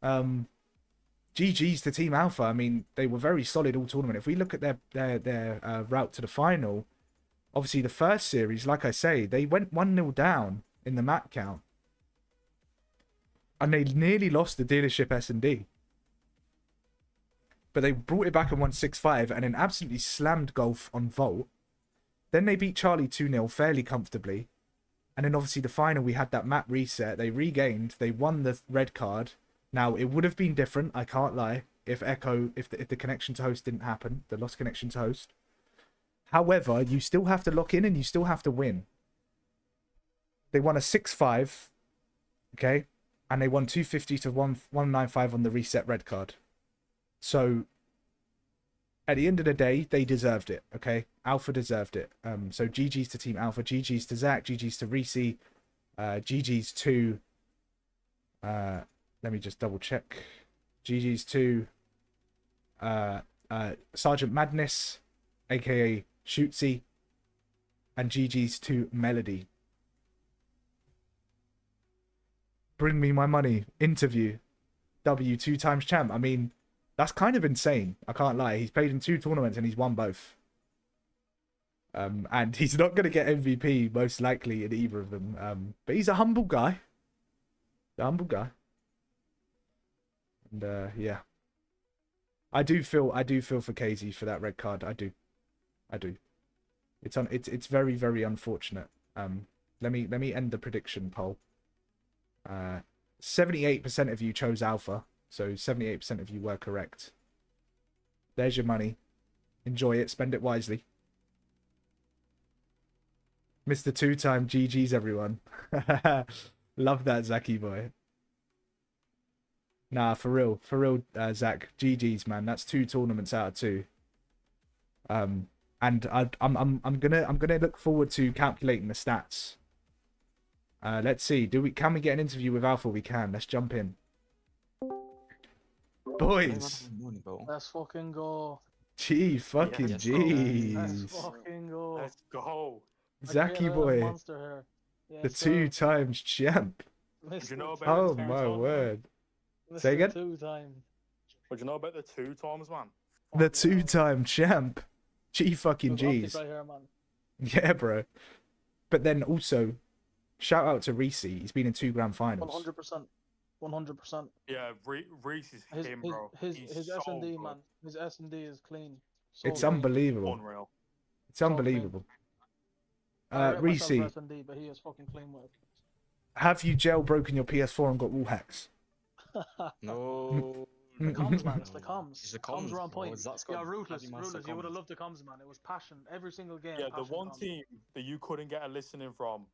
GG's to Team Alpha. I mean, they were very solid all tournament. If we look at their route to the final, obviously the first series, like I say, they went 1-0 down in the map count. And they nearly lost the dealership S&D. But they brought it back and won 6-5 and then absolutely slammed Golf on Volt. Then they beat Charlie 2-0 fairly comfortably. And then obviously the final, we had that map reset. They regained. They won the red card. Now, it would have been different, I can't lie, if the connection to host didn't happen. The lost connection to host. However, you still have to lock in and you still have to win. They won a 6-5. Okay? And they won 250 to 195 on the reset red card. So... at the end of the day, they deserved it, okay? Alpha deserved it. So GG's to Team Alpha, GG's to Zach, GG's to Reese, GG's to... let me just double check. GG's to Sergeant Madness, aka Shootsy, and GG's to Melody. Bring me my money. Interview. W 2 times champ. I mean... that's kind of insane. I can't lie. He's played in 2 tournaments and he's won both. And he's not going to get MVP, most likely, in either of them. But he's a humble guy. A humble guy. And, yeah. I do feel for KZ for that red card. I do. It's very, very unfortunate. Let me end the prediction poll. 78% of you chose Alpha. So 78% of you were correct. There's your money. Enjoy it. Spend it wisely. Mr. 2-time GG's, everyone. Love that, Zachy boy. Nah, for real, Zach. GG's, man. That's 2 tournaments out of 2. And I'm gonna look forward to calculating the stats. Let's see. Can we get an interview with Alpha? We can. Let's jump in. Boys. Let's fucking go. Gee, fucking Let's jeez. fucking go. Let's go. Zachy boy. The 2 times champ. You know about Oh the 2 my times, word. Mr. Say again? 2 times. But you know about the 2 times, man? The 2-time champ. G fucking We've got G's. this right here, man. Yeah, bro. But then also, shout out to Reese. He's been in 2 grand finals. 100%. 100%. Yeah, Reese is him, bro. His He's S&D, so good. man. His S&D is clean. So It's clean. unbelievable. Unreal. It's unbelievable. I rate Reese, myself for S&D, but he is fucking clean work. have you jailbroken your PS4 and got wall hacks? No. The comms, man. It's the comms. It's the Comms comms, were on bro. point. That's got Yeah, Ruthless. bloody master You would have comms. loved the comms, man. It was passion. Every single game. Yeah, the passion one comms. team that you couldn't get a listening from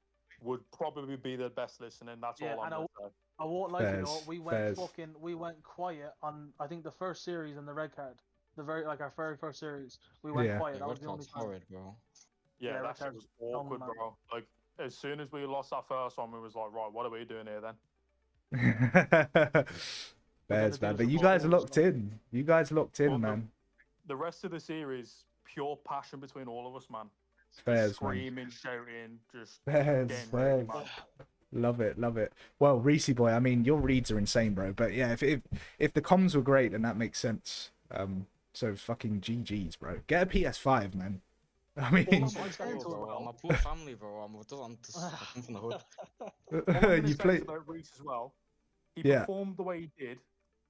would probably be the best listening. That's Yeah, all I'm and gonna say. I won't lie to you, though. Fairs, We went fairs. we went quiet on I think the first series in the red card. Our very first series. We went Yeah. quiet. Yeah, That was red the only card's time. horrid, bro. Yeah, Yeah, that Red shit Card's was awkward, dumb, man. bro. Like, as soon as we lost that first one, we was like, right, what are we doing here then? Fairs, the man. deals But were you guys are bought, locked in. You guys are locked in, Well, man. The rest of the series, pure passion between all of us, man. Fairs, man. Screaming, shouting, just Fairs, getting ready, fairs. man. Love it, love it. Well, Reese boy, I mean, your reads are insane, bro. But yeah, if the comms were great, then that makes sense. So fucking GG's, bro. Get a PS5, man. I mean, I'm a poor family, bro. I'm from the hood. All I'm gonna you say play. is about Reese as well. He Yeah. performed the way he did,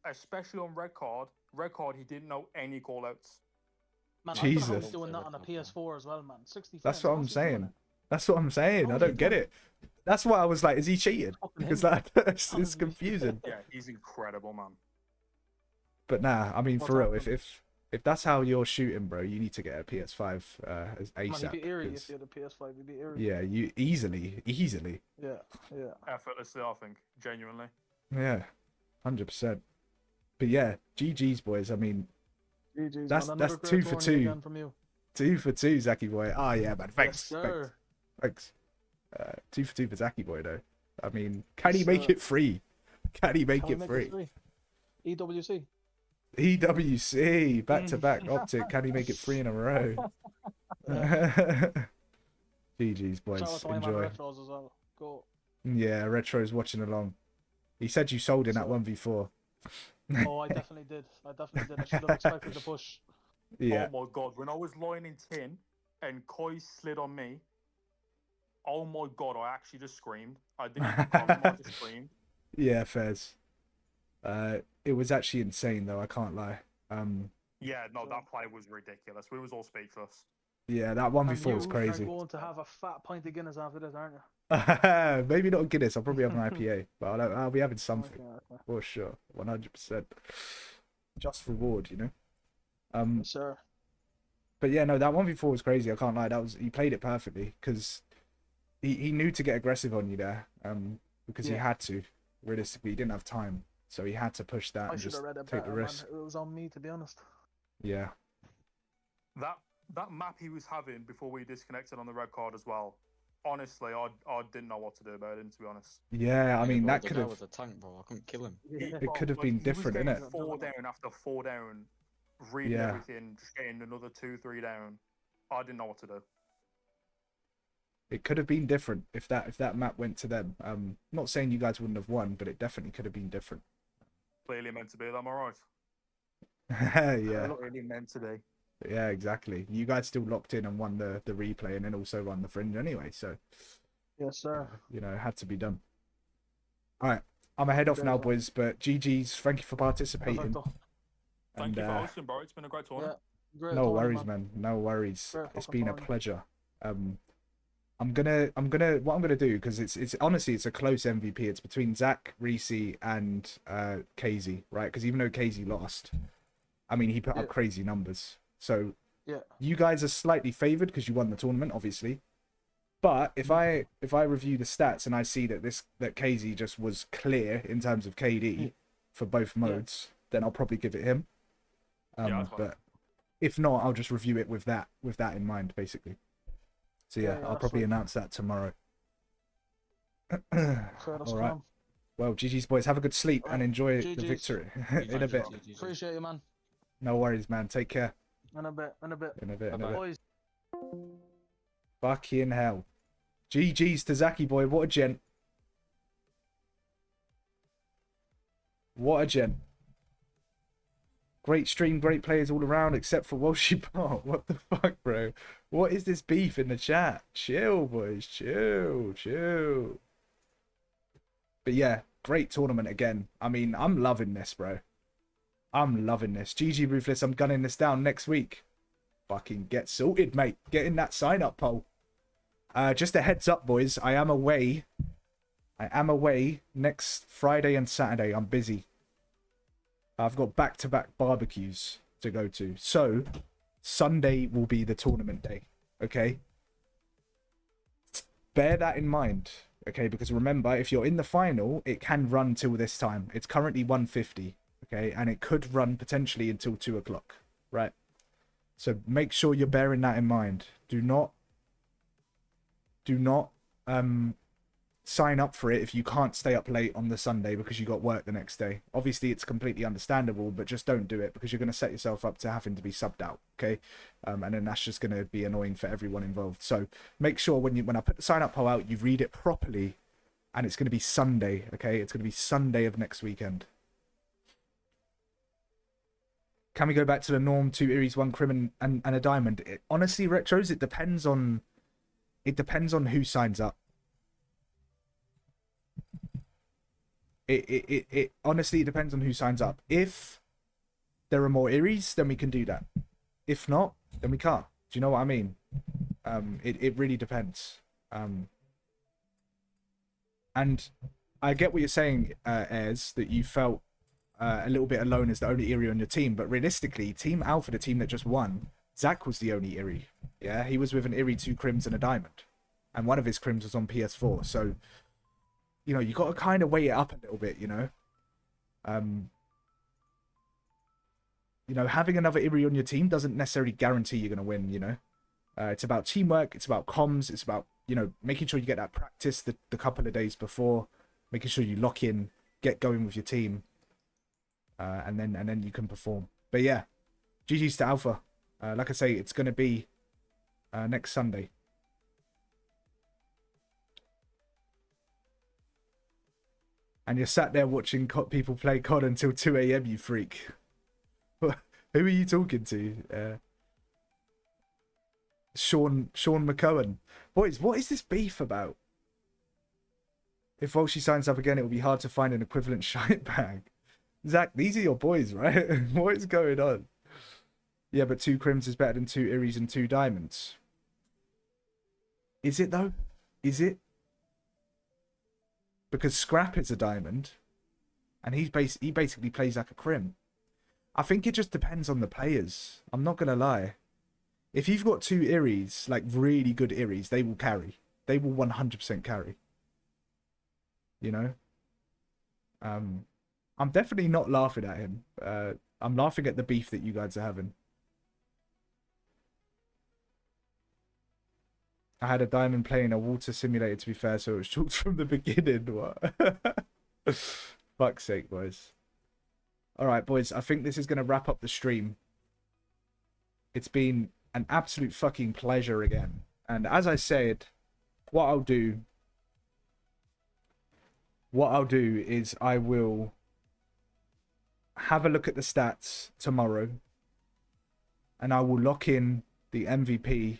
especially on red card. Red card, he didn't know any call outs. Man, I don't know how Jesus. he's doing that on a PS4 as well, man. 60 That's frames. what How's I'm he doing saying. it? That's what I'm saying. How I is he don't get doing it. That's why I was like, is he cheating? Because like, it's confusing. Yeah, he's incredible, man. But nah, I mean, What's for real, happening? if that's how you're shooting, bro, you need to get a PS5 as Man, ASAP. he'd be eerie 'cause- if he had a PS5. He'd be eerie. yeah, you easily. Yeah, yeah. Effortlessly, I think. Genuinely. Yeah, 100%. But yeah, GG's boys. I mean, GG's, that's man. that's Another 2 great for tournament 2. again from you. 2 for 2, Zaki boy. Oh yeah, man. Thanks. Yes, Thanks. sir. Thanks. 2 for 2 for Zaki boy though. I mean, can he Yes, make sir. it free? Can he make Can we it make free? it free? EWC. EWC back to back optic. Can he make it 3 in a row? GG's boys. Shout out to my man Enjoy. Retros as well. Go. Yeah, Retro's watching along. He said you sold in that 1v4. Oh, I definitely did. I definitely did. I should have expected the push. Yeah. Oh my god, when I was lying in tin and Koi slid on me, oh my god, I actually just screamed. I didn't even comment, I just screamed. Yeah, Fez. It was actually insane though, I can't lie. Yeah, no, that play was ridiculous. We was all speechless. Yeah, that And 1v4 was you crazy. are going to have a fat pint of Guinness after this, aren't you? Maybe not Guinness, I'll probably have an IPA, but I'll be having something. Okay. For sure. 100%. Just reward, you know? Sure. But yeah, no, that 1v4 was crazy, I can't lie. He played it perfectly, because he knew to get aggressive on you there. Because he Yeah. had to. Realistically, he didn't have time. So he had to push that I and should just have read it take better, the man. risk. It was on me, to be honest. Yeah. That map he was having before we disconnected on the red card as well. Honestly, I didn't know what to do about him, to be honest. Yeah, I mean, bro, that the could guy have... was a tank, bro. I couldn't kill him. It could have been different, he was innit? getting 4 down after 4 down, reading Yeah. everything, just getting another 2-3 down. I didn't know what to do. It could have been different if that map went to them. Not saying you guys wouldn't have won, but it definitely could have been different. Clearly meant to be, am I right? Yeah. Clearly meant to be. Yeah, exactly. You guys still locked in and won the replay and then also won the fringe anyway, so Yes, sir. you know, it had to be done. Alright, I'm head off now, boys, but GG's, thank you for participating. Perfecto. Thank you for hosting, bro. It's been a great tournament. Great No tournament, worries, man. No worries. Great It's fucking been a tournament. pleasure. I'm gonna what I'm gonna do, because it's honestly it's a close MVP. It's between Zach, Reese, and KZ, right? Because even though KZ lost, I mean he put up crazy numbers. So Yeah. you guys are slightly favored because you won the tournament, obviously. But if I review the stats and I see that KZ just was clear in terms of KD for both modes, then I'll probably give it him. Yeah, that's fine. But if not, I'll just review it with that in mind, basically. So yeah, Yeah, I'll that's probably fine. announce that tomorrow. Fair enough, All right. man. Well, GG's boys, have a good sleep and enjoy the GG's. victory in a bit. Appreciate you, man. No worries, man. Take care. In a bit. In a bit. In a bit. Boys. Fucking hell. GG's to Zaki boy. What a gent. What a gent. Great stream, great players all around, except for Walshy Bot. What the fuck, bro? What is this beef in the chat? Chill, boys. Chill. But yeah, great tournament again. I mean, I'm loving this, bro. I'm loving this. GG Ruthless, I'm gunning this down next week. Fucking get sorted, mate. Get in that sign-up poll. Just a heads up, boys. I am away next Friday and Saturday. I'm busy. I've got back-to-back barbecues to go to. So, Sunday will be the tournament day. Okay? Bear that in mind. Okay? Because remember, if you're in the final, it can run till this time. It's currently 1:50. Okay? And it could run potentially until 2 o'clock. Right? So, make sure you're bearing that in mind. Do not sign up for it if you can't stay up late on the Sunday because you got work the next day. Obviously, it's completely understandable, but just don't do it because you're going to set yourself up to having to be subbed out, okay? And then that's just going to be annoying for everyone involved. So make sure when I put the sign up poll out, you read it properly And it's going to be Sunday, okay? It's going to be Sunday of next weekend. Can we go back to the norm? 2 Eries, 1 Crim, and a Diamond? Honestly, Retros, it depends on who signs up. It honestly, it depends on who signs up. If there are more Eries, then we can do that. If not, then we can't. Do you know what I mean? It really depends. And I get what you're saying, Ayers, that you felt a little bit alone as the only Erie on your team. But realistically, Team Alpha, the team that just won, Zach was the only Erie. Yeah, he was with an Erie, 2 Crims, and a Diamond. And one of his Crims was on PS4. So, you know, you got to kind of weigh it up a little bit, you know? You know, having another Erie on your team doesn't necessarily guarantee you're going to win, you know? It's about teamwork, it's about comms, it's about, you know, making sure you get that practice the couple of days before, making sure you lock in, get going with your team, and then you can perform. But yeah, GG's to Alpha. Like I say, it's going to be next Sunday. And you're sat there watching people play COD until 2 AM, you freak. Who are you talking to? Sean McCohen. Boys, what is this beef about? If Volshy signs up again, it will be hard to find an equivalent shite bag. Zach, these are your boys, right? What is going on? Yeah, but 2 Crims is better than 2 Eries and 2 Diamonds. Is it, though? Is it? Because Scrap is a Diamond, and he basically plays like a Crim. I think it just depends on the players. I'm not going to lie. If you've got 2 Eries, like really good Eries, they will carry. They will 100% carry. You know? I'm definitely not laughing at him. I'm laughing at the beef that you guys are having. I had a Diamond playing a water simulator, to be fair, so it was chalked from the beginning. What? Fuck's sake, boys. Alright, boys, I think this is going to wrap up the stream. It's been an absolute fucking pleasure again. And as I said, what I'll do is I will have a look at the stats tomorrow, and I will lock in the MVP,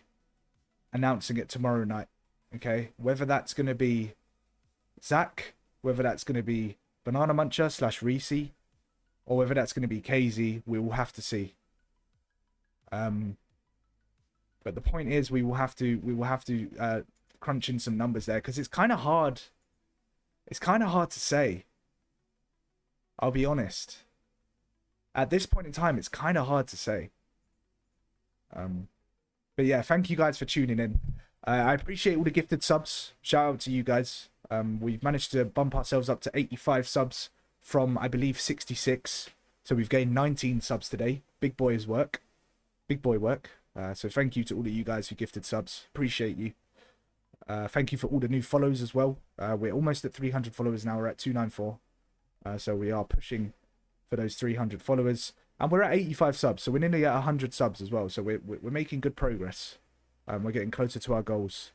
announcing it tomorrow night. Okay, whether that's going to be Zach, whether that's going to be Banana Muncher / Reese, or whether that's going to be KZ, we will have to see. But the point is, we will have to crunch in some numbers there, because it's kind of hard. It's kind of hard to say. I'll be honest. At this point in time, it's kind of hard to say. But yeah, thank you guys for tuning in. I appreciate all the gifted subs. Shout out to you guys. We've managed to bump ourselves up to 85 subs from, I believe, 66. So we've gained 19 subs today. Big boy work. Big boy work. So thank you to all of you guys who gifted subs. Appreciate you. Thank you for all the new follows as well. We're almost at 300 followers now. We're at 294. So we are pushing for those 300 followers. And we're at 85 subs. So we're nearly at 100 subs as well. So we're making good progress. We're getting closer to our goals.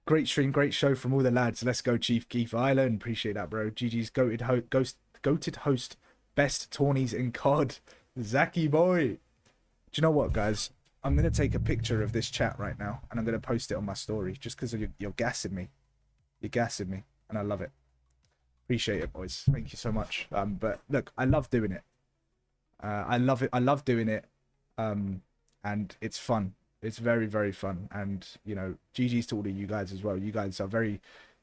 Great stream, great show from all the lads. Let's go, Chief Keith Island. Appreciate that, bro. GG's goated host, best tourneys in COD. Zachy boy. Do you know what, guys? I'm going to take a picture of this chat right now, and I'm going to post it on my story, just because you're gassing me. You're gassing me, and I love it. Appreciate it, boys. Thank you so much. But look, I love doing it. I love it. I love doing it. And it's fun. It's very, very fun. And, you know, GG's to all of you guys as well. You guys are very,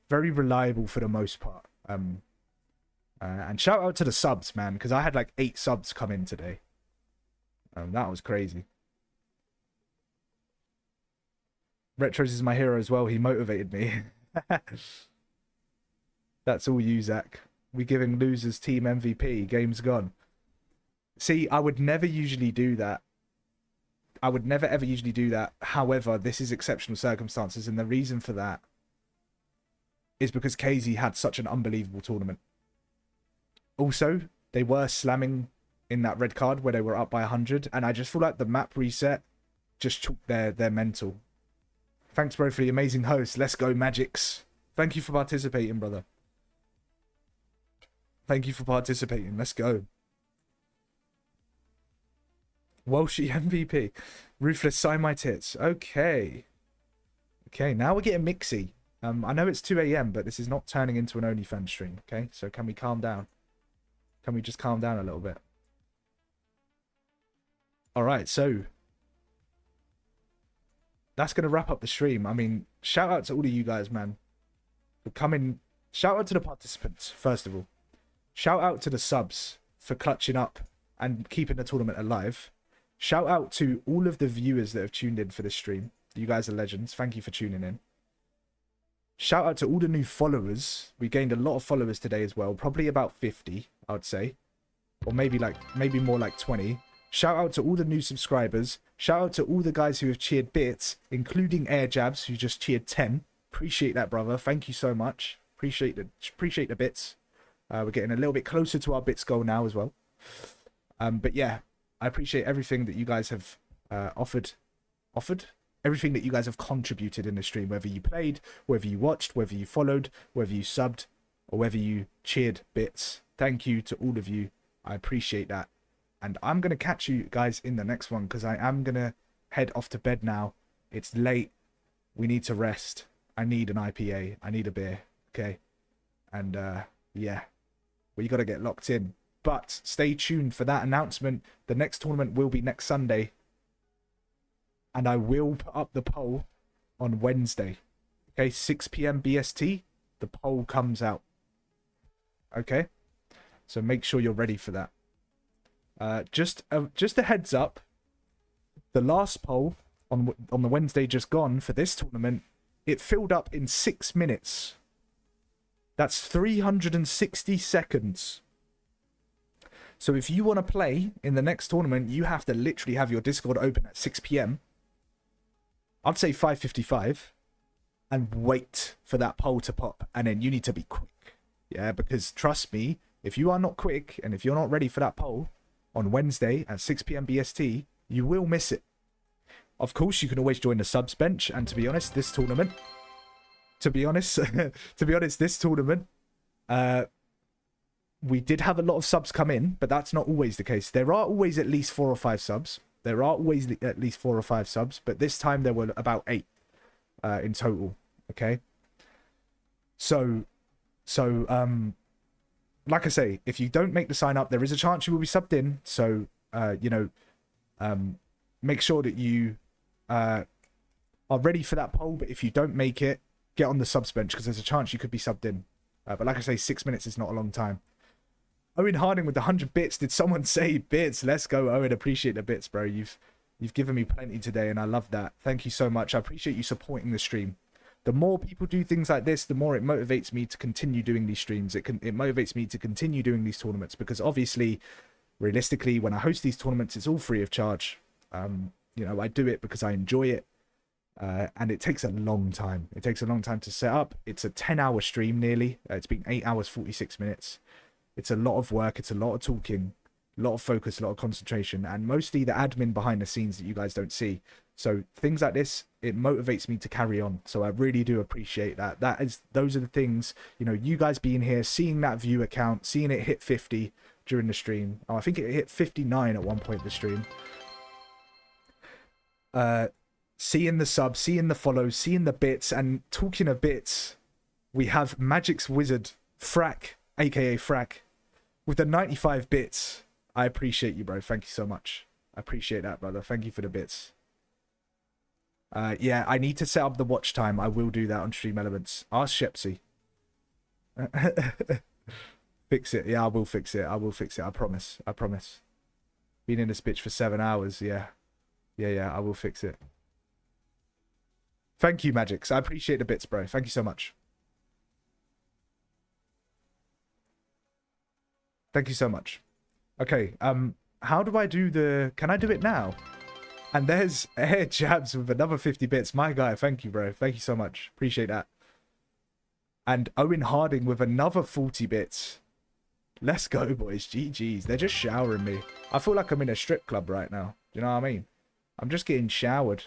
very reliable for the most part. And shout out to the subs, man, because I had like 8 subs come in today. That was crazy. Retros is my hero as well. He motivated me. That's all you, Zach. We're giving losers team MVP. Game's gone. See, I would never usually do that. I would never ever usually do that. However, this is exceptional circumstances, and the reason for that is because KZ had such an unbelievable tournament. Also, they were slamming in that red card where they were up by 100, and I just feel like the map reset just took their mental. Thanks, bro, for the amazing host. Let's go, Magics. Thank you for participating, brother. Thank you for participating. Let's go. Welshie MVP. Ruthless, sign my tits. Okay. Okay, now we're getting mixy. I know it's 2 a.m., but this is not turning into an OnlyFans stream, okay? So can we calm down? Can we just calm down a little bit? Alright, so that's going to wrap up the stream. I mean, shout out to all of you guys, man, for coming. Shout out to the participants, first of all. Shout out to the subs for clutching up and keeping the tournament alive. Shout out to all of the viewers that have tuned in for this stream. You guys are legends. Thank you for tuning in. Shout out to all the new followers. We gained a lot of followers today as well. Probably about 50, I would say. Or maybe more like 20. Shout out to all the new subscribers. Shout out to all the guys who have cheered bits, including Air Jabs, who just cheered 10. Appreciate that, brother. Thank you so much. Appreciate the bits. We're getting a little bit closer to our bits goal now as well. But yeah, I appreciate everything that you guys have offered. Everything that you guys have contributed in the stream, whether you played, whether you watched, whether you followed, whether you subbed, or whether you cheered bits. Thank you to all of you. I appreciate that. And I'm going to catch you guys in the next one, because I am going to head off to bed now. It's late. We need to rest. I need an IPA. I need a beer. Okay? And yeah, we got to get locked in. But stay tuned for that announcement. The next tournament will be next Sunday. And I will put up the poll on Wednesday. Okay, 6 p.m. BST, the poll comes out. Okay? So make sure you're ready for that. Just a heads up. The last poll on the Wednesday just gone for this tournament, it filled up in 6 minutes. That's 360 seconds. So if you want to play in the next tournament, you have to literally have your Discord open at 6 p.m. I'd say 5:55, and wait for that poll to pop, and then you need to be quick. Yeah, because trust me, if you are not quick, and if you're not ready for that poll on Wednesday at 6 p.m. BST, you will miss it. Of course, you can always join the subs bench, and to be honest, this tournament, we did have a lot of subs come in, but that's not always the case. There are always at least 4 or 5 subs. There are always at least 4 or 5 subs, but this time there were about 8 in total. Okay. So, like I say, if you don't make the sign up, there is a chance you will be subbed in. So, make sure that you are ready for that poll. But if you don't make it, get on the subs bench, because there's a chance you could be subbed in. But like I say, 6 minutes is not a long time. Owen Harding with the 100 bits. Did someone say bits? Let's go, Owen. Appreciate the bits, bro. You've given me plenty today, and I love that. Thank you so much. I appreciate you supporting the stream. The more people do things like this, the more it motivates me to continue doing these streams. It motivates me to continue doing these tournaments, because obviously, realistically, when I host these tournaments, it's all free of charge. I do it because I enjoy it, and it takes a long time. It takes a long time to set up. It's a 10-hour stream nearly. It's been 8 hours 46 minutes. It's a lot of work. It's a lot of talking, a lot of focus, a lot of concentration, and mostly the admin behind the scenes that you guys don't see. So things like this, it motivates me to carry on. So I really do appreciate that. Those are the things, you guys being here, seeing that view account, seeing it hit 50 during the stream. Oh, I think it hit 59 at one point in the stream. Seeing the subs, seeing the follows, seeing the bits, and talking of bits, we have Magic's Wizard, Frack, aka Frack, with the 95 bits. I appreciate you, bro. Thank you so much. I appreciate that, brother. Thank you for the bits. Yeah, I need to set up the watch time. I will do that on Stream Elements. Ask Shepsy. Fix it. Yeah, I will fix it. I will fix it. I promise. I promise. Been in this bitch for 7 hours. Yeah. Yeah, I will fix it. Thank you, Magix. I appreciate the bits, bro. Thank you so much. Thank you so much. Okay, how do I do can I do it now? And there's Air Jabs with another 50 bits. My guy, thank you, bro. Thank you so much. Appreciate that. And Owen Harding with another 40 bits. Let's go, boys. GG's. They're just showering me. I feel like I'm in a strip club right now. Do you know what I mean? I'm just getting showered.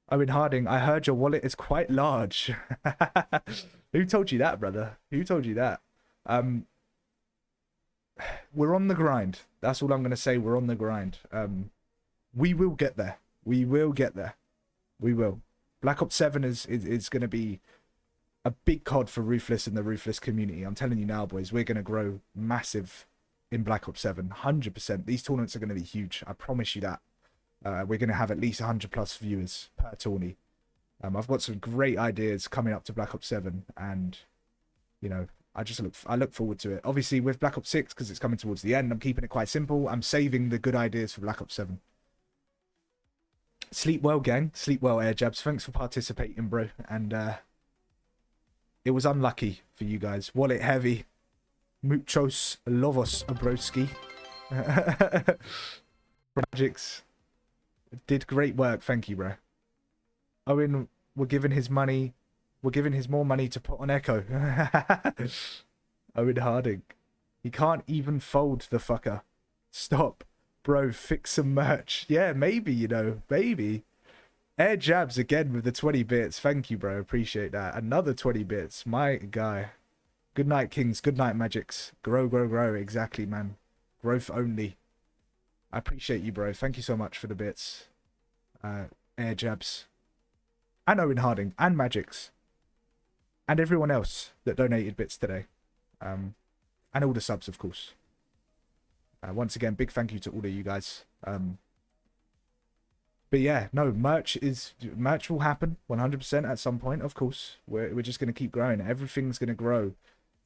Owen Harding, I heard your wallet is quite large. Who told you that, brother? Who told you that? We're on the grind. That's all I'm going to say. We're on the grind. We will get there. We will get there. We will. Black Ops 7 is going to be a big COD for Ruthless and the Ruthless community. I'm telling you now, boys, we're going to grow massive in Black Ops 7. 100%. These tournaments are going to be huge. I promise you that. We're going to have at least 100 plus viewers per tourney. I've got some great ideas coming up to Black Ops 7, and you know, I look forward to it. Obviously, with Black Ops 6, because it's coming towards the end, I'm keeping it quite simple. I'm saving the good ideas for Black Ops 7. Sleep well, gang. Sleep well, Air Jabs. Thanks for participating, bro. And it was unlucky for you guys. Wallet heavy. Muchos lovos, broski. Magics did great work. Thank you, bro. Owen, we're giving his money. We're giving his more money to put on Echo. Owen Harding. He can't even fold the fucker. Stop. Bro, fix some merch. Yeah, maybe, you know. Maybe. Air Jabs again with the 20 bits. Thank you, bro. Appreciate that. Another 20 bits. My guy. Good night, Kings. Good night, Magics. Grow, grow, grow. Exactly, man. Growth only. I appreciate you, bro. Thank you so much for the bits. Air Jabs. And Owen Harding. And Magics. And everyone else that donated bits today. And all the subs, of course. Once again, big thank you to all of you guys. But yeah, no, merch will happen 100% at some point, of course. We're just going to keep growing. Everything's going to grow.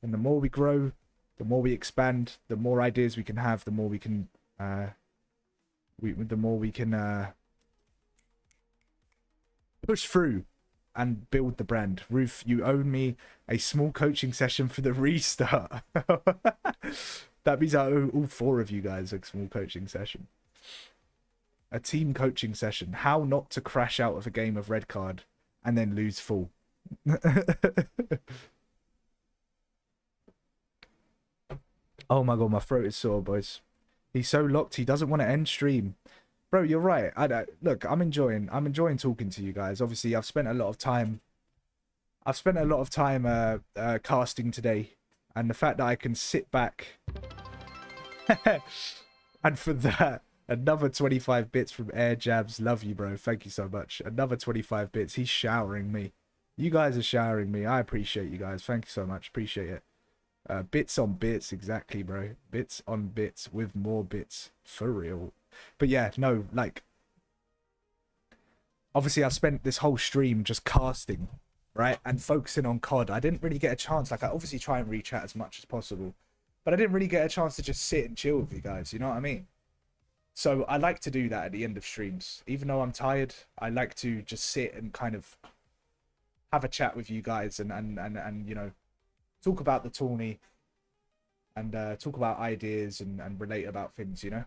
And the more we grow, the more we expand, the more ideas we can have, the more we can push through and build the brand. Ruth, you owe me a small coaching session for the restart. That means I owe all 4 of you guys a small coaching session. A team coaching session. How not to crash out of a game of red card and then lose full. Oh my god, my throat is sore, boys. He's so locked, he doesn't want to end stream. Bro, you're right. Look, I'm enjoying talking to you guys. Obviously, I've spent a lot of time casting today, and the fact that I can sit back and for that, another 25 bits from Air Jabs. Love you, bro. Thank you so much. Another 25 bits. He's showering me. You guys are showering me. I appreciate you guys. Thank you so much. Appreciate it. Bits on bits, exactly, bro. Bits on bits with more bits. For real. But yeah, no, like, obviously I spent this whole stream just casting, right, and focusing on COD. I didn't really get a chance. Like, I obviously try and re-chat as much as possible, but I didn't really get a chance to just sit and chill with you guys, you know what I mean? So I like to do that at the end of streams. Even though I'm tired, I like to just sit and kind of have a chat with you guys and you know, talk about the tourney and talk about ideas and relate about things, you know?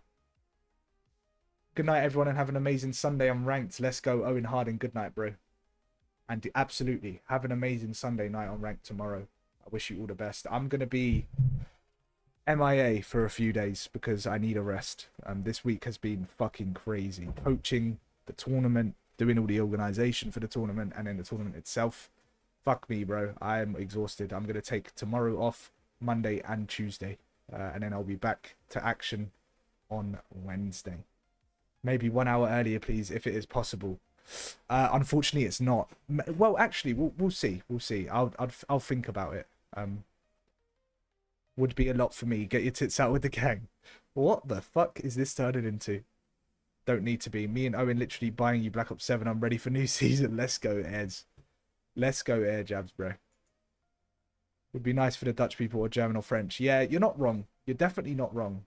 Good night, everyone, and have an amazing Sunday on Ranked. Let's go, Owen Harding. Good night, bro. And absolutely, have an amazing Sunday night on Ranked tomorrow. I wish you all the best. I'm going to be MIA for a few days because I need a rest. This week has been fucking crazy. Coaching, the tournament, doing all the organisation for the tournament, and then the tournament itself. Fuck me, bro. I am exhausted. I'm going to take tomorrow off, Monday and Tuesday. And then I'll be back to action on Wednesday. Maybe 1 hour earlier, please, if it is possible. Unfortunately, it's not. Well, actually, we'll see. We'll see. I'll think about it. Would be a lot for me. Get your tits out with the gang. What the fuck is this turning into? Don't need to be. Me and Owen literally buying you Black Ops 7. I'm ready for new season. Let's go, Airs. Let's go, Air Jabs, bro. Would be nice for the Dutch people or German or French. Yeah, you're not wrong. You're definitely not wrong.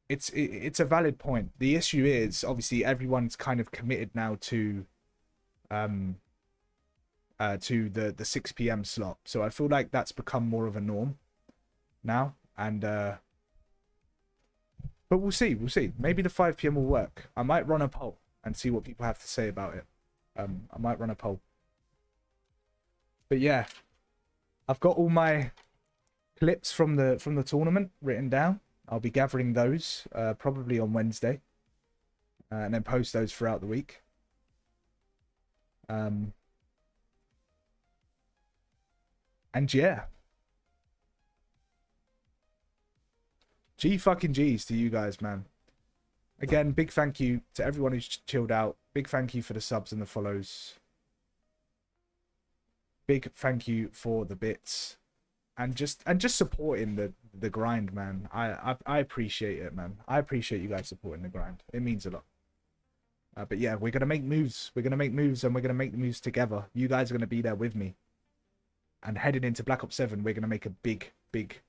It's a valid point. The issue is obviously everyone's kind of committed now to the 6 p.m. slot. So I feel like that's become more of a norm now. And but we'll see. We'll see. Maybe the 5 p.m. will work. I might run a poll and see what people have to say about it. I might run a poll. But yeah, I've got all my clips from the tournament written down. I'll be gathering those probably on Wednesday. and then post those throughout the week. And yeah. G fucking G's to you guys, man. Again, big thank you to everyone who's chilled out. Big thank you for the subs and the follows. Big thank you for the bits. And just supporting the grind, man. I appreciate it, man. I appreciate you guys supporting the grind. It means a lot. But yeah, we're gonna make moves. We're gonna make moves, and we're gonna make the moves together. You guys are gonna be there with me. And heading into Black Ops 7, we're gonna make a big bit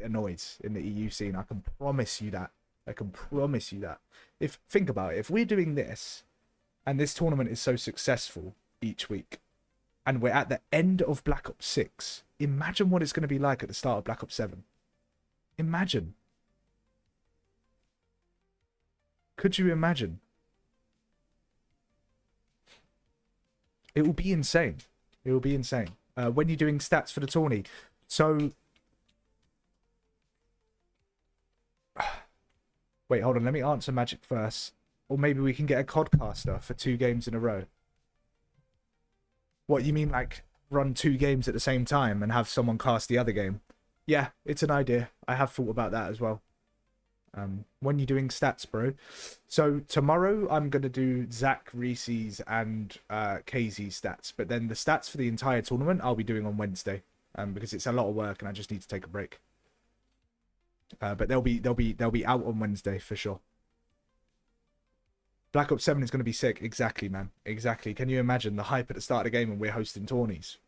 of noise in the EU scene. I can promise you that. I can promise you that. Think about it. If we're doing this, and this tournament is so successful each week, and we're at the end of Black Ops 6, imagine what it's going to be like at the start of Black Ops 7. Imagine. Could you imagine? It will be insane. It will be insane. When you're doing stats for the tourney. So... Wait, hold on. Let me answer Magic first. Or maybe we can get a codcaster for 2 games in a row. What, you mean like run 2 games at the same time and have someone cast the other game? Yeah, it's an idea. I have thought about that as well. When you're doing stats, bro. So tomorrow I'm going to do Zach, Reese's and KZ's stats. But then the stats for the entire tournament I'll be doing on Wednesday. Because it's a lot of work and I just need to take a break. But they'll be out on Wednesday for sure. Black Ops 7 is going to be sick. Exactly, man. Exactly. Can you imagine the hype at the start of the game when we're hosting tourneys?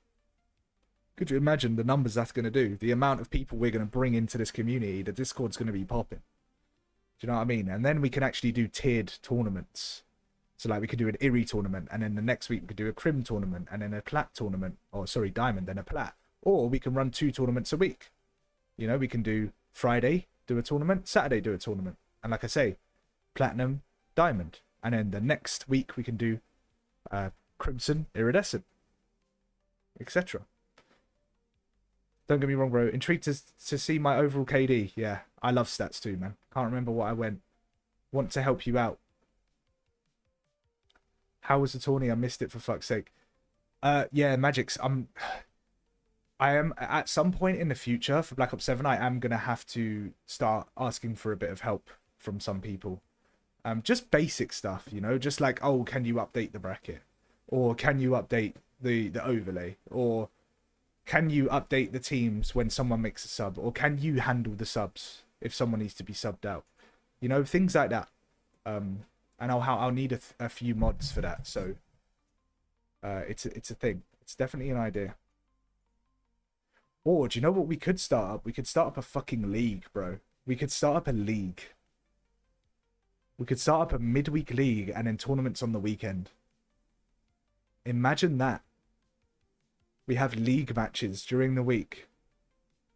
Could you imagine the numbers that's going to do? The amount of people we're going to bring into this community. The Discord's going to be popping. Do you know what I mean? And then we can actually do tiered tournaments. So like we could do an Erie tournament, and then the next week we could do a Crim tournament, and then a Plat tournament. Or sorry, Diamond, then a Plat. Or we can run 2 tournaments a week. You know, we can do Friday, do a tournament, Saturday, do a tournament. And like I say, Platinum, Diamond. And then the next week we can do Crimson, Iridescent, etc. Don't get me wrong, bro. Intrigued to see my overall KD. Yeah, I love stats too, man. Can't remember what I went. Want to help you out. How was the tourney? I missed it for fuck's sake. Yeah, Magic's. I am at some point in the future for Black Ops 7. I am gonna have to start asking for a bit of help from some people. Just basic stuff, you know, just like, oh, can you update the bracket, or can you update the overlay, or can you update the teams when someone makes a sub, or can you handle the subs if someone needs to be subbed out, you know, things like that. And I'll need a few mods for that. So it's a thing. It's definitely an idea. Or do you know what we could start up? We could start up a fucking league, bro. We could start up a league. We could start up a midweek league and then tournaments on the weekend. Imagine that. We have league matches during the week.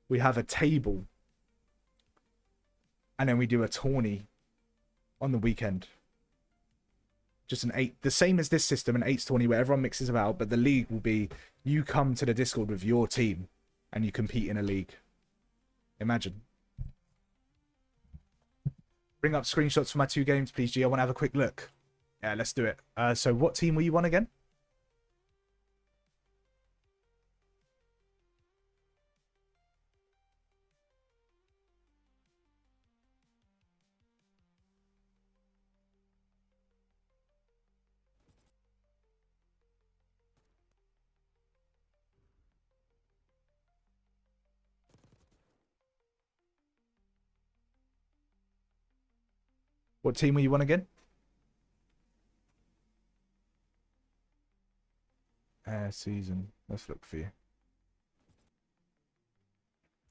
We have a table. And then we do a tourney on the weekend. Just an 8, the same as this system, an 8's tourney where everyone mixes about, but the league will be you come to the Discord with your team and you compete in a league. Imagine. Bring up screenshots for my 2 games, please, G. I want to have a quick look. Yeah, let's do it. So what team were you on again? What team were you on again? Season. Let's look for you.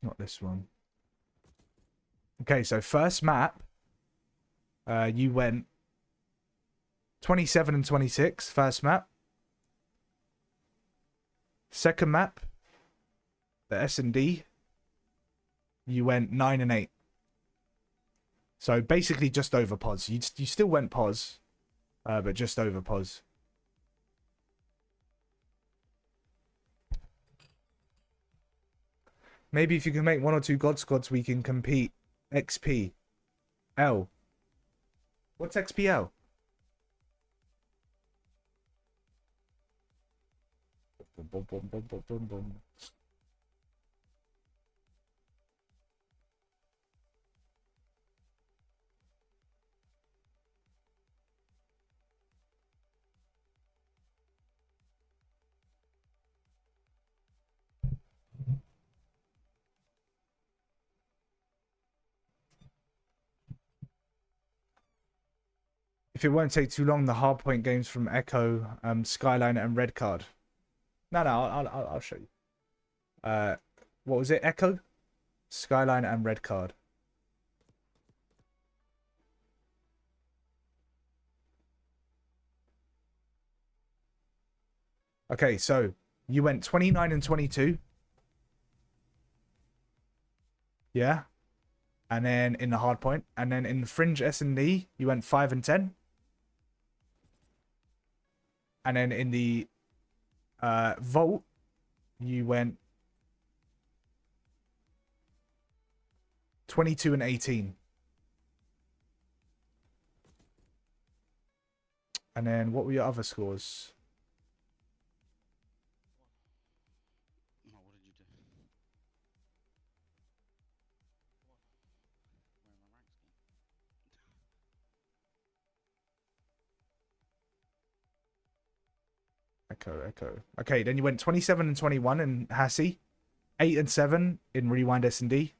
Not this one. Okay, so first map, you went 27 and 26, first map. Second map, the S&D, you went 9 and 8. So basically just over pos. You still went pos, but just over pos. Maybe if you can make 1 or 2 God Squads, we can compete. XP. L. What's XPL? Boom, boom, boom, boom, boom, boom, boom. If it won't take too long, the hardpoint games from Echo, Skyline, and Red Card. No, I'll show you. What was it? Echo, Skyline, and Red Card. Okay, so you went 29 and 22. Yeah. And then in the hardpoint, and then in the Fringe S&D, you went 5 and 10. And then in the Vault, you went 22 and 18. And then what were your other scores? Oh, what did you do? Where are my ranks Echo, Echo. Okay, then you went 27 and 21 in Hassie, 8 and 7 in Rewind S&D.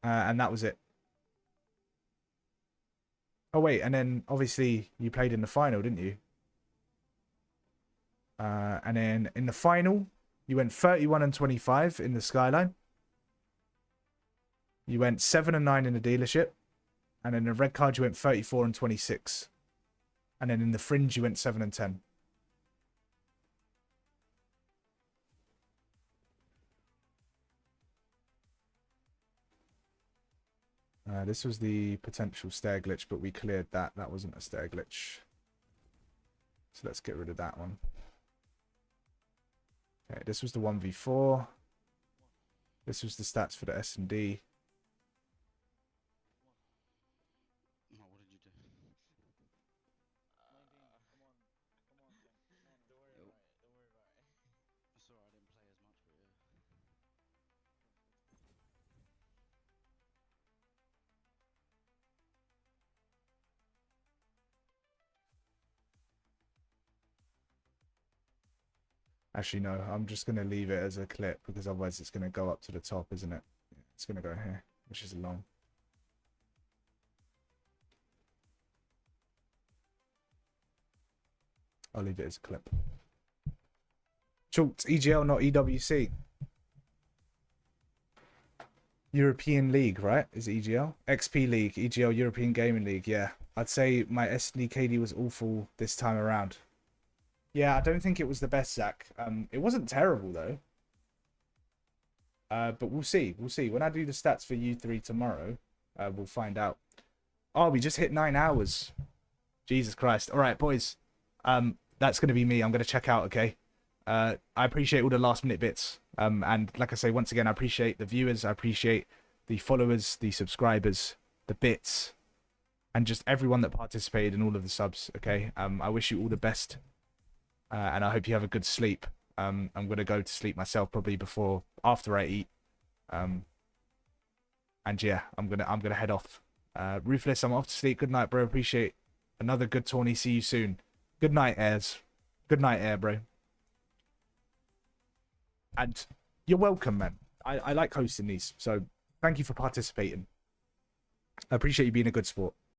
And that was it. Oh, wait, and then obviously you played in the final, didn't you? And then in the final, you went 31 and 25 in the Skyline. You went 7 and 9 in the dealership. And then in the Red Card, you went 34 and 26. And then in the Fringe, you went 7 and 10. This was the potential stair glitch, but we cleared that. That wasn't a stair glitch. So let's get rid of that one. Okay, this was the 1v4. This was the stats for the S&D. Oh, what did you do? I saw I didn't play as much, but yeah. Actually, no, I'm just going to leave it as a clip because otherwise it's going to go up to the top, isn't it? It's going to go here, which is long. I'll leave it as a clip. Chalked, EGL, not EWC. European League, right? Is it EGL? XP League, EGL, European Gaming League, yeah. I'd say my SD KD was awful this time around. Yeah, I don't think it was the best, Zach. It wasn't terrible, though. But we'll see. We'll see. When I do the stats for U3 tomorrow, we'll find out. Oh, we just hit 9 hours. Jesus Christ. All right, boys. That's going to be me. I'm going to check out, okay? I appreciate all the last-minute bits. And like I say, once again, I appreciate the viewers. I appreciate the followers, the subscribers, the bits, and just everyone that participated in all of the subs, okay? I wish you all the best. And I hope you have a good sleep. I'm gonna go to sleep myself probably after I eat. And yeah, I'm gonna head off. Ruthless, I'm off to sleep. Good night, bro. Appreciate another good tourney. See you soon. Good night, Airs. Good night, Air, bro. And you're welcome, man. I like hosting these, so thank you for participating. I appreciate you being a good sport.